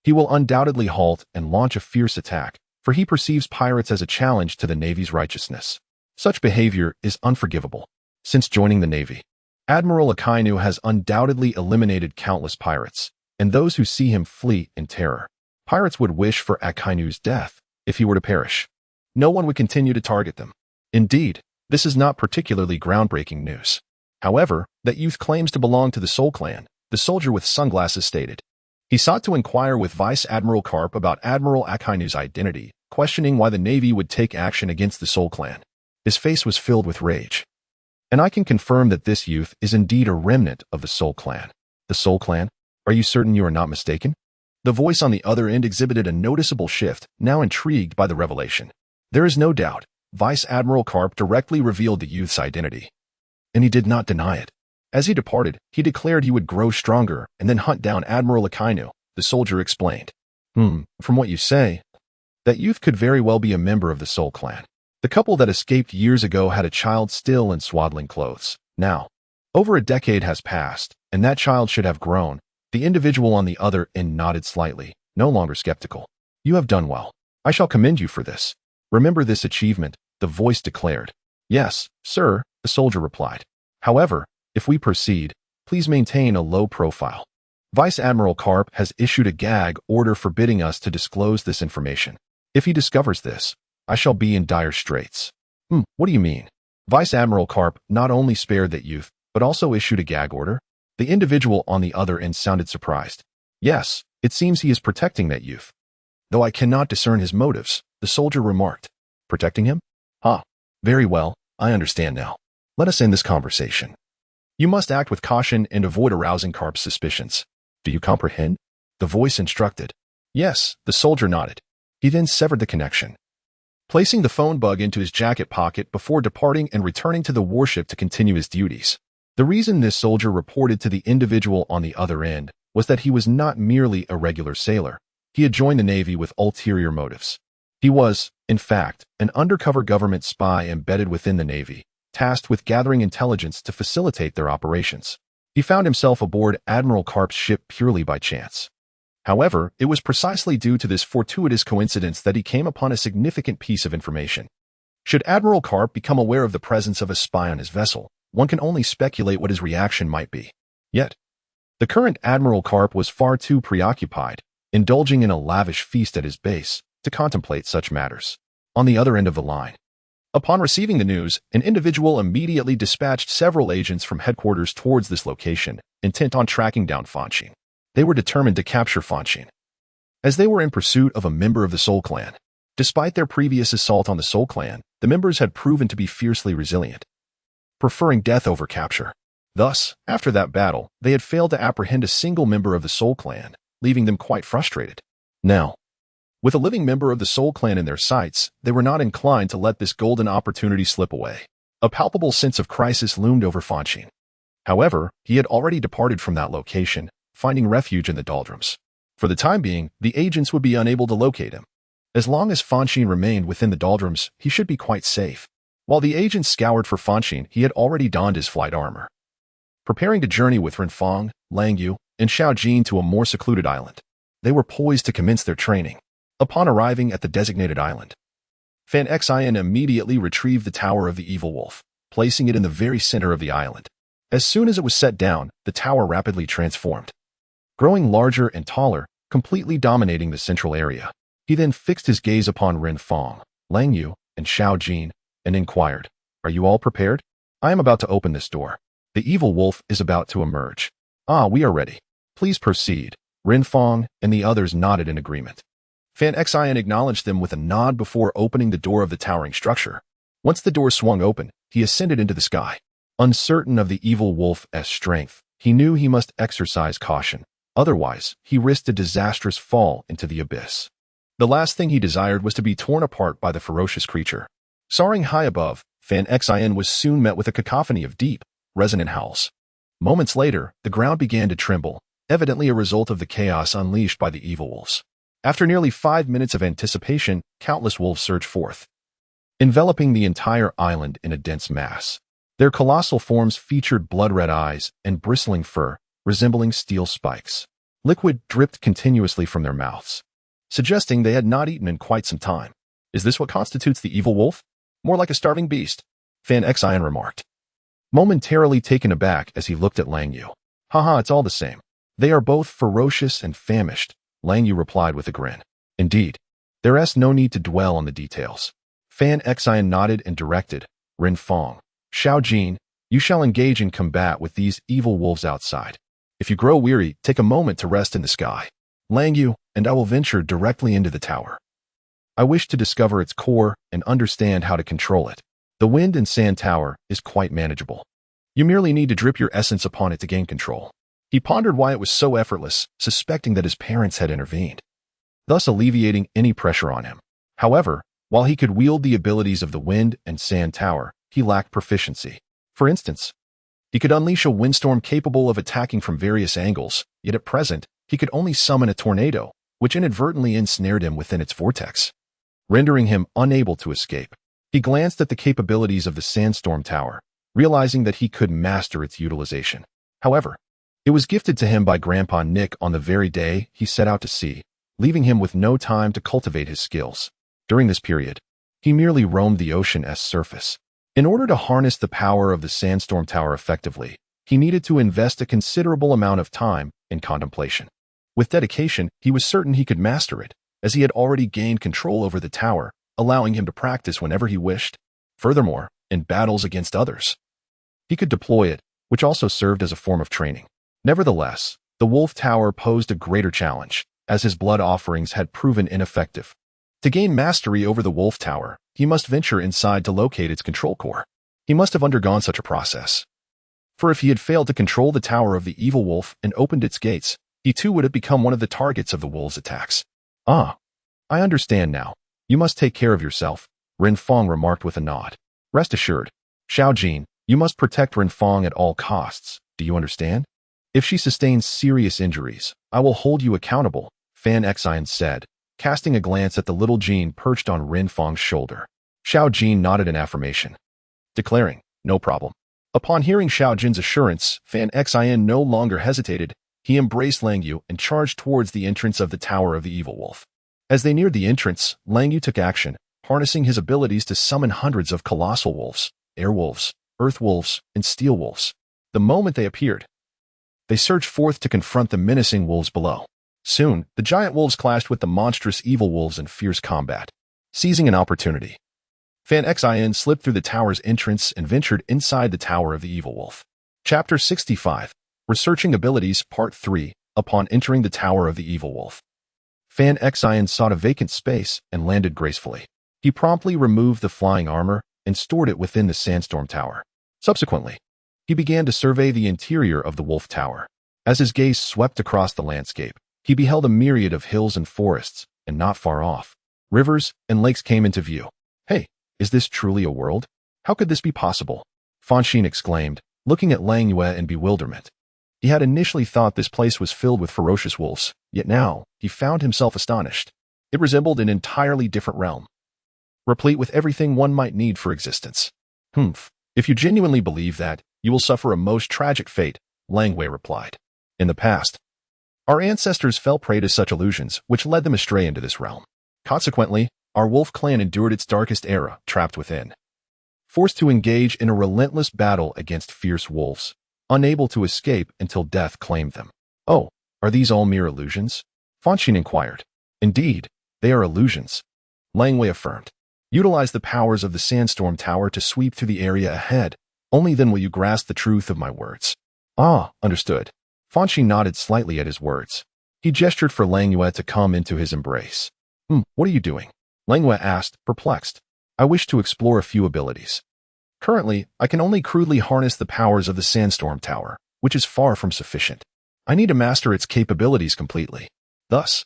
he will undoubtedly halt and launch a fierce attack, for he perceives pirates as a challenge to the Navy's righteousness. Such behavior is unforgivable. Since joining the Navy, Admiral Akainu has undoubtedly eliminated countless pirates, and those who see him flee in terror. Pirates would wish for Akainu's death. If he were to perish, no one would continue to target them. Indeed, this is not particularly groundbreaking news. However, that youth claims to belong to the Soul Clan," the soldier with sunglasses stated. He sought to inquire with Vice Admiral Karp about Admiral Akainu's identity, questioning why the Navy would take action against the Soul Clan. His face was filled with rage. "And I can confirm that this youth is indeed a remnant of the Soul Clan." "The Soul Clan? Are you certain you are not mistaken?" The voice on the other end exhibited a noticeable shift, now intrigued by the revelation. "There is no doubt." Vice Admiral Karp directly revealed the youth's identity, and he did not deny it. As he departed, he declared he would grow stronger and then hunt down Admiral Akainu, the soldier explained. From what you say, that youth could very well be a member of the Soul Clan. The couple that escaped years ago had a child still in swaddling clothes. Now, over a decade has passed, and that child should have grown. The individual on the other end nodded slightly, no longer skeptical. "You have done well. I shall commend you for this. Remember this achievement," the voice declared. "Yes, sir," the soldier replied. "However, if we proceed, please maintain a low profile. Vice Admiral Karp has issued a gag order forbidding us to disclose this information. If he discovers this, I shall be in dire straits." What do you mean?" Vice Admiral Karp not only spared that youth, but also issued a gag order? The individual on the other end sounded surprised. "Yes, it seems he is protecting that youth. Though I cannot discern his motives," the soldier remarked. "Protecting him? Very well, I understand now. Let us end this conversation. You must act with caution and avoid arousing Karp's suspicions. Do you comprehend?" the voice instructed. Yes, the soldier nodded. He then severed the connection, placing the phone bug into his jacket pocket before departing and returning to the warship to continue his duties. The reason this soldier reported to the individual on the other end was that he was not merely a regular sailor. He had joined the Navy with ulterior motives. He was, in fact, an undercover government spy embedded within the Navy, tasked with gathering intelligence to facilitate their operations. He found himself aboard Admiral Karp's ship purely by chance. However, it was precisely due to this fortuitous coincidence that he came upon a significant piece of information. Should Admiral Karp become aware of the presence of a spy on his vessel, one can only speculate what his reaction might be. Yet, the current Admiral Karp was far too preoccupied, indulging in a lavish feast at his base, to contemplate such matters. On the other end of the line, upon receiving the news, an individual immediately dispatched several agents from headquarters towards this location, intent on tracking down Fonshine. They were determined to capture Fonshine, as they were in pursuit of a member of the Soul Clan. Despite their previous assault on the Soul Clan, the members had proven to be fiercely resilient, preferring death over capture. Thus, after that battle, they had failed to apprehend a single member of the Soul Clan, leaving them quite frustrated. Now, with a living member of the Soul Clan in their sights, they were not inclined to let this golden opportunity slip away. A palpable sense of crisis loomed over Fonshine. However, he had already departed from that location, finding refuge in the doldrums. For the time being, the agents would be unable to locate him. As long as Fonshine remained within the doldrums, he should be quite safe. While the agents scoured for Fonshine, he had already donned his flight armor, preparing to journey with Renfong, Langyu, and Xiaojin to a more secluded island. They were poised to commence their training. Upon arriving at the designated island, Fanxin immediately retrieved the tower of the evil wolf, placing it in the very center of the island. As soon as it was set down, the tower rapidly transformed, growing larger and taller, completely dominating the central area. He then fixed his gaze upon Renfong, Langyu, and Xiaojin, and inquired, "Are you all prepared? I am about to open this door. The evil wolf is about to emerge." "Ah, we are ready. Please proceed." Renfong and the others nodded in agreement. Fanxin acknowledged them with a nod before opening the door of the towering structure. Once the door swung open, he ascended into the sky. Uncertain of the evil wolf's strength, he knew he must exercise caution. Otherwise, he risked a disastrous fall into the abyss. The last thing he desired was to be torn apart by the ferocious creature. Soaring high above, Fanxin was soon met with a cacophony of deep, resonant howls. Moments later, the ground began to tremble, evidently a result of the chaos unleashed by the evil wolves. After nearly 5 minutes of anticipation, countless wolves surged forth, enveloping the entire island in a dense mass. Their colossal forms featured blood-red eyes and bristling fur, resembling steel spikes. Liquid dripped continuously from their mouths, suggesting they had not eaten in quite some time. "Is this what constitutes the evil wolf? More like a starving beast," Fanxin remarked, momentarily taken aback as he looked at Langyu. "Haha, it's all the same. They are both ferocious and famished," Langyu replied with a grin. "Indeed, there's no need to dwell on the details." Fanxin nodded and directed, "Renfong, Xiaojin, you shall engage in combat with these evil wolves outside. If you grow weary, take a moment to rest in the sky. Langyu, and I will venture directly into the tower. I wish to discover its core and understand how to control it. The wind and sand tower is quite manageable. You merely need to drip your essence upon it to gain control." He pondered why it was so effortless, suspecting that his parents had intervened, thus alleviating any pressure on him. However, while he could wield the abilities of the wind and sand tower, he lacked proficiency. For instance, he could unleash a windstorm capable of attacking from various angles, yet at present, he could only summon a tornado, which inadvertently ensnared him within its vortex, rendering him unable to escape. He glanced at the capabilities of the sandstorm tower, realizing that he could master its utilization. However, it was gifted to him by Grandpa Nick on the very day he set out to sea, leaving him with no time to cultivate his skills. During this period, he merely roamed the ocean's surface. In order to harness the power of the sandstorm tower effectively, he needed to invest a considerable amount of time in contemplation. With dedication, he was certain he could master it, as he had already gained control over the tower, allowing him to practice whenever he wished. Furthermore, in battles against others, he could deploy it, which also served as a form of training. Nevertheless, the Wolf Tower posed a greater challenge, as his blood offerings had proven ineffective. To gain mastery over the Wolf Tower, he must venture inside to locate its control core. He must have undergone such a process. For if he had failed to control the Tower of the Evil Wolf and opened its gates, he too would have become one of the targets of the wolves' attacks. Ah, I understand now. You must take care of yourself, Renfong remarked with a nod. Rest assured, Xiaojin, you must protect Renfong at all costs. Do you understand? If she sustains serious injuries, I will hold you accountable, Fanxin said, casting a glance at the little Jean perched on Renfong's shoulder. Xiaojin nodded in affirmation, declaring, no problem. Upon hearing Xiaojin's assurance, Fanxin no longer hesitated. He embraced Lang Yu and charged towards the entrance of the Tower of the Evil Wolf. As they neared the entrance, Lang Yu took action, harnessing his abilities to summon hundreds of colossal wolves, air wolves, earth wolves, and steel wolves. The moment they appeared, they surged forth to confront the menacing wolves below. Soon, the giant wolves clashed with the monstrous evil wolves in fierce combat. Seizing an opportunity, Fanxin slipped through the tower's entrance and ventured inside the Tower of the Evil Wolf. Chapter 65, Researching Abilities, Part 3, Upon entering the Tower of the Evil Wolf. Fanxin sought a vacant space and landed gracefully. He promptly removed the flying armor and stored it within the sandstorm tower. Subsequently, he began to survey the interior of the wolf tower. As his gaze swept across the landscape, he beheld a myriad of hills and forests, and not far off, rivers and lakes came into view. Hey, is this truly a world? How could this be possible? Fonshine exclaimed, looking at Lang Yu in bewilderment. He had initially thought this place was filled with ferocious wolves, yet now he found himself astonished. It resembled an entirely different realm, replete with everything one might need for existence. If you genuinely believe that, you will suffer a most tragic fate, Lang Wei replied. In the past, our ancestors fell prey to such illusions, which led them astray into this realm. Consequently, our wolf clan endured its darkest era, trapped within, forced to engage in a relentless battle against fierce wolves, unable to escape until death claimed them. Oh, are these all mere illusions? Fonshine inquired. Indeed, they are illusions, Lang Wei affirmed. Utilize the powers of the sandstorm tower to sweep through the area ahead. Only then will you grasp the truth of my words. Ah, understood. Fonshine nodded slightly at his words. He gestured for Lang Yu to come into his embrace. What are you doing? Lang Yu asked, perplexed. I wish to explore a few abilities. Currently, I can only crudely harness the powers of the sandstorm tower, which is far from sufficient. I need to master its capabilities completely. Thus,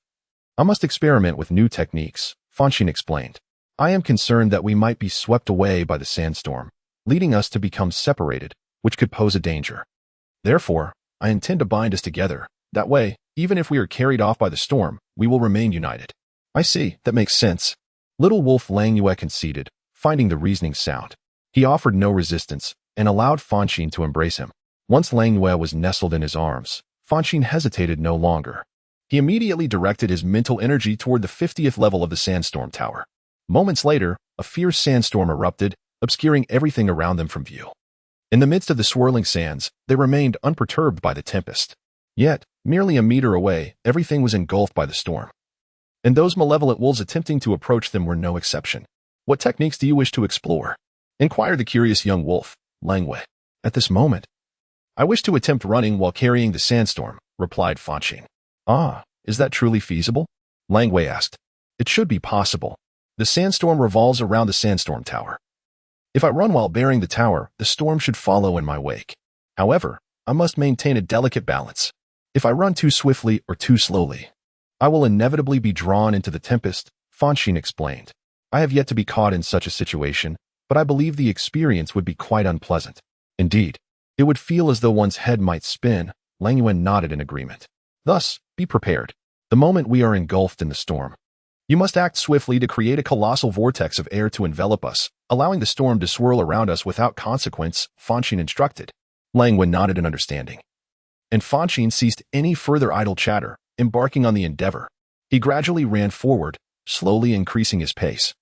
I must experiment with new techniques, Fonshine explained. I am concerned that we might be swept away by the sandstorm, leading us to become separated, which could pose a danger. Therefore, I intend to bind us together. That way, even if we are carried off by the storm, we will remain united. I see, that makes sense. Little wolf Lang Yu conceded, finding the reasoning sound. He offered no resistance and allowed Fonshine to embrace him. Once Lang Yu was nestled in his arms, Fonshine hesitated no longer. He immediately directed his mental energy toward the 50th level of the sandstorm tower. Moments later, a fierce sandstorm erupted, obscuring everything around them from view. In the midst of the swirling sands, they remained unperturbed by the tempest. Yet, merely a meter away, everything was engulfed by the storm. And those malevolent wolves attempting to approach them were no exception. What techniques do you wish to explore? Inquired the curious young wolf, Lang Wei. At this moment, I wish to attempt running while carrying the sandstorm, replied Fonshine. Ah, is that truly feasible? Lang Wei asked. It should be possible. The sandstorm revolves around the sandstorm tower. If I run while bearing the tower, the storm should follow in my wake. However, I must maintain a delicate balance. If I run too swiftly or too slowly, I will inevitably be drawn into the tempest, Fonshine explained. I have yet to be caught in such a situation, but I believe the experience would be quite unpleasant. Indeed, it would feel as though one's head might spin. Lang Yu nodded in agreement. Thus, be prepared. The moment we are engulfed in the storm, you must act swiftly to create a colossal vortex of air to envelop us, allowing the storm to swirl around us without consequence, Fonshine instructed. Lang Yu nodded in understanding. And Fonshine ceased any further idle chatter, embarking on the endeavor. He gradually ran forward, slowly increasing his pace,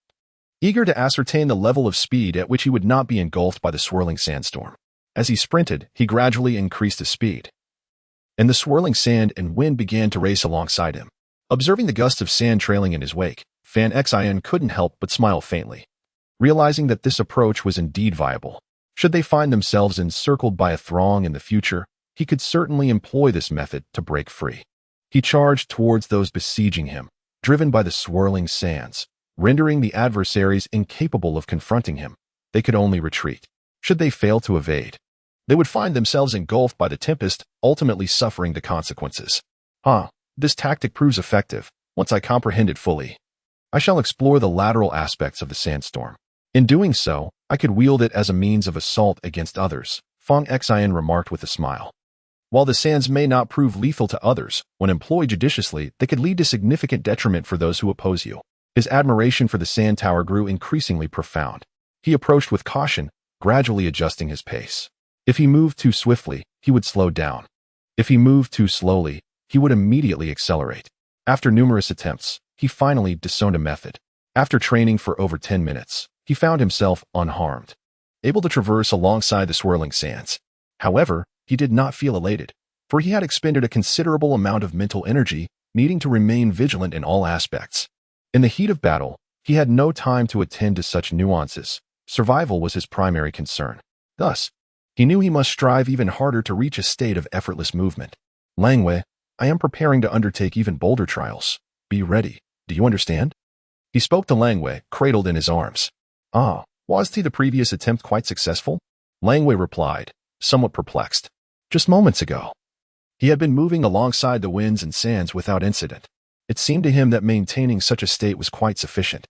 eager to ascertain the level of speed at which he would not be engulfed by the swirling sandstorm. As he sprinted, he gradually increased his speed, and the swirling sand and wind began to race alongside him. Observing the gusts of sand trailing in his wake, Fanxin couldn't help but smile faintly, realizing that this approach was indeed viable. Should they find themselves encircled by a throng in the future, he could certainly employ this method to break free. He charged towards those besieging him, driven by the swirling sands, rendering the adversaries incapable of confronting him. They could only retreat. Should they fail to evade, they would find themselves engulfed by the tempest, ultimately suffering the consequences. This tactic proves effective. Once I comprehend it fully, I shall explore the lateral aspects of the sandstorm. In doing so, I could wield it as a means of assault against others, Fanxin remarked with a smile. While the sands may not prove lethal to others, when employed judiciously, they could lead to significant detriment for those who oppose you. His admiration for the sand tower grew increasingly profound. He approached with caution, gradually adjusting his pace. If he moved too swiftly, he would slow down. If he moved too slowly, he would immediately accelerate. After numerous attempts, he finally discerned a method. After training for over 10 minutes, he found himself unharmed, able to traverse alongside the swirling sands. However, he did not feel elated, for he had expended a considerable amount of mental energy, needing to remain vigilant in all aspects. In the heat of battle, he had no time to attend to such nuances. Survival was his primary concern. Thus, he knew he must strive even harder to reach a state of effortless movement. Langwei, I am preparing to undertake even bolder trials. Be ready. Do you understand? He spoke to Langwei, cradled in his arms. Was the previous attempt quite successful? Langwei replied, somewhat perplexed. Just moments ago. He had been moving alongside the winds and sands without incident. It seemed to him that maintaining such a state was quite sufficient.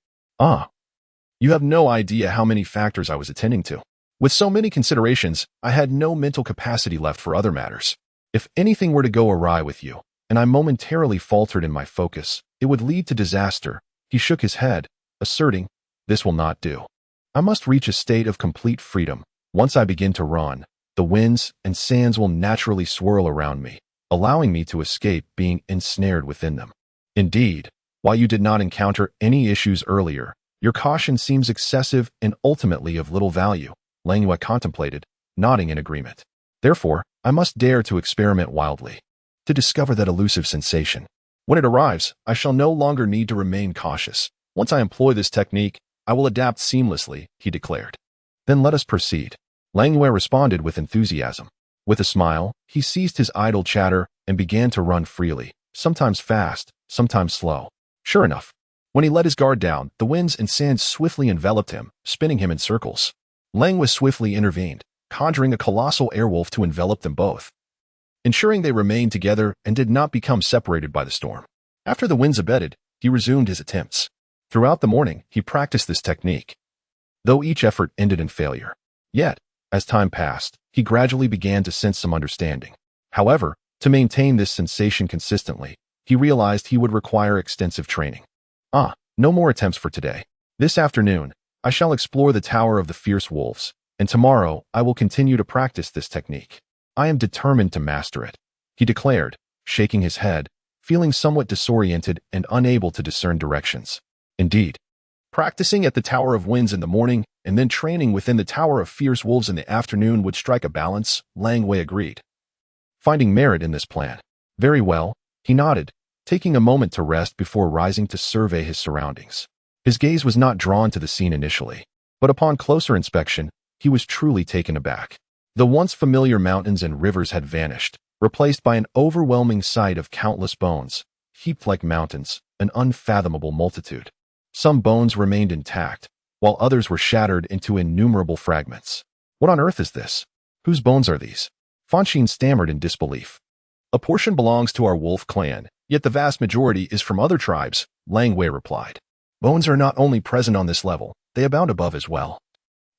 You have no idea how many factors I was attending to. With so many considerations, I had no mental capacity left for other matters. If anything were to go awry with you, and I momentarily faltered in my focus, it would lead to disaster. He shook his head, asserting, this will not do. I must reach a state of complete freedom. Once I begin to run, the winds and sands will naturally swirl around me, allowing me to escape being ensnared within them. Indeed, while you did not encounter any issues earlier, your caution seems excessive and ultimately of little value. Langwei contemplated, nodding in agreement. Therefore, I must dare to experiment wildly, to discover that elusive sensation. When it arrives, I shall no longer need to remain cautious. Once I employ this technique, I will adapt seamlessly, he declared. Then let us proceed. Langwei responded with enthusiasm. With a smile, he ceased his idle chatter and began to run freely, sometimes fast, sometimes slow. Sure enough, when he let his guard down, the winds and sands swiftly enveloped him, spinning him in circles. Langwei swiftly intervened, conjuring a colossal airwolf to envelop them both, ensuring they remained together and did not become separated by the storm. After the winds abated, he resumed his attempts. Throughout the morning, he practiced this technique, though each effort ended in failure. Yet, as time passed, he gradually began to sense some understanding. However, to maintain this sensation consistently, he realized he would require extensive training. No more attempts for today. This afternoon, I shall explore the Tower of the Fierce Wolves, and tomorrow I will continue to practice this technique. I am determined to master it, he declared, shaking his head, feeling somewhat disoriented and unable to discern directions. Indeed, practicing at the Tower of Winds in the morning and then training within the Tower of Fierce Wolves in the afternoon would strike a balance, Langwei agreed, finding merit in this plan. Very well, he nodded, taking a moment to rest before rising to survey his surroundings. His gaze was not drawn to the scene initially, but upon closer inspection, he was truly taken aback. The once familiar mountains and rivers had vanished, replaced by an overwhelming sight of countless bones, heaped like mountains, an unfathomable multitude. Some bones remained intact, while others were shattered into innumerable fragments. What on earth is this? Whose bones are these? Fonshine stammered in disbelief. A portion belongs to our wolf clan, yet the vast majority is from other tribes, Langwei replied. Bones are not only present on this level, they abound above as well,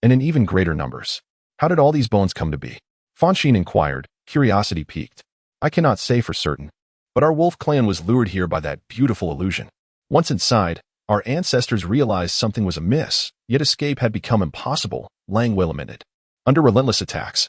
and in even greater numbers. How did all these bones come to be? Fonshine inquired, curiosity piqued. I cannot say for certain, but our wolf clan was lured here by that beautiful illusion. Once inside, our ancestors realized something was amiss, yet escape had become impossible, Langwei lamented. Under relentless attacks,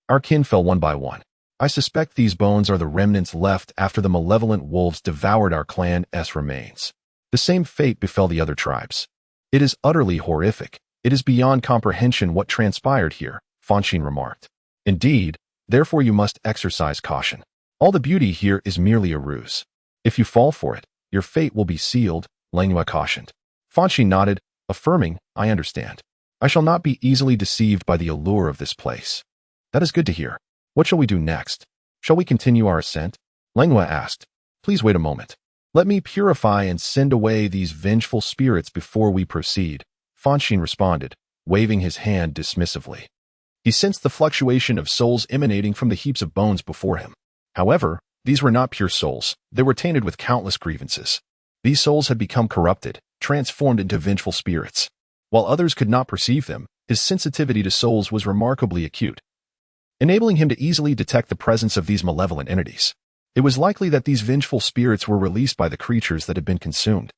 our kin fell one by one. I suspect these bones are the remnants left after the malevolent wolves devoured our clan's remains. The same fate befell the other tribes. It is utterly horrific. It is beyond comprehension what transpired here, Fonshine remarked. Indeed, therefore you must exercise caution. All the beauty here is merely a ruse. If you fall for it, your fate will be sealed, Langwei cautioned. Fonshine nodded, affirming, I understand. I shall not be easily deceived by the allure of this place. That is good to hear. What shall we do next? Shall we continue our ascent? Langwei asked. Please wait a moment. Let me purify and send away these vengeful spirits before we proceed, Fonshine responded, waving his hand dismissively. He sensed the fluctuation of souls emanating from the heaps of bones before him. However, These were not pure souls. They were tainted with countless grievances. These souls had become corrupted, transformed into vengeful spirits. While others could not perceive them, his sensitivity to souls was remarkably acute, enabling him to easily detect the presence of these malevolent entities. It was likely that these vengeful spirits were released by the creatures that had been consumed,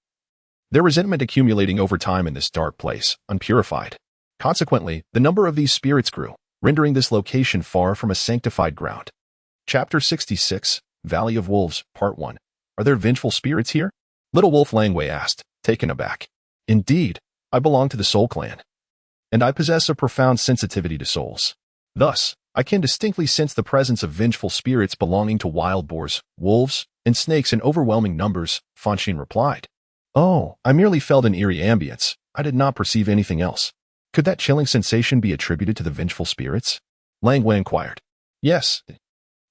their resentment accumulating over time in this dark place, unpurified. Consequently, the number of these spirits grew, rendering this location far from a sanctified ground. Chapter 66, Valley of Wolves, Part 1. Are there vengeful spirits here? Little Wolf Langway asked, taken aback. Indeed, I belong to the Soul Clan, and I possess a profound sensitivity to souls. Thus, I can distinctly sense the presence of vengeful spirits belonging to wild boars, wolves, and snakes in overwhelming numbers, Fonshine replied. Oh, I merely felt an eerie ambience. I did not perceive anything else. Could that chilling sensation be attributed to the vengeful spirits? Langway inquired. Yes,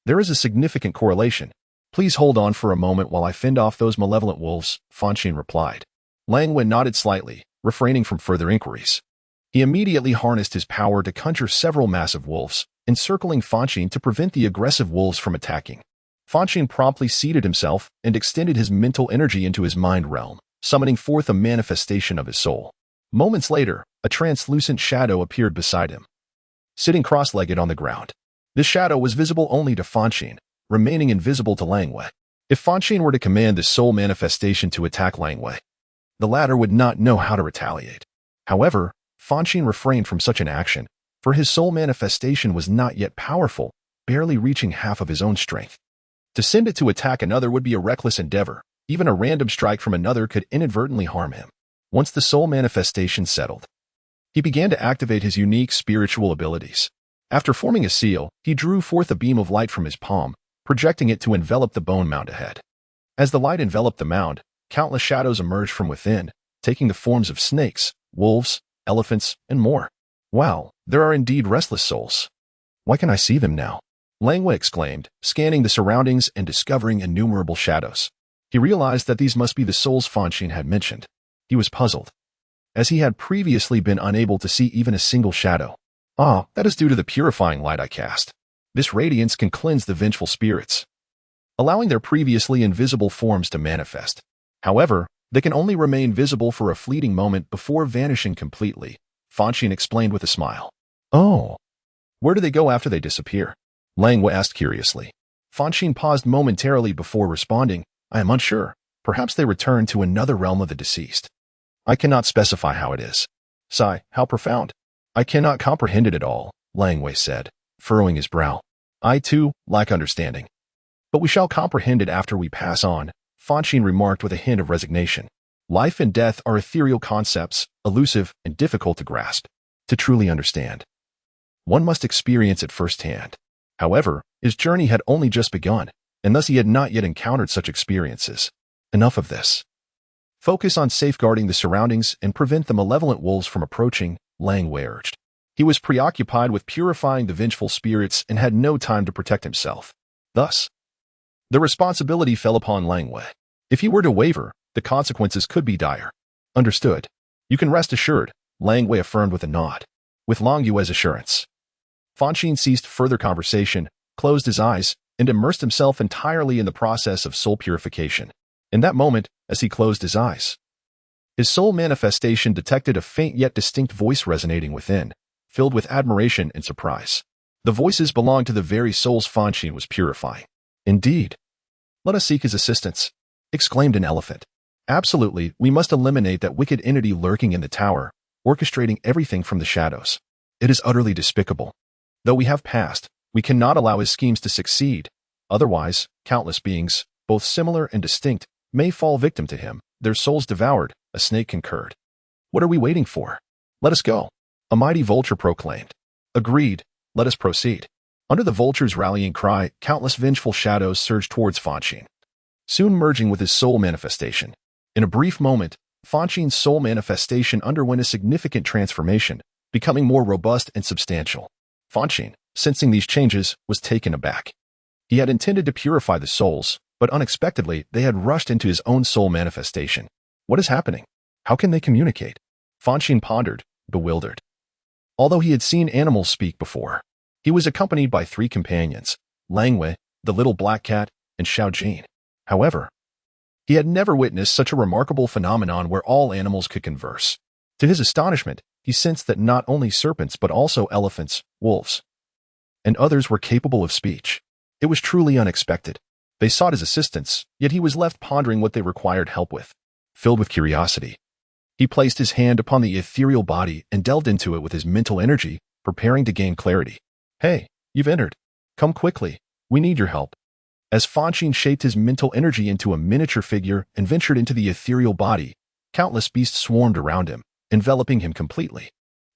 there is a significant correlation. Please hold on for a moment while I fend off those malevolent wolves, Fonshine replied. Langway nodded slightly, refraining from further inquiries. He immediately harnessed his power to conjure several massive wolves, encircling Fonshine to prevent the aggressive wolves from attacking. Fonshine promptly seated himself and extended his mental energy into his mind realm, summoning forth a manifestation of his soul. Moments later, a translucent shadow appeared beside him, sitting cross-legged on the ground. This shadow was visible only to Fonshine, remaining invisible to Langway. If Fonshine were to command this soul manifestation to attack Langway, the latter would not know how to retaliate. However, Fonshine refrained from such an action, for his soul manifestation was not yet powerful, barely reaching half of his own strength. To send it to attack another would be a reckless endeavor. Even a random strike from another could inadvertently harm him. Once the soul manifestation settled, he began to activate his unique spiritual abilities. After forming a seal, he drew forth a beam of light from his palm, projecting it to envelop the bone mound ahead. As the light enveloped the mound, countless shadows emerged from within, taking the forms of snakes, wolves, elephants, and more. Wow, there are indeed restless souls. Why can I see them now? Langway exclaimed, scanning the surroundings and discovering innumerable shadows. He realized that these must be the souls Fonshine had mentioned. He was puzzled, as he had previously been unable to see even a single shadow. Ah, that is due to the purifying light I cast. This radiance can cleanse the vengeful spirits, allowing their previously invisible forms to manifest. However, they can only remain visible for a fleeting moment before vanishing completely, Fonshine explained with a smile. Oh, where do they go after they disappear? Langway asked curiously. Fonshine paused momentarily before responding. I am unsure. Perhaps they return to another realm of the deceased. I cannot specify how it is. Sigh, how profound. I cannot comprehend it at all, Langway said, furrowing his brow. I, too, lack understanding. But we shall comprehend it after we pass on, Fonshine remarked with a hint of resignation. Life and death are ethereal concepts, elusive and difficult to grasp. To truly understand, one must experience it firsthand. However, his journey had only just begun, and thus he had not yet encountered such experiences. Enough of this. Focus on safeguarding the surroundings and prevent the malevolent wolves from approaching, Langway urged. He was preoccupied with purifying the vengeful spirits and had no time to protect himself. Thus, the responsibility fell upon Langway. If he were to waver, the consequences could be dire. Understood. You can rest assured, Langway affirmed with a nod. With Longue's assurance. Fonshine ceased further conversation, closed his eyes, and immersed himself entirely in the process of soul purification. In that moment, as he closed his eyes, his soul manifestation detected a faint yet distinct voice resonating within, filled with admiration and surprise. The voices belonged to the very souls Fonshine was purifying. Indeed. Let us seek his assistance, exclaimed an elephant. Absolutely, we must eliminate that wicked entity lurking in the tower, orchestrating everything from the shadows. It is utterly despicable. Though we have passed, we cannot allow his schemes to succeed. Otherwise, countless beings, both similar and distinct, may fall victim to him, their souls devoured, a snake concurred. What are we waiting for? Let us go. A mighty vulture proclaimed. Agreed, let us proceed. Under the vulture's rallying cry, countless vengeful shadows surged towards Fonshine, soon merging with his soul manifestation. In a brief moment, Fonshine's soul manifestation underwent a significant transformation, becoming more robust and substantial. Fonshine, sensing these changes, was taken aback. He had intended to purify the souls, but unexpectedly they had rushed into his own soul manifestation. What is happening? How can they communicate? Fonshine pondered, bewildered. Although he had seen animals speak before, he was accompanied by 3 companions, Langway, the little black cat, and Shaojin. However, he had never witnessed such a remarkable phenomenon where all animals could converse. To his astonishment, he sensed that not only serpents but also elephants, wolves, and others were capable of speech. It was truly unexpected. They sought his assistance, yet he was left pondering what they required help with. Filled with curiosity, he placed his hand upon the ethereal body and delved into it with his mental energy, preparing to gain clarity. "Hey, you've entered. Come quickly. We need your help." As Fonshine shaped his mental energy into a miniature figure and ventured into the ethereal body, countless beasts swarmed around him, enveloping him completely.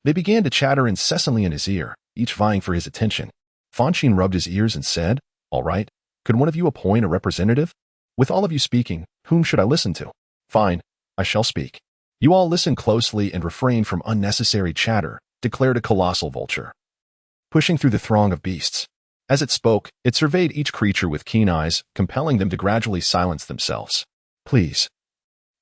They began to chatter incessantly in his ear, each vying for his attention. Fonshine rubbed his ears and said, "All right, could one of you appoint a representative? With all of you speaking, whom should I listen to?" "Fine, I shall speak. You all listen closely and refrain from unnecessary chatter," declared a colossal vulture, pushing through the throng of beasts. As it spoke, it surveyed each creature with keen eyes, compelling them to gradually silence themselves. "Please,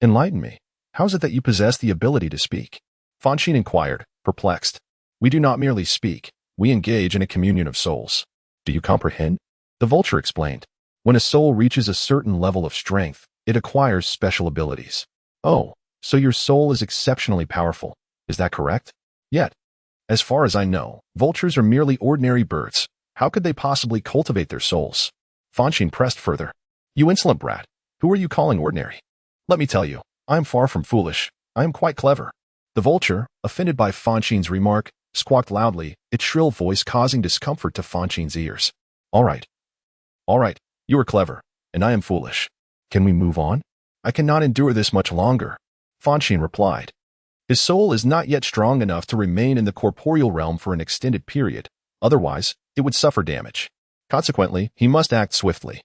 enlighten me. How is it that you possess the ability to speak?" Fonshine inquired, perplexed. "We do not merely speak, we engage in a communion of souls. Do you comprehend?" The vulture explained. "When a soul reaches a certain level of strength, it acquires special abilities." "Oh, so your soul is exceptionally powerful. Is that correct?" "Yet, as far as I know, vultures are merely ordinary birds. How could they possibly cultivate their souls?" Fonshine pressed further. "You insolent brat, who are you calling ordinary? Let me tell you, I am far from foolish. I am quite clever." The vulture, offended by Fonshine's remark, squawked loudly, its shrill voice causing discomfort to Fonshine's ears. All right, you are clever, and I am foolish. Can we move on? I cannot endure this much longer," Fonshine replied. His soul is not yet strong enough to remain in the corporeal realm for an extended period. Otherwise, it would suffer damage. Consequently, he must act swiftly,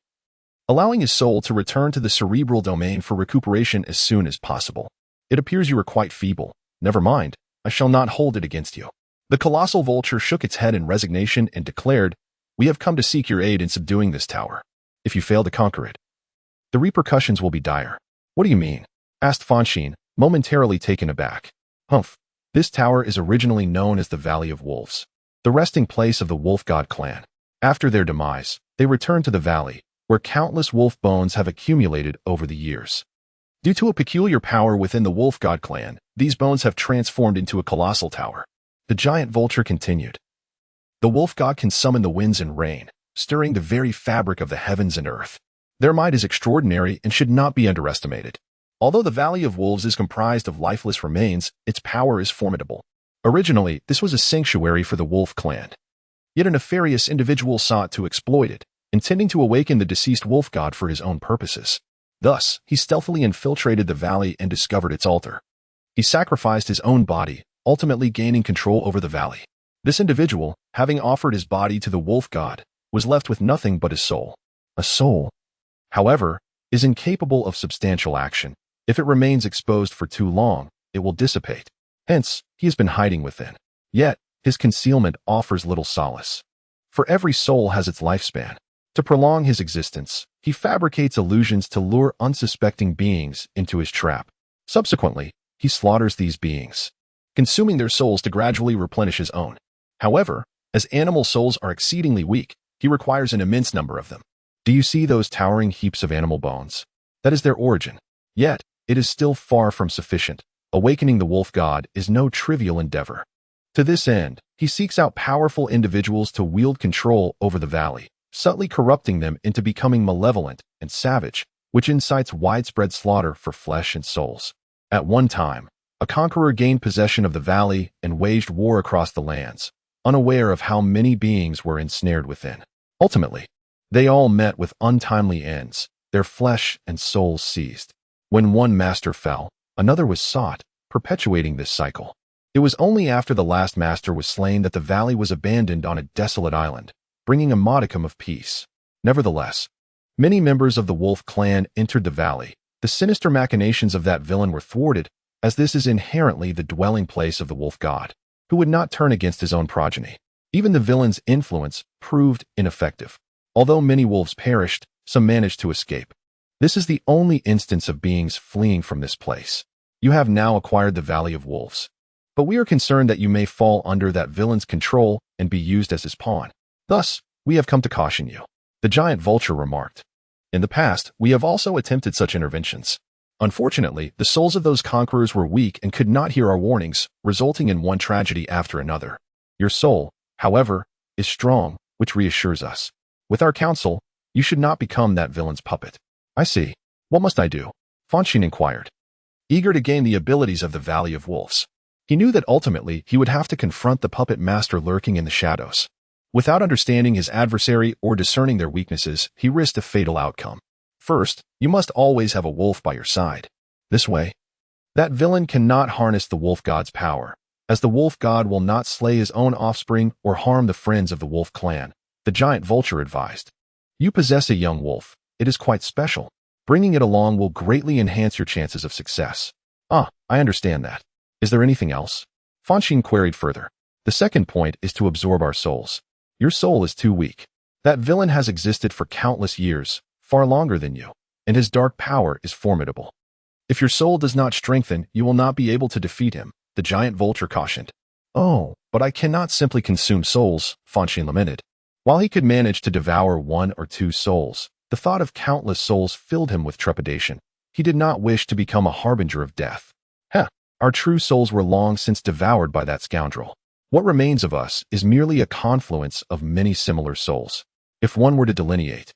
allowing his soul to return to the cerebral domain for recuperation as soon as possible. "It appears you are quite feeble. Never mind, I shall not hold it against you." The colossal vulture shook its head in resignation and declared, "We have come to seek your aid in subduing this tower. If you fail to conquer it, the repercussions will be dire." "What do you mean?" asked Fonshine, momentarily taken aback. "Humph. This tower is originally known as the Valley of Wolves, the resting place of the wolf god clan. After their demise, they returned to the valley, where countless wolf bones have accumulated over the years. Due to a peculiar power within the wolf god clan, these bones have transformed into a colossal tower." The giant vulture continued. "The wolf god can summon the winds and rain, stirring the very fabric of the heavens and earth. Their might is extraordinary and should not be underestimated. Although the Valley of Wolves is comprised of lifeless remains, its power is formidable. Originally, this was a sanctuary for the wolf clan. Yet a nefarious individual sought to exploit it, intending to awaken the deceased wolf god for his own purposes. Thus, he stealthily infiltrated the valley and discovered its altar. He sacrificed his own body, ultimately gaining control over the valley. This individual, having offered his body to the wolf god, was left with nothing but his soul. A soul, however, is incapable of substantial action. If it remains exposed for too long, it will dissipate. Hence, he has been hiding within. Yet, his concealment offers little solace. For every soul has its lifespan. To prolong his existence, he fabricates illusions to lure unsuspecting beings into his trap. Subsequently, he slaughters these beings, consuming their souls to gradually replenish his own. However, as animal souls are exceedingly weak, he requires an immense number of them. Do you see those towering heaps of animal bones? That is their origin. Yet, it is still far from sufficient. Awakening the wolf god is no trivial endeavor. To this end, he seeks out powerful individuals to wield control over the valley, subtly corrupting them into becoming malevolent and savage, which incites widespread slaughter for flesh and souls. At one time, a conqueror gained possession of the valley and waged war across the lands, unaware of how many beings were ensnared within. Ultimately, they all met with untimely ends, their flesh and souls seized. When one master fell, another was sought, perpetuating this cycle. It was only after the last master was slain that the valley was abandoned on a desolate island, bringing a modicum of peace. Nevertheless, many members of the wolf clan entered the valley. The sinister machinations of that villain were thwarted, as this is inherently the dwelling place of the wolf god, who would not turn against his own progeny. Even the villain's influence proved ineffective. Although many wolves perished, some managed to escape. This is the only instance of beings fleeing from this place. You have now acquired the Valley of Wolves, but we are concerned that you may fall under that villain's control and be used as his pawn. Thus, we have come to caution you," the giant vulture remarked. In the past, we have also attempted such interventions. Unfortunately, the souls of those conquerors were weak and could not hear our warnings, resulting in one tragedy after another. Your soul, however, is strong, which reassures us. With our counsel, you should not become that villain's puppet. I see. What must I do? Fonshine inquired, eager to gain the abilities of the Valley of Wolves. He knew that ultimately he would have to confront the puppet master lurking in the shadows. Without understanding his adversary or discerning their weaknesses, he risked a fatal outcome. First, you must always have a wolf by your side. This way, that villain cannot harness the wolf god's power, as the wolf god will not slay his own offspring or harm the friends of the wolf clan, the giant vulture advised. You possess a young wolf. It is quite special. Bringing it along will greatly enhance your chances of success. Ah, I understand that. Is there anything else? Fonshine queried further. The second point is to absorb our souls. Your soul is too weak. That villain has existed for countless years, far longer than you, and his dark power is formidable. If your soul does not strengthen, you will not be able to defeat him, the giant vulture cautioned. Oh, but I cannot simply consume souls, Fonshine lamented. While he could manage to devour 1 or 2 souls, the thought of countless souls filled him with trepidation. He did not wish to become a harbinger of death. Our true souls were long since devoured by that scoundrel. What remains of us is merely a confluence of many similar souls. If one were to delineate,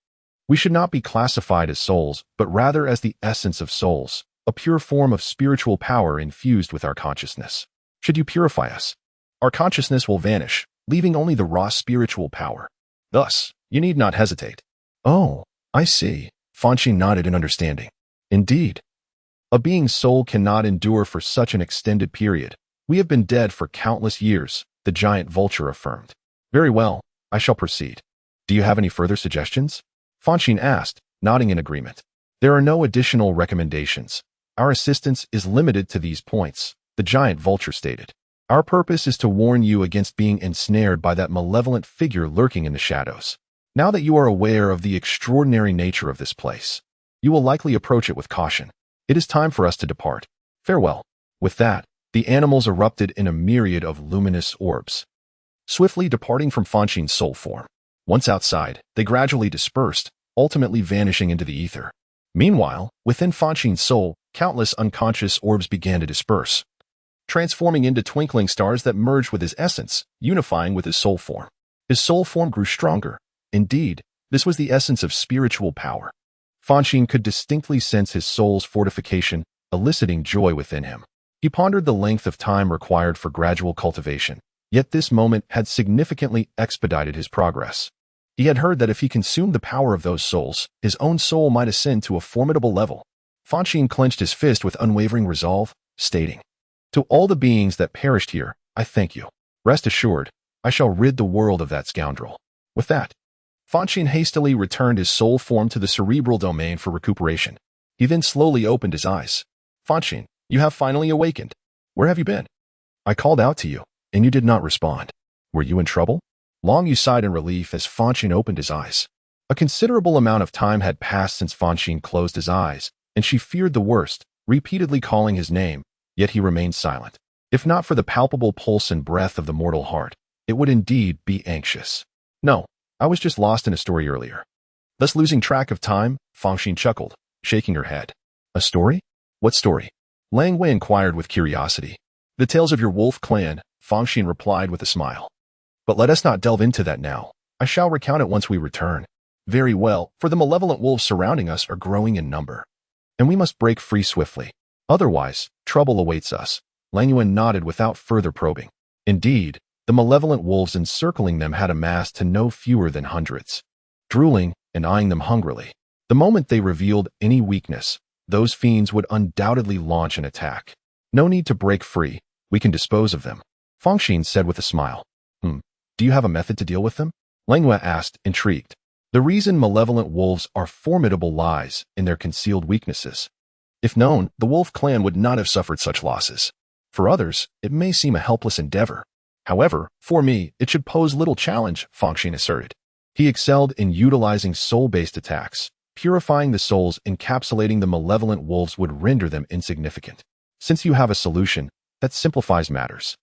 we should not be classified as souls, but rather as the essence of souls, a pure form of spiritual power infused with our consciousness. Should you purify us, our consciousness will vanish, leaving only the raw spiritual power. Thus, you need not hesitate. Oh, I see. Fonshine nodded in understanding. Indeed. A being's soul cannot endure for such an extended period. We have been dead for countless years, the giant vulture affirmed. Very well, I shall proceed. Do you have any further suggestions? Fonshine asked, nodding in agreement. There are no additional recommendations. Our assistance is limited to these points, the giant vulture stated. Our purpose is to warn you against being ensnared by that malevolent figure lurking in the shadows. Now that you are aware of the extraordinary nature of this place, you will likely approach it with caution. It is time for us to depart. Farewell. With that, the animals erupted in a myriad of luminous orbs, swiftly departing from Fonshine's soul form. Once outside, they gradually dispersed, ultimately vanishing into the ether. Meanwhile, within Fonshine's soul, countless unconscious orbs began to disperse, transforming into twinkling stars that merged with his essence, unifying with his soul form. His soul form grew stronger. Indeed, this was the essence of spiritual power. Fonshine could distinctly sense his soul's fortification, eliciting joy within him. He pondered the length of time required for gradual cultivation, yet this moment had significantly expedited his progress. He had heard that if he consumed the power of those souls, his own soul might ascend to a formidable level. Fonshine clenched his fist with unwavering resolve, stating, To all the beings that perished here, I thank you. Rest assured, I shall rid the world of that scoundrel. With that, Fonshine hastily returned his soul form to the cerebral domain for recuperation. He then slowly opened his eyes. Fonshine, you have finally awakened. Where have you been? I called out to you, and you did not respond. Were you in trouble? Long you sighed in relief as Fonshine opened his eyes. A considerable amount of time had passed since Fonshine closed his eyes, and she feared the worst, repeatedly calling his name, yet he remained silent. If not for the palpable pulse and breath of the mortal heart, it would indeed be anxious. No, I was just lost in a story earlier. Thus losing track of time, Fonshine chuckled, shaking her head. A story? What story? Lang Wei inquired with curiosity. The tales of your wolf clan, Fonshine replied with a smile. But let us not delve into that now. I shall recount it once we return. Very well, for the malevolent wolves surrounding us are growing in number, and we must break free swiftly. Otherwise, trouble awaits us. Lang Yuan nodded without further probing. Indeed, the malevolent wolves encircling them had amassed to no fewer than hundreds, drooling and eyeing them hungrily. The moment they revealed any weakness, those fiends would undoubtedly launch an attack. No need to break free. We can dispose of them, Fonshine said with a smile. Do you have a method to deal with them? Lang Yue asked, intrigued. The reason malevolent wolves are formidable lies in their concealed weaknesses. If known, the wolf clan would not have suffered such losses. For others, it may seem a helpless endeavor. However, for me, it should pose little challenge, Fonshine asserted. He excelled in utilizing soul-based attacks. Purifying the souls encapsulating the malevolent wolves would render them insignificant. Since you have a solution, that simplifies matters.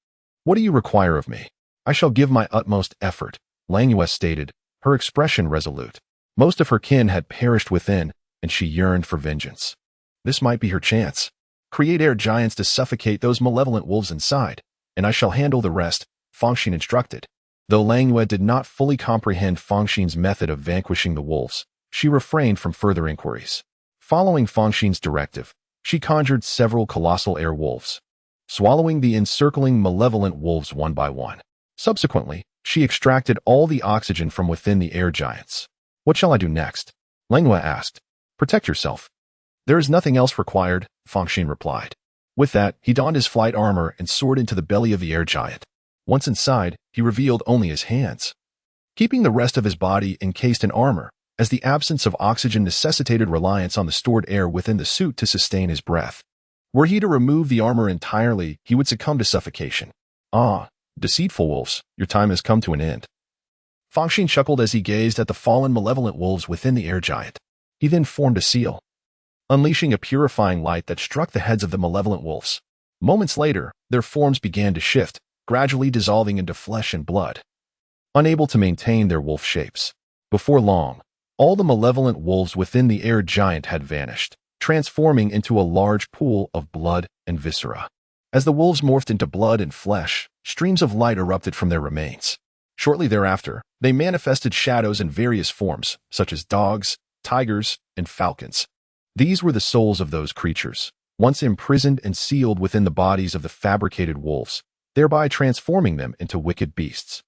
What do you require of me? I shall give my utmost effort, Lang Yue stated, her expression resolute. Most of her kin had perished within, and she yearned for vengeance. This might be her chance. Create air giants to suffocate those malevolent wolves inside, and I shall handle the rest, Fonshine instructed. Though Langyue did not fully comprehend Fongshine's method of vanquishing the wolves, she refrained from further inquiries. Following Fongshine's directive, she conjured several colossal air wolves, swallowing the encircling malevolent wolves one by one. Subsequently, she extracted all the oxygen from within the air giants. What shall I do next? Langyue asked. Protect yourself. There is nothing else required, Fonshine replied. With that, he donned his flight armor and soared into the belly of the air giant. Once inside, he revealed only his hands, keeping the rest of his body encased in armor, as the absence of oxygen necessitated reliance on the stored air within the suit to sustain his breath. Were he to remove the armor entirely, he would succumb to suffocation. Ah, deceitful wolves, your time has come to an end. Fonshine chuckled as he gazed at the fallen malevolent wolves within the air giant. He then formed a seal, unleashing a purifying light that struck the heads of the malevolent wolves. Moments later, their forms began to shift, gradually dissolving into flesh and blood, unable to maintain their wolf shapes. Before long, all the malevolent wolves within the air giant had vanished, transforming into a large pool of blood and viscera. As the wolves morphed into blood and flesh, streams of light erupted from their remains. Shortly thereafter, they manifested shadows in various forms, such as dogs, tigers, and falcons. These were the souls of those creatures, once imprisoned and sealed within the bodies of the fabricated wolves, thereby transforming them into wicked beasts.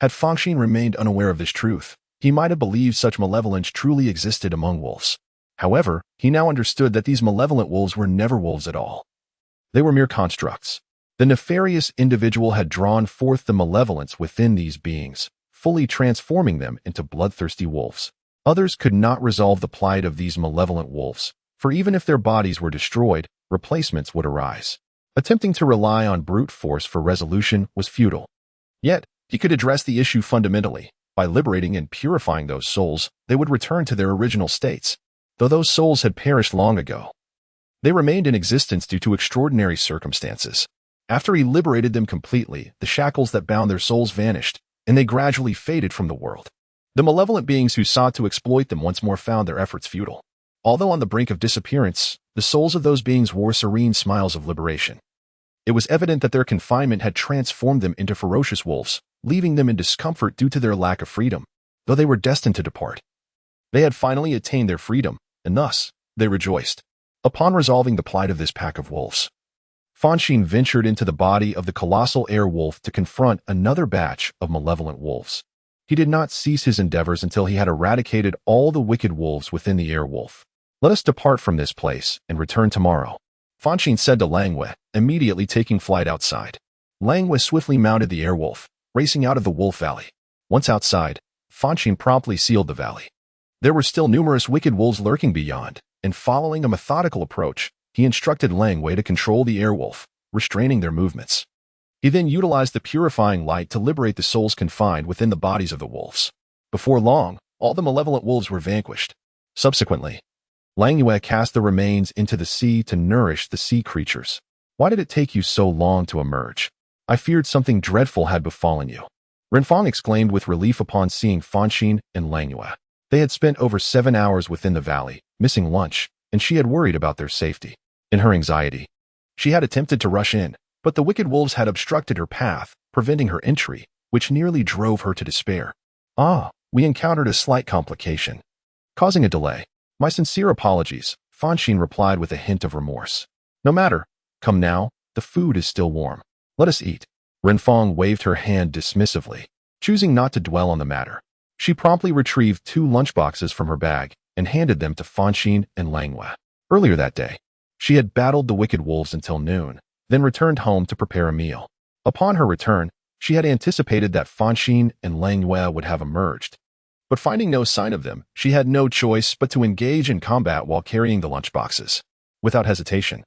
Had Fonshine remained unaware of this truth, he might have believed such malevolence truly existed among wolves. However, he now understood that these malevolent wolves were never wolves at all. They were mere constructs. The nefarious individual had drawn forth the malevolence within these beings, fully transforming them into bloodthirsty wolves. Others could not resolve the plight of these malevolent wolves, for even if their bodies were destroyed, replacements would arise. Attempting to rely on brute force for resolution was futile. Yet, he could address the issue fundamentally. By liberating and purifying those souls, they would return to their original states. Though those souls had perished long ago, they remained in existence due to extraordinary circumstances. After he liberated them completely, the shackles that bound their souls vanished, and they gradually faded from the world. The malevolent beings who sought to exploit them once more found their efforts futile. Although on the brink of disappearance, the souls of those beings wore serene smiles of liberation. It was evident that their confinement had transformed them into ferocious wolves, leaving them in discomfort due to their lack of freedom. Though they were destined to depart, they had finally attained their freedom, and thus, they rejoiced. Upon resolving the plight of this pack of wolves, Fonshine ventured into the body of the colossal air wolf to confront another batch of malevolent wolves. He did not cease his endeavors until he had eradicated all the wicked wolves within the air wolf. Let us depart from this place and return tomorrow, Fonshine said to Langyue, immediately taking flight outside. Langyue swiftly mounted the air wolf, racing out of the wolf valley. Once outside, Fonshine promptly sealed the valley. There were still numerous wicked wolves lurking beyond, and following a methodical approach, he instructed Langyue to control the air wolf, restraining their movements. He then utilized the purifying light to liberate the souls confined within the bodies of the wolves. Before long, all the malevolent wolves were vanquished. Subsequently, Langyue cast the remains into the sea to nourish the sea creatures. Why did it take you so long to emerge? I feared something dreadful had befallen you, Renfong exclaimed with relief upon seeing Fonshine and Langyue. They had spent over 7 hours within the valley, missing lunch, and she had worried about their safety. In her anxiety, she had attempted to rush in, but the wicked wolves had obstructed her path, preventing her entry, which nearly drove her to despair. Ah, we encountered a slight complication, causing a delay. My sincere apologies, Fonshine replied with a hint of remorse. No matter. Come now, the food is still warm. Let us eat. Renfong waved her hand dismissively, choosing not to dwell on the matter. She promptly retrieved 2 lunchboxes from her bag and handed them to Fonshine and Langyue. Earlier that day, she had battled the wicked wolves until noon, then returned home to prepare a meal. Upon her return, she had anticipated that Fonshine and Langyue would have emerged. But finding no sign of them, she had no choice but to engage in combat while carrying the lunchboxes. Without hesitation,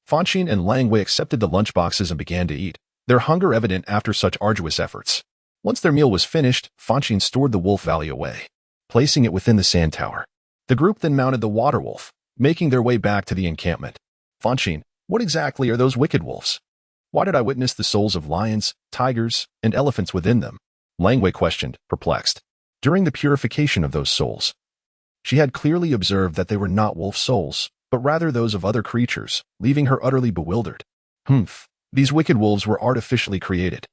Fonshine and Langyue accepted the lunchboxes and began to eat, their hunger evident after such arduous efforts. Once their meal was finished, Fonshine stored the wolf valley away, placing it within the sand tower. The group then mounted the water wolf, making their way back to the encampment. Fonshine, what exactly are those wicked wolves? Why did I witness the souls of lions, tigers, and elephants within them? Langyue questioned, perplexed. During the purification of those souls, She had clearly observed that they were not wolf souls, but rather those of other creatures, leaving her utterly bewildered. These wicked wolves were artificially created.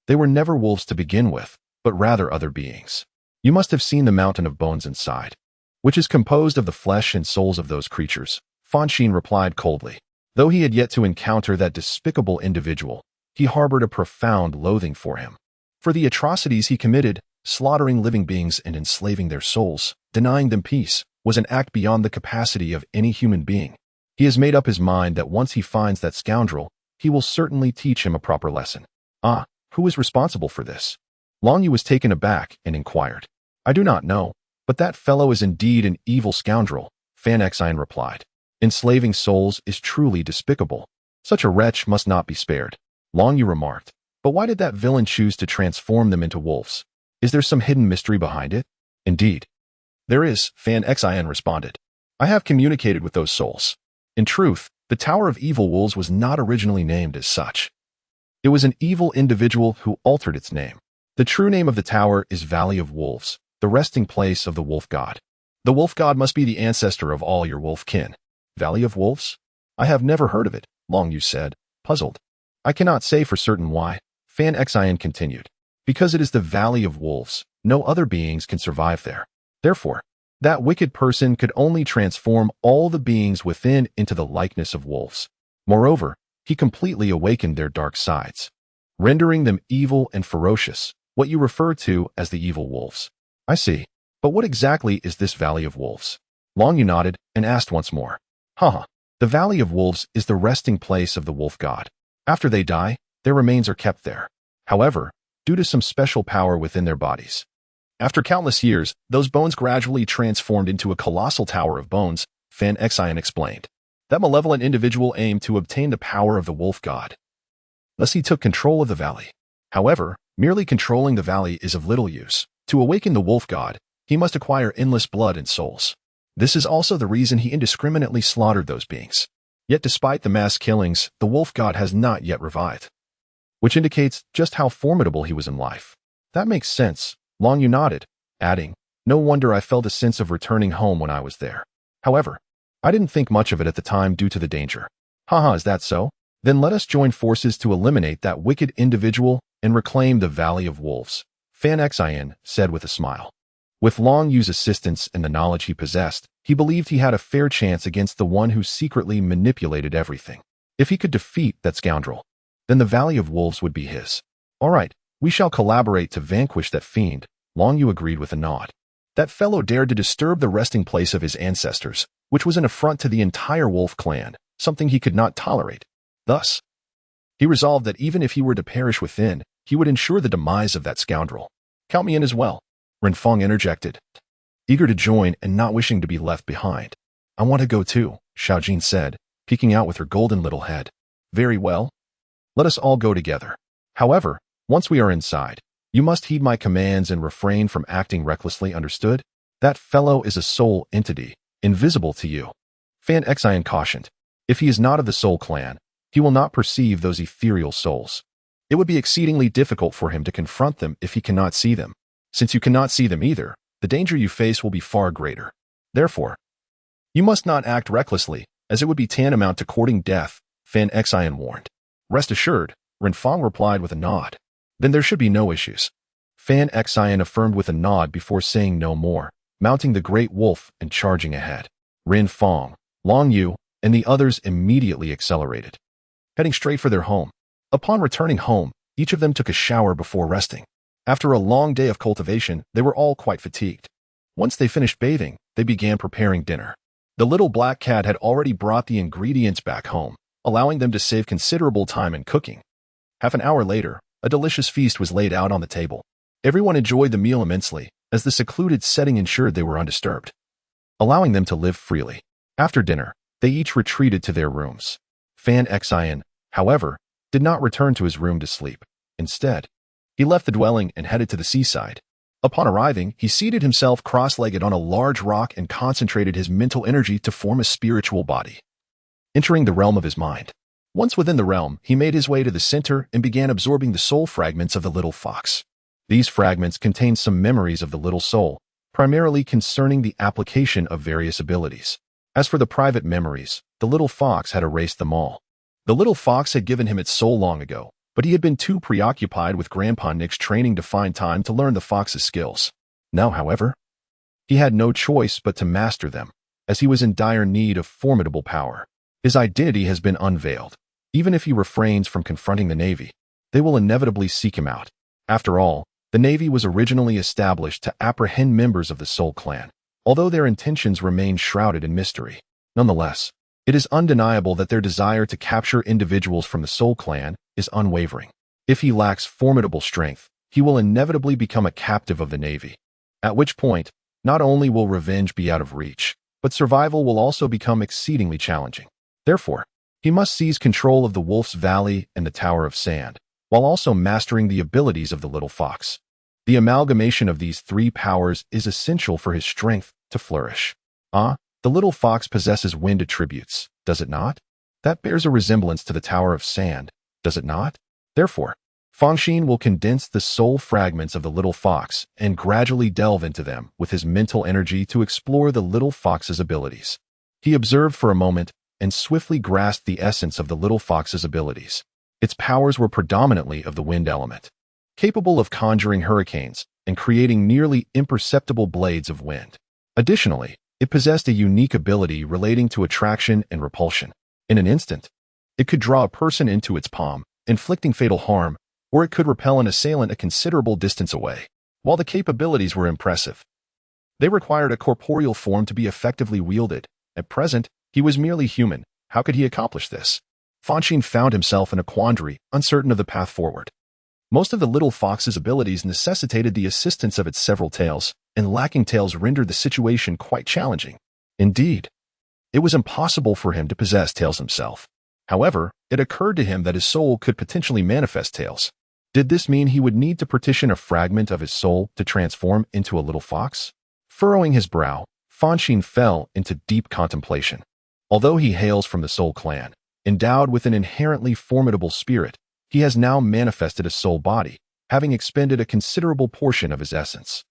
They were never wolves to begin with, but rather other beings. You must have seen the mountain of bones inside, which is composed of the flesh and souls of those creatures, Fonshine replied coldly. Though he had yet to encounter that despicable individual, he harbored a profound loathing for him. For the atrocities he committed, slaughtering living beings and enslaving their souls, denying them peace, was an act beyond the capacity of any human being. He has made up his mind that once he finds that scoundrel, he will certainly teach him a proper lesson. Who is responsible for this? Long Yu was taken aback and inquired. I do not know, but that fellow is indeed an evil scoundrel, Fanxin replied. Enslaving souls is truly despicable. Such a wretch must not be spared, Long Yu remarked. But why did that villain choose to transform them into wolves? Is there some hidden mystery behind it? Indeed. There is, Fanxin responded. I have communicated with those souls. In truth, the Tower of Evil Wolves was not originally named as such. It was an evil individual who altered its name. The true name of the tower is Valley of Wolves, the resting place of the wolf god. The wolf god must be the ancestor of all your wolf kin. Valley of Wolves? I have never heard of it, Long Yu said, puzzled. I cannot say for certain why, Fanxin continued. Because it is the Valley of Wolves, no other beings can survive there. Therefore, that wicked person could only transform all the beings within into the likeness of wolves. Moreover, he completely awakened their dark sides, rendering them evil and ferocious, what you refer to as the evil wolves. I see. But what exactly is this Valley of Wolves? Long Yu nodded and asked once more. The Valley of Wolves is the resting place of the wolf god. After they die, their remains are kept there. However, due to some special power within their bodies, after countless years, those bones gradually transformed into a colossal tower of bones, Fanxin explained. That malevolent individual aimed to obtain the power of the wolf god. Thus he took control of the valley. However, merely controlling the valley is of little use. To awaken the wolf god, he must acquire endless blood and souls. This is also the reason he indiscriminately slaughtered those beings. Yet despite the mass killings, the wolf god has not yet revived, which indicates just how formidable he was in life. That makes sense, Long Yu nodded, adding, no wonder I felt a sense of returning home when I was there. However, I didn't think much of it at the time due to the danger. Is that so? Then let us join forces to eliminate that wicked individual and reclaim the Valley of Wolves, Fanxin said with a smile. With Long Yu's assistance and the knowledge he possessed, he believed he had a fair chance against the one who secretly manipulated everything. If he could defeat that scoundrel, then the Valley of Wolves would be his. All right, we shall collaborate to vanquish that fiend, Long Yu agreed with a nod. That fellow dared to disturb the resting place of his ancestors, which was an affront to the entire wolf clan, something he could not tolerate. Thus, he resolved that even if he were to perish within, he would ensure the demise of that scoundrel. Count me in as well, Renfong interjected, eager to join and not wishing to be left behind. I want to go too, Xiaojin said, peeking out with her golden little head. Very well. Let us all go together. However, once we are inside, you must heed my commands and refrain from acting recklessly, understood? That fellow is a soul entity, invisible to you. Fanxin cautioned. If he is not of the Soul Clan, he will not perceive those ethereal souls. It would be exceedingly difficult for him to confront them if he cannot see them. Since you cannot see them either, the danger you face will be far greater. Therefore, you must not act recklessly, as it would be tantamount to courting death, Fanxin warned. Rest assured, Renfong replied with a nod. Then there should be no issues. Fanxin affirmed with a nod before saying no more, mounting the great wolf and charging ahead. Renfong, Long Yu, and the others immediately accelerated, heading straight for their home. Upon returning home, each of them took a shower before resting. After a long day of cultivation, they were all quite fatigued. Once they finished bathing, they began preparing dinner. The little black cat had already brought the ingredients back home, allowing them to save considerable time in cooking. Half an hour later, a delicious feast was laid out on the table. Everyone enjoyed the meal immensely, as the secluded setting ensured they were undisturbed, allowing them to live freely. After dinner, they each retreated to their rooms. Fanxin, however, did not return to his room to sleep. Instead, he left the dwelling and headed to the seaside. Upon arriving, he seated himself cross-legged on a large rock and concentrated his mental energy to form a spiritual body, entering the realm of his mind. Once within the realm, he made his way to the center and began absorbing the soul fragments of the little fox. These fragments contained some memories of the little soul, primarily concerning the application of various abilities. As for the private memories, the little fox had erased them all. The little fox had given him its soul long ago, but he had been too preoccupied with Grandpa Nick's training to find time to learn the fox's skills. Now, however, he had no choice but to master them, as he was in dire need of formidable power. His identity has been unveiled. Even if he refrains from confronting the Navy, they will inevitably seek him out. After all, the Navy was originally established to apprehend members of the Soul Clan, although their intentions remain shrouded in mystery. Nonetheless, it is undeniable that their desire to capture individuals from the Soul Clan is unwavering. If he lacks formidable strength, he will inevitably become a captive of the Navy, at which point, not only will revenge be out of reach, but survival will also become exceedingly challenging. Therefore, he must seize control of the Wolf's Valley and the Tower of Sand, while also mastering the abilities of the little fox. The amalgamation of these three powers is essential for his strength to flourish. The little fox possesses wind attributes, does it not? That bears a resemblance to the Tower of Sand, does it not? Therefore, Fonshine will condense the soul fragments of the little fox and gradually delve into them with his mental energy to explore the little fox's abilities. He observed for a moment and swiftly grasped the essence of the little fox's abilities. Its powers were predominantly of the wind element, capable of conjuring hurricanes and creating nearly imperceptible blades of wind. Additionally, it possessed a unique ability relating to attraction and repulsion. In an instant, it could draw a person into its palm, inflicting fatal harm, or it could repel an assailant a considerable distance away. While the capabilities were impressive, they required a corporeal form to be effectively wielded. At present, he was merely human. How could he accomplish this? Fonshine found himself in a quandary, uncertain of the path forward. Most of the little fox's abilities necessitated the assistance of its several tails, and lacking tails rendered the situation quite challenging. Indeed, it was impossible for him to possess tails himself. However, it occurred to him that his soul could potentially manifest tails. Did this mean he would need to partition a fragment of his soul to transform into a little fox? Furrowing his brow, Fonshine fell into deep contemplation. Although he hails from the Soul Clan, endowed with an inherently formidable spirit, he has now manifested a soul body, having expended a considerable portion of his essence.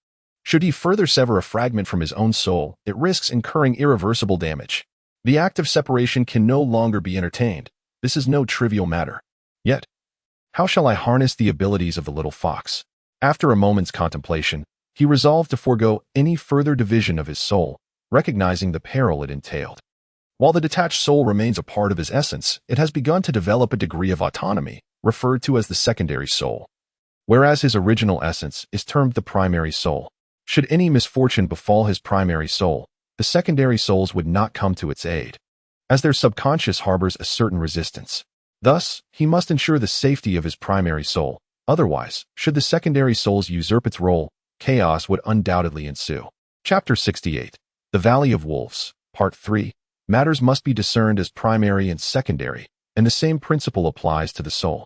Should he further sever a fragment from his own soul, it risks incurring irreversible damage. The act of separation can no longer be entertained. This is no trivial matter. Yet, how shall I harness the abilities of the little fox? After a moment's contemplation, he resolved to forego any further division of his soul, recognizing the peril it entailed. While the detached soul remains a part of his essence, it has begun to develop a degree of autonomy, referred to as the secondary soul. Whereas his original essence is termed the primary soul. Should any misfortune befall his primary soul, the secondary souls would not come to its aid, as their subconscious harbors a certain resistance. Thus, he must ensure the safety of his primary soul. Otherwise, should the secondary souls usurp its role, chaos would undoubtedly ensue. Chapter 68. The Valley of Wolves, Part 3. Matters must be discerned as primary and secondary, and the same principle applies to the soul.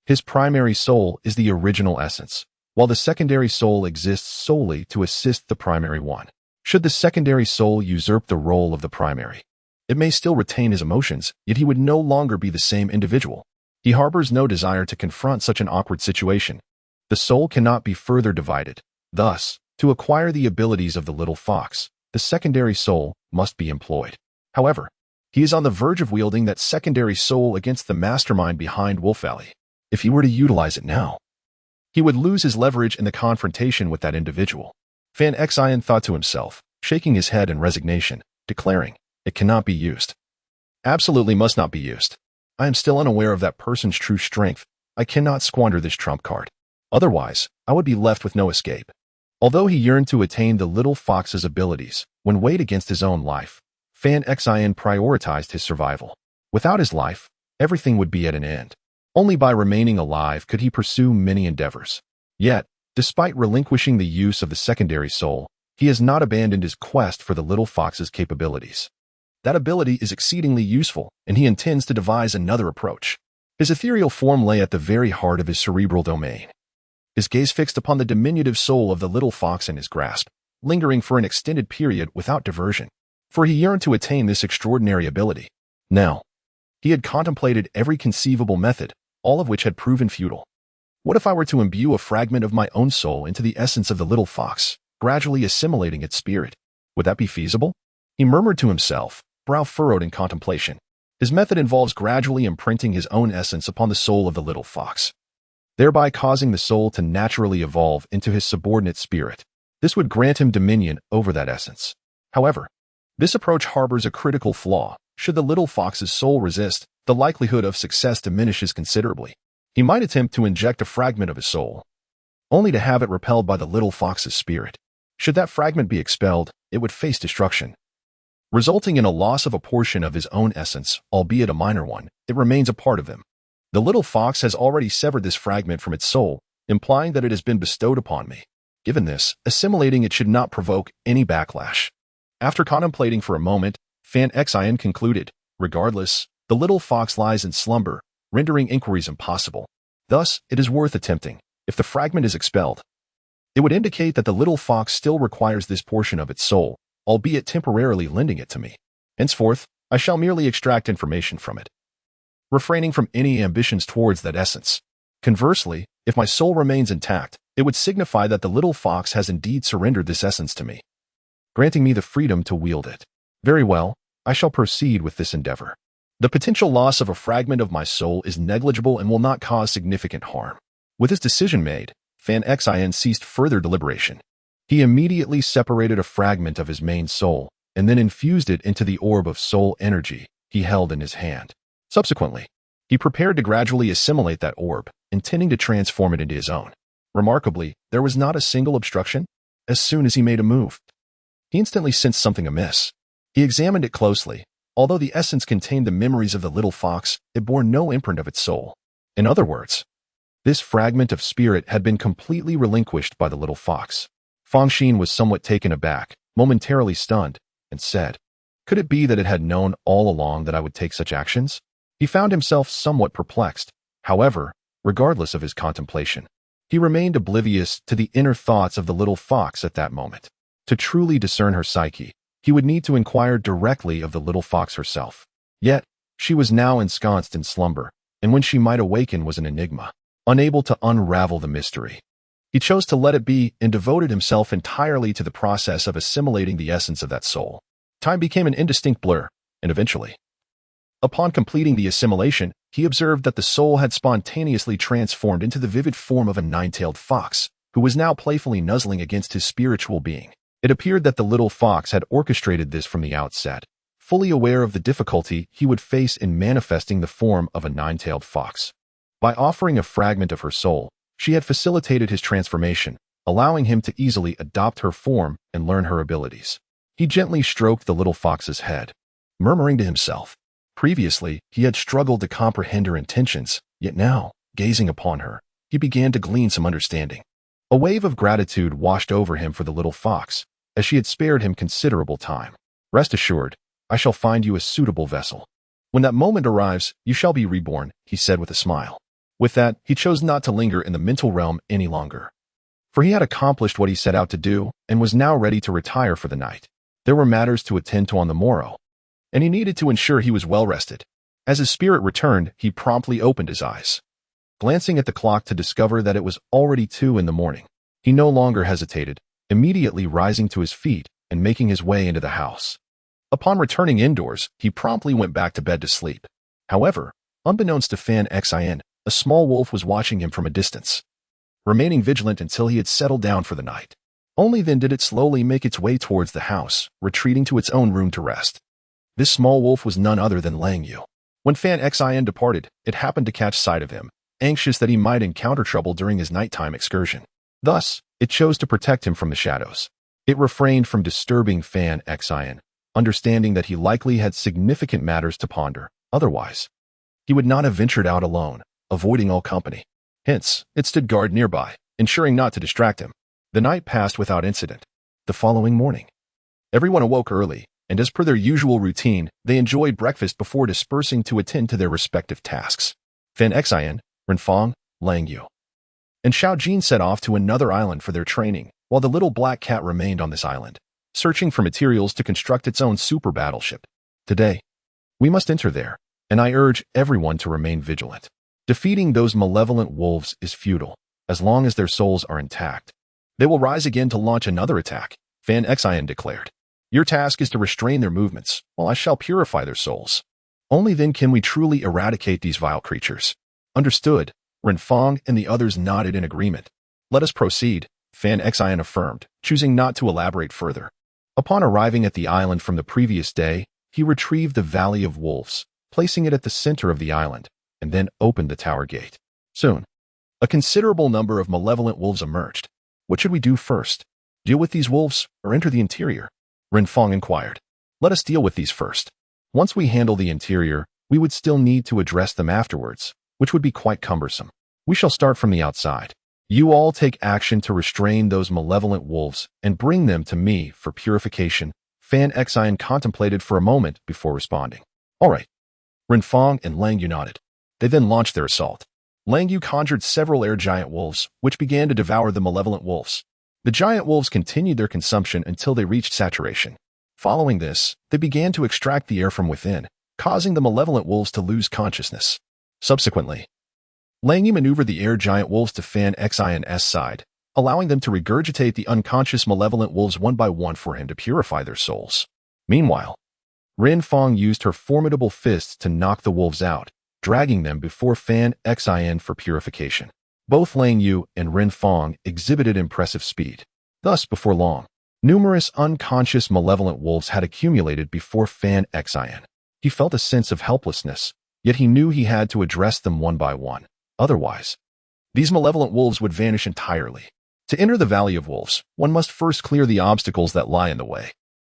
His primary soul is the original essence, while the secondary soul exists solely to assist the primary one. Should the secondary soul usurp the role of the primary, it may still retain his emotions, yet he would no longer be the same individual. He harbors no desire to confront such an awkward situation. The soul cannot be further divided. Thus, to acquire the abilities of the little fox, the secondary soul must be employed. However, he is on the verge of wielding that secondary soul against the mastermind behind Wolf Valley. If he were to utilize it now, he would lose his leverage in the confrontation with that individual. Fanxin thought to himself, shaking his head in resignation, declaring, "It cannot be used. Absolutely must not be used. I am still unaware of that person's true strength. I cannot squander this trump card. Otherwise, I would be left with no escape." Although he yearned to attain the little fox's abilities, when weighed against his own life, Fanxin prioritized his survival. Without his life, everything would be at an end. Only by remaining alive could he pursue many endeavors. Yet, despite relinquishing the use of the secondary soul, he has not abandoned his quest for the little fox's capabilities. That ability is exceedingly useful, and he intends to devise another approach. His ethereal form lay at the very heart of his cerebral domain. His gaze fixed upon the diminutive soul of the little fox in his grasp, lingering for an extended period without diversion, for he yearned to attain this extraordinary ability. Now, he had contemplated every conceivable method, all of which had proven futile. What if I were to imbue a fragment of my own soul into the essence of the little fox? gradually assimilating its spirit. Would that be feasible? He murmured to himself, brow furrowed in contemplation. His method involves gradually imprinting his own essence upon the soul of the little fox, thereby causing the soul to naturally evolve into his subordinate spirit. This would grant him dominion over that essence. However, this approach harbors a critical flaw. Should the little fox's soul resist, the likelihood of success diminishes considerably. He might attempt to inject a fragment of his soul, only to have it repelled by the little fox's spirit. Should that fragment be expelled, it would face destruction, resulting in a loss of a portion of his own essence, albeit a minor one. It remains a part of him. The little fox has already severed this fragment from its soul, implying that it has been bestowed upon me. Given this, assimilating it should not provoke any backlash. After contemplating for a moment, Fanxin concluded, regardless, the little fox lies in slumber, rendering inquiries impossible. Thus, it is worth attempting. If the fragment is expelled, it would indicate that the little fox still requires this portion of its soul, albeit temporarily lending it to me. Henceforth, I shall merely extract information from it, refraining from any ambitions towards that essence. Conversely, if my soul remains intact, it would signify that the little fox has indeed surrendered this essence to me, granting me the freedom to wield it. Very well, I shall proceed with this endeavor. The potential loss of a fragment of my soul is negligible and will not cause significant harm. With his decision made, Fanxin ceased further deliberation. He immediately separated a fragment of his main soul and then infused it into the orb of soul energy he held in his hand. Subsequently, he prepared to gradually assimilate that orb, intending to transform it into his own. Remarkably, there was not a single obstruction. As soon as he made a move, he instantly sensed something amiss. He examined it closely. Although the essence contained the memories of the little fox, it bore no imprint of its soul. In other words, this fragment of spirit had been completely relinquished by the little fox. Fonshine was somewhat taken aback, momentarily stunned, and said, "Could it be that it had known all along that I would take such actions?" He found himself somewhat perplexed. However, regardless of his contemplation, he remained oblivious to the inner thoughts of the little fox at that moment. To truly discern her psyche, he would need to inquire directly of the little fox herself. Yet, she was now ensconced in slumber, and when she might awaken was an enigma, unable to unravel the mystery. He chose to let it be and devoted himself entirely to the process of assimilating the essence of that soul. Time became an indistinct blur, and eventually, upon completing the assimilation, he observed that the soul had spontaneously transformed into the vivid form of a nine-tailed fox, who was now playfully nuzzling against his spiritual being. It appeared that the little fox had orchestrated this from the outset, fully aware of the difficulty he would face in manifesting the form of a nine-tailed fox. By offering a fragment of her soul, she had facilitated his transformation, allowing him to easily adopt her form and learn her abilities. He gently stroked the little fox's head, murmuring to himself. Previously, he had struggled to comprehend her intentions, yet now, gazing upon her, he began to glean some understanding. A wave of gratitude washed over him for the little fox, as she had spared him considerable time. "Rest assured, I shall find you a suitable vessel. When that moment arrives, you shall be reborn," he said with a smile. With that, he chose not to linger in the mental realm any longer, for he had accomplished what he set out to do and was now ready to retire for the night. There were matters to attend to on the morrow, and he needed to ensure he was well rested. As his spirit returned, he promptly opened his eyes, glancing at the clock to discover that it was already 2 in the morning. He no longer hesitated, immediately rising to his feet and making his way into the house. Upon returning indoors, he promptly went back to bed to sleep. However, unbeknownst to Fanxin, a small wolf was watching him from a distance, remaining vigilant until he had settled down for the night. Only then did it slowly make its way towards the house, retreating to its own room to rest. This small wolf was none other than Lang Yu. When Fanxin departed, it happened to catch sight of him, anxious that he might encounter trouble during his nighttime excursion. Thus, it chose to protect him from the shadows. It refrained from disturbing Fanxin, understanding that he likely had significant matters to ponder. Otherwise, he would not have ventured out alone, avoiding all company. Hence, it stood guard nearby, ensuring not to distract him. The night passed without incident. The following morning, everyone awoke early, and as per their usual routine, they enjoyed breakfast before dispersing to attend to their respective tasks. Fanxin, Renfong, Lang Yu, and Xiaojin set off to another island for their training, while the little black cat remained on this island, searching for materials to construct its own super battleship. Today, we must enter there, and I urge everyone to remain vigilant. Defeating those malevolent wolves is futile, as long as their souls are intact. They will rise again to launch another attack, Fanxin declared. Your task is to restrain their movements, while I shall purify their souls. Only then can we truly eradicate these vile creatures. Understood. Renfong and the others nodded in agreement. Let us proceed, Fanxin affirmed, choosing not to elaborate further. Upon arriving at the island from the previous day, he retrieved the Valley of Wolves, placing it at the center of the island, and then opened the tower gate. Soon, a considerable number of malevolent wolves emerged. What should we do first? Deal with these wolves or enter the interior? Renfong inquired. Let us deal with these first. Once we handle the interior, we would still need to address them afterwards, which would be quite cumbersome. We shall start from the outside. You all take action to restrain those malevolent wolves and bring them to me for purification. Fanxin contemplated for a moment before responding. All right. Renfong and Lang Yu nodded. They then launched their assault. Lang Yu conjured several air giant wolves, which began to devour the malevolent wolves. The giant wolves continued their consumption until they reached saturation. Following this, they began to extract the air from within, causing the malevolent wolves to lose consciousness. Subsequently, Lang Yu maneuvered the air giant wolves to Fanxin's side, allowing them to regurgitate the unconscious malevolent wolves one by one for him to purify their souls. Meanwhile, Renfong used her formidable fists to knock the wolves out, dragging them before Fanxin for purification. Both Lang Yu and Renfong exhibited impressive speed. Thus, before long, numerous unconscious malevolent wolves had accumulated before Fanxin. He felt a sense of helplessness, yet he knew he had to address them one by one. Otherwise, these malevolent wolves would vanish entirely. To enter the Valley of Wolves, one must first clear the obstacles that lie in the way.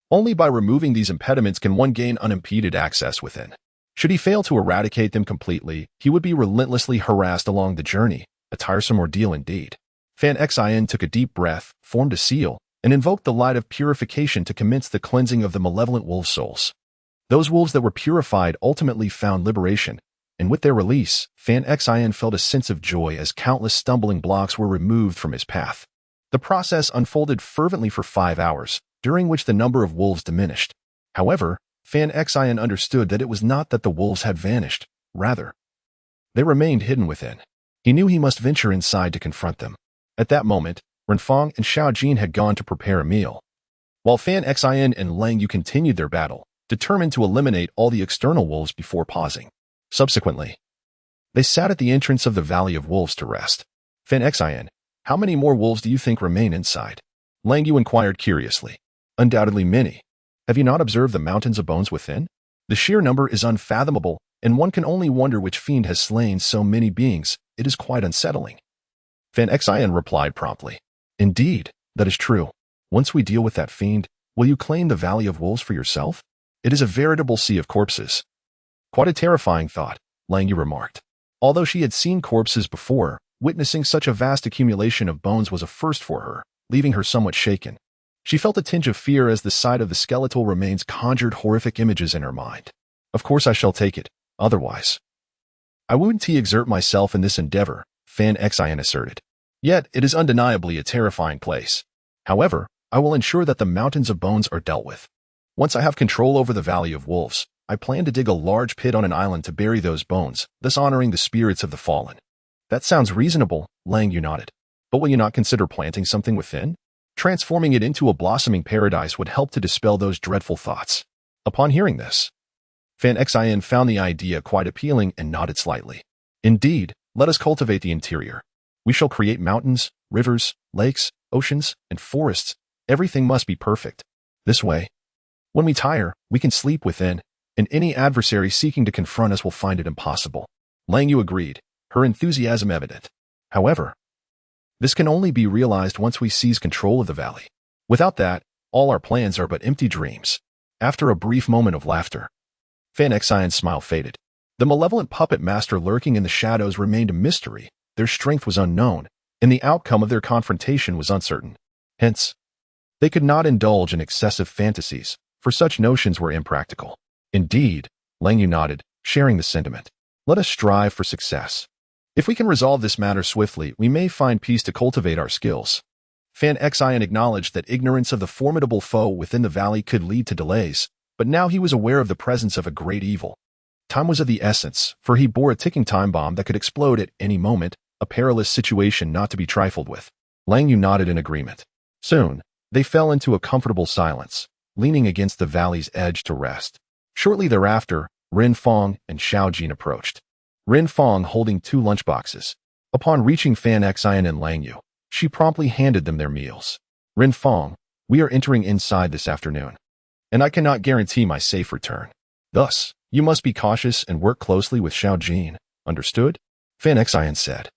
Only by removing these impediments can one gain unimpeded access within. Should he fail to eradicate them completely, he would be relentlessly harassed along the journey, a tiresome ordeal indeed. Fanxin took a deep breath, formed a seal, and invoked the light of purification to commence the cleansing of the malevolent wolf souls. Those wolves that were purified ultimately found liberation, and with their release, Fanxin felt a sense of joy as countless stumbling blocks were removed from his path. The process unfolded fervently for 5 hours, during which the number of wolves diminished. However, Fanxin understood that it was not that the wolves had vanished, rather, they remained hidden within. He knew he must venture inside to confront them. At that moment, Renfong and Xiaojin had gone to prepare a meal, while Fanxin and Lang Yu continued their battle, determined to eliminate all the external wolves before pausing. Subsequently, they sat at the entrance of the Valley of Wolves to rest. Fanxin, how many more wolves do you think remain inside? Lang Yu inquired curiously. Undoubtedly many. Have you not observed the mountains of bones within? The sheer number is unfathomable, and one can only wonder which fiend has slain so many beings. It is quite unsettling. Fanxin replied promptly. Indeed, that is true. Once we deal with that fiend, will you claim the Valley of Wolves for yourself? It is a veritable sea of corpses. Quite a terrifying thought, Lang Yu remarked. Although she had seen corpses before, witnessing such a vast accumulation of bones was a first for her, leaving her somewhat shaken. She felt a tinge of fear as the sight of the skeletal remains conjured horrific images in her mind. Of course I shall take it, otherwise I wouldn't exert myself in this endeavor, Fanxin asserted. Yet it is undeniably a terrifying place. However, I will ensure that the mountains of bones are dealt with. Once I have control over the Valley of Wolves, I plan to dig a large pit on an island to bury those bones, thus honoring the spirits of the fallen. That sounds reasonable, Lang Yu nodded. But will you not consider planting something within? Transforming it into a blossoming paradise would help to dispel those dreadful thoughts. Upon hearing this, Fanxin found the idea quite appealing and nodded slightly. Indeed, let us cultivate the interior. We shall create mountains, rivers, lakes, oceans, and forests. Everything must be perfect. This way, when we tire, we can sleep within, and any adversary seeking to confront us will find it impossible. Lang Yu agreed, her enthusiasm evident. However, this can only be realized once we seize control of the valley. Without that, all our plans are but empty dreams. After a brief moment of laughter, Fanxin's smile faded. The malevolent puppet master lurking in the shadows remained a mystery, their strength was unknown, and the outcome of their confrontation was uncertain. Hence, they could not indulge in excessive fantasies, for such notions were impractical. Indeed, Lang Yu nodded, sharing the sentiment. Let us strive for success. If we can resolve this matter swiftly, we may find peace to cultivate our skills. Fanxin acknowledged that ignorance of the formidable foe within the valley could lead to delays, but now he was aware of the presence of a great evil. Time was of the essence, for he bore a ticking time bomb that could explode at any moment, a perilous situation not to be trifled with. Lang Yu nodded in agreement. Soon, they fell into a comfortable silence, leaning against the valley's edge to rest. Shortly thereafter, Renfong and Xiaojin approached. Renfong holding 2 lunchboxes. Upon reaching Fanxin and Lang Yu, she promptly handed them their meals. Renfong, we are entering inside this afternoon, and I cannot guarantee my safe return. Thus, you must be cautious and work closely with Xiaojin. Understood? Fanxin said.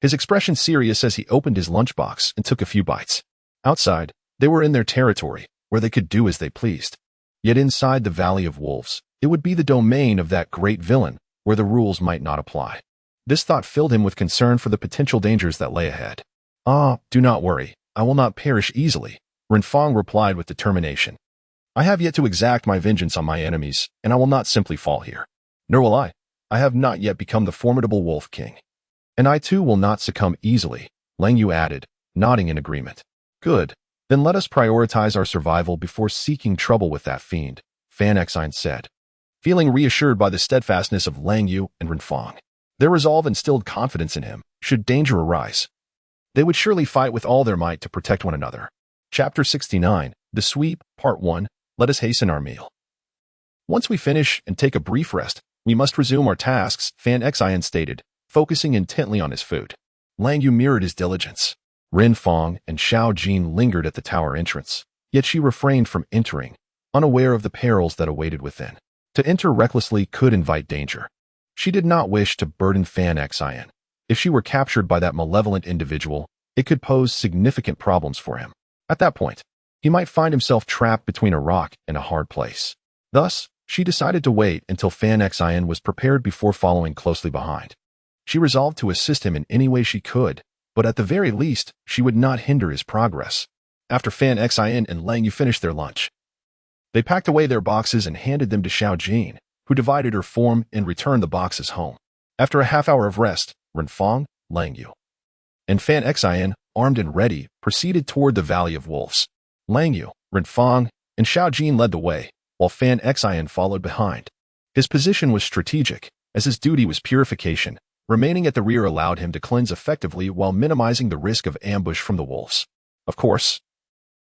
His expression serious as he opened his lunchbox and took a few bites. Outside, they were in their territory, where they could do as they pleased. Yet inside the Valley of Wolves, it would be the domain of that great villain, where the rules might not apply. This thought filled him with concern for the potential dangers that lay ahead. Do not worry, I will not perish easily, Renfong replied with determination. I have yet to exact my vengeance on my enemies, and I will not simply fall here. Nor will I. I have not yet become the formidable Wolf King. And I too will not succumb easily, Lang Yu added, nodding in agreement. Good. Then let us prioritize our survival before seeking trouble with that fiend, Fanxin said. Feeling reassured by the steadfastness of Lang Yu and Renfong, their resolve instilled confidence in him, should danger arise. They would surely fight with all their might to protect one another. Chapter 69, The Sweep, Part 1, Let us hasten our meal. Once we finish and take a brief rest, we must resume our tasks, Fanxin stated, focusing intently on his food. Lang Yu mirrored his diligence. Renfong and Xiaojin lingered at the tower entrance, yet she refrained from entering, unaware of the perils that awaited within. To enter recklessly could invite danger. She did not wish to burden Fanxin. If she were captured by that malevolent individual, it could pose significant problems for him. At that point, he might find himself trapped between a rock and a hard place. Thus, she decided to wait until Fanxin was prepared before following closely behind. She resolved to assist him in any way she could, but at the very least, she would not hinder his progress. After Fanxin and Lang Yu finished their lunch, they packed away their boxes and handed them to Xiaojin, who divided her form and returned the boxes home. After a half-hour of rest, Renfong, Lang Yu, and Fanxin, armed and ready, proceeded toward the Valley of Wolves. Lang Yu, Renfong, and Xiaojin led the way, while Fanxin followed behind. His position was strategic, as his duty was purification. Remaining at the rear allowed him to cleanse effectively while minimizing the risk of ambush from the wolves. Of course,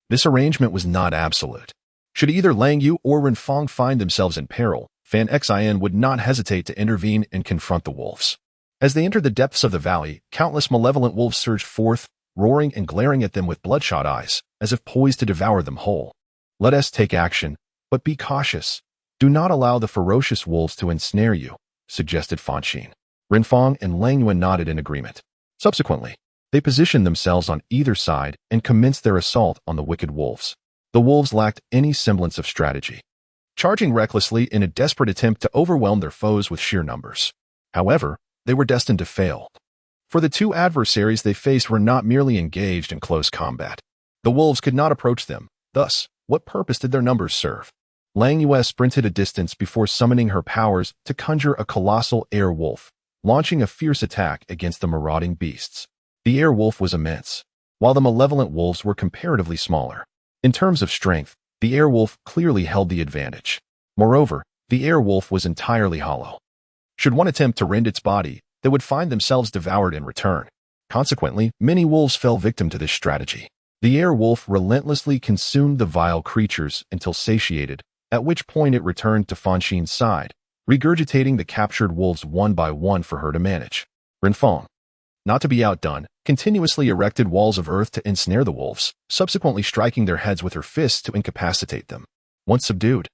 this arrangement was not absolute. Should either Lang Yu or Renfong find themselves in peril, Fanxin would not hesitate to intervene and confront the wolves. As they entered the depths of the valley, countless malevolent wolves surged forth, roaring and glaring at them with bloodshot eyes, as if poised to devour them whole. Let us take action, but be cautious. Do not allow the ferocious wolves to ensnare you, suggested Fonshine. Renfong and Lang Yu nodded in agreement. Subsequently, they positioned themselves on either side and commenced their assault on the wicked wolves. The wolves lacked any semblance of strategy, charging recklessly in a desperate attempt to overwhelm their foes with sheer numbers. However, they were destined to fail. For the two adversaries they faced were not merely engaged in close combat. The wolves could not approach them. Thus, what purpose did their numbers serve? Lang Yu sprinted a distance before summoning her powers to conjure a colossal air wolf, launching a fierce attack against the marauding beasts. The air wolf was immense, while the malevolent wolves were comparatively smaller. In terms of strength, the air wolf clearly held the advantage. Moreover, the air wolf was entirely hollow. Should one attempt to rend its body, they would find themselves devoured in return. Consequently, many wolves fell victim to this strategy. The air wolf relentlessly consumed the vile creatures until satiated, at which point it returned to Fonshine's side, regurgitating the captured wolves one by one for her to manage. Renfong, not to be outdone, continuously erected walls of earth to ensnare the wolves, subsequently striking their heads with her fists to incapacitate them. Once subdued,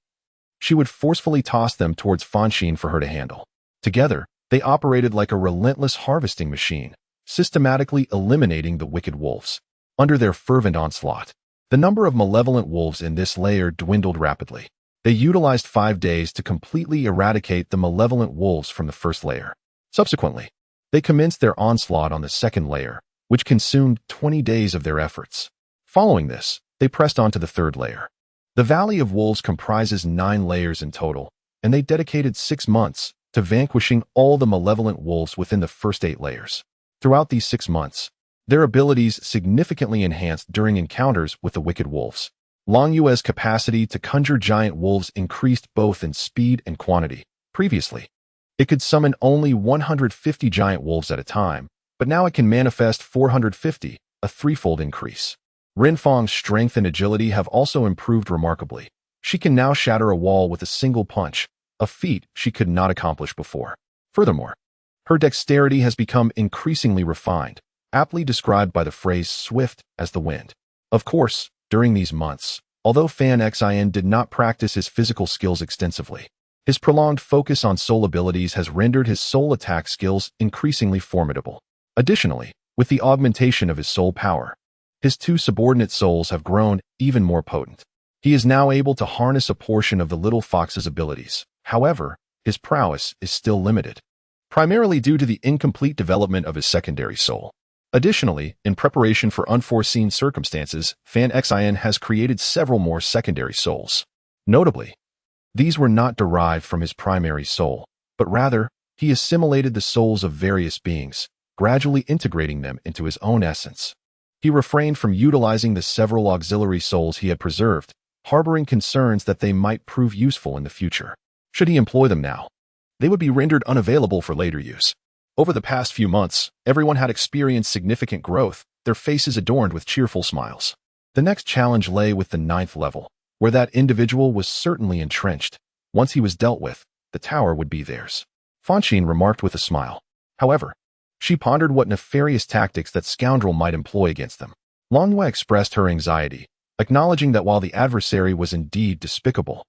she would forcefully toss them towards Fonshine for her to handle. Together, they operated like a relentless harvesting machine, systematically eliminating the wicked wolves. Under their fervent onslaught, the number of malevolent wolves in this layer dwindled rapidly. They utilized 5 days to completely eradicate the malevolent wolves from the first layer. Subsequently, they commenced their onslaught on the second layer, which consumed 20 days of their efforts. Following this, they pressed on to the third layer. The Valley of Wolves comprises 9 layers in total, and they dedicated 6 months to vanquishing all the malevolent wolves within the first 8 layers. Throughout these 6 months, their abilities significantly enhanced during encounters with the wicked wolves. Lang Yu's capacity to conjure giant wolves increased both in speed and quantity. Previously, it could summon only 150 giant wolves at a time, but now it can manifest 450, a threefold increase. Renfong's strength and agility have also improved remarkably. She can now shatter a wall with a single punch, a feat she could not accomplish before. Furthermore, her dexterity has become increasingly refined, aptly described by the phrase swift as the wind. Of course, during these months, although Fanxin did not practice his physical skills extensively, his prolonged focus on soul abilities has rendered his soul attack skills increasingly formidable. Additionally, with the augmentation of his soul power, his two subordinate souls have grown even more potent. He is now able to harness a portion of the little fox's abilities. However, his prowess is still limited, primarily due to the incomplete development of his secondary soul. Additionally, in preparation for unforeseen circumstances, Fanxin has created several more secondary souls. Notably, these were not derived from his primary soul, but rather, he assimilated the souls of various beings, gradually integrating them into his own essence. He refrained from utilizing the several auxiliary souls he had preserved, harboring concerns that they might prove useful in the future. Should he employ them now, they would be rendered unavailable for later use. Over the past few months, everyone had experienced significant growth, their faces adorned with cheerful smiles. The next challenge lay with the 9th level, where that individual was certainly entrenched. Once he was dealt with, the tower would be theirs. Fonshine remarked with a smile. However, she pondered what nefarious tactics that scoundrel might employ against them. Longyue expressed her anxiety, acknowledging that while the adversary was indeed despicable,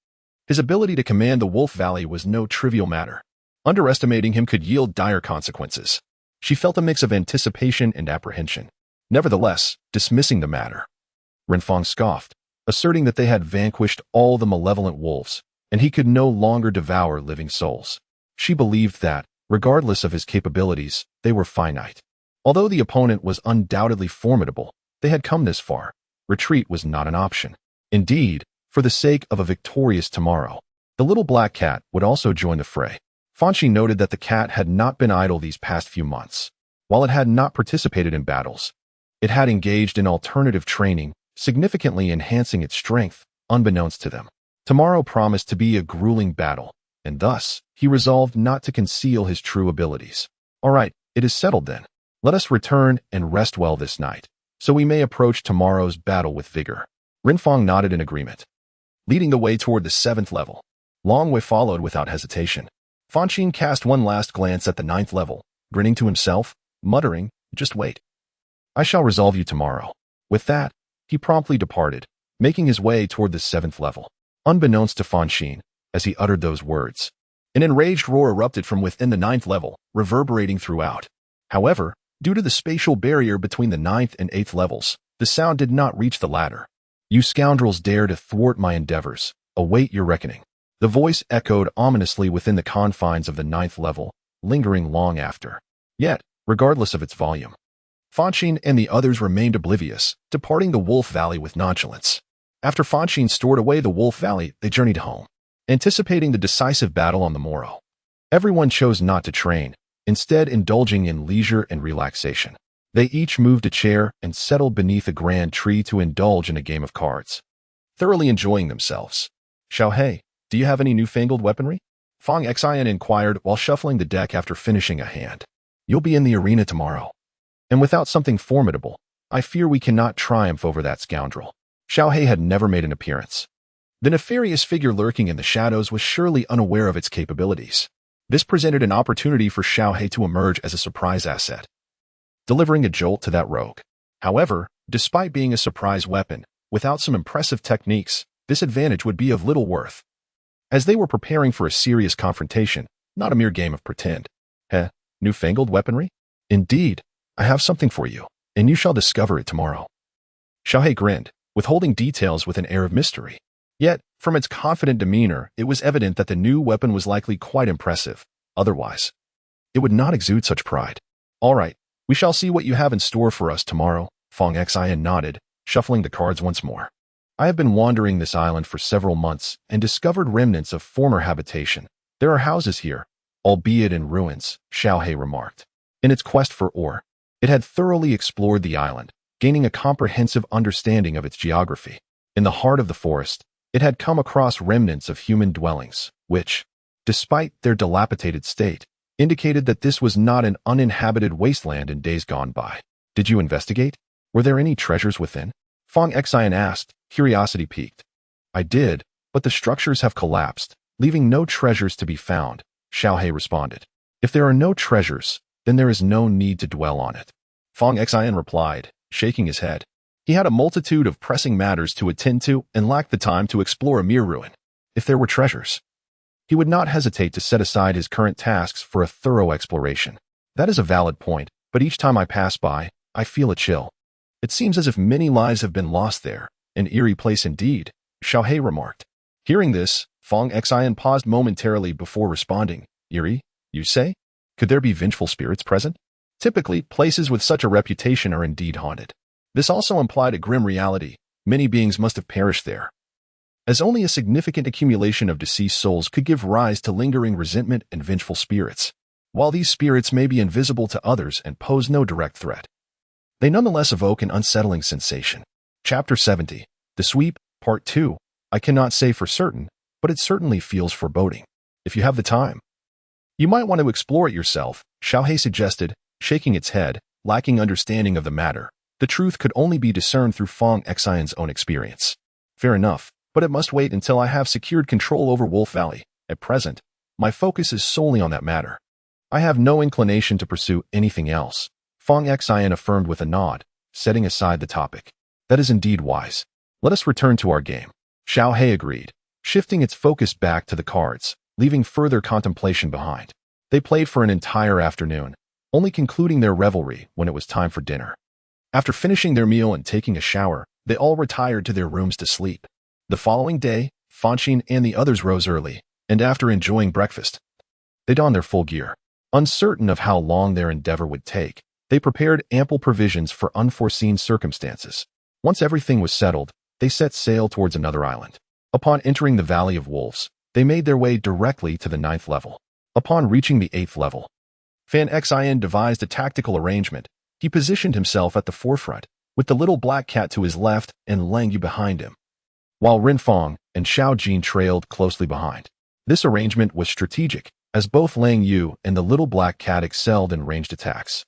his ability to command the Wolf Valley was no trivial matter. Underestimating him could yield dire consequences. She felt a mix of anticipation and apprehension, nevertheless dismissing the matter. Renfong scoffed, asserting that they had vanquished all the malevolent wolves, and he could no longer devour living souls. She believed that, regardless of his capabilities, they were finite. Although the opponent was undoubtedly formidable, they had come this far. Retreat was not an option. Indeed, for the sake of a victorious tomorrow, the little black cat would also join the fray. Fonshine noted that the cat had not been idle these past few months. While it had not participated in battles, it had engaged in alternative training, significantly enhancing its strength, unbeknownst to them. Tomorrow promised to be a grueling battle, and thus, he resolved not to conceal his true abilities. All right, it is settled then. Let us return and rest well this night, so we may approach tomorrow's battle with vigor. Renfong nodded in agreement. Leading the way toward the 7th level, Longyue followed without hesitation. Fonshine cast one last glance at the 9th level, grinning to himself, muttering, "Just wait. I shall resolve you tomorrow." With that, he promptly departed, making his way toward the 7th level. Unbeknownst to Fonshine, as he uttered those words, an enraged roar erupted from within the 9th level, reverberating throughout. However, due to the spatial barrier between the 9th and 8th levels, the sound did not reach the latter. "You scoundrels dare to thwart my endeavors. Await your reckoning." The voice echoed ominously within the confines of the 9th level, lingering long after. Yet, regardless of its volume, Fonshine and the others remained oblivious, departing the Wolf Valley with nonchalance. After Fonshine stored away the Wolf Valley, they journeyed home, anticipating the decisive battle on the morrow. Everyone chose not to train, instead indulging in leisure and relaxation. They each moved a chair and settled beneath a grand tree to indulge in a game of cards, thoroughly enjoying themselves. "Xiaohei, do you have any newfangled weaponry?" Fanxin inquired while shuffling the deck after finishing a hand. "You'll be in the arena tomorrow, and without something formidable, I fear we cannot triumph over that scoundrel." Xiaohei had never made an appearance. The nefarious figure lurking in the shadows was surely unaware of its capabilities. This presented an opportunity for Xiaohei to emerge as a surprise asset, delivering a jolt to that rogue. However, despite being a surprise weapon, without some impressive techniques, this advantage would be of little worth, as they were preparing for a serious confrontation, not a mere game of pretend. Newfangled weaponry? Indeed, I have something for you, and you shall discover it tomorrow. Xiaohei grinned, withholding details with an air of mystery. Yet, from its confident demeanor, it was evident that the new weapon was likely quite impressive. Otherwise, it would not exude such pride. "All right, we shall see what you have in store for us tomorrow." Fanxin nodded, shuffling the cards once more. "I have been wandering this island for several months and discovered remnants of former habitation. There are houses here, albeit in ruins," Xiaohei remarked. In its quest for ore, it had thoroughly explored the island, gaining a comprehensive understanding of its geography. In the heart of the forest, it had come across remnants of human dwellings, which, despite their dilapidated state, indicated that this was not an uninhabited wasteland in days gone by. "Did you investigate?" Were there any treasures within? Fanxin asked, curiosity piqued. I did, but the structures have collapsed, leaving no treasures to be found, Xiaohe responded. If there are no treasures, then there is no need to dwell on it. Fanxin replied, shaking his head. He had a multitude of pressing matters to attend to and lacked the time to explore a mere ruin. If there were treasures, he would not hesitate to set aside his current tasks for a thorough exploration. That is a valid point, but each time I pass by, I feel a chill. It seems as if many lives have been lost there, an eerie place indeed, Xiaohe remarked. Hearing this, Fanxin paused momentarily before responding. Eerie, you say? Could there be vengeful spirits present? Typically, places with such a reputation are indeed haunted. This also implied a grim reality. Many beings must have perished there, as only a significant accumulation of deceased souls could give rise to lingering resentment and vengeful spirits. While these spirits may be invisible to others and pose no direct threat, they nonetheless evoke an unsettling sensation. Chapter 70. The Sweep, Part 2. I cannot say for certain, but it certainly feels foreboding. If you have the time, you might want to explore it yourself, Xiaohe suggested, shaking its head, lacking understanding of the matter. The truth could only be discerned through Fanxin's own experience. Fair enough, but it must wait until I have secured control over Wolf Valley. At present, my focus is solely on that matter. I have no inclination to pursue anything else, Fanxin affirmed with a nod, setting aside the topic. That is indeed wise. Let us return to our game. Xiaohe agreed, shifting its focus back to the cards, leaving further contemplation behind. They played for an entire afternoon, only concluding their revelry when it was time for dinner. After finishing their meal and taking a shower, they all retired to their rooms to sleep. The following day, Fonshine and the others rose early, and after enjoying breakfast, they donned their full gear. Uncertain of how long their endeavor would take, they prepared ample provisions for unforeseen circumstances. Once everything was settled, they set sail towards another island. Upon entering the Valley of Wolves, they made their way directly to the 9th level. Upon reaching the 8th level, Fanxin devised a tactical arrangement. He positioned himself at the forefront, with the little black cat to his left and Lang Yu behind him, while Renfong and Xiao Jin trailed closely behind. This arrangement was strategic, as both Lang Yu and the little black cat excelled in ranged attacks.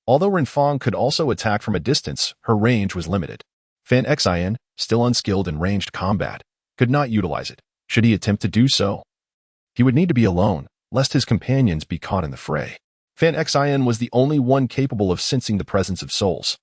Although Renfong could also attack from a distance, her range was limited. Fanxin, still unskilled in ranged combat, could not utilize it. Should he attempt to do so, he would need to be alone, lest his companions be caught in the fray. Fanxin was the only one capable of sensing the presence of souls,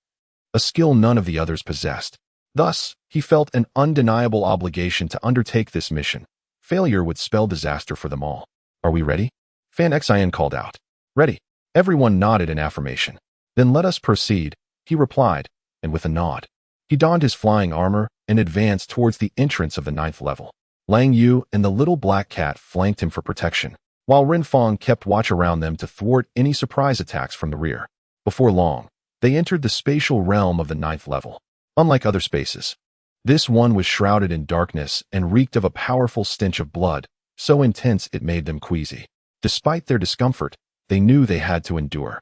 a skill none of the others possessed. Thus, he felt an undeniable obligation to undertake this mission. Failure would spell disaster for them all. Are we ready? Fanxin called out. Ready. Everyone nodded in affirmation. Then let us proceed, he replied, and with a nod, he donned his flying armor and advanced towards the entrance of the 9th level. Lang Yu and the little black cat flanked him for protection, while Renfong kept watch around them to thwart any surprise attacks from the rear. Before long, they entered the spatial realm of the 9th level. Unlike other spaces, this one was shrouded in darkness and reeked of a powerful stench of blood, so intense it made them queasy. Despite their discomfort, they knew they had to endure.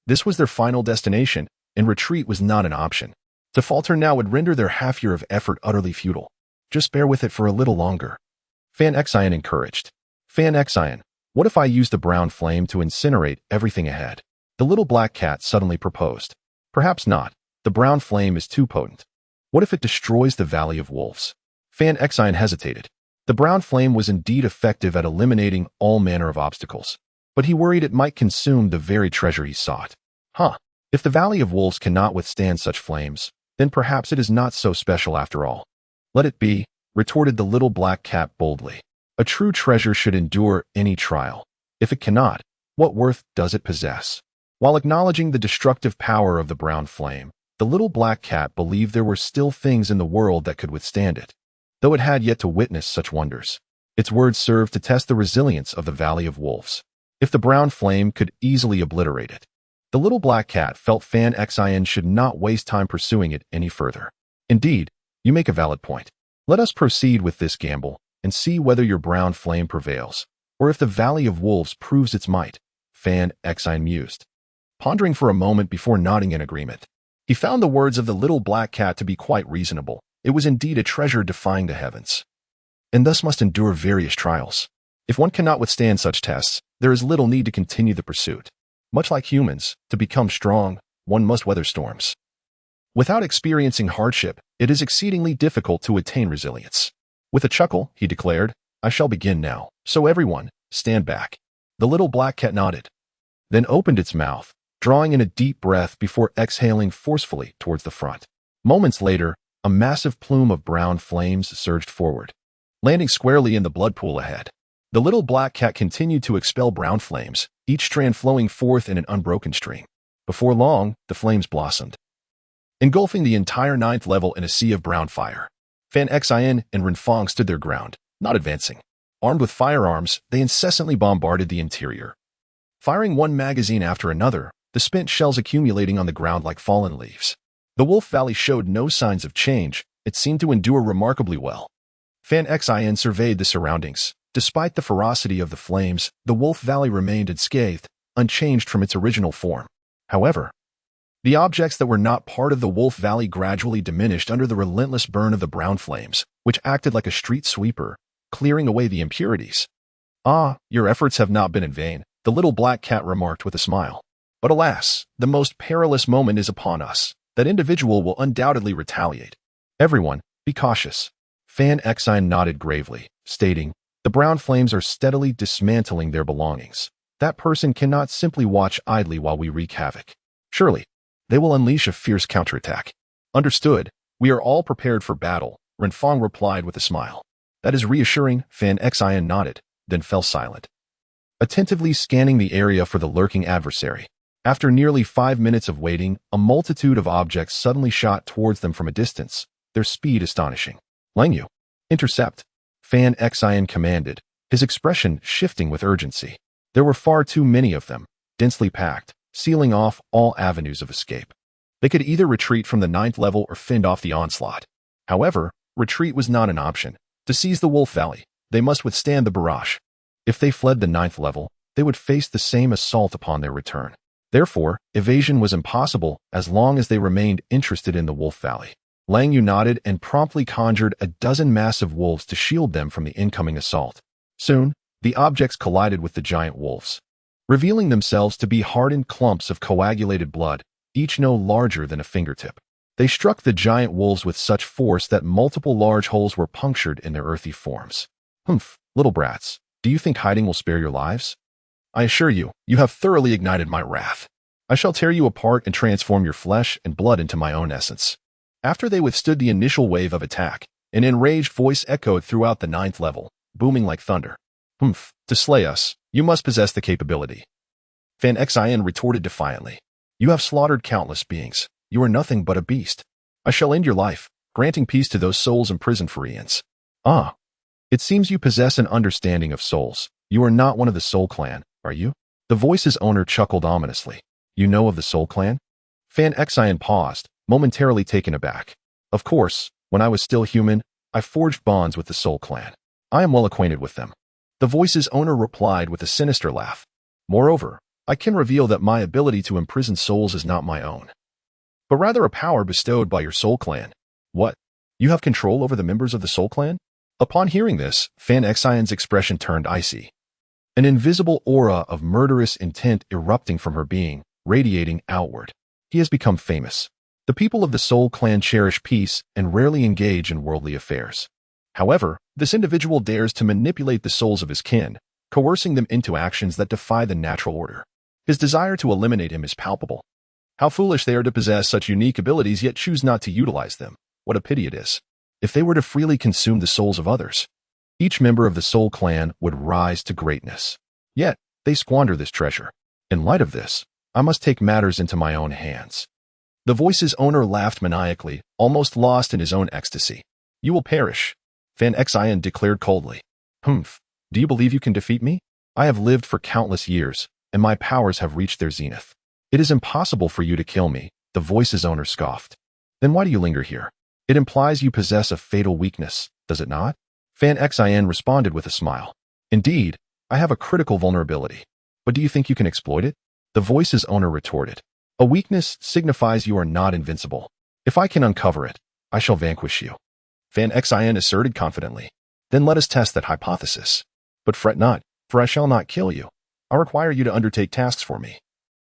This was their final destination, and retreat was not an option. To falter now would render their half-year of effort utterly futile. Just bear with it for a little longer, Fanxin encouraged. Fanxin, what if I use the brown flame to incinerate everything ahead? The little black cat suddenly proposed. Perhaps not. The brown flame is too potent. What if it destroys the Valley of Wolves? Fanxin hesitated. The brown flame was indeed effective at eliminating all manner of obstacles, but he worried it might consume the very treasure he sought. If the Valley of Wolves cannot withstand such flames, then perhaps it is not so special after all. Let it be, retorted the little black cat boldly. A true treasure should endure any trial. If it cannot, what worth does it possess? While acknowledging the destructive power of the brown flame, the little black cat believed there were still things in the world that could withstand it, though it had yet to witness such wonders. Its words served to test the resilience of the Valley of Wolves. If the brown flame could easily obliterate it, the little black cat felt Fanxin should not waste time pursuing it any further. Indeed, you make a valid point. Let us proceed with this gamble and see whether your brown flame prevails, or if the Valley of Wolves proves its might, Fanxin mused, pondering for a moment before nodding in agreement. He found the words of the little black cat to be quite reasonable. It was indeed a treasure defying the heavens, and thus must endure various trials. If one cannot withstand such tests, there is little need to continue the pursuit. Much like humans, to become strong, one must weather storms. Without experiencing hardship, it is exceedingly difficult to attain resilience. With a chuckle, he declared, I shall begin now, so everyone, stand back. The little black cat nodded, then opened its mouth, drawing in a deep breath before exhaling forcefully towards the front. Moments later, a massive plume of brown flames surged forward, landing squarely in the blood pool ahead. The little black cat continued to expel brown flames, each strand flowing forth in an unbroken stream. Before long, the flames blossomed, engulfing the entire 9th level in a sea of brown fire. Fanxin and Renfong stood their ground, not advancing. Armed with firearms, they incessantly bombarded the interior, firing one magazine after another, the spent shells accumulating on the ground like fallen leaves. The Wolf Valley showed no signs of change. It seemed to endure remarkably well. Fanxin surveyed the surroundings. Despite the ferocity of the flames, the Wolf Valley remained unscathed, unchanged from its original form. However, the objects that were not part of the Wolf Valley gradually diminished under the relentless burn of the brown flames, which acted like a street sweeper, clearing away the impurities. Ah, your efforts have not been in vain, the little black cat remarked with a smile. But alas, the most perilous moment is upon us. That individual will undoubtedly retaliate. Everyone, be cautious. Fanxin nodded gravely, stating, the brown flames are steadily dismantling their belongings. That person cannot simply watch idly while we wreak havoc. Surely, they will unleash a fierce counterattack. Understood. We are all prepared for battle, Renfong replied with a smile. That is reassuring, Fanxin nodded, then fell silent, attentively scanning the area for the lurking adversary. After nearly 5 minutes of waiting, a multitude of objects suddenly shot towards them from a distance, their speed astonishing. Langyu, intercept, Fanxin commanded, his expression shifting with urgency. There were far too many of them, densely packed, sealing off all avenues of escape. They could either retreat from the 9th level or fend off the onslaught. However, retreat was not an option. To seize the Wolf Valley, they must withstand the barrage. If they fled the 9th level, they would face the same assault upon their return. Therefore, evasion was impossible as long as they remained interested in the Wolf Valley. Langyu nodded and promptly conjured a dozen massive wolves to shield them from the incoming assault. Soon, the objects collided with the giant wolves, revealing themselves to be hardened clumps of coagulated blood, each no larger than a fingertip. They struck the giant wolves with such force that multiple large holes were punctured in their earthy forms. Humph, little brats, do you think hiding will spare your lives? I assure you, you have thoroughly ignited my wrath. I shall tear you apart and transform your flesh and blood into my own essence. After they withstood the initial wave of attack, an enraged voice echoed throughout the 9th level, booming like thunder. Humph, to slay us, you must possess the capability. Fanxin retorted defiantly. You have slaughtered countless beings. You are nothing but a beast. I shall end your life, granting peace to those souls imprisoned for eons. Ah, it seems you possess an understanding of souls. You are not one of the Soul Clan, are you? The voice's owner chuckled ominously. You know of the Soul Clan? Fanxin paused, momentarily taken aback. Of course, when I was still human, I forged bonds with the Soul Clan. I am well acquainted with them. The voice's owner replied with a sinister laugh. Moreover, I can reveal that my ability to imprison souls is not my own, but rather a power bestowed by your Soul Clan. What? You have control over the members of the Soul Clan? Upon hearing this, Fanxin's expression turned icy. An invisible aura of murderous intent erupting from her being, radiating outward. He has become famous. The people of the Soul Clan cherish peace and rarely engage in worldly affairs. However, this individual dares to manipulate the souls of his kin, coercing them into actions that defy the natural order. His desire to eliminate him is palpable. How foolish they are to possess such unique abilities yet choose not to utilize them. What a pity it is. If they were to freely consume the souls of others, each member of the Soul Clan would rise to greatness. Yet, they squander this treasure. In light of this, I must take matters into my own hands. The voice's owner laughed maniacally, almost lost in his own ecstasy. You will perish, Fanxin declared coldly. Humph, do you believe you can defeat me? I have lived for countless years, and my powers have reached their zenith. It is impossible for you to kill me, the voice's owner scoffed. Then why do you linger here? It implies you possess a fatal weakness, does it not? Fanxin responded with a smile. Indeed, I have a critical vulnerability. But do you think you can exploit it? The voice's owner retorted. A weakness signifies you are not invincible. If I can uncover it, I shall vanquish you, Fanxin asserted confidently. Then let us test that hypothesis. But fret not, for I shall not kill you. I require you to undertake tasks for me.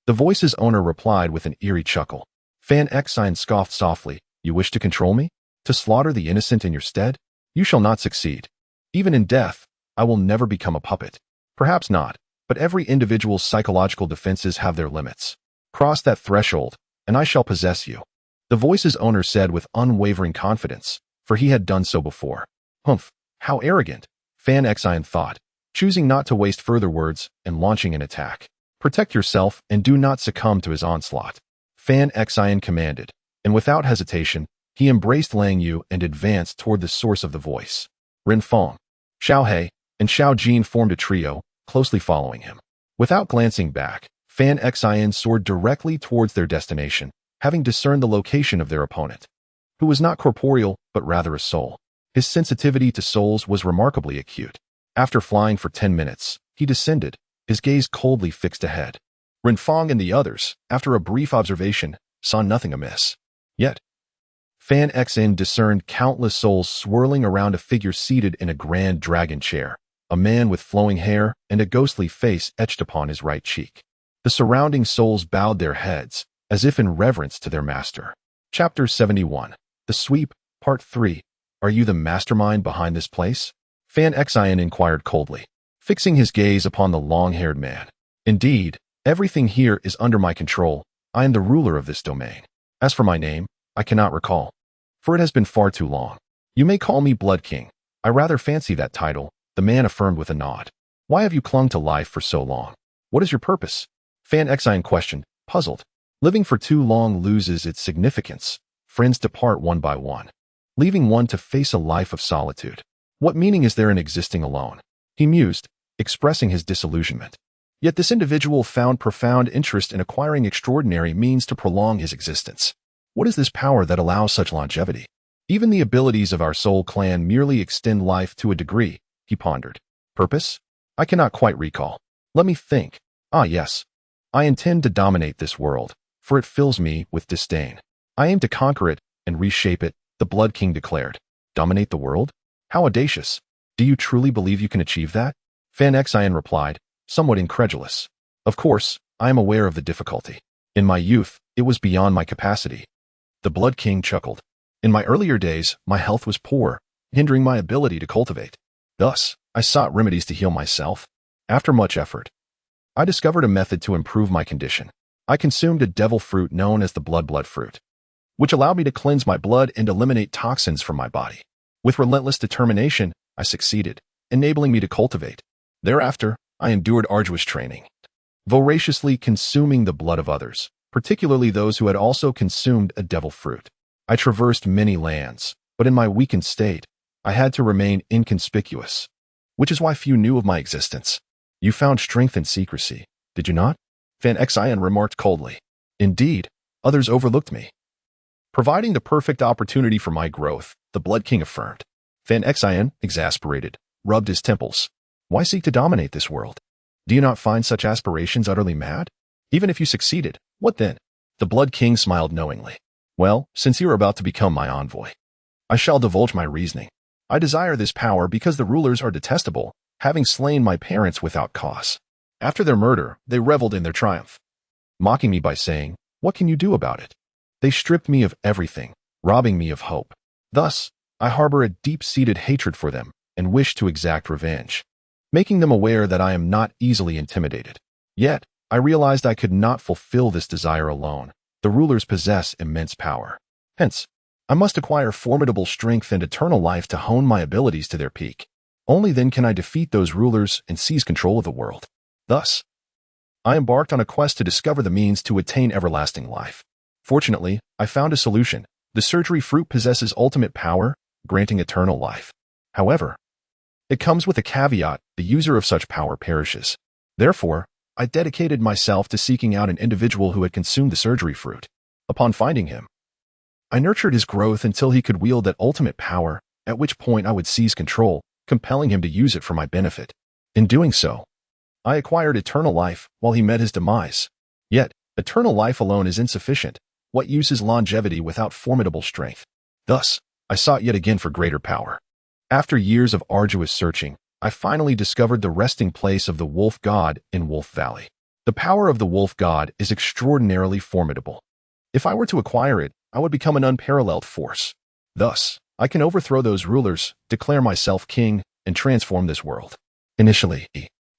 The voice's owner replied with an eerie chuckle. Fanxin scoffed softly. You wish to control me? To slaughter the innocent in your stead? You shall not succeed. Even in death, I will never become a puppet. Perhaps not, but every individual's psychological defenses have their limits. Cross that threshold, and I shall possess you. The voice's owner said with unwavering confidence, for he had done so before. Humph, how arrogant, Fanxin thought, choosing not to waste further words and launching an attack. Protect yourself and do not succumb to his onslaught. Fanxin commanded, and without hesitation, he embraced Lang Yu and advanced toward the source of the voice. Renfong, Xiaohe, and Xiao Jin formed a trio, closely following him. Without glancing back, Fanxin soared directly towards their destination, having discerned the location of their opponent, who was not corporeal but rather a soul. His sensitivity to souls was remarkably acute. After flying for 10 minutes, he descended, his gaze coldly fixed ahead. Renfong and the others, after a brief observation, saw nothing amiss. Yet, Fanxin discerned countless souls swirling around a figure seated in a grand dragon chair, a man with flowing hair and a ghostly face etched upon his right cheek. The surrounding souls bowed their heads, as if in reverence to their master. Chapter 71. The Sweep, Part 3. Are you the mastermind behind this place? Fanxin inquired coldly, fixing his gaze upon the long-haired man. Indeed, everything here is under my control. I am the ruler of this domain. As for my name, I cannot recall, for it has been far too long. You may call me Blood King. I rather fancy that title, the man affirmed with a nod. Why have you clung to life for so long? What is your purpose? Fanxin questioned, puzzled. Living for too long loses its significance. Friends depart one by one, leaving one to face a life of solitude. What meaning is there in existing alone? He mused, expressing his disillusionment. Yet this individual found profound interest in acquiring extraordinary means to prolong his existence. What is this power that allows such longevity? Even the abilities of our soul clan merely extend life to a degree, he pondered. Purpose? I cannot quite recall. Let me think. Ah, yes. I intend to dominate this world, for it fills me with disdain. I aim to conquer it and reshape it, the Blood King declared. Dominate the world? How audacious. Do you truly believe you can achieve that? Fanxin replied, somewhat incredulous. Of course, I am aware of the difficulty. In my youth, it was beyond my capacity. The Blood King chuckled. In my earlier days, my health was poor, hindering my ability to cultivate. Thus, I sought remedies to heal myself. After much effort, I discovered a method to improve my condition. I consumed a devil fruit known as the blood fruit, which allowed me to cleanse my blood and eliminate toxins from my body. With relentless determination, I succeeded, enabling me to cultivate. Thereafter, I endured arduous training, voraciously consuming the blood of others, particularly those who had also consumed a devil fruit. I traversed many lands, but in my weakened state, I had to remain inconspicuous, which is why few knew of my existence. You found strength in secrecy, did you not? Fanxin remarked coldly. Indeed, others overlooked me, providing the perfect opportunity for my growth, the Blood King affirmed. Fanxin, exasperated, rubbed his temples. Why seek to dominate this world? Do you not find such aspirations utterly mad? Even if you succeeded, what then? The Blood King smiled knowingly. Well, since you are about to become my envoy, I shall divulge my reasoning. I desire this power because the rulers are detestable, having slain my parents without cause. After their murder, they reveled in their triumph, mocking me by saying, what can you do about it? They stripped me of everything, robbing me of hope. Thus, I harbor a deep-seated hatred for them and wish to exact revenge, making them aware that I am not easily intimidated. Yet, I realized I could not fulfill this desire alone. The rulers possess immense power. Hence, I must acquire formidable strength and eternal life to hone my abilities to their peak. Only then can I defeat those rulers and seize control of the world. Thus, I embarked on a quest to discover the means to attain everlasting life. Fortunately, I found a solution. The surgery fruit possesses ultimate power, granting eternal life. However, it comes with a caveat: the user of such power perishes. Therefore, I dedicated myself to seeking out an individual who had consumed the surgery fruit. Upon finding him, I nurtured his growth until he could wield that ultimate power, at which point I would seize control, compelling him to use it for my benefit. In doing so, I acquired eternal life while he met his demise. Yet, eternal life alone is insufficient. What use is longevity without formidable strength? Thus, I sought yet again for greater power. After years of arduous searching, I finally discovered the resting place of the Wolf God in Wolf Valley. The power of the Wolf God is extraordinarily formidable. If I were to acquire it, I would become an unparalleled force. Thus, I can overthrow those rulers, declare myself king, and transform this world. Initially,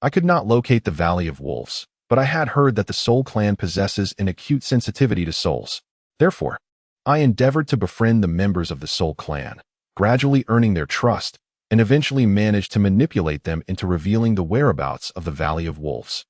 I could not locate the Valley of Wolves, but I had heard that the Soul Clan possesses an acute sensitivity to souls. Therefore, I endeavored to befriend the members of the Soul Clan, gradually earning their trust, and eventually managed to manipulate them into revealing the whereabouts of the Valley of Wolves.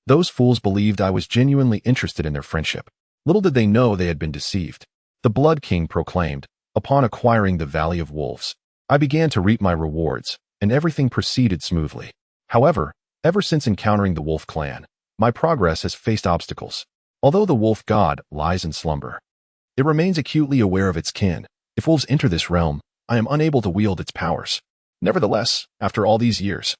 Those fools believed I was genuinely interested in their friendship. Little did they know they had been deceived. The Blood King proclaimed, upon acquiring the Valley of Wolves, I began to reap my rewards, and everything proceeded smoothly. However, ever since encountering the Wolf Clan, my progress has faced obstacles. Although the Wolf God lies in slumber, it remains acutely aware of its kin. If wolves enter this realm, I am unable to wield its powers. Nevertheless, after all these years,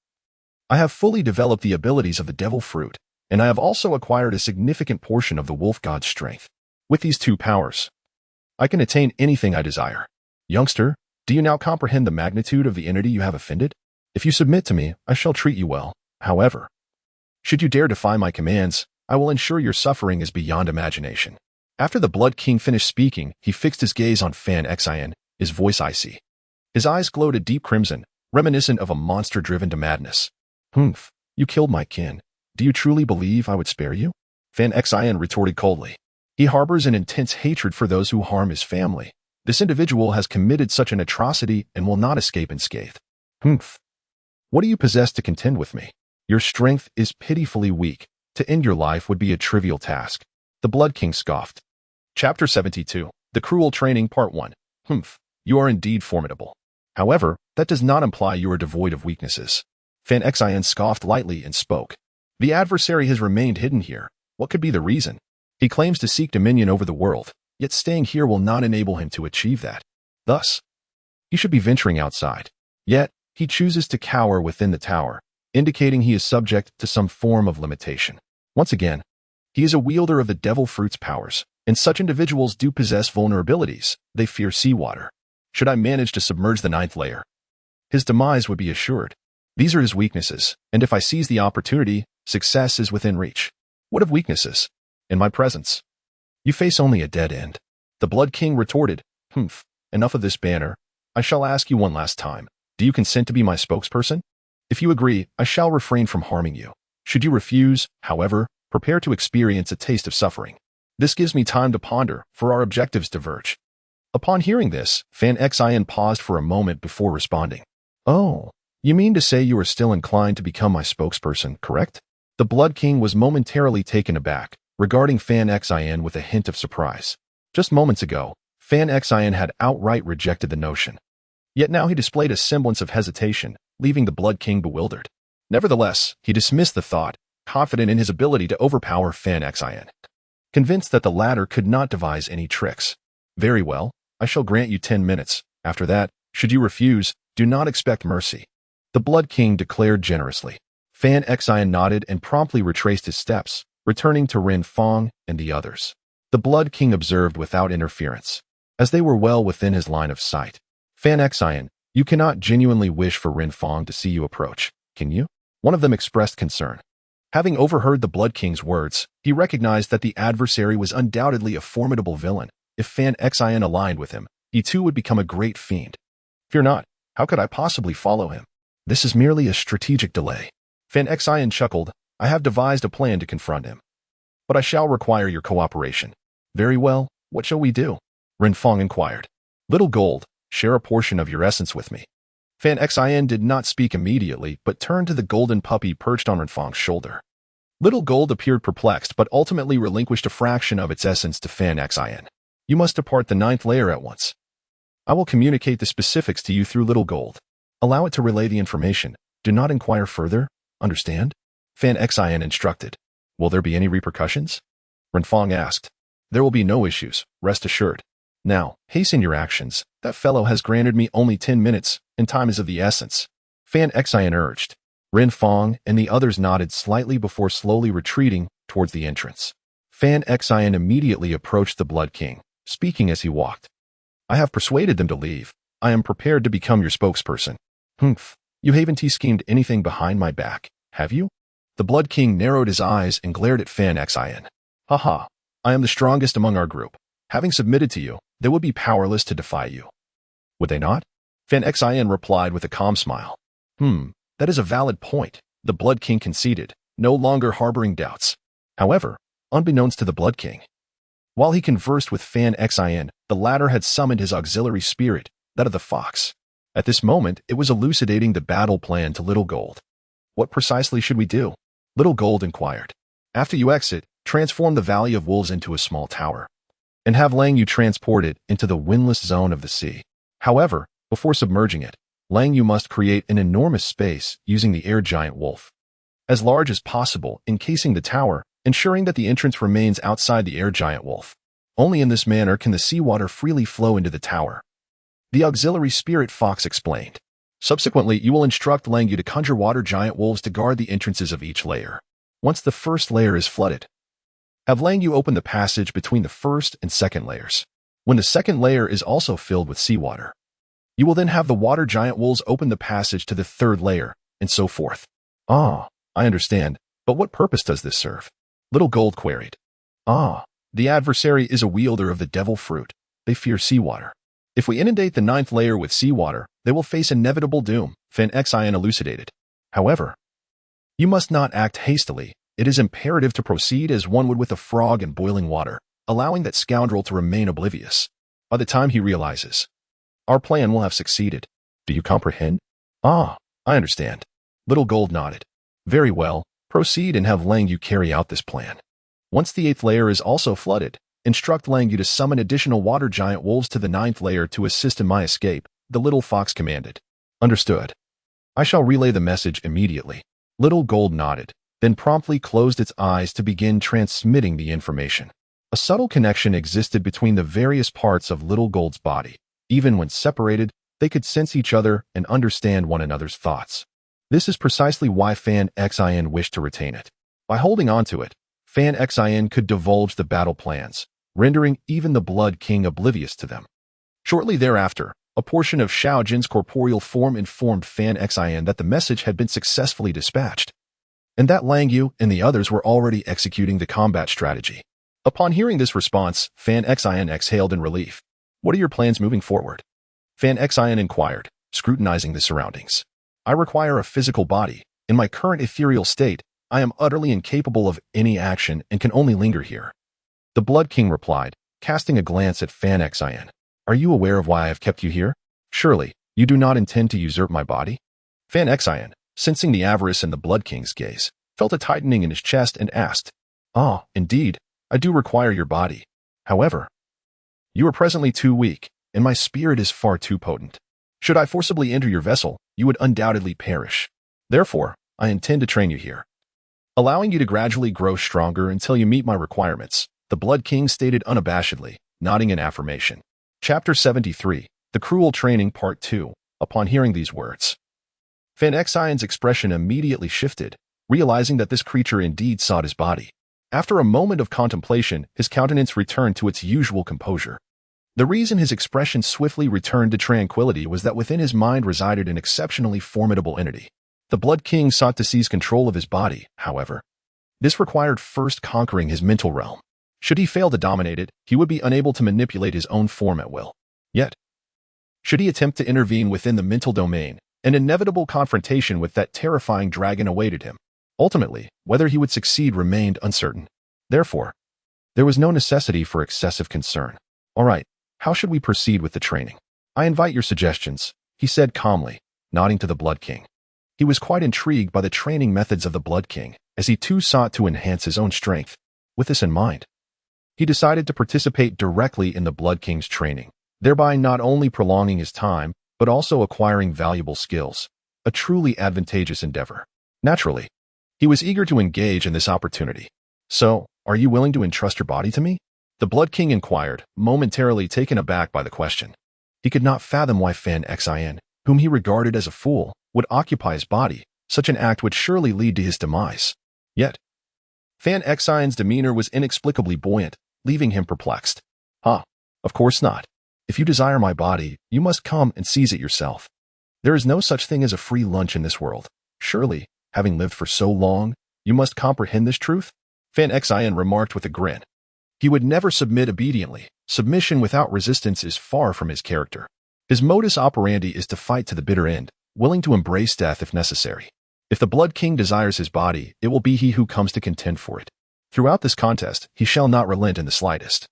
I have fully developed the abilities of the Devil Fruit, and I have also acquired a significant portion of the Wolf God's strength. With these two powers, I can attain anything I desire. Youngster, do you now comprehend the magnitude of the entity you have offended? If you submit to me, I shall treat you well. However, should you dare defy my commands, I will ensure your suffering is beyond imagination. After the Blood King finished speaking, he fixed his gaze on Fanxin, his voice icy. His eyes glowed a deep crimson, reminiscent of a monster driven to madness. You killed my kin. Do you truly believe I would spare you? Fanxin retorted coldly. He harbors an intense hatred for those who harm his family. This individual has committed such an atrocity and will not escape unscathed. What do you possess to contend with me? Your strength is pitifully weak. To end your life would be a trivial task. The Blood King scoffed. Chapter 72. The Cruel Training Part 1. You are indeed formidable. However, that does not imply you are devoid of weaknesses. Fanxin scoffed lightly and spoke. The adversary has remained hidden here. What could be the reason? He claims to seek dominion over the world, yet staying here will not enable him to achieve that. Thus, he should be venturing outside. Yet, he chooses to cower within the tower, indicating he is subject to some form of limitation. Once again, he is a wielder of the Devil Fruit's powers, and such individuals do possess vulnerabilities. They fear seawater. Should I manage to submerge the 9th layer, his demise would be assured. These are his weaknesses, and if I seize the opportunity, success is within reach. What of weaknesses? In my presence, you face only a dead end. The Blood King retorted, Enough of this banter. I shall ask you one last time. Do you consent to be my spokesperson? If you agree, I shall refrain from harming you. Should you refuse, however, prepare to experience a taste of suffering. This gives me time to ponder, for our objectives diverge. Upon hearing this, Fanxin paused for a moment before responding. Oh, you mean to say you are still inclined to become my spokesperson, correct? The Blood King was momentarily taken aback, regarding Fanxin with a hint of surprise. Just moments ago, Fanxin had outright rejected the notion. Yet now he displayed a semblance of hesitation, leaving the Blood King bewildered. Nevertheless, he dismissed the thought, confident in his ability to overpower Fanxin, convinced that the latter could not devise any tricks. Very well, I shall grant you 10 minutes. After that, should you refuse, do not expect mercy. The Blood King declared generously. Fanxin nodded and promptly retraced his steps, returning to Renfong and the others. The Blood King observed without interference, as they were well within his line of sight. Fanxin, you cannot genuinely wish for Renfong to see you approach, can you? One of them expressed concern. Having overheard the Blood King's words, he recognized that the adversary was undoubtedly a formidable villain. If Fanxin aligned with him, he too would become a great fiend. Fear not, how could I possibly follow him? This is merely a strategic delay. Fanxin chuckled. I have devised a plan to confront him. But I shall require your cooperation. Very well, what shall we do? Renfong inquired. Little Gold, share a portion of your essence with me. Fanxin did not speak immediately, but turned to the golden puppy perched on Renfong's shoulder. Little Gold appeared perplexed, but ultimately relinquished a fraction of its essence to Fanxin. You must depart the 9th layer at once. I will communicate the specifics to you through Little Gold. Allow it to relay the information. Do not inquire further. Understand? Fanxin instructed. Will there be any repercussions? Renfong asked. There will be no issues, rest assured. Now, hasten your actions. That fellow has granted me only 10 minutes, and time is of the essence. Fanxin urged. Renfong and the others nodded slightly before slowly retreating towards the entrance. Fanxin immediately approached the Blood King, speaking as he walked. I have persuaded them to leave. I am prepared to become your spokesperson. You haven't schemed anything behind my back, have you? The Blood King narrowed his eyes and glared at Fanxin. Haha, I am the strongest among our group. Having submitted to you, they would be powerless to defy you. Would they not? Fanxin replied with a calm smile. That is a valid point, the Blood King conceded, no longer harboring doubts. However, unbeknownst to the Blood King, while he conversed with Fanxin, the latter had summoned his auxiliary spirit, that of the fox. At this moment, it was elucidating the battle plan to Little Gold. What precisely should we do? Little Gold inquired. After you exit, transform the Valley of Wolves into a small tower, and have Lang Yu transported into the windless zone of the sea. However, before submerging it, Lang Yu must create an enormous space using the air giant wolf, as large as possible, encasing the tower, ensuring that the entrance remains outside the air giant wolf. Only in this manner can the seawater freely flow into the tower. The auxiliary spirit fox explained. Subsequently, you will instruct Lang Yu to conjure water giant wolves to guard the entrances of each layer. Once the first layer is flooded, have Lang Yu open the passage between the first and second layers. When the second layer is also filled with seawater, you will then have the water giant wolves open the passage to the third layer, and so forth. I understand, but what purpose does this serve? Little Gold queried. The adversary is a wielder of the devil fruit. They fear seawater. If we inundate the ninth layer with seawater, they will face inevitable doom, Fanxin elucidated. However, you must not act hastily. It is imperative to proceed as one would with a frog in boiling water, allowing that scoundrel to remain oblivious. By the time he realizes, our plan will have succeeded. Do you comprehend? I understand. Little Gold nodded. Very well, proceed and have Lang Yu carry out this plan. Once the 8th layer is also flooded, instruct Lang Yu to summon additional water giant wolves to the 9th layer to assist in my escape, the little fox commanded. Understood. I shall relay the message immediately. Little Gold nodded, then promptly closed its eyes to begin transmitting the information. A subtle connection existed between the various parts of Little Gold's body. Even when separated, they could sense each other and understand one another's thoughts. This is precisely why Fanxin wished to retain it. By holding on to it, Fanxin could divulge the battle plans, rendering even the Blood King oblivious to them. Shortly thereafter, a portion of Xiao Jin's corporeal form informed Fanxin that the message had been successfully dispatched, and that Lang Yu and the others were already executing the combat strategy. Upon hearing this response, Fanxin exhaled in relief. What are your plans moving forward? Fanxin inquired, scrutinizing the surroundings. I require a physical body. In my current ethereal state, I am utterly incapable of any action and can only linger here. The Blood King replied, casting a glance at Fanxin. Are you aware of why I have kept you here? Surely, you do not intend to usurp my body? Fanxin, sensing the avarice in the Blood King's gaze, felt a tightening in his chest and asked, indeed, I do require your body. However, you are presently too weak, and my spirit is far too potent. Should I forcibly enter your vessel, you would undoubtedly perish. Therefore, I intend to train you here, allowing you to gradually grow stronger until you meet my requirements, the Blood King stated unabashedly, nodding in affirmation. Chapter 73, The Cruel Training Part 2. Upon hearing these words, Fanxin's expression immediately shifted, realizing that this creature indeed sought his body. After a moment of contemplation, his countenance returned to its usual composure. The reason his expression swiftly returned to tranquility was that within his mind resided an exceptionally formidable entity. The Blood King sought to seize control of his body, however. This required first conquering his mental realm. Should he fail to dominate it, he would be unable to manipulate his own form at will. Yet, should he attempt to intervene within the mental domain, an inevitable confrontation with that terrifying dragon awaited him. Ultimately, whether he would succeed remained uncertain. Therefore, there was no necessity for excessive concern. All right, how should we proceed with the training? I invite your suggestions, he said calmly, nodding to the Blood King. He was quite intrigued by the training methods of the Blood King, as he too sought to enhance his own strength. With this in mind, he decided to participate directly in the Blood King's training, thereby not only prolonging his time, but also acquiring valuable skills, a truly advantageous endeavor. Naturally, he was eager to engage in this opportunity. So, are you willing to entrust your body to me? The Blood King inquired, momentarily taken aback by the question. He could not fathom why Fanxin, whom he regarded as a fool, would occupy his body. Such an act would surely lead to his demise. Yet, Fanxin's demeanor was inexplicably buoyant, leaving him perplexed. Of course not. If you desire my body, you must come and seize it yourself. There is no such thing as a free lunch in this world. Surely, having lived for so long, you must comprehend this truth? Fanxin remarked with a grin. He would never submit obediently. Submission without resistance is far from his character. His modus operandi is to fight to the bitter end, willing to embrace death if necessary. If the Blood King desires his body, it will be he who comes to contend for it. Throughout this contest, he shall not relent in the slightest,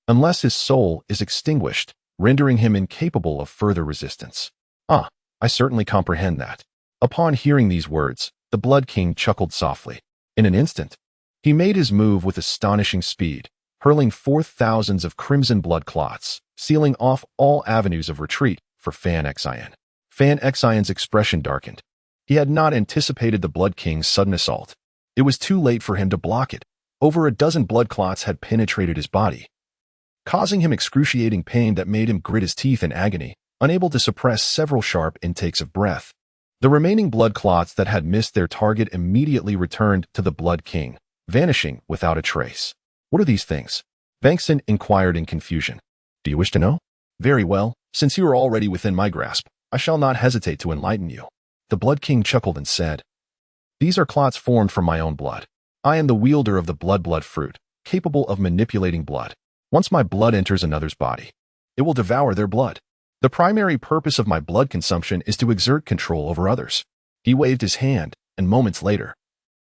unless his soul is extinguished, rendering him incapable of further resistance. Ah, I certainly comprehend that. Upon hearing these words, the Blood King chuckled softly. In an instant, he made his move with astonishing speed, hurling forth thousands of crimson blood clots, sealing off all avenues of retreat for Fanxin. Fanxin's expression darkened. He had not anticipated the Blood King's sudden assault. It was too late for him to block it. Over a dozen blood clots had penetrated his body, causing him excruciating pain that made him grit his teeth in agony, unable to suppress several sharp intakes of breath. The remaining blood clots that had missed their target immediately returned to the Blood King, vanishing without a trace. What are these things? Fanxin inquired in confusion. Do you wish to know? Very well, since you are already within my grasp, I shall not hesitate to enlighten you. The Blood King chuckled and said, These are clots formed from my own blood. I am the wielder of the blood fruit, capable of manipulating blood. Once my blood enters another's body, it will devour their blood. The primary purpose of my blood consumption is to exert control over others. He waved his hand, and moments later,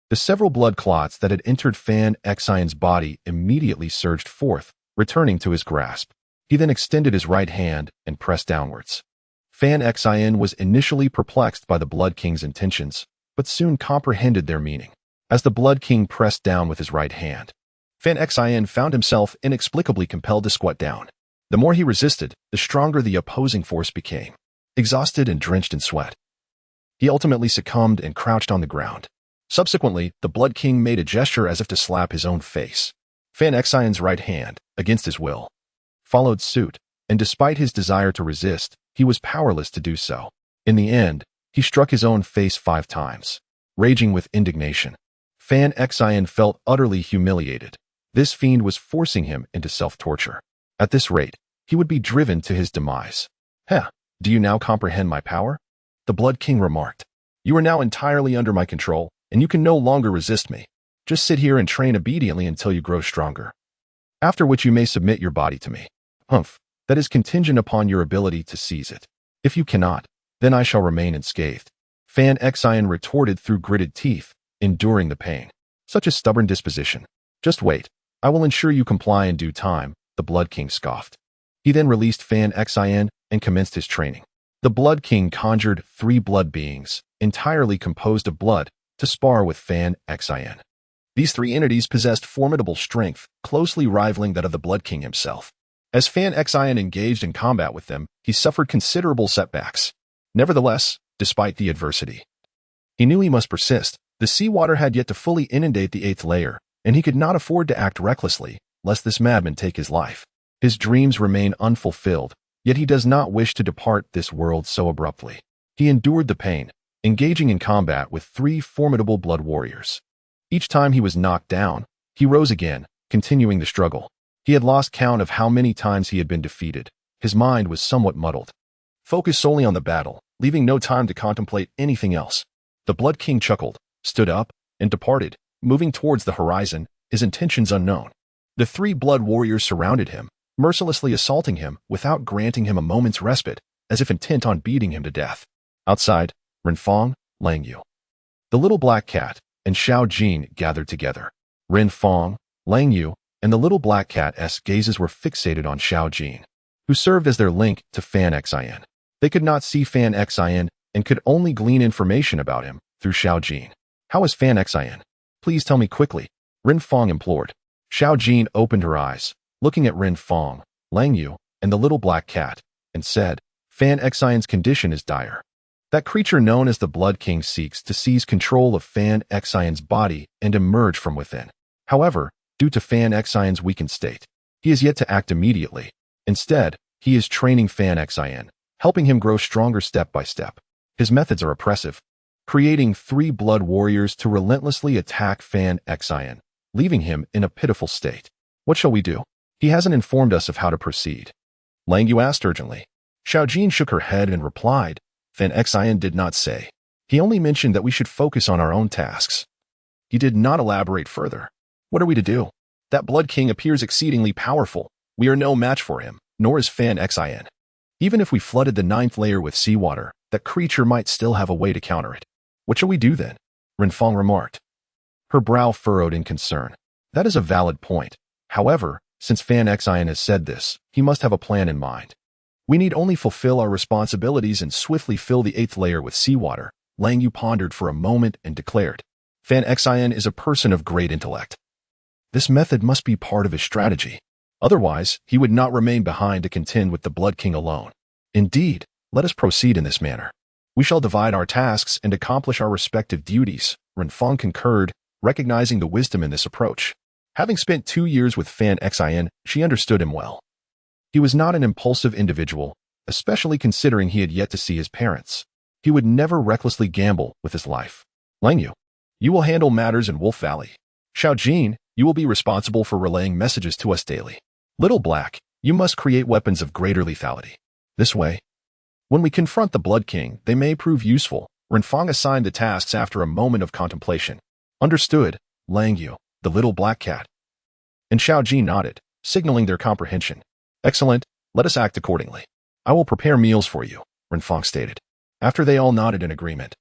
the several blood clots that had entered Fanxin's body immediately surged forth, returning to his grasp. He then extended his right hand and pressed downwards. Fanxin was initially perplexed by the Blood King's intentions, but soon comprehended their meaning. As the Blood King pressed down with his right hand, Fanxin found himself inexplicably compelled to squat down. The more he resisted, the stronger the opposing force became. Exhausted and drenched in sweat, he ultimately succumbed and crouched on the ground. Subsequently, the Blood King made a gesture as if to slap his own face. Fanxin's right hand, against his will, followed suit, and despite his desire to resist, he was powerless to do so. In the end, he struck his own face 5 times. Raging with indignation, Fanxin felt utterly humiliated. This fiend was forcing him into self-torture. At this rate, he would be driven to his demise. Do you now comprehend my power? The Blood King remarked. You are now entirely under my control, and you can no longer resist me. Just sit here and train obediently until you grow stronger, after which you may submit your body to me. Humph, that is contingent upon your ability to seize it. If you cannot, then I shall remain unscathed. Fanxin retorted through gritted teeth, enduring the pain. Such a stubborn disposition. Just wait, I will ensure you comply in due time, the Blood King scoffed. He then released Fanxin and commenced his training. The Blood King conjured 3 blood beings, entirely composed of blood, to spar with Fanxin. These 3 entities possessed formidable strength, closely rivaling that of the Blood King himself. As Fanxin engaged in combat with them, he suffered considerable setbacks. Nevertheless, despite the adversity, he knew he must persist. The seawater had yet to fully inundate the 8th layer, and he could not afford to act recklessly, lest this madman take his life. His dreams remain unfulfilled, yet he does not wish to depart this world so abruptly. He endured the pain, engaging in combat with 3 formidable blood warriors. Each time he was knocked down, he rose again, continuing the struggle. He had lost count of how many times he had been defeated. His mind was somewhat muddled, focused solely on the battle, leaving no time to contemplate anything else. The Blood King chuckled, stood up, and departed, moving towards the horizon, his intentions unknown. The 3 blood warriors surrounded him, mercilessly assaulting him without granting him a moment's respite, as if intent on beating him to death. Outside, Renfong, Langyu, the little black cat, and Xiao Jin gathered together. Renfong, Langyu, and the little black cat's gazes were fixated on Xiao Jin, who served as their link to Fanxin. They could not see Fanxin and could only glean information about him through Xiao Jin. How is Fanxin? Please tell me quickly, Renfong implored. Xiao Jin opened her eyes, looking at Renfong, Langyu, and the little black cat, and said, Fanxin's condition is dire. That creature known as the Blood King seeks to seize control of Fanxin's body and emerge from within. However, due to Fanxin's weakened state, he is yet to act immediately. Instead, he is training Fanxin, helping him grow stronger step by step. His methods are oppressive, creating 3 blood warriors to relentlessly attack Fanxin, leaving him in a pitiful state. What shall we do? He hasn't informed us of how to proceed. Langyu asked urgently. Xiao Jin shook her head and replied, Fanxin did not say. He only mentioned that we should focus on our own tasks. He did not elaborate further. What are we to do? That Blood King appears exceedingly powerful. We are no match for him, nor is Fanxin. Even if we flooded the 9th layer with seawater, that creature might still have a way to counter it. What shall we do then? Renfong remarked. Her brow furrowed in concern. That is a valid point. However, since Fanxin has said this, he must have a plan in mind. We need only fulfill our responsibilities and swiftly fill the 8th layer with seawater. Lang Yu pondered for a moment and declared, Fanxin is a person of great intellect. This method must be part of his strategy. Otherwise, he would not remain behind to contend with the Blood King alone. Indeed, let us proceed in this manner. We shall divide our tasks and accomplish our respective duties, Renfong concurred, recognizing the wisdom in this approach. Having spent 2 years with Fanxin, she understood him well. He was not an impulsive individual, especially considering he had yet to see his parents. He would never recklessly gamble with his life. Lang Yu, you will handle matters in Wolf Valley. Xiaojin, you will be responsible for relaying messages to us daily. Little Black, you must create weapons of greater lethality. This way, when we confront the Blood King, they may prove useful. Renfong assigned the tasks after a moment of contemplation. Understood, Lang Yu, the little black cat. And Xiaojin nodded, signaling their comprehension. Excellent, let us act accordingly. I will prepare meals for you, Renfong stated. After they all nodded in agreement,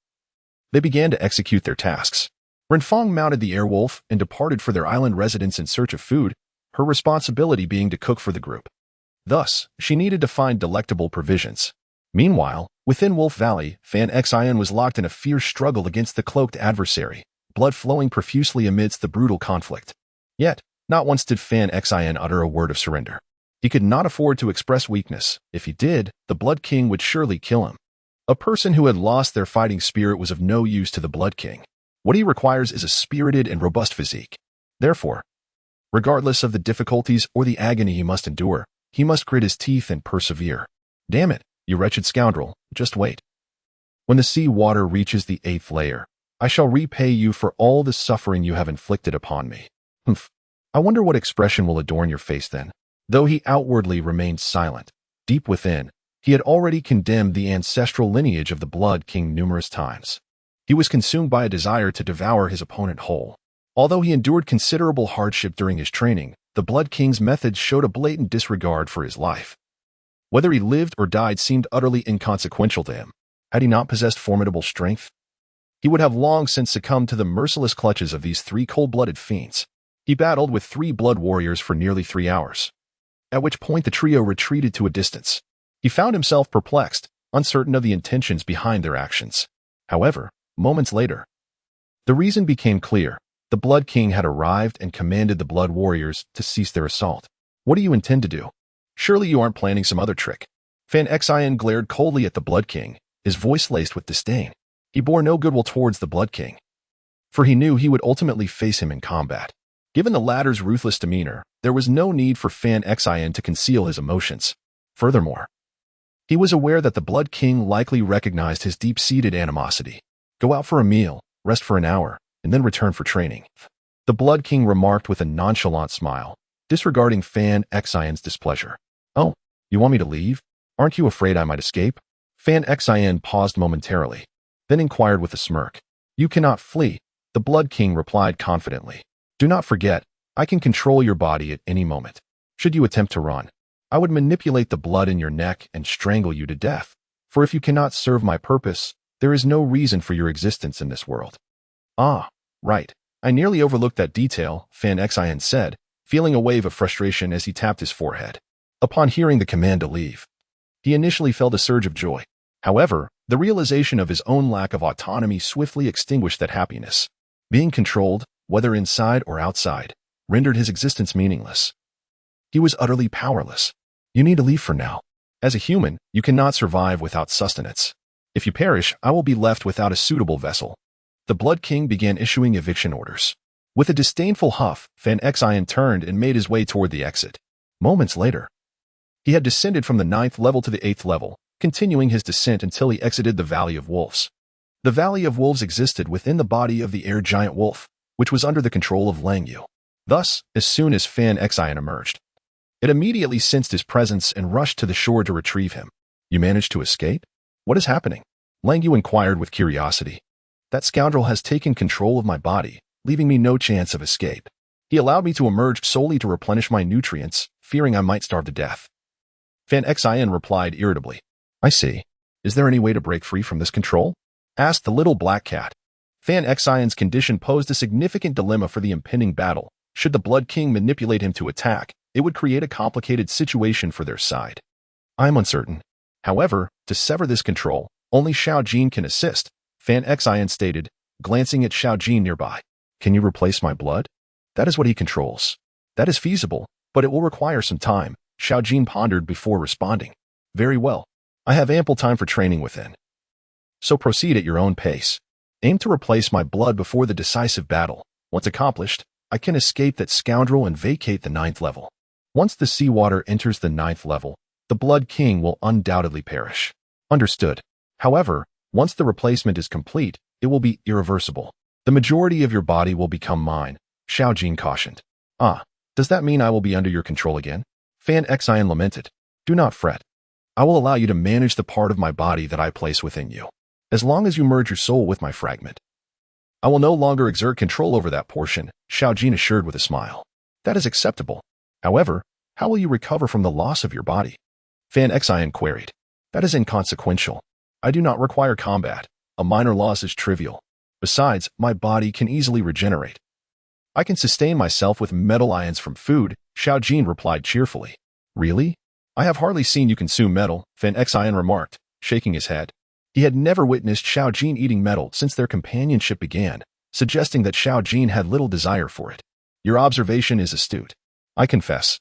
they began to execute their tasks. Renfong mounted the airwolf and departed for their island residence in search of food, her responsibility being to cook for the group. Thus, she needed to find delectable provisions. Meanwhile, within Wolf Valley, Fanxin was locked in a fierce struggle against the cloaked adversary, blood flowing profusely amidst the brutal conflict. Yet, not once did Fanxin utter a word of surrender. He could not afford to express weakness. If he did, the Blood King would surely kill him. A person who had lost their fighting spirit was of no use to the Blood King. What he requires is a spirited and robust physique. Therefore, regardless of the difficulties or the agony he must endure, he must grit his teeth and persevere. Damn it, you wretched scoundrel, just wait. When the sea water reaches the 8th layer, I shall repay you for all the suffering you have inflicted upon me. Humph. I wonder what expression will adorn your face then. Though he outwardly remained silent, deep within, he had already condemned the ancestral lineage of the Blood King numerous times. He was consumed by a desire to devour his opponent whole. Although he endured considerable hardship during his training, the Blood King's methods showed a blatant disregard for his life. Whether he lived or died seemed utterly inconsequential to him. Had he not possessed formidable strength, he would have long since succumbed to the merciless clutches of these 3 cold-blooded fiends. He battled with 3 blood warriors for nearly 3 hours, at which point the trio retreated to a distance. He found himself perplexed, uncertain of the intentions behind their actions. However, moments later, the reason became clear. The Blood King had arrived and commanded the blood warriors to cease their assault. What do you intend to do? Surely you aren't planning some other trick. Fanxin glared coldly at the Blood King, his voice laced with disdain. He bore no goodwill towards the Blood King, for he knew he would ultimately face him in combat. Given the latter's ruthless demeanor, there was no need for Fanxin to conceal his emotions. Furthermore, he was aware that the Blood King likely recognized his deep-seated animosity. Go out for a meal, rest for an hour, and then return for training, the Blood King remarked with a nonchalant smile, disregarding Fanxin's displeasure. Oh, you want me to leave? Aren't you afraid I might escape? Fanxin paused momentarily, then inquired with a smirk. You cannot flee, the Blood King replied confidently. Do not forget, I can control your body at any moment. Should you attempt to run, I would manipulate the blood in your neck and strangle you to death. For if you cannot serve my purpose, there is no reason for your existence in this world. Ah, right. I nearly overlooked that detail, Fanxin said, feeling a wave of frustration as he tapped his forehead. Upon hearing the command to leave, he initially felt a surge of joy. However, the realization of his own lack of autonomy swiftly extinguished that happiness. Being controlled, whether inside or outside, rendered his existence meaningless. He was utterly powerless. You need to leave for now. As a human, you cannot survive without sustenance. If you perish, I will be left without a suitable vessel. The Blood King began issuing eviction orders. With a disdainful huff, Fanxin turned and made his way toward the exit. Moments later, he had descended from the 9th level to the 8th level, continuing his descent until he exited the Valley of Wolves. The Valley of Wolves existed within the body of the air giant wolf, which was under the control of Lang Yu. Thus, as soon as Fanxin emerged, it immediately sensed his presence and rushed to the shore to retrieve him. You managed to escape? What is happening? Lang Yu inquired with curiosity. That scoundrel has taken control of my body, leaving me no chance of escape. He allowed me to emerge solely to replenish my nutrients, fearing I might starve to death. Fanxin replied irritably. I see. Is there any way to break free from this control? Asked the little black cat. Fanxin's condition posed a significant dilemma for the impending battle. Should the Blood King manipulate him to attack, it would create a complicated situation for their side. I am uncertain. However, to sever this control, only Xiaojin can assist, Fanxin stated, glancing at Xiaojin nearby. Can you replace my blood? That is what he controls. That is feasible, but it will require some time, Xiaojin pondered before responding. Very well. I have ample time for training within. So proceed at your own pace. Aim to replace my blood before the decisive battle. Once accomplished, I can escape that scoundrel and vacate the 9th level. Once the seawater enters the 9th level, the Blood King will undoubtedly perish. Understood. However, once the replacement is complete, it will be irreversible. The majority of your body will become mine, Xiaojin cautioned. Ah, does that mean I will be under your control again? Fanxin lamented. Do not fret. I will allow you to manage the part of my body that I place within you, as long as you merge your soul with my fragment. I will no longer exert control over that portion, Xiaojin assured with a smile. That is acceptable. However, how will you recover from the loss of your body? Fanxin queried. That is inconsequential. I do not require combat. A minor loss is trivial. Besides, my body can easily regenerate. I can sustain myself with metal ions from food, Xiaojin replied cheerfully. Really? I have hardly seen you consume metal, Fanxin remarked, shaking his head. He had never witnessed Xiaojin eating metal since their companionship began, suggesting that Xiaojin had little desire for it. Your observation is astute. I confess.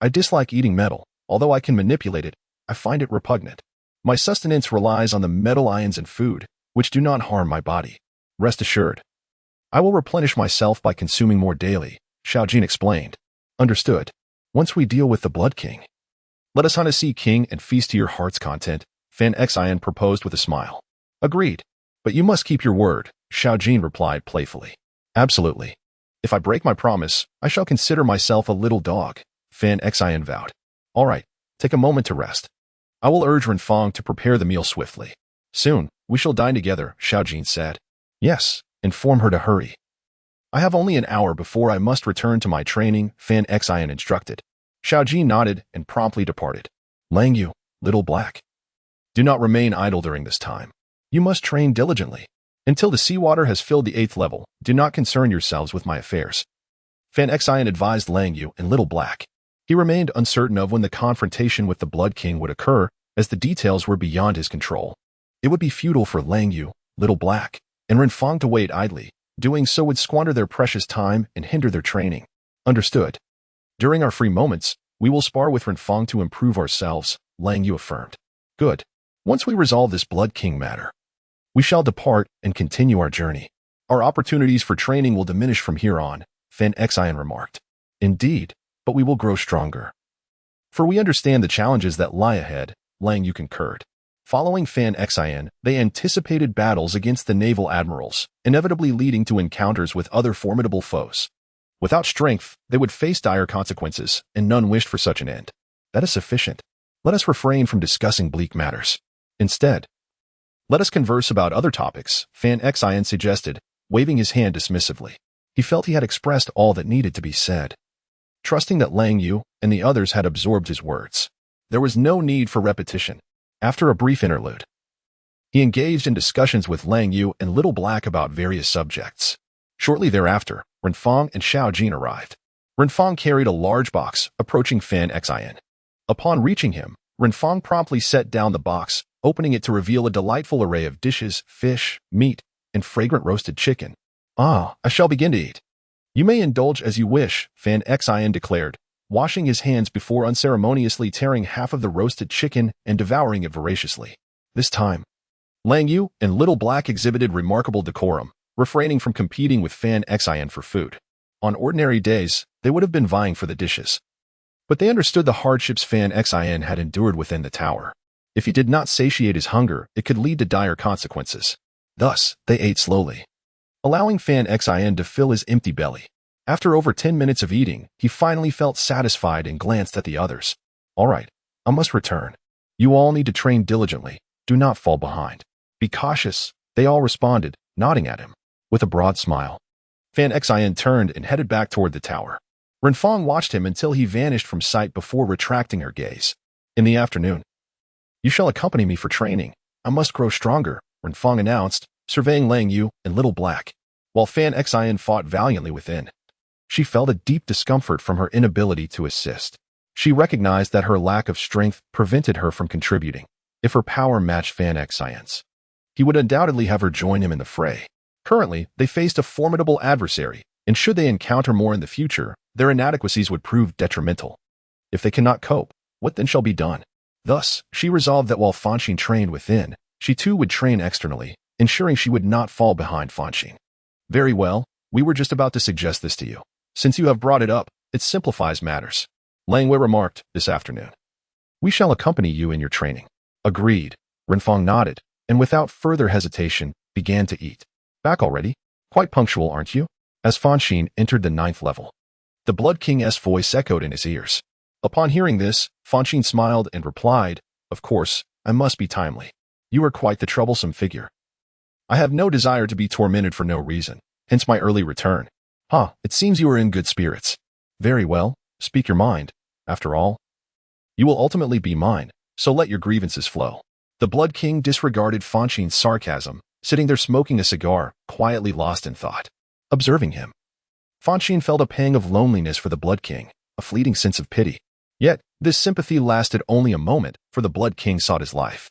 I dislike eating metal. Although I can manipulate it, I find it repugnant. My sustenance relies on the metal ions in food, which do not harm my body. Rest assured. I will replenish myself by consuming more daily, Xiaojin explained. Understood. Once we deal with the Blood King. Let us hunt a sea king and feast to your heart's content, Fanxin proposed with a smile. Agreed. But you must keep your word, Xiaojin replied playfully. Absolutely. If I break my promise, I shall consider myself a little dog, Fanxin vowed. All right, take a moment to rest. I will urge Renfong to prepare the meal swiftly. Soon, we shall dine together, Xiaojin said. Yes, inform her to hurry. I have only an hour before I must return to my training, Fanxin instructed. Xiaojin nodded and promptly departed. Langyu, little black. Do not remain idle during this time. You must train diligently. Until the seawater has filled the 8th level, do not concern yourselves with my affairs. Fanxin advised Langyu and little black. He remained uncertain of when the confrontation with the Blood King would occur, as the details were beyond his control. It would be futile for Langyu, little black, and Renfong to wait idly. Doing so would squander their precious time and hinder their training. Understood. During our free moments, we will spar with Renfong to improve ourselves, Langyu affirmed. Good. Once we resolve this Blood King matter, we shall depart and continue our journey. Our opportunities for training will diminish from here on, Fanxin remarked. Indeed, but we will grow stronger. For we understand the challenges that lie ahead, Langyu concurred. Following Fanxin, they anticipated battles against the naval admirals, inevitably leading to encounters with other formidable foes. Without strength, they would face dire consequences, and none wished for such an end. That is sufficient. Let us refrain from discussing bleak matters. Instead, let us converse about other topics, Fanxin suggested, waving his hand dismissively. He felt he had expressed all that needed to be said. Trusting that Langyu and the others had absorbed his words, there was no need for repetition. After a brief interlude, he engaged in discussions with Langyu and Little Black about various subjects. Shortly thereafter, Renfong and Xiaojin arrived. Renfong carried a large box, approaching Fanxin. Upon reaching him, Renfong promptly set down the box, opening it to reveal a delightful array of dishes, fish, meat, and fragrant roasted chicken. Ah, I shall begin to eat. You may indulge as you wish, Fanxin declared, washing his hands before unceremoniously tearing half of the roasted chicken and devouring it voraciously. This time, Langyu and Little Black exhibited remarkable decorum, refraining from competing with Fanxin for food. On ordinary days, they would have been vying for the dishes. But they understood the hardships Fanxin had endured within the tower. If he did not satiate his hunger, it could lead to dire consequences. Thus, they ate slowly, allowing Fanxin to fill his empty belly. After over 10 minutes of eating, he finally felt satisfied and glanced at the others. All right, I must return. You all need to train diligently. Do not fall behind. Be cautious, they all responded, nodding at him with a broad smile. Fanxin turned and headed back toward the tower. Renfong watched him until he vanished from sight before retracting her gaze. In the afternoon, "You shall accompany me for training. I must grow stronger," Renfong announced, surveying Lang Yu and Little Black, while Fanxin fought valiantly within. She felt a deep discomfort from her inability to assist. She recognized that her lack of strength prevented her from contributing. If her power matched Fanxin's, he would undoubtedly have her join him in the fray. Currently, they faced a formidable adversary, and should they encounter more in the future, their inadequacies would prove detrimental. If they cannot cope, what then shall be done? Thus, she resolved that while Fonshine trained within, she too would train externally, ensuring she would not fall behind Fonshine. "Very well, we were just about to suggest this to you. Since you have brought it up, it simplifies matters," Lang Wei remarked this afternoon. "We shall accompany you in your training." Agreed. Renfong nodded, and without further hesitation, began to eat. "Back already? Quite punctual, aren't you?" As Fonshine entered the 9th level, the Blood King's voice echoed in his ears. Upon hearing this, Fonshine smiled and replied, "Of course, I must be timely. You are quite the troublesome figure. I have no desire to be tormented for no reason, hence my early return." It seems you are in good spirits." "Very well, speak your mind. After all, you will ultimately be mine, so let your grievances flow." The Blood King disregarded Fonshine's sarcasm, sitting there smoking a cigar, quietly lost in thought. Observing him, Fonshine felt a pang of loneliness for the Blood King, a fleeting sense of pity. Yet, this sympathy lasted only a moment, for the Blood King sought his life.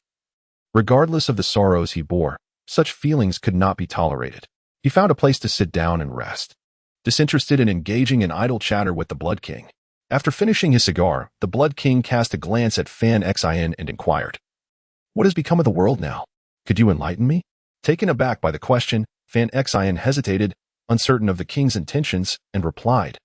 Regardless of the sorrows he bore, such feelings could not be tolerated. He found a place to sit down and rest, disinterested in engaging in idle chatter with the Blood King. After finishing his cigar, the Blood King cast a glance at Fanxin and inquired, "What has become of the world now? Could you enlighten me?" Taken aback by the question, Fanxin hesitated, uncertain of the king's intentions, and replied,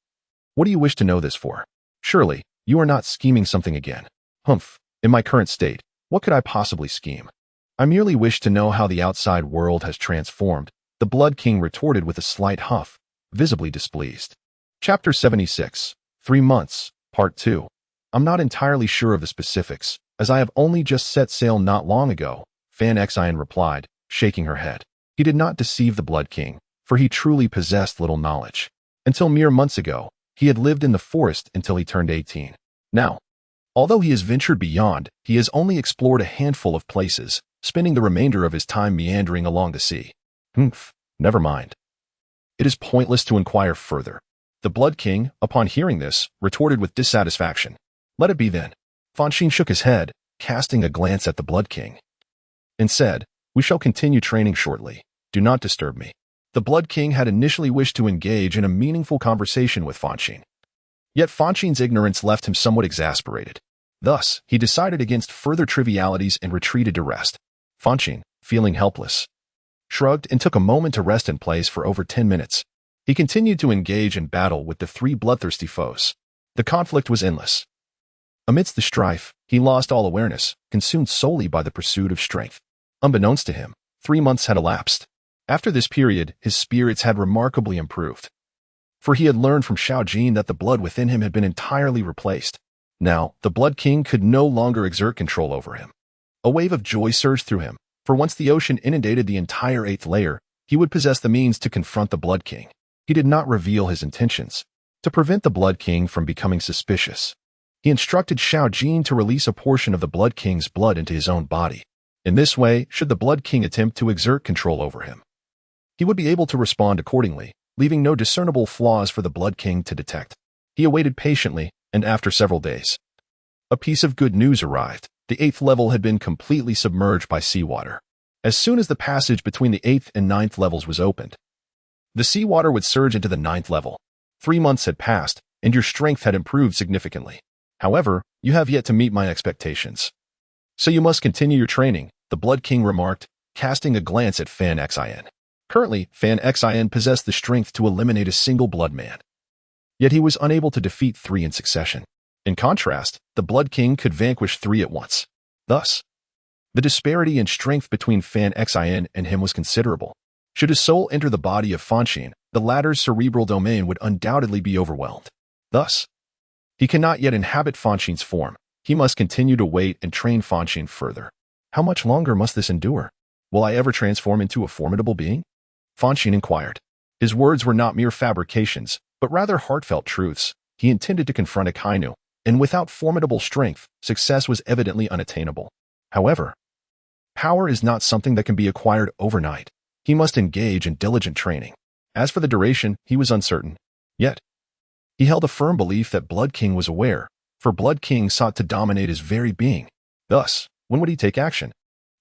"What do you wish to know this for? Surely, you are not scheming something again." "Humph, in my current state, what could I possibly scheme? I merely wish to know how the outside world has transformed," the Blood King retorted with a slight huff, visibly displeased. Chapter 76, 3 Months, Part 2. "I'm not entirely sure of the specifics, as I have only just set sail not long ago," Fanxin replied, shaking her head. He did not deceive the Blood King, for he truly possessed little knowledge. Until mere months ago, he had lived in the forest until he turned 18. Now, although he has ventured beyond, he has only explored a handful of places, spending the remainder of his time meandering along the sea. Never mind. It is pointless to inquire further." The Blood King, upon hearing this, retorted with dissatisfaction. "Let it be then." Fonshine shook his head, casting a glance at the Blood King, and said, "We shall continue training shortly. Do not disturb me." The Blood King had initially wished to engage in a meaningful conversation with Fonshine. Yet Fonshine's ignorance left him somewhat exasperated. Thus, he decided against further trivialities and retreated to rest. Fonshine, feeling helpless, shrugged and took a moment to rest in place for over 10 minutes. He continued to engage in battle with the 3 bloodthirsty foes. The conflict was endless. Amidst the strife, he lost all awareness, consumed solely by the pursuit of strength. Unbeknownst to him, 3 months had elapsed. After this period, his spirits had remarkably improved, for he had learned from Xiaojin that the blood within him had been entirely replaced. Now, the Blood King could no longer exert control over him. A wave of joy surged through him, for once the ocean inundated the entire 8th layer, he would possess the means to confront the Blood King. He did not reveal his intentions. To prevent the Blood King from becoming suspicious, he instructed Xiaojin to release a portion of the Blood King's blood into his own body. In this way, should the Blood King attempt to exert control over him, he would be able to respond accordingly, leaving no discernible flaws for the Blood King to detect. He awaited patiently, and after several days, a piece of good news arrived. The 8th level had been completely submerged by seawater. As soon as the passage between the 8th and 9th levels was opened, the seawater would surge into the 9th level. 3 months had passed, and your strength had improved significantly. However, you have yet to meet my expectations. So you must continue your training, the Blood King remarked, casting a glance at Fanxin. Currently, Fanxin possessed the strength to eliminate a single blood man. Yet he was unable to defeat 3 in succession. In contrast, the Blood King could vanquish 3 at once. Thus, the disparity in strength between Fanxin and him was considerable. Should his soul enter the body of Fonshine, the latter's cerebral domain would undoubtedly be overwhelmed. Thus, he cannot yet inhabit Fonshine's form. He must continue to wait and train Fonshine further. How much longer must this endure? Will I ever transform into a formidable being? Fonshine inquired. His words were not mere fabrications, but rather heartfelt truths. He intended to confront Akainu, and without formidable strength, success was evidently unattainable. However, power is not something that can be acquired overnight. He must engage in diligent training. As for the duration, he was uncertain. Yet, he held a firm belief that Blood King was aware, for Blood King sought to dominate his very being. Thus, when would he take action?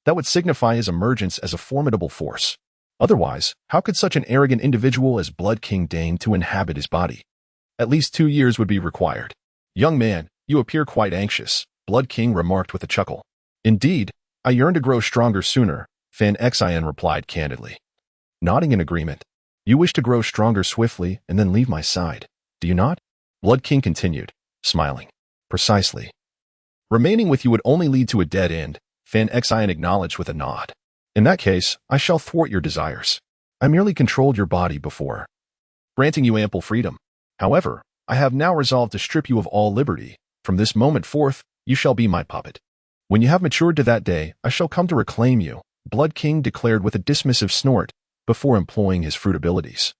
That would signify his emergence as a formidable force. Otherwise, how could such an arrogant individual as Blood King deign to inhabit his body? At least 2 years would be required. Young man, you appear quite anxious, Blood King remarked with a chuckle. Indeed, I yearn to grow stronger sooner, Fanxin replied candidly. Nodding in agreement. You wish to grow stronger swiftly and then leave my side, do you not? Blood King continued, smiling. Precisely. Remaining with you would only lead to a dead end, Fanxin acknowledged with a nod. In that case, I shall thwart your desires. I merely controlled your body before, granting you ample freedom. However, I have now resolved to strip you of all liberty. From this moment forth, you shall be my puppet. When you have matured to that day, I shall come to reclaim you, Blood King declared with a dismissive snort, before employing his fruit abilities,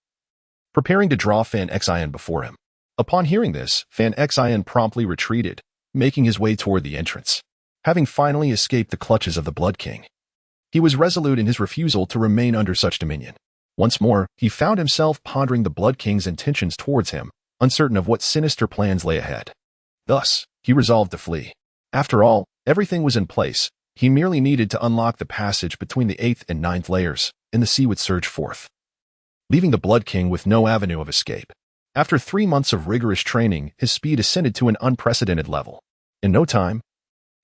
preparing to draw Fanxin before him. Upon hearing this, Fanxin promptly retreated, making his way toward the entrance. Having finally escaped the clutches of the Blood King, he was resolute in his refusal to remain under such dominion. Once more, he found himself pondering the Blood King's intentions towards him, uncertain of what sinister plans lay ahead. Thus, he resolved to flee. After all, everything was in place. He merely needed to unlock the passage between the 8th and 9th layers, and the sea would surge forth, leaving the Blood King with no avenue of escape. After 3 months of rigorous training, his speed ascended to an unprecedented level. In no time,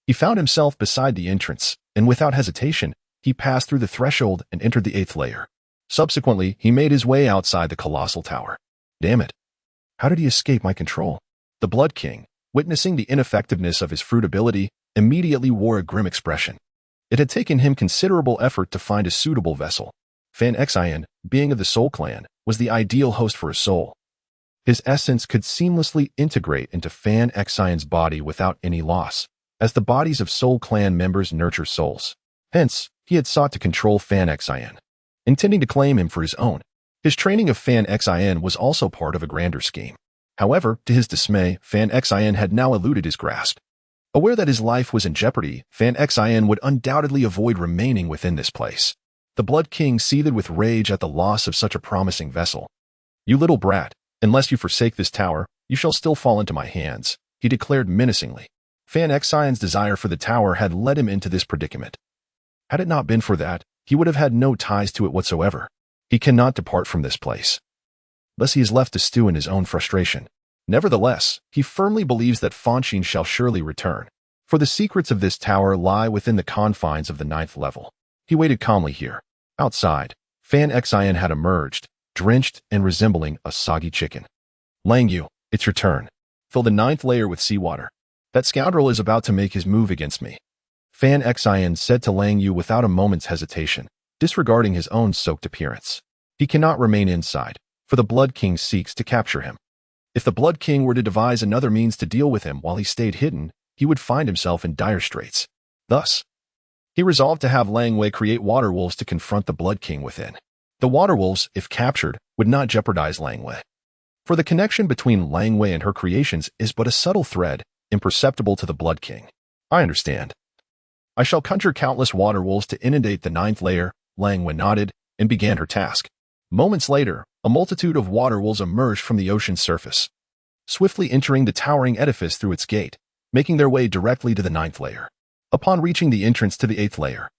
he found himself beside the entrance, and without hesitation, he passed through the threshold and entered the 8th layer. Subsequently, he made his way outside the colossal tower. Damn it. How did he escape my control? The Blood King, witnessing the ineffectiveness of his fruit ability, immediately wore a grim expression. It had taken him considerable effort to find a suitable vessel. Fanxin, being of the Soul Clan, was the ideal host for his soul. His essence could seamlessly integrate into Fanxin's body without any loss, as the bodies of Soul Clan members nurture souls. Hence, he had sought to control Fanxin, intending to claim him for his own. His training of Fanxin was also part of a grander scheme. However, to his dismay, Fanxin had now eluded his grasp. Aware that his life was in jeopardy, Fanxin would undoubtedly avoid remaining within this place. The Blood King seethed with rage at the loss of such a promising vessel. You little brat, unless you forsake this tower, you shall still fall into my hands, he declared menacingly. Fanxin's desire for the tower had led him into this predicament. Had it not been for that, he would have had no ties to it whatsoever. He cannot depart from this place, lest he is left to stew in his own frustration. Nevertheless, he firmly believes that Fonshine shall surely return, for the secrets of this tower lie within the confines of the 9th level. He waited calmly here. Outside, Fanxin had emerged, drenched and resembling a soggy chicken. Lang Yu, it's your turn. Fill the 9th layer with seawater. That scoundrel is about to make his move against me, Fanxin said to Lang Yu without a moment's hesitation, disregarding his own soaked appearance. He cannot remain inside, for the Blood King seeks to capture him. If the Blood King were to devise another means to deal with him while he stayed hidden, he would find himself in dire straits. Thus, he resolved to have Lang Wei create water wolves to confront the Blood King within. The water wolves, if captured, would not jeopardize Lang Wei, for the connection between Lang Wei and her creations is but a subtle thread, imperceptible to the Blood King. I understand. I shall conjure countless water wolves to inundate the 9th layer, Lang Wei nodded, and began her task. Moments later, a multitude of water wolves emerged from the ocean's surface, swiftly entering the towering edifice through its gate, making their way directly to the 9th layer. Upon reaching the entrance to the 8th layer,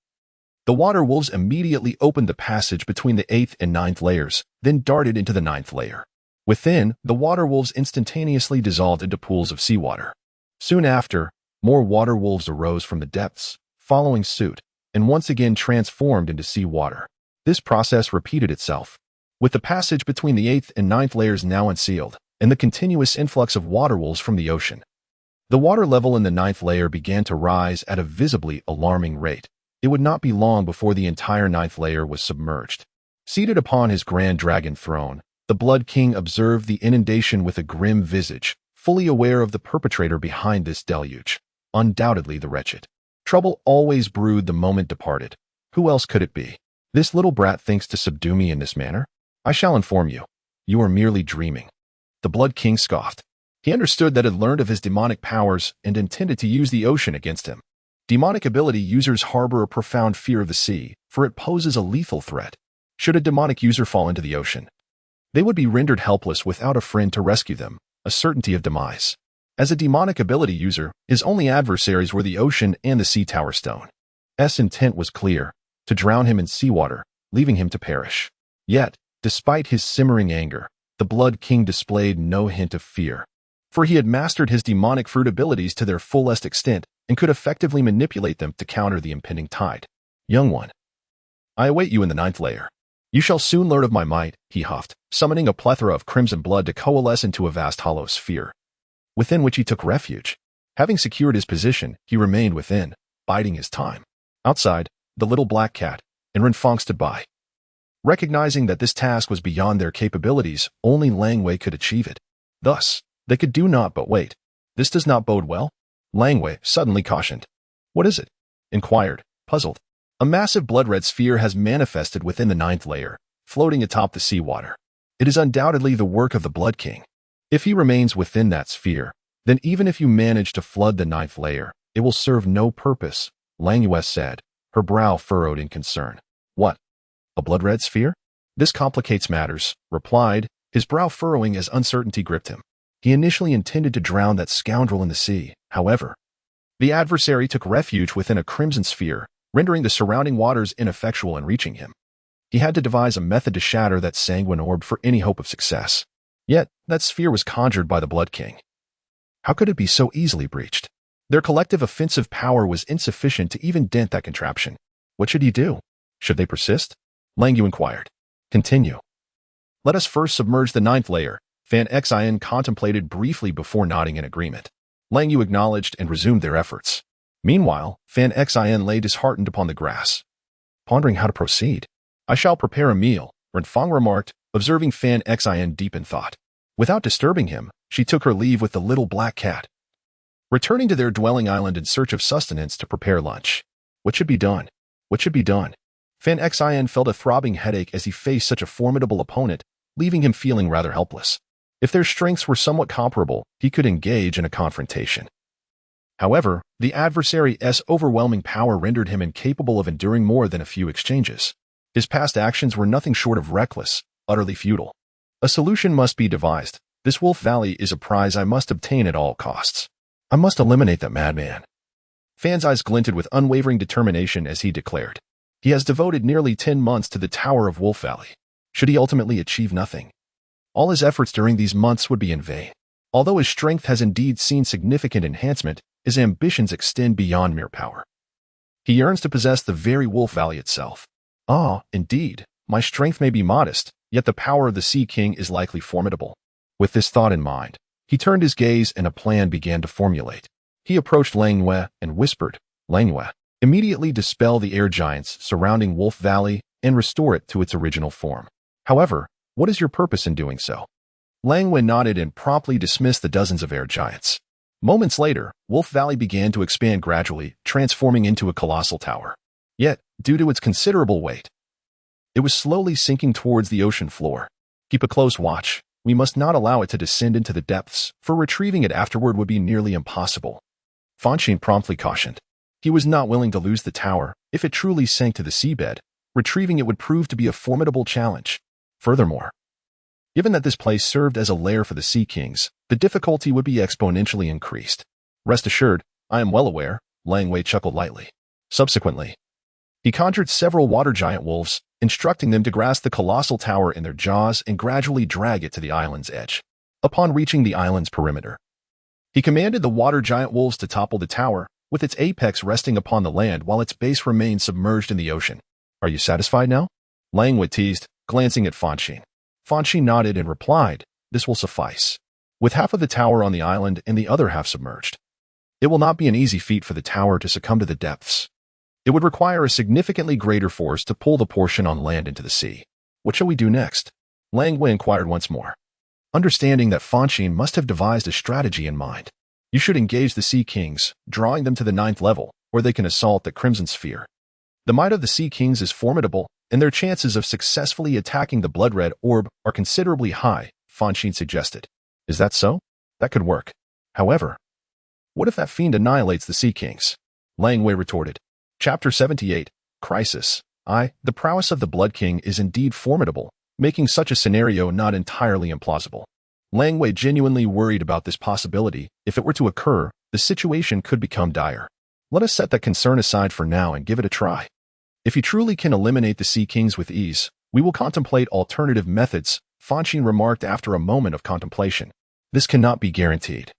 the water wolves immediately opened the passage between the 8th and 9th layers, then darted into the 9th layer. Within, the water wolves instantaneously dissolved into pools of seawater. Soon after, more water wolves arose from the depths, following suit, and once again transformed into seawater. This process repeated itself, with the passage between the 8th and 9th layers now unsealed, and the continuous influx of water wolves from the ocean. The water level in the 9th layer began to rise at a visibly alarming rate. It would not be long before the entire 9th layer was submerged. Seated upon his grand dragon throne, the Blood King observed the inundation with a grim visage, fully aware of the perpetrator behind this deluge. Undoubtedly the wretched. Trouble always brewed the moment departed. Who else could it be? This little brat thinks to subdue me in this manner? I shall inform you. You are merely dreaming. The Blood King scoffed. He understood that it had learned of his demonic powers and intended to use the ocean against him. Demonic ability users harbor a profound fear of the sea, for it poses a lethal threat. Should a demonic user fall into the ocean, they would be rendered helpless without a friend to rescue them, a certainty of demise. As a demonic ability user, his only adversaries were the ocean and the sea tower stone. S intent was clear, to drown him in seawater, leaving him to perish. Yet, despite his simmering anger, the Blood King displayed no hint of fear. For he had mastered his demonic fruit abilities to their fullest extent and could effectively manipulate them to counter the impending tide. Young one, I await you in the 9th layer. You shall soon learn of my might, he huffed, summoning a plethora of crimson blood to coalesce into a vast hollow sphere, within which he took refuge. Having secured his position, he remained within, biding his time. Outside, the little black cat and Renfong stood by. Recognizing that this task was beyond their capabilities, only Langwei could achieve it. Thus, they could do naught but wait. This does not bode well, Langwei suddenly cautioned. What is it? Inquired, puzzled. A massive blood-red sphere has manifested within the 9th layer, floating atop the seawater. It is undoubtedly the work of the Blood King. If he remains within that sphere, then even if you manage to flood the 9th layer, it will serve no purpose, Langwei said, her brow furrowed in concern. What? A blood-red sphere? This complicates matters, replied, his brow furrowing as uncertainty gripped him. He initially intended to drown that scoundrel in the sea. However, the adversary took refuge within a crimson sphere, rendering the surrounding waters ineffectual in reaching him. He had to devise a method to shatter that sanguine orb for any hope of success. Yet, that sphere was conjured by the Blood King. How could it be so easily breached? Their collective offensive power was insufficient to even dent that contraption. What should he do? Should they persist? Langyu inquired. Continue. Let us first submerge the 9th layer, Fanxin contemplated briefly before nodding in agreement. Langyu acknowledged and resumed their efforts. Meanwhile, Fanxin lay disheartened upon the grass, pondering how to proceed. I shall prepare a meal, Renfong remarked, observing Fanxin deep in thought. Without disturbing him, she took her leave with the little black cat, returning to their dwelling island in search of sustenance to prepare lunch. What should be done? What should be done? Fanxin felt a throbbing headache as he faced such a formidable opponent, leaving him feeling rather helpless. If their strengths were somewhat comparable, he could engage in a confrontation. However, the adversary's overwhelming power rendered him incapable of enduring more than a few exchanges. His past actions were nothing short of reckless, utterly futile. A solution must be devised. This Wolf Valley is a prize I must obtain at all costs. I must eliminate that madman. Fan's eyes glinted with unwavering determination as he declared. He has devoted nearly 10 months to the Tower of Wolf Valley. Should he ultimately achieve nothing, all his efforts during these months would be in vain. Although his strength has indeed seen significant enhancement, his ambitions extend beyond mere power. He yearns to possess the very Wolf Valley itself. Ah, indeed, my strength may be modest, yet the power of the Sea King is likely formidable. With this thought in mind, he turned his gaze and a plan began to formulate. He approached Langwei and whispered, Langwei, immediately dispel the air giants surrounding Wolf Valley and restore it to its original form. However, what is your purpose in doing so? Langwei nodded and promptly dismissed the dozens of air giants. Moments later, Wolf Valley began to expand gradually, transforming into a colossal tower. Yet, due to its considerable weight, it was slowly sinking towards the ocean floor. Keep a close watch. We must not allow it to descend into the depths, for retrieving it afterward would be nearly impossible. Fonshine promptly cautioned. He was not willing to lose the tower. If it truly sank to the seabed, retrieving it would prove to be a formidable challenge. Furthermore, given that this place served as a lair for the Sea Kings, the difficulty would be exponentially increased. Rest assured, I am well aware, Langwei chuckled lightly. Subsequently, he conjured several water giant wolves, instructing them to grasp the colossal tower in their jaws and gradually drag it to the island's edge. Upon reaching the island's perimeter, he commanded the water giant wolves to topple the tower, with its apex resting upon the land while its base remained submerged in the ocean. Are you satisfied now? Langwei teased, glancing at Fonshine. Fonshine nodded and replied, this will suffice. With half of the tower on the island and the other half submerged, it will not be an easy feat for the tower to succumb to the depths. It would require a significantly greater force to pull the portion on land into the sea. What shall we do next? Langwei inquired once more. Understanding that Fonshine must have devised a strategy in mind. You should engage the Sea Kings, drawing them to the 9th level, where they can assault the Crimson Sphere. The might of the Sea Kings is formidable, and their chances of successfully attacking the blood-red orb are considerably high, Fonshine suggested. Is that so? That could work. However, what if that fiend annihilates the Sea Kings? Lang Wei retorted. Chapter 78, Crisis. The prowess of the Blood King is indeed formidable, making such a scenario not entirely implausible. Lang Wei genuinely worried about this possibility. If it were to occur, the situation could become dire. Let us set that concern aside for now and give it a try. If he truly can eliminate the Sea Kings with ease, we will contemplate alternative methods, Fonshine remarked after a moment of contemplation. This cannot be guaranteed,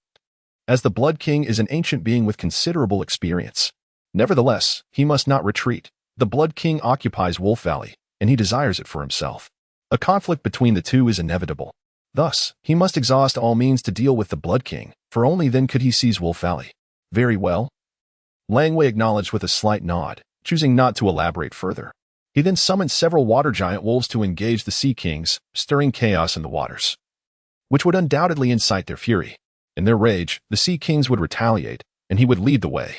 as the Blood King is an ancient being with considerable experience. Nevertheless, he must not retreat. The Blood King occupies Wolf Valley, and he desires it for himself. A conflict between the two is inevitable. Thus, he must exhaust all means to deal with the Blood King, for only then could he seize Wolf Valley. Very well. Lang Wei acknowledged with a slight nod, choosing not to elaborate further. He then summoned several water giant wolves to engage the Sea Kings, stirring chaos in the waters, which would undoubtedly incite their fury. In their rage, the Sea Kings would retaliate, and he would lead the way,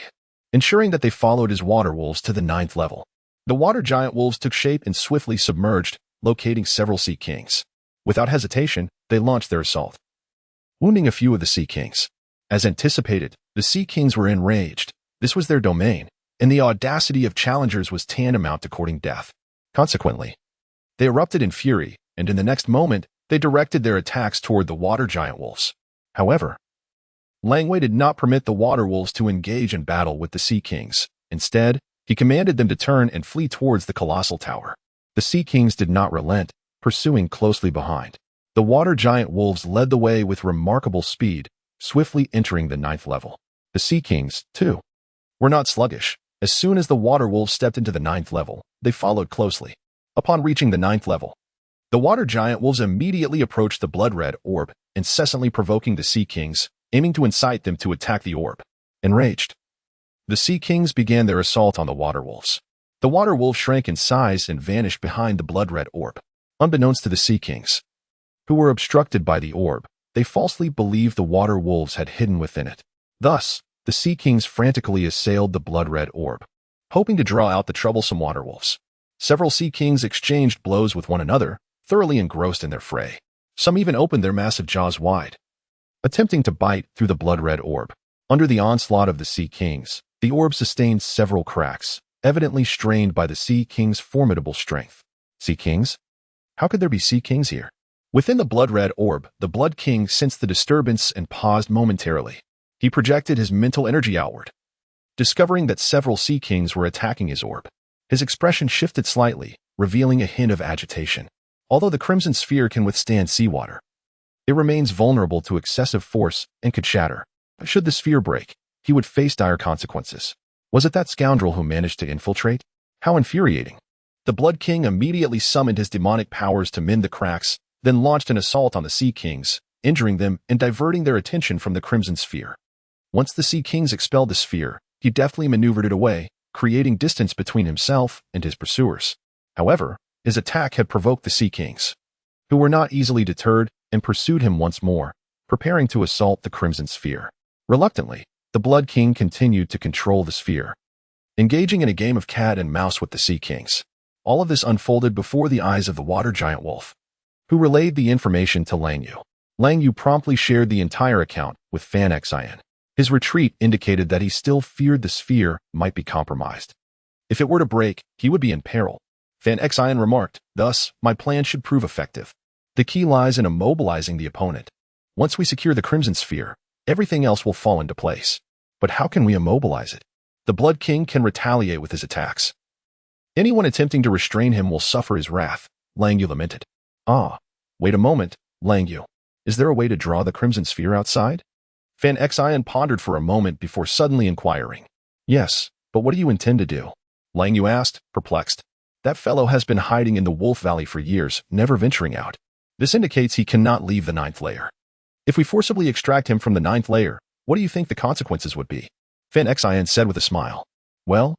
ensuring that they followed his water wolves to the 9th level. The water giant wolves took shape and swiftly submerged, locating several Sea Kings. Without hesitation, they launched their assault, wounding a few of the Sea Kings. As anticipated, the Sea Kings were enraged. This was their domain, and the audacity of challengers was tantamount to courting death. Consequently, they erupted in fury, and in the next moment, they directed their attacks toward the water giant wolves. However, Lang Wei did not permit the water wolves to engage in battle with the Sea Kings. Instead, he commanded them to turn and flee towards the colossal tower. The Sea Kings did not relent, pursuing closely behind. The water giant wolves led the way with remarkable speed, swiftly entering the 9th level. The Sea Kings, too, were not sluggish. As soon as the water wolves stepped into the 9th level, they followed closely. Upon reaching the 9th level, the water giant wolves immediately approached the blood-red orb, incessantly provoking the Sea Kings, aiming to incite them to attack the orb. Enraged, the Sea Kings began their assault on the water wolves. The water wolves shrank in size and vanished behind the blood-red orb. Unbeknownst to the Sea Kings, who were obstructed by the orb, they falsely believed the water wolves had hidden within it. Thus, the Sea Kings frantically assailed the blood-red orb, hoping to draw out the troublesome water wolves. Several Sea Kings exchanged blows with one another, thoroughly engrossed in their fray. Some even opened their massive jaws wide, attempting to bite through the blood-red orb. Under the onslaught of the Sea Kings, the orb sustained several cracks, evidently strained by the Sea King's formidable strength. Sea Kings? How could there be Sea Kings here? Within the blood-red orb, the Blood King sensed the disturbance and paused momentarily. He projected his mental energy outward, discovering that several Sea Kings were attacking his orb. His expression shifted slightly, revealing a hint of agitation. Although the Crimson Sphere can withstand seawater, it remains vulnerable to excessive force and could shatter. Should the sphere break, he would face dire consequences. Was it that scoundrel who managed to infiltrate? How infuriating. The Blood King immediately summoned his demonic powers to mend the cracks, then launched an assault on the Sea Kings, injuring them and diverting their attention from the Crimson Sphere. Once the Sea Kings expelled the sphere, he deftly maneuvered it away, creating distance between himself and his pursuers. However, his attack had provoked the Sea Kings, who were not easily deterred and pursued him once more, preparing to assault the Crimson Sphere. Reluctantly, the Blood King continued to control the sphere, engaging in a game of cat and mouse with the Sea Kings. All of this unfolded before the eyes of the water giant wolf, who relayed the information to Lang Yu. Lang Yu promptly shared the entire account with Fanxin. His retreat indicated that he still feared the sphere might be compromised. If it were to break, he would be in peril. Fanxin remarked, "Thus, my plan should prove effective. The key lies in immobilizing the opponent. Once we secure the Crimson Sphere, everything else will fall into place. But how can we immobilize it? The Blood King can retaliate with his attacks. Anyone attempting to restrain him will suffer his wrath," Lang Yu lamented. Wait a moment, Lang Yu. Is there a way to draw the Crimson Sphere outside? Fanxin pondered for a moment before suddenly inquiring. "Yes, but what do you intend to do?" Lang Yu asked, perplexed. "That fellow has been hiding in the Wolf Valley for years, never venturing out. This indicates he cannot leave the 9th layer. If we forcibly extract him from the 9th layer, what do you think the consequences would be?" Fanxin said with a smile. "Well,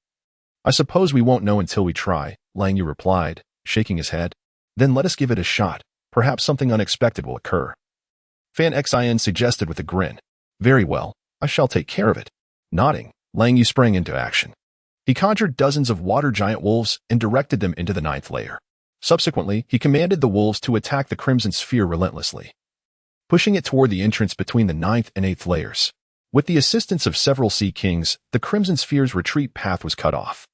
I suppose we won't know until we try," Lang Yu replied, shaking his head. "Then let us give it a shot. Perhaps something unexpected will occur." Fanxin suggested with a grin. "Very well, I shall take care of it." Nodding, Lang Yu sprang into action. He conjured dozens of water giant wolves and directed them into the ninth layer. Subsequently, he commanded the wolves to attack the Crimson Sphere relentlessly, pushing it toward the entrance between the ninth and eighth layers. With the assistance of several Sea Kings, the Crimson Sphere's retreat path was cut off,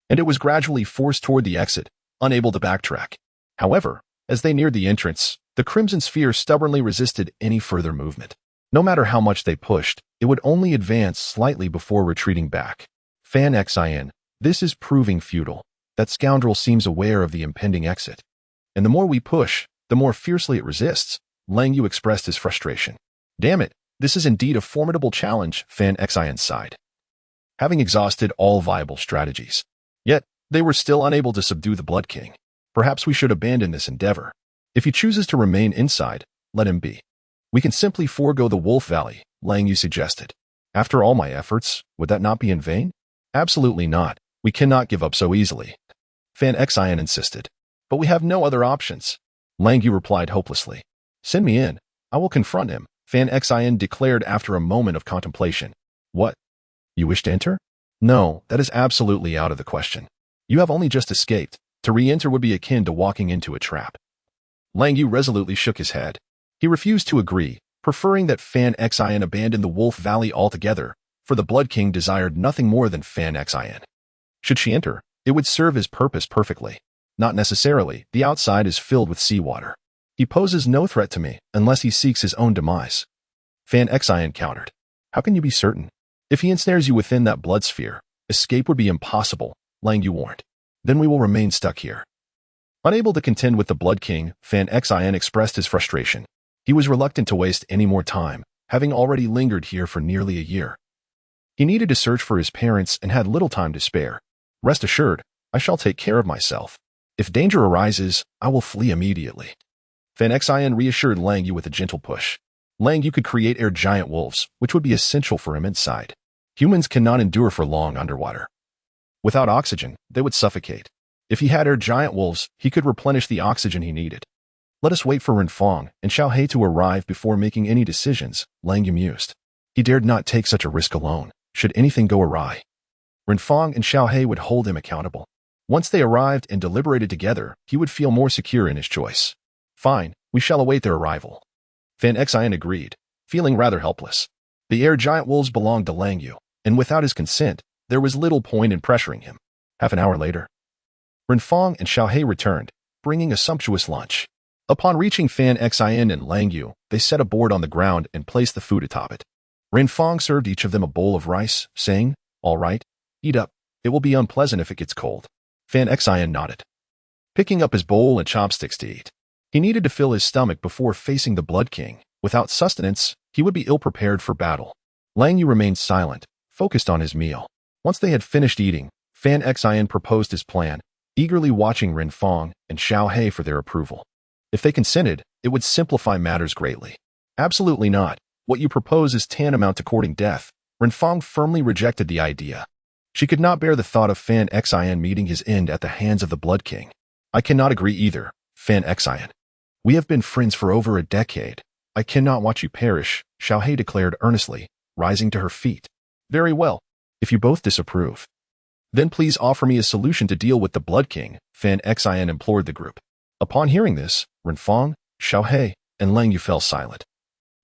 and it was gradually forced toward the exit, unable to backtrack. However, as they neared the entrance, the Crimson Sphere stubbornly resisted any further movement. No matter how much they pushed, it would only advance slightly before retreating back. Fanxin, this is proving futile. That scoundrel seems aware of the impending exit. And the more we push, the more fiercely it resists. Lang Yu expressed his frustration. Damn it, this is indeed a formidable challenge, Fanxin sighed, having exhausted all viable strategies. Yet, they were still unable to subdue the Blood King. Perhaps we should abandon this endeavor. If he chooses to remain inside, let him be. We can simply forego the Wolf Valley, Lang Yu suggested. After all my efforts, would that not be in vain? Absolutely not. We cannot give up so easily, Fanxin insisted. But we have no other options, Lang Yu replied hopelessly. Send me in. I will confront him, Fanxin declared after a moment of contemplation. What? You wish to enter? No, that is absolutely out of the question. You have only just escaped. To re-enter would be akin to walking into a trap. Lang Yu resolutely shook his head. He refused to agree, preferring that Fanxin abandon the Wolf Valley altogether, for the Blood King desired nothing more than Fanxin. Should she enter, it would serve his purpose perfectly. Not necessarily, the outside is filled with seawater. He poses no threat to me unless he seeks his own demise, Fanxin countered. How can you be certain? If he ensnares you within that blood sphere, escape would be impossible, Lang Yu warned. Then we will remain stuck here. Unable to contend with the Blood King, Fanxin expressed his frustration. He was reluctant to waste any more time, having already lingered here for nearly a year. He needed to search for his parents and had little time to spare. Rest assured, I shall take care of myself. If danger arises, I will flee immediately. Fanxin reassured Lang Yu with a gentle push. Lang Yu could create air giant wolves, which would be essential for him inside. Humans cannot endure for long underwater. Without oxygen, they would suffocate. If he had air giant wolves, he could replenish the oxygen he needed. Let us wait for Renfong and Xiaohe to arrive before making any decisions, Lang Yu mused. He dared not take such a risk alone, should anything go awry. Renfong and Xiaohe would hold him accountable. Once they arrived and deliberated together, he would feel more secure in his choice. Fine, we shall await their arrival. Fanxin agreed, feeling rather helpless. The air giant wolves belonged to Lang Yu, and without his consent, there was little point in pressuring him. Half an hour later, Renfong and Xiaohe returned, bringing a sumptuous lunch. Upon reaching Fanxin and Lang Yu, they set a board on the ground and placed the food atop it. Renfong served each of them a bowl of rice, saying, "All right, eat up. It will be unpleasant if it gets cold." Fanxin nodded, picking up his bowl and chopsticks to eat. He needed to fill his stomach before facing the Blood King. Without sustenance, he would be ill-prepared for battle. Lang Yu remained silent, focused on his meal. Once they had finished eating, Fanxin proposed his plan, eagerly watching Renfong and Xiaohe for their approval. If they consented, it would simplify matters greatly. Absolutely not. What you propose is tantamount to courting death. Renfong firmly rejected the idea. She could not bear the thought of Fanxin meeting his end at the hands of the Blood King. I cannot agree either, Fanxin. We have been friends for over a decade. I cannot watch you perish, Xiaohe declared earnestly, rising to her feet. Very well. If you both disapprove, then please offer me a solution to deal with the Blood King, Fanxin implored the group. Upon hearing this, Renfong, Xiaohe, and Lang Yu fell silent,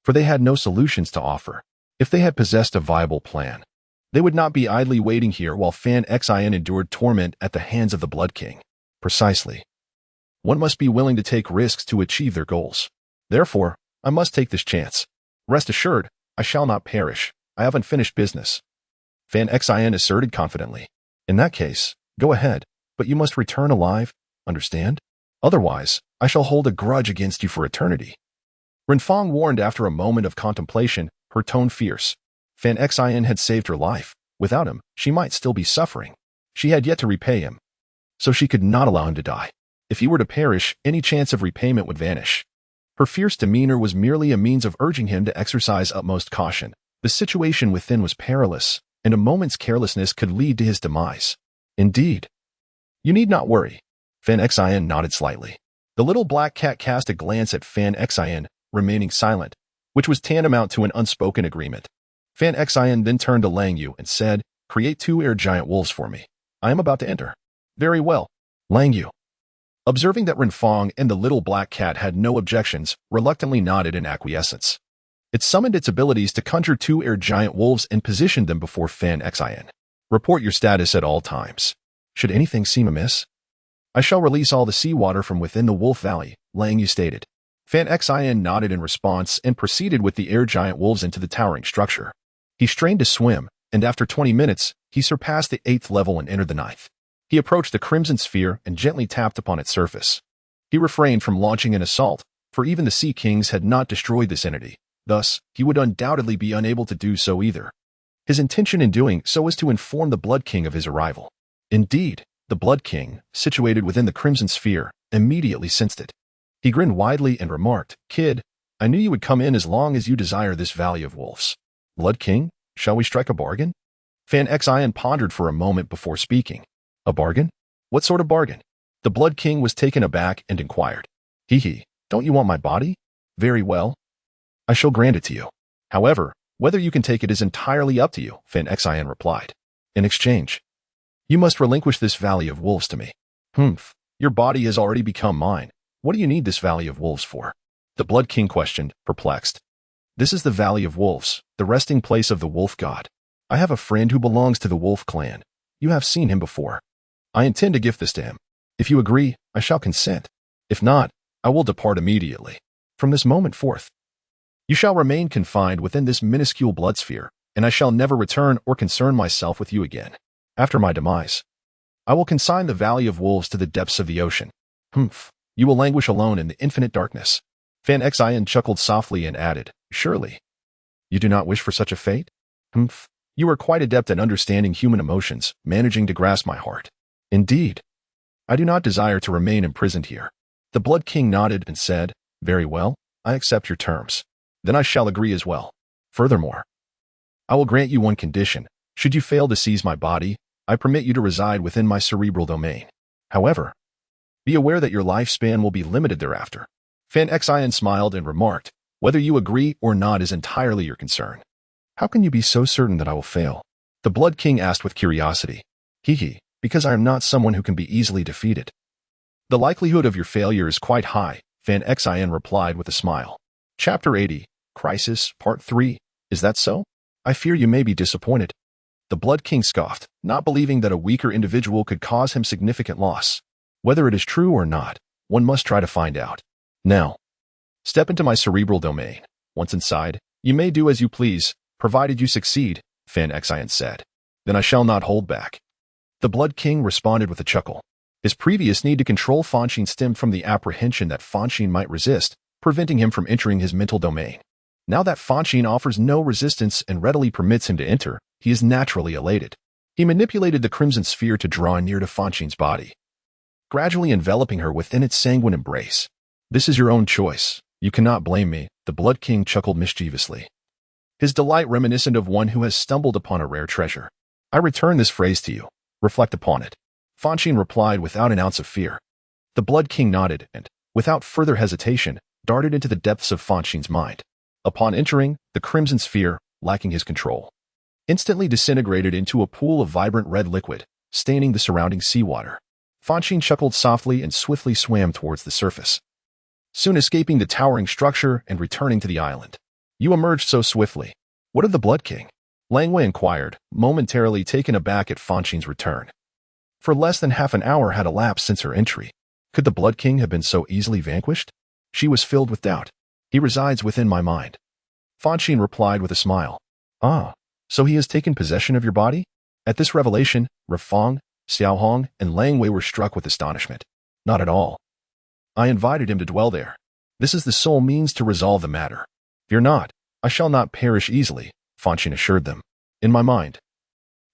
for they had no solutions to offer. If they had possessed a viable plan, they would not be idly waiting here while Fanxin endured torment at the hands of the Blood King. Precisely. One must be willing to take risks to achieve their goals. Therefore, I must take this chance. Rest assured, I shall not perish. I have unfinished business, Fanxin asserted confidently. In that case, go ahead, but you must return alive, understand? Otherwise, I shall hold a grudge against you for eternity. Renfong warned after a moment of contemplation, her tone fierce. Fanxin had saved her life. Without him, she might still be suffering. She had yet to repay him, so she could not allow him to die. If he were to perish, any chance of repayment would vanish. Her fierce demeanor was merely a means of urging him to exercise utmost caution. The situation within was perilous, and a moment's carelessness could lead to his demise. Indeed. You need not worry. Fanxin nodded slightly. The little black cat cast a glance at Fanxin, remaining silent, which was tantamount to an unspoken agreement. Fanxin then turned to Lang Yu and said, Create 2 air giant wolves for me. I am about to enter. Very well. Lang Yu, observing that Renfong and the little black cat had no objections, reluctantly nodded in acquiescence. It summoned its abilities to conjure 2 air giant wolves and positioned them before Fanxin. Report your status at all times. Should anything seem amiss, I shall release all the seawater from within the Wolf Valley, Lang Yu stated. Fanxin nodded in response and proceeded with the air giant wolves into the towering structure. He strained to swim, and after 20 minutes, he surpassed the 8th level and entered the 9th. He approached the crimson sphere and gently tapped upon its surface. He refrained from launching an assault, for even the Sea Kings had not destroyed this entity. Thus, he would undoubtedly be unable to do so either. His intention in doing so was to inform the Blood King of his arrival. Indeed, the Blood King, situated within the crimson sphere, immediately sensed it. He grinned widely and remarked, "Kid, I knew you would come in as long as you desire this Valley of Wolves. Blood King, shall we strike a bargain?" Fanxin pondered for a moment before speaking. "A bargain? What sort of bargain?" The Blood King was taken aback and inquired. "Hee, don't you want my body? Very well. I shall grant it to you. However, whether you can take it is entirely up to you," Fanxin replied. "In exchange, you must relinquish this Valley of Wolves to me." "Humph, your body has already become mine. What do you need this Valley of Wolves for?" The Blood King questioned, perplexed. "This is the Valley of Wolves, the resting place of the Wolf God. I have a friend who belongs to the Wolf clan. You have seen him before. I intend to gift this to him. If you agree, I shall consent. If not, I will depart immediately. From this moment forth, you shall remain confined within this minuscule blood sphere, and I shall never return or concern myself with you again. After my demise, I will consign the Valley of Wolves to the depths of the ocean. Humph, you will languish alone in the infinite darkness." Fanxin chuckled softly and added, "Surely, you do not wish for such a fate? Humph, you are quite adept at understanding human emotions, managing to grasp my heart. Indeed, I do not desire to remain imprisoned here." The Blood King nodded and said, "Very well, I accept your terms. Then I shall agree as well. Furthermore, I will grant you one condition. Should you fail to seize my body, I permit you to reside within my cerebral domain. However, be aware that your lifespan will be limited thereafter." Fanxin smiled and remarked, "Whether you agree or not is entirely your concern." "How can you be so certain that I will fail?" the Blood King asked with curiosity. "Hee, because I am not someone who can be easily defeated." "The likelihood of your failure is quite high," Fanxin replied with a smile. Chapter 80, Crisis, Part 3. "Is that so? I fear you may be disappointed." The Blood King scoffed, not believing that a weaker individual could cause him significant loss. "Whether it is true or not, one must try to find out. Now, step into my cerebral domain. Once inside, you may do as you please, provided you succeed," Fanxin said. "Then I shall not hold back." The Blood King responded with a chuckle. His previous need to control Fonshine stemmed from the apprehension that Fonshine might resist, preventing him from entering his mental domain. Now that Fonshine offers no resistance and readily permits him to enter, he is naturally elated. He manipulated the crimson sphere to draw near to Fonshine's body, gradually enveloping her within its sanguine embrace. "This is your own choice. You cannot blame me," the Blood King chuckled mischievously, his delight reminiscent of one who has stumbled upon a rare treasure. "I return this phrase to you. Reflect upon it." Fonshine replied without an ounce of fear. The Blood King nodded and, without further hesitation, darted into the depths of Fonshine's mind. Upon entering, the crimson sphere, lacking his control, instantly disintegrated into a pool of vibrant red liquid, staining the surrounding seawater. Fonshine chuckled softly and swiftly swam towards the surface, soon escaping the towering structure and returning to the island. "You emerged so swiftly. What of the Blood King?" Langway inquired, momentarily taken aback at Fonshine's return. For less than half an hour had elapsed since her entry. Could the Blood King have been so easily vanquished? She was filled with doubt. "He resides within my mind," Fonshine replied with a smile. "Ah, so he has taken possession of your body?" At this revelation, Renfong, Xiaohong, and Langwei were struck with astonishment. "Not at all. I invited him to dwell there. This is the sole means to resolve the matter. Fear not, I shall not perish easily," Fonshine assured them. "In my mind,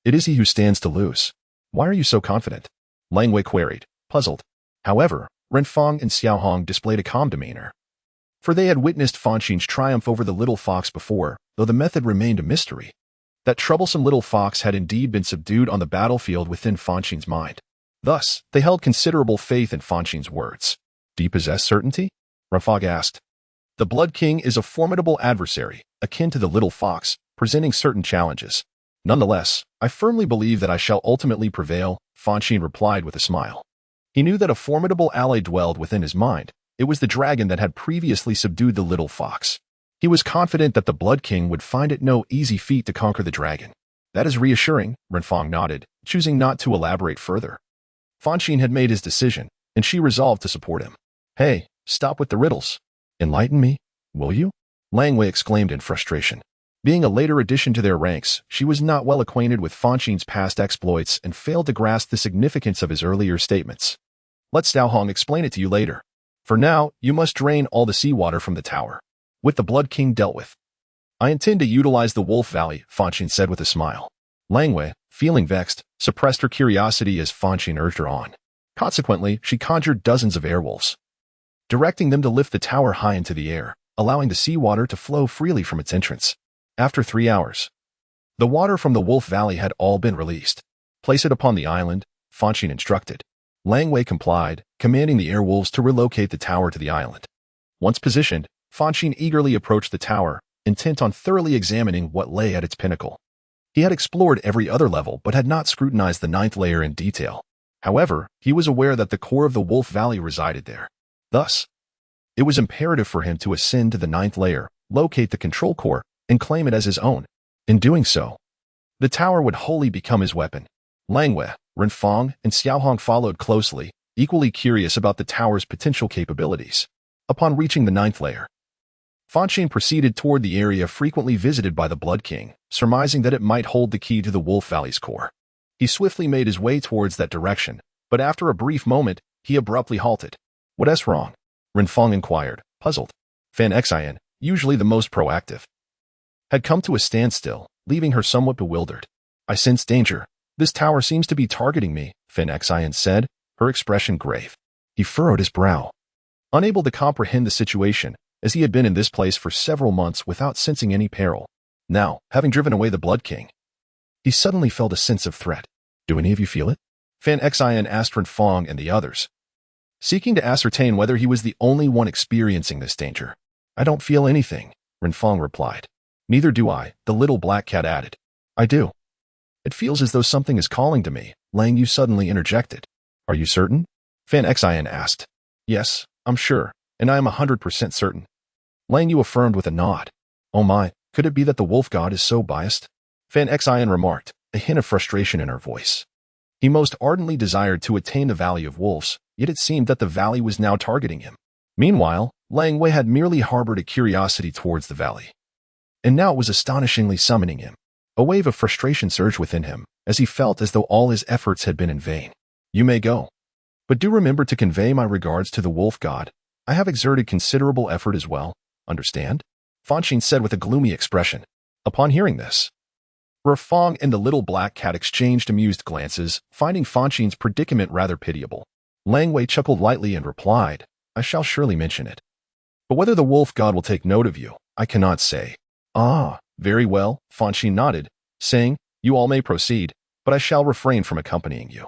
it is he who stands to lose." "Why are you so confident?" Langwei queried, puzzled. However, Renfong and Xiaohong displayed a calm demeanor, for they had witnessed Fonshine's triumph over the little fox before, though the method remained a mystery. That troublesome little fox had indeed been subdued on the battlefield within Fonshine's mind. Thus, they held considerable faith in Fonshine's words. "Do you possess certainty?" Renfong asked. "The Blood King is a formidable adversary, akin to the little fox, presenting certain challenges. Nonetheless, I firmly believe that I shall ultimately prevail, Fonshine replied with a smile. He knew that a formidable ally dwelled within his mind. It was the dragon that had previously subdued the little fox. He was confident that the Blood King would find it no easy feat to conquer the dragon. That is reassuring, Renfong nodded, choosing not to elaborate further. Fonshine had made his decision, and she resolved to support him. Hey, stop with the riddles. Enlighten me, will you? Langwei exclaimed in frustration. Being a later addition to their ranks, she was not well acquainted with Fonshine's past exploits and failed to grasp the significance of his earlier statements. Let Xiaohong explain it to you later. For now, you must drain all the seawater from the tower. With the Blood King dealt with. I intend to utilize the Wolf Valley, Fonshine said with a smile. Langwei, feeling vexed, suppressed her curiosity as Fonshine urged her on. Consequently, she conjured dozens of airwolves, directing them to lift the tower high into the air, allowing the seawater to flow freely from its entrance. After 3 hours, the water from the Wolf Valley had all been released. Place it upon the island, Fonshine instructed. Langwei complied, commanding the airwolves to relocate the tower to the island. Once positioned, Fonshine eagerly approached the tower, intent on thoroughly examining what lay at its pinnacle. He had explored every other level but had not scrutinized the 9th layer in detail. However, he was aware that the core of the Wolf Valley resided there. Thus, it was imperative for him to ascend to the 9th layer, locate the control core, and claim it as his own. In doing so, the tower would wholly become his weapon. Langwei, Renfong, and Xiaohong followed closely, equally curious about the tower's potential capabilities. Upon reaching the 9th layer, Fonshine proceeded toward the area frequently visited by the Blood King, surmising that it might hold the key to the Wolf Valley's core. He swiftly made his way towards that direction, but after a brief moment, he abruptly halted. What's wrong? Renfong inquired, puzzled. Fanxin, usually the most proactive, had come to a standstill, leaving her somewhat bewildered. I sense danger. This tower seems to be targeting me, Fanxin said, her expression grave. He furrowed his brow, unable to comprehend the situation, as he had been in this place for several months without sensing any peril. Now, having driven away the Blood King, he suddenly felt a sense of threat. Do any of you feel it? Fanxin asked Renfong and the others, seeking to ascertain whether he was the only one experiencing this danger. I don't feel anything, Renfong replied. Neither do I, the little black cat added. I do. It feels as though something is calling to me, Lang Yu suddenly interjected. Are you certain? Fanxin asked. Yes, I'm sure, and I am 100% certain. Lang Yu affirmed with a nod. Oh my, could it be that the wolf god is so biased? Fanxin remarked, a hint of frustration in her voice. He most ardently desired to attain the Valley of Wolves, yet it seemed that the valley was now targeting him. Meanwhile, Langwei had merely harbored a curiosity towards the valley, and now it was astonishingly summoning him. A wave of frustration surged within him, as he felt as though all his efforts had been in vain. You may go. But do remember to convey my regards to the wolf god. I have exerted considerable effort as well, understand? Fonshine said with a gloomy expression. Upon hearing this, Renfong and the little black cat exchanged amused glances, finding Fonshine's predicament rather pitiable. Langwei chuckled lightly and replied, I shall surely mention it. But whether the wolf god will take note of you, I cannot say. Ah, very well, Fonshine nodded, saying, you all may proceed, but I shall refrain from accompanying you.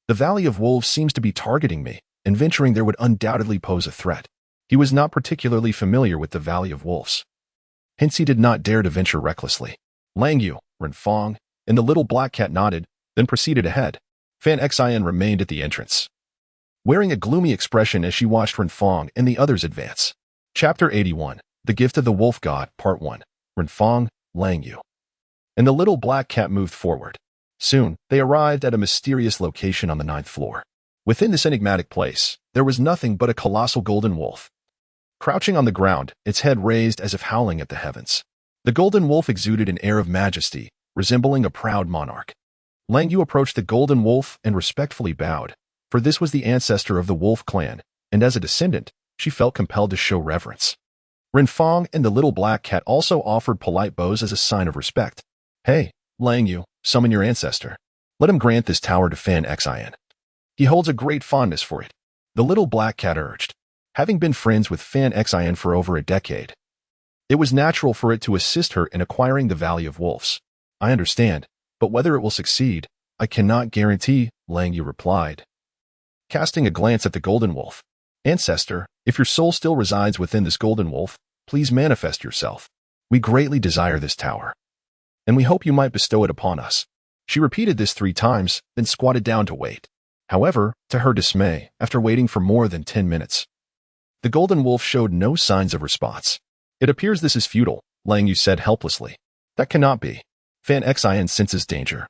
The Valley of Wolves seems to be targeting me, and venturing there would undoubtedly pose a threat. He was not particularly familiar with the Valley of Wolves. Hence he did not dare to venture recklessly. Lang Yu, Renfong, and the little black cat nodded, then proceeded ahead. Fanxin remained at the entrance, wearing a gloomy expression as she watched Renfong and the others advance. Chapter 81, The Gift of the Wolf God, Part 1. Renfong, Lang Yu, and the little black cat moved forward. Soon, they arrived at a mysterious location on the 9th floor. Within this enigmatic place, there was nothing but a colossal golden wolf, crouching on the ground, its head raised as if howling at the heavens. The golden wolf exuded an air of majesty, resembling a proud monarch. Lang Yu approached the golden wolf and respectfully bowed, for this was the ancestor of the wolf clan, and as a descendant, she felt compelled to show reverence. Renfong and the little black cat also offered polite bows as a sign of respect. Hey, Lang Yu, summon your ancestor. Let him grant this tower to Fanxin. He holds a great fondness for it, the little black cat urged. Having been friends with Fanxin for over a decade, it was natural for it to assist her in acquiring the Valley of Wolves. I understand, but whether it will succeed, I cannot guarantee, Lang Yu replied, casting a glance at the golden wolf. Ancestor, if your soul still resides within this golden wolf, please manifest yourself. We greatly desire this tower. and we hope you might bestow it upon us. She repeated this 3 times, then squatted down to wait. However, to her dismay, after waiting for more than 10 minutes, the golden wolf showed no signs of response. It appears this is futile, Lang Yu said helplessly. That cannot be. Fanxin senses danger,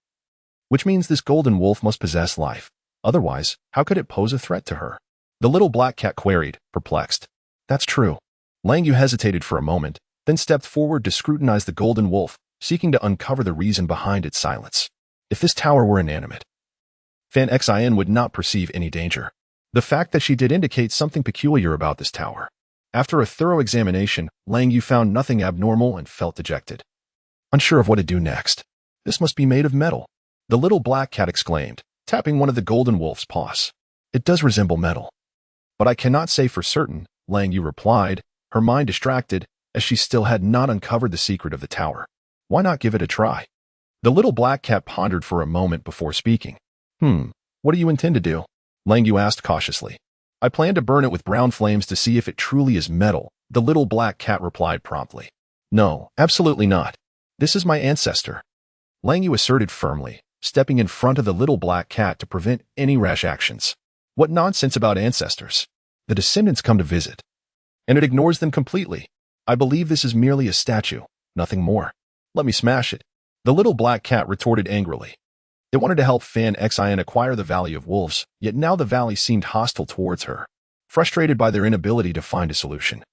which means this golden wolf must possess life. Otherwise, how could it pose a threat to her? The little black cat queried, perplexed. That's true. Lang Yu hesitated for a moment, then stepped forward to scrutinize the golden wolf, seeking to uncover the reason behind its silence. If this tower were inanimate, Fanxin would not perceive any danger. The fact that she did indicate something peculiar about this tower. After a thorough examination, Lang Yu found nothing abnormal and felt dejected. Unsure of what to do next. This must be made of metal, the little black cat exclaimed, tapping one of the golden wolf's paws. It does resemble metal. But I cannot say for certain, Lang Yu replied, her mind distracted, as she still had not uncovered the secret of the tower. Why not give it a try? The little black cat pondered for a moment before speaking. What do you intend to do? Lang Yu asked cautiously. I plan to burn it with brown flames to see if it truly is metal, the little black cat replied promptly. No, absolutely not. This is my ancestor, Lang Yu asserted firmly, stepping in front of the little black cat to prevent any rash actions. What nonsense about ancestors? The descendants come to visit, and it ignores them completely. I believe this is merely a statue, nothing more. Let me smash it. The little black cat retorted angrily. It wanted to help Fanxin acquire the Valley of Wolves, yet now the valley seemed hostile towards her, frustrated by their inability to find a solution.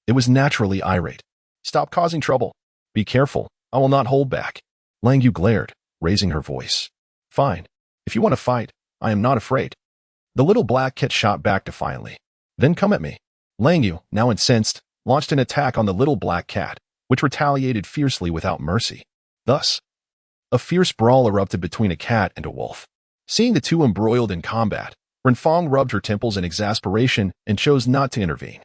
It was naturally irate. Stop causing trouble. Be careful. I will not hold back. Lang Yu glared, raising her voice. Fine. If you want to fight, I am not afraid. The little black cat shot back defiantly. Then come at me. Lang Yu, now incensed, launched an attack on the little black cat, which retaliated fiercely without mercy. Thus, a fierce brawl erupted between a cat and a wolf. Seeing the two embroiled in combat, Renfong rubbed her temples in exasperation and chose not to intervene.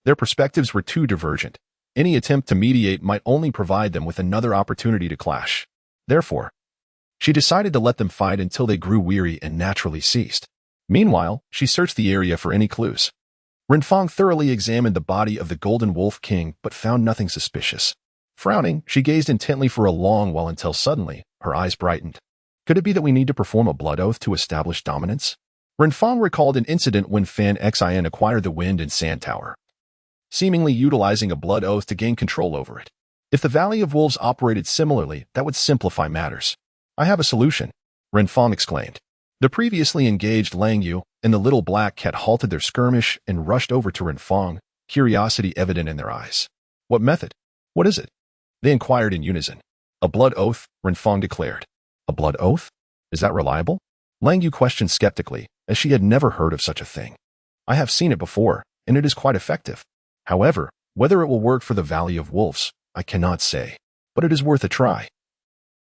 Their perspectives were too divergent. Any attempt to mediate might only provide them with another opportunity to clash. Therefore, she decided to let them fight until they grew weary and naturally ceased. Meanwhile, she searched the area for any clues. Renfong thoroughly examined the body of the Golden Wolf King but found nothing suspicious. Frowning, she gazed intently for a long while until suddenly, her eyes brightened. Could it be that we need to perform a blood oath to establish dominance? Renfong recalled an incident when Fanxin acquired the Wind and Sand Tower, seemingly utilizing a blood oath to gain control over it. If the Valley of Wolves operated similarly, that would simplify matters. I have a solution, Renfong exclaimed. The previously engaged Lang Yu and the little black cat halted their skirmish and rushed over to Renfong, curiosity evident in their eyes. What method? What is it? They inquired in unison. A blood oath, Renfong declared. A blood oath? Is that reliable? Lang Yu questioned skeptically, as she had never heard of such a thing. I have seen it before, and it is quite effective. However, whether it will work for the Valley of Wolves, I cannot say, but it is worth a try.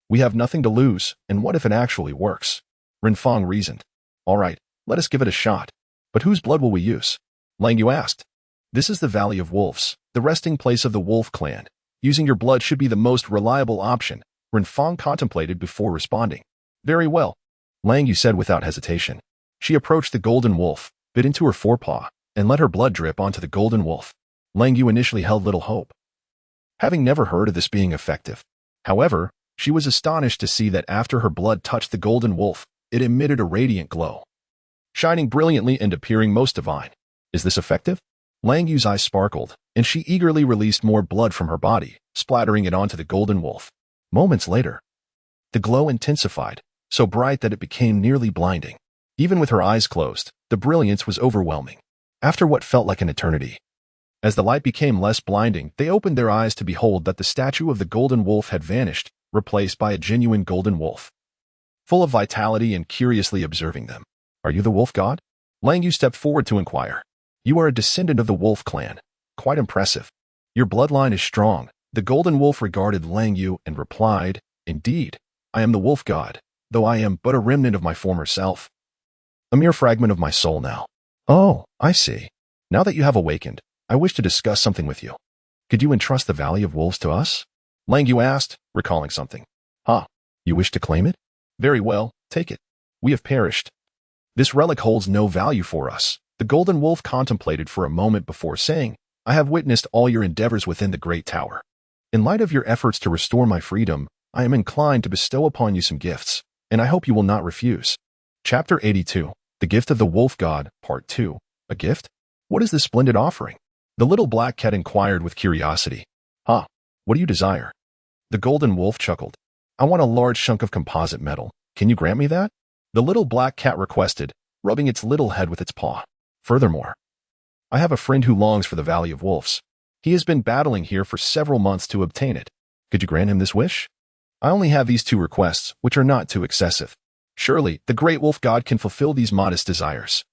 We have nothing to lose, and what if it actually works? Renfong reasoned. All right, let us give it a shot. But whose blood will we use? Lang Yu asked. This is the Valley of Wolves, the resting place of the Wolf clan. Using your blood should be the most reliable option, Renfong contemplated before responding. Very well, Lang Yu said without hesitation. She approached the golden wolf, bit into her forepaw, and let her blood drip onto the golden wolf. Lang Yu initially held little hope, having never heard of this being effective. However, she was astonished to see that after her blood touched the golden wolf, it emitted a radiant glow, shining brilliantly and appearing most divine. Is this effective? Lang Yu's eyes sparkled, and she eagerly released more blood from her body, splattering it onto the golden wolf. Moments later, the glow intensified, so bright that it became nearly blinding. Even with her eyes closed, the brilliance was overwhelming. After what felt like an eternity, as the light became less blinding, they opened their eyes to behold that the statue of the golden wolf had vanished, replaced by a genuine golden wolf, full of vitality and curiously observing them. Are you the wolf god? Lang Yu stepped forward to inquire. You are a descendant of the wolf clan. Quite impressive. Your bloodline is strong. The golden wolf regarded Lang Yu and replied, Indeed, I am the wolf god, though I am but a remnant of my former self. A mere fragment of my soul now. Oh, I see. Now that you have awakened, I wish to discuss something with you. Could you entrust the Valley of Wolves to us? Lang Yu asked, recalling something. You wish to claim it? Very well, take it. We have perished. This relic holds no value for us. The golden wolf contemplated for a moment before saying, I have witnessed all your endeavors within the great tower. In light of your efforts to restore my freedom, I am inclined to bestow upon you some gifts, and I hope you will not refuse. Chapter 82. The Gift of the Wolf God, Part 2. A gift? What is this splendid offering? The little black cat inquired with curiosity. What do you desire? The golden wolf chuckled. I want a large chunk of composite metal. Can you grant me that? The little black cat requested, rubbing its little head with its paw. Furthermore, I have a friend who longs for the Valley of Wolves. He has been battling here for several months to obtain it. Could you grant him this wish? I only have these 2 requests, which are not too excessive. Surely, the great wolf god can fulfill these modest desires.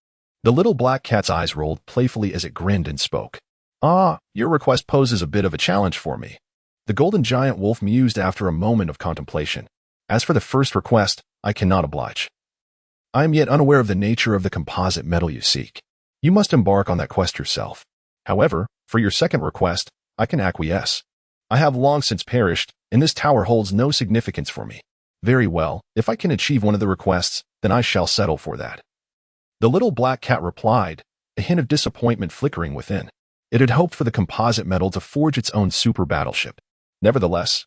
The little black cat's eyes rolled playfully as it grinned and spoke. Your request poses a bit of a challenge for me. The golden giant wolf mused after a moment of contemplation. As for the first request, I cannot oblige. I am yet unaware of the nature of the composite metal you seek. You must embark on that quest yourself. However, for your second request, I can acquiesce. I have long since perished, and this tower holds no significance for me. Very well, if I can achieve one of the requests, then I shall settle for that. The little black cat replied, a hint of disappointment flickering within. It had hoped for the composite metal to forge its own super battleship. Nevertheless,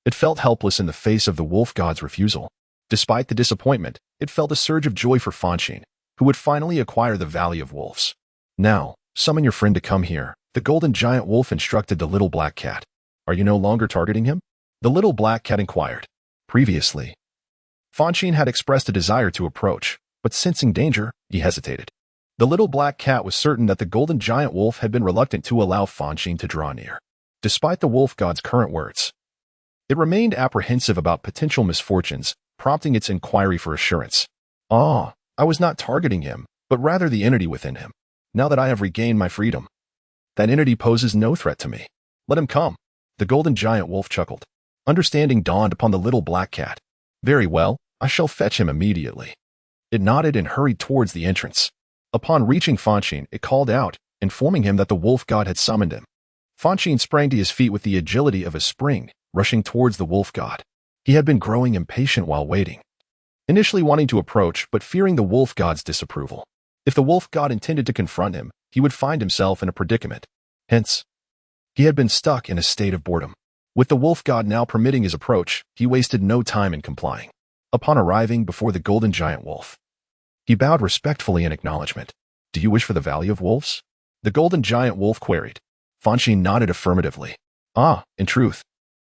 it felt helpless in the face of the wolf god's refusal. Despite the disappointment, it felt a surge of joy for Fonshine, who would finally acquire the Valley of Wolves. Now, summon your friend to come here, the golden giant wolf instructed the little black cat. Are you no longer targeting him? The little black cat inquired. Previously, Fonshine had expressed a desire to approach, but sensing danger, he hesitated. The little black cat was certain that the golden giant wolf had been reluctant to allow Fonshine to draw near. Despite the wolf god's current words, it remained apprehensive about potential misfortunes, prompting its inquiry for assurance. I was not targeting him, but rather the entity within him. Now that I have regained my freedom, that entity poses no threat to me. Let him come. The golden giant wolf chuckled. Understanding dawned upon the little black cat. Very well, I shall fetch him immediately. It nodded and hurried towards the entrance. Upon reaching Fonshine, it called out, informing him that the wolf god had summoned him. Fonshine sprang to his feet with the agility of a spring, rushing towards the wolf god. He had been growing impatient while waiting, initially wanting to approach but fearing the wolf god's disapproval. If the wolf god intended to confront him, he would find himself in a predicament. Hence, he had been stuck in a state of boredom. With the wolf god now permitting his approach, he wasted no time in complying. Upon arriving before the golden giant wolf, he bowed respectfully in acknowledgement. Do you wish for the Valley of Wolves? The golden giant wolf queried. Fonshine nodded affirmatively. In truth,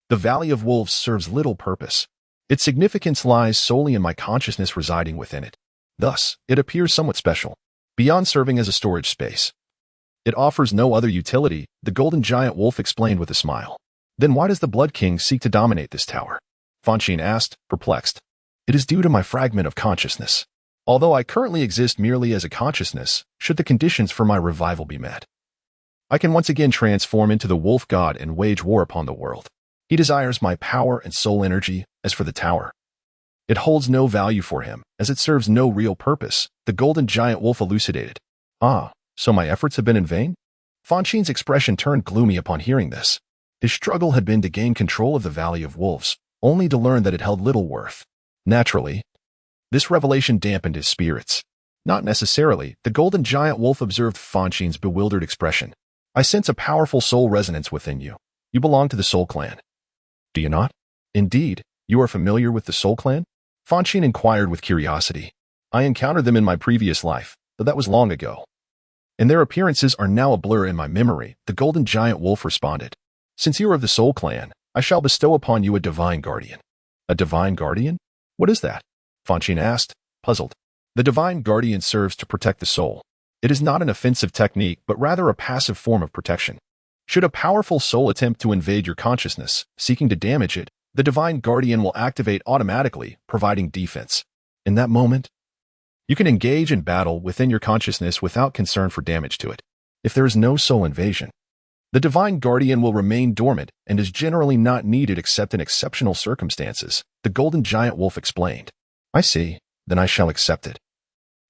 the Valley of Wolves serves little purpose. Its significance lies solely in my consciousness residing within it. Thus, it appears somewhat special, beyond serving as a storage space. It offers no other utility, the golden giant wolf explained with a smile. Then why does the Blood King seek to dominate this tower? Fonshine asked, perplexed. It is due to my fragment of consciousness. Although I currently exist merely as a consciousness, should the conditions for my revival be met, I can once again transform into the wolf god and wage war upon the world. He desires my power and soul energy. As for the tower, it holds no value for him, as it serves no real purpose, the golden giant wolf elucidated. So my efforts have been in vain? Fonshine's expression turned gloomy upon hearing this. His struggle had been to gain control of the Valley of Wolves, only to learn that it held little worth. Naturally, this revelation dampened his spirits. Not necessarily, the golden giant wolf observed Fonshine's bewildered expression. I sense a powerful soul resonance within you. You belong to the Soul Clan. Do you not? Indeed, you are familiar with the Soul Clan? Fonshine inquired with curiosity. I encountered them in my previous life, but that was long ago, and their appearances are now a blur in my memory, the golden giant wolf responded. Since you are of the Soul Clan, I shall bestow upon you a divine guardian. A divine guardian? What is that? Fonshine asked, puzzled. The divine guardian serves to protect the soul. It is not an offensive technique, but rather a passive form of protection. Should a powerful soul attempt to invade your consciousness, seeking to damage it, the divine guardian will activate automatically, providing defense. In that moment, you can engage in battle within your consciousness without concern for damage to it. If there is no soul invasion, the divine guardian will remain dormant and is generally not needed except in exceptional circumstances, the golden giant wolf explained. I see, then I shall accept it.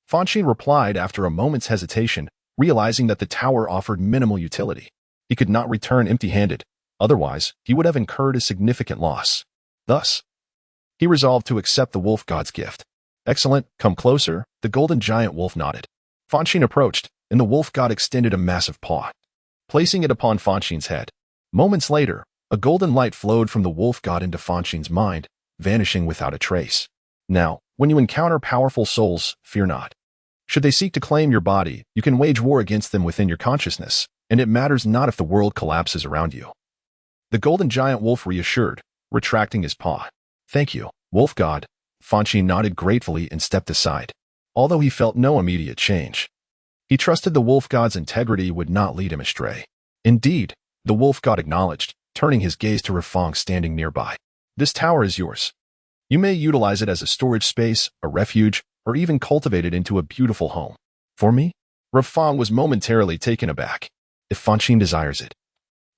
Fonshine replied after a moment's hesitation, realizing that the tower offered minimal utility. He could not return empty-handed, otherwise he would have incurred a significant loss. Thus, he resolved to accept the wolf god's gift. Excellent, come closer, the golden giant wolf nodded. Fonshine approached, and the wolf god extended a massive paw, placing it upon Fonshine's head. Moments later, A golden light flowed from the wolf god into Fonshine's mind, vanishing without a trace. Now, when you encounter powerful souls, fear not. Should they seek to claim your body, you can wage war against them within your consciousness, and it matters not if the world collapses around you. The golden giant wolf reassured, retracting his paw. Thank you, wolf god. Fonshine nodded gratefully and stepped aside, although he felt no immediate change. He trusted the wolf god's integrity would not lead him astray. Indeed, the wolf god acknowledged, turning his gaze to Renfong standing nearby. This tower is yours. You may utilize it as a storage space, a refuge, or even cultivate it into a beautiful home. For me? Renfong was momentarily taken aback. If Fonshine desires it,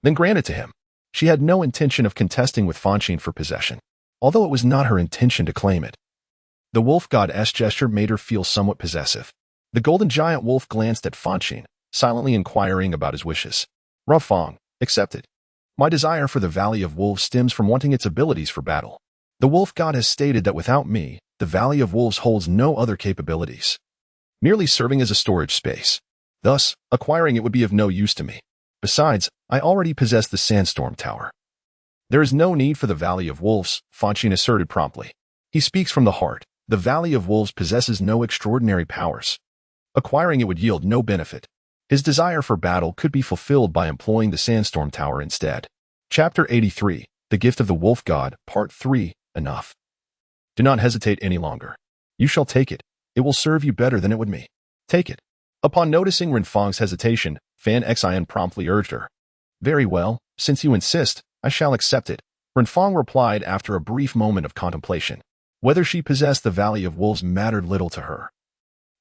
then grant it to him. She had no intention of contesting with Fonshine for possession, although it was not her intention to claim it. The wolf god's gesture made her feel somewhat possessive. The golden giant wolf glanced at Fonshine, silently inquiring about his wishes. Renfong, accepted. My desire for the Valley of Wolves stems from wanting its abilities for battle. The wolf god has stated that without me, the Valley of Wolves holds no other capabilities, merely serving as a storage space. Thus, acquiring it would be of no use to me. Besides, I already possess the Sandstorm Tower. There is no need for the Valley of Wolves, Fonshine asserted promptly. He speaks from the heart. The Valley of Wolves possesses no extraordinary powers. Acquiring it would yield no benefit. His desire for battle could be fulfilled by employing the Sandstorm Tower instead. Chapter 83, The Gift of the Wolf God, Part 3, Enough. Do not hesitate any longer. You shall take it. It will serve you better than it would me. Take it. Upon noticing Renfong's hesitation, Fanxin promptly urged her. Very well, since you insist, I shall accept it, Renfong replied after a brief moment of contemplation. Whether she possessed the Valley of Wolves mattered little to her.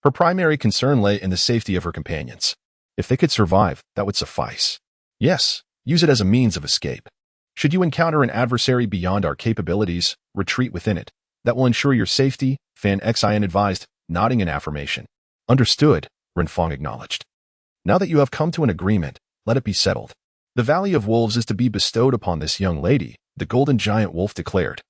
Her primary concern lay in the safety of her companions. If they could survive, that would suffice. Yes, use it as a means of escape. Should you encounter an adversary beyond our capabilities, retreat within it. That will ensure your safety, Fanxin advised, nodding in affirmation. Understood, Renfong acknowledged. Now that you have come to an agreement, let it be settled. The Valley of Wolves is to be bestowed upon this young lady, the golden giant wolf declared.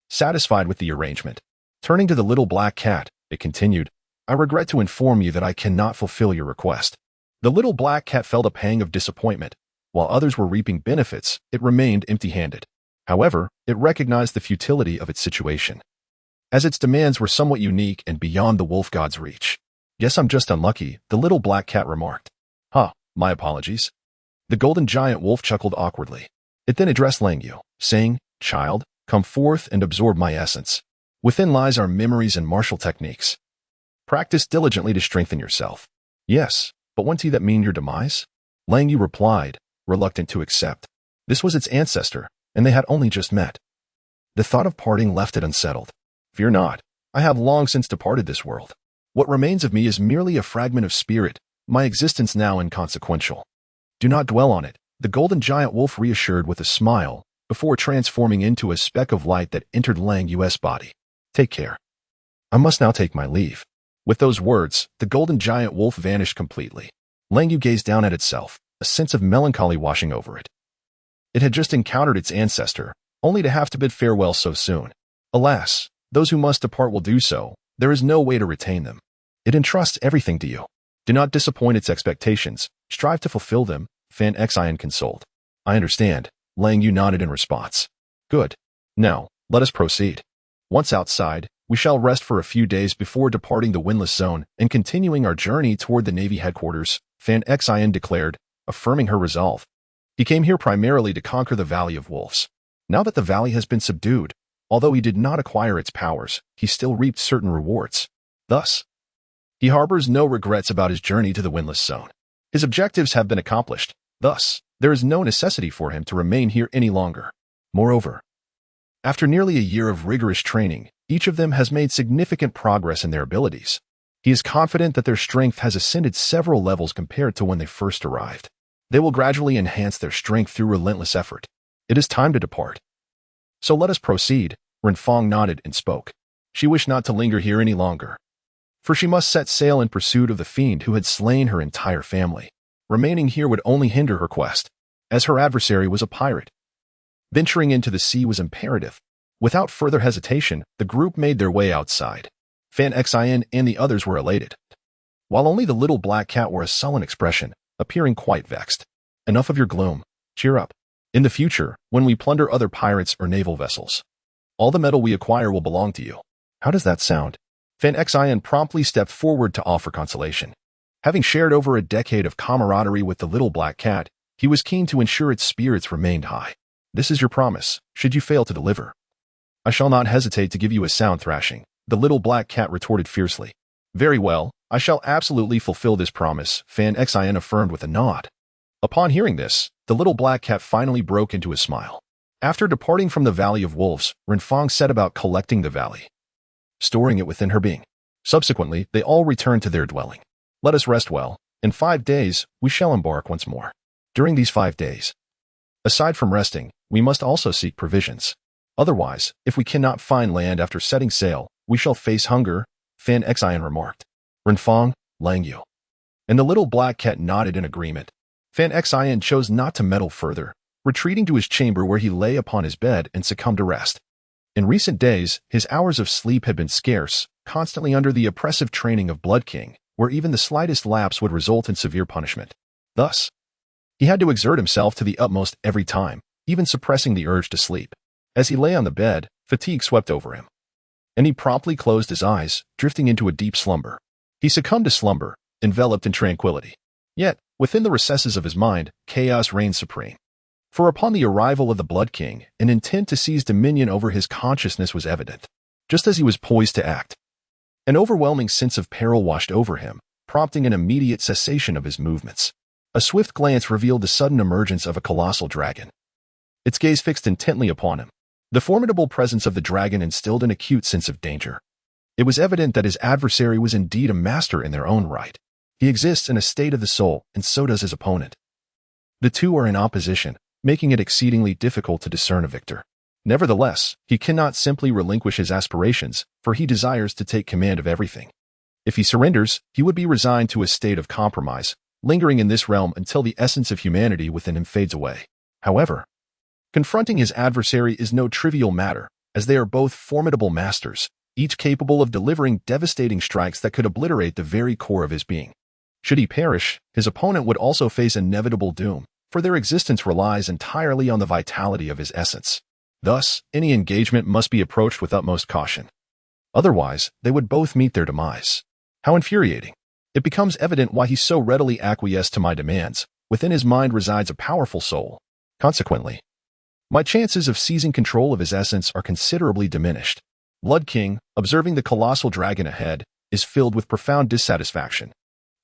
Satisfied with the arrangement, turning to the little black cat, it continued, I regret to inform you that I cannot fulfill your request. The little black cat felt a pang of disappointment. While others were reaping benefits, it remained empty-handed. However, it recognized the futility of its situation, as its demands were somewhat unique and beyond the wolf god's reach. Guess I'm just unlucky, the little black cat remarked. My apologies. The golden giant wolf chuckled awkwardly. It then addressed Langyu, saying, Child, come forth and absorb my essence. Within lies our memories and martial techniques. Practice diligently to strengthen yourself. Yes, but won't that mean your demise? Langyu replied, reluctant to accept. This was its ancestor, and they had only just met. The thought of parting left it unsettled. Fear not, I have long since departed this world. What remains of me is merely a fragment of spirit, my existence now inconsequential. Do not dwell on it, the golden giant wolf reassured with a smile, before transforming into a speck of light that entered Langyu's body. Take care. I must now take my leave. With those words, the golden giant wolf vanished completely. Langyu gazed down at itself, a sense of melancholy washing over it. It had just encountered its ancestor, only to have to bid farewell so soon. Alas, those who must depart will do so. There is no way to retain them. It entrusts everything to you. Do not disappoint its expectations. Strive to fulfill them, Fanxin consoled. I understand, Langyu nodded in response. Good. Now, let us proceed. Once outside, we shall rest for a few days before departing the windless zone and continuing our journey toward the Navy headquarters, Fanxin declared, affirming her resolve. He came here primarily to conquer the Valley of Wolves. Now that the valley has been subdued, although he did not acquire its powers, he still reaped certain rewards. Thus, he harbors no regrets about his journey to the windless zone. His objectives have been accomplished. Thus, there is no necessity for him to remain here any longer. Moreover, after nearly a year of rigorous training, each of them has made significant progress in their abilities. He is confident that their strength has ascended several levels compared to when they first arrived. They will gradually enhance their strength through relentless effort. It is time to depart. So let us proceed, Renfong nodded and spoke. She wished not to linger here any longer, for she must set sail in pursuit of the fiend who had slain her entire family. Remaining here would only hinder her quest, as her adversary was a pirate. Venturing into the sea was imperative. Without further hesitation, the group made their way outside. Fanxin and the others were elated, while only the little black cat wore a sullen expression, appearing quite vexed. Enough of your gloom. Cheer up. In the future, when we plunder other pirates or naval vessels, all the metal we acquire will belong to you. How does that sound? Fanxin promptly stepped forward to offer consolation. Having shared over a decade of camaraderie with the little black cat, he was keen to ensure its spirits remained high. This is your promise, should you fail to deliver. I shall not hesitate to give you a sound thrashing, the little black cat retorted fiercely. Very well, I shall absolutely fulfill this promise, Fanxin affirmed with a nod. Upon hearing this, the little black cat finally broke into a smile. After departing from the Valley of Wolves, Renfong set about collecting the valley, storing it within her being. Subsequently, they all returned to their dwelling. Let us rest well. In 5 days, we shall embark once more. During these 5 days, aside from resting, we must also seek provisions. Otherwise, if we cannot find land after setting sail, we shall face hunger, Fanxin remarked. Renfong, Langyu. And the little black cat nodded in agreement. Fanxin chose not to meddle further, retreating to his chamber where he lay upon his bed and succumbed to rest. In recent days, his hours of sleep had been scarce, constantly under the oppressive training of Blood King, where even the slightest lapse would result in severe punishment. Thus, he had to exert himself to the utmost every time, even suppressing the urge to sleep. As he lay on the bed, fatigue swept over him, and he promptly closed his eyes, drifting into a deep slumber. He succumbed to slumber, enveloped in tranquility. Yet, within the recesses of his mind, chaos reigned supreme. For upon the arrival of the Blood King, an intent to seize dominion over his consciousness was evident. Just as he was poised to act, an overwhelming sense of peril washed over him, prompting an immediate cessation of his movements. A swift glance revealed the sudden emergence of a colossal dragon. Its gaze fixed intently upon him. The formidable presence of the dragon instilled an acute sense of danger. It was evident that his adversary was indeed a master in their own right. He exists in a state of the soul, and so does his opponent. The two are in opposition, making it exceedingly difficult to discern a victor. Nevertheless, he cannot simply relinquish his aspirations, for he desires to take command of everything. If he surrenders, he would be resigned to a state of compromise, lingering in this realm until the essence of humanity within him fades away. However, confronting his adversary is no trivial matter, as they are both formidable masters, each capable of delivering devastating strikes that could obliterate the very core of his being. Should he perish, his opponent would also face inevitable doom, for their existence relies entirely on the vitality of his essence. Thus, any engagement must be approached with utmost caution. Otherwise, they would both meet their demise. How infuriating. It becomes evident why he so readily acquiesced to my demands. Within his mind resides a powerful soul. Consequently, my chances of seizing control of his essence are considerably diminished. Blood King, observing the colossal dragon ahead, is filled with profound dissatisfaction.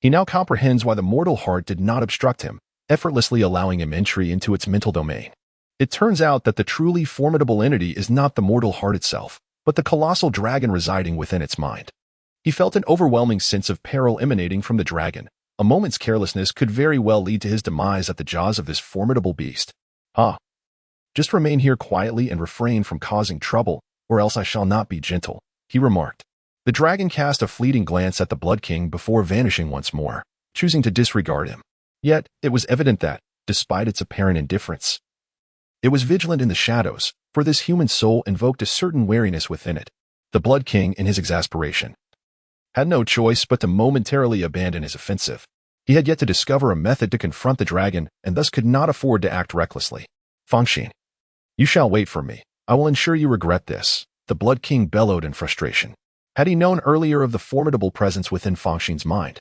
He now comprehends why the mortal heart did not obstruct him, effortlessly allowing him entry into its mental domain. It turns out that the truly formidable entity is not the mortal heart itself, but the colossal dragon residing within its mind. He felt an overwhelming sense of peril emanating from the dragon. A moment's carelessness could very well lead to his demise at the jaws of this formidable beast. Just remain here quietly and refrain from causing trouble, or else I shall not be gentle, he remarked. The dragon cast a fleeting glance at the Blood King before vanishing once more, choosing to disregard him. Yet, it was evident that, despite its apparent indifference, it was vigilant in the shadows, for this human soul invoked a certain wariness within it. The Blood King, in his exasperation, had no choice but to momentarily abandon his offensive. He had yet to discover a method to confront the dragon, and thus could not afford to act recklessly. Fonshine, you shall wait for me. I will ensure you regret this, the Blood King bellowed in frustration. Had he known earlier of the formidable presence within Fongshine's mind,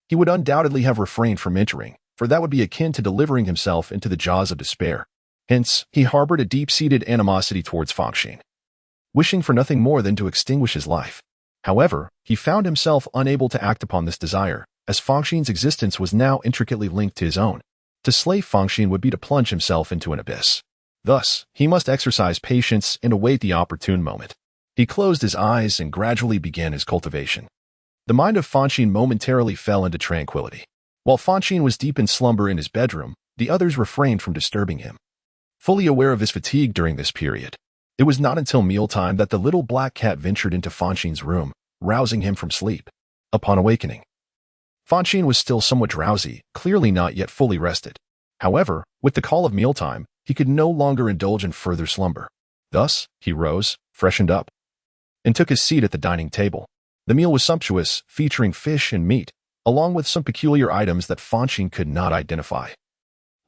he would undoubtedly have refrained from entering, for that would be akin to delivering himself into the jaws of despair. Hence, he harbored a deep-seated animosity towards Fonshine, wishing for nothing more than to extinguish his life. However, he found himself unable to act upon this desire, as Fongshine's existence was now intricately linked to his own. To slay Fonshine would be to plunge himself into an abyss. Thus, he must exercise patience and await the opportune moment. He closed his eyes and gradually began his cultivation. The mind of Fonshine momentarily fell into tranquility. While Fonshine was deep in slumber in his bedroom, the others refrained from disturbing him. Fully aware of his fatigue during this period, it was not until mealtime that the little black cat ventured into Fonshine's room, rousing him from sleep. Upon awakening, Fonshine was still somewhat drowsy, clearly not yet fully rested. However, with the call of mealtime, he could no longer indulge in further slumber. Thus, he rose, freshened up, and took his seat at the dining table. The meal was sumptuous, featuring fish and meat, along with some peculiar items that Fonshine could not identify.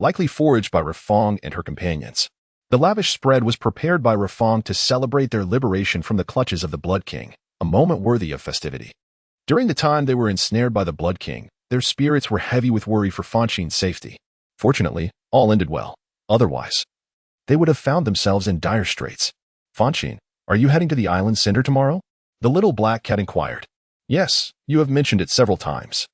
likely foraged by Renfong and her companions. The lavish spread was prepared by Renfong to celebrate their liberation from the clutches of the Blood King, a moment worthy of festivity. During the time they were ensnared by the Blood King, their spirits were heavy with worry for Fonshine's safety. Fortunately, all ended well. Otherwise, they would have found themselves in dire straits. Fonshine, are you heading to the island center tomorrow? The little black cat inquired. Yes, you have mentioned it several times.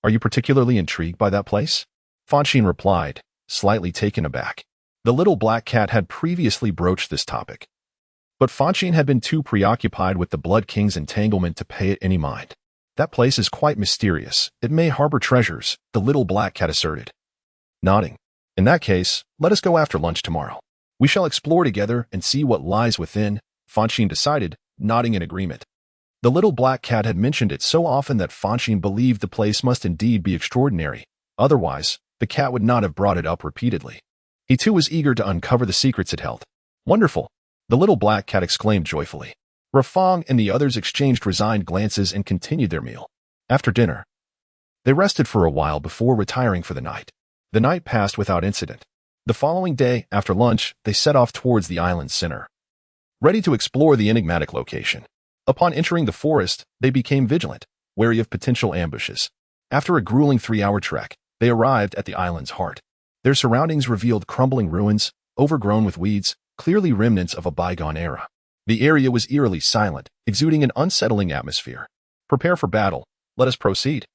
Are you particularly intrigued by that place? Fonshine replied, slightly taken aback. The little black cat had previously broached this topic, but Fonshine had been too preoccupied with the Blood King's entanglement to pay it any mind. That place is quite mysterious. It may harbor treasures, the little black cat asserted. Nodding. In that case, let us go after lunch tomorrow. We shall explore together and see what lies within, Fonshine decided, nodding in agreement. The little black cat had mentioned it so often that Fonshine believed the place must indeed be extraordinary. Otherwise, the cat would not have brought it up repeatedly. He too was eager to uncover the secrets it held. Wonderful! The little black cat exclaimed joyfully. Renfong and the others exchanged resigned glances and continued their meal. After dinner, they rested for a while before retiring for the night. The night passed without incident. The following day, after lunch, they set off towards the island's center, ready to explore the enigmatic location. Upon entering the forest, they became vigilant, wary of potential ambushes. After a grueling 3-hour trek, they arrived at the island's heart. Their surroundings revealed crumbling ruins, overgrown with weeds, clearly remnants of a bygone era. The area was eerily silent, exuding an unsettling atmosphere. Prepare for battle. Let us proceed,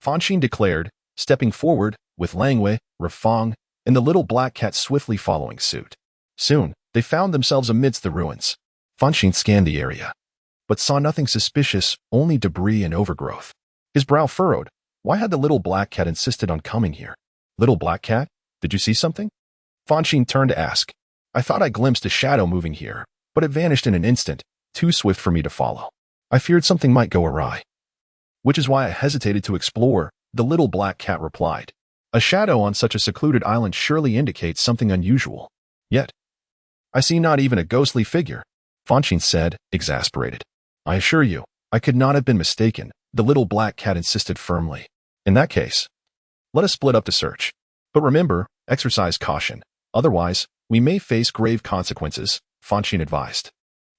Fonshine declared, stepping forward, with Langwei, Renfong, and the little black cat swiftly following suit. Soon, they found themselves amidst the ruins. Fonshine scanned the area, but saw nothing suspicious, only debris and overgrowth. His brow furrowed. Why had the little black cat insisted on coming here? Little black cat, did you see something? Fonshine turned to ask. I thought I glimpsed a shadow moving here, but it vanished in an instant, too swift for me to follow. I feared something might go awry, which is why I hesitated to explore, the little black cat replied. A shadow on such a secluded island surely indicates something unusual. Yet, I see not even a ghostly figure, Fonshine said, exasperated. I assure you, I could not have been mistaken, the little black cat insisted firmly. In that case, let us split up to search. But remember, exercise caution. Otherwise, we may face grave consequences, Fonshine advised.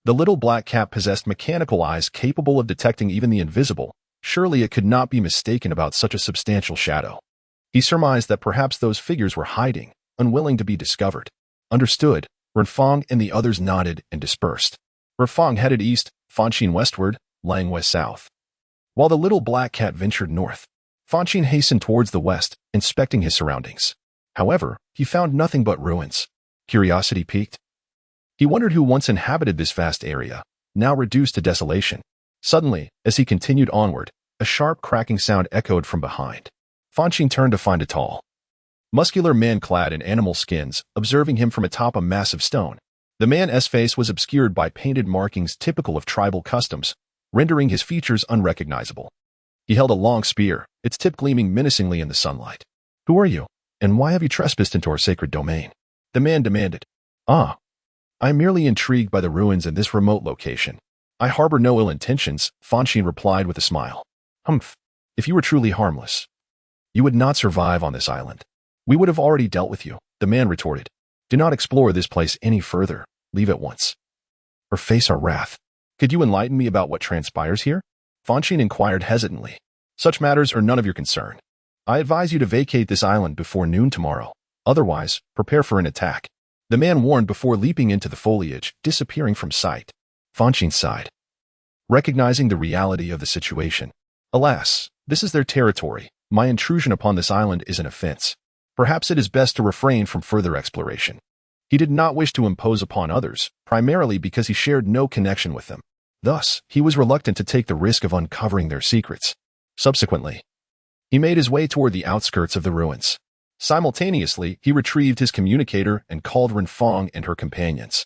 The little black cat possessed mechanical eyes capable of detecting even the invisible. Surely it could not be mistaken about such a substantial shadow. He surmised that perhaps those figures were hiding, unwilling to be discovered. Understood, Renfong and the others nodded and dispersed. Renfong headed east, Fonshine westward, Langwei south, while the little black cat ventured north. Fonshine hastened towards the west, inspecting his surroundings. However, he found nothing but ruins. Curiosity piqued. He wondered who once inhabited this vast area, now reduced to desolation. Suddenly, as he continued onward, a sharp cracking sound echoed from behind. Fonshine turned to find a tall, muscular man clad in animal skins, observing him from atop a massive stone. The man's face was obscured by painted markings typical of tribal customs, rendering his features unrecognizable. He held a long spear, its tip gleaming menacingly in the sunlight. Who are you, and why have you trespassed into our sacred domain? The man demanded. I am merely intrigued by the ruins in this remote location. I harbor no ill intentions, Fonshine replied with a smile. Humph. If you were truly harmless, you would not survive on this island. We would have already dealt with you, the man retorted. Do not explore this place any further. Leave at once, or face our wrath. Could you enlighten me about what transpires here? Fonshine inquired hesitantly. Such matters are none of your concern. I advise you to vacate this island before noon tomorrow. Otherwise, prepare for an attack. The man warned before leaping into the foliage, disappearing from sight. Fonshine sighed, recognizing the reality of the situation. Alas, this is their territory. My intrusion upon this island is an offense. Perhaps it is best to refrain from further exploration. He did not wish to impose upon others, primarily because he shared no connection with them. Thus, he was reluctant to take the risk of uncovering their secrets. Subsequently, he made his way toward the outskirts of the ruins. Simultaneously, he retrieved his communicator and called Renfong and her companions,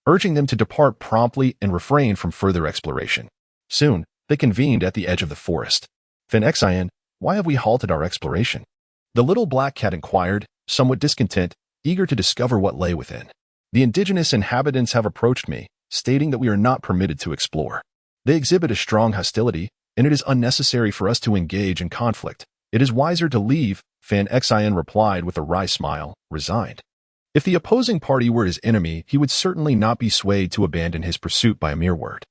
urging them to depart promptly and refrain from further exploration. Soon, they convened at the edge of the forest. Fanxin, why have we halted our exploration? The little black cat inquired, somewhat discontent, eager to discover what lay within. The indigenous inhabitants have approached me, stating that we are not permitted to explore. They exhibit a strong hostility, and it is unnecessary for us to engage in conflict, It is wiser to leave, Fanxin replied with a wry smile, resigned. If the opposing party were his enemy, he would certainly not be swayed to abandon his pursuit by a mere word.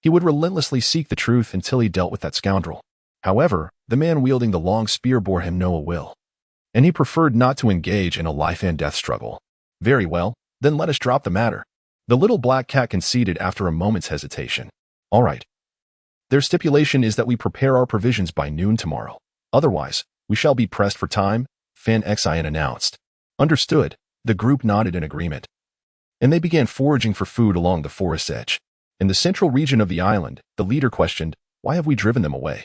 He would relentlessly seek the truth until he dealt with that scoundrel. However, the man wielding the long spear bore him no ill will, and he preferred not to engage in a life-and-death struggle. Very well, then let us drop the matter. The little black cat conceded after a moment's hesitation. All right. Their stipulation is that we prepare our provisions by noon tomorrow. Otherwise, we shall be pressed for time, Fanxin announced. Understood. The group nodded in agreement, and they began foraging for food along the forest's edge. In the central region of the island, the leader questioned, "Why have we driven them away?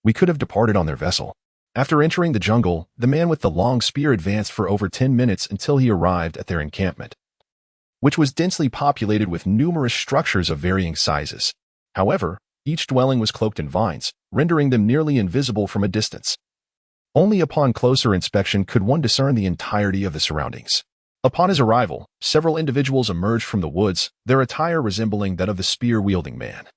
We could have departed on their vessel." After entering the jungle, the man with the long spear advanced for over 10 minutes until he arrived at their encampment, which was densely populated with numerous structures of varying sizes. However, each dwelling was cloaked in vines, rendering them nearly invisible from a distance. Only upon closer inspection could one discern the entirety of the surroundings. Upon his arrival, several individuals emerged from the woods, their attire resembling that of the spear-wielding man.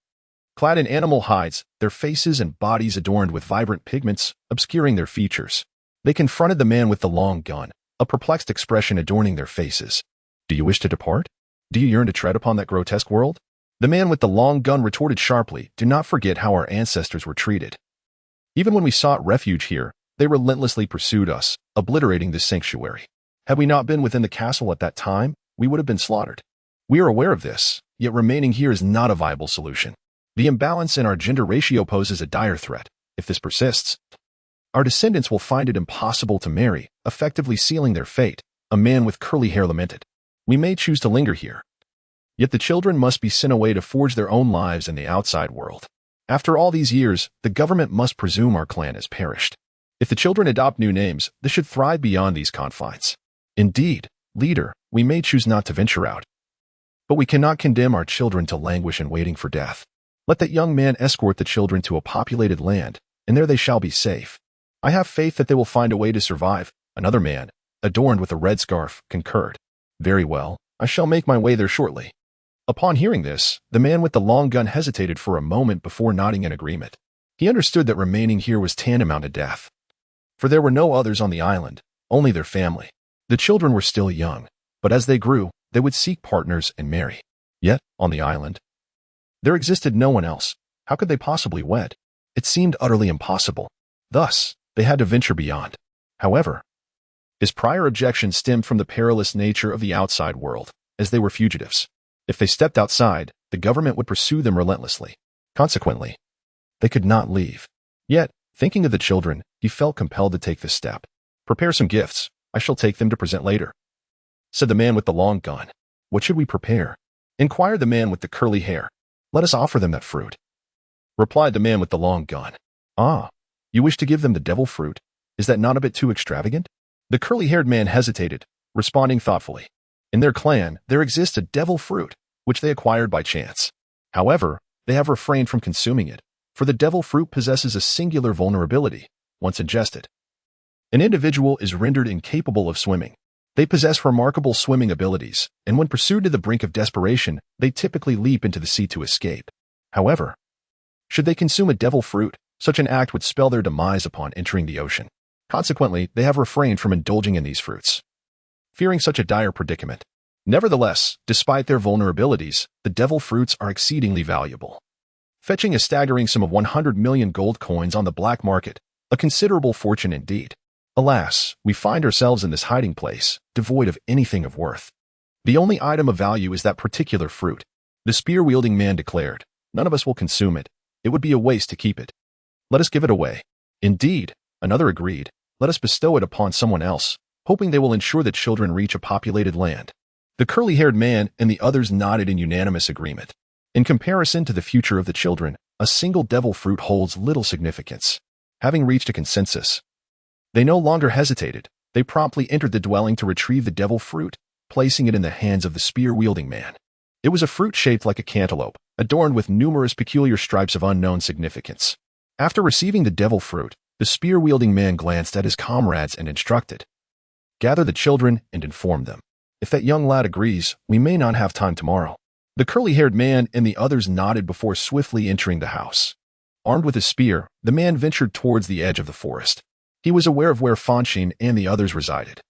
Clad in animal hides, their faces and bodies adorned with vibrant pigments, obscuring their features. They confronted the man with the long gun, a perplexed expression adorning their faces. "Do you wish to depart? Do you yearn to tread upon that grotesque world?" The man with the long gun retorted sharply, "Do not forget how our ancestors were treated. Even when we sought refuge here, they relentlessly pursued us, obliterating this sanctuary. Had we not been within the castle at that time, we would have been slaughtered. We are aware of this, yet remaining here is not a viable solution. The imbalance in our gender ratio poses a dire threat. If this persists, our descendants will find it impossible to marry, effectively sealing their fate," a man with curly hair lamented. "We may choose to linger here, yet the children must be sent away to forge their own lives in the outside world. After all these years, the government must presume our clan has perished. If the children adopt new names, they should thrive beyond these confines. Indeed, leader, we may choose not to venture out, but we cannot condemn our children to languish in waiting for death. Let that young man escort the children to a populated land, and there they shall be safe. I have faith that they will find a way to survive," another man, adorned with a red scarf, concurred. "Very well, I shall make my way there shortly." Upon hearing this, the man with the long gun hesitated for a moment before nodding in agreement. He understood that remaining here was tantamount to death, for there were no others on the island, only their family. The children were still young, but as they grew, they would seek partners and marry. Yet, on the island, there existed no one else. How could they possibly wed? It seemed utterly impossible. Thus, they had to venture beyond. However, his prior objection stemmed from the perilous nature of the outside world, as they were fugitives. If they stepped outside, the government would pursue them relentlessly. Consequently, they could not leave. Yet, thinking of the children, he felt compelled to take this step. "Prepare some gifts. I shall take them to present later," said the man with the long gun. "What should we prepare?" inquired the man with the curly hair. "Let us offer them that fruit," replied the man with the long gun. "Ah, you wish to give them the devil fruit? Is that not a bit too extravagant?" The curly-haired man hesitated, responding thoughtfully. "In their clan, there exists a devil fruit, which they acquired by chance. However, they have refrained from consuming it, for the devil fruit possesses a singular vulnerability. Once ingested, an individual is rendered incapable of swimming. They possess remarkable swimming abilities, and when pursued to the brink of desperation, they typically leap into the sea to escape. However, should they consume a devil fruit, such an act would spell their demise upon entering the ocean. Consequently, they have refrained from indulging in these fruits, fearing such a dire predicament. Nevertheless, despite their vulnerabilities, the devil fruits are exceedingly valuable, fetching a staggering sum of 100 million gold coins on the black market, a considerable fortune indeed. Alas, we find ourselves in this hiding place, devoid of anything of worth. The only item of value is that particular fruit," the spear-wielding man declared. "None of us will consume it. It would be a waste to keep it. Let us give it away." "Indeed," another agreed. "Let us bestow it upon someone else, hoping they will ensure that children reach a populated land." The curly-haired man and the others nodded in unanimous agreement. In comparison to the future of the children, a single devil fruit holds little significance. Having reached a consensus, they no longer hesitated. They promptly entered the dwelling to retrieve the devil fruit, placing it in the hands of the spear-wielding man. It was a fruit shaped like a cantaloupe, adorned with numerous peculiar stripes of unknown significance. After receiving the devil fruit, the spear-wielding man glanced at his comrades and instructed, "Gather the children and inform them. If that young lad agrees, we may not have time tomorrow." The curly-haired man and the others nodded before swiftly entering the house. Armed with his spear, the man ventured towards the edge of the forest. He was aware of where Fonshine and the others resided.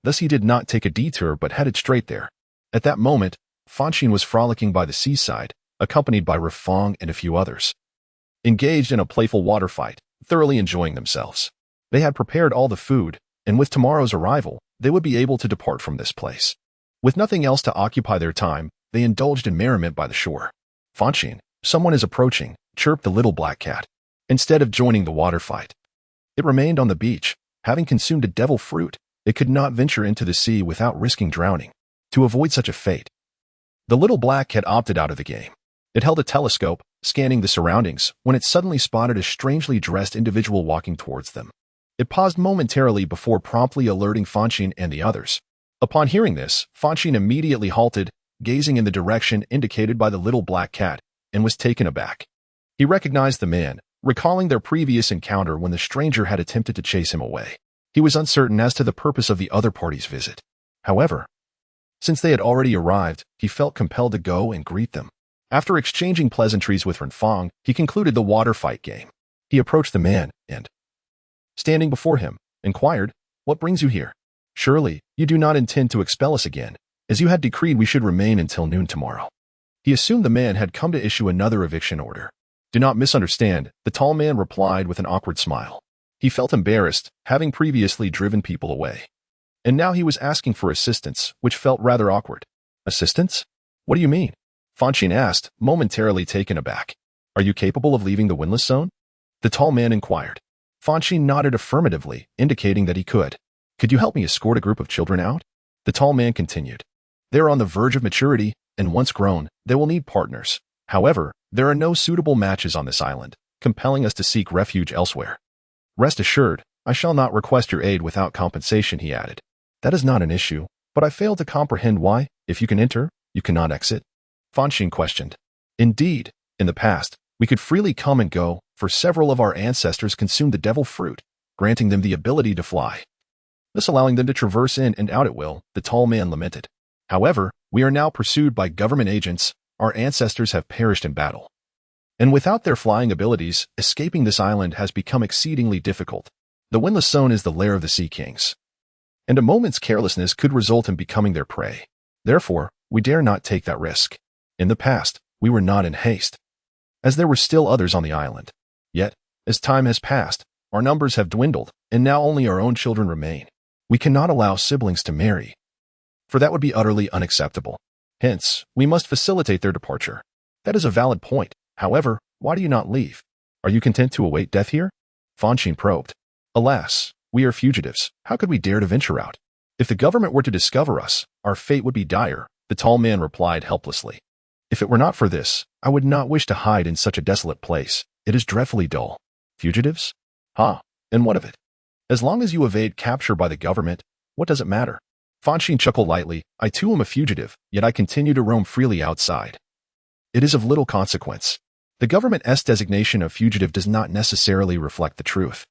Thus he did not take a detour but headed straight there. At that moment, Fonshine was frolicking by the seaside, accompanied by Renfong and a few others. Engaged in a playful water fight, thoroughly enjoying themselves. They had prepared all the food, and with tomorrow's arrival, they would be able to depart from this place. With nothing else to occupy their time, they indulged in merriment by the shore. Fonshine, someone is approaching, chirped the little black cat. Instead of joining the water fight, it remained on the beach. Having consumed a devil fruit, it could not venture into the sea without risking drowning. To avoid such a fate, the little black cat opted out of the game. It held a telescope, scanning the surroundings, when it suddenly spotted a strangely dressed individual walking towards them. It paused momentarily before promptly alerting Fonshine and the others. Upon hearing this, Fonshine immediately halted, gazing in the direction indicated by the little black cat, and was taken aback. He recognized the man, recalling their previous encounter when the stranger had attempted to chase him away. He was uncertain as to the purpose of the other party's visit. However, since they had already arrived, he felt compelled to go and greet them. After exchanging pleasantries with Renfong, he concluded the water fight game. He approached the man and, standing before him, inquired, "What brings you here? Surely, you do not intend to expel us again, as you had decreed we should remain until noon tomorrow." He assumed the man had come to issue another eviction order. "Do not misunderstand," the tall man replied with an awkward smile. He felt embarrassed, having previously driven people away. And now he was asking for assistance, which felt rather awkward. "Assistance? What do you mean?" Fonshine asked, momentarily taken aback. "Are you capable of leaving the windless zone?" the tall man inquired. Fonshine nodded affirmatively, indicating that he could. "Could you help me escort a group of children out?" the tall man continued. "They are on the verge of maturity, and once grown, they will need partners. However, there are no suitable matches on this island, compelling us to seek refuge elsewhere. Rest assured, I shall not request your aid without compensation," he added. "That is not an issue, but I fail to comprehend why, if you can enter, you cannot exit," Fonshine questioned. "Indeed, in the past, we could freely come and go, for several of our ancestors consumed the devil fruit, granting them the ability to fly, thus allowing them to traverse in and out at will," the tall man lamented. "However, we are now pursued by government agents. Our ancestors have perished in battle. And without their flying abilities, escaping this island has become exceedingly difficult. The windless zone is the lair of the sea kings, and a moment's carelessness could result in becoming their prey. Therefore, we dare not take that risk. In the past, we were not in haste, as there were still others on the island. Yet, as time has passed, our numbers have dwindled, and now only our own children remain. We cannot allow siblings to marry, for that would be utterly unacceptable. Hence, we must facilitate their departure." "That is a valid point. However, why do you not leave? Are you content to await death here?" Fonshine probed. "Alas, we are fugitives. How could we dare to venture out? If the government were to discover us, our fate would be dire," the tall man replied helplessly. "If it were not for this, I would not wish to hide in such a desolate place. It is dreadfully dull." "Fugitives? And what of it? As long as you evade capture by the government, what does it matter?" Fonshine chuckled lightly. "I too am a fugitive, yet I continue to roam freely outside. It is of little consequence. The government's designation of fugitive does not necessarily reflect the truth.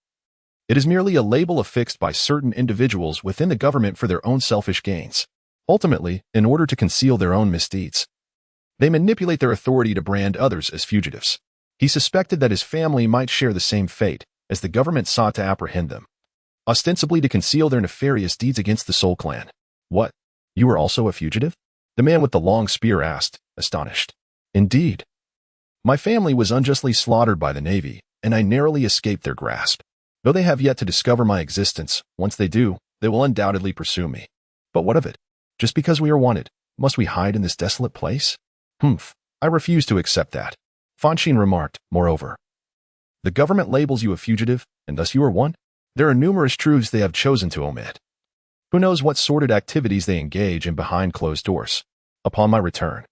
It is merely a label affixed by certain individuals within the government for their own selfish gains. Ultimately, in order to conceal their own misdeeds, they manipulate their authority to brand others as fugitives." He suspected that his family might share the same fate, as the government sought to apprehend them, ostensibly to conceal their nefarious deeds against the Soul Clan. "What? You are also a fugitive?" the man with the long spear asked, astonished. "Indeed. My family was unjustly slaughtered by the Navy, and I narrowly escaped their grasp. Though they have yet to discover my existence, once they do, they will undoubtedly pursue me. But what of it? Just because we are wanted, must we hide in this desolate place? I refuse to accept that," Fonshine remarked. "Moreover, the government labels you a fugitive, and thus you are one. There are numerous truths they have chosen to omit. Who knows what sordid activities they engage in behind closed doors? Upon my return,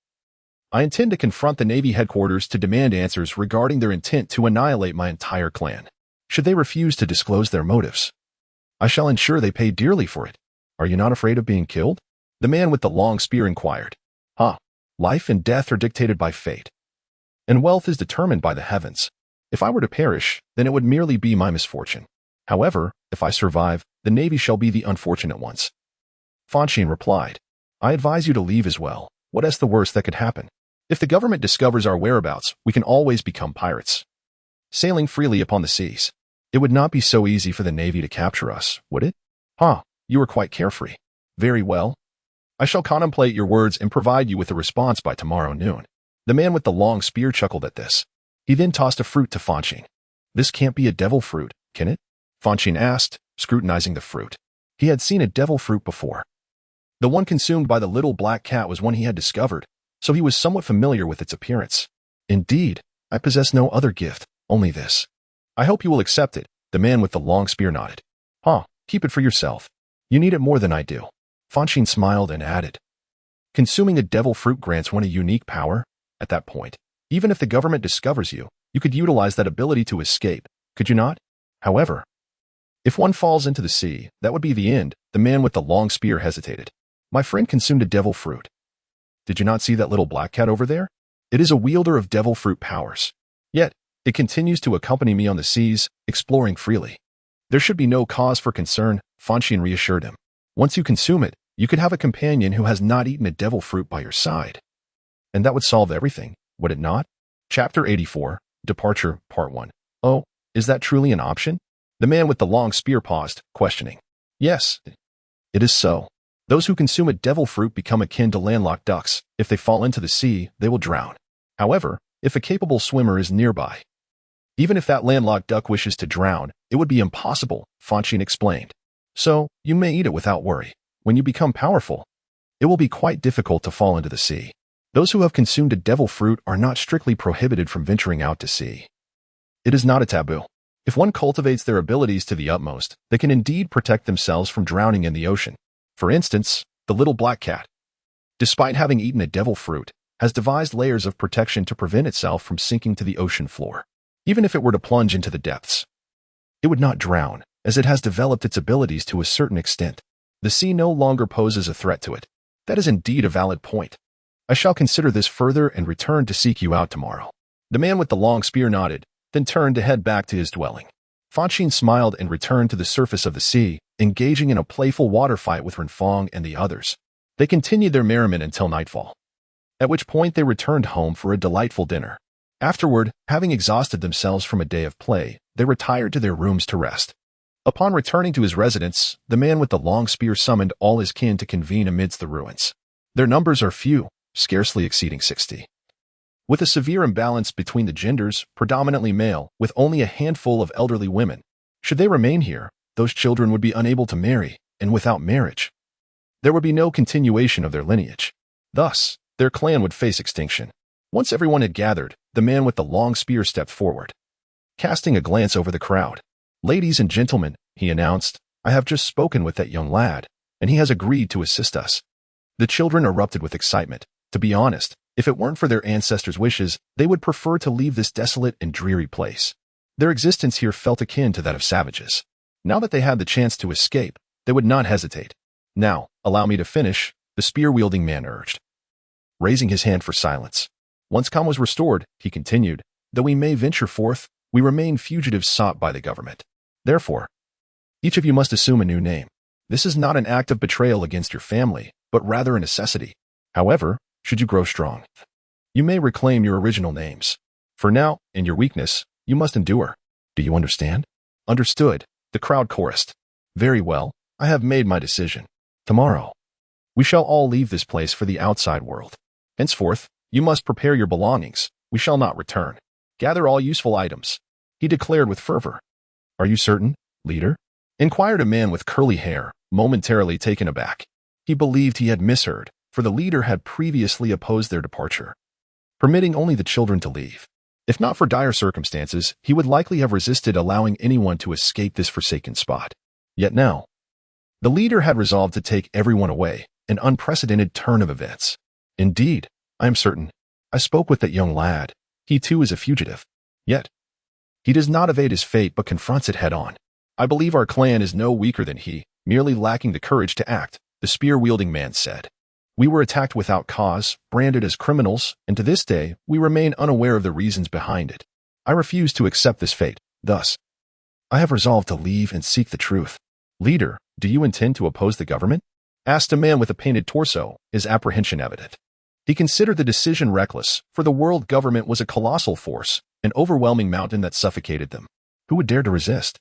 I intend to confront the Navy headquarters to demand answers regarding their intent to annihilate my entire clan. Should they refuse to disclose their motives, I shall ensure they pay dearly for it. Are you not afraid of being killed?" the man with the long spear inquired. Life and death are dictated by fate, and wealth is determined by the heavens. If I were to perish, then it would merely be my misfortune. However, if I survive, the Navy shall be the unfortunate ones," Fonshine replied. "I advise you to leave as well. What is the worst that could happen? If the government discovers our whereabouts, we can always become pirates, sailing freely upon the seas. It would not be so easy for the Navy to capture us, would it? Huh, you are quite carefree. Very well. I shall contemplate your words and provide you with a response by tomorrow noon. The man with the long spear chuckled at this. He then tossed a fruit to Fonshine. This can't be a devil fruit, can it? Fonshine asked, scrutinizing the fruit. He had seen a devil fruit before. The one consumed by the little black cat was one he had discovered, so he was somewhat familiar with its appearance. Indeed, I possess no other gift, only this. I hope you will accept it, the man with the long spear nodded. Huh, keep it for yourself. You need it more than I do. Fonshine smiled and added. Consuming a devil fruit grants one a unique power. At that point, even if the government discovers you, you could utilize that ability to escape, could you not? However, if one falls into the sea, that would be the end. The man with the long spear hesitated. My friend consumed a devil fruit. Did you not see that little black cat over there? It is a wielder of devil fruit powers. Yet, it continues to accompany me on the seas, exploring freely. There should be no cause for concern, Fonshine reassured him. Once you consume it, you could have a companion who has not eaten a devil fruit by your side. And that would solve everything, would it not? Chapter 84, Departure, Part 1. Oh, is that truly an option? The man with the long spear paused, questioning. Yes, it is so. Those who consume a devil fruit become akin to landlocked ducks. If they fall into the sea, they will drown. However, if a capable swimmer is nearby, even if that landlocked duck wishes to drown, it would be impossible, Fonshine explained. So, you may eat it without worry. When you become powerful, it will be quite difficult to fall into the sea. Those who have consumed a devil fruit are not strictly prohibited from venturing out to sea. It is not a taboo. If one cultivates their abilities to the utmost, they can indeed protect themselves from drowning in the ocean. For instance, the little black cat, despite having eaten a devil fruit, has devised layers of protection to prevent itself from sinking to the ocean floor. Even if it were to plunge into the depths, it would not drown, as it has developed its abilities to a certain extent. The sea no longer poses a threat to it. That is indeed a valid point. I shall consider this further and return to seek you out tomorrow. The man with the long spear nodded, then turned to head back to his dwelling. Fonshine smiled and returned to the surface of the sea, engaging in a playful water fight with Renfong and the others. They continued their merriment until nightfall, at which point they returned home for a delightful dinner. Afterward, having exhausted themselves from a day of play, they retired to their rooms to rest. Upon returning to his residence, the man with the long spear summoned all his kin to convene amidst the ruins. Their numbers are few, scarcely exceeding 60. With a severe imbalance between the genders, predominantly male, with only a handful of elderly women. Should they remain here, those children would be unable to marry, and without marriage, there would be no continuation of their lineage. Thus, their clan would face extinction. Once everyone had gathered, the man with the long spear stepped forward. Casting a glance over the crowd, "Ladies and gentlemen," he announced, "I have just spoken with that young lad, and he has agreed to assist us." The children erupted with excitement. To be honest, if it weren't for their ancestors' wishes, they would prefer to leave this desolate and dreary place. Their existence here felt akin to that of savages. Now that they had the chance to escape, they would not hesitate. "Now, allow me to finish," the spear-wielding man urged, raising his hand for silence. Once calm was restored, he continued, "Though we may venture forth, we remain fugitives sought by the government. Therefore, each of you must assume a new name. This is not an act of betrayal against your family, but rather a necessity. However, should you grow strong, you may reclaim your original names. For now, in your weakness, you must endure. Do you understand?" "Understood," the crowd chorused. "Very well, I have made my decision. Tomorrow, we shall all leave this place for the outside world. Henceforth, you must prepare your belongings. We shall not return. Gather all useful items," he declared with fervor. "Are you certain, leader?" inquired a man with curly hair, momentarily taken aback. He believed he had misheard, for the leader had previously opposed their departure, permitting only the children to leave. If not for dire circumstances, he would likely have resisted allowing anyone to escape this forsaken spot. Yet now, the leader had resolved to take everyone away, an unprecedented turn of events. "Indeed, I am certain. I spoke with that young lad. He too is a fugitive. Yet, he does not evade his fate but confronts it head-on. I believe our clan is no weaker than he, merely lacking the courage to act," the spear-wielding man said. "We were attacked without cause, branded as criminals, and to this day, we remain unaware of the reasons behind it. I refuse to accept this fate. Thus, I have resolved to leave and seek the truth." "Leader, do you intend to oppose the government?" asked a man with a painted torso, his apprehension evident. He considered the decision reckless, for the world government was a colossal force, an overwhelming mountain that suffocated them. Who would dare to resist?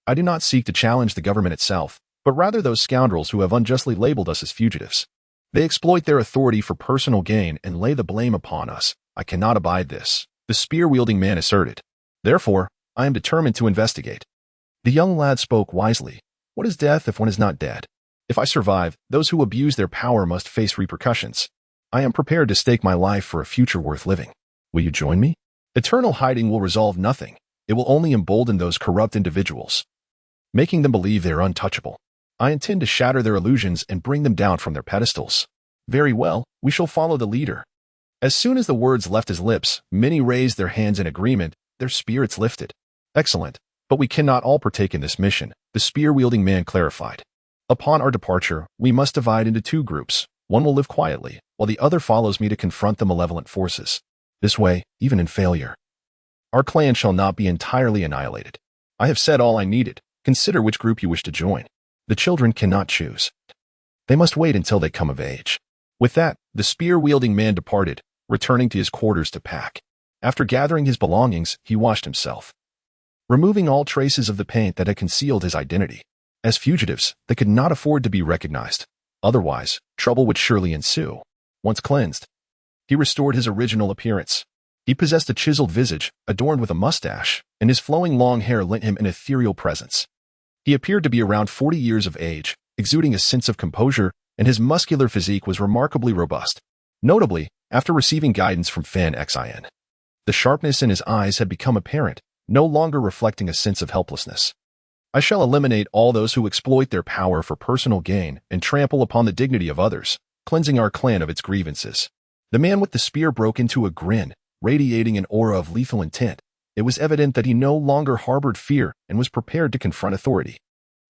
I do not seek to challenge the government itself, but rather those scoundrels who have unjustly labeled us as fugitives. They exploit their authority for personal gain and lay the blame upon us. I cannot abide this, the spear-wielding man asserted. Therefore, I am determined to investigate. The young lad spoke wisely. What is death if one is not dead? If I survive, those who abuse their power must face repercussions. I am prepared to stake my life for a future worth living. Will you join me? Eternal hiding will resolve nothing. It will only embolden those corrupt individuals, making them believe they are untouchable. I intend to shatter their illusions and bring them down from their pedestals. Very well, we shall follow the leader. As soon as the words left his lips, many raised their hands in agreement, their spirits lifted. Excellent, but we cannot all partake in this mission, the spear-wielding man clarified. Upon our departure, we must divide into two groups. One will live quietly, while the other follows me to confront the malevolent forces. This way, even in failure, our clan shall not be entirely annihilated. I have said all I needed. Consider which group you wish to join. The children cannot choose. They must wait until they come of age. With that, the spear-wielding man departed, returning to his quarters to pack. After gathering his belongings, he washed himself, removing all traces of the paint that had concealed his identity. As fugitives, they could not afford to be recognized. Otherwise, trouble would surely ensue. Once cleansed, he restored his original appearance. He possessed a chiseled visage, adorned with a mustache, and his flowing long hair lent him an ethereal presence. He appeared to be around 40 years of age, exuding a sense of composure, and his muscular physique was remarkably robust. Notably, after receiving guidance from Fanxin, the sharpness in his eyes had become apparent, no longer reflecting a sense of helplessness. I shall eliminate all those who exploit their power for personal gain and trample upon the dignity of others, cleansing our clan of its grievances. The man with the spear broke into a grin, radiating an aura of lethal intent. It was evident that he no longer harbored fear and was prepared to confront authority.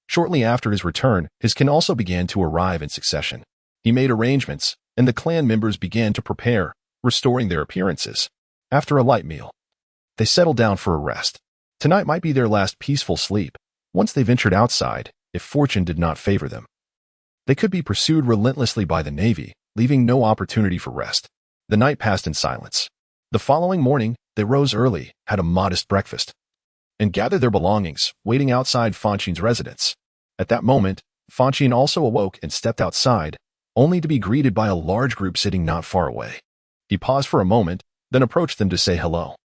Shortly after his return, his kin also began to arrive in succession. He made arrangements, and the clan members began to prepare, restoring their appearances. After a light meal, they settled down for a rest. Tonight might be their last peaceful sleep. Once they ventured outside, if fortune did not favor them, they could be pursued relentlessly by the Navy, leaving no opportunity for rest. The night passed in silence. The following morning, they rose early, had a modest breakfast, and gathered their belongings, waiting outside Fonshine's residence. At that moment, Fonshine also awoke and stepped outside, only to be greeted by a large group sitting not far away. He paused for a moment, then approached them to say hello.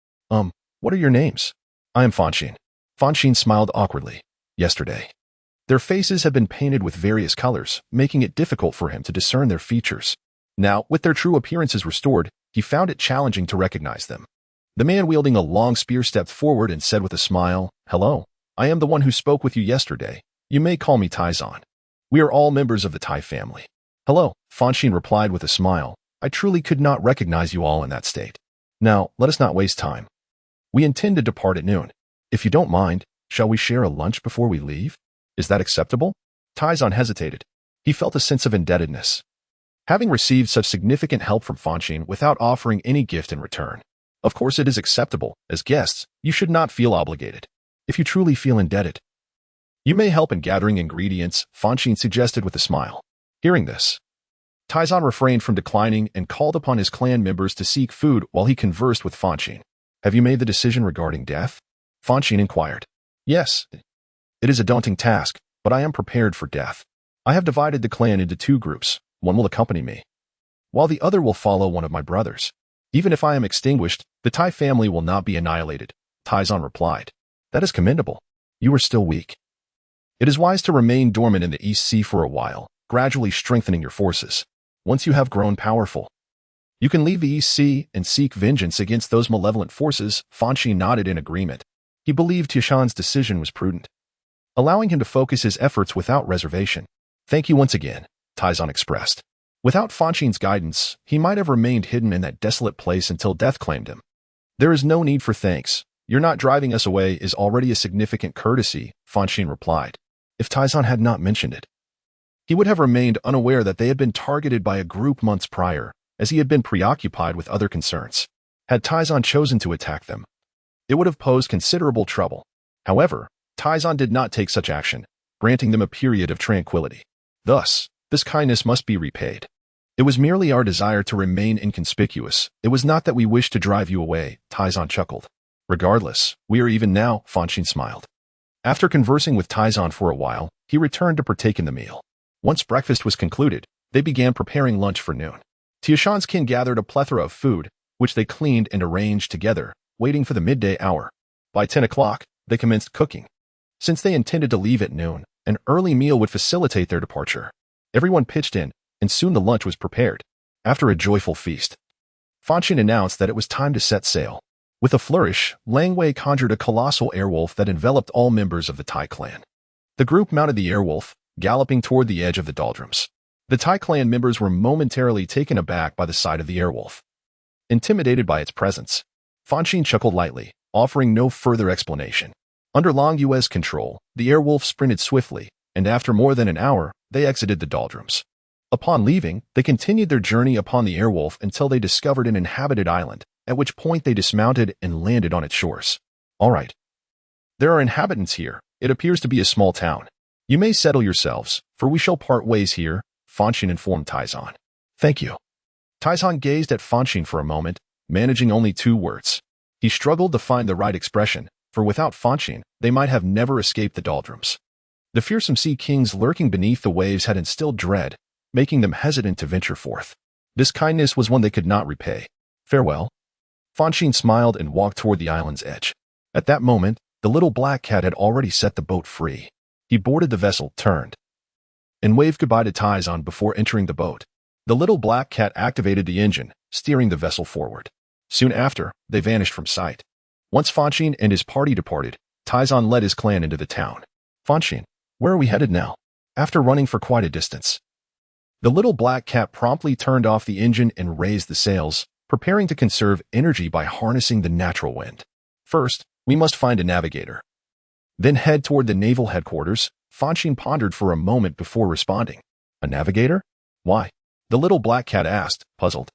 What are your names? I am Fonshine. Fonshine smiled awkwardly. Yesterday, their faces had been painted with various colors, making it difficult for him to discern their features. Now, with their true appearances restored, he found it challenging to recognize them. The man wielding a long spear stepped forward and said with a smile, "Hello, I am the one who spoke with you yesterday. You may call me Taizan. We are all members of the Tai family." "Hello," Fonshine replied with a smile. "I truly could not recognize you all in that state. Now, let us not waste time. We intend to depart at noon. If you don't mind, shall we share a lunch before we leave? Is that acceptable?" Taizan hesitated. He felt a sense of indebtedness, having received such significant help from Fonshine without offering any gift in return. Of course it is acceptable. As guests, you should not feel obligated. If you truly feel indebted, you may help in gathering ingredients, Fonshine suggested with a smile. Hearing this, Taizan refrained from declining and called upon his clan members to seek food while he conversed with Fonshine. "Have you made the decision regarding death?" Fonshine inquired. "Yes. It is a daunting task, but I am prepared for death. I have divided the clan into two groups. One will accompany me, while the other will follow one of my brothers. Even if I am extinguished, the Tai family will not be annihilated," Taizan replied. "That is commendable. You are still weak. It is wise to remain dormant in the East Sea for a while, gradually strengthening your forces. Once you have grown powerful, you can leave the East Sea and seek vengeance against those malevolent forces." Fonshine nodded in agreement. He believed Tiashan's decision was prudent, allowing him to focus his efforts without reservation. "Thank you once again," Taizan expressed. Without Fonshine's guidance, he might have remained hidden in that desolate place until death claimed him. "There is no need for thanks. Your not driving us away is already a significant courtesy," Fonshine replied. If Taizan had not mentioned it, he would have remained unaware that they had been targeted by a group months prior, as he had been preoccupied with other concerns. Had Taizan chosen to attack them, it would have posed considerable trouble. However, Taizan did not take such action, granting them a period of tranquility. Thus, this kindness must be repaid. "It was merely our desire to remain inconspicuous. It was not that we wished to drive you away," Taizan chuckled. Regardless, we are even now, Fonshine smiled. After conversing with Taizan for a while, he returned to partake in the meal. Once breakfast was concluded, they began preparing lunch for noon. Tiashan's kin gathered a plethora of food, which they cleaned and arranged together, waiting for the midday hour. By 10 o'clock, they commenced cooking. Since they intended to leave at noon, an early meal would facilitate their departure. Everyone pitched in, and soon the lunch was prepared. After a joyful feast, Fanxin announced that it was time to set sail. With a flourish, Lang Wei conjured a colossal airwolf that enveloped all members of the Tai clan. The group mounted the airwolf, galloping toward the edge of the doldrums. The Tai clan members were momentarily taken aback by the sight of the airwolf. Intimidated by its presence, Fanxin chuckled lightly, offering no further explanation. Under Long Yue's control, the airwolf sprinted swiftly, and after more than an hour, they exited the doldrums. Upon leaving, they continued their journey upon the airwolf until they discovered an inhabited island, at which point they dismounted and landed on its shores. All right. There are inhabitants here. It appears to be a small town. You may settle yourselves, for we shall part ways here, Fonshine informed Taizan. Thank you. Taizan gazed at Fonshine for a moment, managing only 2 words. He struggled to find the right expression, for without Fonshine, they might have never escaped the doldrums. The fearsome sea kings lurking beneath the waves had instilled dread, making them hesitant to venture forth. This kindness was one they could not repay. Farewell. Fonshine smiled and walked toward the island's edge. At that moment, the little black cat had already set the boat free. He boarded the vessel, turned, and waved goodbye to Taizan before entering the boat. The little black cat activated the engine, steering the vessel forward. Soon after, they vanished from sight. Once Fonshine and his party departed, Taizan led his clan into the town. Fonshine, where are we headed now? After running for quite a distance, the little black cat promptly turned off the engine and raised the sails, preparing to conserve energy by harnessing the natural wind. First, we must find a navigator. Then head toward the naval headquarters. Fonshine pondered for a moment before responding. A navigator? Why? The little black cat asked, puzzled.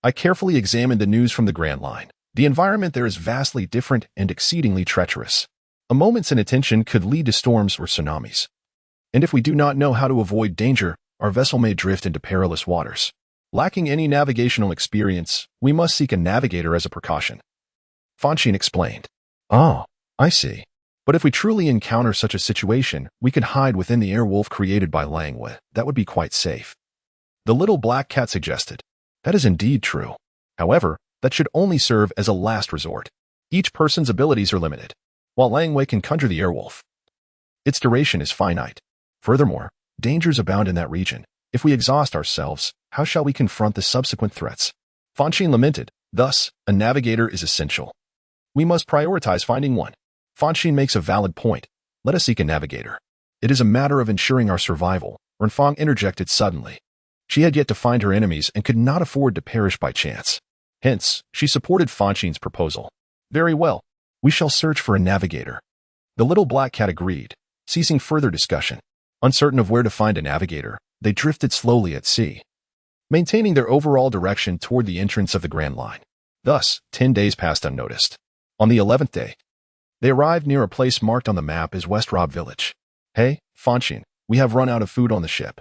I carefully examined the news from the Grand Line. The environment there is vastly different and exceedingly treacherous. A moment's inattention could lead to storms or tsunamis. And if we do not know how to avoid danger, our vessel may drift into perilous waters. Lacking any navigational experience, we must seek a navigator as a precaution. Fonshine explained. Oh, I see. But if we truly encounter such a situation, we could hide within the airwolf created by Lang Wei. That would be quite safe. The little black cat suggested. That is indeed true. However, that should only serve as a last resort. Each person's abilities are limited. While Lang Wei can conjure the airwolf, its duration is finite. Furthermore, dangers abound in that region. If we exhaust ourselves, how shall we confront the subsequent threats? Fonshine lamented. Thus, a navigator is essential. We must prioritize finding one. Fonshine makes a valid point. Let us seek a navigator. It is a matter of ensuring our survival. Renfong interjected suddenly. She had yet to find her enemies and could not afford to perish by chance. Hence, she supported Fonshine's proposal. Very well. We shall search for a navigator. The little black cat agreed, ceasing further discussion. Uncertain of where to find a navigator, they drifted slowly at sea, maintaining their overall direction toward the entrance of the Grand Line. Thus, 10 days passed unnoticed. On the 11th day, they arrived near a place marked on the map as West Rob Village. Hey, Fonshine, we have run out of food on the ship.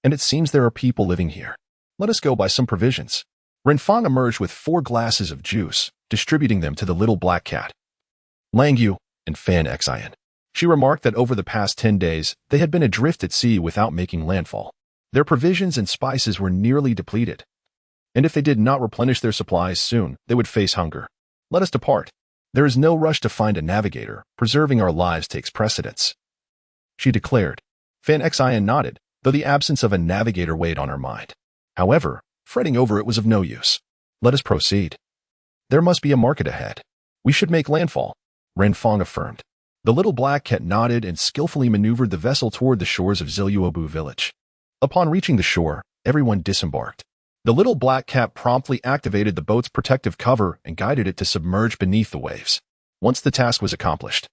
And it seems there are people living here. Let us go buy some provisions. Renfong emerged with 4 glasses of juice, distributing them to the little black cat, Lang Yu, and Fanxin. She remarked that over the past 10 days, they had been adrift at sea without making landfall. Their provisions and spices were nearly depleted. And if they did not replenish their supplies soon, they would face hunger. Let us depart. There is no rush to find a navigator. Preserving our lives takes precedence, she declared. Fanxin nodded, though the absence of a navigator weighed on her mind. However, fretting over it was of no use. Let us proceed. There must be a market ahead. We should make landfall, Renfong affirmed. The little black cat nodded and skillfully maneuvered the vessel toward the shores of Ziluobu village. Upon reaching the shore, everyone disembarked. The little black cat promptly activated the boat's protective cover and guided it to submerge beneath the waves. Once the task was accomplished,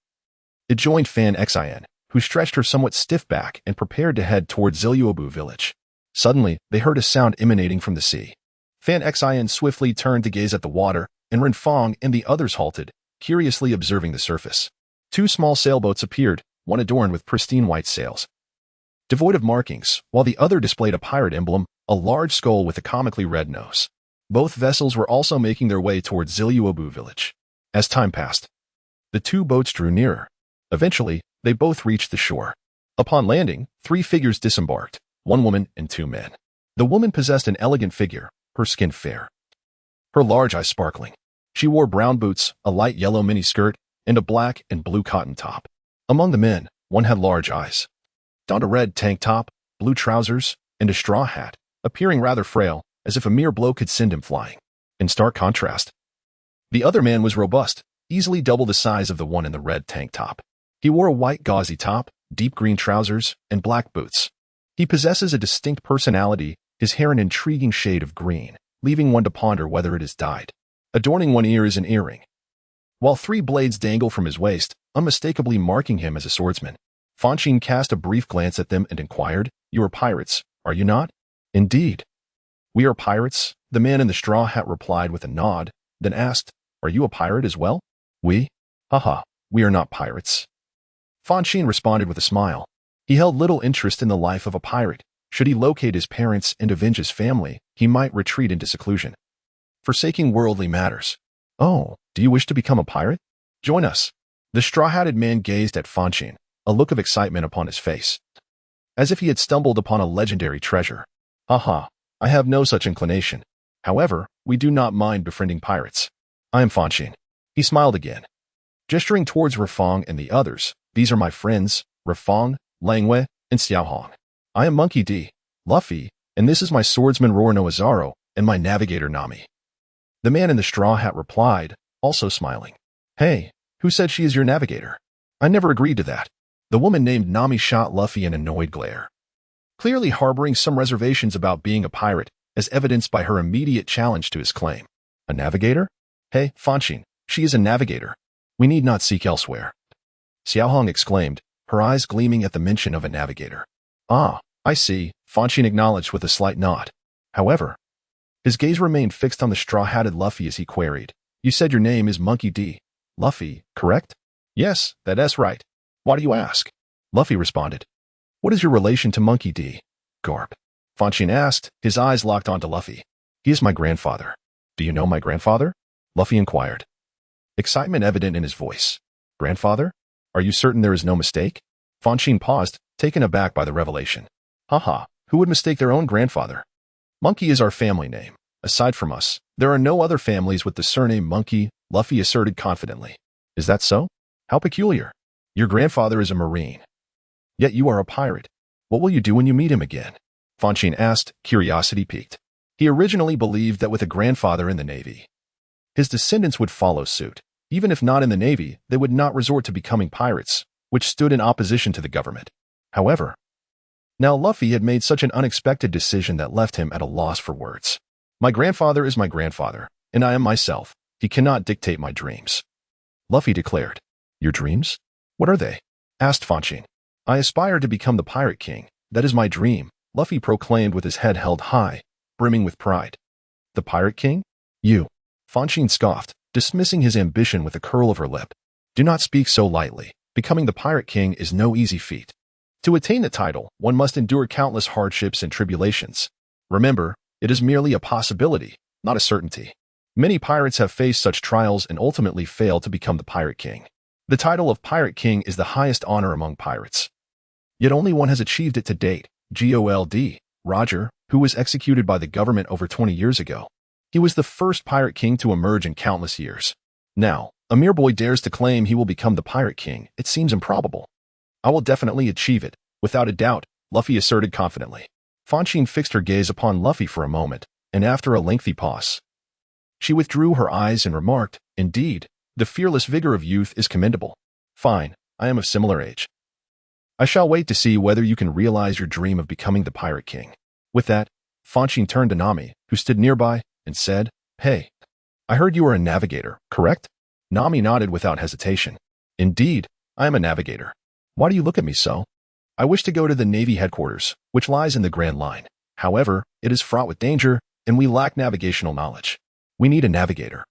it joined Fanxin, who stretched her somewhat stiff back and prepared to head toward Ziluobu village. Suddenly, they heard a sound emanating from the sea. Fanxin swiftly turned to gaze at the water, and Renfong and the others halted, curiously observing the surface. 2 small sailboats appeared, one adorned with pristine white sails, devoid of markings, while the other displayed a pirate emblem, a large skull with a comically red nose. Both vessels were also making their way towards Ziluobu village. As time passed, the two boats drew nearer. Eventually, they both reached the shore. Upon landing, three figures disembarked, one woman and two men. The woman possessed an elegant figure, her skin fair, her large eyes sparkling. She wore brown boots, a light yellow miniskirt, and a black and blue cotton top. Among the men, one had large eyes, donned a red tank top, blue trousers, and a straw hat, appearing rather frail, as if a mere blow could send him flying. In stark contrast, the other man was robust, easily double the size of the one in the red tank top. He wore a white gauzy top, deep green trousers, and black boots. He possesses a distinct personality, his hair an intriguing shade of green, leaving one to ponder whether it is dyed. Adorning one ear is an earring, while three blades dangle from his waist, unmistakably marking him as a swordsman. Fonshine cast a brief glance at them and inquired, "You are pirates, are you not?" "Indeed. We are pirates," the man in the straw hat replied with a nod, then asked, "Are you a pirate as well?" "We? Haha, we are not pirates." Fonshine responded with a smile. He held little interest in the life of a pirate. Should he locate his parents and avenge his family, he might retreat into seclusion, forsaking worldly matters. "Oh, do you wish to become a pirate? Join us." The straw-hatted man gazed at Fonshine, a look of excitement upon his face, as if he had stumbled upon a legendary treasure. "Haha, I have no such inclination. However, we do not mind befriending pirates. I am Fonshine." He smiled again, gesturing towards Renfong and the others. "These are my friends, Renfong, Langwei, and Xiaohong. I am Monkey D, Luffy, and this is my swordsman Rorno Azaro and my navigator Nami." The man in the straw hat replied, also smiling, "Hey, who said she is your navigator? I never agreed to that." The woman named Nami shot Luffy an annoyed glare, clearly harboring some reservations about being a pirate, as evidenced by her immediate challenge to his claim. "A navigator? Hey, Fonshine, she is a navigator. We need not seek elsewhere." Xiaohong exclaimed, her eyes gleaming at the mention of a navigator. "Ah, I see," Fonshine acknowledged with a slight nod. However, his gaze remained fixed on the straw-hatted Luffy as he queried, "You said your name is Monkey D. Luffy, correct?" "Yes, that's right. Why do you ask?" Luffy responded. "What is your relation to Monkey D?" "Garp." Fonshine asked, his eyes locked onto Luffy. "He is my grandfather." "Do you know my grandfather?" Luffy inquired, excitement evident in his voice. "Grandfather? Are you certain there is no mistake?" Fonshine paused, taken aback by the revelation. "Haha, who would mistake their own grandfather? Monkey is our family name. Aside from us, there are no other families with the surname Monkey," Luffy asserted confidently. "Is that so? How peculiar. Your grandfather is a marine, yet you are a pirate. What will you do when you meet him again?" Fonshine asked, curiosity piqued. He originally believed that with a grandfather in the Navy, his descendants would follow suit. Even if not in the Navy, they would not resort to becoming pirates, which stood in opposition to the government. However, now Luffy had made such an unexpected decision that left him at a loss for words. "My grandfather is my grandfather, and I am myself. He cannot dictate my dreams," Luffy declared. "Your dreams? What are they?" asked Fonshine. "I aspire to become the Pirate King. That is my dream," Luffy proclaimed with his head held high, brimming with pride. "The Pirate King? You?" Fonshine scoffed, dismissing his ambition with a curl of her lip. "Do not speak so lightly. Becoming the Pirate King is no easy feat. To attain the title, one must endure countless hardships and tribulations. Remember, it is merely a possibility, not a certainty. Many pirates have faced such trials and ultimately failed to become the Pirate King. The title of Pirate King is the highest honor among pirates. Yet only one has achieved it to date, Gold, Roger, who was executed by the government over 20 years ago. He was the first Pirate King to emerge in countless years. Now, a mere boy dares to claim he will become the Pirate King. It seems improbable. I will definitely achieve it, without a doubt, Luffy asserted confidently. Fonshine fixed her gaze upon Luffy for a moment, and after a lengthy pause, she withdrew her eyes and remarked, "Indeed, the fearless vigor of youth is commendable. Fine, I am of similar age. I shall wait to see whether you can realize your dream of becoming the Pirate King." With that, Fonshine turned to Nami, who stood nearby, and said, "Hey, I heard you are a navigator, correct?" Nami nodded without hesitation. "Indeed, I am a navigator. Why do you look at me so?" "I wish to go to the Navy headquarters, which lies in the Grand Line. However, it is fraught with danger, and we lack navigational knowledge. We need a navigator.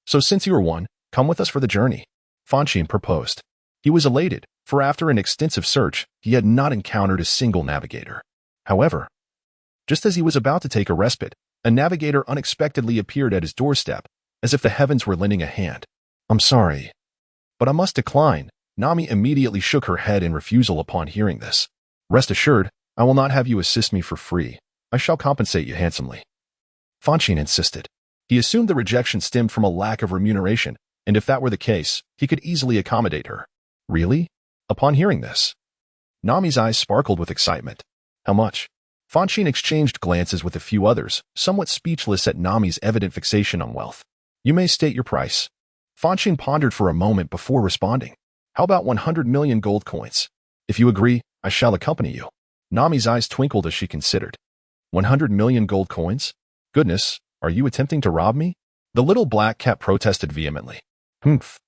So since you are one, come with us for the journey," Fonshine proposed. He was elated, for after an extensive search, he had not encountered a single navigator. However, just as he was about to take a respite, a navigator unexpectedly appeared at his doorstep, as if the heavens were lending a hand. I'm sorry, but I must decline. Nami immediately shook her head in refusal upon hearing this. Rest assured, I will not have you assist me for free. I shall compensate you handsomely. Fonshine insisted. He assumed the rejection stemmed from a lack of remuneration, and if that were the case, he could easily accommodate her. Really? Upon hearing this, Nami's eyes sparkled with excitement. How much? Fonshine exchanged glances with a few others, somewhat speechless at Nami's evident fixation on wealth. You may state your price. Fonshine pondered for a moment before responding. How about 100 million gold coins? If you agree, I shall accompany you. Nami's eyes twinkled as she considered. 100 million gold coins? Goodness, are you attempting to rob me? The little black cat protested vehemently. Humph.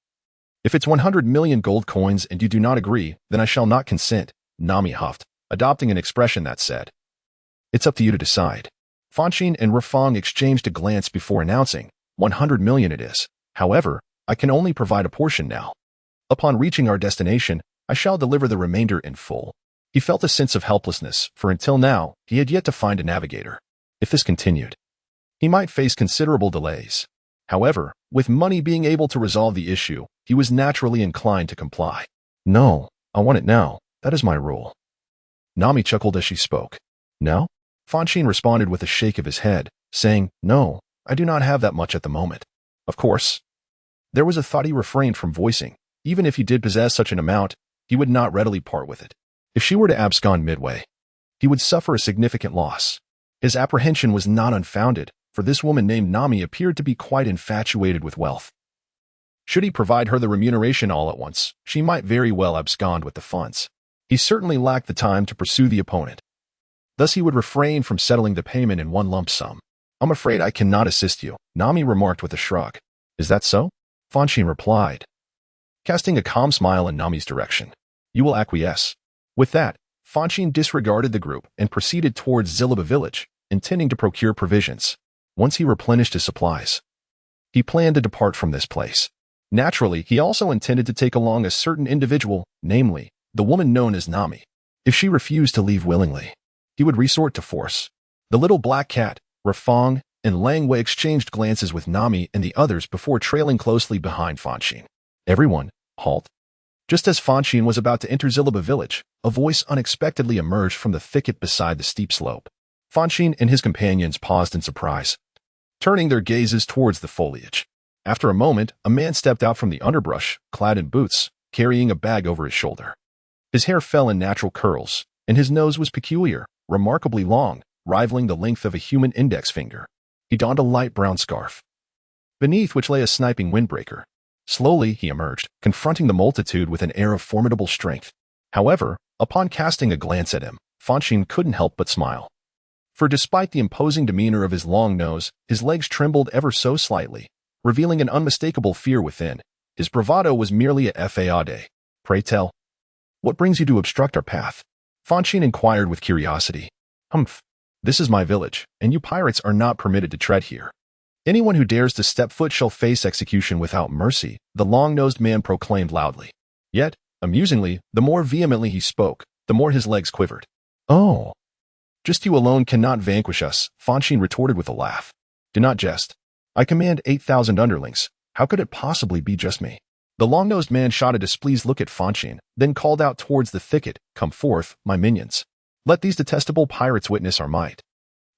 If it's 100 million gold coins and you do not agree, then I shall not consent, Nami huffed, adopting an expression that said, It's up to you to decide. Fonshine and Renfong exchanged a glance before announcing, 100 million it is. However, I can only provide a portion now. Upon reaching our destination, I shall deliver the remainder in full. He felt a sense of helplessness, for until now, he had yet to find a navigator. If this continued, he might face considerable delays. However, with money being able to resolve the issue, he was naturally inclined to comply. No, I want it now. That is my rule. Nami chuckled as she spoke. No? Fonshine responded with a shake of his head, saying, No, I do not have that much at the moment. Of course. There was a thought he refrained from voicing. Even if he did possess such an amount, he would not readily part with it. If she were to abscond midway, he would suffer a significant loss. His apprehension was not unfounded, for this woman named Nami appeared to be quite infatuated with wealth. Should he provide her the remuneration all at once, she might very well abscond with the funds. He certainly lacked the time to pursue the opponent. Thus he would refrain from settling the payment in one lump sum. I'm afraid I cannot assist you, Nami remarked with a shrug. Is that so? Fonshine replied, casting a calm smile in Nami's direction. You will acquiesce. With that, Fonshine disregarded the group and proceeded towards Zilaba village, intending to procure provisions. Once he replenished his supplies, he planned to depart from this place. Naturally, he also intended to take along a certain individual, namely, the woman known as Nami. If she refused to leave willingly, he would resort to force. The little black cat, Renfong, and Langwei exchanged glances with Nami and the others before trailing closely behind Fonshine. Everyone, halt. Just as Fonshine was about to enter Zilaba village, a voice unexpectedly emerged from the thicket beside the steep slope. Fonshine and his companions paused in surprise, turning their gazes towards the foliage. After a moment, a man stepped out from the underbrush, clad in boots, carrying a bag over his shoulder. His hair fell in natural curls, and his nose was peculiar, remarkably long, rivaling the length of a human index finger. He donned a light brown scarf, beneath which lay a sniping windbreaker. Slowly, he emerged, confronting the multitude with an air of formidable strength. However, upon casting a glance at him, Fonshine couldn't help but smile. For despite the imposing demeanor of his long nose, his legs trembled ever so slightly, revealing an unmistakable fear within. His bravado was merely a fade. Pray tell, what brings you to obstruct our path? Fonshine inquired with curiosity. Humph. This is my village, and you pirates are not permitted to tread here. Anyone who dares to step foot shall face execution without mercy, the long-nosed man proclaimed loudly. Yet, amusingly, the more vehemently he spoke, the more his legs quivered. Oh. Just you alone cannot vanquish us, Fonshine retorted with a laugh. Do not jest. I command 8,000 underlings. How could it possibly be just me? The long-nosed man shot a displeased look at Fonshine, then called out towards the thicket, Come forth, my minions. Let these detestable pirates witness our might.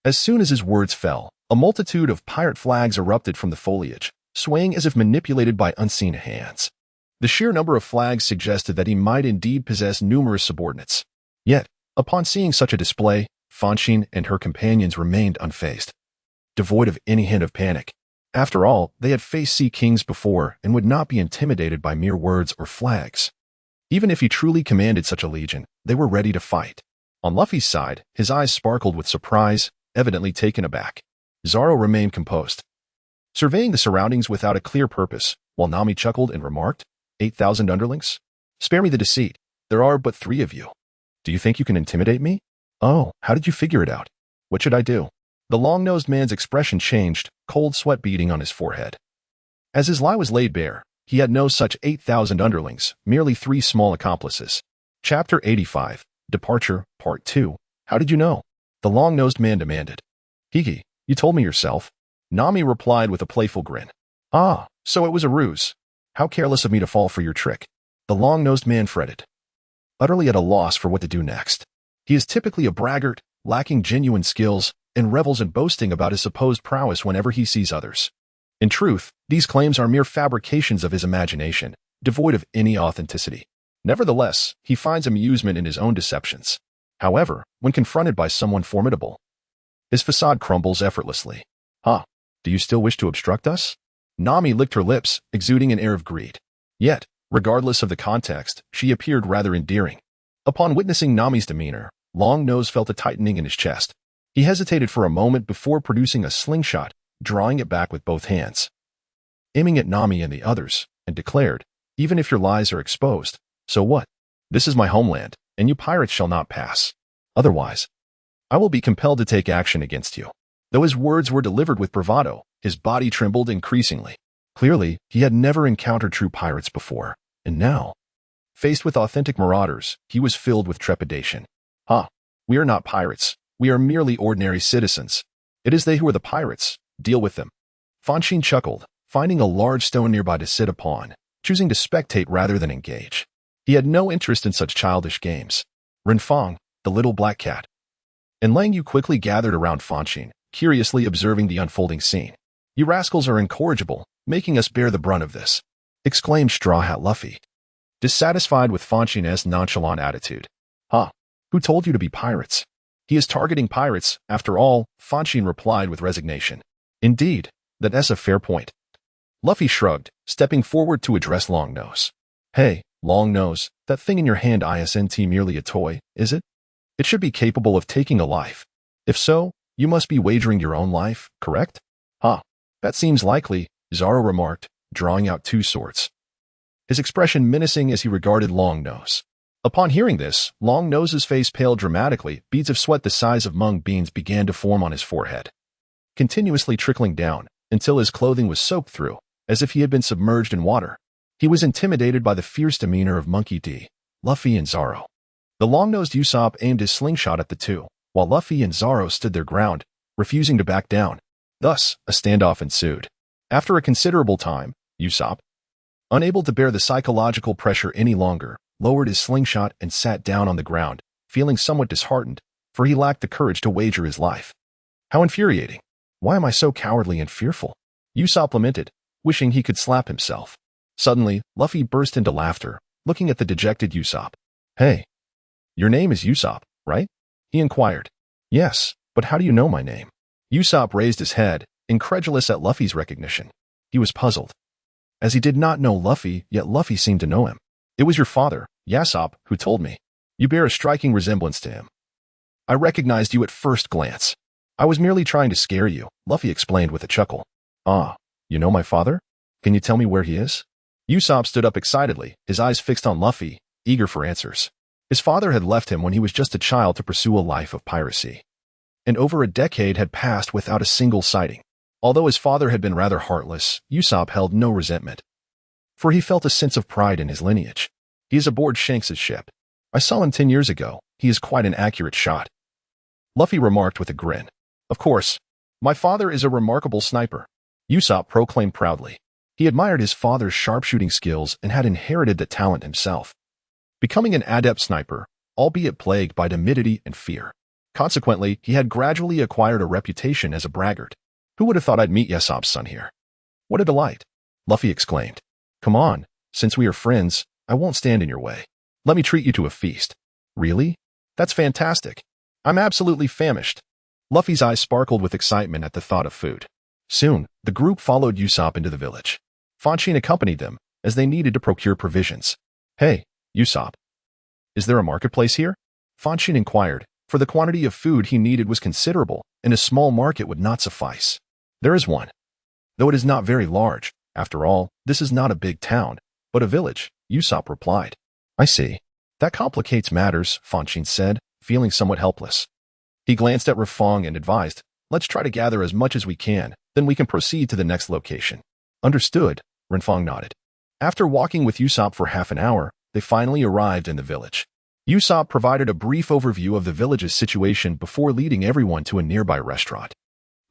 As soon as his words fell, a multitude of pirate flags erupted from the foliage, swaying as if manipulated by unseen hands. The sheer number of flags suggested that he might indeed possess numerous subordinates. Yet, upon seeing such a display, Fonshine and her companions remained unfazed, devoid of any hint of panic. After all, they had faced sea kings before and would not be intimidated by mere words or flags. Even if he truly commanded such a legion, they were ready to fight. On Luffy's side, his eyes sparkled with surprise, evidently taken aback. Zoro remained composed, surveying the surroundings without a clear purpose, while Nami chuckled and remarked, 8,000 underlings? Spare me the deceit. There are but 3 of you. Do you think you can intimidate me? Oh, how did you figure it out? What should I do? The long-nosed man's expression changed, cold sweat beading on his forehead. As his lie was laid bare, he had no such 8,000 underlings, merely 3 small accomplices. Chapter 85, Departure, Part 2. How did you know? The long-nosed man demanded. Hiki, you told me yourself. Nami replied with a playful grin. Ah, so it was a ruse. How careless of me to fall for your trick. The long-nosed man fretted, utterly at a loss for what to do next. He is typically a braggart, lacking genuine skills, and revels in boasting about his supposed prowess whenever he sees others. In truth, these claims are mere fabrications of his imagination, devoid of any authenticity. Nevertheless, he finds amusement in his own deceptions. However, when confronted by someone formidable, his facade crumbles effortlessly. "Huh, do you still wish to obstruct us?" Nami licked her lips, exuding an air of greed. Yet, regardless of the context, she appeared rather endearing. Upon witnessing Nami's demeanor, Long Nose felt a tightening in his chest. He hesitated for a moment before producing a slingshot, drawing it back with both hands, aiming at Nami and the others, and declared, "Even if your lies are exposed, so what? This is my homeland, and you pirates shall not pass. Otherwise, I will be compelled to take action against you." Though his words were delivered with bravado, his body trembled increasingly. Clearly, he had never encountered true pirates before, and now, faced with authentic marauders, he was filled with trepidation. We are not pirates. We are merely ordinary citizens. It is they who are the pirates. Deal with them." Fonshine chuckled, finding a large stone nearby to sit upon, choosing to spectate rather than engage. He had no interest in such childish games. Renfong, the little black cat, and Lang Yu quickly gathered around Fonshine, curiously observing the unfolding scene. "You rascals are incorrigible, making us bear the brunt of this," exclaimed Straw Hat Luffy, dissatisfied with Fonshine's nonchalant attitude. Who told you to be pirates?" "He is targeting pirates, after all," Fonshine replied with resignation. "Indeed, that's a fair point." Luffy shrugged, stepping forward to address Long Nose. "Hey, Long Nose, that thing in your hand isn't merely a toy, is it? It should be capable of taking a life. If so, you must be wagering your own life, correct?" That seems likely," Zoro remarked, drawing out two swords, his expression menacing as he regarded Long Nose. Upon hearing this, Long Nose's face paled dramatically. Beads of sweat the size of mung beans began to form on his forehead, continuously trickling down, until his clothing was soaked through, as if he had been submerged in water. He was intimidated by the fierce demeanor of Monkey D, Luffy, and Zoro. The long-nosed Usopp aimed his slingshot at the two, while Luffy and Zoro stood their ground, refusing to back down. Thus, a standoff ensued. After a considerable time, Usopp, unable to bear the psychological pressure any longer, lowered his slingshot and sat down on the ground, feeling somewhat disheartened, for he lacked the courage to wager his life. "How infuriating. Why am I so cowardly and fearful?" Usopp lamented, wishing he could slap himself. Suddenly, Luffy burst into laughter, looking at the dejected Usopp. "Hey, your name is Usopp, right?" he inquired. "Yes, but how do you know my name?" Usopp raised his head, incredulous at Luffy's recognition. He was puzzled, as he did not know Luffy, yet Luffy seemed to know him. "It was your father, Yasopp, who told me. You bear a striking resemblance to him. I recognized you at first glance. I was merely trying to scare you," Luffy explained with a chuckle. "Ah, you know my father? Can you tell me where he is?" Usopp stood up excitedly, his eyes fixed on Luffy, eager for answers. His father had left him when he was just a child to pursue a life of piracy, and over a decade had passed without a single sighting. Although his father had been rather heartless, Usopp held no resentment, for he felt a sense of pride in his lineage. "He is aboard Shanks' ship. I saw him 10 years ago. He is quite an accurate shot," Luffy remarked with a grin. "Of course, my father is a remarkable sniper," Usopp proclaimed proudly. He admired his father's sharpshooting skills and had inherited the talent himself, becoming an adept sniper, albeit plagued by timidity and fear. Consequently, he had gradually acquired a reputation as a braggart. "Who would have thought I'd meet Yasopp's son here? What a delight," Luffy exclaimed. "Come on, since we are friends, I won't stand in your way. Let me treat you to a feast." "Really? That's fantastic. I'm absolutely famished." Luffy's eyes sparkled with excitement at the thought of food. Soon, the group followed Usopp into the village. Fonshine accompanied them, as they needed to procure provisions. "Hey, Usopp, is there a marketplace here?" Fonshine inquired, for the quantity of food he needed was considerable, and a small market would not suffice. "There is one, though it is not very large. After all, this is not a big town, but a village," Usopp replied. "I see. That complicates matters," Fonshine said, feeling somewhat helpless. He glanced at Renfong and advised, "Let's try to gather as much as we can, then we can proceed to the next location." "Understood," Renfong nodded. After walking with Usopp for half an hour, they finally arrived in the village. Usopp provided a brief overview of the village's situation before leading everyone to a nearby restaurant.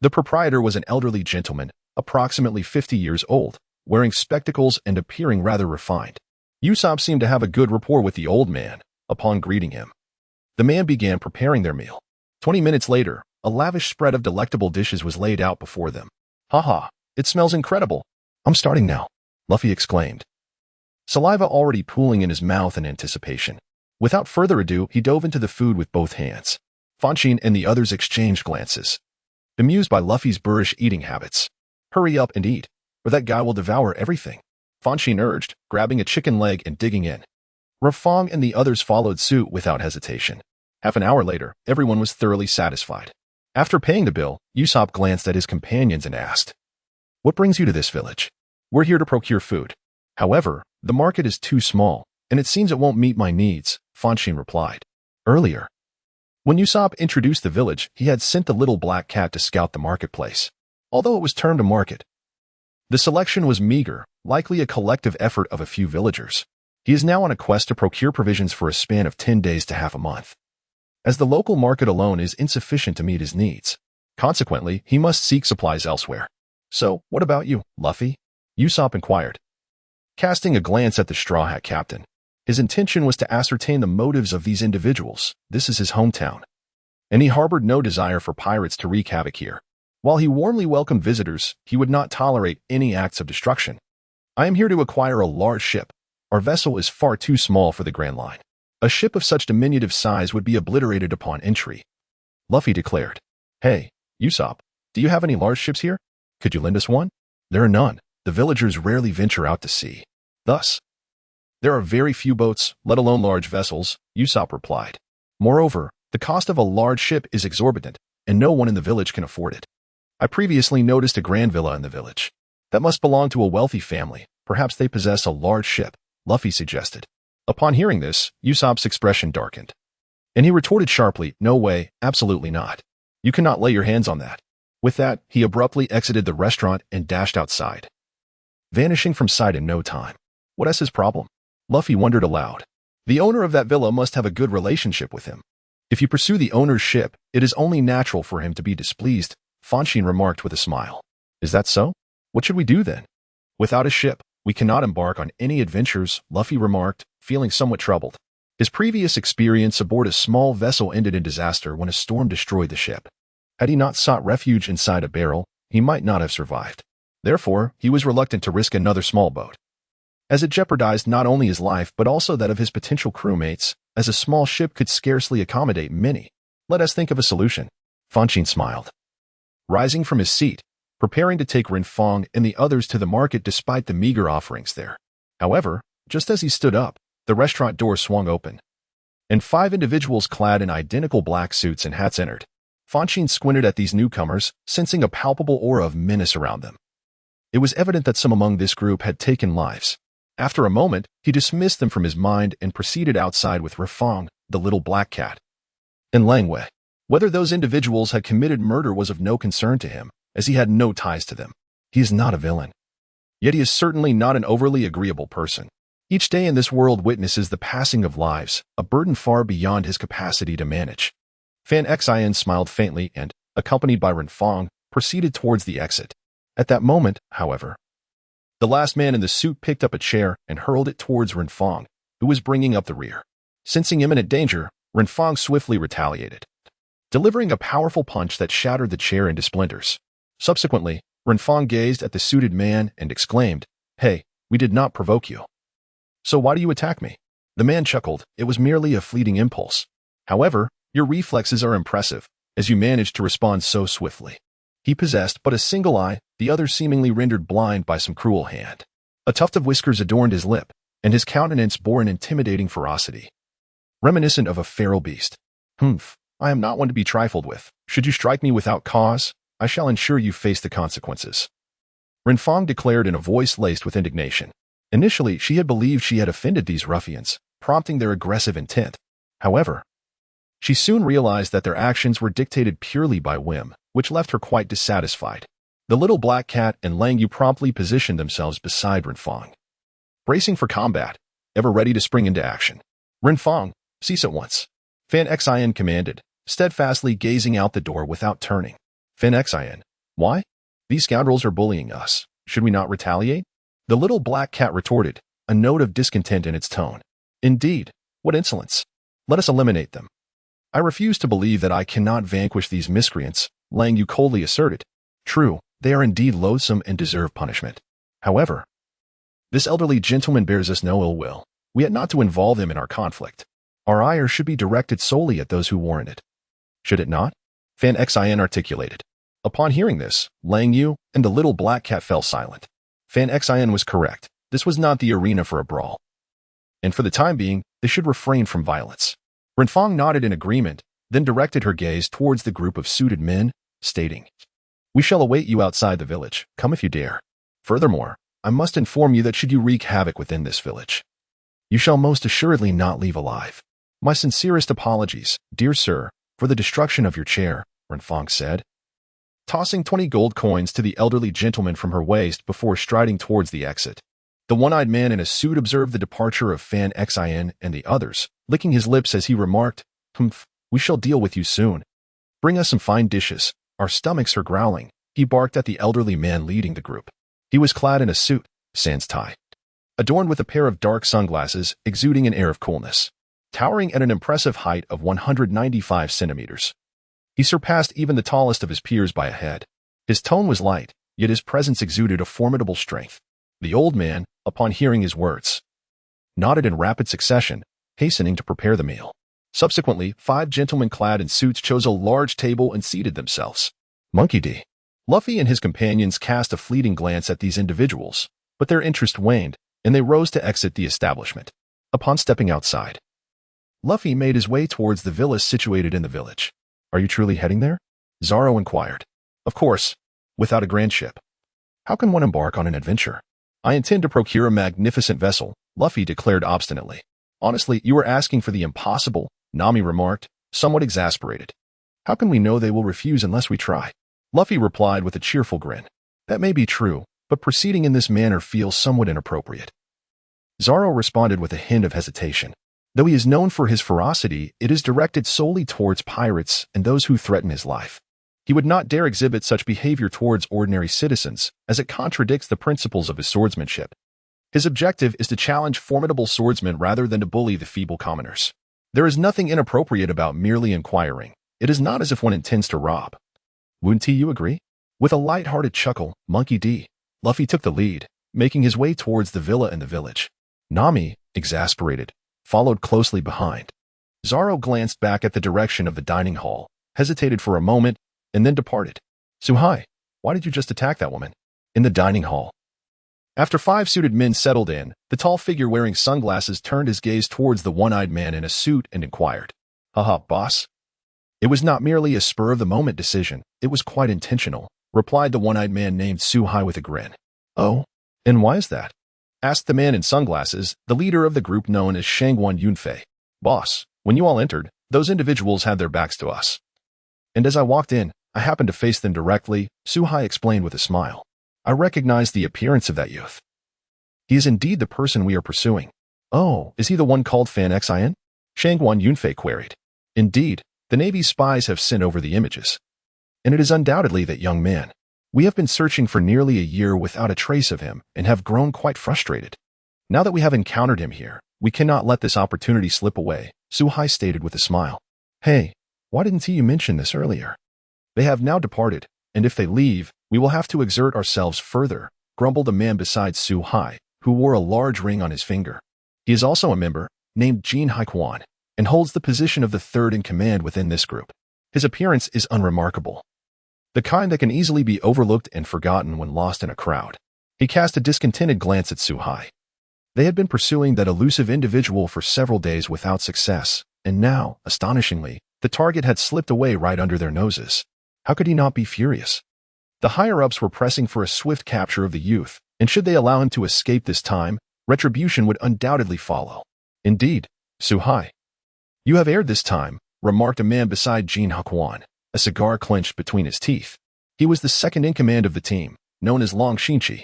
The proprietor was an elderly gentleman, approximately 50 years old, wearing spectacles and appearing rather refined. Usopp seemed to have a good rapport with the old man upon greeting him. The man began preparing their meal. 20 minutes later, a lavish spread of delectable dishes was laid out before them. "Haha, it smells incredible. I'm starting now," Luffy exclaimed, saliva already pooling in his mouth in anticipation. Without further ado, he dove into the food with both hands. Fonshine and the others exchanged glances, bemused by Luffy's boorish eating habits. "Hurry up and eat, or that guy will devour everything," Fonshine urged, grabbing a chicken leg and digging in. Renfong and the others followed suit without hesitation. Half an hour later, everyone was thoroughly satisfied. After paying the bill, Usopp glanced at his companions and asked, "What brings you to this village?" "We're here to procure food. However, the market is too small, and it seems it won't meet my needs," Fonshine replied. Earlier, when Usopp introduced the village, he had sent the little black cat to scout the marketplace. Although it was termed a market, the selection was meager, likely a collective effort of a few villagers. He is now on a quest to procure provisions for a span of 10 days to half a month, as the local market alone is insufficient to meet his needs. Consequently, he must seek supplies elsewhere. "So, what about you, Luffy?" Usopp inquired, casting a glance at the Straw Hat Captain. His intention was to ascertain the motives of these individuals. This is his hometown, and he harbored no desire for pirates to wreak havoc here. While he warmly welcomed visitors, he would not tolerate any acts of destruction. "I am here to acquire a large ship. Our vessel is far too small for the Grand Line. A ship of such diminutive size would be obliterated upon entry," Luffy declared. "Hey, Usopp, do you have any large ships here? Could you lend us one?" "There are none. The villagers rarely venture out to sea. Thus, there are very few boats, let alone large vessels," Usopp replied. "Moreover, the cost of a large ship is exorbitant, and no one in the village can afford it. I previously noticed a grand villa in the village. That must belong to a wealthy family. Perhaps they possess a large ship," Luffy suggested. Upon hearing this, Usopp's expression darkened, and he retorted sharply, "No way, absolutely not. You cannot lay your hands on that." With that, he abruptly exited the restaurant and dashed outside, vanishing from sight in no time. What is his problem? Luffy wondered aloud. The owner of that villa must have a good relationship with him. If you pursue the owner's ship, it is only natural for him to be displeased, Fonshine remarked with a smile. "Is that so? What should we do then?" "Without a ship, we cannot embark on any adventures," Luffy remarked, feeling somewhat troubled. His previous experience aboard a small vessel ended in disaster when a storm destroyed the ship. Had he not sought refuge inside a barrel, he might not have survived. Therefore, he was reluctant to risk another small boat, as it jeopardized not only his life but also that of his potential crewmates, as a small ship could scarcely accommodate many. "Let us think of a solution," Fonshine smiled, rising from his seat, preparing to take Renfong and the others to the market despite the meager offerings there. However, just as he stood up, the restaurant door swung open, and 5 individuals clad in identical black suits and hats entered. Fonshine squinted at these newcomers, sensing a palpable aura of menace around them. It was evident that some among this group had taken lives. After a moment, he dismissed them from his mind and proceeded outside with Renfong, the little black cat, and Langway. Whether those individuals had committed murder was of no concern to him, as he had no ties to them. He is not a villain. Yet he is certainly not an overly agreeable person. Each day in this world witnesses the passing of lives, a burden far beyond his capacity to manage. Fanxin smiled faintly and, accompanied by Renfong, proceeded towards the exit. At that moment, however, the last man in the suit picked up a chair and hurled it towards Renfong, who was bringing up the rear. Sensing imminent danger, Renfong swiftly retaliated, delivering a powerful punch that shattered the chair into splinters. Subsequently, Renfong gazed at the suited man and exclaimed, "Hey, we did not provoke you. So why do you attack me?" The man chuckled. "It was merely a fleeting impulse. However, your reflexes are impressive, as you managed to respond so swiftly." He possessed but a single eye, the other seemingly rendered blind by some cruel hand. A tuft of whiskers adorned his lip, and his countenance bore an intimidating ferocity, reminiscent of a feral beast. "Humph, I am not one to be trifled with. Should you strike me without cause, I shall ensure you face the consequences," Renfong declared in a voice laced with indignation. Initially, she had believed she had offended these ruffians, prompting their aggressive intent. However, she soon realized that their actions were dictated purely by whim, which left her quite dissatisfied. The little black cat and Langyu promptly positioned themselves beside Renfong, bracing for combat, ever ready to spring into action. "Renfong, cease at once," Fanxin commanded, steadfastly gazing out the door without turning. "Fanxin, why? These scoundrels are bullying us. Should we not retaliate?" The little black cat retorted, a note of discontent in its tone. Indeed, what insolence! Let us eliminate them. I refuse to believe that I cannot vanquish these miscreants, Lang Yu coldly asserted. True, they are indeed loathsome and deserve punishment. However, this elderly gentleman bears us no ill will. We ought not to involve him in our conflict. Our ire should be directed solely at those who warrant it. Should it not? Fanxin articulated. Upon hearing this, Lang Yu and the little black cat fell silent. Fanxin was correct. This was not the arena for a brawl. And for the time being, they should refrain from violence. Renfong nodded in agreement, then directed her gaze towards the group of suited men, stating, "We shall await you outside the village. Come if you dare. Furthermore, I must inform you that should you wreak havoc within this village, you shall most assuredly not leave alive. My sincerest apologies, dear sir, for the destruction of your chair," Renfong said, tossing 20 gold coins to the elderly gentleman from her waist before striding towards the exit. The one-eyed man in a suit observed the departure of Fanxin and the others, licking his lips as he remarked, "Humph, we shall deal with you soon. Bring us some fine dishes. Our stomachs are growling," he barked at the elderly man leading the group. He was clad in a suit, sans tie, adorned with a pair of dark sunglasses, exuding an air of coolness. Towering at an impressive height of 195 centimeters. He surpassed even the tallest of his peers by a head. His tone was light, yet his presence exuded a formidable strength. The old man, upon hearing his words, nodded in rapid succession, hastening to prepare the meal. Subsequently, 5 gentlemen clad in suits chose a large table and seated themselves. Monkey D. Luffy and his companions cast a fleeting glance at these individuals, but their interest waned, and they rose to exit the establishment. Upon stepping outside, Luffy made his way towards the villas situated in the village. "Are you truly heading there?" Zoro inquired. "Of course, without a grand ship. How can one embark on an adventure?" "I intend to procure a magnificent vessel," Luffy declared obstinately. "Honestly, you are asking for the impossible," Nami remarked, somewhat exasperated. "How can we know they will refuse unless we try?" Luffy replied with a cheerful grin. "That may be true, but proceeding in this manner feels somewhat inappropriate." Zoro responded with a hint of hesitation. Though he is known for his ferocity, it is directed solely towards pirates and those who threaten his life. He would not dare exhibit such behavior towards ordinary citizens, as it contradicts the principles of his swordsmanship. His objective is to challenge formidable swordsmen rather than to bully the feeble commoners. There is nothing inappropriate about merely inquiring. It is not as if one intends to rob. "Wouldn't you agree?" With a light-hearted chuckle, Monkey D. Luffy took the lead, making his way towards the villa in the village. Nami, exasperated, followed closely behind. Zoro glanced back at the direction of the dining hall, hesitated for a moment, and then departed. "Suhai, why did you just attack that woman?" In the dining hall. After 5 suited men settled in, the tall figure wearing sunglasses turned his gaze towards the one-eyed man in a suit and inquired, "Haha, boss?" "It was not merely a spur-of-the-moment decision, it was quite intentional," replied the one-eyed man named Suhai with a grin. "Oh, and why is that?" asked the man in sunglasses, the leader of the group known as Shangguan Yunfei. "Boss, when you all entered, those individuals had their backs to us. And as I walked in, I happened to face them directly," Suhai explained with a smile. "I recognized the appearance of that youth. He is indeed the person we are pursuing." "Oh, is he the one called Fanxin?" Shangguan Yunfei queried. "Indeed, the Navy's spies have sent over the images. And it is undoubtedly that young man. We have been searching for nearly a year without a trace of him and have grown quite frustrated. Now that we have encountered him here, we cannot let this opportunity slip away," Suhai stated with a smile. "Hey, why didn't you mention this earlier?" "They have now departed, and if they leave, we will have to exert ourselves further," grumbled a man beside Suhai, who wore a large ring on his finger. He is also a member, named Jin Haikuan, and holds the position of the third in command within this group. His appearance is unremarkable, the kind that can easily be overlooked and forgotten when lost in a crowd. He cast a discontented glance at Suhai. They had been pursuing that elusive individual for several days without success, and now, astonishingly, the target had slipped away right under their noses. How could he not be furious? The higher-ups were pressing for a swift capture of the youth, and should they allow him to escape this time, retribution would undoubtedly follow. "Indeed, Suhai, you have erred this time," remarked a man beside Jin Hakuan, a cigar clenched between his teeth. He was the second in command of the team, known as Long Shinchi.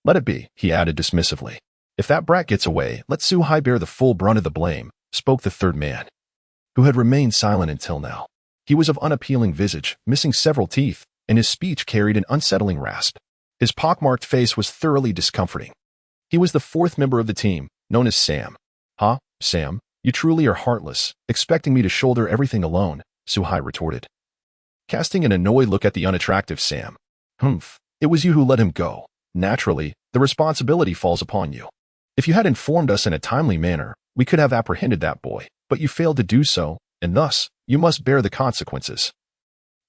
"Let it be," he added dismissively. "If that brat gets away, let Suhai bear the full brunt of the blame," spoke the third man, who had remained silent until now. He was of unappealing visage, missing several teeth, and his speech carried an unsettling rasp. His pockmarked face was thoroughly discomforting. He was the fourth member of the team, known as Sam. "Huh, Sam, you truly are heartless, expecting me to shoulder everything alone," Suhai retorted, casting an annoyed look at the unattractive Sam. "Humph, it was you who let him go. Naturally, the responsibility falls upon you. If you had informed us in a timely manner, we could have apprehended that boy, but you failed to do so, and thus, you must bear the consequences."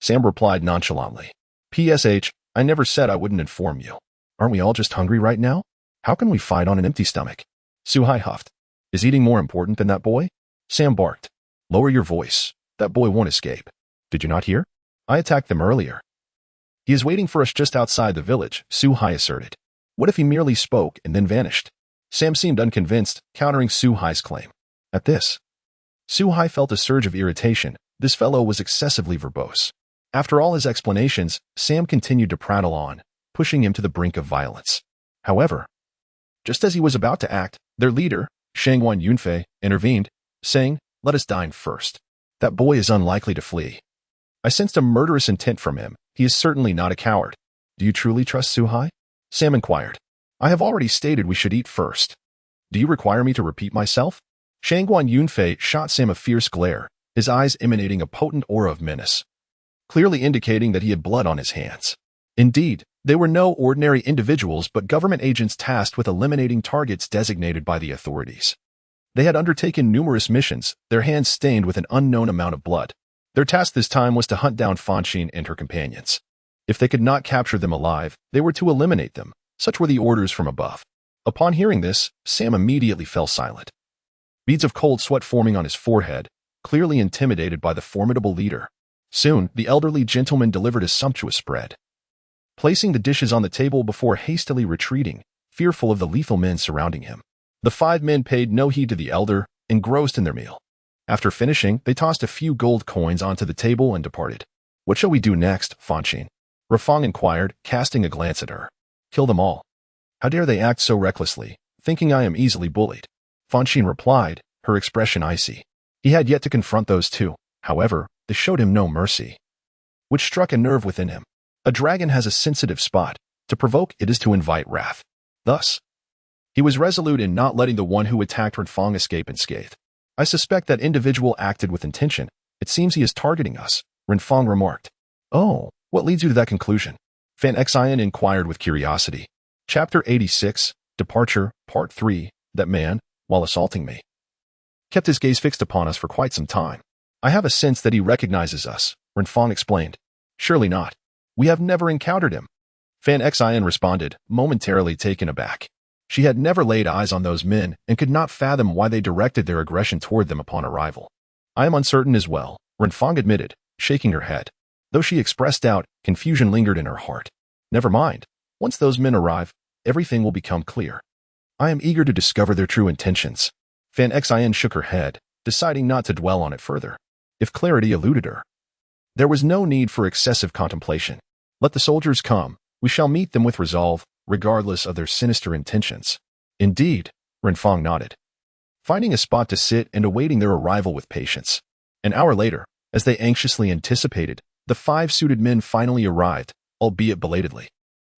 Sam replied nonchalantly, "PSH, I never said I wouldn't inform you. Aren't we all just hungry right now? How can we fight on an empty stomach?" Suhai huffed. "Is eating more important than that boy?" Sam barked. "Lower your voice. That boy won't escape. Did you not hear? I attacked them earlier." "He is waiting for us just outside the village," Suhai asserted. "What if he merely spoke and then vanished?" Sam seemed unconvinced, countering Suhai's claim. At this, Suhai felt a surge of irritation. This fellow was excessively verbose. After all his explanations, Sam continued to prattle on, pushing him to the brink of violence. However, just as he was about to act, their leader, Shangguan Yunfei, intervened, saying, "Let us dine first. That boy is unlikely to flee. I sensed a murderous intent from him. He is certainly not a coward." "Do you truly trust Suhai?" Sam inquired. "I have already stated we should eat first. Do you require me to repeat myself?" Shangguan Yunfei shot Sam a fierce glare, his eyes emanating a potent aura of menace, clearly indicating that he had blood on his hands. Indeed, they were no ordinary individuals but government agents tasked with eliminating targets designated by the authorities. They had undertaken numerous missions, their hands stained with an unknown amount of blood. Their task this time was to hunt down Fonshine and her companions. If they could not capture them alive, they were to eliminate them. Such were the orders from above. Upon hearing this, Sam immediately fell silent, beads of cold sweat forming on his forehead, clearly intimidated by the formidable leader. Soon, the elderly gentleman delivered a sumptuous spread, placing the dishes on the table before hastily retreating, fearful of the lethal men surrounding him. The 5 men paid no heed to the elder, engrossed in their meal. After finishing, they tossed a few gold coins onto the table and departed. "What shall we do next, Fonshine?" Renfong inquired, casting a glance at her. "Kill them all. How dare they act so recklessly, thinking I am easily bullied?" Fonshine replied, her expression icy. He had yet to confront those two. However, they showed him no mercy, which struck a nerve within him. A dragon has a sensitive spot. To provoke it is to invite wrath. Thus, he was resolute in not letting the one who attacked Renfong escape unscathed. "I suspect that individual acted with intention. It seems he is targeting us," Renfong remarked. "Oh, what leads you to that conclusion?" Fanxin inquired with curiosity. Chapter 86, Departure, Part 3. That man, while assaulting me, kept his gaze fixed upon us for quite some time. "I have a sense that he recognizes us," Renfong explained. "Surely not. We have never encountered him." Fanxin responded, momentarily taken aback. She had never laid eyes on those men and could not fathom why they directed their aggression toward them upon arrival. "I am uncertain as well," Renfong admitted, shaking her head. Though she expressed doubt, confusion lingered in her heart. "Never mind. Once those men arrive, everything will become clear. I am eager to discover their true intentions." Fanxin shook her head, deciding not to dwell on it further. If clarity eluded her, there was no need for excessive contemplation. Let the soldiers come. We shall meet them with resolve, regardless of their sinister intentions. "Indeed," Renfong nodded, finding a spot to sit and awaiting their arrival with patience. An hour later, as they anxiously anticipated, the 5 suited men finally arrived, albeit belatedly.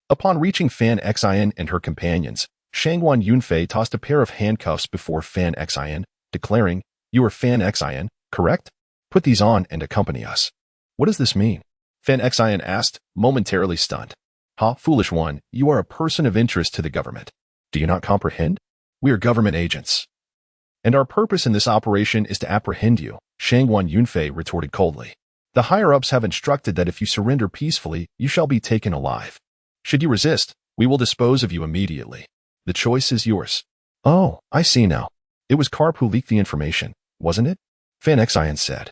Upon reaching Fanxin and her companions, Shangguan Yunfei tossed a pair of handcuffs before Fanxin, declaring, "You are Fanxin, correct? Put these on and accompany us." "What does this mean?" Fanxin asked, momentarily stunned. "Ha, foolish one, you are a person of interest to the government. Do you not comprehend? We are government agents, and our purpose in this operation is to apprehend you," Shangguan Yunfei retorted coldly. "The higher-ups have instructed that if you surrender peacefully, you shall be taken alive. Should you resist, we will dispose of you immediately. The choice is yours." "Oh, I see now. It was Karp who leaked the information, wasn't it?" Fanxin said,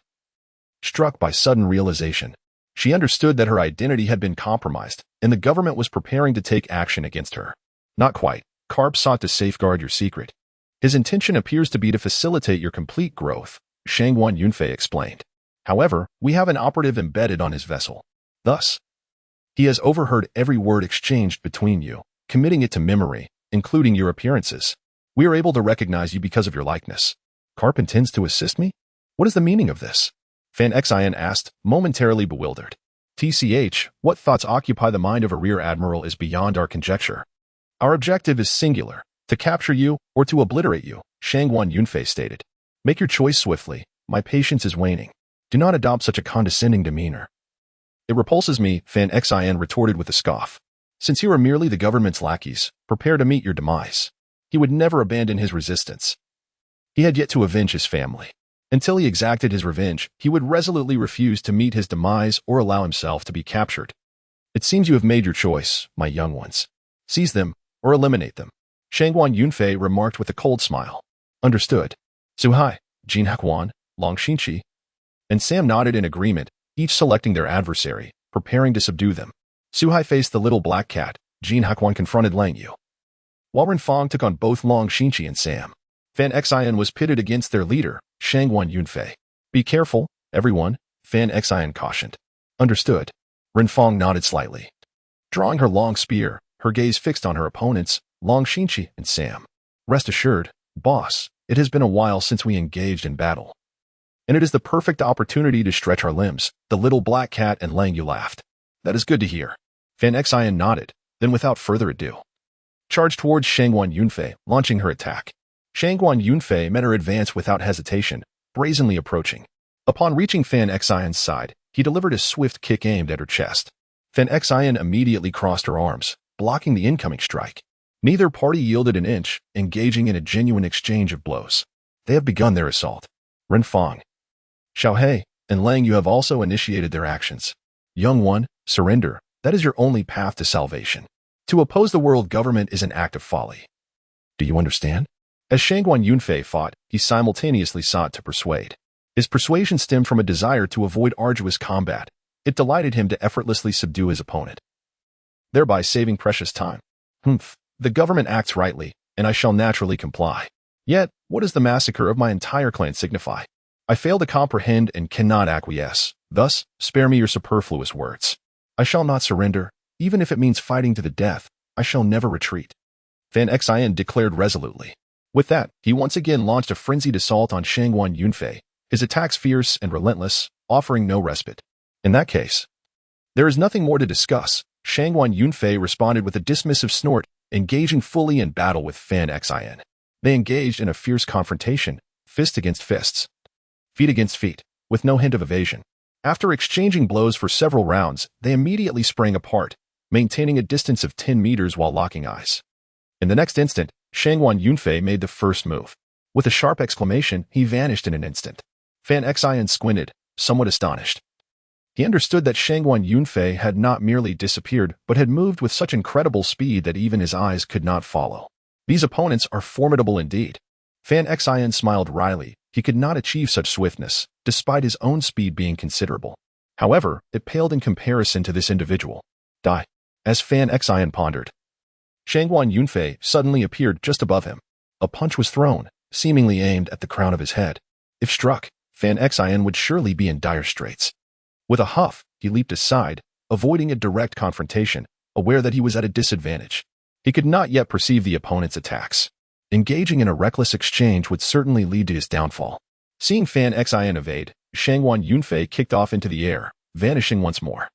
struck by sudden realization. She understood that her identity had been compromised, and the government was preparing to take action against her. "Not quite. Karp sought to safeguard your secret. His intention appears to be to facilitate your complete growth," Shangguan Yunfei explained. "However, we have an operative embedded on his vessel. Thus, he has overheard every word exchanged between you, committing it to memory, including your appearances. We are able to recognize you because of your likeness. Karp intends to assist me? What is the meaning of this?" Fanxin asked, momentarily bewildered. "TCH, what thoughts occupy the mind of a rear admiral is beyond our conjecture. Our objective is singular, To capture you or to obliterate you, Shangguan Yunfei stated. Make your choice swiftly. My patience is waning. Do not adopt such a condescending demeanor. It repulses me, Fanxin retorted with a scoff. Since you are merely the government's lackeys, prepare to meet your demise. He would never abandon his resistance. He had yet to avenge his family. Until he exacted his revenge, he would resolutely refuse to meet his demise or allow himself to be captured. It seems you have made your choice, my young ones. Seize them or eliminate them. Shangguan Yunfei remarked with a cold smile. Understood. Suhai, Jin Hakuan, Long Xinqi, and Sam nodded in agreement, each selecting their adversary, preparing to subdue them. Suhai faced the little black cat. Jin Hakuan confronted Lang Yu, while Renfong took on both Long Xinqi and Sam. Fanxin was pitted against their leader, Shangguan Yunfei. Be careful, everyone, Fanxin cautioned. Understood. Renfong nodded slightly. Drawing her long spear, her gaze fixed on her opponents, Long Xinqi and Sam. Rest assured, boss, it has been a while since we engaged in battle. And it is the perfect opportunity to stretch our limbs, the little black cat and Lang Yu laughed. That is good to hear. Fanxin nodded, then without further ado, charged towards Shangguan Yunfei, launching her attack. Shangguan Yunfei met her advance without hesitation, brazenly approaching. Upon reaching Fanxin's side, he delivered a swift kick aimed at her chest. Fanxin immediately crossed her arms, blocking the incoming strike. Neither party yielded an inch, engaging in a genuine exchange of blows. They have begun their assault. Renfong, Xiaohei, and Lang Yu have also initiated their actions. Young one, surrender. That is your only path to salvation. To oppose the world government is an act of folly. Do you understand? As Shangguan Yunfei fought, he simultaneously sought to persuade. His persuasion stemmed from a desire to avoid arduous combat. It delighted him to effortlessly subdue his opponent, thereby saving precious time. The government acts rightly, and I shall naturally comply. Yet, what does the massacre of my entire clan signify? I fail to comprehend and cannot acquiesce. Thus, spare me your superfluous words. I shall not surrender, even if it means fighting to the death. I shall never retreat. Fanxin declared resolutely. With that, he once again launched a frenzied assault on Shangguan Yunfei, his attacks fierce and relentless, offering no respite. In that case, there is nothing more to discuss. Shangguan Yunfei responded with a dismissive snort, engaging fully in battle with Fanxin. They engaged in a fierce confrontation, fist against fists, feet against feet, with no hint of evasion. After exchanging blows for several rounds, they immediately sprang apart, maintaining a distance of 10 meters while locking eyes. In the next instant, Shangguan Yunfei made the first move. With a sharp exclamation, he vanished in an instant. Fanxin squinted, somewhat astonished. He understood that Shangguan Yunfei had not merely disappeared, but had moved with such incredible speed that even his eyes could not follow. These opponents are formidable indeed. Fanxin smiled wryly. He could not achieve such swiftness, despite his own speed being considerable. However, it paled in comparison to this individual. Die. As Fanxin pondered, Shangguan Yunfei suddenly appeared just above him. A punch was thrown, seemingly aimed at the crown of his head. If struck, Fanxin would surely be in dire straits. With a huff, he leaped aside, avoiding a direct confrontation, aware that he was at a disadvantage. He could not yet perceive the opponent's attacks. Engaging in a reckless exchange would certainly lead to his downfall. Seeing Fanxin evade, Shangguan Yunfei kicked off into the air, vanishing once more.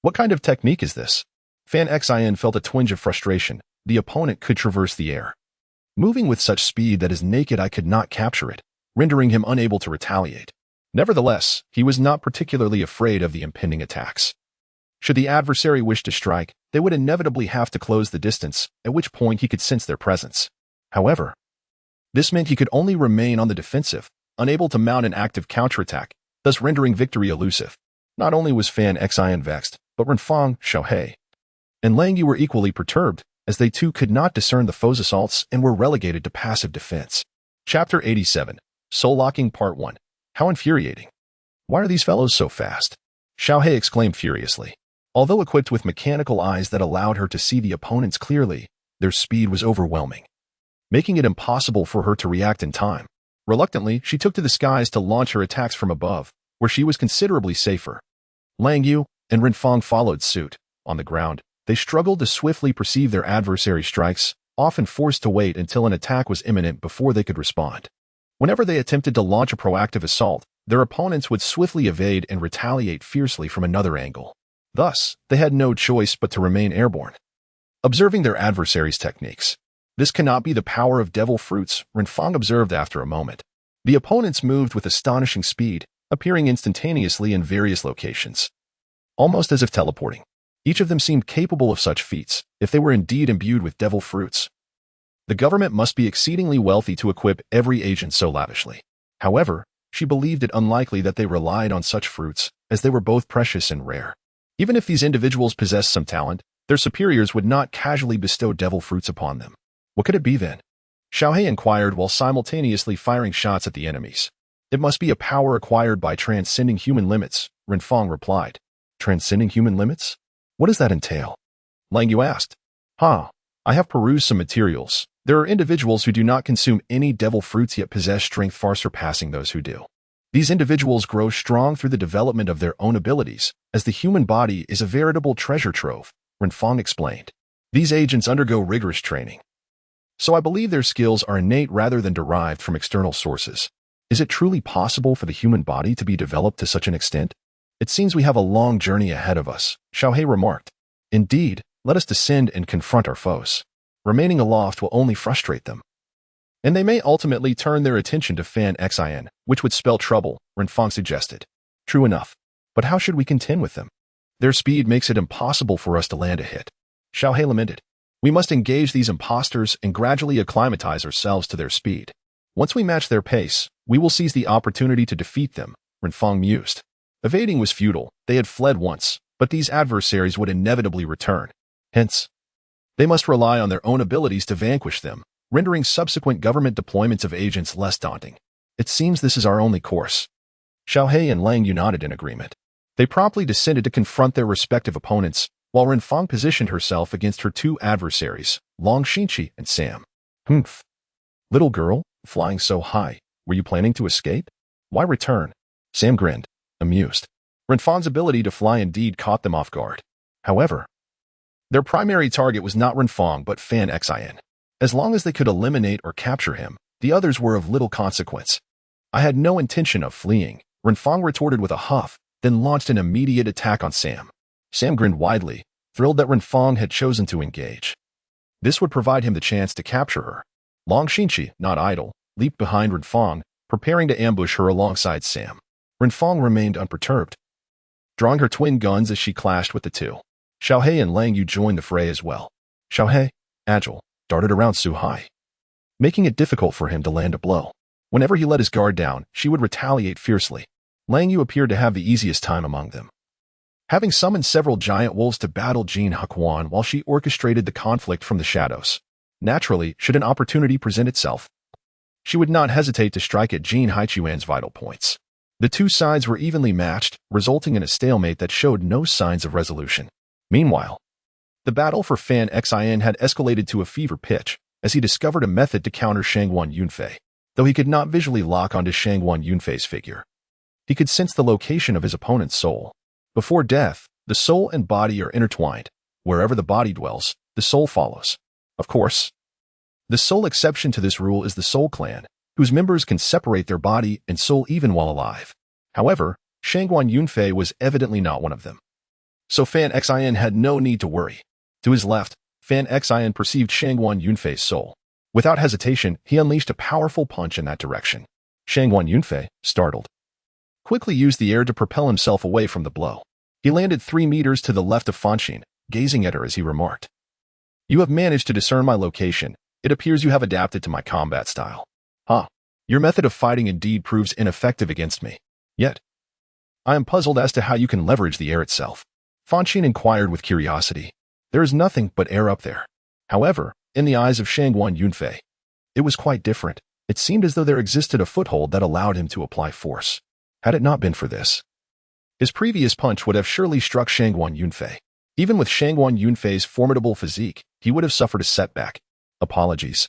What kind of technique is this? Fanxin felt a twinge of frustration. The opponent could traverse the air, moving with such speed that his naked eye could not capture it, rendering him unable to retaliate. Nevertheless, he was not particularly afraid of the impending attacks. Should the adversary wish to strike, they would inevitably have to close the distance, at which point he could sense their presence. However, this meant he could only remain on the defensive, unable to mount an active counterattack, thus rendering victory elusive. Not only was Fanxin vexed, but Renfong, Xiaohei, and Lang Yu were equally perturbed, as they too could not discern the foe's assaults and were relegated to passive defense. Chapter 87, Soul Locking Part 1. How infuriating. Why are these fellows so fast? Xiaohei exclaimed furiously. Although equipped with mechanical eyes that allowed her to see the opponents clearly, their speed was overwhelming, making it impossible for her to react in time. Reluctantly, she took to the skies to launch her attacks from above, where she was considerably safer. Lang Yu and Renfong followed suit. On the ground, they struggled to swiftly perceive their adversary's strikes, often forced to wait until an attack was imminent before they could respond. Whenever they attempted to launch a proactive assault, their opponents would swiftly evade and retaliate fiercely from another angle. Thus, they had no choice but to remain airborne. Observing their adversary's techniques, This cannot be the power of devil fruits, Renfong observed after a moment. The opponents moved with astonishing speed, appearing instantaneously in various locations, almost as if teleporting. Each of them seemed capable of such feats, if they were indeed imbued with devil fruits. The government must be exceedingly wealthy to equip every agent so lavishly. However, she believed it unlikely that they relied on such fruits, as they were both precious and rare. Even if these individuals possessed some talent, their superiors would not casually bestow devil fruits upon them. What could it be then? Xiaohe inquired while simultaneously firing shots at the enemies. It must be a power acquired by transcending human limits, Renfong replied. Transcending human limits? What does that entail? Lang Yu asked. I have perused some materials. There are individuals who do not consume any devil fruits yet possess strength far surpassing those who do. These individuals grow strong through the development of their own abilities, as the human body is a veritable treasure trove, Renfong explained. These agents undergo rigorous training. So I believe their skills are innate rather than derived from external sources. Is it truly possible for the human body to be developed to such an extent? It seems we have a long journey ahead of us, Xiaohe remarked. Indeed, let us descend and confront our foes. Remaining aloft will only frustrate them. And they may ultimately turn their attention to Fanxin, which would spell trouble, Renfong suggested. True enough. But how should we contend with them? Their speed makes it impossible for us to land a hit. Xiaohe lamented. We must engage these impostors and gradually acclimatize ourselves to their speed. Once we match their pace, we will seize the opportunity to defeat them, Renfong mused. Evading was futile. They had fled once, but these adversaries would inevitably return. Hence, they must rely on their own abilities to vanquish them, rendering subsequent government deployments of agents less daunting. It seems this is our only course. Xiaohe and Lang Yu nodded in agreement. They promptly descended to confront their respective opponents, while Renfong positioned herself against her two adversaries, Long Xinqi and Sam. Humph. Little girl, flying so high, were you planning to escape? Why return? Sam grinned, amused. Renfong's ability to fly indeed caught them off guard. However, their primary target was not Renfong but Fanxin. As long as they could eliminate or capture him, the others were of little consequence. I had no intention of fleeing, Renfong retorted with a huff, then launched an immediate attack on Sam. Sam grinned widely, thrilled that Renfong had chosen to engage. This would provide him the chance to capture her. Long Xinqi, not idle, leaped behind Renfong, preparing to ambush her alongside Sam. Renfong remained unperturbed, drawing her twin guns as she clashed with the two. Xiaohe and Lang Yu joined the fray as well. Xiaohe, agile, darted around Su Hai, making it difficult for him to land a blow. Whenever he let his guard down, she would retaliate fiercely. Lang Yu appeared to have the easiest time among them, having summoned several giant wolves to battle Jin Huquan while she orchestrated the conflict from the shadows. Naturally, should an opportunity present itself, she would not hesitate to strike at Jin Haichuan's vital points. The two sides were evenly matched, resulting in a stalemate that showed no signs of resolution. Meanwhile, the battle for Fanxin had escalated to a fever pitch, as he discovered a method to counter Shangguan Yunfei. Though he could not visually lock onto Shangguan Yunfei's figure, he could sense the location of his opponent's soul. Before death, the soul and body are intertwined. Wherever the body dwells, the soul follows. Of course, the sole exception to this rule is the Soul Clan, whose members can separate their body and soul even while alive. However, Shangguan Yunfei was evidently not one of them. So Fanxin had no need to worry. To his left, Fanxin perceived Shangguan Yunfei's soul. Without hesitation, he unleashed a powerful punch in that direction. Shangguan Yunfei, startled, quickly used the air to propel himself away from the blow. He landed 3 meters to the left of Fonshine, gazing at her as he remarked, "You have managed to discern my location. It appears you have adapted to my combat style. Your method of fighting indeed proves ineffective against me. Yet, I am puzzled as to how you can leverage the air itself." Fonshine inquired with curiosity. There is nothing but air up there. However, in the eyes of Shangguan Yunfei, it was quite different. It seemed as though there existed a foothold that allowed him to apply force. Had it not been for this, his previous punch would have surely struck Shangguan Yunfei. Even with Shangguan Yunfei's formidable physique, he would have suffered a setback. Apologies.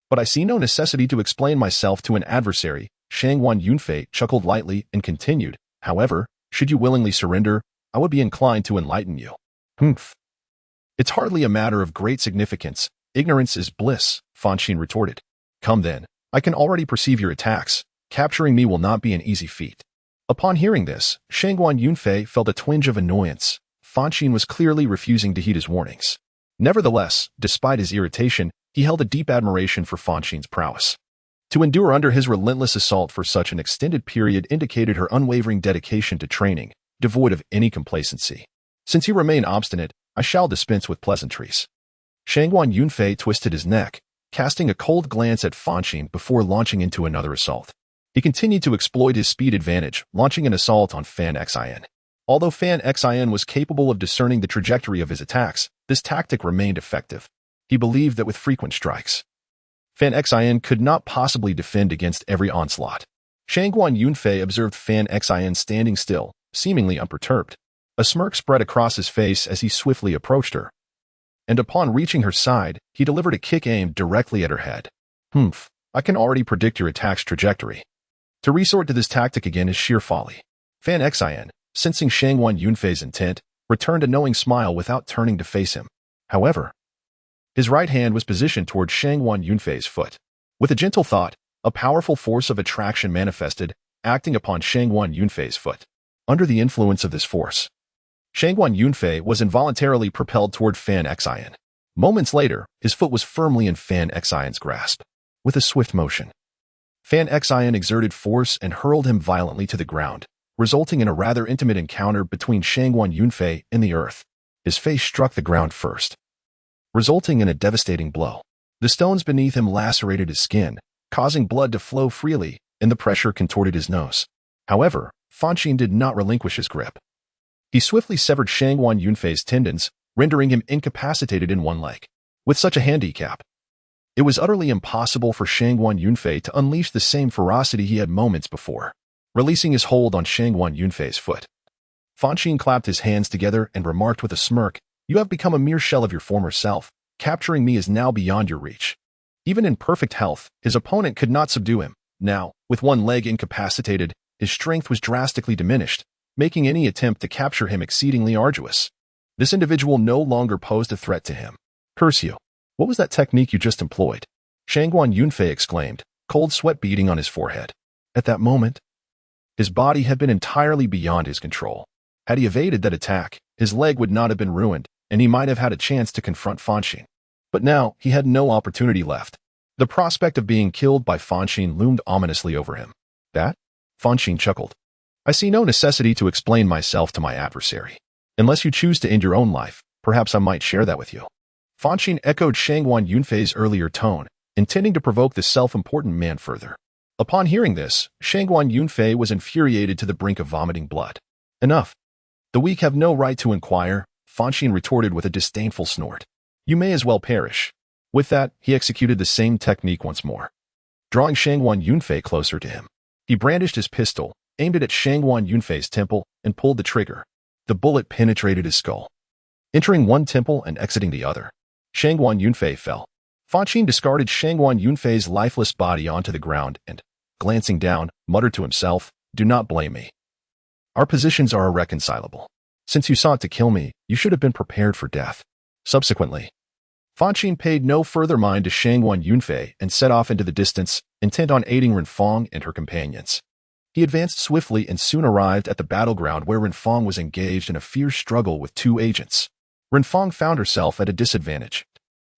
But I see no necessity to explain myself to an adversary. Shangguan Yunfei chuckled lightly and continued, "However, should you willingly surrender, I would be inclined to enlighten you." Humph. It's hardly a matter of great significance. Ignorance is bliss, Fonshine retorted. Come then, I can already perceive your attacks. Capturing me will not be an easy feat. Upon hearing this, Shangguan Yunfei felt a twinge of annoyance. Fonshine was clearly refusing to heed his warnings. Nevertheless, despite his irritation, He held a deep admiration for Fonshine's prowess. To endure under his relentless assault for such an extended period indicated her unwavering dedication to training, devoid of any complacency. Since you remain obstinate, I shall dispense with pleasantries. Shangguan Yunfei twisted his neck, casting a cold glance at Fonshine before launching into another assault. He continued to exploit his speed advantage, launching an assault on Fanxin. Although Fanxin was capable of discerning the trajectory of his attacks, this tactic remained effective. He believed that with frequent strikes, Fanxin could not possibly defend against every onslaught. Shangguan Yunfei observed Fanxin standing still, seemingly unperturbed. A smirk spread across his face as he swiftly approached her. And upon reaching her side, he delivered a kick aimed directly at her head. Humph, I can already predict your attack's trajectory. To resort to this tactic again is sheer folly. Fanxin, sensing Shangguan Yunfei's intent, returned a knowing smile without turning to face him. However, his right hand was positioned toward Shangguan Yunfei's foot. With a gentle thought, a powerful force of attraction manifested, acting upon Shangguan Yunfei's foot. Under the influence of this force, Shangguan Yunfei was involuntarily propelled toward Fanxin. Moments later, his foot was firmly in Fanxin's grasp. With a swift motion, Fanxin exerted force and hurled him violently to the ground, resulting in a rather intimate encounter between Shangguan Yunfei and the earth. His face struck the ground first, resulting in a devastating blow. The stones beneath him lacerated his skin, causing blood to flow freely, and the pressure contorted his nose. However, Fonshine did not relinquish his grip. He swiftly severed Shangguan Yunfei's tendons, rendering him incapacitated in one leg. With such a handicap, it was utterly impossible for Shangguan Yunfei to unleash the same ferocity he had moments before. Releasing his hold on Shangguan Yunfei's foot, Fonshine clapped his hands together and remarked with a smirk, "You have become a mere shell of your former self. Capturing me is now beyond your reach." Even in perfect health, his opponent could not subdue him. Now, with one leg incapacitated, his strength was drastically diminished, making any attempt to capture him exceedingly arduous. This individual no longer posed a threat to him. "Curse you! What was that technique you just employed?" Shangguan Yunfei exclaimed, cold sweat beading on his forehead. At that moment, his body had been entirely beyond his control. Had he evaded that attack, his leg would not have been ruined, and he might have had a chance to confront Fonshine. But now, he had no opportunity left. The prospect of being killed by Fonshine loomed ominously over him. "That?" Fonshine chuckled. "I see no necessity to explain myself to my adversary. Unless you choose to end your own life, perhaps I might share that with you." Fonshine echoed Shangguan Yunfei's earlier tone, intending to provoke the self-important man further. Upon hearing this, Shangguan Yunfei was infuriated to the brink of vomiting blood. "Enough. The weak have no right to inquire," Fonshine retorted with a disdainful snort. "You may as well perish." With that, he executed the same technique once more. Drawing Shangguan Yunfei closer to him, he brandished his pistol, aimed it at Shangguan Yunfei's temple, and pulled the trigger. The bullet penetrated his skull, entering one temple and exiting the other. Shangguan Yunfei fell. Fonshine discarded Shangguan Yunfei's lifeless body onto the ground and, glancing down, muttered to himself, "Do not blame me. Our positions are irreconcilable. Since you sought to kill me, you should have been prepared for death." Subsequently, Fonshine paid no further mind to Shangguan Yunfei and set off into the distance, intent on aiding Renfong and her companions. He advanced swiftly and soon arrived at the battleground where Renfong was engaged in a fierce struggle with two agents. Renfong found herself at a disadvantage,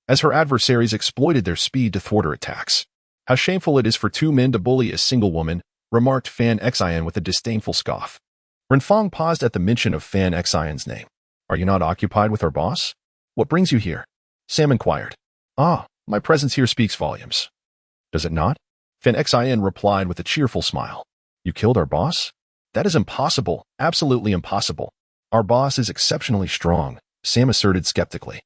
as her adversaries exploited their speed to thwart her attacks. "How shameful it is for two men to bully a single woman," remarked Fanxin with a disdainful scoff. Renfong paused at the mention of Fanxin's name. "Are you not occupied with our boss? What brings you here?" Sam inquired. "Ah, my presence here speaks volumes." "Does it not?" Fanxin replied with a cheerful smile. "You killed our boss? That is impossible, absolutely impossible. Our boss is exceptionally strong," Sam asserted skeptically.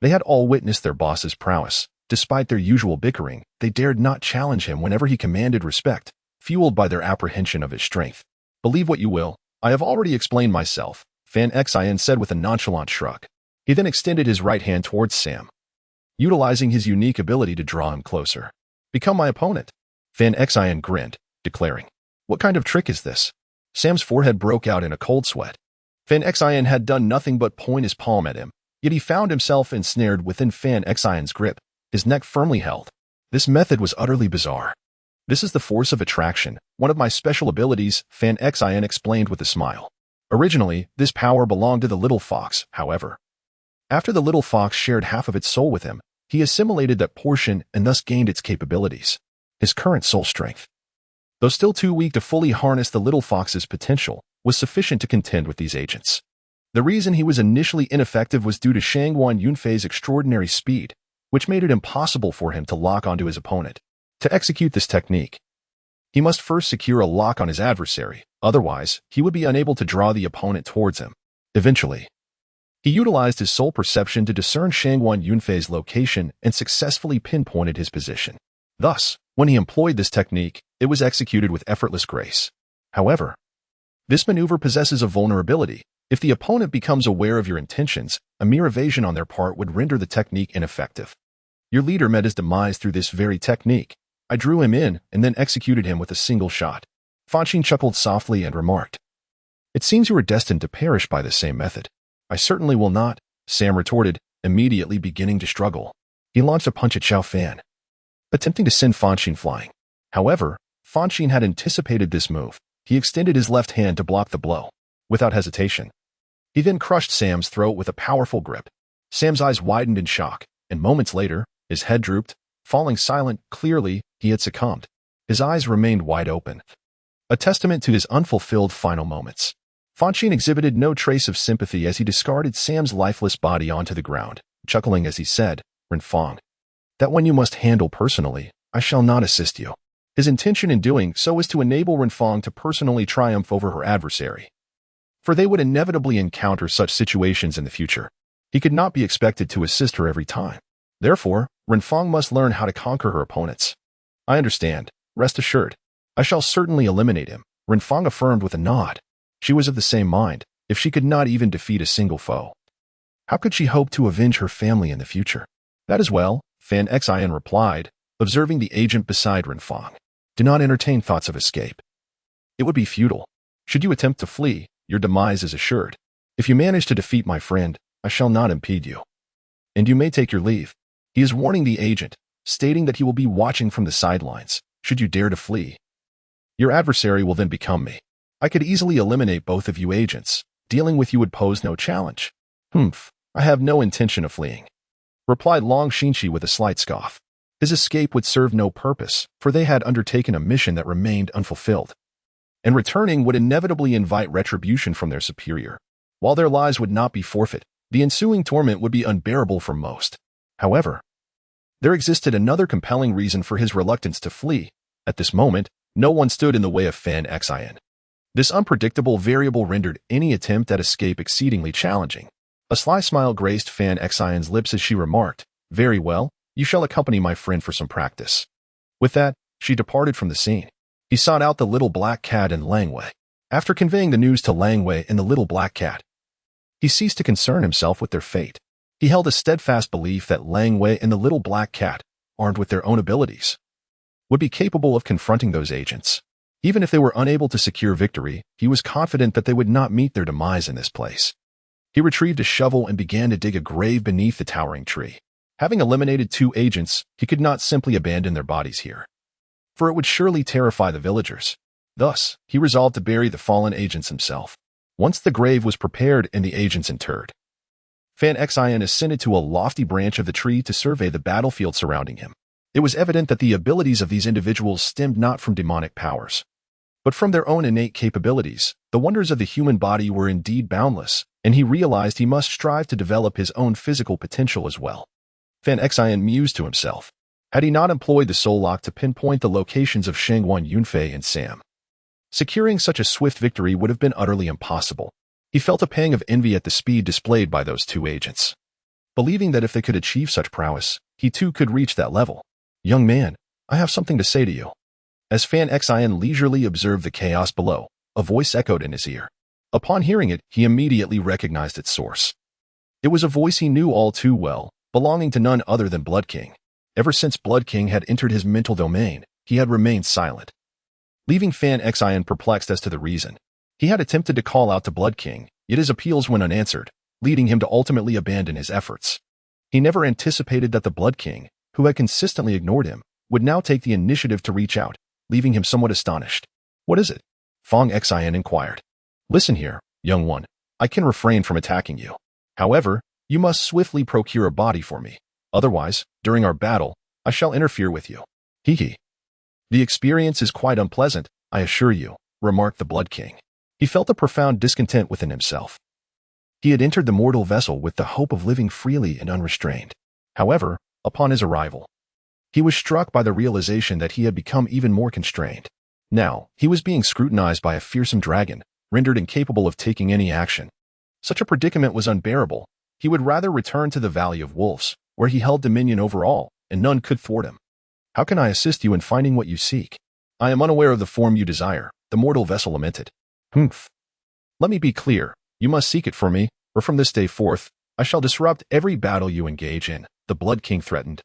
They had all witnessed their boss's prowess. Despite their usual bickering, they dared not challenge him whenever he commanded respect, fueled by their apprehension of his strength. "Believe what you will, I have already explained myself," Fanxin said with a nonchalant shrug. He then extended his right hand towards Sam, utilizing his unique ability to draw him closer. "Become my opponent." Fanxin grinned, declaring, "What kind of trick is this?" Sam's forehead broke out in a cold sweat. Fanxin had done nothing but point his palm at him, yet he found himself ensnared within Fanxin's grip, his neck firmly held. This method was utterly bizarre. "This is the force of attraction, one of my special abilities," Fanxin explained with a smile. Originally, this power belonged to the little fox, however. After the little fox shared half of its soul with him, He assimilated that portion and thus gained its capabilities. His current soul strength, though still too weak to fully harness the little fox's potential, was sufficient to contend with these agents. The reason he was initially ineffective was due to Shangguan Yunfei's extraordinary speed, which made it impossible for him to lock onto his opponent. To execute this technique, he must first secure a lock on his adversary, otherwise he would be unable to draw the opponent towards him. Eventually, he utilized his soul perception to discern Shangguan Yunfei's location and successfully pinpointed his position. Thus, when he employed this technique, it was executed with effortless grace. However, this maneuver possesses a vulnerability. If the opponent becomes aware of your intentions, a mere evasion on their part would render the technique ineffective. Your leader met his demise through this very technique. I drew him in and then executed him with a single shot. Fonshine chuckled softly and remarked, "It seems you are destined to perish by the same method." "I certainly will not," Sam retorted, immediately beginning to struggle. He launched a punch at Xiao Fan, attempting to send Fonshine flying. However, Fonshine had anticipated this move. He extended his left hand to block the blow. Without hesitation, he then crushed Sam's throat with a powerful grip. Sam's eyes widened in shock, and moments later, his head drooped, falling silent. Clearly, he had succumbed. His eyes remained wide open, a testament to his unfulfilled final moments. Fonshine exhibited no trace of sympathy as he discarded Sam's lifeless body onto the ground, chuckling as he said, "Renfong, that one you must handle personally. I shall not assist you." His intention in doing so was to enable Renfong to personally triumph over her adversary, for they would inevitably encounter such situations in the future. He could not be expected to assist her every time. Therefore, Renfong must learn how to conquer her opponents. "I understand. Rest assured. I shall certainly eliminate him," Renfong affirmed with a nod. She was of the same mind. If she could not even defeat a single foe, how could she hope to avenge her family in the future? "That is well," Fanxin replied, observing the agent beside Renfong. "Do not entertain thoughts of escape. It would be futile. Should you attempt to flee, your demise is assured. If you manage to defeat my friend, I shall not impede you. And you may take your leave." He is warning the agent, stating that he will be watching from the sidelines. "Should you dare to flee, your adversary will then become me. I could easily eliminate both of you agents. Dealing with you would pose no challenge." "Humph, I have no intention of fleeing," replied Long Xinchi with a slight scoff. His escape would serve no purpose, for they had undertaken a mission that remained unfulfilled, and returning would inevitably invite retribution from their superior. While their lives would not be forfeit, the ensuing torment would be unbearable for most. However, there existed another compelling reason for his reluctance to flee. At this moment, no one stood in the way of Fanxin. This unpredictable variable rendered any attempt at escape exceedingly challenging. A sly smile graced Fanxin's lips as she remarked, "Very well, you shall accompany my friend for some practice." With that, she departed from the scene. He sought out the little black cat and Langwei. After conveying the news to Langwei and the little black cat, he ceased to concern himself with their fate. He held a steadfast belief that Langwei and the little black cat, armed with their own abilities, would be capable of confronting those agents. Even if they were unable to secure victory, he was confident that they would not meet their demise in this place. He retrieved a shovel and began to dig a grave beneath the towering tree. Having eliminated 2 agents, he could not simply abandon their bodies here, for it would surely terrify the villagers. Thus, he resolved to bury the fallen agents himself. Once the grave was prepared and the agents interred, Fanxin ascended to a lofty branch of the tree to survey the battlefield surrounding him. It was evident that the abilities of these individuals stemmed not from demonic powers, but from their own innate capabilities. The wonders of the human body were indeed boundless, and he realized he must strive to develop his own physical potential as well. Fanxin mused to himself. Had he not employed the soul lock to pinpoint the locations of Shangguan Yunfei and Sam, securing such a swift victory would have been utterly impossible. He felt a pang of envy at the speed displayed by those 2 agents, believing that if they could achieve such prowess, he too could reach that level. "Young man, I have something to say to you." As Fanxin leisurely observed the chaos below, a voice echoed in his ear. Upon hearing it, he immediately recognized its source. It was a voice he knew all too well, belonging to none other than Blood King. Ever since Blood King had entered his mental domain, he had remained silent, leaving Fanxin perplexed as to the reason. He had attempted to call out to Blood King, yet his appeals went unanswered, leading him to ultimately abandon his efforts. He never anticipated that the Blood King, who had consistently ignored him, would now take the initiative to reach out, leaving him somewhat astonished. "What is it?" Fanxin inquired. "Listen here, young one. I can refrain from attacking you. However, you must swiftly procure a body for me. Otherwise, during our battle, I shall interfere with you. Hee. The experience is quite unpleasant, I assure you, remarked the Blood King. He felt a profound discontent within himself. He had entered the mortal vessel with the hope of living freely and unrestrained. However, upon his arrival, he was struck by the realization that he had become even more constrained. Now, he was being scrutinized by a fearsome dragon, rendered incapable of taking any action. Such a predicament was unbearable. He would rather return to the Valley of Wolves, where he held dominion over all, and none could thwart him. How can I assist you in finding what you seek? I am unaware of the form you desire, the mortal vessel lamented. Humph. Let me be clear, you must seek it for me, or from this day forth, I shall disrupt every battle you engage in, the Blood King threatened.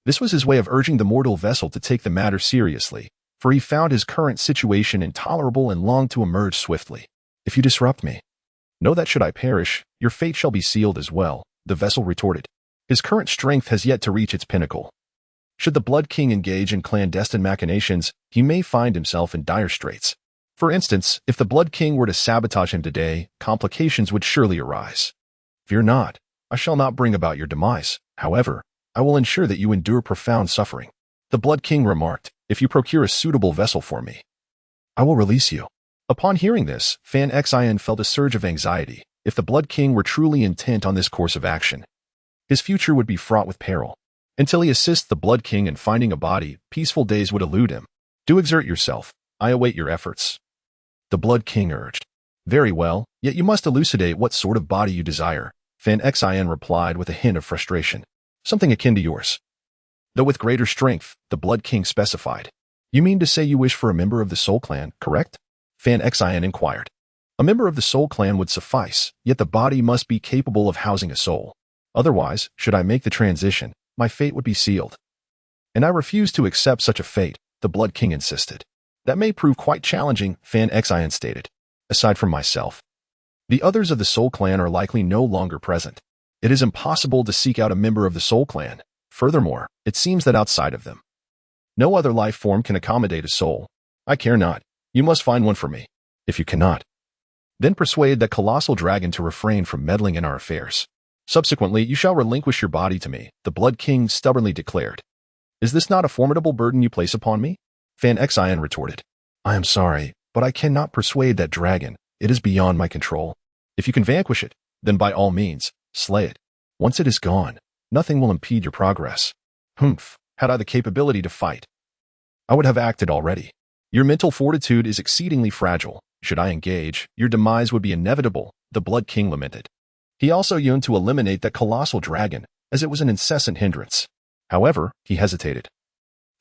This was his way of urging the mortal vessel to take the matter seriously, for he found his current situation intolerable and longed to emerge swiftly. If you disrupt me, know that should I perish, your fate shall be sealed as well, the vessel retorted. His current strength has yet to reach its pinnacle. Should the Blood King engage in clandestine machinations, he may find himself in dire straits. For instance, if the Blood King were to sabotage him today, complications would surely arise. Fear not, I shall not bring about your demise. However, I will ensure that you endure profound suffering. The Blood King remarked, if you procure a suitable vessel for me, I will release you. Upon hearing this, Fanxin felt a surge of anxiety. If the Blood King were truly intent on this course of action, his future would be fraught with peril. Until he assists the Blood King in finding a body, peaceful days would elude him. Do exert yourself. I await your efforts. The Blood King urged. Very well, yet you must elucidate what sort of body you desire, Fanxin replied with a hint of frustration. Something akin to yours. Though with greater strength, the Blood King specified. You mean to say you wish for a member of the Soul Clan, correct? Fanxin inquired. A member of the Soul Clan would suffice, yet the body must be capable of housing a soul. Otherwise, should I make the transition, my fate would be sealed. And I refuse to accept such a fate, the Blood King insisted. That may prove quite challenging, Fanxin stated. Aside from myself, the others of the Soul Clan are likely no longer present. It is impossible to seek out a member of the Soul Clan. Furthermore, it seems that outside of them, no other life form can accommodate a soul. I care not. You must find one for me. If you cannot, then persuade that colossal dragon to refrain from meddling in our affairs. Subsequently, you shall relinquish your body to me, the Blood King stubbornly declared. Is this not a formidable burden you place upon me? Fanxin retorted. I am sorry, but I cannot persuade that dragon. It is beyond my control. If you can vanquish it, then by all means, slay it. Once it is gone, nothing will impede your progress. Humph, had I the capability to fight, I would have acted already. Your mental fortitude is exceedingly fragile. Should I engage, your demise would be inevitable, the Blood King lamented. He also yearned to eliminate that colossal dragon, as it was an incessant hindrance. However, he hesitated,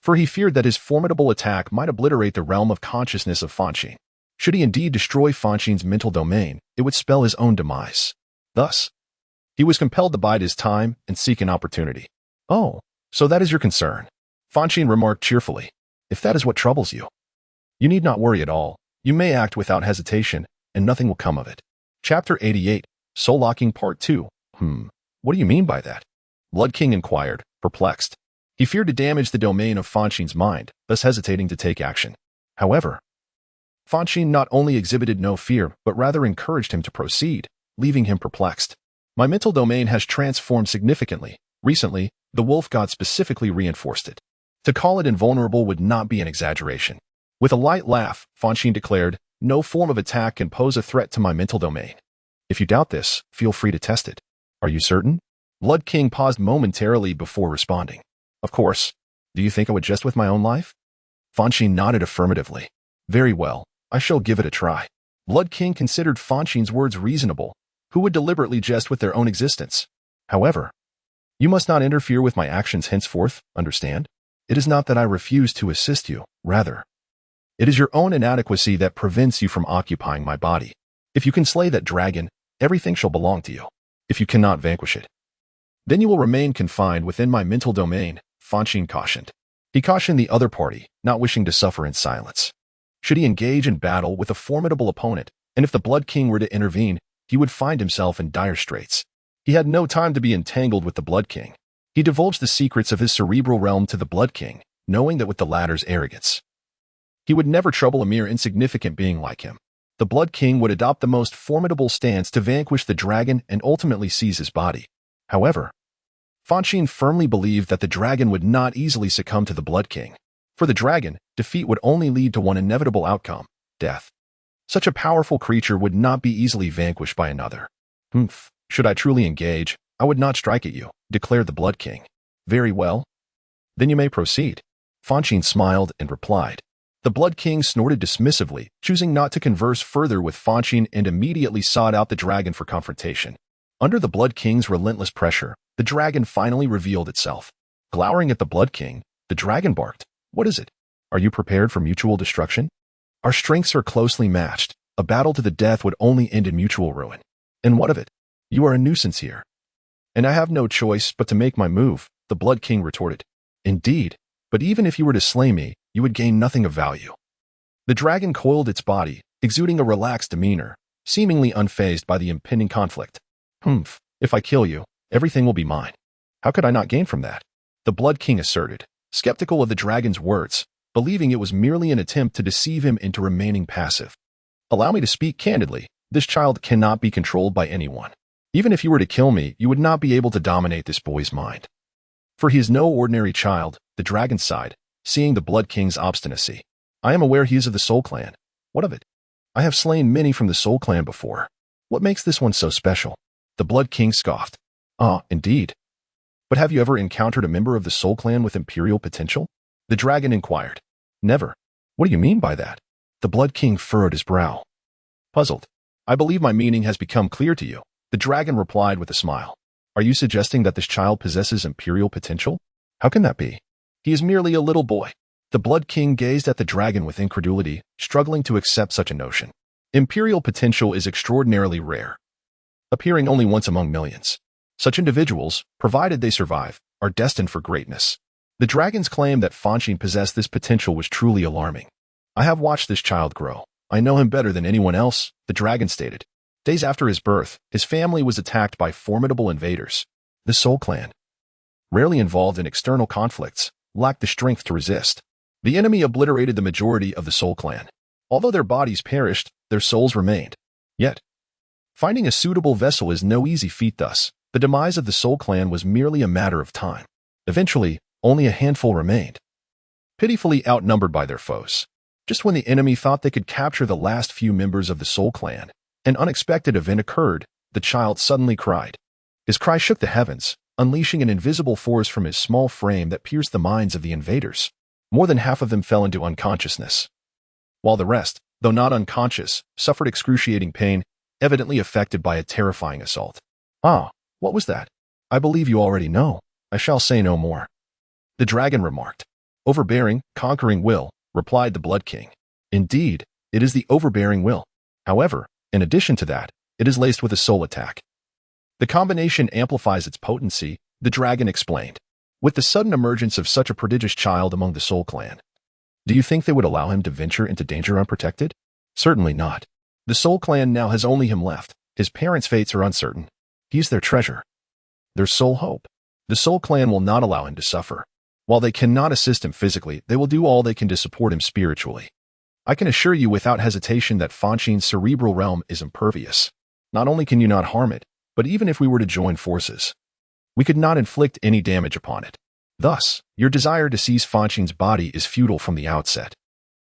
for he feared that his formidable attack might obliterate the realm of consciousness of Fonshine. Should he indeed destroy Fonshine's mental domain, it would spell his own demise. Thus, he was compelled to bide his time and seek an opportunity. Oh, so that is your concern, Fonshine remarked cheerfully. If that is what troubles you, you need not worry at all. You may act without hesitation, and nothing will come of it. Chapter 88, Soul Locking Part 2. What do you mean by that? Blood King inquired, perplexed. He feared to damage the domain of Fonshine's mind, thus hesitating to take action. However, Fonshine not only exhibited no fear, but rather encouraged him to proceed, leaving him perplexed. My mental domain has transformed significantly. Recently, the wolf god specifically reinforced it. To call it invulnerable would not be an exaggeration. With a light laugh, Fonshine declared, no form of attack can pose a threat to my mental domain. If you doubt this, feel free to test it. Are you certain? Blood King paused momentarily before responding. Of course. Do you think I would jest with my own life? Fonshine nodded affirmatively. Very well, I shall give it a try. Blood King considered Fonshine's words reasonable. Who would deliberately jest with their own existence? However, you must not interfere with my actions henceforth, understand? It is not that I refuse to assist you, rather, it is your own inadequacy that prevents you from occupying my body. If you can slay that dragon, everything shall belong to you. If you cannot vanquish it, then you will remain confined within my mental domain, Fonshine cautioned. He cautioned the other party, not wishing to suffer in silence. Should he engage in battle with a formidable opponent, and if the Blood King were to intervene, he would find himself in dire straits. He had no time to be entangled with the Blood King. He divulged the secrets of his cerebral realm to the Blood King, knowing that with the latter's arrogance, he would never trouble a mere insignificant being like him. The Blood King would adopt the most formidable stance to vanquish the dragon and ultimately seize his body. However, Fonshine firmly believed that the dragon would not easily succumb to the Blood King. For the dragon, defeat would only lead to one inevitable outcome: death. Such a powerful creature would not be easily vanquished by another. Should I truly engage, I would not strike at you, declared the Blood King. Very well. Then you may proceed. Fonshine smiled and replied. The Blood King snorted dismissively, choosing not to converse further with Fonshine, and immediately sought out the dragon for confrontation. Under the Blood King's relentless pressure, the dragon finally revealed itself. Glowering at the Blood King, the dragon barked. What is it? Are you prepared for mutual destruction? Our strengths are closely matched. A battle to the death would only end in mutual ruin. And what of it? You are a nuisance here. And I have no choice but to make my move, the Blood King retorted. Indeed, but even if you were to slay me, you would gain nothing of value. The dragon coiled its body, exuding a relaxed demeanor, seemingly unfazed by the impending conflict. If I kill you, everything will be mine. How could I not gain from that? The Blood King asserted, skeptical of the dragon's words, believing it was merely an attempt to deceive him into remaining passive. Allow me to speak candidly. This child cannot be controlled by anyone. Even if you were to kill me, you would not be able to dominate this boy's mind. For he is no ordinary child, the dragon sighed, seeing the Blood King's obstinacy. I am aware he is of the Soul Clan. What of it? I have slain many from the Soul Clan before. What makes this one so special? The Blood King scoffed. Ah, indeed. But have you ever encountered a member of the Soul Clan with imperial potential? The dragon inquired. Never. What do you mean by that? The Blood King furrowed his brow. Puzzled. I believe my meaning has become clear to you, the dragon replied with a smile. Are you suggesting that this child possesses imperial potential? How can that be? He is merely a little boy. The Blood King gazed at the dragon with incredulity, struggling to accept such a notion. Imperial potential is extraordinarily rare, appearing only once among millions. Such individuals, provided they survive, are destined for greatness. The dragon's claim that Fonshine possessed this potential was truly alarming. I have watched this child grow. I know him better than anyone else, the dragon stated. Days after his birth, his family was attacked by formidable invaders. The Soul Clan, rarely involved in external conflicts, lacked the strength to resist. The enemy obliterated the majority of the Soul Clan. Although their bodies perished, their souls remained. Yet, finding a suitable vessel is no easy feat. Thus, the demise of the Soul Clan was merely a matter of time. Eventually, only a handful remained, pitifully outnumbered by their foes. Just when the enemy thought they could capture the last few members of the Soul Clan, an unexpected event occurred. The child suddenly cried. His cry shook the heavens, unleashing an invisible force from his small frame that pierced the minds of the invaders. More than half of them fell into unconsciousness, while the rest, though not unconscious, suffered excruciating pain, evidently affected by a terrifying assault. Ah, what was that? I believe you already know. I shall say no more. The dragon remarked. Overbearing, conquering will, replied the Blood King. Indeed, it is the overbearing will. However, in addition to that, it is laced with a soul attack. The combination amplifies its potency, the dragon explained. With the sudden emergence of such a prodigious child among the Soul Clan, do you think they would allow him to venture into danger unprotected? Certainly not. The Soul Clan now has only him left. His parents' fates are uncertain. He's their treasure, their sole hope. The Soul Clan will not allow him to suffer. While they cannot assist him physically, they will do all they can to support him spiritually. I can assure you without hesitation that Fonshine's cerebral realm is impervious. Not only can you not harm it, but even if we were to join forces, we could not inflict any damage upon it. Thus, your desire to seize Fonshine's body is futile from the outset.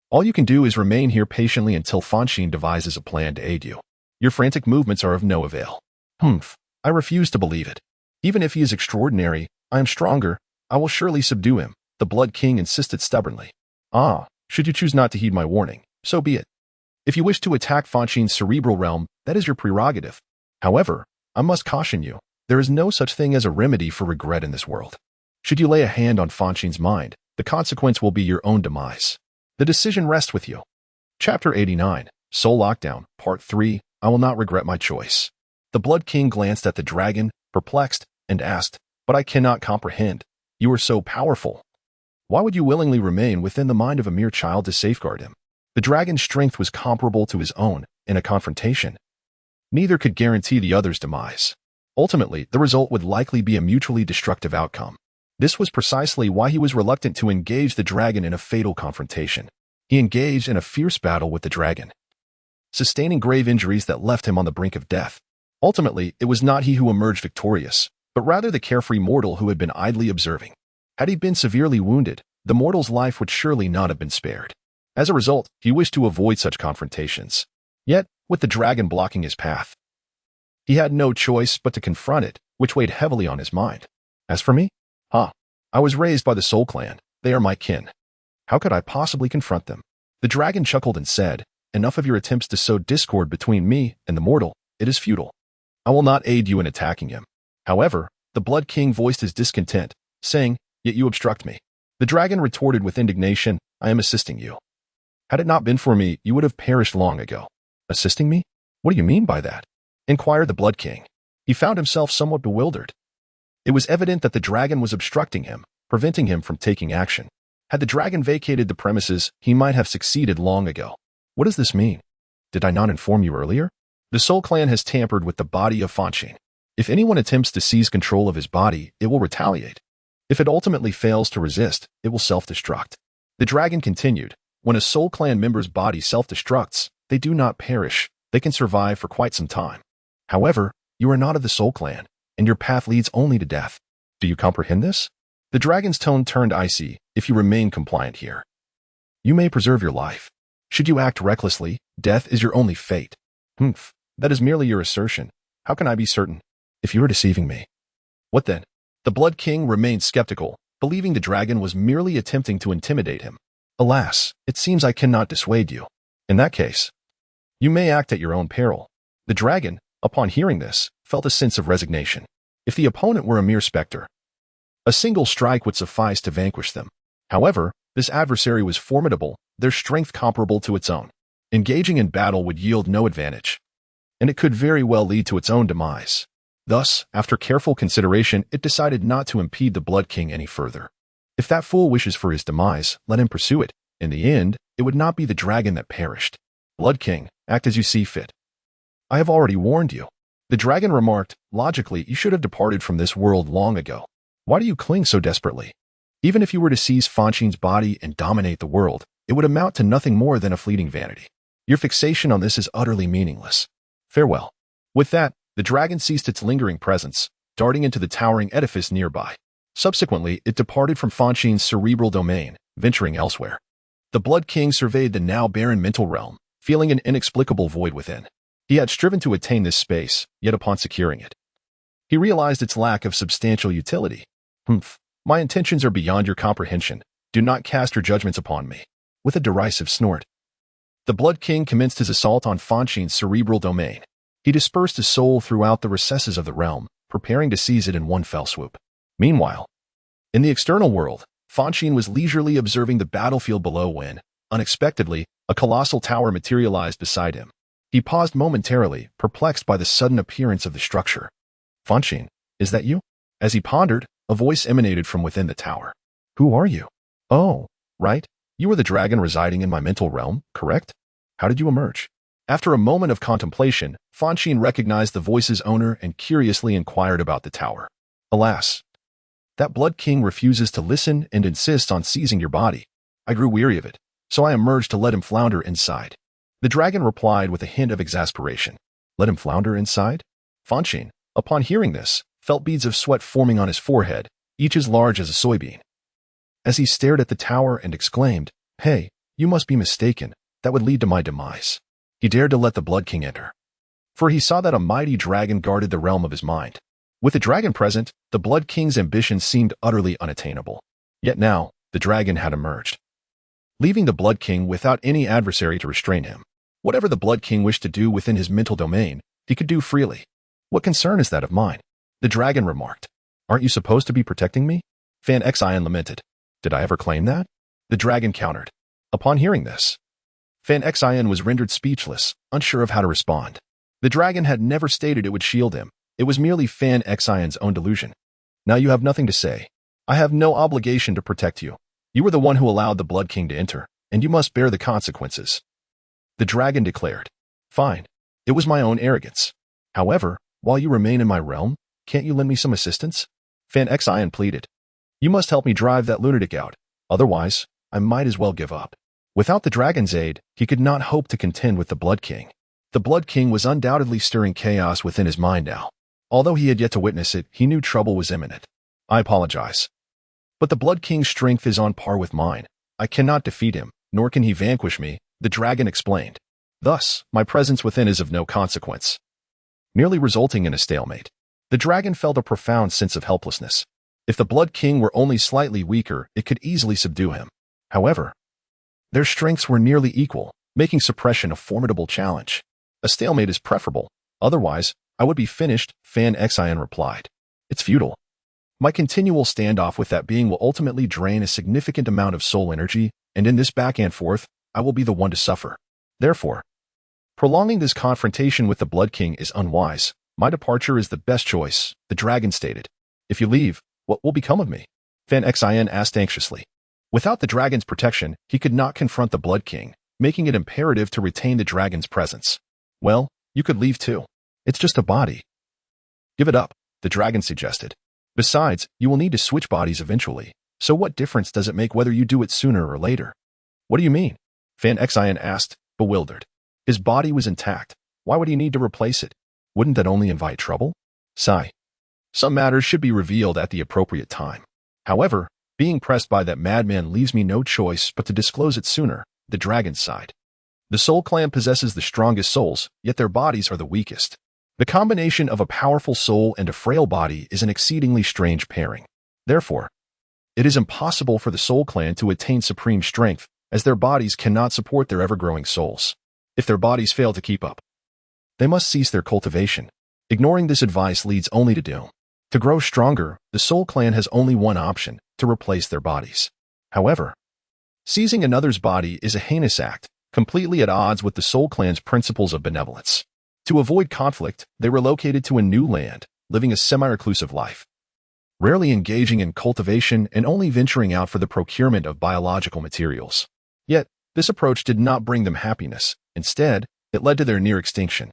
All you can do is remain here patiently until Fonshine devises a plan to aid you. Your frantic movements are of no avail. I refuse to believe it. Even if he is extraordinary, I am stronger. I will surely subdue him, the Blood King insisted stubbornly. Ah, should you choose not to heed my warning, so be it. If you wish to attack Fonshine's cerebral realm, that is your prerogative. However, I must caution you, there is no such thing as a remedy for regret in this world. Should you lay a hand on Fonshine's mind, the consequence will be your own demise. The decision rests with you. Chapter 89, Soul Lockdown, Part 3, I will not regret my choice. The Blood King glanced at the dragon, perplexed, and asked, But I cannot comprehend. You are so powerful. Why would you willingly remain within the mind of a mere child to safeguard him? The dragon's strength was comparable to his own in a confrontation. Neither could guarantee the other's demise. Ultimately, the result would likely be a mutually destructive outcome. This was precisely why he was reluctant to engage the dragon in a fatal confrontation. He engaged in a fierce battle with the dragon, sustaining grave injuries that left him on the brink of death. Ultimately, it was not he who emerged victorious, but rather the carefree mortal who had been idly observing. Had he been severely wounded, the mortal's life would surely not have been spared. As a result, he wished to avoid such confrontations. Yet, with the dragon blocking his path, he had no choice but to confront it, which weighed heavily on his mind. As for me? I was raised by the Soul Clan. They are my kin. How could I possibly confront them? The dragon chuckled and said, enough of your attempts to sow discord between me and the mortal. It is futile. I will not aid you in attacking him. However, the Blood King voiced his discontent, saying, yet you obstruct me. The dragon retorted with indignation, I am assisting you. Had it not been for me, you would have perished long ago. Assisting me? What do you mean by that? Inquired the Blood King. He found himself somewhat bewildered. It was evident that the dragon was obstructing him, preventing him from taking action. Had the dragon vacated the premises, he might have succeeded long ago. What does this mean? Did I not inform you earlier? The Soul Clan has tampered with the body of Fonshine. If anyone attempts to seize control of his body, it will retaliate. If it ultimately fails to resist, it will self-destruct. The dragon continued, when a Soul Clan member's body self-destructs, they do not perish. They can survive for quite some time. However, you are not of the Soul Clan, and your path leads only to death. Do you comprehend this? The dragon's tone turned icy. If you remain compliant here, you may preserve your life. Should you act recklessly, death is your only fate. That is merely your assertion. How can I be certain? If you are deceiving me. What then? The Blood King remained skeptical, believing the dragon was merely attempting to intimidate him. Alas, it seems I cannot dissuade you. In that case, you may act at your own peril. The dragon, upon hearing this, felt a sense of resignation. If the opponent were a mere specter, a single strike would suffice to vanquish them. However, this adversary was formidable, their strength comparable to its own. Engaging in battle would yield no advantage, and it could very well lead to its own demise. Thus, after careful consideration, it decided not to impede the Blood King any further. If that fool wishes for his demise, let him pursue it. In the end, it would not be the dragon that perished. Blood King, act as you see fit. I have already warned you. The dragon remarked, logically, you should have departed from this world long ago. Why do you cling so desperately? Even if you were to seize Fonshine's body and dominate the world, it would amount to nothing more than a fleeting vanity. Your fixation on this is utterly meaningless. Farewell. With that, the dragon ceased its lingering presence, darting into the towering edifice nearby. Subsequently, it departed from Fonshine's cerebral domain, venturing elsewhere. The Blood King surveyed the now barren mental realm, feeling an inexplicable void within. He had striven to attain this space, yet upon securing it, he realized its lack of substantial utility. My intentions are beyond your comprehension. Do not cast your judgments upon me. With a derisive snort, the Blood King commenced his assault on Fonshine's cerebral domain. He dispersed his soul throughout the recesses of the realm, preparing to seize it in one fell swoop. Meanwhile, in the external world, Fonshine was leisurely observing the battlefield below when, unexpectedly, a colossal tower materialized beside him. He paused momentarily, perplexed by the sudden appearance of the structure. Fonshine, is that you? As he pondered, a voice emanated from within the tower. Who are you? Oh, right. You are the dragon residing in my mental realm, correct? How did you emerge? After a moment of contemplation, Fonshine recognized the voice's owner and curiously inquired about the tower. Alas, that Blood King refuses to listen and insists on seizing your body. I grew weary of it, so I emerged to let him flounder inside. The dragon replied with a hint of exasperation. Let him flounder inside? Fonshine, upon hearing this, felt beads of sweat forming on his forehead, each as large as a soybean. As he stared at the tower and exclaimed, Hey, you must be mistaken. That would lead to my demise. He dared to let the Blood King enter, for he saw that a mighty dragon guarded the realm of his mind. With the dragon present, the Blood King's ambitions seemed utterly unattainable. Yet now, the dragon had emerged, leaving the Blood King without any adversary to restrain him. Whatever the Blood King wished to do within his mental domain, he could do freely. What concern is that of mine? The dragon remarked. Aren't you supposed to be protecting me? Fanxin lamented. Did I ever claim that? The dragon countered. Upon hearing this, Fanxin was rendered speechless, unsure of how to respond. The dragon had never stated it would shield him. It was merely Fanxin's own delusion. Now you have nothing to say. I have no obligation to protect you. You were the one who allowed the Blood King to enter, and you must bear the consequences. The dragon declared. Fine. It was my own arrogance. However, while you remain in my realm, can't you lend me some assistance? Fanxin pleaded. You must help me drive that lunatic out. Otherwise, I might as well give up. Without the dragon's aid, he could not hope to contend with the Blood King. The Blood King was undoubtedly stirring chaos within his mind now. Although he had yet to witness it, he knew trouble was imminent. I apologize. But the Blood King's strength is on par with mine. I cannot defeat him, nor can he vanquish me, the dragon explained. Thus, my presence within is of no consequence, merely resulting in a stalemate. The dragon felt a profound sense of helplessness. If the Blood King were only slightly weaker, it could easily subdue him. However, their strengths were nearly equal, making suppression a formidable challenge. A stalemate is preferable. Otherwise, I would be finished, Fanxin replied. It's futile. My continual standoff with that being will ultimately drain a significant amount of soul energy, and in this back and forth, I will be the one to suffer. Therefore, prolonging this confrontation with the Blood King is unwise. My departure is the best choice, the dragon stated. If you leave, what will become of me? Fanxin asked anxiously. Without the dragon's protection, he could not confront the Blood King, making it imperative to retain the dragon's presence. Well, you could leave too. It's just a body. Give it up, the dragon suggested. Besides, you will need to switch bodies eventually, so what difference does it make whether you do it sooner or later? What do you mean? Fanxin asked, bewildered. His body was intact. Why would he need to replace it? Wouldn't that only invite trouble? Sigh. Some matters should be revealed at the appropriate time. However, being pressed by that madman leaves me no choice but to disclose it sooner, the dragon sighed. The Soul Clan possesses the strongest souls, yet their bodies are the weakest. The combination of a powerful soul and a frail body is an exceedingly strange pairing. Therefore, it is impossible for the Soul Clan to attain supreme strength, as their bodies cannot support their ever-growing souls. If their bodies fail to keep up, they must cease their cultivation. Ignoring this advice leads only to doom. To grow stronger, the Soul Clan has only one option, to replace their bodies. However, seizing another's body is a heinous act, completely at odds with the Soul Clan's principles of benevolence. To avoid conflict, they relocated to a new land, living a semi-reclusive life, rarely engaging in cultivation and only venturing out for the procurement of biological materials. Yet, this approach did not bring them happiness. Instead, it led to their near extinction.